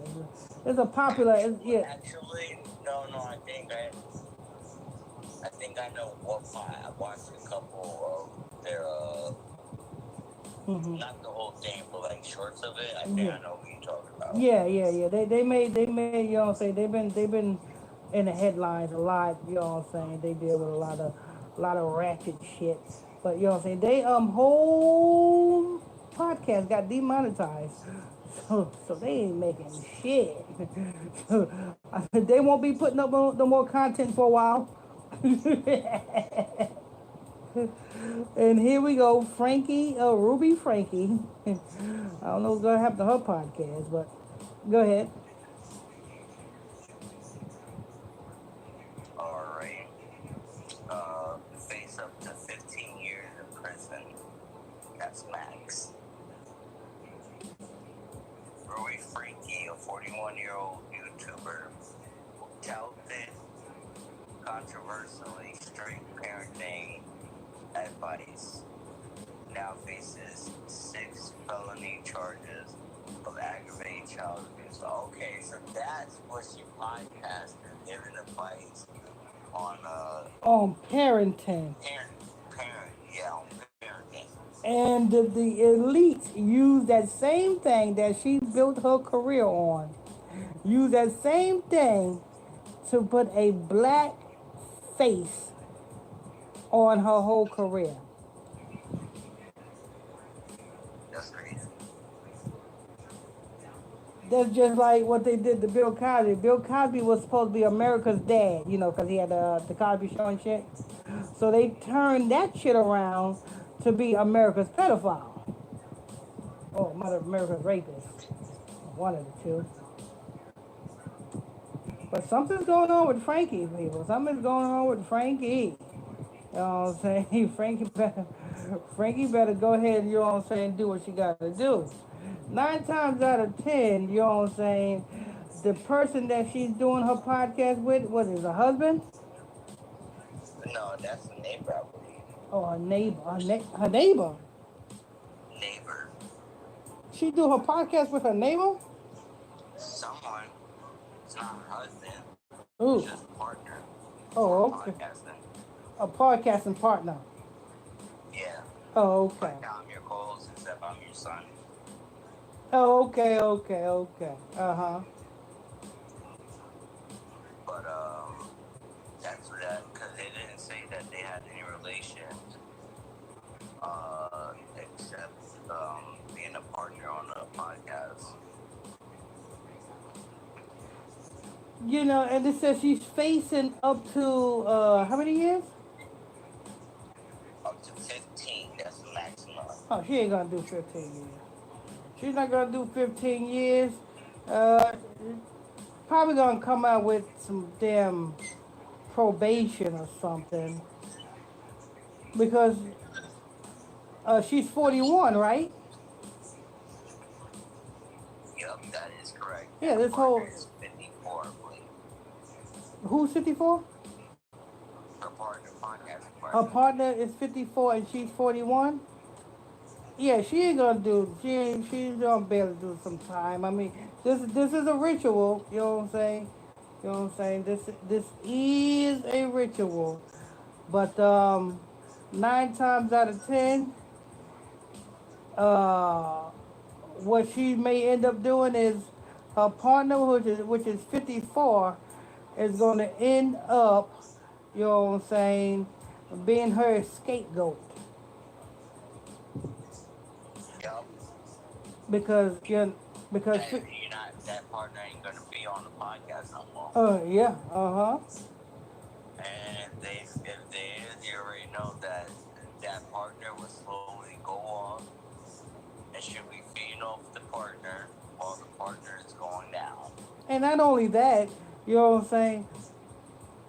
It's a popular. Actually, no. I think I know what part. I watched a couple of their. Not the whole thing, but like shorts of it. I think I know what you're talking about. Yeah. They made. You know what I'm saying? They've been in the headlines a lot. You know what I'm saying? They deal with a lot of ratchet shit. But you know what I'm saying? They whole podcast got demonetized. So they ain't making shit. They won't be putting up no more content for a while. And here we go, Frankie, Ruby Frankie. I don't know what's gonna happen to her podcast, but go ahead. Alright. Face up to 15 years in prison. That's max. Ruby Frankie, a 41-year-old YouTuber, touted controversially strict parenting advice, now faces 6 felony charges of aggravated child abuse. Okay, so that's what she podcasted, giving advice on parenting. on parenting. And the elite use that same thing that she built her career on. Use that same thing to put a black face on her whole career. That's crazy. That's just like what they did to Bill Cosby. Bill Cosby was supposed to be America's dad, you know, because he had the Cosby Show and shit. So they turned that shit around to be America's pedophile. Oh, Mother America's rapist. One of the two. But something's going on with Frankie, people. Something's going on with Frankie. You know what I'm saying? Frankie better go ahead, you know what I'm saying, do what she got to do. 9 times out of 10, you know what I'm saying, the person that she's doing her podcast with, what is her husband? No, that's a neighbor, I believe. Oh, her neighbor. Her neighbor? Neighbor. She do her podcast with her neighbor? Someone. It's not her husband. Ooh. It's just a partner. Oh, okay. Podcasting. A podcasting partner. Yeah. Oh, okay. Like I'm your co-host except I'm your son. Oh, okay. Uh-huh. But, that's what that, because they didn't say that they had any relations, except, being a partner on a podcast. You know, and it says she's facing up to, how many years? Up to 15, that's the maximum. Oh, she ain't gonna do 15 years. She's not gonna do 15 years. Probably gonna come out with some damn probation or something. Because she's 41, right? Yep, that is correct. Yeah, this Partner whole... is 54, I believe. Who's 54? Her partner, podcast Her partner. partner is 54 and she's 41? Yeah, she ain't gonna do. She's gonna be able to do some time. I mean, this is a ritual. You know what I'm saying? You know what I'm saying? This is a ritual, but 9 times out of 10, what she may end up doing is her partner, which is 54, is gonna end up, you know what I'm saying, being her scapegoat. Yep. Because And you're not, that partner ain't gonna be on the podcast no more. Yeah, uh-huh. And if they is, you already know that that partner will slowly go off and should be feeding off the partner while the partner is going down. And not only that, you know what I'm saying,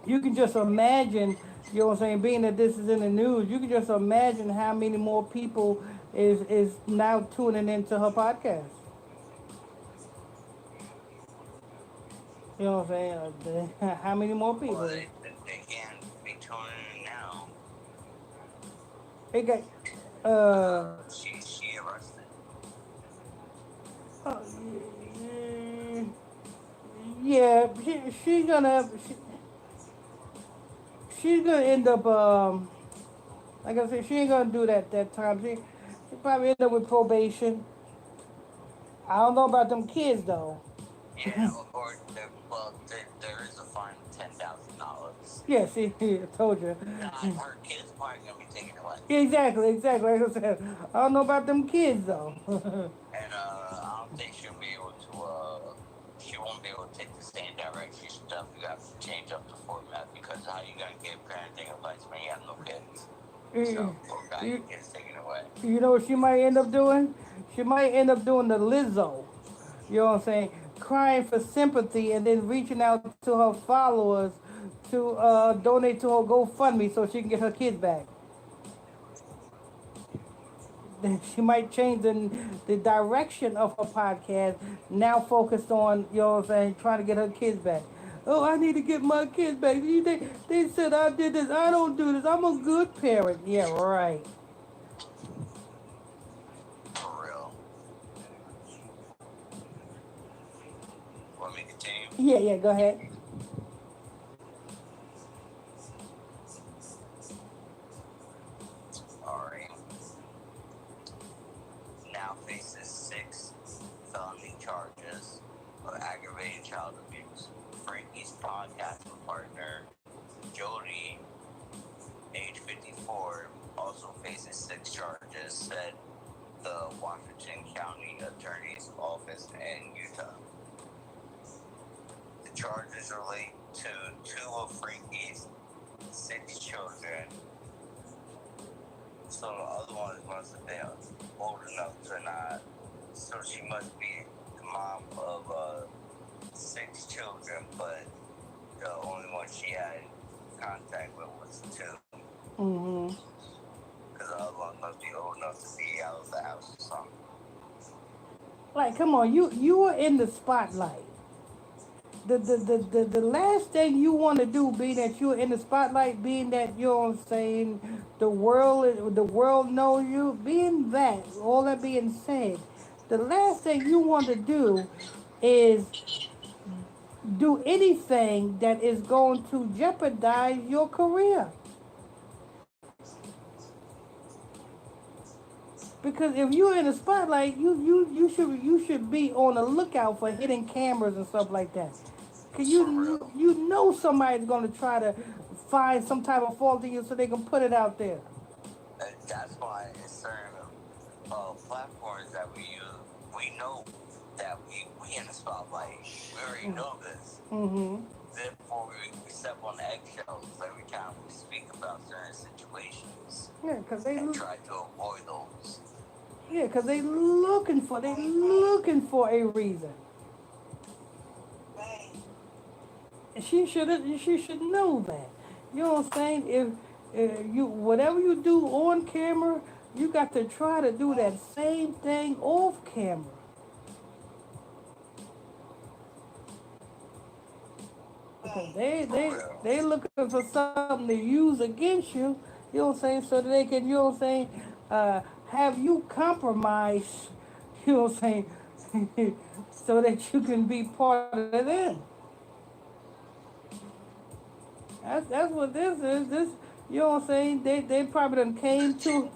you can just imagine, you know what I'm saying, being that this is in the news, you can just imagine how many more people is now tuning into her podcast. You know what I'm saying? How many more people? Well, they can't be tuning in now. It got, She arrested. Yeah, she's gonna end up like I said, she ain't gonna do that time. She probably end up with probation. I don't know about them kids though. Yeah, there is a fine of $10,000. Yeah, see, I told you. Her kids probably gonna be taken away. Exactly. Like I said, I don't know about them kids though. And I don't think she'll be able to. She won't be able to take the same direction stuff. You got to change up the format because how you gonna give parenting advice when you have no kids? So, your kids taken away. You know what she might end up doing? She might end up doing the Lizzo. You know what I'm saying? Crying for sympathy and then reaching out to her followers to donate to her GoFundMe so she can get her kids back. Then she might change the direction of her podcast, now focused on, you know what I'm saying, trying to get her kids back. Oh, I need to get my kids back. They said I did this. I don't do this. I'm a good parent. Yeah, right. For real. Want me to continue? Yeah, go ahead. Alright. child abuse. Frankie's podcasting partner, Jody, age 54, also faces 6 charges, said the Washington County Attorney's Office in Utah. The charges relate to 2 of Frankie's 6 children. So the other one must have been old enough to not. So she must be the mom of 6 children, but the only one she had contact with was 2. Mm-hmm. Because the other one must be old enough to be out of the house or something. Like, come on, you are in the spotlight. The last thing you want to do, being that you're in the spotlight, being that you're saying the world knows you, being that, all that being said, the last thing you want to do is do anything that is going to jeopardize your career. Because if you're in the spotlight, you should be on the lookout for hidden cameras and stuff like that. Cause you know somebody's gonna try to find some type of fault in you so they can put it out there. And that's why in certain platforms that we use, we know that we in the spotlight. We already know this. Mm-hmm. Therefore, we step on eggshells every time we speak about certain situations. Yeah, cause they try to avoid those. Yeah, cause they looking for a reason. She should know that. You know what I'm saying? If you whatever you do on camera, you got to try to do that same thing off camera. Because they looking for something to use against you. You know what I'm saying? So that they can, you know what I'm saying, have you compromised. You know what I'm saying, so that you can be part of them. That's what this is. This, you know what I'm saying? They probably done came to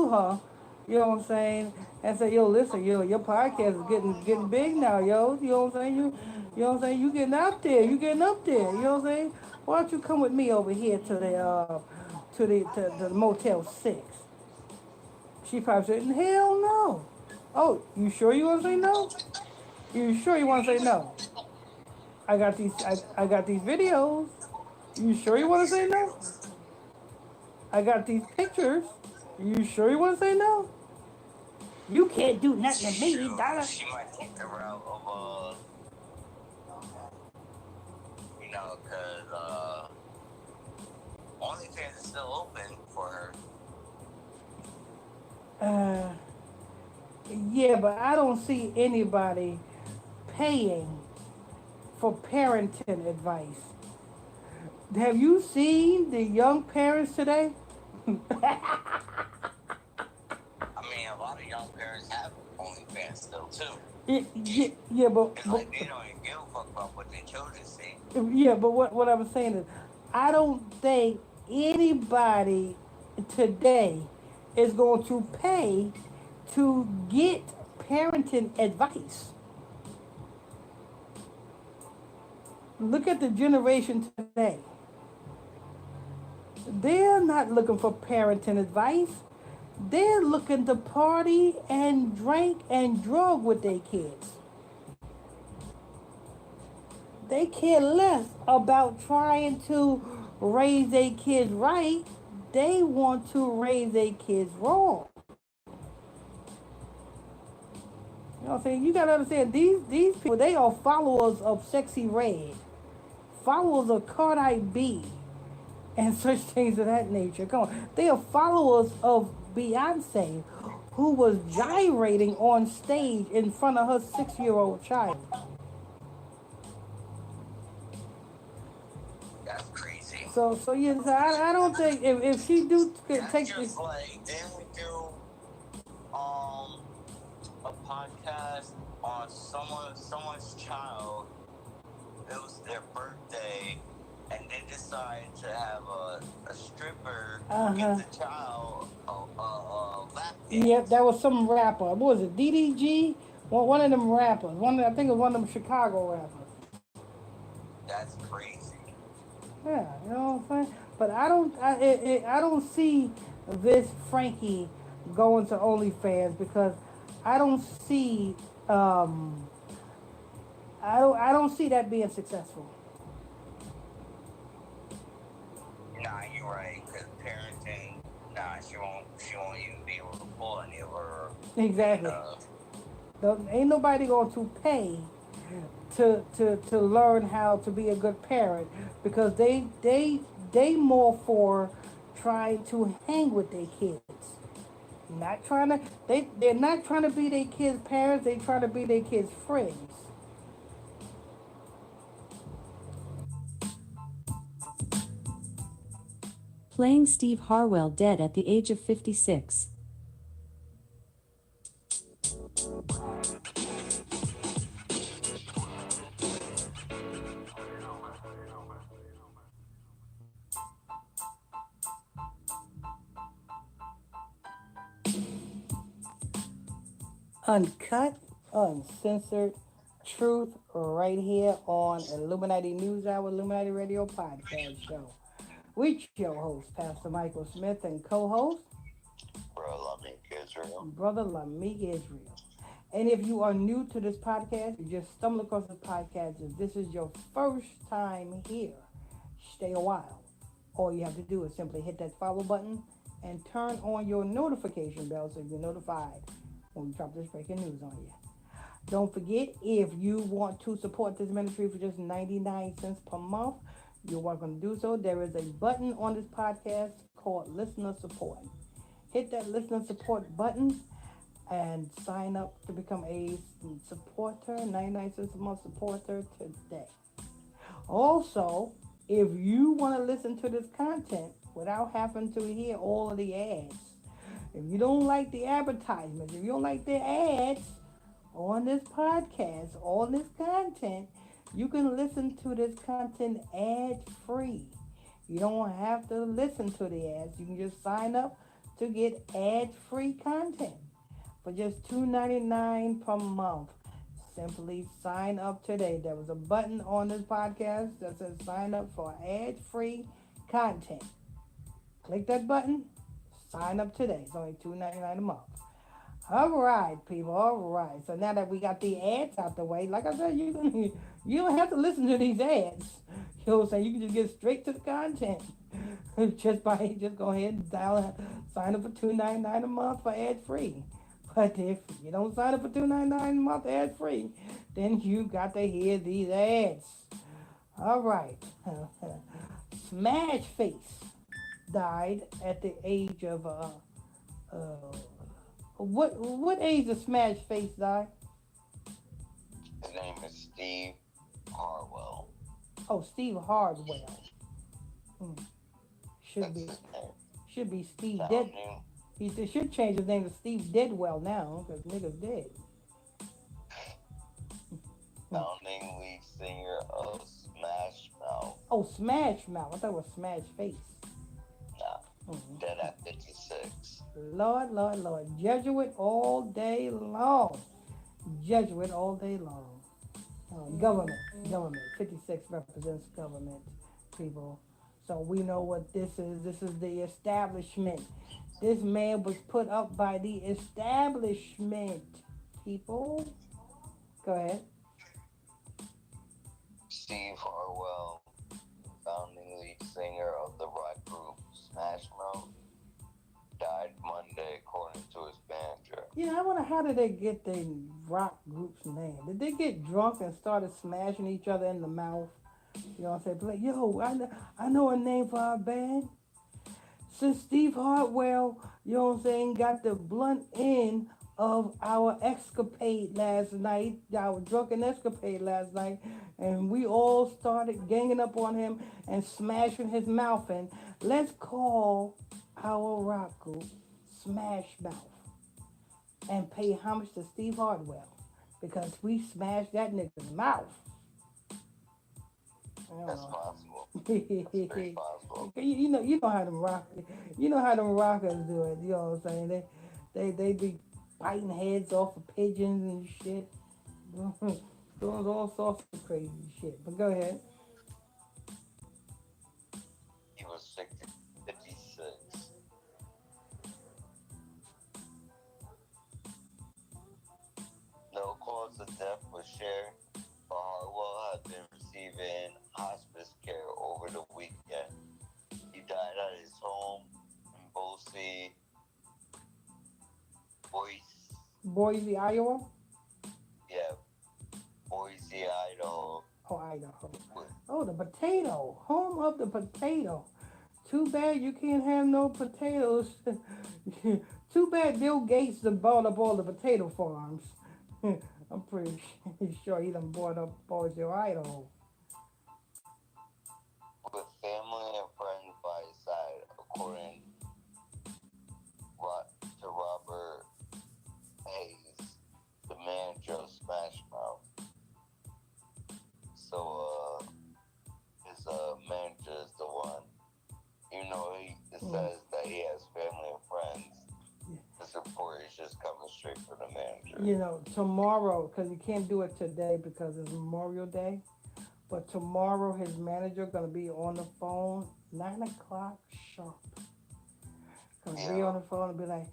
her, you know what I'm saying, and said, yo, listen, your podcast is getting big now, yo. You know what I'm saying? You know what I'm saying? You getting up there. You know what I'm saying? Why don't you come with me over here to the Motel 6? She probably said, hell no. Oh, you sure you want to say no? You sure you want to say no? I got these videos. You sure you want to say no? I got these pictures. You sure you want to say no? You can't do nothing to me, Donna. She might take the route of, because OnlyFans is still open for her. Yeah, but I don't see anybody paying for parenting advice. Have you seen the young parents today? I mean, a lot of young parents have OnlyFans still too. Yeah, but it's like they don't even give a fuck about what their children see. Yeah, but what I'm saying is, I don't think anybody today is going to pay to get parenting advice. Look at the generation today. They're not looking for parenting advice. They're looking to party and drink and drug with their kids. They care less about trying to raise their kids right. They want to raise their kids wrong. You know what I'm saying? You gotta understand, these people, they are followers of Sexy Red, followers of Cardi B, and such things of that nature. Come on. They are followers of Beyonce, who was gyrating on stage in front of her 6-year-old child. That's crazy. So yeah, so I don't think if she do take this. Like, didn't we do a podcast on someone's child? It was their birthday, and they decided to have a stripper give the child a lap dance. Yep, that was some rapper. What was it, DDG? One of them rappers. I think it was one of them Chicago rappers. That's crazy. Yeah, you know what I'm saying. But I don't see this Frankie going to OnlyFans because I don't see um, I don't see that being successful. Nah, you're right. Cause parenting, nah, she won't even be able to pull any of her main. Exactly. Ain't nobody going to pay to learn how to be a good parent because they more for trying to hang with their kids. Not trying to they're not trying to be their kids' parents, they trying to be their kids' friends. Playing Steve Harwell dead at the age of 56. Uncut, uncensored truth right here on Illuminati News Hour, Illuminati Radio Podcast Show. With your host, Pastor Michael Smith, and co-host, Bro, Lamik Israel. Brother Lamik Israel. And if you are new to this podcast, you just stumble across this podcast, if this is your first time here, stay a while. All you have to do is simply hit that follow button and turn on your notification bell so you're notified when we drop this breaking news on you. Don't forget, if you want to support this ministry for just 99 cents per month, you're welcome to do so. There is a button on this podcast called Listener Support. Hit that Listener Support button and sign up to become a supporter, 99 cents a month supporter today. Also, if you want to listen to this content without having to hear all of the ads, if you don't like the advertisements, if you don't like the ads on this podcast, on this content, you can listen to this content ad free. You don't have to listen to the ads. You can just sign up to get ad free content for just $2.99 per month. Simply sign up today. There was a button on this podcast that says sign up for ad-free content. Click that button, sign up today. It's only $2.99 a month. All right, people. All right. So now that we got the ads out the way, like I said, you don't have to listen to these ads. You know what I'm saying? You can just get straight to the content. Just go ahead and sign up for $2.99 a month for ad free. But if you don't sign up for $2.99 a month ad free, then you got to hear these ads. All right. Smash Face died at the age of what age did Smash Face die? His name is Steve Harwell. Oh, Steve Hardwell. Should be Steve Dead. He should change his name to Steve Deadwell now because nigga's dead. Founding lead singer of Smash Mouth. Oh, Smash Mouth. I thought it was Smash Face. Nah. Dead at 56. Lord. Jesuit all day long. Jesuit all day long. Government. 56 represents government, people. So we know what this is. This is the establishment. This man was put up by the establishment, people. Go ahead. Steve Harwell, founding lead singer of the rock group Smash Mouth, died Monday according to his manager. Yeah, I wonder how did they get the rock group's name? Did they get drunk and started smashing each other in the mouth? You know what I'm saying? Like, yo, I know a name for our band. Since Steve Hartwell, you know what I'm saying, got the blunt end of our escapade last night, our drunken escapade last night, and we all started ganging up on him and smashing his mouth in. Let's call our rock group Smash Mouth and pay homage to Steve Hardwell because we smashed that nigga's mouth. That's possible. That's very possible. You know how them rockers do it. You know what I'm saying? They be biting heads off of pigeons and shit. Doing all sorts of crazy shit. But go ahead. He was 56. No cause of death was shared, but Harwell had been receiving hospice care over the weekend. He died at his home in Boise, Iowa? yeah, Boise, Idaho. Oh, Idaho. Oh, the potato. Home of the potato. Too bad you can't have no potatoes. Too bad Bill Gates done bought up all the potato farms. I'm pretty sure he done bought up Boise, Idaho. With family and friends by his side, according to Robert Hayes, the manager of Smash Mouth. So, his manager is the one. Even though it says that he has family and friends, the support is just coming straight from the manager. You know, tomorrow, because you can't do it today because it's Memorial Day, but tomorrow his manager gonna be on the phone 9 o'clock sharp. Gonna be on the phone and be like,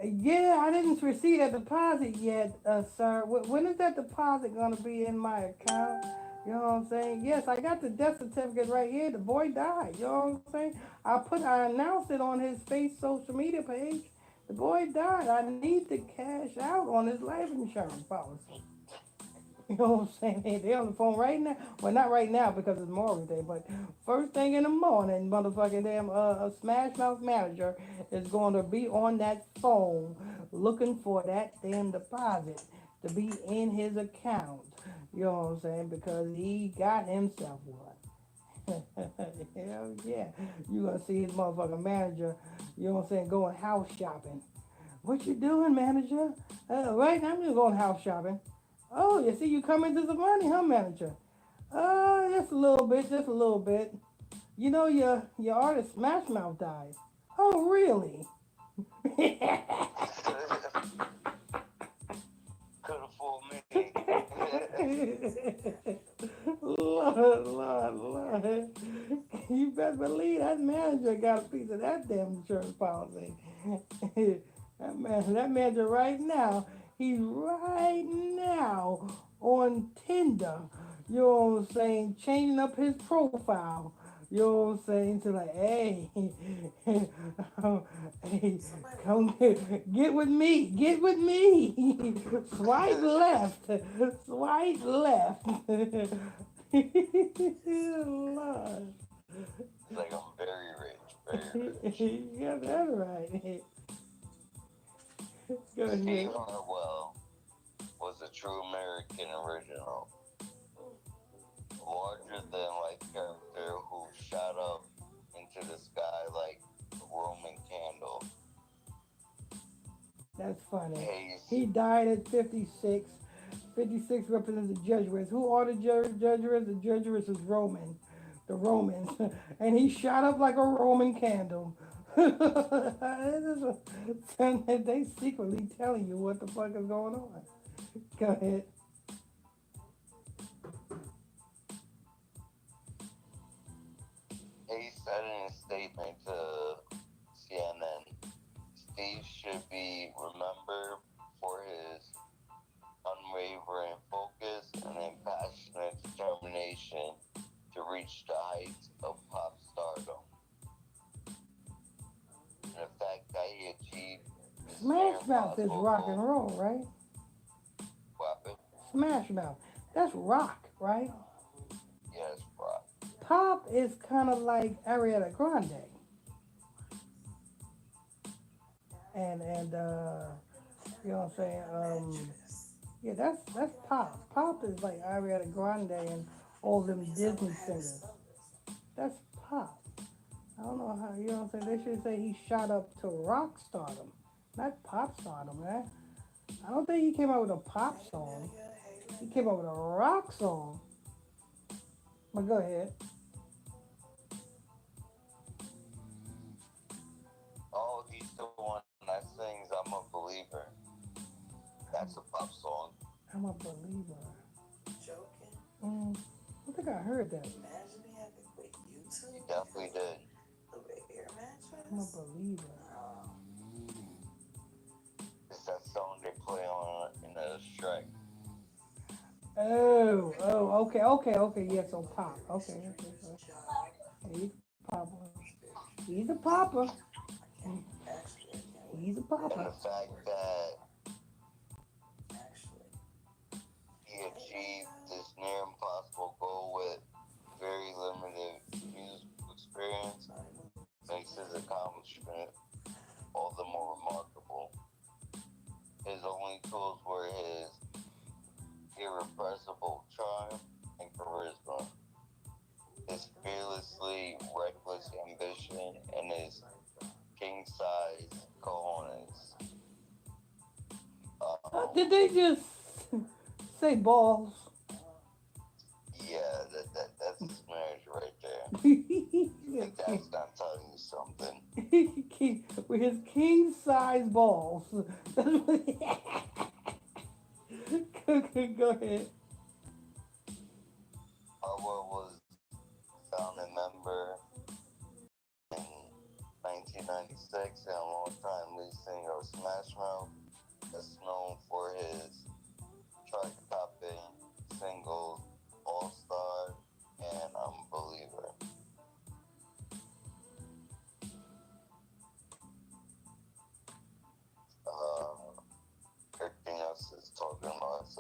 yeah, I didn't receive that deposit yet, sir. When is that deposit gonna be in my account? You know what I'm saying? Yes, I got the death certificate right here. The boy died. You know what I'm saying? I announced it on his face social media page. The boy died. I need to cash out on his life insurance policy. You know what I'm saying? They on the phone right now. Well, not right now because it's Memorial Day, but first thing in the morning, motherfucking damn Smash Mouth manager is going to be on that phone looking for that damn deposit to be in his account. You know what I'm saying? Because he got himself one. Hell yeah. You gonna see his motherfucking manager, you know what I'm saying, going house shopping. What you doing, manager? Right now I'm just going house shopping. Oh, you see you come into some money, huh, manager? Just a little bit, just a little bit. You know your artist Smash Mouth died. Oh, really? Could have fooled me. Lord. You better believe that manager got a piece of that damn insurance policy. That manager right now, he's right now on Tinder. You know what I'm saying? Changing up his profile. You know what I'm saying? To like, hey, hey, come get with me, get with me. Swipe left, swipe left. Lord. It's like I'm very rich, very rich. Yeah, that's right. Go ahead. Steve Harwell was a true American original. Larger than life character who shot up into the sky like a Roman candle. That's funny. Hayes. He died at 56. 56 represents the Jesuits. Who are the Jesuits? The Jesuits is Roman. The Romans. And he shot up like a Roman candle. They secretly telling you what the fuck is going on. Go ahead. Hayes said in a statement to CNN, Steve should be remembered for his unwavering focus and impassionate determination to reach the heights of pop stardom. And the fact that he achieved Smash Mouth is rock and roll, right? What? Smash Mouth. That's rock, right? Yes, rock. Pop is kind of like Ariana Grande. And you know what I'm saying? Yeah, that's pop. Pop is like Ariana Grande and all them Disney singers. That's pop. I don't know how, you know what I'm saying? They should say he shot up to rock stardom, not pop stardom, man. I don't think he came out with a pop song. He came out with a rock song. But go ahead. Oh, he's the one that sings I'm a Believer. hop song. I'm a believer. Joking. I think I heard that. Imagine me having to quit YouTube. You definitely did. The air mattress. I'm a believer. It's that song they play on in the Shrek. Okay. Yes, on pop. Okay. He's a popper. He's a popper. He's a And popper. the fact that he achieved this near impossible goal with very limited musical experience makes his accomplishment all the more remarkable. His only tools were his irrepressible charm and charisma, his fearlessly reckless ambition, and his king-size cojones. Did they just say balls? Yeah, that's his marriage right there. I think that's not telling you something. With his king-size balls. That's what Go ahead. Howard was founding member in 1996 and a long-time lead singer of Smash Mouth, that's known for his chart-topping singles All-Star and Unbeliever. Everything else is talking about his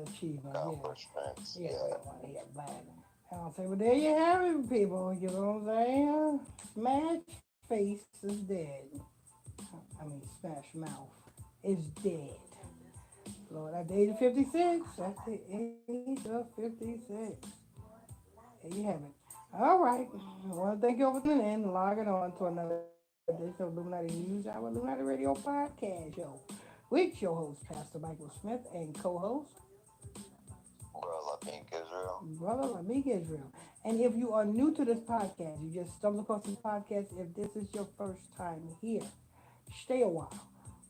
achievement. accomplishments. Yeah. I want to hear back. I'll say, well, there you have it, people. You know what I'm saying? Smash Face is dead. Smash Mouth is dead. Lord, at the age of 56. That's the age of 56. There you have it. All right. I want to thank you all for tuning in and logging on to another edition of Illuminati News Hour, Illuminati Radio Podcast Show with your host, Pastor Michael Smith, and co-host, Brother Lamik Israel. And if you are new to this podcast, you just stumbled across this podcast, if this is your first time here, stay a while.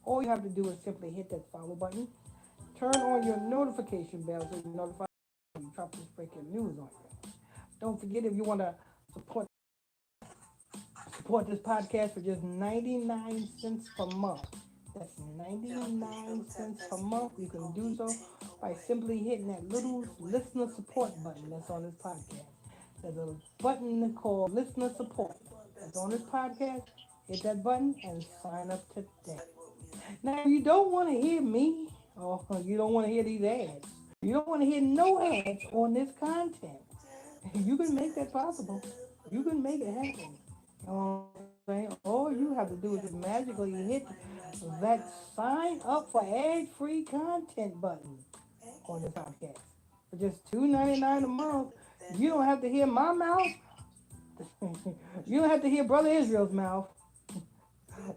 All you have to do is simply hit that follow button, turn on your notification bell so you're notified when you drop this breaking news on you. Don't forget, if you want to support this podcast for just 99 cents per month. That's 99 cents per month. You can do so by simply hitting that little listener support button that's on this podcast. There's a button called listener support that's on this podcast. Hit that button and sign up today. Now, if you don't want to hear me, or you don't want to hear these ads, you don't want to hear no ads on this content, you can make that possible. You can make it happen. You know what I'm saying? All you have to do is just magically hit that sign up for ad-free content button on the podcast. For just $2.99 a month, you don't have to hear my mouth. You don't have to hear Brother Israel's mouth.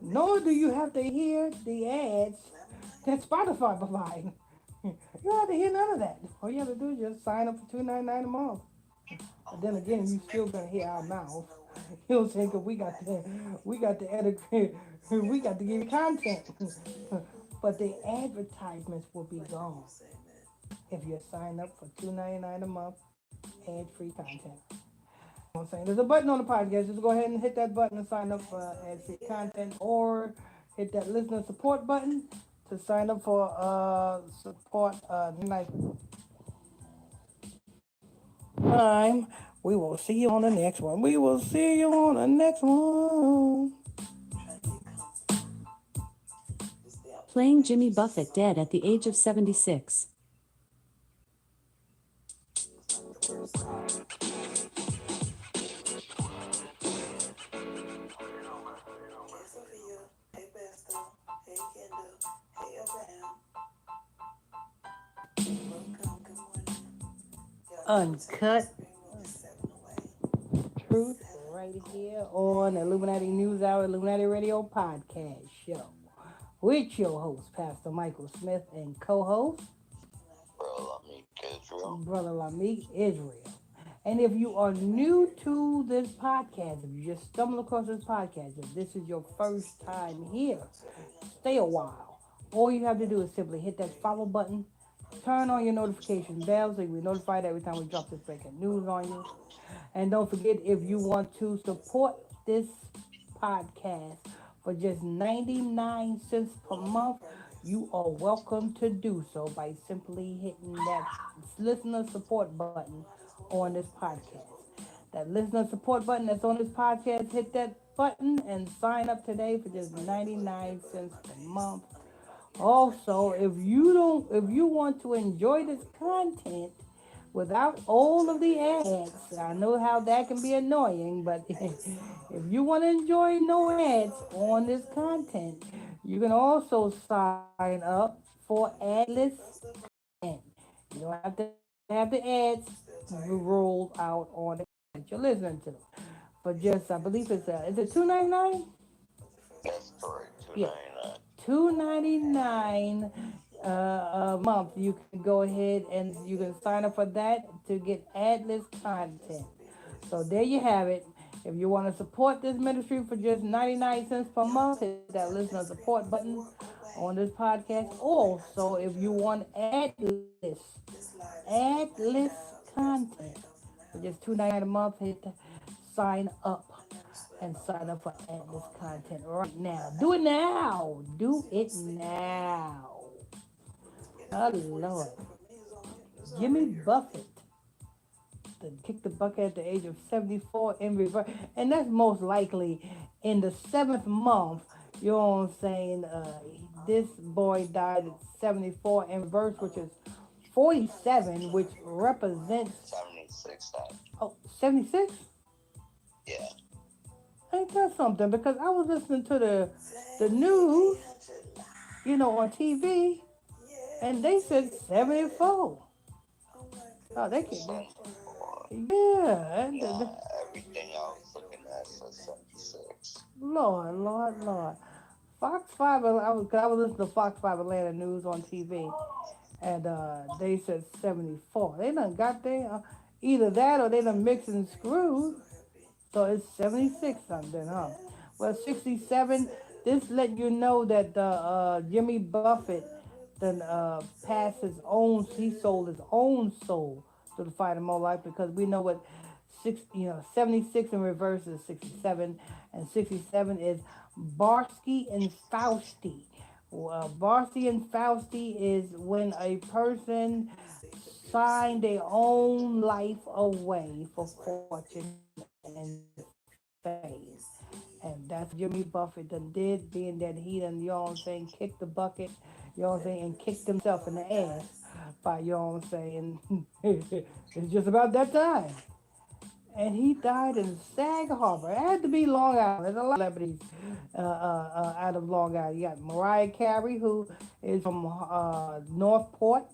Nor do you have to hear the ads that Spotify provides. You don't have to hear none of that. All you have to do is just sign up for $2.99 a month. But then again, you still gonna hear our mouth. You know what I'm saying? 'Cause we got to edit, we got to give you content. But the advertisements will be gone if you sign up for $2.99 a month, ad-free content. You know what I'm saying? There's a button on the podcast. Just go ahead and hit that button and sign up for ad-free content, or hit that listener support button to sign up for support night time. We will see you on the next one. We will see you on the next one. Playing Jimmy Buffett dead at the age of 76. Uncut truth right here on Illuminati News Hour, Illuminati Radio Podcast Show with your host, Pastor Michael Smith, and co-host, Brother Lamik Israel. And if you are new to this podcast, if you just stumbled across this podcast, if this is your first time here, stay a while. All you have to do is simply hit that follow button, turn on your notification bell so you'll be notified every time we drop this breaking news on you. And don't forget, if you want to support this podcast for just 99 cents per month, you are welcome to do so by simply hitting that listener support button on this podcast. That listener support button that's on this podcast, hit that button and sign up today for just 99 cents per month. Also, if you want to enjoy this content without all of the ads, I know how that can be annoying, but if you want to enjoy no ads on this content, you can also sign up for adless content. You don't have to have the ads rolled out on the content you're listening to. For just, I believe is it $2.99? That's correct. Two Yeah, ninety nine. $2.99 a month. You can go ahead and you can sign up for that to get adless content. So there you have it. If you want to support this ministry for just 99 cents per month, hit that listener support button on this podcast. Also, if you want adless content for just $2.99 a month, hit sign up and sign up for Atlas content right now. Do it now. Do it now. Oh Lord. Jimmy Buffett kicked the bucket at the age of 74 in reverse. And that's most likely in the seventh month. You know what I'm saying? This boy died at 74 in reverse, which is 47, which represents 76. 76? Yeah. Ain't that something? Because I was listening to the news, on TV, and they said 74. Oh, they can. Yeah. Everything I was looking at says 76. Lord. Fox 5, I was listening to Fox 5 Atlanta News on TV, and they said 74. They done got there, either that or they done mixed and screwed. So it's 76 something, huh? Well, 67. This let you know that Jimmy Buffett then passed his own. He sold his own soul to the fight of more life, because we know what 76 in reverse is 67, and 67 is Barsky and Fausti. Barsky and Fausti is when a person signed their own life away for fortune and fame. And that's Jimmy Buffett done did, being that he done, kicked the bucket, and kicked himself in the ass by, it's just about that time. And he died in Sag Harbor. It had to be Long Island. There's a lot of celebrities out of Long Island. You got Mariah Carey, who is from Northport.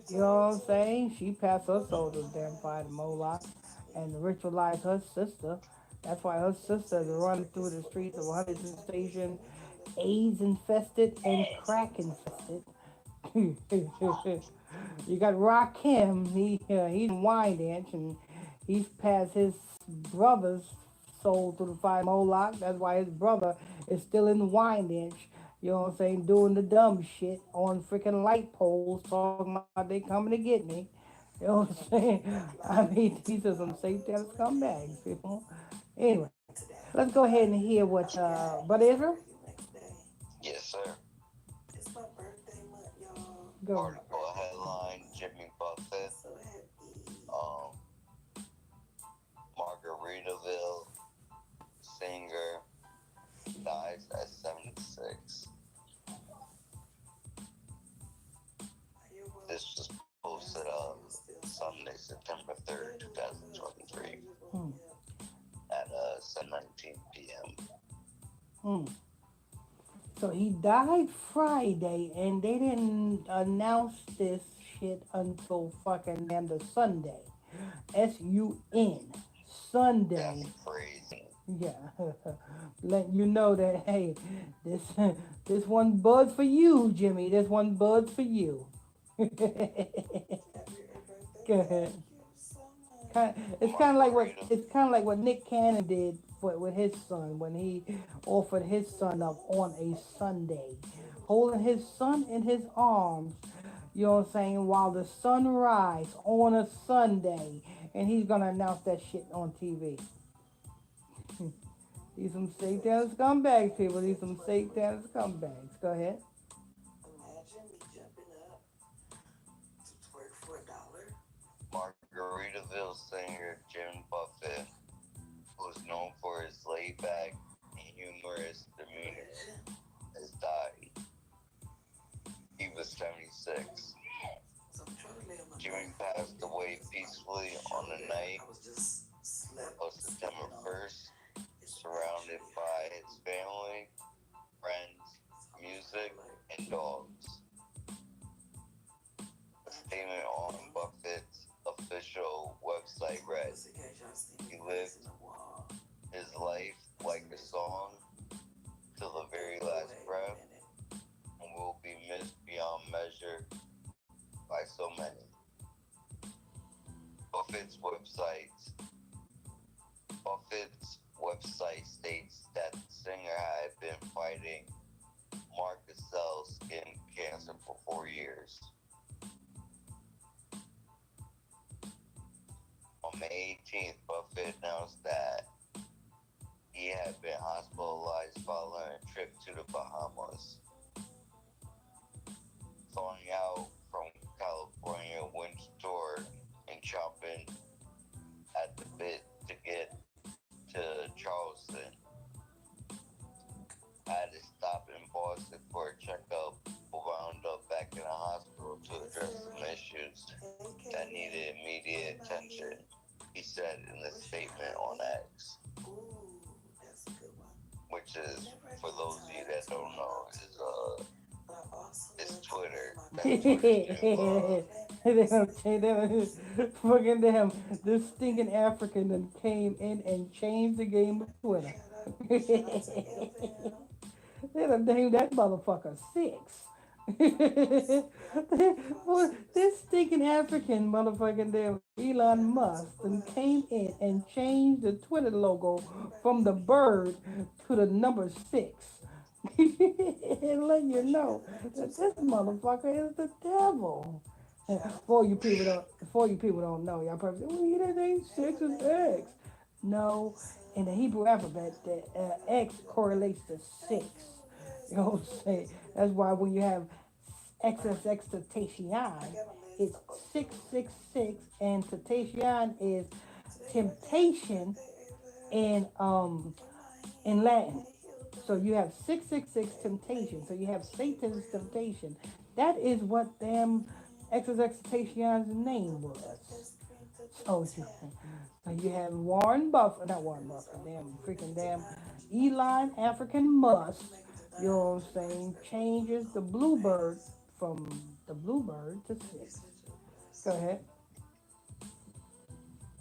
You know what I'm saying? She passed her soul to the damn fire to Moloch and ritualized her sister. That's why her sister is running through the streets of Huntington Station, AIDS infested and crack infested. You got Rakim. He's in Wyandanch, and he's passed his brother's soul through the fire of Moloch. That's why his brother is still in Wyandanch. You know what I'm saying? Doing the dumb shit on freaking light poles, talking about they coming to get me. You know what I'm saying? I mean, these are some satanic scumbags, people. Anyway, let's go ahead and hear what, Brother Israel? Yes, sir. Go. Article headline: Jimmy Buffett, Margaritaville singer, dies at 76. This was posted on Sunday, September 3rd, 2023 at 7:19 p.m. So he died Friday, and they didn't announce this shit until fucking damn the Sunday. S-U-N. Sunday. That's crazy. Yeah. Letting you know that, hey, this one bud's for you, Jimmy. This one bud's for you. Go ahead. It's kind of like what Nick Cannon did with his son when he offered his son up on a Sunday holding his son in his arms. You know what I'm saying? While the sun rise on a Sunday, and he's gonna announce that shit on TV. These some satanic scumbags, people. These some satanic scumbags. Go ahead. Imagine me jumping up to twerk for $1. Margaritaville singer Jim Buffett, who is known for his laid-back and humorous demeanor, has died. He was 76. Jimmy passed away peacefully on the night of September 1st, surrounded by his family, friends, music, and dogs. A statement on Buffett's official website read, "He lived his life like a song till the very last breath and will be missed beyond measure by so many." Buffett's website states that the singer had been fighting Marcus cell skin cancer for 4 years. On May 18th, Buffett announced that he had been hospitalized following a trip to the Bahamas. Flying out from California winter tour and chomping at the bit to get to Charleston. I had to stop in Boston for a checkup, but wound up back in the hospital to address some issues that needed immediate attention, he said in a statement on X. Which is, for those of you that don't know, is Twitter. Fucking damn, this stinking African that came in and changed the game of Twitter. They done named that motherfucker 6. This stinking African motherfucking damn Elon Musk and came in and changed the Twitter logo from the bird to the number 6. And letting you know that this motherfucker is the devil. For you people don't know, y'all probably say, well, you didn't think 6 is X. No, in the Hebrew alphabet, the X correlates to 6. You know what I'm saying? That's why when you have XXX Tentacion, it's 666, and Tentacion is temptation in Latin. So you have 666 temptation. So you have Satan's temptation. That is what them XXX Tentacion's name was. So you have Warren Buffett, not Warren Buffett, damn Elon African Musk. You know what I'm saying? Changes the bluebird from the bluebird to 6. Go ahead.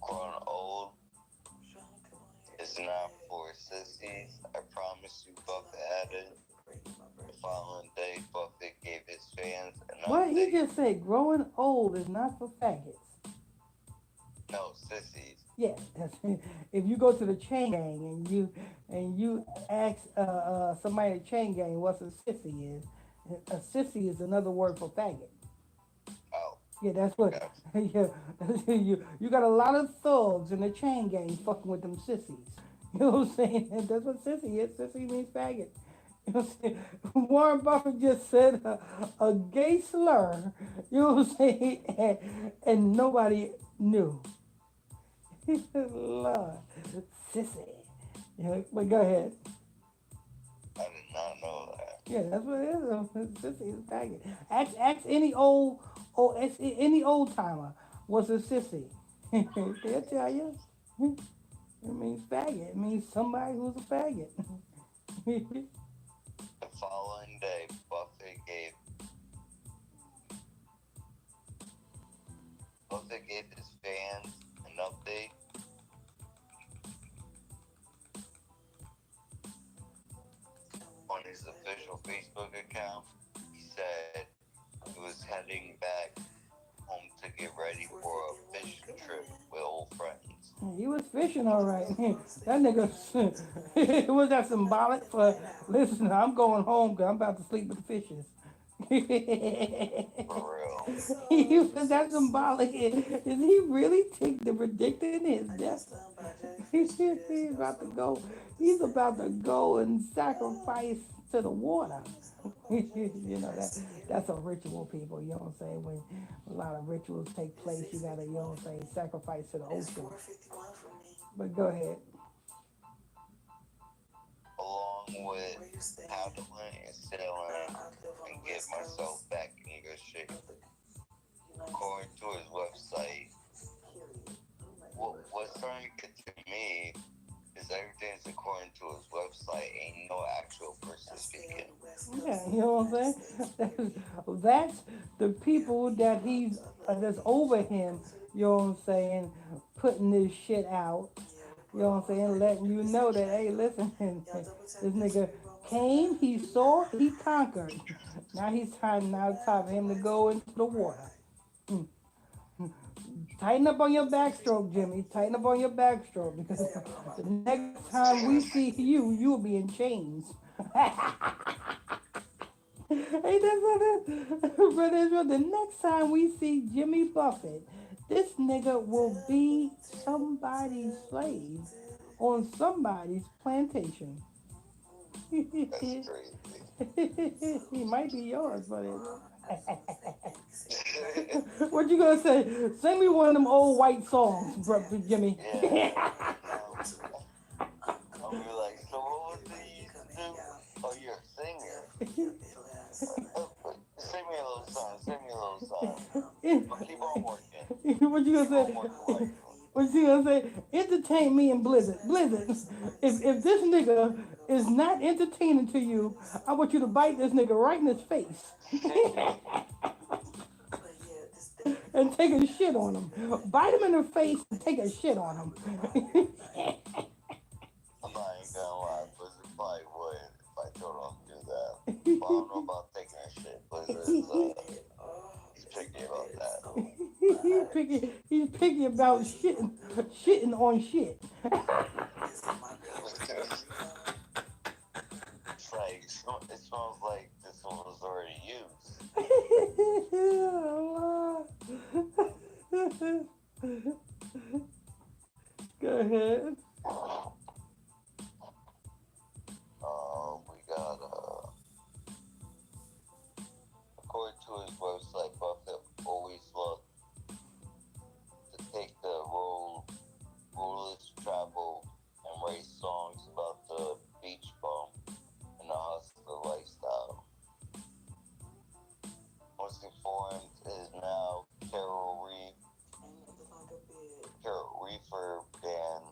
Growing old is not for sissies. I promise you, Buffett added. The following day, Buffett gave his fans an update. What he just said? Growing old is not for faggots. No, sissies. Yeah, that's, if you go to the chain gang and you ask somebody at the chain gang what's a sissy is, a sissy is another word for faggot. Oh. Yeah, that's what. Yeah, you got a lot of thugs in the chain gang fucking with them sissies. You know what I'm saying? And that's what sissy is. Sissy means faggot. You know what I'm saying? Warren Buffett just said a gay slur. You know what I'm saying? And nobody knew. Lord, sissy. Yeah, but go ahead. I did not know that. Yeah, that's what it is. Sissy is faggot. Ask any old timer what's a sissy. They'll tell you. It means faggot. It means somebody who's a faggot. The following day, Buffett gave his fans an update. On his official Facebook account, he said he was heading back home to get ready for a fishing trip with old friends. He was fishing all right. That nigga, was that symbolic for, listen, I'm going home because I'm about to sleep with the fishes. For real. He was that symbolic. Is he really predicting his death? He's about to go. He's about to go and sacrifice to the water. You know that's a ritual, people. You know what I'm saying? When a lot of rituals take place, you gotta, you know what I'm saying, sacrifice to the It's ocean. 4:51 for me. But go ahead. Along with Where you staying? paddling and sailing I live on and the get west myself coast back in good shape. of the United According to his website, States. Period. what's starting to get to me is everything's according to his website. Ain't no actual person I stay on speaking. the west coast. Yeah, you know what I'm saying? That's the people that he's that's over him. You know what I'm saying? Putting this shit out. You know what I'm saying? Letting you know that, hey, listen, this nigga came, he saw, he conquered. Now he's time. Now it's time for him to go into the water. Mm. Tighten up on your backstroke, Jimmy. Tighten up on your backstroke because the next time we see you, you'll be in chains. Hey, that's what Brother Israel, the next time we see Jimmy Buffett, this nigga will be somebody's slave on somebody's plantation. That's crazy. He might be yours, but what you gonna say? Sing me one of them old white songs, bro, Jimmy. Yeah. I'll be like, so what was it you used to do? Oh, you're a singer. Sing me a little song. Sing me a little song. But keep on working. What you gonna Keep on say? working. What you gonna say? Entertain me in Blizzard. Blizzard. If this nigga is not entertaining to you, I want you to bite this nigga right in his face. And take a shit on him. Bite him in the face and take a shit on him. I'm not even gonna lie, Blizzard probably would if I told him to do that. But I don't know about taking a shit. Blizzard is, he's picky about that. He's picky about shitting on shit. It's like, it smells like this one was already used. Go ahead. We got, according to his website, Buffett always loved to take the roadless travel and write songs about the beach bum and the hustler lifestyle. Most informed is now Carol Reefer band.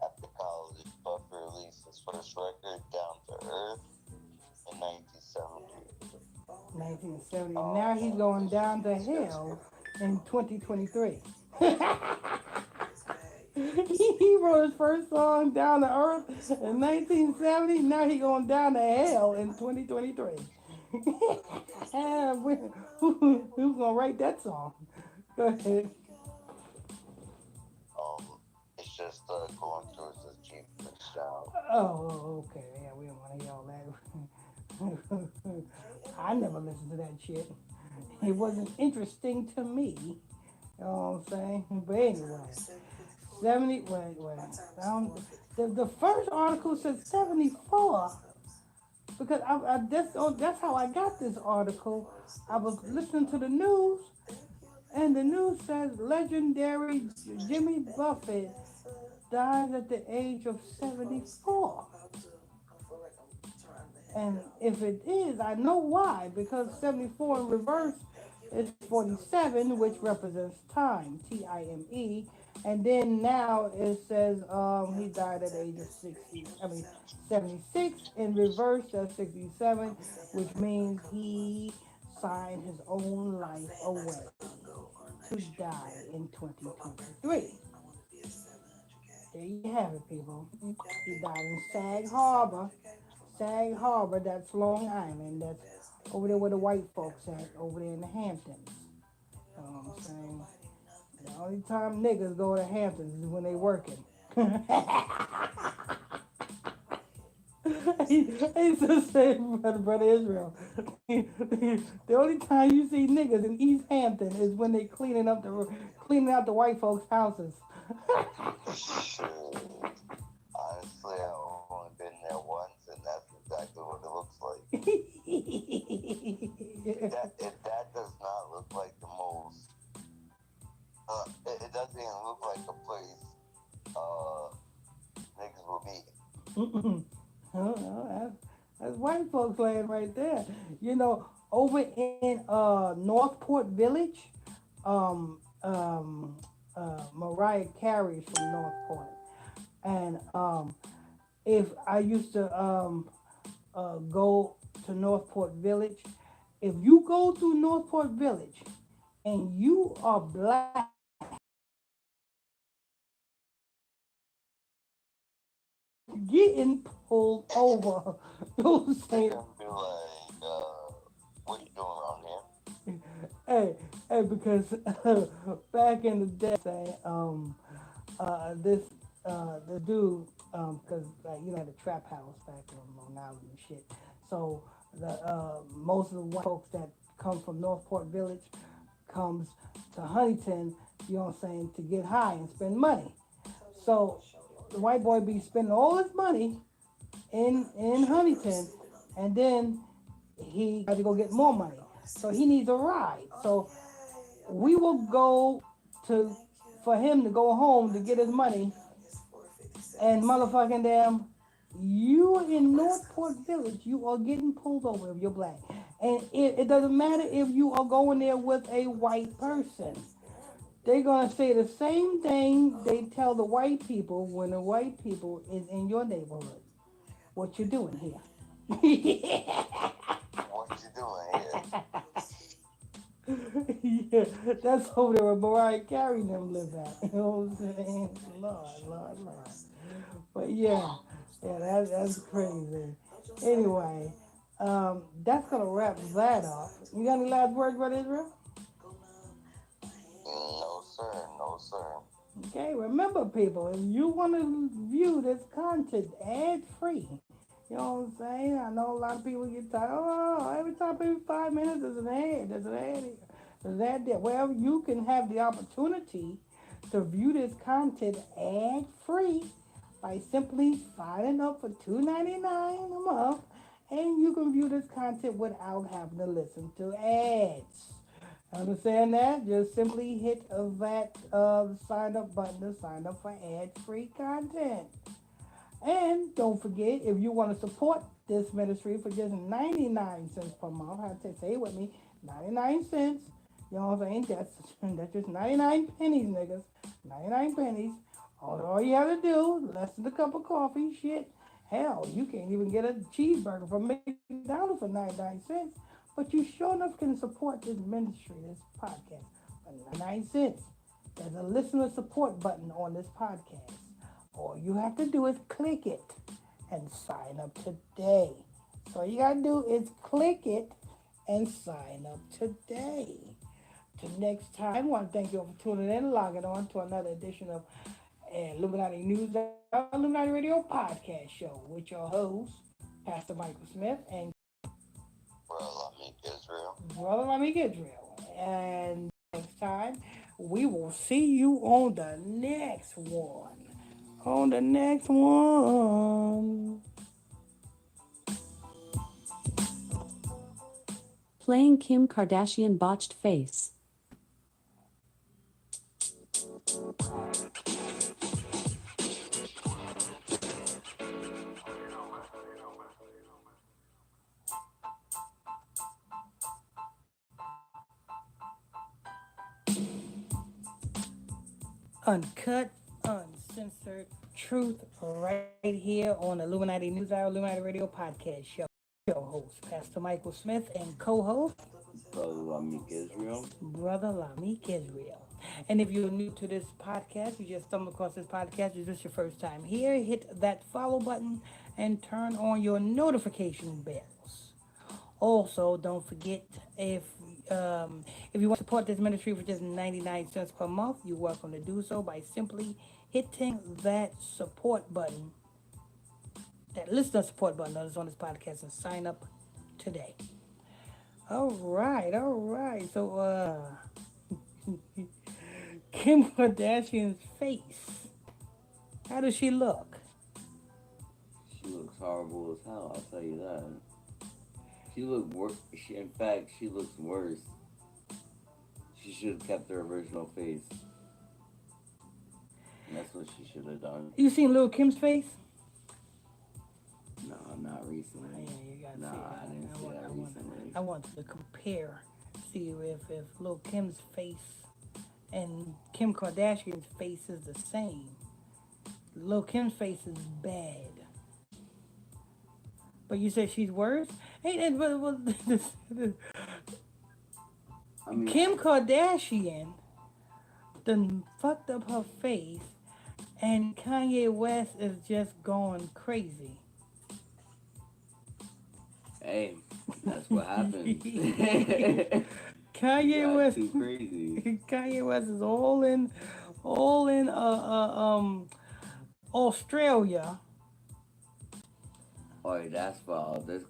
After college, Buffett released his first record, Down to Earth, in 1970. 1970. Now he's going down to hell in 2023. He wrote his first song, Down to Earth, in 1970. Now he's going down to hell in 2023. Who's gonna write that song? Go ahead. It's just going towards the Jeep style. Oh, okay. Yeah, we don't want to hear all that. I never listened to that shit. It wasn't interesting to me. You know what I'm saying? But anyway, 70. Wait. The first article said 74. Because that's how I got this article. I was listening to the news, and the news says legendary Jimmy Buffett died at the age of 74. And if it is, I know why. Because 74 in reverse is 47, which represents time, Time. And then now it says he died at the age of 76. In reverse, that's 67, which means he signed his own life away to die in 2023. There you have it, people. He died in Sag Harbor. Sag Harbor, that's Long Island. That's over there where the white folks at, over there in the Hamptons. You know what I'm saying? The only time niggas go to Hamptons is when they working. I used to say, brother Israel, the only time you see niggas in East Hampton is when they cleaning out the white folks' houses. Shit. Honestly, I've only been there once, and that's exactly what it looks like. That does not look like the most. It doesn't even look like a place niggas will be. That's white folks land right there. You know, over in Northport Village, Mariah Carey's from Northport, and if I used to go to Northport Village, if you go through Northport Village and you are black, getting pulled over. You know what I'm saying? They're gonna be like, what you doing around here? Hey, because back in the day, this the dude, because you know the trap house back on Long Island and shit. So the most of the white folks that come from Northport Village comes to Huntington, you know what I'm saying, to get high and spend money. So the white boy be spending all his money in Huntington, and then he got to go get more money. So he needs a ride. So we will go for him to go home to get his money, and motherfucking damn, you in Northport Village, you are getting pulled over if you're black. And it doesn't matter if you are going there with a white person. They're going to say the same thing they tell the white people when the white people is in your neighborhood. What you doing here? What you doing here? Yeah, that's over there where Mariah Carey them live at. You know what I'm saying? Lord. But yeah, that's crazy. Anyway, that's gonna wrap that up. You got any last words, Brother Israel? No, sir. Okay, remember people, if you want to view this content ad free, you know what I'm saying? I know a lot of people get tired. Oh, every time, every 5 minutes, there's an ad here, there's an ad there. Well, you can have the opportunity to view this content ad free by simply signing up for $2.99 a month, and you can view this content without having to listen to ads. Understand that? Just simply hit that sign up button to sign up for ad-free content. And don't forget, if you want to support this ministry for just 99 cents per month, I have to say it with me, 99 cents. You know what I'm saying? That's just 99 pennies, niggas. 99 pennies. All you have to do, less than a cup of coffee, shit. Hell, you can't even get a cheeseburger from McDonald's for 99 cents. But you sure enough can support this ministry, this podcast, for 99 cents. There's a listener support button on this podcast. All you have to do is click it and sign up today. So all you got to do is click it and sign up today. Till next time, I want to thank you all for tuning in and logging on to another edition of Illuminati News, Illuminati Radio Podcast Show with your host, Pastor Michael Smith and Brother Lamik Israel. And next time, we will see you on the next one. Playing Kim Kardashian botched face. Uncut, uncensored truth right here on Illuminati News Hour, Illuminati Radio Podcast Show. Your host, Pastor Michael Smith, and co-host, Brother Lamik Israel. Brother Lamik Israel. And if you're new to this podcast, you just stumbled across this podcast, is this your first time here, hit that follow button and turn on your notification bells. Also, don't forget, if If you want to support this ministry for just 99 cents per month, you're welcome to do so by simply hitting that support button, that listener support button that is on this podcast, and sign up today. All right. So, Kim Kardashian's face. How does she look? She looks horrible as hell, I'll tell you that. She looked worse. In fact, she looks worse. She should have kept her original face. And that's what she should have done. You seen Lil Kim's face? No, not recently. Yeah, you gotta No, see I it. didn't see that recently. I wanted to compare, see if Lil Kim's face and Kim Kardashian's face is the same. Lil Kim's face is bad. But you said she's worse? I mean, Kim Kardashian done fucked up her face, and Kanye West is just going crazy. hey, that's what happens. Kanye West too crazy. Kanye West is all in Australia. Oh, that's wild. This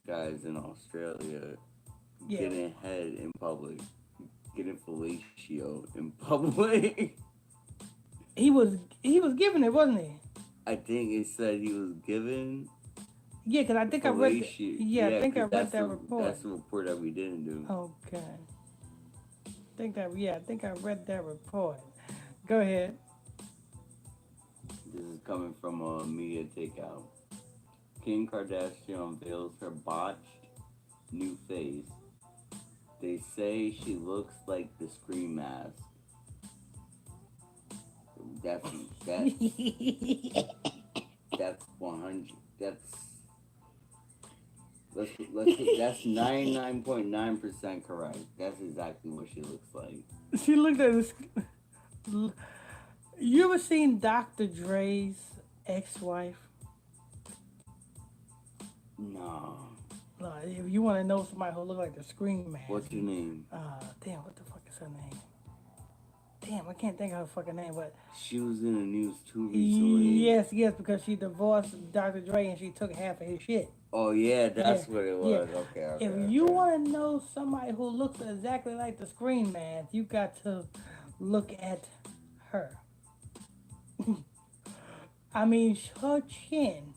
guy's in Australia Yeah. getting head in public, getting fellatio in public. He was giving it, wasn't he? I think it said he was given Yeah, because I think I read. fellatio. I think I 'cause read that report. That's the report that we didn't do. Okay. I think I read that report. Go ahead. This is coming from a media takeout. Kim Kardashian unveils her botched new face. They say she looks like the Scream mask. That's 100. That's 99.9% correct. That's exactly what she looks like. She looked at this. You ever seen Dr. Dre's ex-wife? No. If you want to know somebody who look like the Scream Man. What's your name? Damn, what the fuck is her name? Damn, I can't think of her fucking name, but She was in the news too recently. yes, because she divorced Dr. Dre and she took half of his shit. Oh yeah, that's what it was. Yeah. Okay. If you want to know somebody who looks exactly like the Scream Man, you got to look at her. I mean, her chin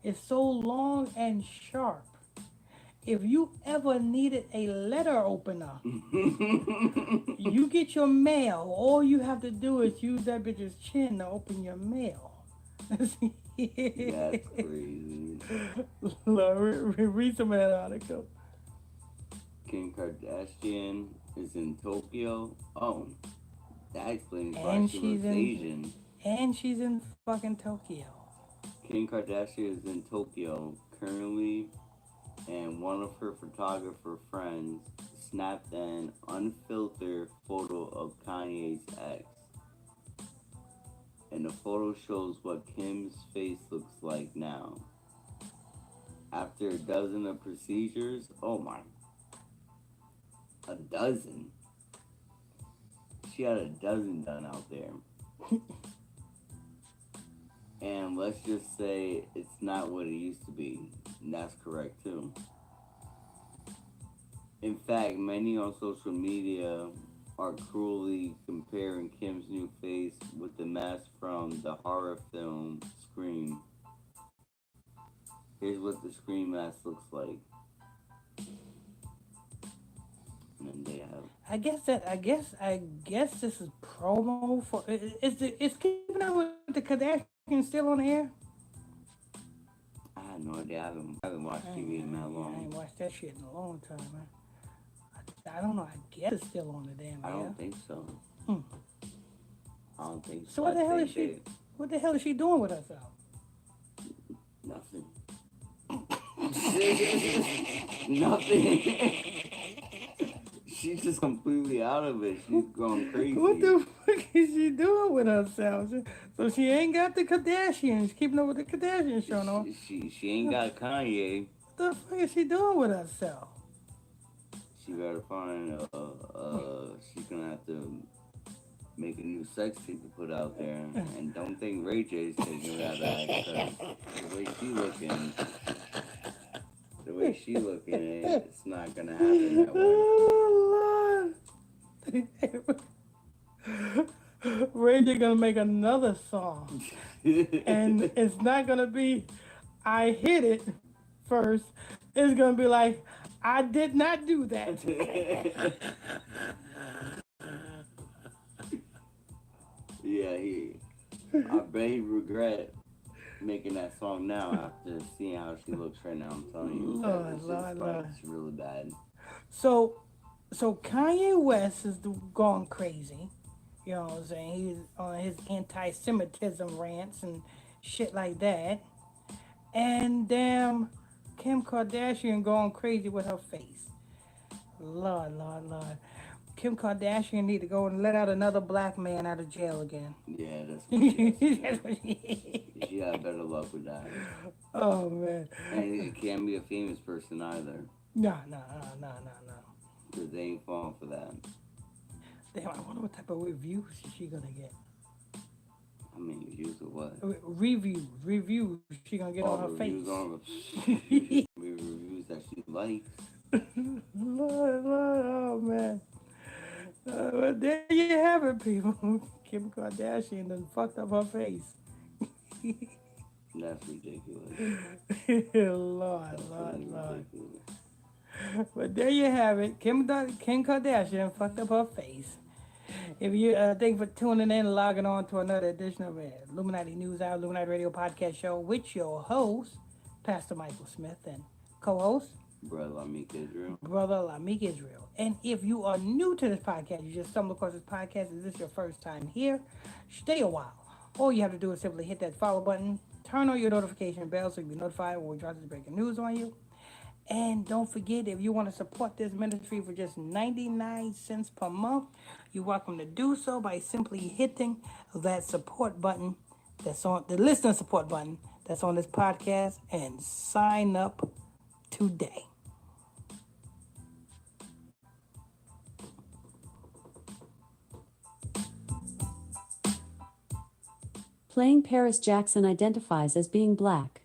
is so long and sharp. If you ever needed a letter opener, you get your mail. All you have to do is use that bitch's chin to open your mail. That's crazy. Read some of that article. Kim Kardashian is in Tokyo. Oh, that explains why And she she's looks Asian. And she's in fucking Tokyo. Kim Kardashian is in Tokyo currently, and one of her photographer friends snapped an unfiltered photo of Kanye's ex. And the photo shows what Kim's face looks like now. After a dozen of procedures, a dozen. She had a dozen done out there. And let's just say it's not what it used to be. And that's correct too. In fact, many on social media are cruelly comparing Kim's new face with the mask from the horror film Scream. Here's what the Scream mask looks like. And they have. I guess this is promo for. Is Keeping Up with the Kardashians still on the air? I have no idea. I haven't watched TV in that I long. ain't watched that shit in a long time, man. I don't know. I guess it's still on the damn I air. don't think so. Hmm. I don't think so. So what the I hell think is she? What the hell is she doing with herself? Nothing. Nothing. She's just completely out of it. She's going crazy. What the fuck is she doing with herself? So she ain't got the Kardashians. Keeping Up with the Kardashians show, no? She ain't got Kanye. What the fuck is she doing with herself? She better find. She's gonna have to make a new sex tape to put out there, and don't think Ray J's taking that back because the way she looking, it's not gonna happen that way. Oh, Lord. Ray J gonna make another song, and it's not gonna be "I hit it" first. It's gonna be like, "I did not do that." Yeah, I bet he regret making that song now after seeing how she looks right now. I'm telling you, it's really bad. So Kanye West is going crazy. You know what I'm saying? He's on his anti-Semitism rants and shit like that. And damn, Kim Kardashian going crazy with her face. Lord. Kim Kardashian need to go and let out another black man out of jail again. Yeah, that's what she had better luck with that. Oh, man. And it can't be a famous person either. No. Because they ain't falling for that. Damn, I wonder what type of reviews she gonna get. I mean, reviews of what? Reviews she gonna get on her face. Reviews that she likes. Lord, oh man. But there you have it, people. Kim Kardashian done fucked up her face. That's ridiculous. Lord. But there you have it. Kim Kardashian fucked up her face. If you thank you for tuning in and logging on to another edition of Illuminati News Hour, Illuminati Radio Podcast Show with your host, Pastor Michael Smith, and co-host, Brother Lamik Israel. And if you are new to this podcast, you just stumbled across this podcast, is this your first time here? Stay a while. All you have to do is simply hit that follow button, turn on your notification bell so you'll be notified when we drop this breaking news on you. And don't forget, if you want to support this ministry for just 99 cents per month, you're welcome to do so by simply hitting that support button that's on the listener support button that's on this podcast and sign up today. Playing Paris Jackson identifies as being black.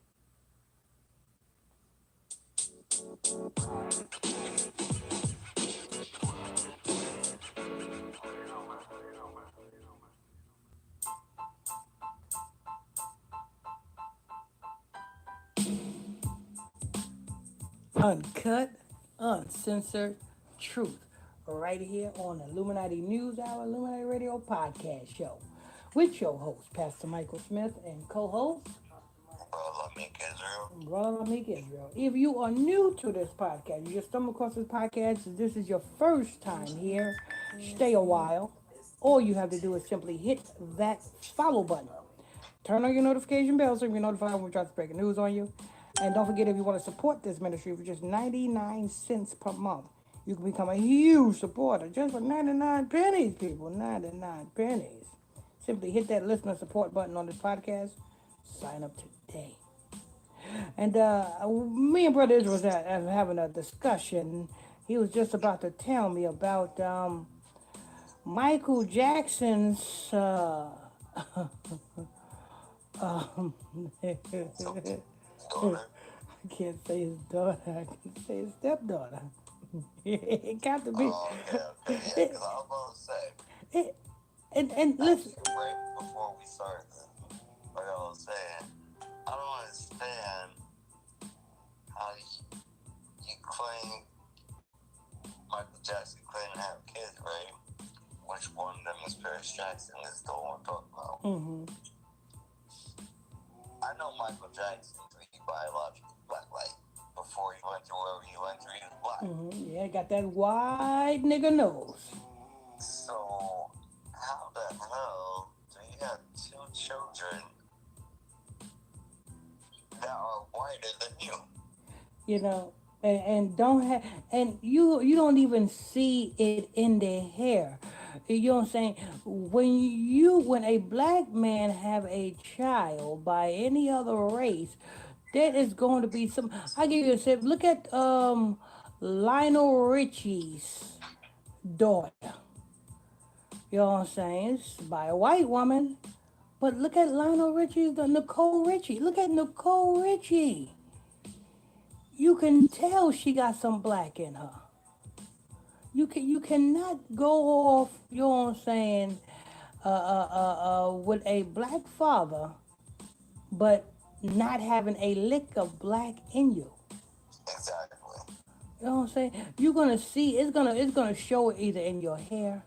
Uncut, uncensored truth right here on the Illuminati News Hour, Illuminati Radio Podcast Show with your host, Pastor Michael Smith, and co-host, Brother Lamik Israel. If you are new to this podcast, you just stumbled across this podcast, and this is your first time here, stay a while. All you have to do is simply hit that follow button. Turn on your notification bell so you're notified when we drop breaking news on you. And don't forget, if you want to support this ministry for just 99 cents per month, you can become a huge supporter just for 99 pennies, people. 99 pennies. Simply hit that listener support button on this podcast. Sign up today. And me and Brother Israel was having a discussion. He was just about to tell me about Michael Jackson's... I can't say his daughter. I can say his stepdaughter. It got to be. Oh, okay. Yeah, because I was about to say. And listen. Right before we started, like I was saying, I don't understand how you claim Michael Jackson claimed to have kids, right? Which one of them is Paris Jackson is the one I'm talking about. Mm-hmm. I know Michael Jackson, he biological black, like before he went through whatever he went through, he was black. Mm-hmm. Yeah, got that wide nigga nose. So, how the hell do you have two children that are whiter than you? You know, and don't have, and you don't even see it in their hair. You know what I'm saying? When a black man have a child by any other race, that is going to be some. I give you a tip. Look at Lionel Richie's daughter. You know what I'm saying? It's by a white woman. But look at Lionel Richie's, the Nicole Richie. Look at Nicole Richie. You can tell she got some black in her. You cannot go off, you know what I'm saying, with a black father, but not having a lick of black in you. Exactly. You know what I'm saying? You're gonna see it's gonna show either in your hair,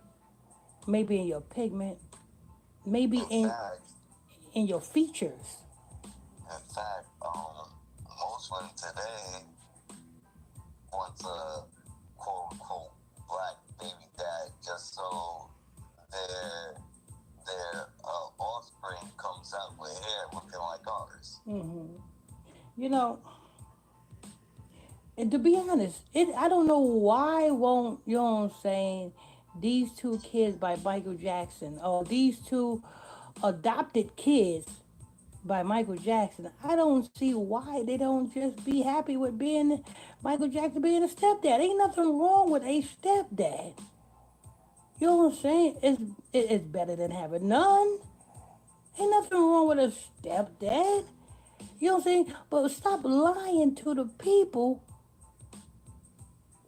maybe in your pigment, maybe In fact, in your features. Most women today want a quote unquote black baby dad just so their offspring comes out with hair looking like ours. You know, and to be honest, I don't know why won't, you know what I'm saying, these two kids by Michael Jackson or these two adopted kids by Michael Jackson. I don't see why they don't just be happy with being Michael Jackson being a stepdad. Ain't nothing wrong with a stepdad. You know what I'm saying? It's better than having none. Ain't nothing wrong with a stepdad. You know what I'm saying? But stop lying to the people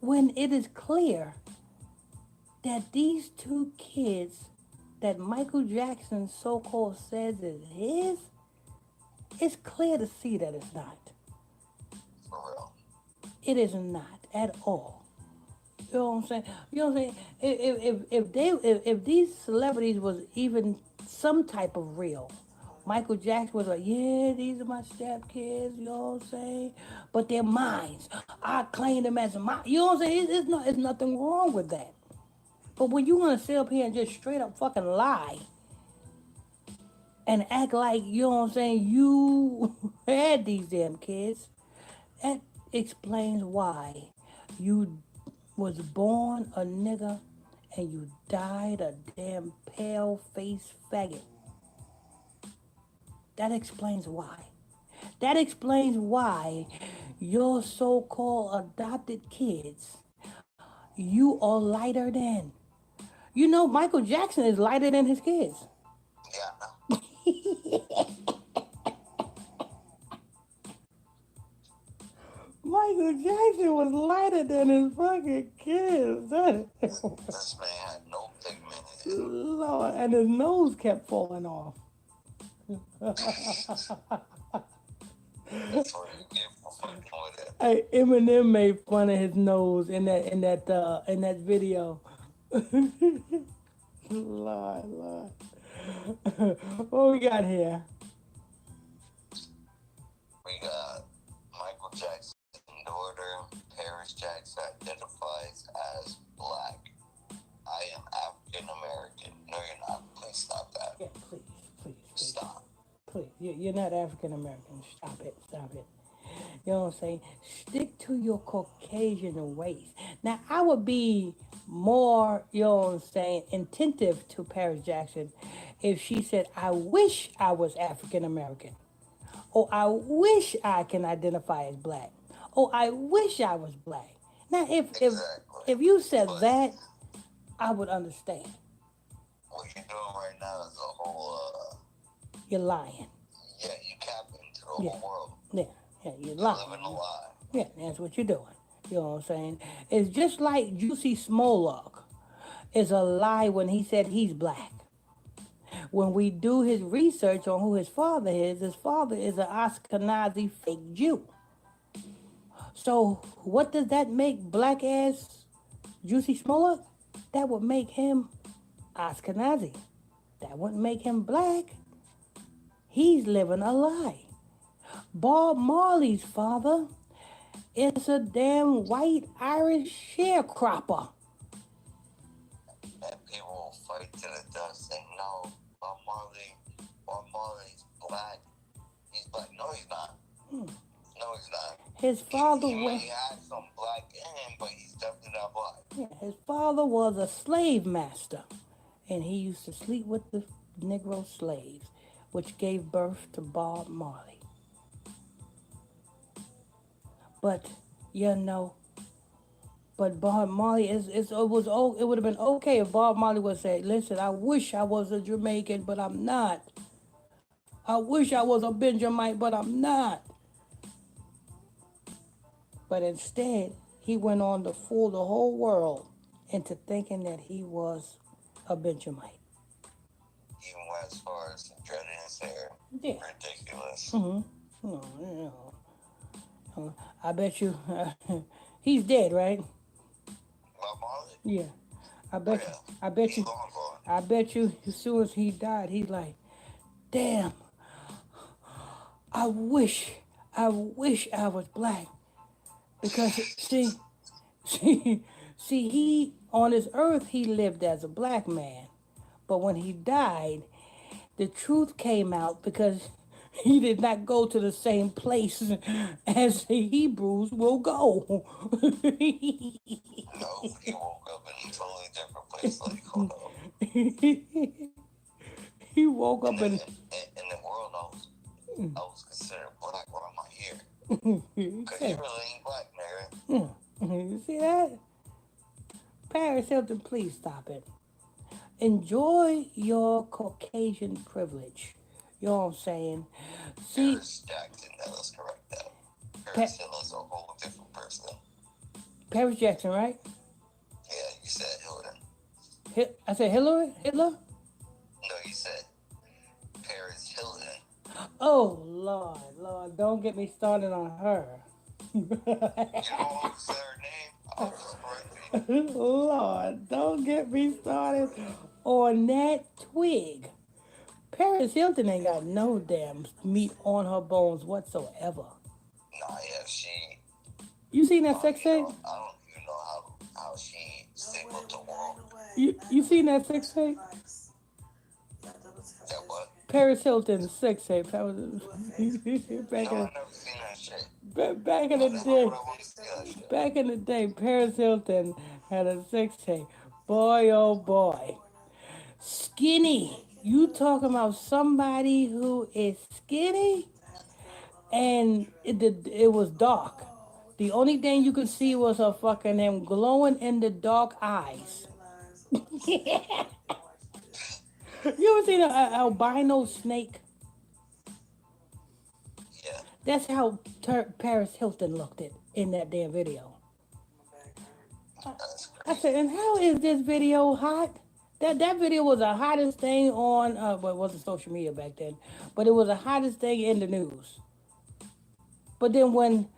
when it is clear that these two kids that Michael Jackson so-called says is his, it's clear to see that it's not. For real. It is not at all. You know what I'm saying? You know what I'm saying? If these celebrities was even some type of real, Michael Jackson was like, yeah, these are my stepkids, you know what I'm saying? But they're mine. I claim them as mine. You know what I'm saying? It's nothing wrong with that. But when you want to sit up here and just straight up fucking lie and act like, you know what I'm saying, you had these damn kids, that explains why you was born a nigga and you died a damn pale-faced faggot. That explains why. That explains why your so-called adopted kids, you are lighter than. You know, Michael Jackson is lighter than his kids. Yeah. Michael Jackson was lighter than his fucking kids. This man had no pigment in him. Lord, and his nose kept falling off. That's what you get for fucking with it. Hey, Eminem made fun of his nose in that video. Lord. What we got here? We got Michael Jackson's daughter, Paris Jackson, identifies as black. I am African American. No, you're not. Please stop that. Yeah, please. Stop. Please, you're not African American. Stop it. You know what I'm saying? Stick to your Caucasian race. Now, I would be more, you know what I'm saying, attentive to Paris Jackson if she said, I wish I was African American. Or I wish I can identify as black. Or I wish I was black. Now, if you said that, I would understand. What you're doing right now is a whole, You're lying. yeah, you capping to the whole world. Yeah, you're lying. Living a lie. Yeah, that's what you're doing. You know what I'm saying? It's just like Juicy Smollett is a lie when he said he's black. When we do his research on who his father is an Ashkenazi fake Jew. So what does that make black ass Juicy Smollett? That would make him Ashkenazi. That wouldn't make him black. He's living a lie. Bob Marley's father is a damn white Irish sharecropper. And people will fight to the death saying, no, Bob Marley's black. He's black. No, he's not. No, he's not. His father he was... He had some black in him, but he's definitely not black. Yeah, his father was a slave master. And he used to sleep with the Negro slaves, which gave birth to Bob Marley. But, you know, But Bob Marley it would have been okay if Bob Marley would say, "Listen, I wish I was a Jamaican, but I'm not. I wish I was a Benjamite, but I'm not." But instead, he went on to fool the whole world into thinking that he was a Benjamite. Even went as far as dreading his hair. Yeah. Ridiculous. No, I bet you he's dead, right? Bob Marley? Yeah. I bet you. Yeah. I bet He's you. long gone. I bet you. As soon as he died, he's like, "Damn, I wish I was black." Because see, he on this earth he lived as a black man, but when he died, the truth came out because he did not go to the same place as the Hebrews will go. No, he woke up in a totally different place. Like, hold up. He woke up In the world, I was considered black. Why am I here? Because you really ain't black, nigga. You see that? Paris Hilton, please stop it. Enjoy your Caucasian privilege. You know what I'm saying? See, Paris Jackson, let's correct that. Paris Hilton's a whole different person. Paris Jackson, right? Yeah, you said Hilton. I said Hillary? Hitler? No, you said Paris Hilton. Oh, Lord, don't get me started on her. You know what said her name? I was just correcting. Lord, don't get me started on that twig. Paris Hilton ain't got no damn meat on her bones whatsoever. Nah, yeah, she... You seen that sex tape? I don't even know how she stayed with the world. You seen that sex tape? That what? Paris Hilton's sex tape. That was No, I never seen that shit. back in the day. Back in the day, Paris Hilton had a sex tape. Boy, oh boy, skinny. You talking about somebody who is skinny, and it was dark. The only thing you could see was her fucking them glowing in the dark eyes. You ever seen an albino snake? Yeah. That's how Paris Hilton looked in that damn video. I said, and how is this video hot? That video was the hottest thing on, well, it wasn't social media back then, but it was the hottest thing in the news. But then when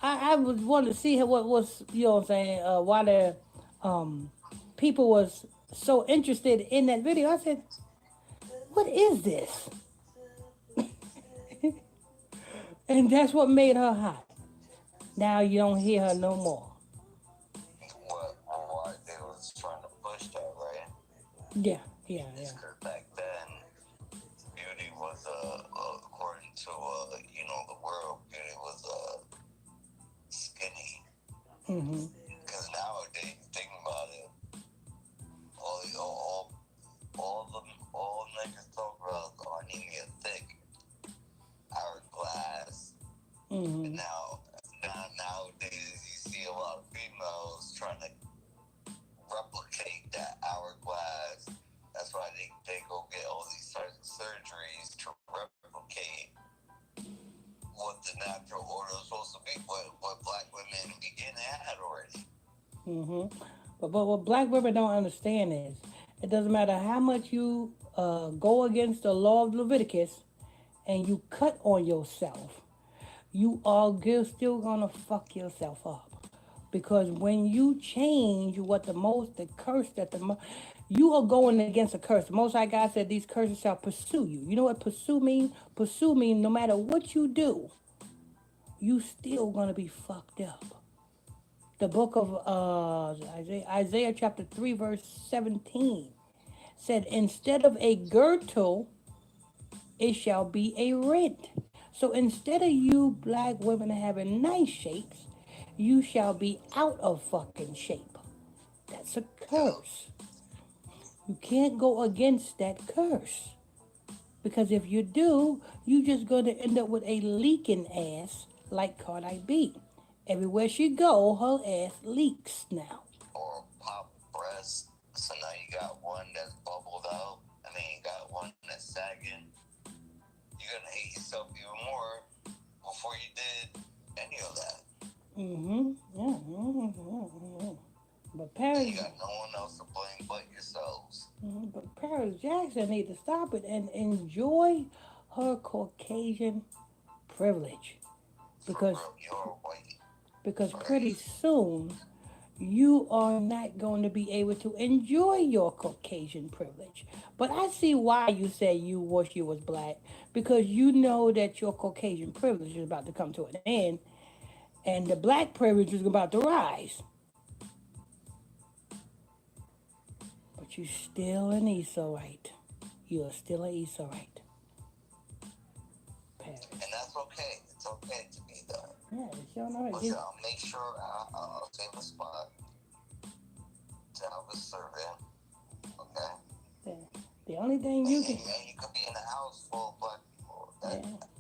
I was wanting to see what was, you know what I'm saying, why the people was so interested in that video, I said, what is this? And that's what made her hot. Now you don't hear her no more. Why they was trying to push that, right? Yeah. Because back then, beauty was, according to, the world, beauty was, skinny. Mm-hmm. Because nowadays, think about it, all niggas talk about, I need to get thick, hourglass. Mm-hmm. And nowadays, you see a lot of females trying to replicate that hourglass. That's why they go get all these types of surgeries to replicate what the natural order is supposed to be, what black women in the beginning had already. Mm-hmm. But what black women don't understand is, it doesn't matter how much you go against the law of Leviticus and you cut on yourself, you are still gonna fuck yourself up. Because when you change the curse that you are going against a curse. The Most High God said these curses shall pursue you. You know what pursue mean? Pursue mean no matter what you do, you still gonna be fucked up. The book of Isaiah chapter 3 verse 17 said, instead of a girdle, it shall be a rent. So instead of you black women having nice shapes, you shall be out of fucking shape. That's a curse. You can't go against that curse. Because if you do, you're just going to end up with a leaking ass like Cardi B. Everywhere she go, her ass leaks now. Or pop breast. So now you got one that's bubbled out, and then you got one that's sagging. You're gonna hate yourself even more before you did any of that. Yeah. But And Paris, you got no one else to blame but yourselves. but Paris Jackson need to stop it and enjoy her Caucasian privilege, because For real, you're white. pretty soon you are not going to be able to enjoy your Caucasian privilege. But I see why you say you wish you was black, because you know that your Caucasian privilege is about to come to an end, and the black privilege is about to rise. But you still an Esauite. You are still an Esauite. Paris. And that's okay. It's okay to be that. Yeah, it's your right. Listen, I'll make sure I'll save a spot to have a survey. Okay? The only thing you can. And you could be in a house full of black people.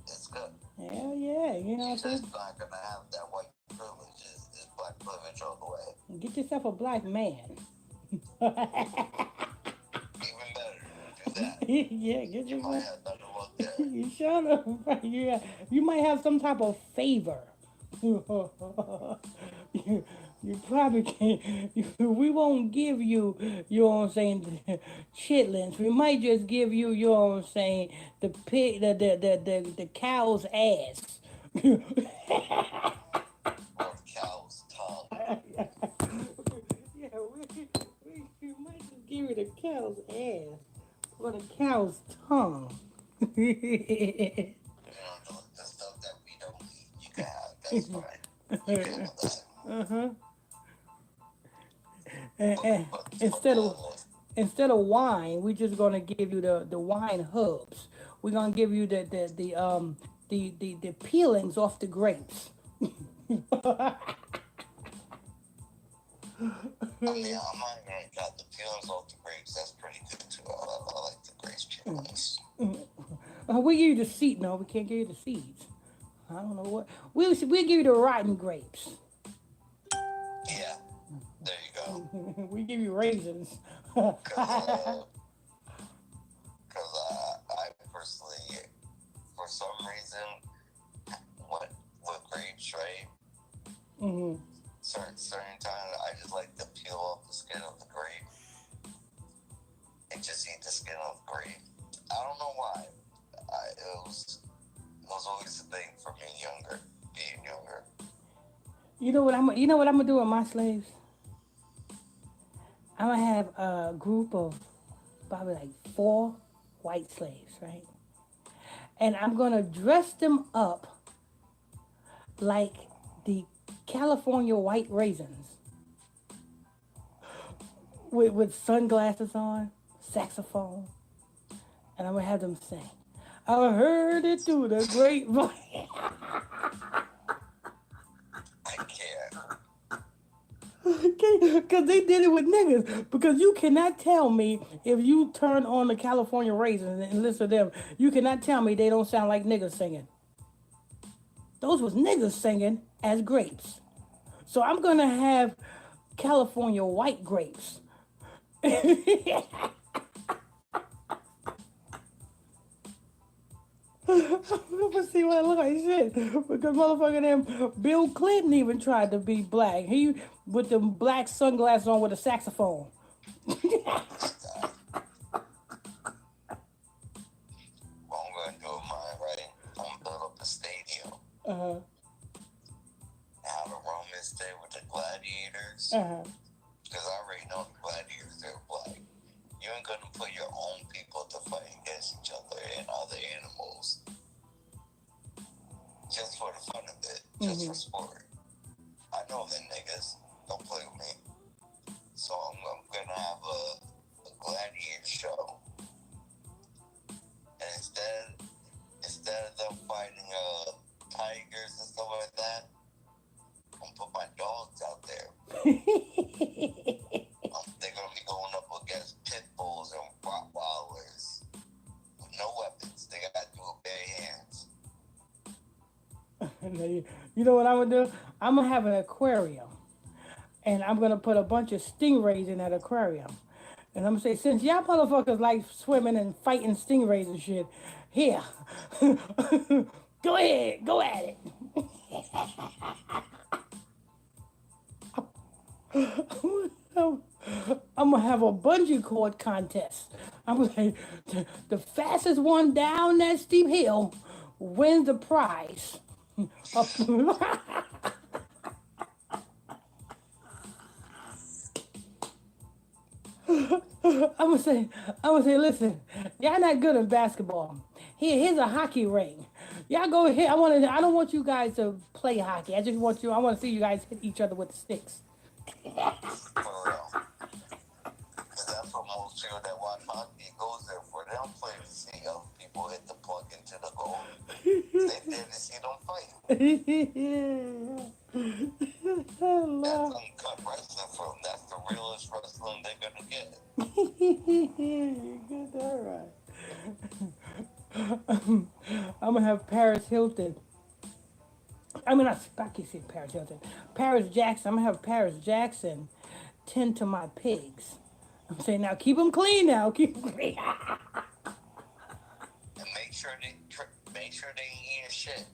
It's good. Hell yeah, you know You're what I'm saying? just not going to have that white privilege. Is black privilege all the way. Get yourself a black man. Even better. Do that. Yeah, get You might yourself. have better luck there. You shut up. Yeah, you might have some type of favor. You probably can't. We won't give you, you know what I'm saying, chitlins. We might just give you, you know what I'm saying, the pig, the cow's ass. Or cow's tongue. Yeah, we might just give you the cow's ass or the cow's tongue. You know, the stuff that we don't eat, you can have. That's fine. You can have that. And instead of wine, we're just gonna give you the wine hubs. We're gonna give you the peelings off the grapes. I mean, I'm not even gonna got the peelings off the grapes. That's pretty good too. I like the grapes peelings. We give you the seed. No, we can't give you the seeds. I don't know what. We'll give you the rotten grapes. Yeah, there you go. We give you raisins. Because I personally, for some reason, went with grapes, right? Certain times, I just like to peel off the skin of the grape and just eat the skin of the grape. I don't know why. It was always a thing for me being younger. You know what I'm gonna do with my slaves? I'm gonna have a group of probably like 4 white slaves, right? And I'm gonna dress them up like the California white raisins, with sunglasses on, saxophone, and I'm gonna have them sing. I heard it through the grapevine. I can't. Because they did it with niggas. Because you cannot tell me, if you turn on the California raisins and listen to them, you cannot tell me they don't sound like niggas singing. Those was niggas singing as grapes. So I'm going to have California white grapes. Let's see what I look like shit. Because motherfucker them Bill Clinton even tried to be black. He with the black sunglasses on with a saxophone. What I'm gonna do with mine, right? I'm gonna build up a stadium. Have a Roman stay with the gladiators. Because I already know the gladiators, they're black. You ain't gonna put your own people to fight against each other and other animals. Just for the fun of it. Just for sport. I know them niggas. Don't play with me. So I'm gonna have a gladiator show. And instead of them fighting tigers and stuff like that, I'm gonna put my dogs out there. They're gonna be going up against pit bulls and Rottweilers with no weapons. They gotta do it with bare hands. You know what I'm gonna do? I'm gonna have an aquarium, and I'm gonna put a bunch of stingrays in that aquarium. And I'm gonna say, since y'all motherfuckers like swimming and fighting stingrays and shit, here, go ahead, go at it. I'm gonna have a bungee cord contest. I'm gonna say the fastest one down that steep hill wins the prize. I'm gonna say, listen, y'all not good at basketball. Here's a hockey ring. Y'all go ahead. I don't want you guys to play hockey. I want to see you guys hit each other with the sticks. For real. 'Cause that's what most people that watch hockey goes there for. They don't play to see other people hit the puck into the goal. They there to see them fight. That's uncut wrestling for them. That's the realest wrestling they're gonna get. Get that right. I'm gonna have Paris Hilton. I mean, I can't say Paris Hilton. Paris Jackson. I'm gonna have Paris Jackson tend to my pigs. I'm saying, now keep them clean. Now keep them clean. And make sure they eat your shit.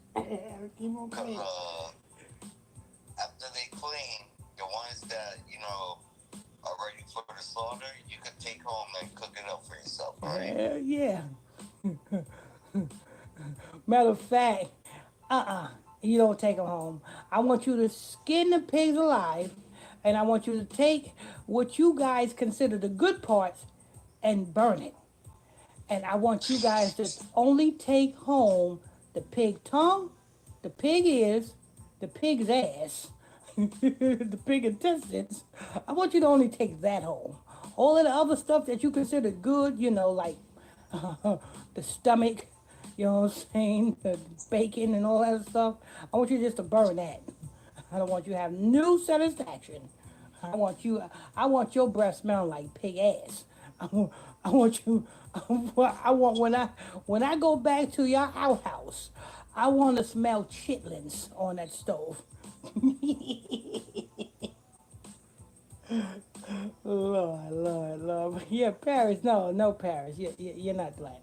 Keep them Cause clean. after they clean, the ones that are ready for the slaughter, you can take home and cook it up for yourself. All right? Yeah. Matter of fact, you don't take them home. I want you to skin the pigs alive, and I want you to take what you guys consider the good parts and burn it. And I want you guys to only take home the pig tongue, the pig ears, the pig's ass, the pig intestines. I want you to only take that home. All of the other stuff that you consider good, like the stomach, you know what I'm saying, the bacon and all that stuff, I want you just to burn that. I don't want you to have no satisfaction. I want your breath smelling like pig ass. I want you. I want when I go back to your outhouse, I want to smell chitlins on that stove. Lord. Yeah, Paris. No, Paris. You're not black,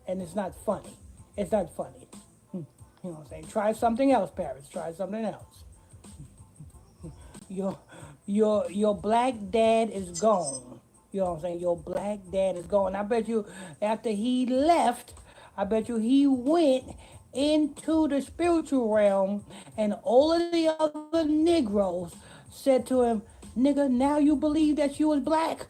and it's not funny. It's not funny. You know what I'm saying? Try something else, Paris. Try something else. Your black dad is gone. You know what I'm saying? Your black dad is gone. I bet you after he left, I bet you he went into the spiritual realm, and all of the other Negroes said to him, "Nigga, now you believe that you was black?"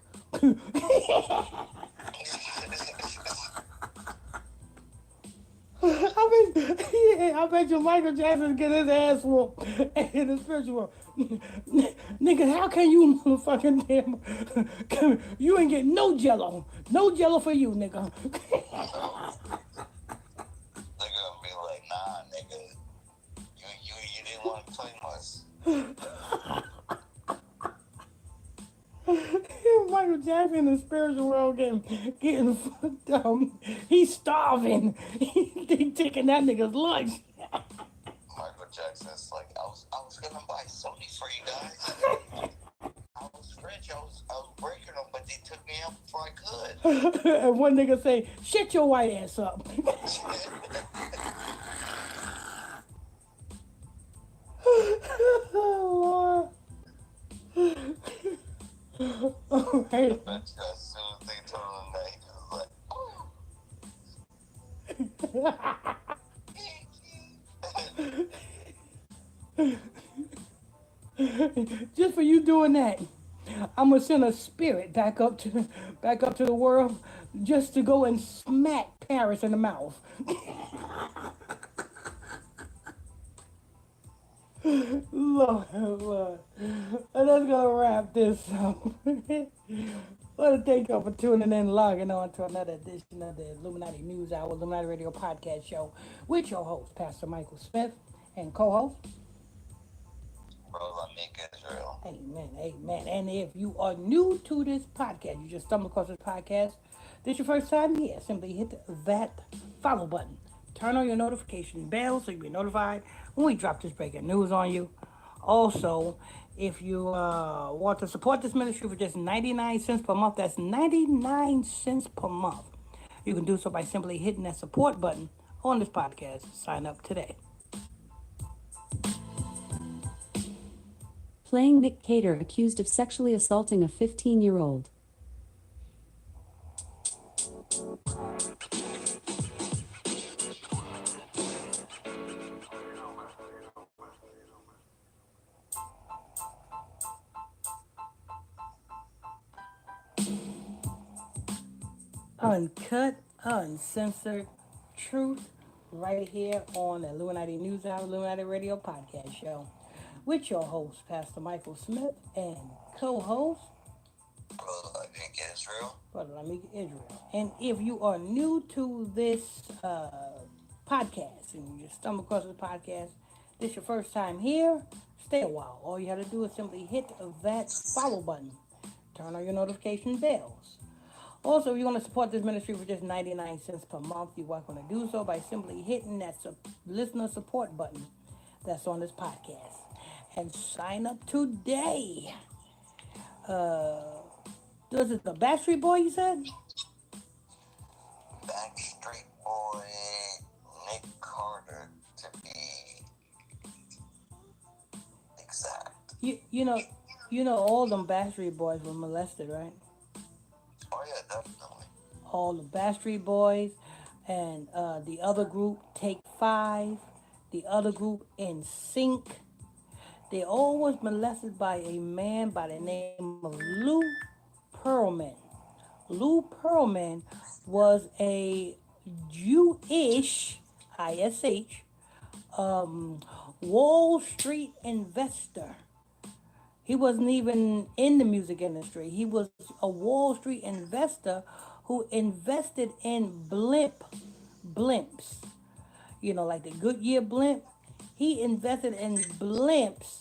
I bet you Michael Jackson get his ass whooped in the spiritual world. Nigga, how can you motherfucking damn? You ain't get no jello. No jello for you, nigga. They're gonna be like, nah, nigga, you didn't want to play much. Michael Jackson in the spiritual world getting fucked up. He's starving. They taking that nigga's lunch. Michael Jackson's like, I was gonna buy Sony for you guys. I was rich. I was breaking them, but they took me out before I could. And one nigga say, "Shut your white ass up." Oh, Lord. All right. But as soon as they told him that, he was like, oh. Just for you doing that, I'm gonna send a spirit back up to the world just to go and smack Paris in the mouth. Lord. And that's gonna wrap this up. Well, thank y'all for tuning in and logging on to another edition of the Illuminati News Hour, Illuminati Radio Podcast Show with your host, Pastor Michael Smith, and co-host, Brother Nick Israel. Amen. And if you are new to this podcast, you just stumbled across this podcast, this your first time here, simply hit that follow button turn on your notification bell so you'll be notified when we drop this breaking news on you. Also, if you want to support this ministry for just 99 cents per month, that's 99 cents per month. You can do so by simply hitting that support button on this podcast. Sign up today. Playing Nick Cater accused of sexually assaulting a 15-year-old. Uncut, uncensored truth right here on the Illuminati News Hour, Illuminati Radio Podcast Show with your host, Pastor Michael Smith, and co-host, Brother Lamik Israel. Brother Lamik Israel. And if you are new to this podcast and you just stumble across this podcast, this is your first time here, stay a while. All you have to do is simply hit that follow button. Turn on your notification bells. Also, if you want to support this ministry for just 99 cents per month, you're welcome to do so by simply hitting that listener support button that's on this podcast. And sign up today. Was it the Backstreet Boy you said? Backstreet Boy, Nick Carter, to be exact. You know all them Backstreet Boys were molested, right? Oh yeah, definitely. All the Backstreet Boys and the other group, Take 5, the other group, NSYNC. They all was molested by a man by the name of Lou Pearlman. Lou Pearlman was a Jewish, ISH, Wall Street investor. He wasn't even in the music industry. He was a Wall Street investor who invested in blimps. You know, like the Goodyear blimp. He invested in blimps,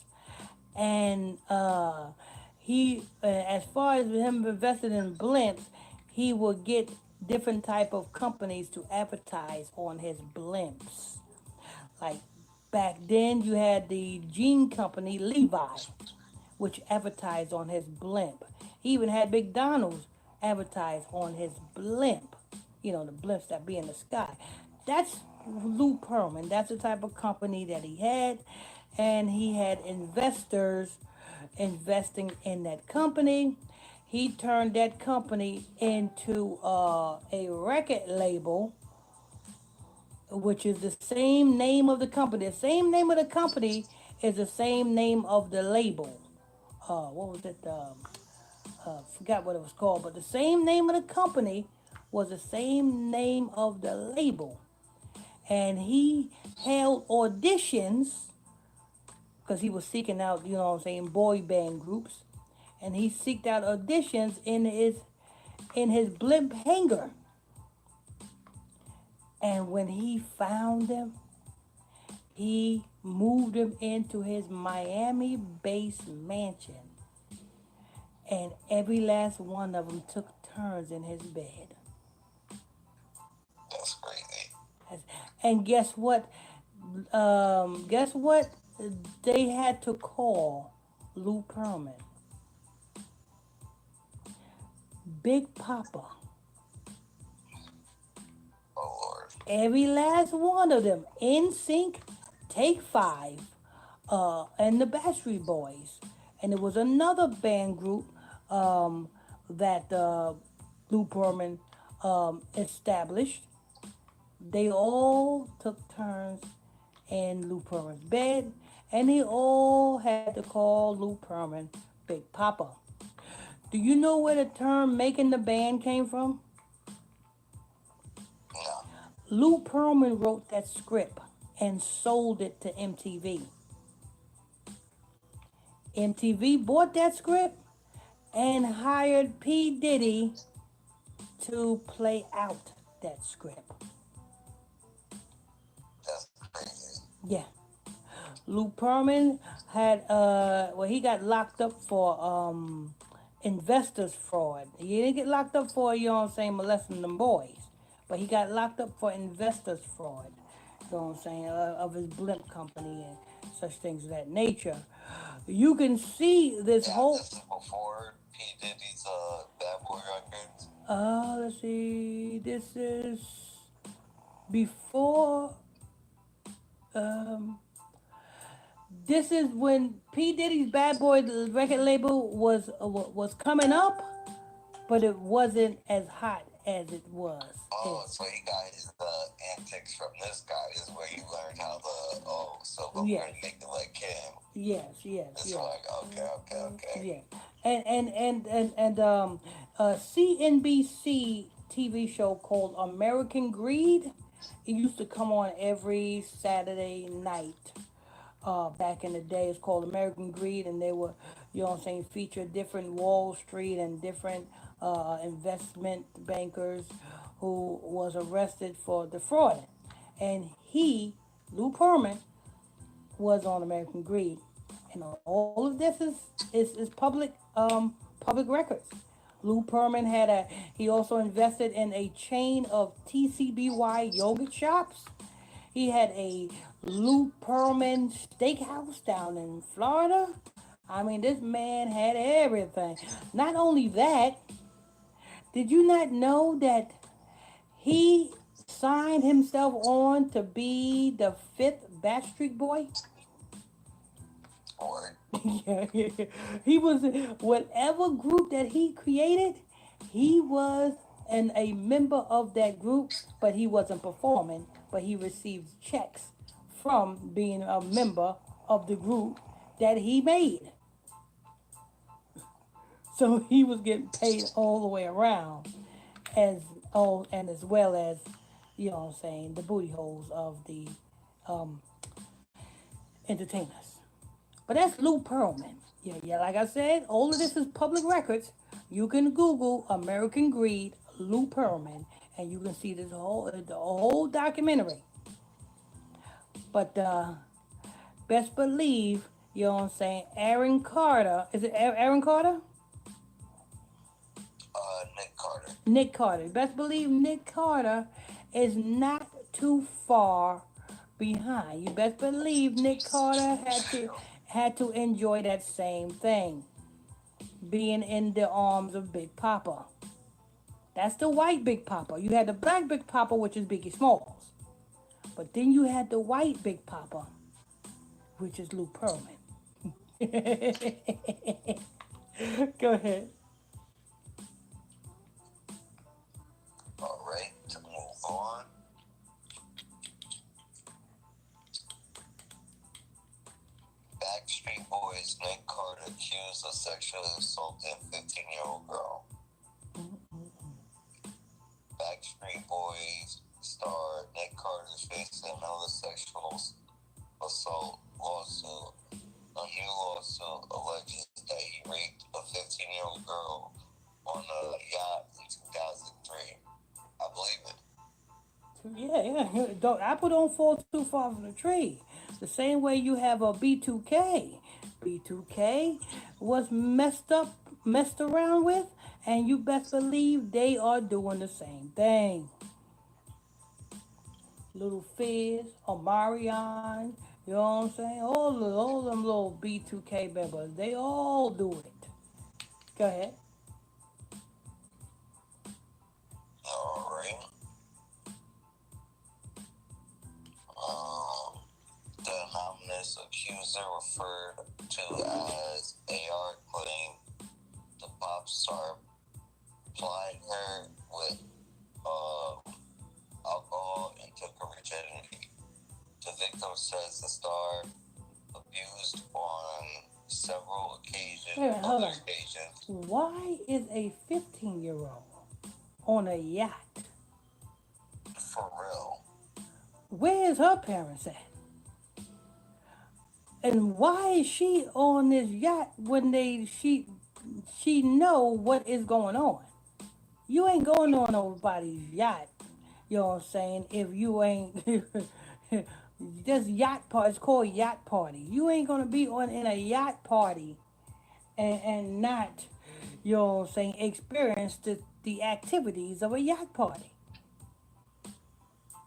and as far as him invested in blimps, he would get different type of companies to advertise on his blimps. Like back then, you had the jean company Levi, which advertised on his blimp. He even had McDonald's advertise on his blimp. You know, the blimps that be in the sky. That's Lou Pearlman. That's the type of company that he had. And he had investors investing in that company. He turned that company into a record label, which is the same name of the company. The same name of the company is the same name of the label. What was it? Forgot what it was called, but the same name of the company was the same name of the label. And he held auditions because he was seeking out, you know what I'm saying, boy band groups. And he seeked out auditions in his blimp hangar. And when he found them, he moved them into his Miami-based mansion. And every last one of them took turns in his bed. That's crazy. And guess what? They had to call Lou Pearlman Big Papa. Oh Lord. Every last one of them. NSYNC, Take 5, and the Backstreet Boys. And there was another band group that Lou Pearlman established. They all took turns in Lou Pearlman's bed, and they all had to call Lou Pearlman Big Papa. Do you know where the term making the band came from? No. Lou Pearlman wrote that script and sold it to MTV. MTV bought that script and hired P. Diddy to play out that script. That's crazy. Yeah. Lou Pearlman had, he got locked up for investors fraud. He didn't get locked up for, you know what I'm saying, molesting them boys. but he got locked up for investors fraud. You know what I'm saying? Of his blimp company and such things of that nature. You can see this Yeah, whole. this is before P Diddy's Bad Boy Records. Let's see. This is before. Um, this is when P Diddy's Bad Boy record label was coming up, but it wasn't as hot as it was. Oh, so he got his antics from this guy. This is where you learned how so we're Yes. gonna make it like him. Yes. It's yes. like okay. Yeah, and CNBC TV show called American Greed. It used to come on every Saturday night. Back in the day, it's called American Greed, and they were, you know what I'm saying, feature different Wall Street and different investment bankers who was arrested for defrauding, and Lou Pearlman, was on American Greed, and all of this is public records. Lou Pearlman he also invested in a chain of TCBY yogurt shops. He had a Lou Pearlman steakhouse down in Florida. I mean, this man had everything. Not only that, did you not know that he signed himself on to be the fifth Backstreet Boy? Yeah. He was whatever group that he created, he was a member of that group, but he wasn't performing, but he received checks from being a member of the group that he made. So he was getting paid all the way around, and as well as, you know what I'm saying, the booty holes of the um, entertainers. But that's Lou Pearlman. Yeah, like I said, all of this is public records. You can Google American Greed, Lou Pearlman, and you can see the whole documentary. But best believe, you know what I'm saying, Aaron Carter, is it Aaron Carter? Nick Carter. Nick Carter. Best believe Nick Carter is not too far behind. You best believe Nick Carter had to enjoy that same thing, being in the arms of Big Papa. That's the white Big Papa. You had the black Big Papa, which is Biggie Smalls, but then you had the white Big Papa, which is Lou Pearlman. Go ahead. All right, to move on. Backstreet Boys Nick Carter accused of sexually assaulting 15-year-old girl. Backstreet Boys star Nick Carter is facing another sexual assault lawsuit. A new lawsuit alleges that he raped a 15-year-old girl on a yacht in 2003. I believe it. Yeah. Don't apple don't fall too far from the tree. The same way you have a B2K. B2K was messed around with, and you best believe they are doing the same thing. Little Fizz, Omarion, you know what I'm saying? All them little B2K members, they all do it. Go ahead. All right. The anonymous accuser referred to as AR claimed the pop star plied her with alcohol and took her virginity. The victim says the star abused on several occasions. Hold on. Why is a 15-year-old on a yacht? For real. Where is her parents at? And why is she on this yacht when she know what is going on? You ain't going on nobody's yacht, you know what I'm saying, if you ain't this yacht party, it's called yacht party. You ain't gonna be in a yacht party and not, you know what I'm saying, experience the activities of a yacht party.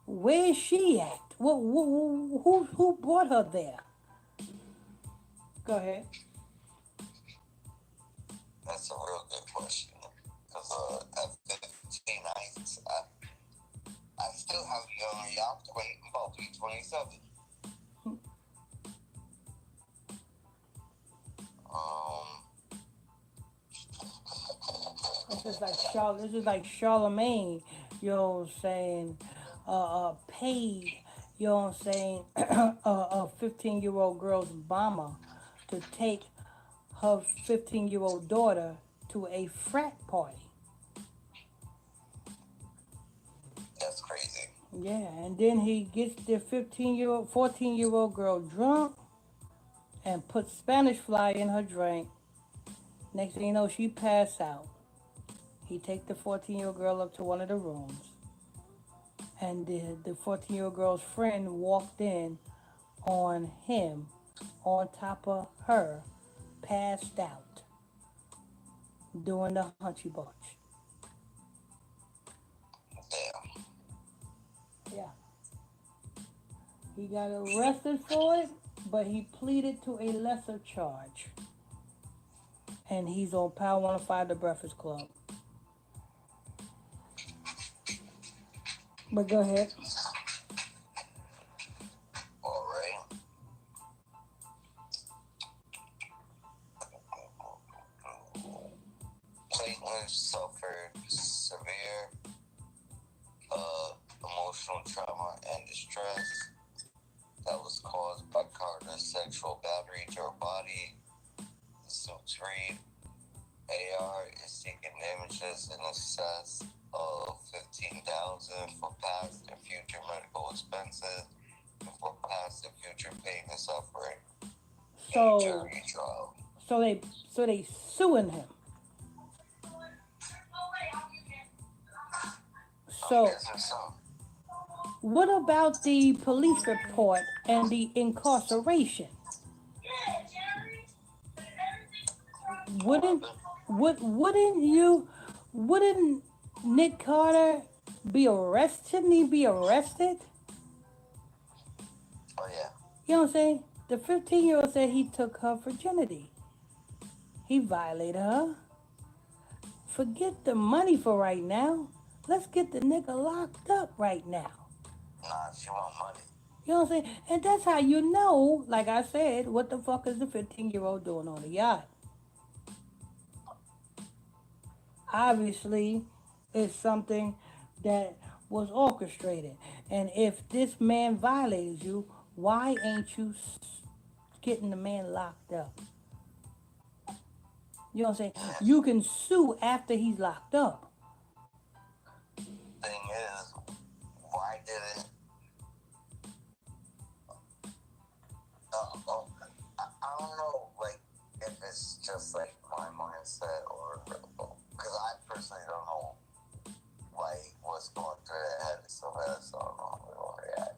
Where's she at? Who brought her there? Go ahead. That's a real good question. Because at 15 nights, I still have you on y'all about 327. This is like Charlemagne, you know what I'm saying? Paid, you know what I'm saying? A 15-year-old girl's mama to take her 15-year-old daughter to a frat party. That's crazy. Yeah, and then he gets the 15-year-old, 14-year-old girl drunk and puts Spanish fly in her drink. Next thing you know, she passed out. He take the 14-year-old girl up to one of the rooms, and the 14-year-old girl's friend walked in on him on top of her, passed out, doing the hunchy bunch. Damn. Yeah. He got arrested for it, but he pleaded to a lesser charge. And he's on Power 105 The Breakfast Club. But go ahead. All right. Caitlin suffered severe emotional trauma and distress that was caused by Carter's sexual battery to her body. The suits read, AR is seeking damages in excess of $15,000 for past and future medical expenses and for past and future pain and suffering. So, Jury trial. so they suing him. So, what about the police report and the incarceration? Wouldn't Nick Carter be arrested? Shouldn't he be arrested? Oh yeah. You know what I'm saying? The 15-year-old said he took her virginity. He violated her. Forget the money for right now. Let's get the nigga locked up right now. Nah, she want money. You know what I'm saying? And that's how you know, like I said, what the fuck is the 15-year-old doing on the yacht? Obviously, it's something that was orchestrated. And if this man violated you, why ain't you getting the man locked up? You know what I'm saying? You can sue after he's locked up. Thing is, why didn't I don't know, like, if it's just like my mindset or because I personally don't know like what's going through their head, so that's all wrong react.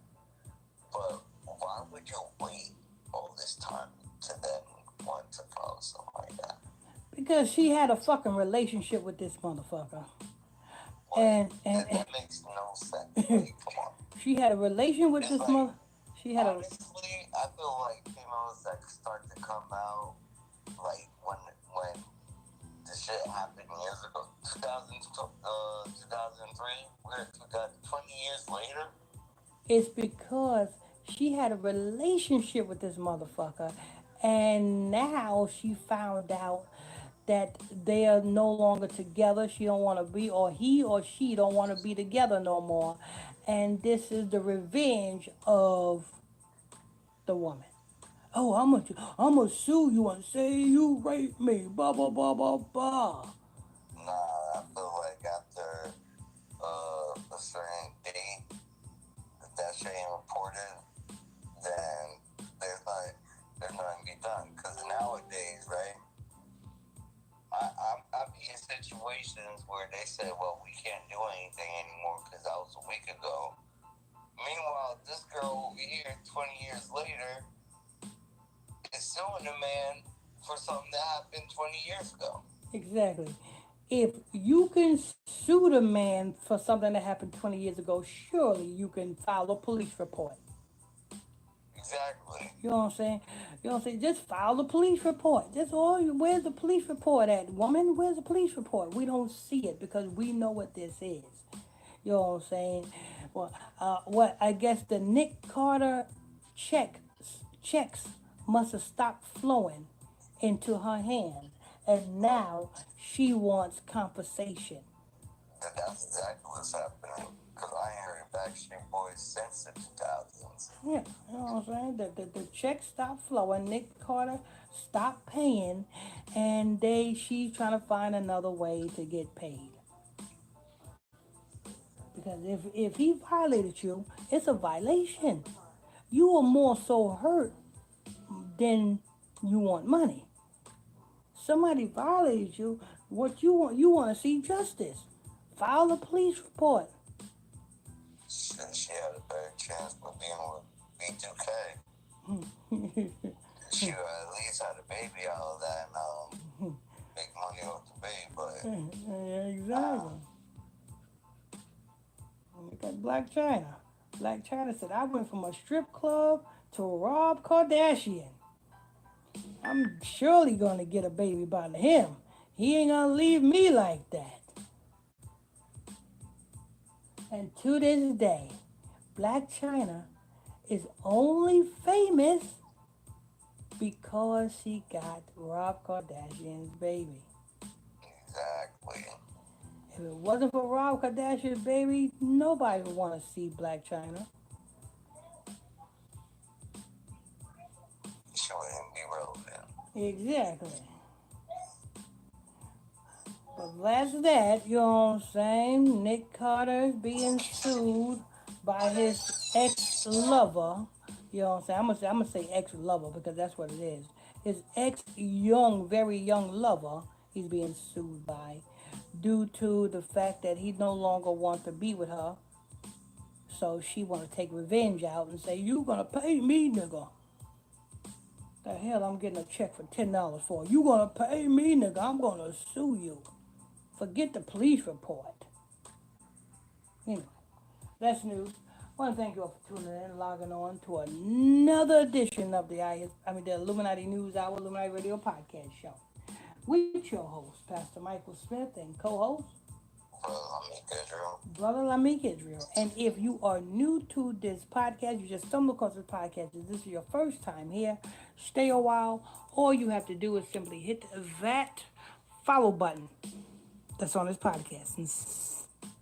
But why would you wait all this time to then want to follow something like that? Because she had a fucking relationship with this motherfucker. And that makes no sense. Like, come on. She had a relation with this mother. She had honestly, I feel like females that start to come out like when the shit happened years ago, 2003, we're 20 years later. It's because she had a relationship with this motherfucker, and now she found out that they are no longer together. She don't want to be, or he or she don't want to be together no more. And this is the revenge of the woman. Oh, I'm gonna sue you and say you raped me. Blah blah blah blah blah. Nah, I feel like after a certain date that shit ain't reported, then there's nothing to be done. Cause nowadays, right? I've been in situations where they said, well, we can't do anything anymore because that was a week ago. Meanwhile, this girl over here, 20 years later, is suing a man for something that happened 20 years ago. Exactly. if you can sue the man for something that happened 20 years ago, surely you can file a police report. Exactly. You know what I'm saying? You know what I'm saying? Just file the police report. That's all. Where's the police report at, woman? Where's the police report? We don't see it because we know what this is. You know what I'm saying? Well, what I guess the Nick Carter checks must have stopped flowing into her hand, and now she wants compensation. And that's exactly what's happening. Because I ain't heard Backstreet Boys since the 2000s. Yeah, you know what I'm saying? The check stopped flowing. Nick Carter stopped paying, and she's trying to find another way to get paid. Because if he violated you, it's a violation. You are more so hurt than you want money. Somebody violated you. What you want to see justice. File a police report. She had a better chance of being with B2K. She would at least had a baby out of that and make money off the baby, but Exactly. Look at Black China. Black China said, I went from a strip club to Rob Kardashian. I'm surely gonna get a baby by him. He ain't gonna leave me like that. And to this day, Black China is only famous because she got Rob Kardashian's baby. exactly. If it wasn't for Rob Kardashian's baby, nobody would want to see Black China. She wouldn't be relevant. Exactly. But that's that, you know what I'm saying? Nick Carter is being sued by his ex-lover. You know what I'm saying? I'm gonna say ex-lover because that's what it is. His very young lover, he's being sued by due to the fact that he no longer wants to be with her. So she want to take revenge out and say, you gonna pay me, nigga. The hell I'm getting a check for $10 for? You gonna pay me, nigga? I'm gonna sue you. Forget the police report. Anyway, that's news. I want to thank you all for tuning in, logging on to another edition of the Illuminati News Hour, Illuminati Radio Podcast Show. With your host, Pastor Michael Smith, and co-host, Brother Lamik Israel. And if you are new to this podcast, you just stumbled across this podcast, if this is your first time here, stay a while. All you have to do is simply hit that follow button that's on this podcast and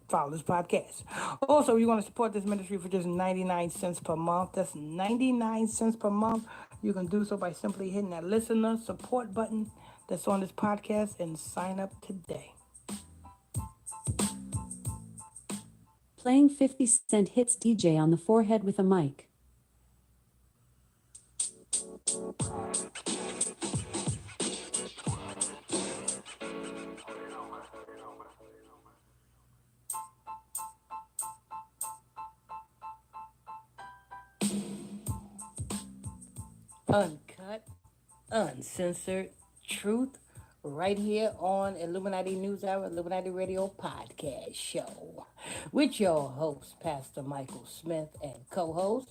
follow this podcast. Also, you want to support this ministry for just 99 cents per month. That's 99 cents per month. You can do so by simply hitting that listener support button that's on this podcast and sign up today. Playing 50 Cent hits DJ on the forehead with a mic. Uncut, uncensored truth right here on Illuminati News Hour, Illuminati Radio Podcast Show with your host, Pastor Michael Smith, and co-host,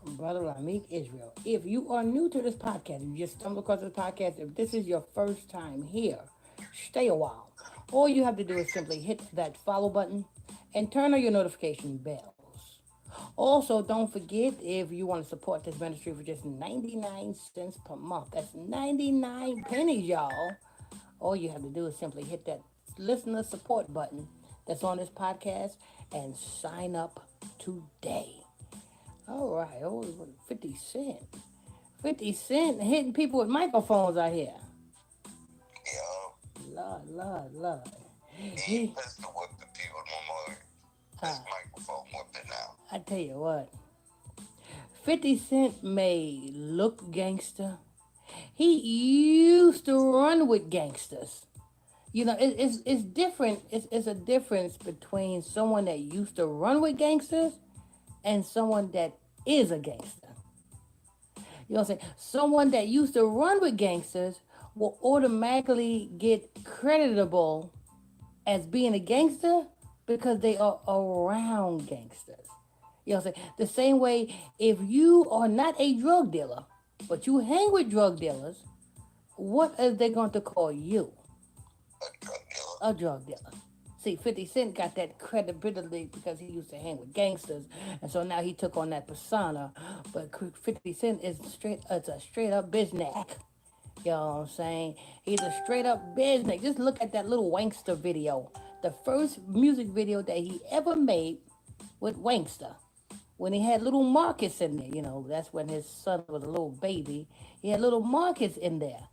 Brother Lamik Israel. If you are new to this podcast, you just stumbled across this podcast, if this is your first time here, stay a while. All you have to do is simply hit that follow button and turn on your notification bells. Also, don't forget, if you want to support this ministry for just 99 cents per month, that's 99 pennies, y'all. All you have to do is simply hit that listener support button that's on this podcast and sign up today. All right, 50 Cent. 50 Cent hitting people with microphones out here. Yo. Lord. He pistol whipped the people no more. This microphone whipping now. I tell you what, 50 Cent may look gangster. He used to run with gangsters. You know, it's different. It's a difference between someone that used to run with gangsters and someone that is a gangster. You know what I'm saying? Someone that used to run with gangsters will automatically get creditable as being a gangster because they are around gangsters. You know what I'm saying? The same way, if you are not a drug dealer, but you hang with drug dealers, what are they going to call you? A drug dealer. See, 50 Cent got that credibility because he used to hang with gangsters, and so now he took on that persona. But 50 Cent is it's a straight up business. You know what I'm saying? He's a straight up business. Just look at that little Wankster video. The first music video that he ever made with Wankster. When he had little Marcus in there, you know, that's when his son was a little baby. He had little Marcus in there.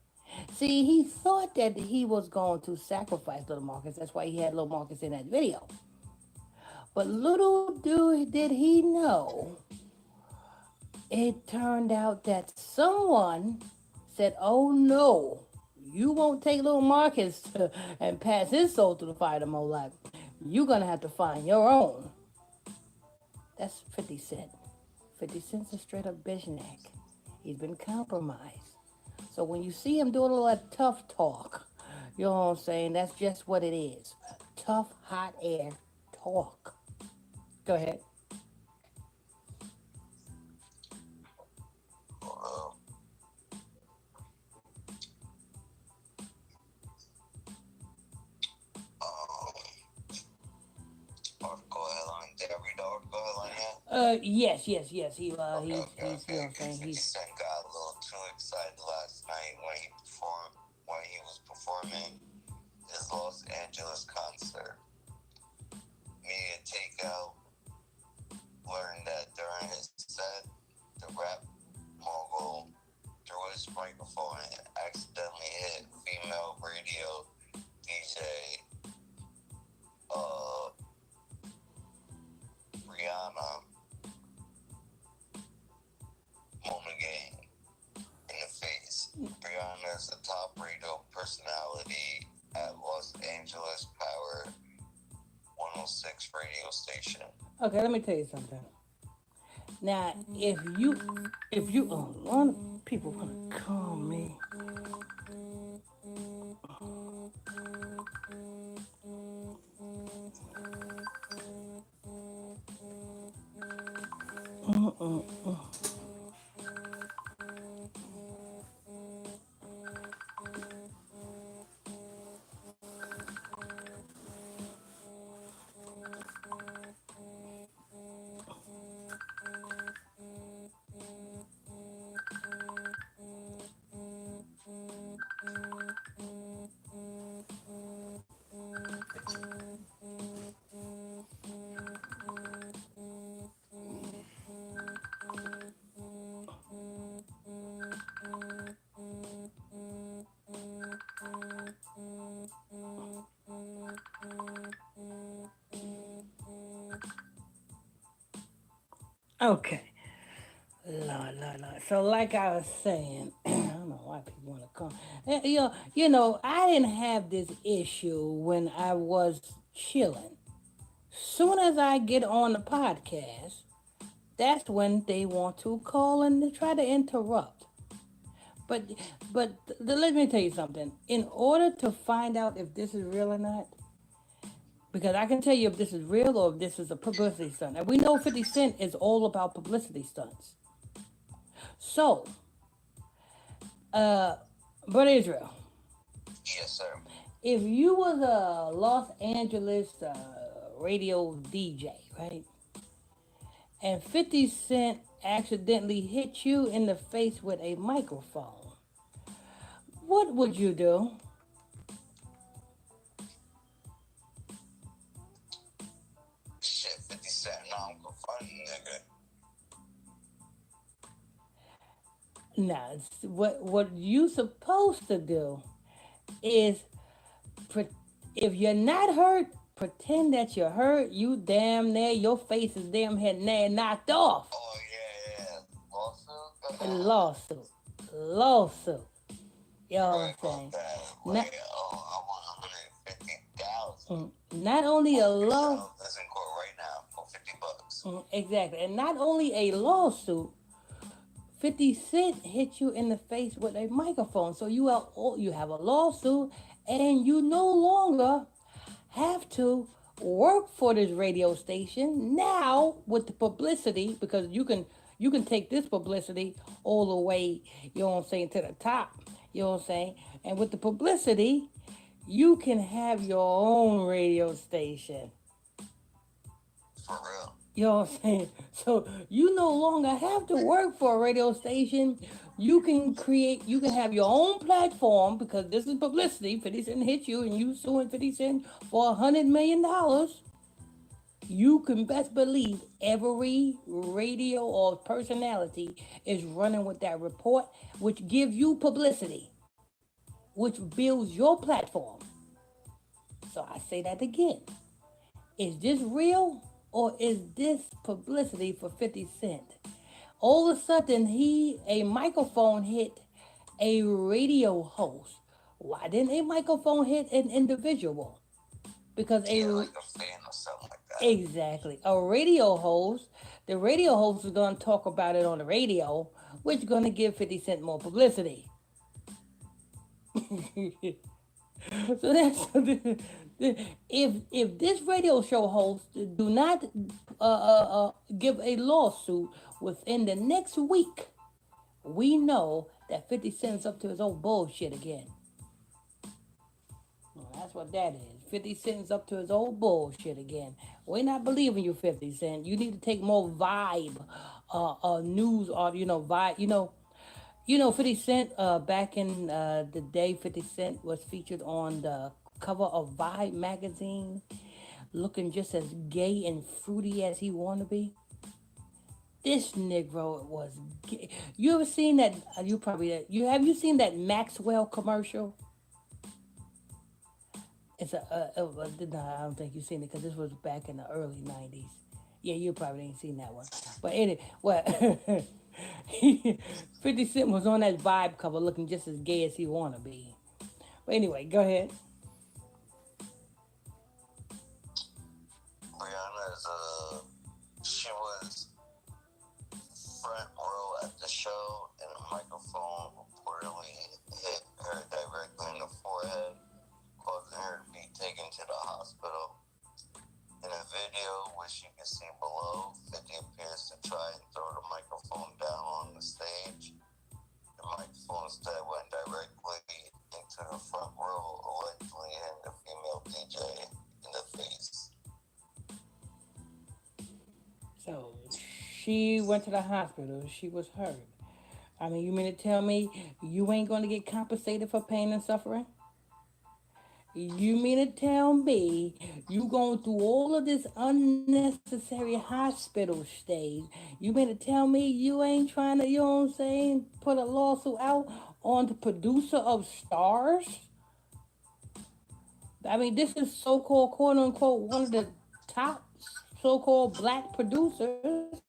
See, he thought that he was going to sacrifice little Marcus. That's why he had little Marcus in that video. But little did he know, it turned out that someone said, oh no, you won't take little Marcus and pass his soul through the fire to more life. You're going to have to find your own. That's 50 Cent. 50 Cent's a straight up bitchneck. He's been compromised. So when you see him doing a little tough talk, you know what I'm saying? That's just what it is. Tough, hot air talk. Go ahead. Yes. He you know what I'm saying? He's got a little too excited last night when he was performing his Los Angeles concert. Media Takeout learned that during his set, the rap mogul threw his microphone and accidentally hit female radio DJ Rihanna Monaghan in the face. Rihanna is a top radio personality at Los Angeles Power 106 radio station. Okay, let me tell you something. Now, if you, a lot of people want to call me. Okay. Lord. So like I was saying, I don't know why people want to come. You know, I didn't have this issue when I was chilling. Soon as I get on the podcast, that's when they want to call and they try to interrupt. But let me tell you something. In order to find out if this is real or not, because I can tell you if this is real or if this is a publicity stunt. And we know 50 Cent is all about publicity stunts. So, Brother Israel. Yes, sir. If you was a Los Angeles radio DJ, right? And 50 Cent accidentally hit you in the face with a microphone, what would you do? Shit, 50 Cent, now I'm confronting nigga. Now, what you supposed to do is, if you're not hurt, pretend that you're hurt. You damn near, your face is damn near knocked off. Oh, yeah. Lawsuit. You know what I'm saying? I want 150,000. Not only a lawsuit. That's in court right now for $50. Exactly. And not only a lawsuit, 50 Cent hit you in the face with a microphone. So you have a lawsuit, and you no longer have to work for this radio station now with the publicity, because you can take this publicity all the way, you know what I'm saying, to the top. You know what I'm saying? And with the publicity, you can have your own radio station. For real. You know what I'm saying? So you no longer have to work for a radio station. You can have your own platform, because this is publicity. 50 Cent hit you and you suing 50 Cent for $100 million. You can best believe every radio or personality is running with that report, which gives you publicity, which builds your platform. So I say that again. Is this real, or is this publicity for 50 Cent? All of a sudden, a microphone hit a radio host. Why didn't a microphone hit an individual? Because like a fan or something like that. Exactly. A radio host, the radio host is going to talk about it on the radio, which is going to give 50 Cent more publicity. So that's if this radio show host do not give a lawsuit within the next week, we know that 50 Cent's up to his old bullshit again. Well, that's what that is. 50 Cent's up to his old bullshit again. We're not believing you, 50 Cent. You need to take more vibe news, or vibe. 50 Cent, back in the day, 50 Cent was featured on the cover of Vibe magazine, looking just as gay and fruity as he wanted to be. This Negro was gay. You ever seen that? Have you seen that Maxwell commercial? It's no, I don't think you've seen it, because this was back in the early 90s. Yeah, you probably ain't seen that one. But anyway, 50 Cent was on that Vibe cover looking just as gay as he want to be. But anyway, go ahead. Rihanna's, she was front row at the show, and a microphone reportedly hit her directly in the forehead, causing her to be taken to the hospital. In a video, which you can see below, 50 appears to try and throw the microphone down on the stage. The microphone instead went directly into the front row, allegedly hitting the female DJ in the face. So she went to the hospital. She was hurt. I mean, you mean to tell me you ain't going to get compensated for pain and suffering? You mean to tell me you going through all of this unnecessary hospital stays? You mean to tell me you ain't trying to, you know what I'm saying, put a lawsuit out on the producer of Stars? I mean, this is so-called, quote-unquote, one of the top so-called black producers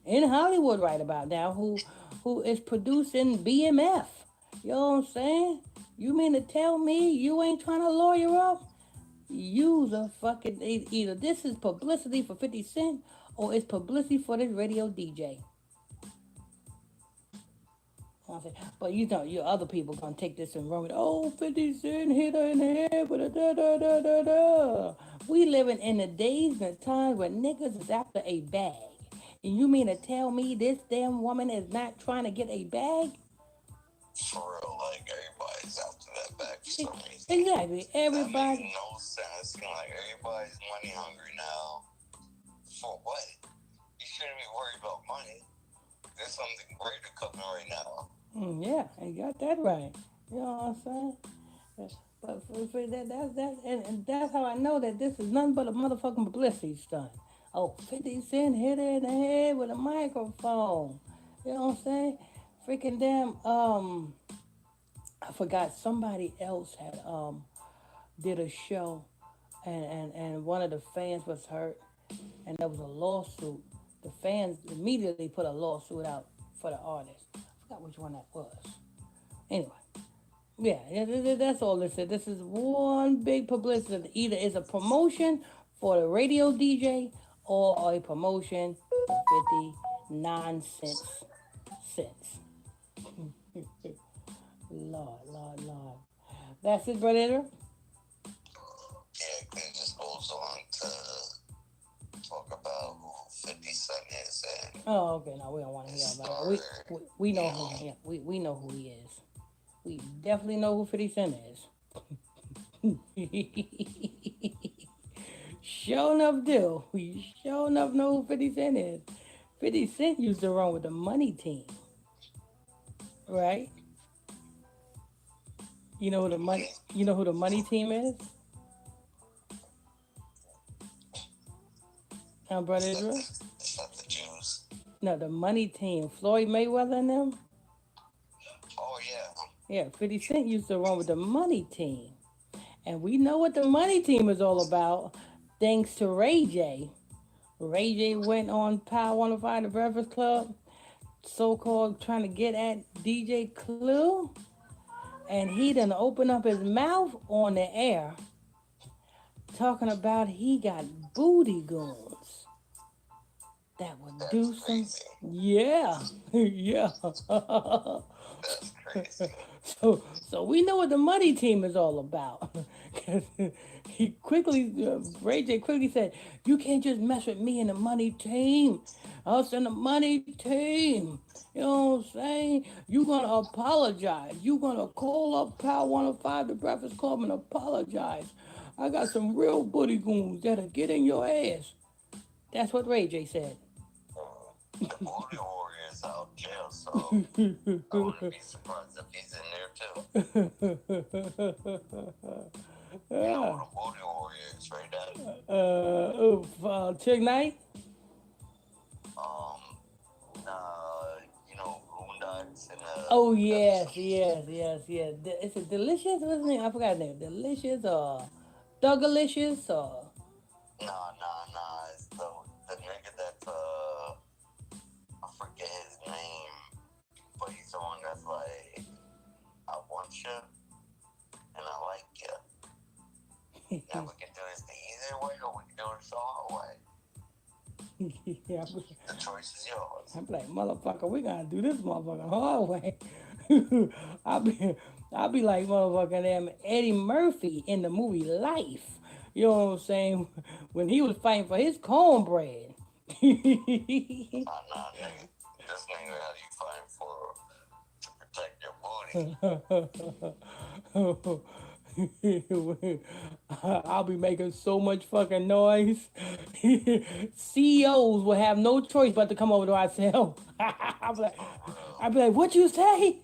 in Hollywood right about now, who is producing BMF. You know what I'm saying? You mean to tell me you ain't trying to lawyer up? You's a fucking... Either this is publicity for 50 Cent, or it's publicity for this radio DJ. But your other people gonna take this and run with, 50 Cent hit her in the head with a da-da-da-da-da. We living in the days and the times where niggas is after a bag. And you mean to tell me this damn woman is not trying to get a bag? For real, like, everybody's after that bag for some reason. Exactly, everybody. That makes no sense. Like, everybody's money hungry now. For what? You shouldn't be worried about money. There's something greater coming right now. Yeah, you got that right. You know what I'm saying? But for that, and that's how I know that this is nothing but a motherfucking publicity stunt. 50 Cent hit her in the head with a microphone. You know what I'm saying? Freaking damn, I forgot, somebody else had did a show, and one of the fans was hurt, and there was a lawsuit. The fans immediately put a lawsuit out for the artist. I forgot which one that was. Anyway, yeah, that's all this is. This is one big publicity. Either it's a promotion for the radio DJ, or a promotion for 50 nonsense cents. Lord. That's it, brother Israel? Yeah, it just goes on to talk about who 50 Cent is and Oh, okay. No, we don't want to hear about it. We know who. Yeah, we know who he is. We definitely know who 50 Cent is. Sure enough, do. We sure enough know who 50 Cent is. 50 Cent used to run with the Money Team, right? You know who the Money Team is? Brother Israel? it's not the Jews. No, the Money Team. Floyd Mayweather and them. Oh yeah. Yeah, 50 Cent used to run with the Money Team. And we know what the Money Team is all about, thanks to Ray J. Ray J went on Power 105, the Breakfast Club, so-called trying to get at DJ Clue. And he done opened up his mouth on the air talking about he got booty goons that would do some... Yeah. Yeah. That's crazy. So we know what the Money Team is all about. Ray J quickly said, you can't just mess with me and the Money Team. Us and the Money Team. You know what I'm saying? You're going to apologize. You're going to call up Power 105, the Breakfast Club, and apologize. I got some real booty goons that'll get in your ass. That's what Ray J said. The Booty Warrior is out of jail, so I wouldn't be surprised if he's in there too. You know who the Booty Warrior is, right, Dad? Chick Knight? You know, Boondocks and Oh, yes. Is it Delicious? What's his name? I forgot his name. Delicious or Thugalicious or... Nah. It's the nigga that I forget his name, but he's the one that's like, I want you and I like you. Now we can do this the easy way or we can do it the hard way. Yeah, The choice is yours. I'm like, motherfucker, we gotta do this motherfucker hard way. I'll be like motherfucking damn Eddie Murphy in the movie Life. You know what I'm saying? When he was fighting for his cornbread. Nah, nigga. This nigga how you fighting for to protect your booty. I'll be making so much fucking noise. CEOs will have no choice but to come over to our cell. I'll be like, what you say?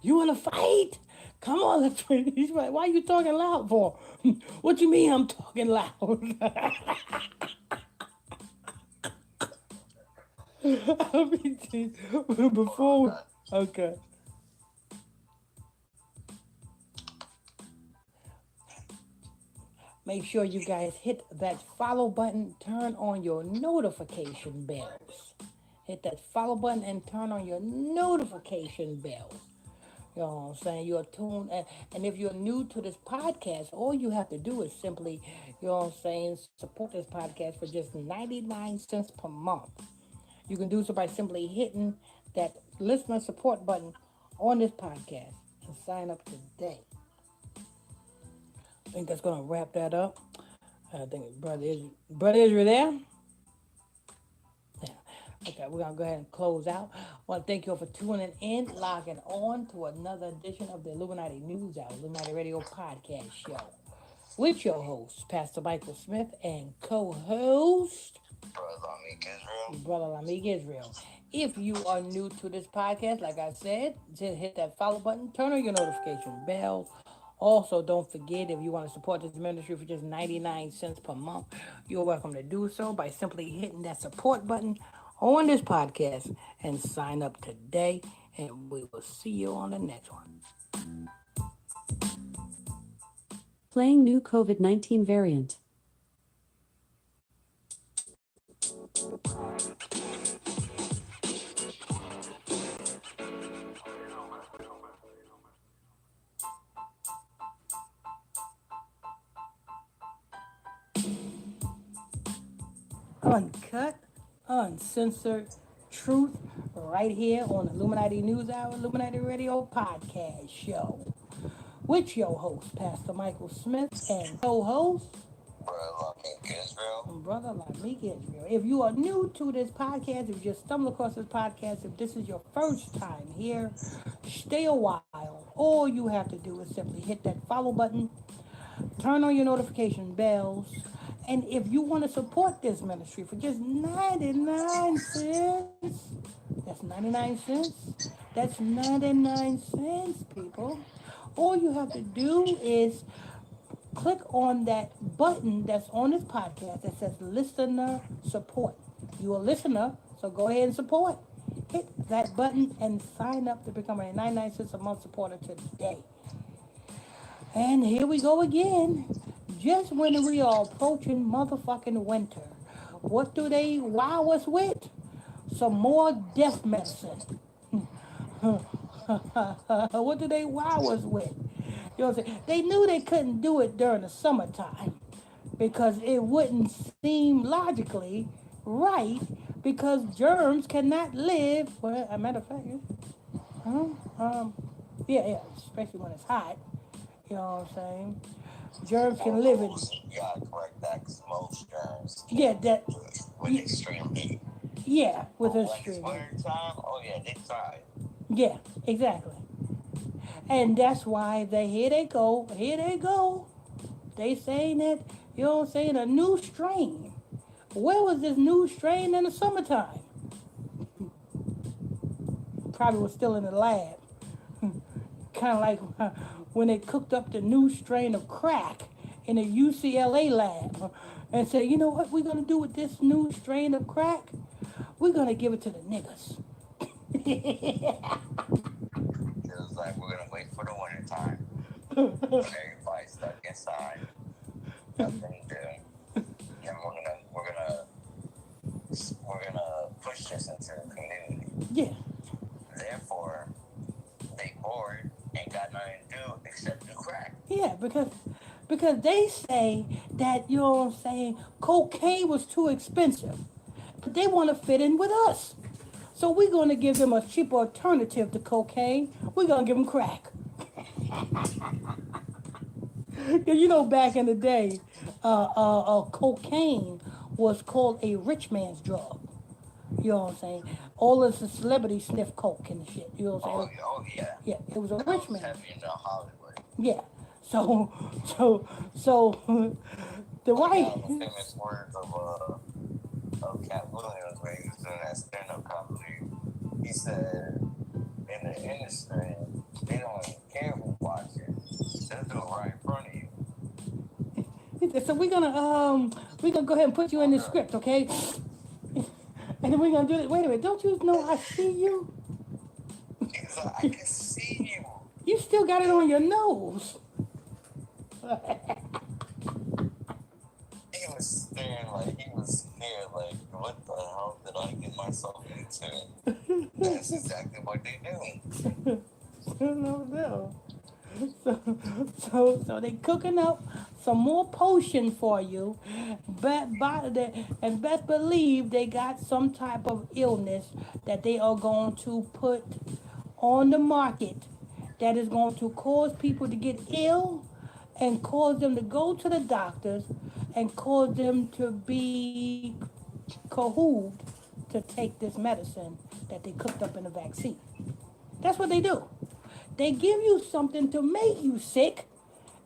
You wanna fight? Come on, let's fight. He's like, why are you talking loud for? What you mean I'm talking loud? Okay. Make sure you guys hit that follow button, turn on your notification bells. Hit that follow button and turn on your notification bells. You know what I'm saying? You're tuned. And if you're new to this podcast, all you have to do is simply, you know what I'm saying, support this podcast for just 99 cents per month. You can do so by simply hitting that listener support button on this podcast and sign up today. I think that's going to wrap that up. I think Brother Israel there? Yeah. Okay, we're going to go ahead and close out. I want to thank you all for tuning in, logging on to another edition of the Illuminati News Hour, Illuminati Radio Podcast Show, with your host, Pastor Michael Smith, and co-host, Brother Lamik Israel. If you are new to this podcast, like I said, just hit that follow button, turn on your notification bell. Also, don't forget, if you want to support this ministry for just 99 cents per month, you're welcome to do so by simply hitting that support button on this podcast and sign up today. And we will see you on the next one. Playing new COVID-19 variant. Uncut, uncensored truth right here on Illuminati News Hour, Illuminati Radio Podcast Show. With your host, Pastor Michael Smith, and co-host, Brother Israel. Brother Lamik Israel. If you are new to this podcast, if you just stumbled across this podcast, if this is your first time here, stay a while. All you have to do is simply hit that follow button, turn on your notification bells, and if you want to support this ministry for just 99 cents, that's 99 cents, that's 99 cents, people. All you have to do is click on that button that's on this podcast that says listener support. You're a listener, so go ahead and support. Hit that button and sign up to become a 99 cents a month supporter today. And here we go again. Just when we are approaching motherfucking winter, what do they wow us with? Some more death medicine. What do they wow us with? You know what I'm saying? They knew they couldn't do it during the summertime because it wouldn't seem logically right because germs cannot live. Well, a matter of fact, yeah, especially when it's hot. You know what I'm saying? Germs can live in. You gotta correct that because most germs Yeah, that. with extreme heat. Yeah, with When extreme. it's winter time, oh yeah, they thrive. Yeah, exactly. And that's why here they go. They saying that, you know what I'm saying, a new strain. Where was this new strain in the summertime? Probably was still in the lab. Kind of like when they cooked up the new strain of crack in a UCLA lab and said, you know what we're going to do with this new strain of crack? We're going to give it to the niggas. It was like we're gonna wait for the winter time. Everybody stuck inside. Nothing to do. And we're gonna push this into the community. Yeah. Therefore, they bored and got nothing to do except do crack. Yeah, because they say that, you know what I'm saying, cocaine was too expensive. But they want to fit in with us. So we're going to give them a cheaper alternative to cocaine. We're going to give them crack. You know, back in the day, cocaine was called a rich man's drug. You know what I'm saying? All of the celebrities sniff coke and shit. You know what I'm saying? Oh yeah. Yeah, it was a rich man. Heavy into Hollywood. Yeah. So the white. The famous words of Cat Williams when he was doing that stand-up comedy. He said, in the industry, they don't even care who watches. They'll do it right in front of you. So we're gonna go ahead and put you in the script, okay? And then we're gonna do it. Wait a minute, don't you know I see you? He's like, I can see you. You still got it on your nose. He was staring like he was scared, like, what the hell did I get myself into? That's exactly what they do. No. So they cooking up some more potion for you, and best believe they got some type of illness that they are going to put on the market that is going to cause people to get ill and cause them to go to the doctors and cause them to be cahoot to take this medicine that they cooked up in a vaccine. That's what they do. They give you something to make you sick,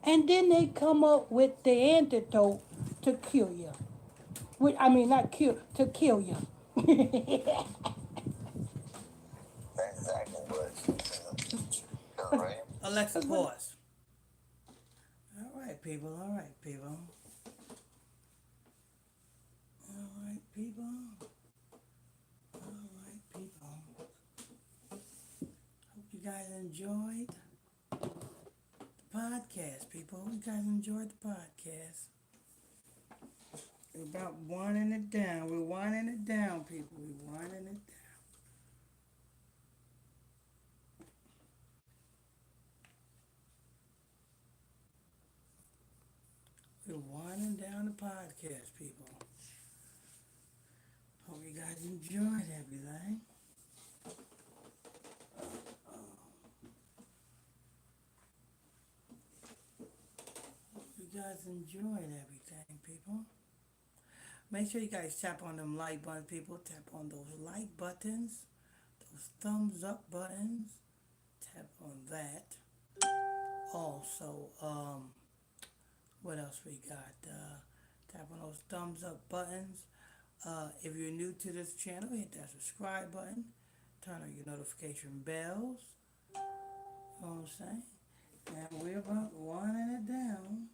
and then they come up with the antidote to cure you. Not cure, to kill you. That's exactly what right? Alexa, pause. All right, people. All right, people. Hope you guys enjoyed the podcast, people. Hope you guys enjoyed the podcast. We're about winding it down. We're winding it down, people. We're winding it down. We're winding down the podcast, people. Hope you guys enjoyed everything. guys enjoyed everything, people. Make sure you guys tap on them like buttons, people. Tap on those like buttons, those thumbs up buttons. Tap on that. Also, what else we got? Tap on those thumbs up buttons. If you're new to this channel, hit that subscribe button. Turn on your notification bells. You know what I'm saying? And we're about winding it down.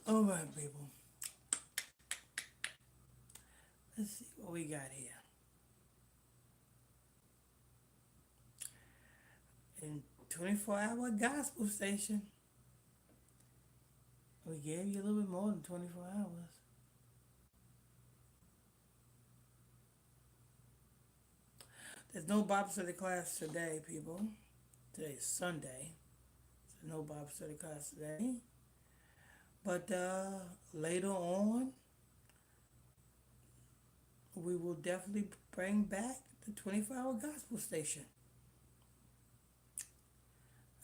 All right, people. Let's see what we got here. In 24-hour gospel station. We gave you a little bit more than 24 hours. There's no Bible study class today, people. Today's Sunday. So no Bible study class today. But later on, we will definitely bring back the 24-hour gospel station.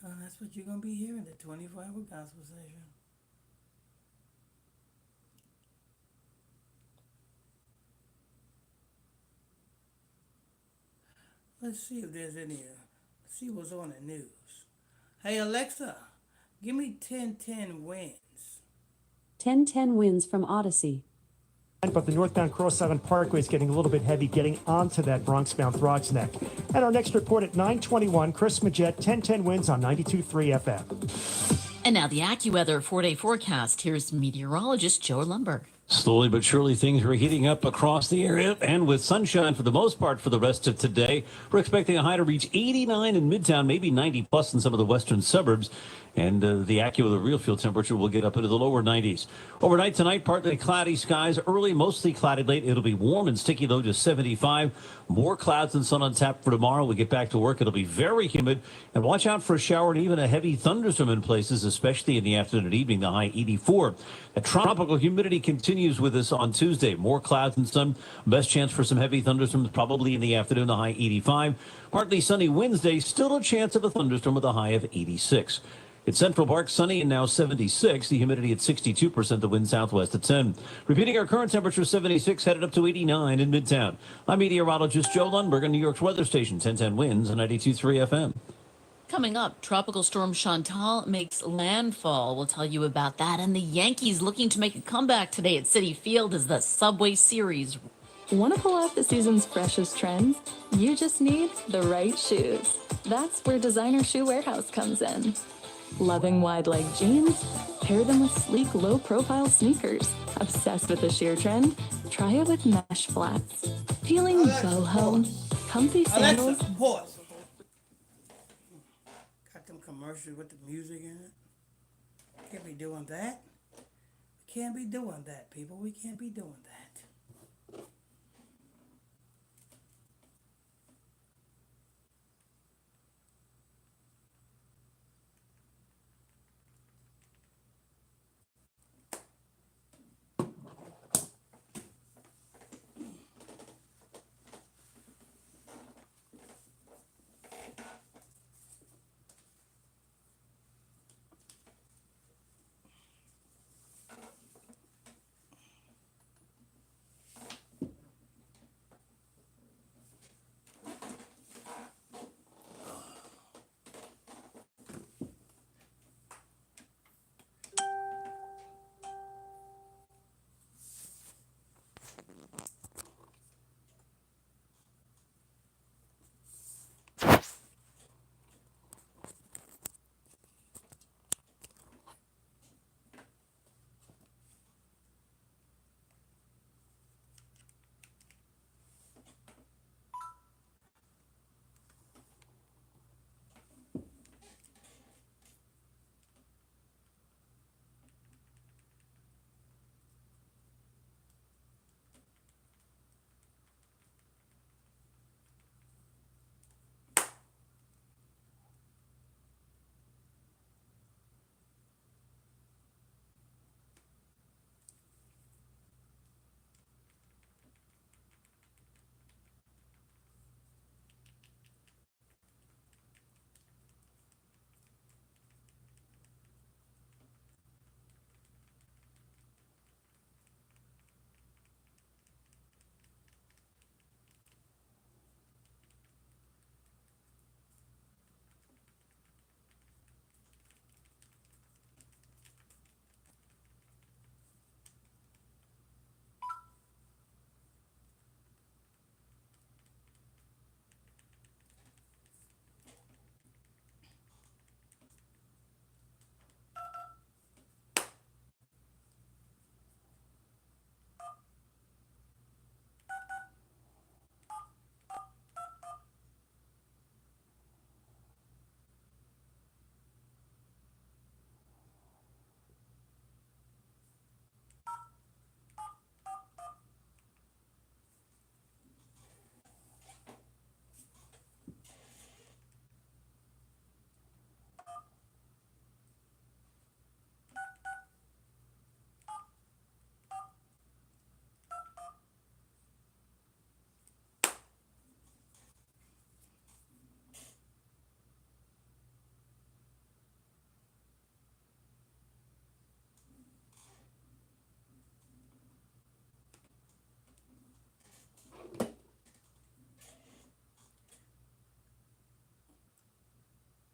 That's what you're going to be hearing, the 24-hour gospel station. Let's see if there's any, let's see what's on the news. Hey Alexa, give me 10-10 wins. 1010 wins from Odyssey. But the northbound Cross Island Parkway is getting a little bit heavy getting onto that Bronx-bound Throgs Neck. And our next report at 9:21, Chris Majette, 1010 wins on 92.3 FM. And now the AccuWeather 4-day forecast. Here's meteorologist Joe Lumberg. Slowly but surely, things are heating up across the area, and with sunshine for the most part for the rest of today. We're expecting a high to reach 89 in Midtown, maybe 90 plus in some of the western suburbs. And the AccuWeather real field temperature will get up into the lower 90s. Overnight tonight, partly cloudy skies. Early, mostly cloudy late. It'll be warm and sticky, low to 75. More clouds and sun on tap for tomorrow. We get back to work. It'll be very humid. And watch out for a shower and even a heavy thunderstorm in places, especially in the afternoon and evening, the high 84. The tropical humidity continues with us on Tuesday. More clouds and sun. Best chance for some heavy thunderstorms probably in the afternoon, the high 85. Partly sunny Wednesday. Still a chance of a thunderstorm with a high of 86. It's Central Park, sunny and now 76. The humidity at 62%. The wind southwest at 10. Repeating our current temperature, 76, headed up to 89 in Midtown. I'm meteorologist Joe Lundberg on New York's weather station. 1010 winds on 92.3 FM. Coming up, Tropical Storm Chantal makes landfall. We'll tell you about that. And the Yankees looking to make a comeback today at Citi Field as the Subway Series. Want to pull off the season's freshest trends? You just need the right shoes. That's where Designer Shoe Warehouse comes in. Loving wide leg jeans? Pair them with sleek, low-profile sneakers. Obsessed with the sheer trend? Try it with mesh flats. Feeling boho? Comfy sandals? Alexa, pause. Got them commercials with the music in it. Can't be doing that. We can't be doing that, people. We can't be doing that.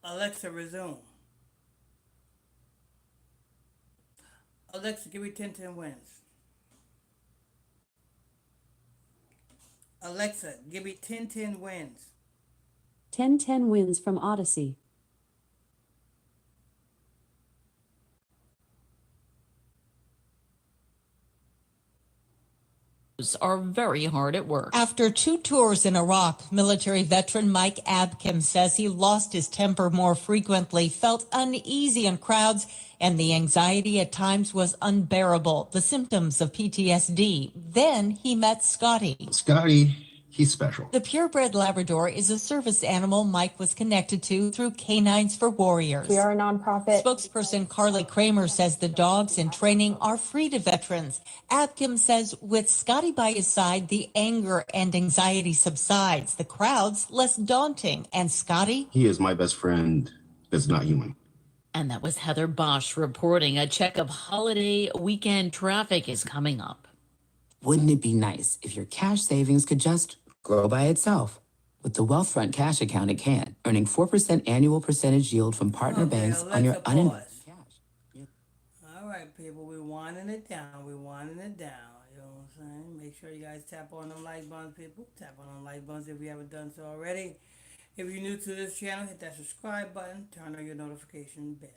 Alexa, resume. Alexa, give me 10 wins. Alexa, give me 10 wins. 10 wins from Odyssey. Are very hard at work. After 2 tours in Iraq, military veteran Mike Abkim says he lost his temper more frequently, felt uneasy in crowds, and the anxiety at times was unbearable, the symptoms of PTSD. Then he met Scotty. Scotty, he's special. The purebred Labrador is a service animal Mike was connected to through Canines for Warriors. We are a nonprofit. Spokesperson Carly Kramer says the dogs in training are free to veterans. Abkim says with Scotty by his side, the anger and anxiety subsides. The crowd's less daunting. And Scotty? He is my best friend that's not human. And that was Heather Bosch reporting. A check of holiday weekend traffic is coming up. Wouldn't it be nice if your cash savings could just grow by itself? With the Wealthfront Cash account, it can, earning 4% annual percentage yield from partner banks on your uninvested cash. All right, people, we're winding it down. We're winding it down. You know what I'm saying? Make sure you guys tap on them like buttons, people. Tap on them like buttons if you haven't done so already. If you're new to this channel, hit that subscribe button. Turn on your notification bell.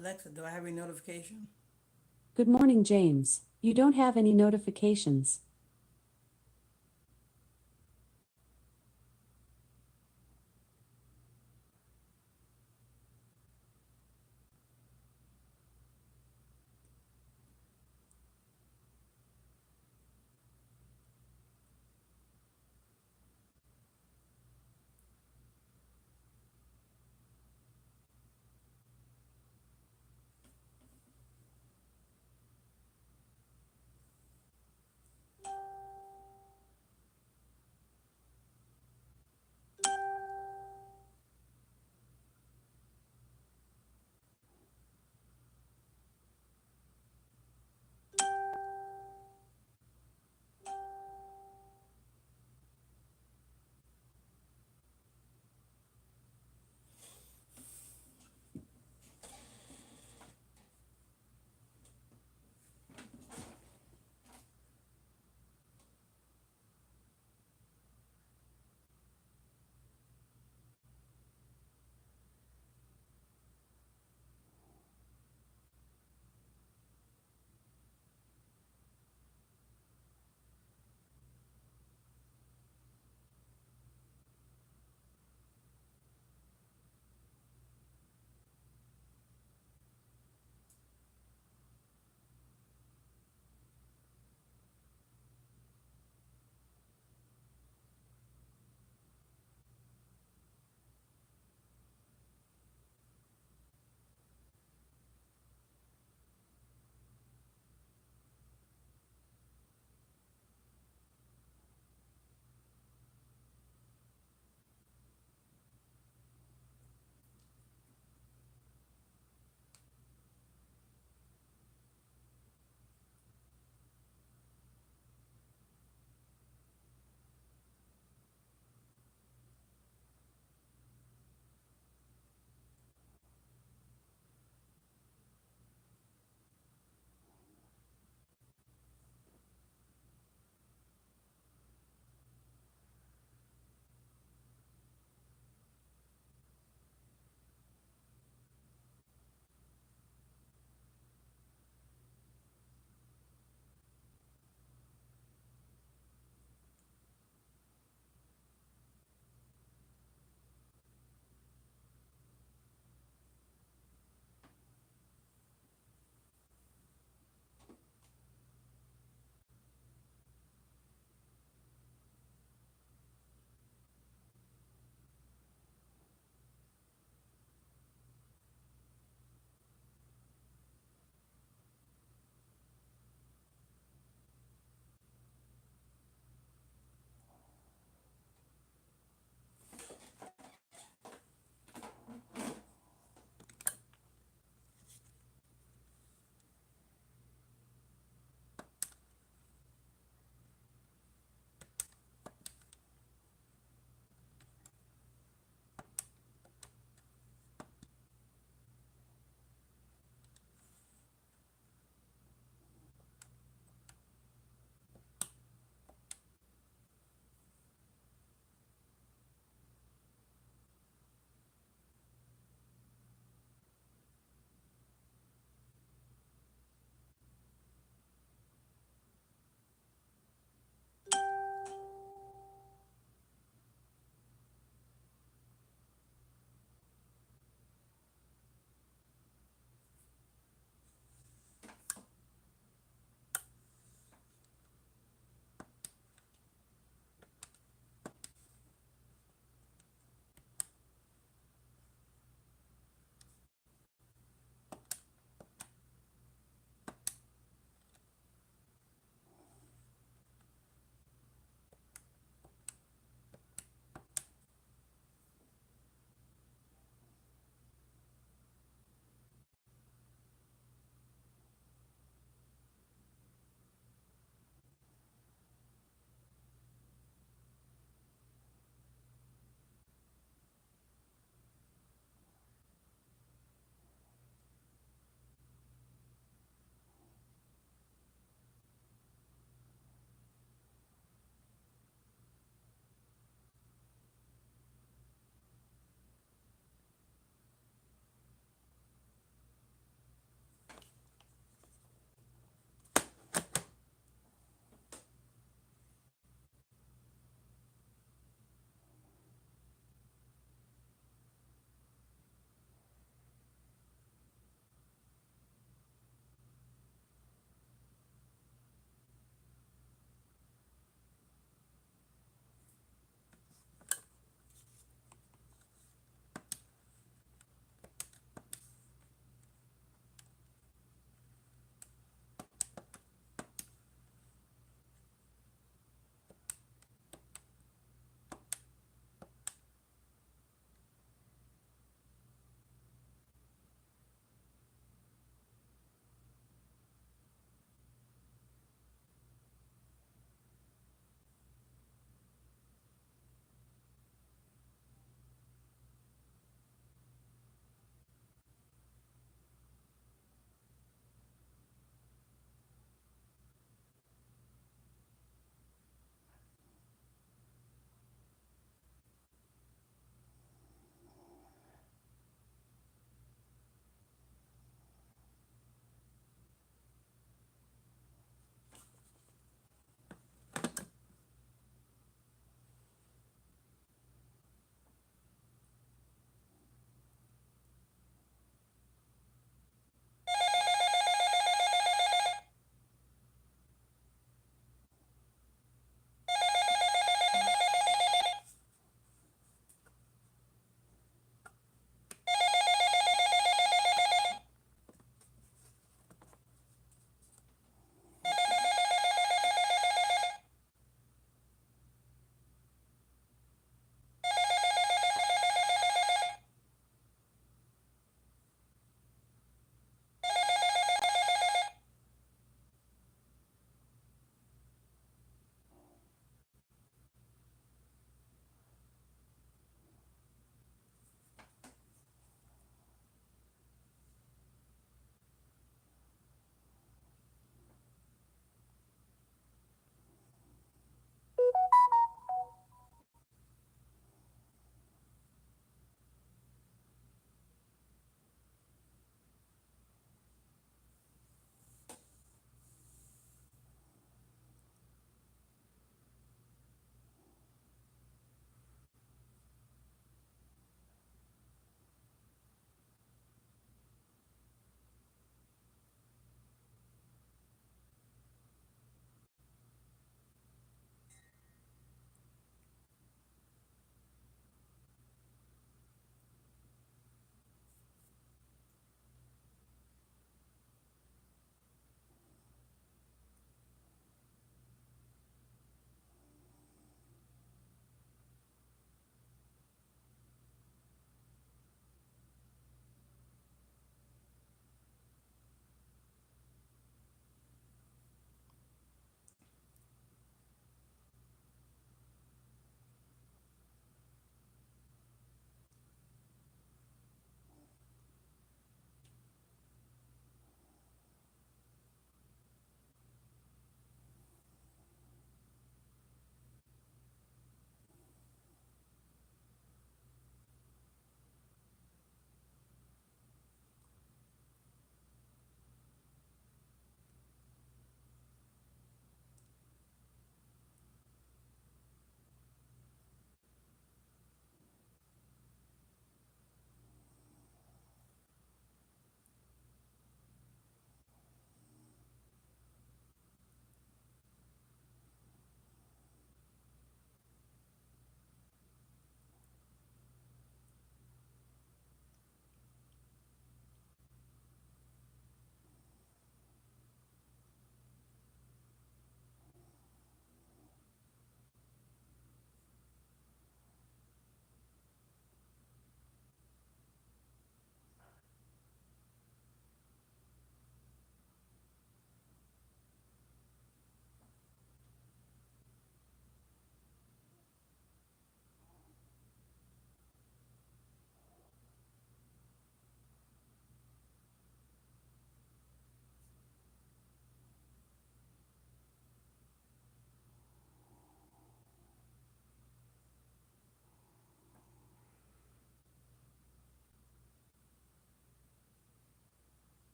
Alexa, do I have any notification? Good morning, James. You don't have any notifications.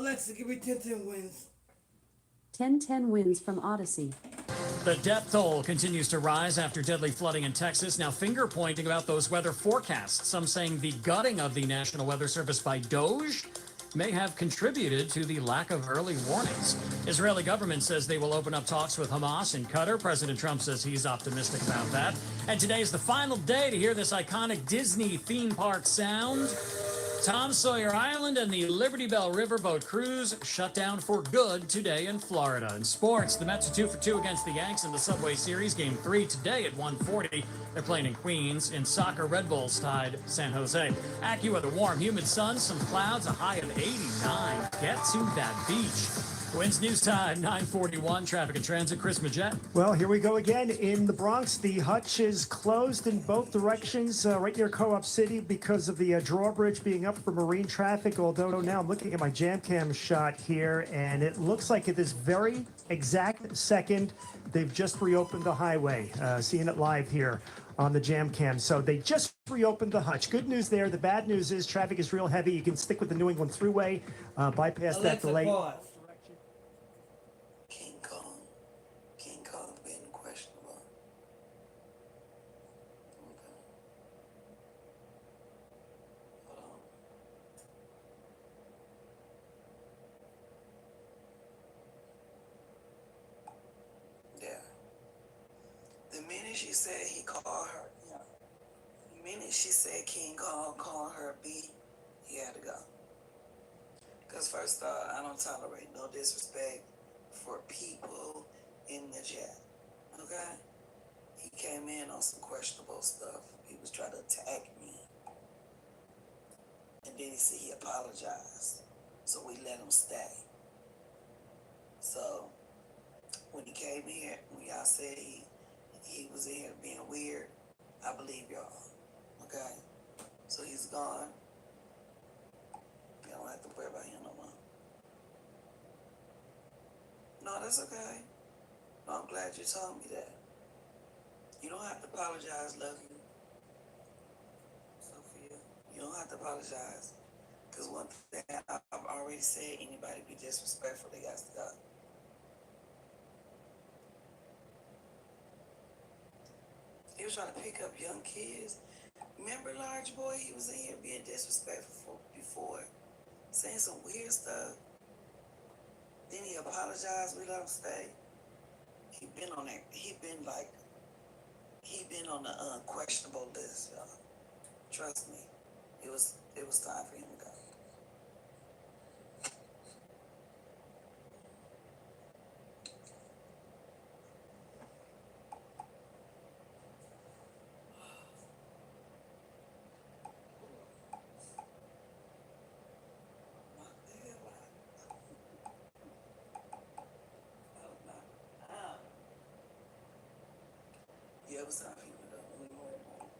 Alexa, give me 10-10 wins. 1010 wins from Odyssey. The death toll continues to rise after deadly flooding in Texas. Now finger pointing about those weather forecasts. Some saying the gutting of the National Weather Service by DOGE may have contributed to the lack of early warnings. Israeli government says they will open up talks with Hamas in Qatar. President Trump says he's optimistic about that. And today is the final day to hear this iconic Disney theme park sound. Tom Sawyer Island and the Liberty Bell Riverboat Cruise shut down for good today in Florida. In sports, the Mets are 2 for 2 against the Yanks in the Subway Series. Game 3 today at 1:40. They're playing in Queens. In soccer, Red Bulls tied San Jose. AccuWeather warm, humid sun, some clouds, a high of 89. Get to that beach. Wins News Time, 941. Traffic and Transit, Chris Majette. Well, here we go again in the Bronx. The hutch is closed in both directions right near Co-op City because of the drawbridge being up for marine traffic. Although now I'm looking at my jam cam shot here, and it looks like at this very exact second, they've just reopened the highway. Seeing it live here on the jam cam. So they just reopened the hutch. Good news there. The bad news is traffic is real heavy. You can stick with the New England Thruway, bypass that delay. Pause. King Kong being questionable. Okay. Hold on. Yeah. The minute she said he called her, the minute she said King Kong called her B, he had to go. Because first off, I don't tolerate no disrespect for people in the chat. Okay? He came in on some questionable stuff. He was trying to attack me. And then he said he apologized. So we let him stay. So when he came here, when y'all said he was in here being weird, I believe y'all. Okay? So he's gone. You don't have to worry about him no more. No, that's okay. No, I'm glad you told me that. You don't have to apologize, love you. Sophia, you don't have to apologize. Because one thing I've already said, anybody be disrespectful, they got to go. He was trying to pick up young kids. Remember Large Boy? He was in here being disrespectful before, saying some weird stuff. Then he apologized, we let him stay. He been on that, he been on the unquestionable list, y'all. Trust me. It was time for him to go. Yeah, it was time for him to go. Don't even worry about it.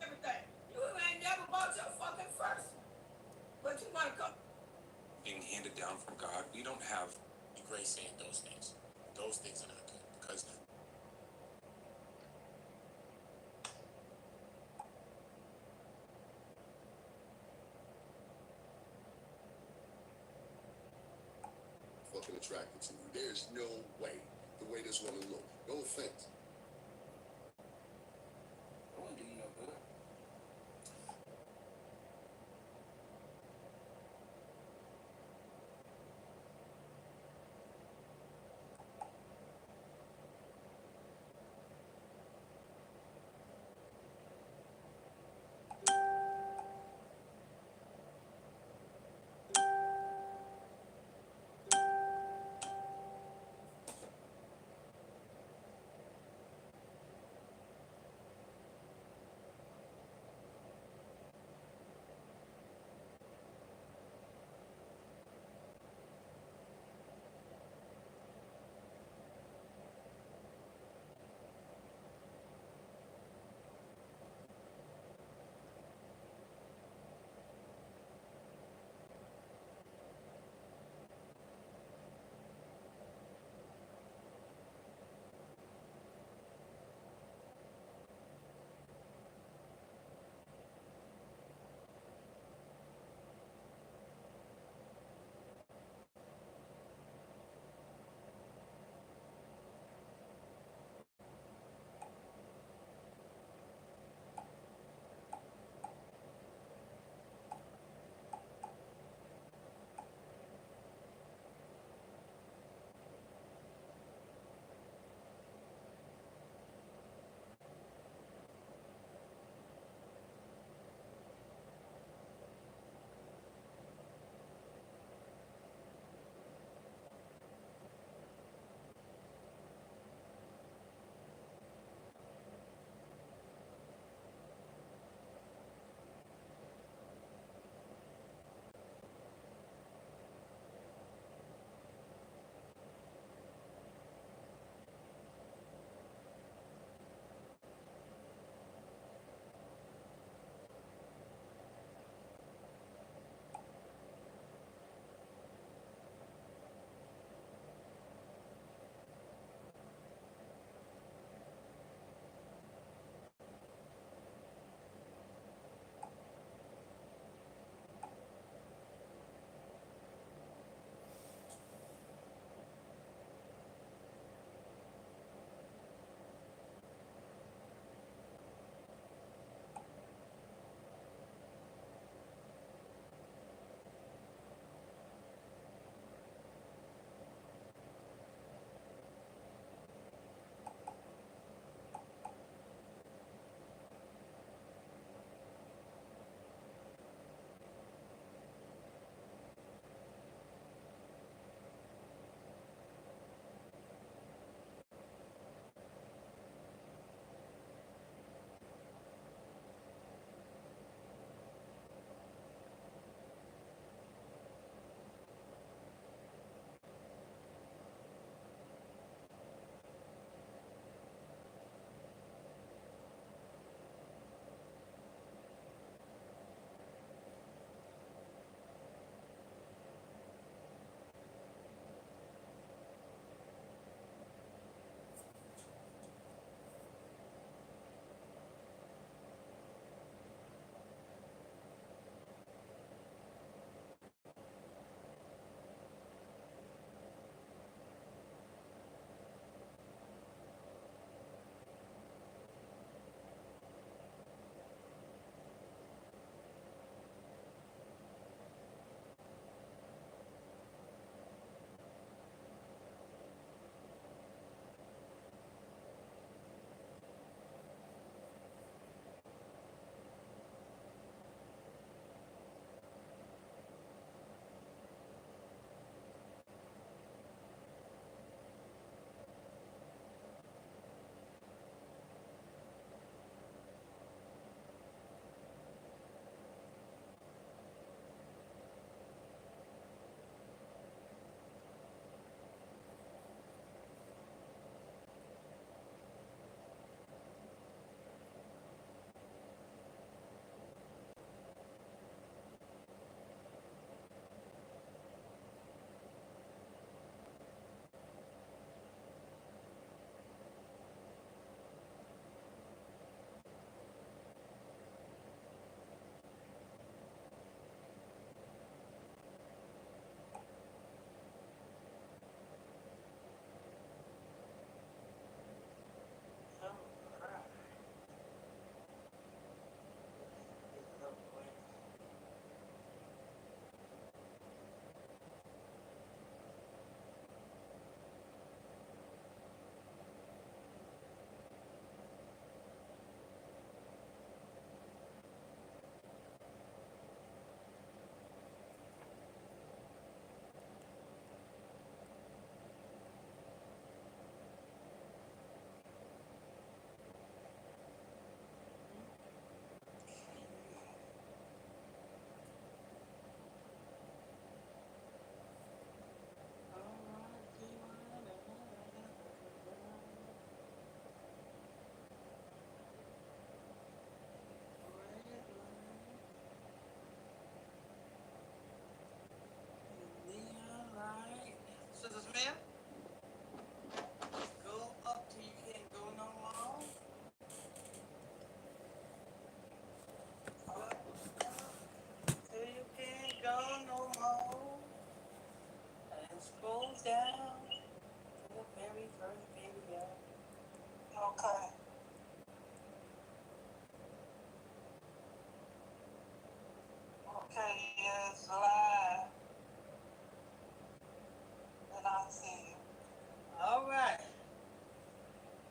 Everything. You ain't never bought your fucking first. But you might come. Being handed down from God, we don't have the grace saying those things. Those things are not good because fucking attracted to you. There's no way the way this woman look. No offense. I wouldn't do you no good.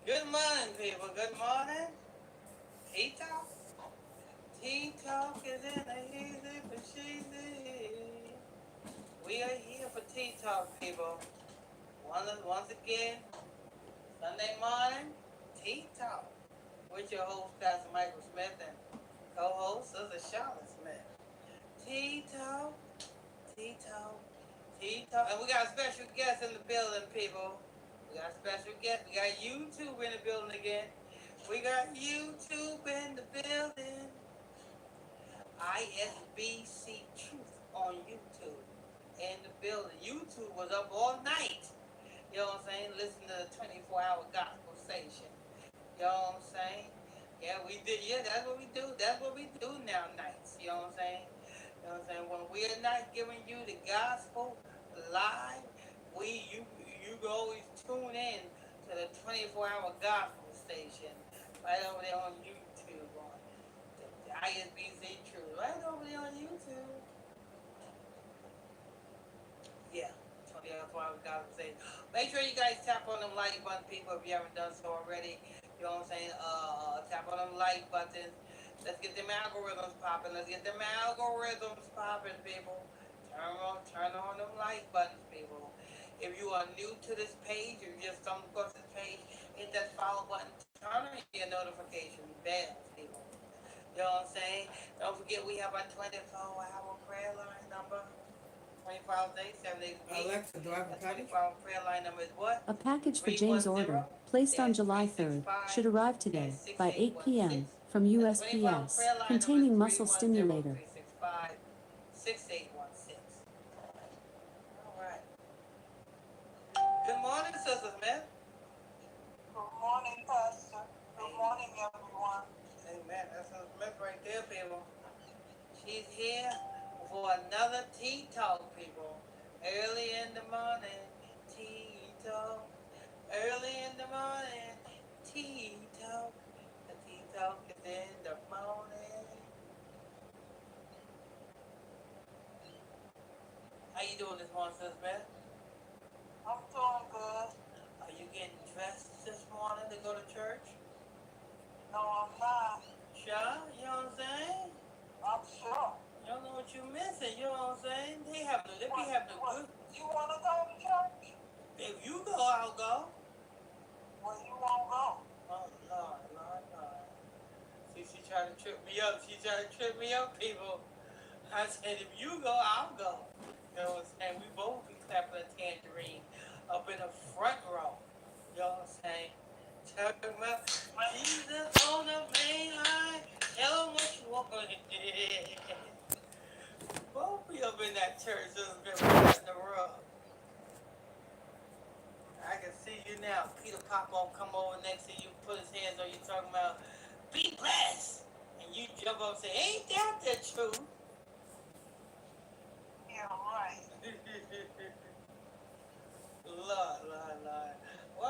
Good morning, people. Good morning. Tea Talk. Tea Talk is in a easy for cheesy. We are here for Tea Talk, people. Once again, Sunday morning, Tea Talk. With your host, Pastor Michael Smith, and co-host, Sister Charlotte Smith. Tea Talk, Tea Talk, Tea Talk. And we got a special guest in the building, people. We got a special guest. We got YouTube in the building again. We got YouTube in the building. ISBC Truth on YouTube in the building. YouTube was up all night. You know what I'm saying? Listen to the 24-hour gospel station. You know what I'm saying? Yeah, we did. Yeah, that's what we do. That's what we do now nights. You know what I'm saying? You know what I'm saying? When we're not giving you the gospel live, you can always tune in to the 24-hour gospel station right over there on YouTube on the ISBC Truth. Right over there on YouTube. Yeah. 24-hour gospel station. Make sure you guys tap on them like button, people, if you haven't done so already. You know what I'm saying? Tap on them like buttons. Let's get them algorithms popping. Let's get them algorithms popping, people. Turn on them like buttons, people. If you are new to this page, if you just stumbled across this page, hit that follow button. Turn on your notification bells, people. You know what I'm saying? Don't forget we have our 24-hour prayer line number. 24 hours a day, 7 days a week. Alexa, do I have a package? 24-hour prayer line number is what? A package for Jane's order, placed on July 3rd, should arrive today by 8 p.m. from USPS, containing muscle stimulator. 365-6816. All right. Good morning, Sister Smith. Good morning, Pastor. Good morning, everyone. Amen. That's Sister Smith right there, people. She's here for another Tea Talk, people. Early in the morning, Tea Talk. Early in the morning, Tea Talk. The Tea Talk is in the morning. How you doing this morning, Sister Smith? I'm doing good. Are you getting dressed this morning to go to church? No, I'm not. Sure? You know what I'm saying? I'm sure. You don't know what you're missing, you know what I'm saying? They be having good. You want to go to church? If you go, I'll go. Well, you won't go. Oh, Lord. See, she trying to trip me up. She trying to trip me up, people. I said, if you go, I'll go. You know what I'm saying? We both be clapping a tangerine up in the front row. You know what I'm saying? Talking about Jesus on the main line. Tell him what you want. Both of you up in that church just been right the rub. I can see you now. Peter Pop-Up come over next to you, put his hands on you, talking about, be blessed. And you jump up and say, ain't that the truth? Yeah, right. Lord.